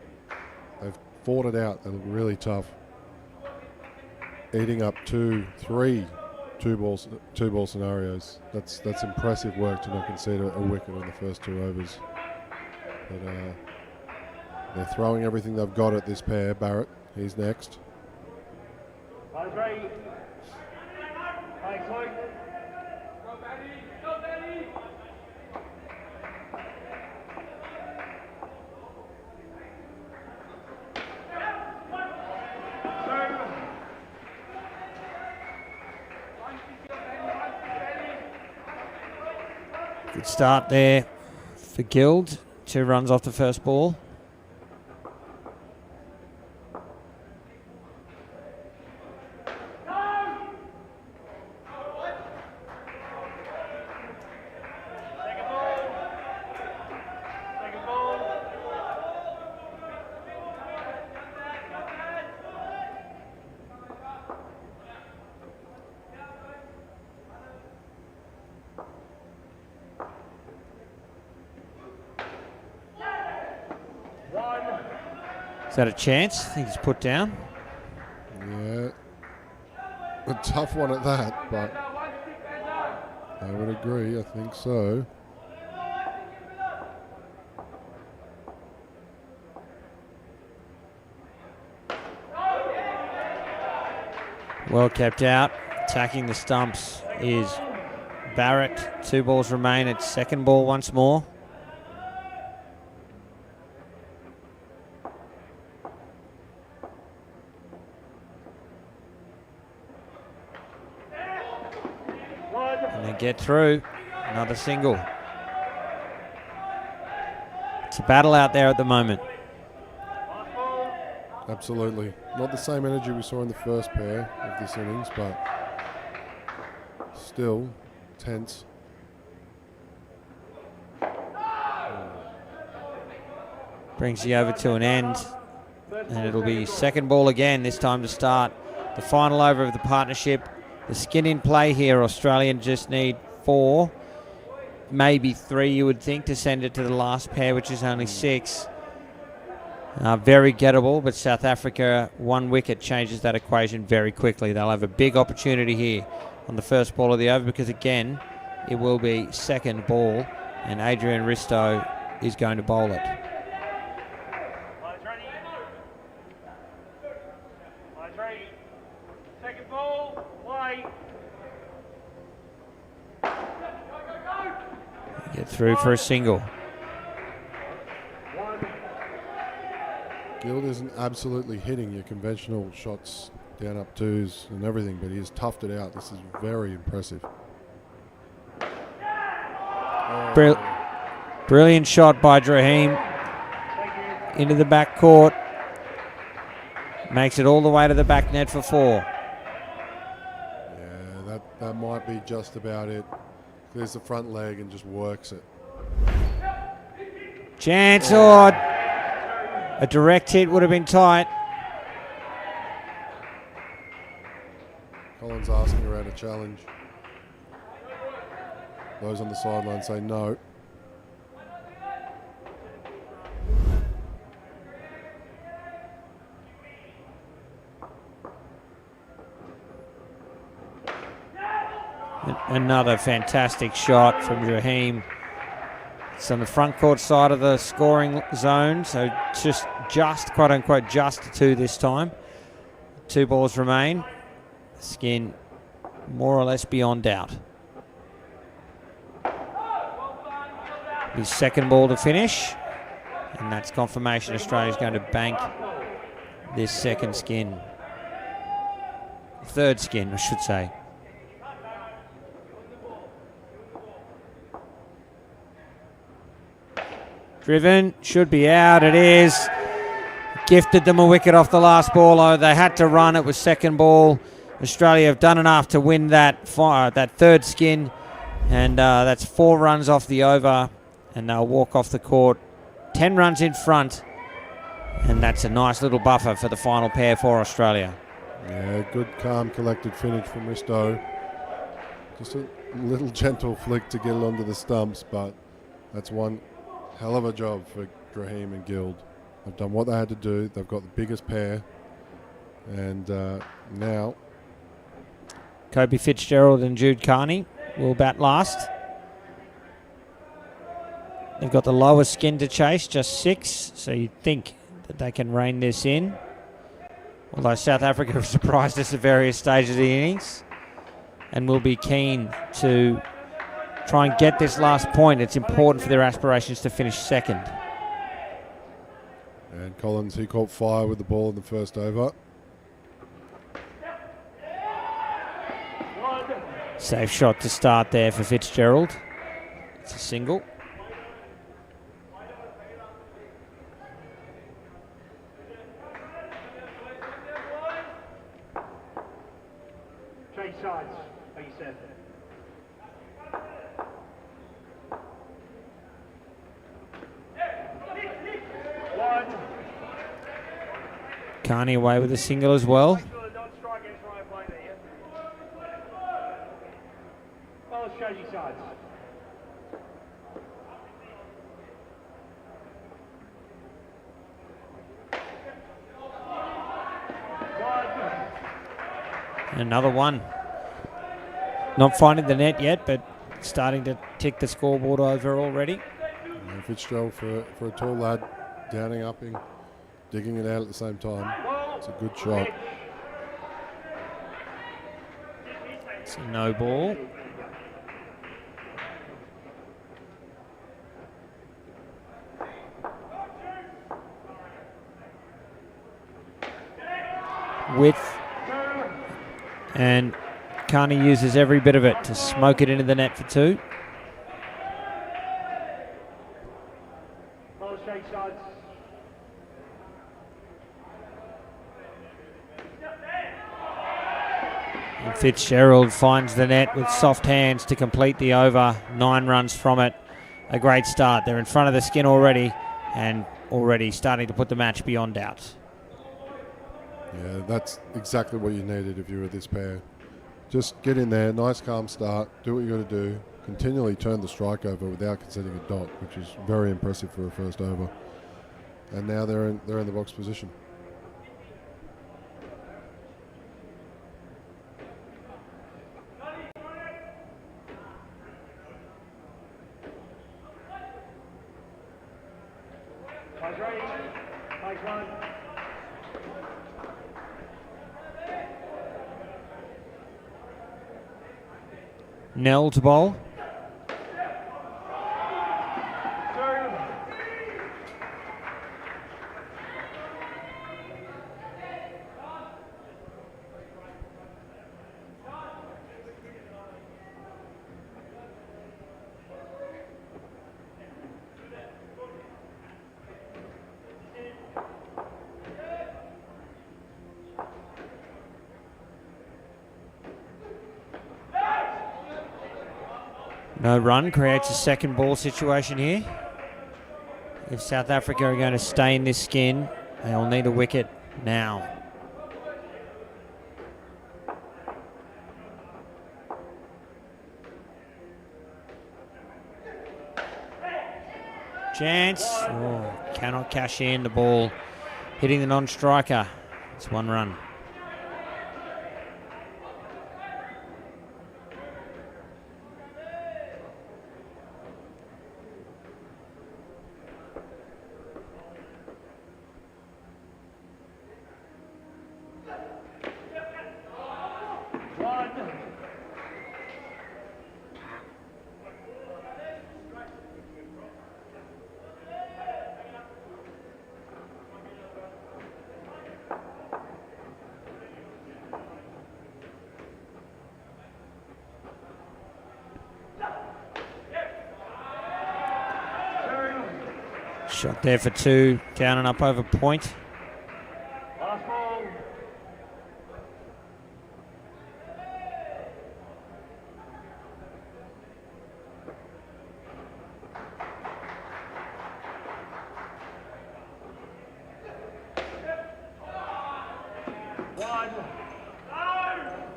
they've fought it out. They look really tough. Eating up 2, 3 two ball scenarios. That's impressive work to not concede a wicket in the first 2 overs. But they're throwing everything they've got at this pair. Barrett, he's next. Thanks, Luke. Good start there for Guild. 2 runs off the first ball. Is that a chance? I think he's put down. Yeah. A tough one at that, but I would agree. I think so. Well kept out. Attacking the stumps is Barrett. 2 balls remain. It's second ball once more. And they get through. Another single. It's a battle out there at the moment. Absolutely. Not the same energy we saw in the first pair of this innings, but still tense. brings the over to an end. And it'll be second ball again, this time to start the final over of the partnership. The skin in play here. Australian just need 4, maybe 3 you would think, to send it to the last pair, which is only 6. Very gettable, but South Africa, 1 wicket changes that equation very quickly. They'll have a big opportunity here on the first ball of the over, because again, it will be second ball, and Adrian Risto is going to bowl it. Second ball, play. Get through for a single. Gild isn't absolutely hitting your conventional shots down up 2s and everything, but he's toughed it out. This is very impressive. Brilliant shot by Draheem into the back court. Makes it all the way to the back net for 4. Yeah, that might be just about it. Clears the front leg and just works it. Chance, or a direct hit would have been tight. Collins asking around a challenge. Those on the sideline say no. Another fantastic shot from Jaheem. It's on the front court side of the scoring zone, so just quote unquote just 2 this time. 2 balls remain. Skin more or less beyond doubt. His second ball to finish, and that's confirmation Australia's going to bank this second skin. Third skin, I should say. Driven, should be out, it is. Gifted them a wicket off the last ball. Oh, they had to run, it was second ball. Australia have done enough to win that third skin, and that's 4 runs off the over, and they'll walk off the court 10 runs in front, and that's a nice little buffer for the final pair for Australia. Yeah, good, calm, collected finish from Risto. Just a little gentle flick to get it onto the stumps, but that's one hell of a job for Draheem and Gild. They've done what they had to do. They've got the biggest pair, and now Kobe Fitzgerald and Jude Carney will bat last. They've got the lowest skin to chase, just 6, so you'd think that they can rein this in. Although South Africa have surprised us at various stages of the innings and will be keen to try and get this last point. It's important for their aspirations to finish second. And Collins, he caught fire with the ball in the first over. Safe shot to start there for Fitzgerald. It's a single. Change sides. Are you set? Carney away with a single as well. Change sides. Another one. Not finding the net yet, but starting to tick the scoreboard over already. Yeah, Fitzgerald for a tall lad, downing, upping, digging it out at the same time. It's a good shot. It's a no ball. Width, and Carney uses every bit of it to smoke it into the net for 2. And Fitzgerald finds the net with soft hands to complete the over. 9 runs from it. A great start. They're in front of the skin already, and already starting to put the match beyond doubt. Yeah, that's exactly what you needed if you were this pair. Just get in there, nice calm start, do what you got to do, continually turn the strike over without conceding a dot, which is very impressive for a first over. And now they're in the box position. Guys ready? Take one. Nell to bowl. No run creates a second ball situation here. If South Africa are going to stay in this skin, they'll need a wicket now. Chance. Oh, cannot cash in. The ball hitting the non-striker. It's one run. Shot there for two, down and up over point. Last ball.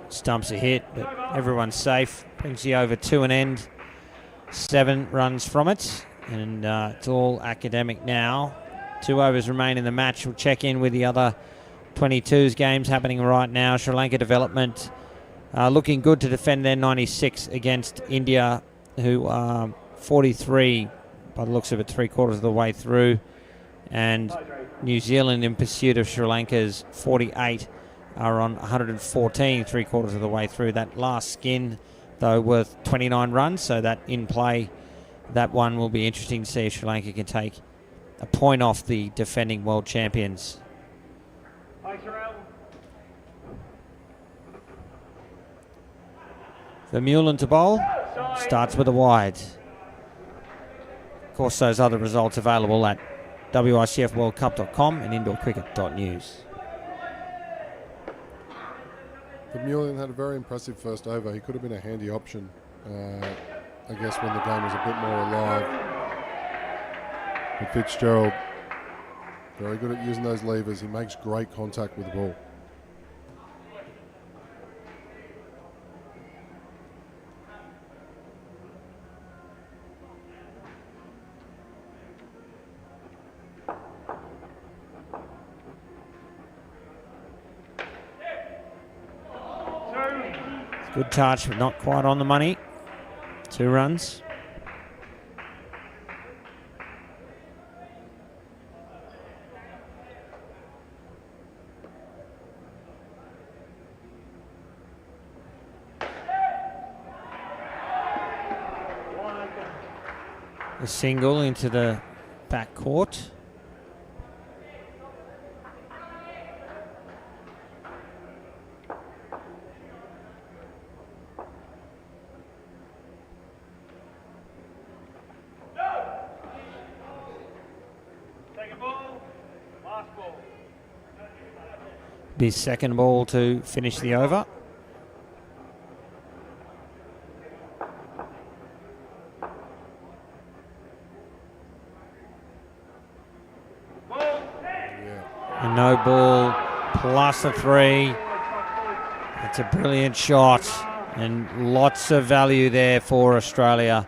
Stumps a hit, but everyone's safe. Brings the over to an end. 7 runs from it, and it's all academic now. 2 overs remain in the match. We'll check in with the other 22s games happening right now. Sri Lanka development looking good to defend their 96 against India, who are 43 by the looks of it, 3/4 of the way through. And New Zealand, in pursuit of Sri Lanka's 48, are on 114, 3/4 of the way through. That last skin, though, worth 29 runs, so that in play, that one will be interesting to see if Sri Lanka can take a point off the defending world champions. Vermeulen to bowl, starts with a wide. Of course, those other results available at wicfworldcup.com and indoorcricket.news. Vermeulen had a very impressive first over. He could have been a handy option, I guess, when the game was a bit more alive. But Fitzgerald, very good at using those levers. He makes great contact with the ball. Good touch, but not quite on the money. 2 runs. A single into the back court. Be second ball to finish the over. A no ball plus a 3. It's a brilliant shot and lots of value there for Australia.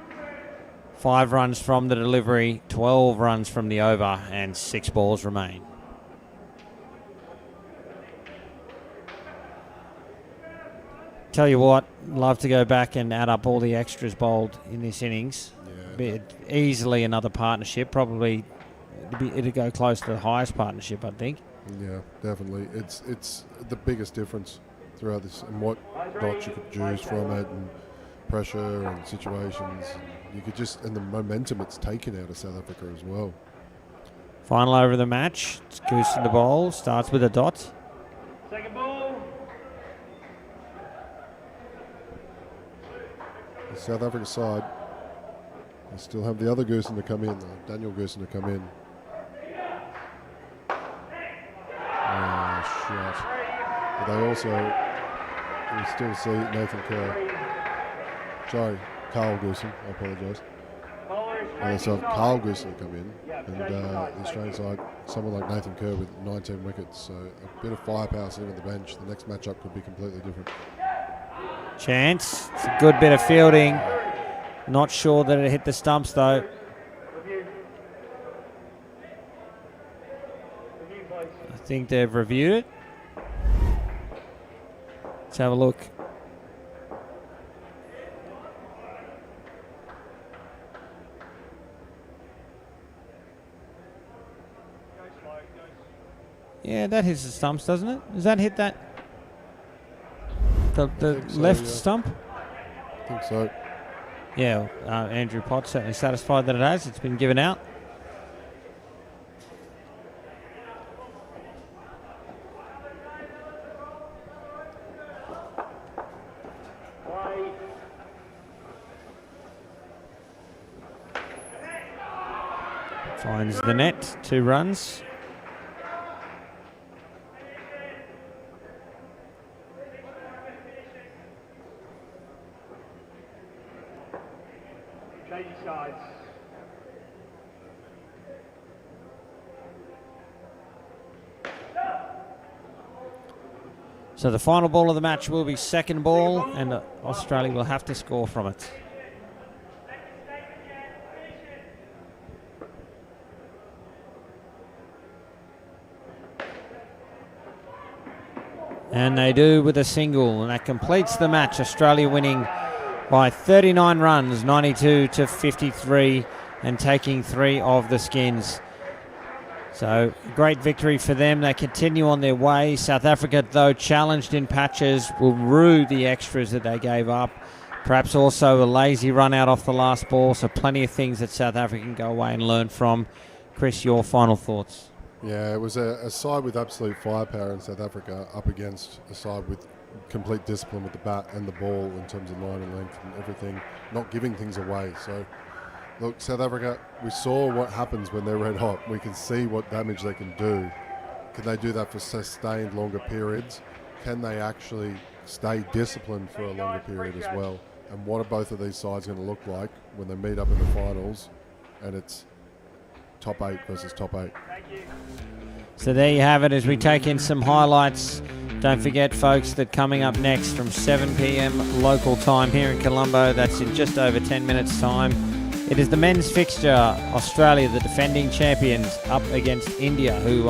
5 runs from the delivery, 12 runs from the over, and 6 balls remain. Tell you what, love to go back and add up all the extras bowled in this innings. Yeah, Easily another partnership, probably it'd go close to the highest partnership, I think. yeah, definitely. It's the biggest difference throughout this, and what dots you could choose from it, and pressure and situations. You could just, and the momentum it's taken out of South Africa as well. Final over of the match. It's Goose in the bowl. Starts with a dot. Second ball. The South Africa side, they still have the other Goosen to come in, Daniel Goosen to come in. Shot. But they also, you still see Nathan Kerr. Sorry, Carl Goosen, I apologise. And they still have Carl Goosen to come in. And the Australian side, someone like Nathan Kerr with 19 wickets. So a bit of firepower sitting on the bench. The next matchup could be completely different. Chance. It's a good bit of fielding. Not sure that it hit the stumps though. I think they've reviewed it. Let's have a look. Yeah, that hits the stumps, doesn't it? Does that hit that? The so, left yeah. stump? I think so. Yeah, Andrew Potts certainly satisfied that it has. It's been given out. Finds the net, 2 runs. Changing sides. So the final ball of the match will be second ball, and Australia will have to score from it. And they do with a single, and that completes the match. Australia winning by 39 runs, 92 to 53, and taking 3 of the skins. So great victory for them. They continue on their way. South Africa, though challenged in patches, will rue the extras that they gave up. Perhaps also a lazy run out off the last ball. So plenty of things that South Africa can go away and learn from. Chris, your final thoughts? Yeah, it was a side with absolute firepower in South Africa up against a side with complete discipline with the bat and the ball in terms of line and length and everything, not giving things away. So, look, South Africa, we saw what happens when they're red hot. We can see what damage they can do. Can they do that for sustained longer periods? Can they actually stay disciplined for a longer period as well? And what are both of these sides going to look like when they meet up in the finals and it's top 8 versus top 8? So there you have it as we take in some highlights. Don't forget, folks, that coming up next from 7 p.m. local time here in Colombo, that's in just over 10 minutes' time, it is the men's fixture. Australia, the defending champions, up against India, who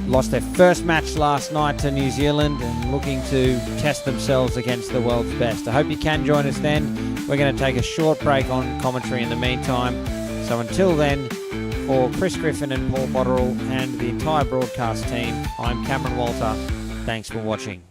lost their first match last night to New Zealand and looking to test themselves against the world's best. I hope you can join us then. We're going to take a short break on commentary in the meantime. So until then, for Chris Griffin and Paul Botterill and the entire broadcast team, I'm Cameron Walter. Thanks for watching.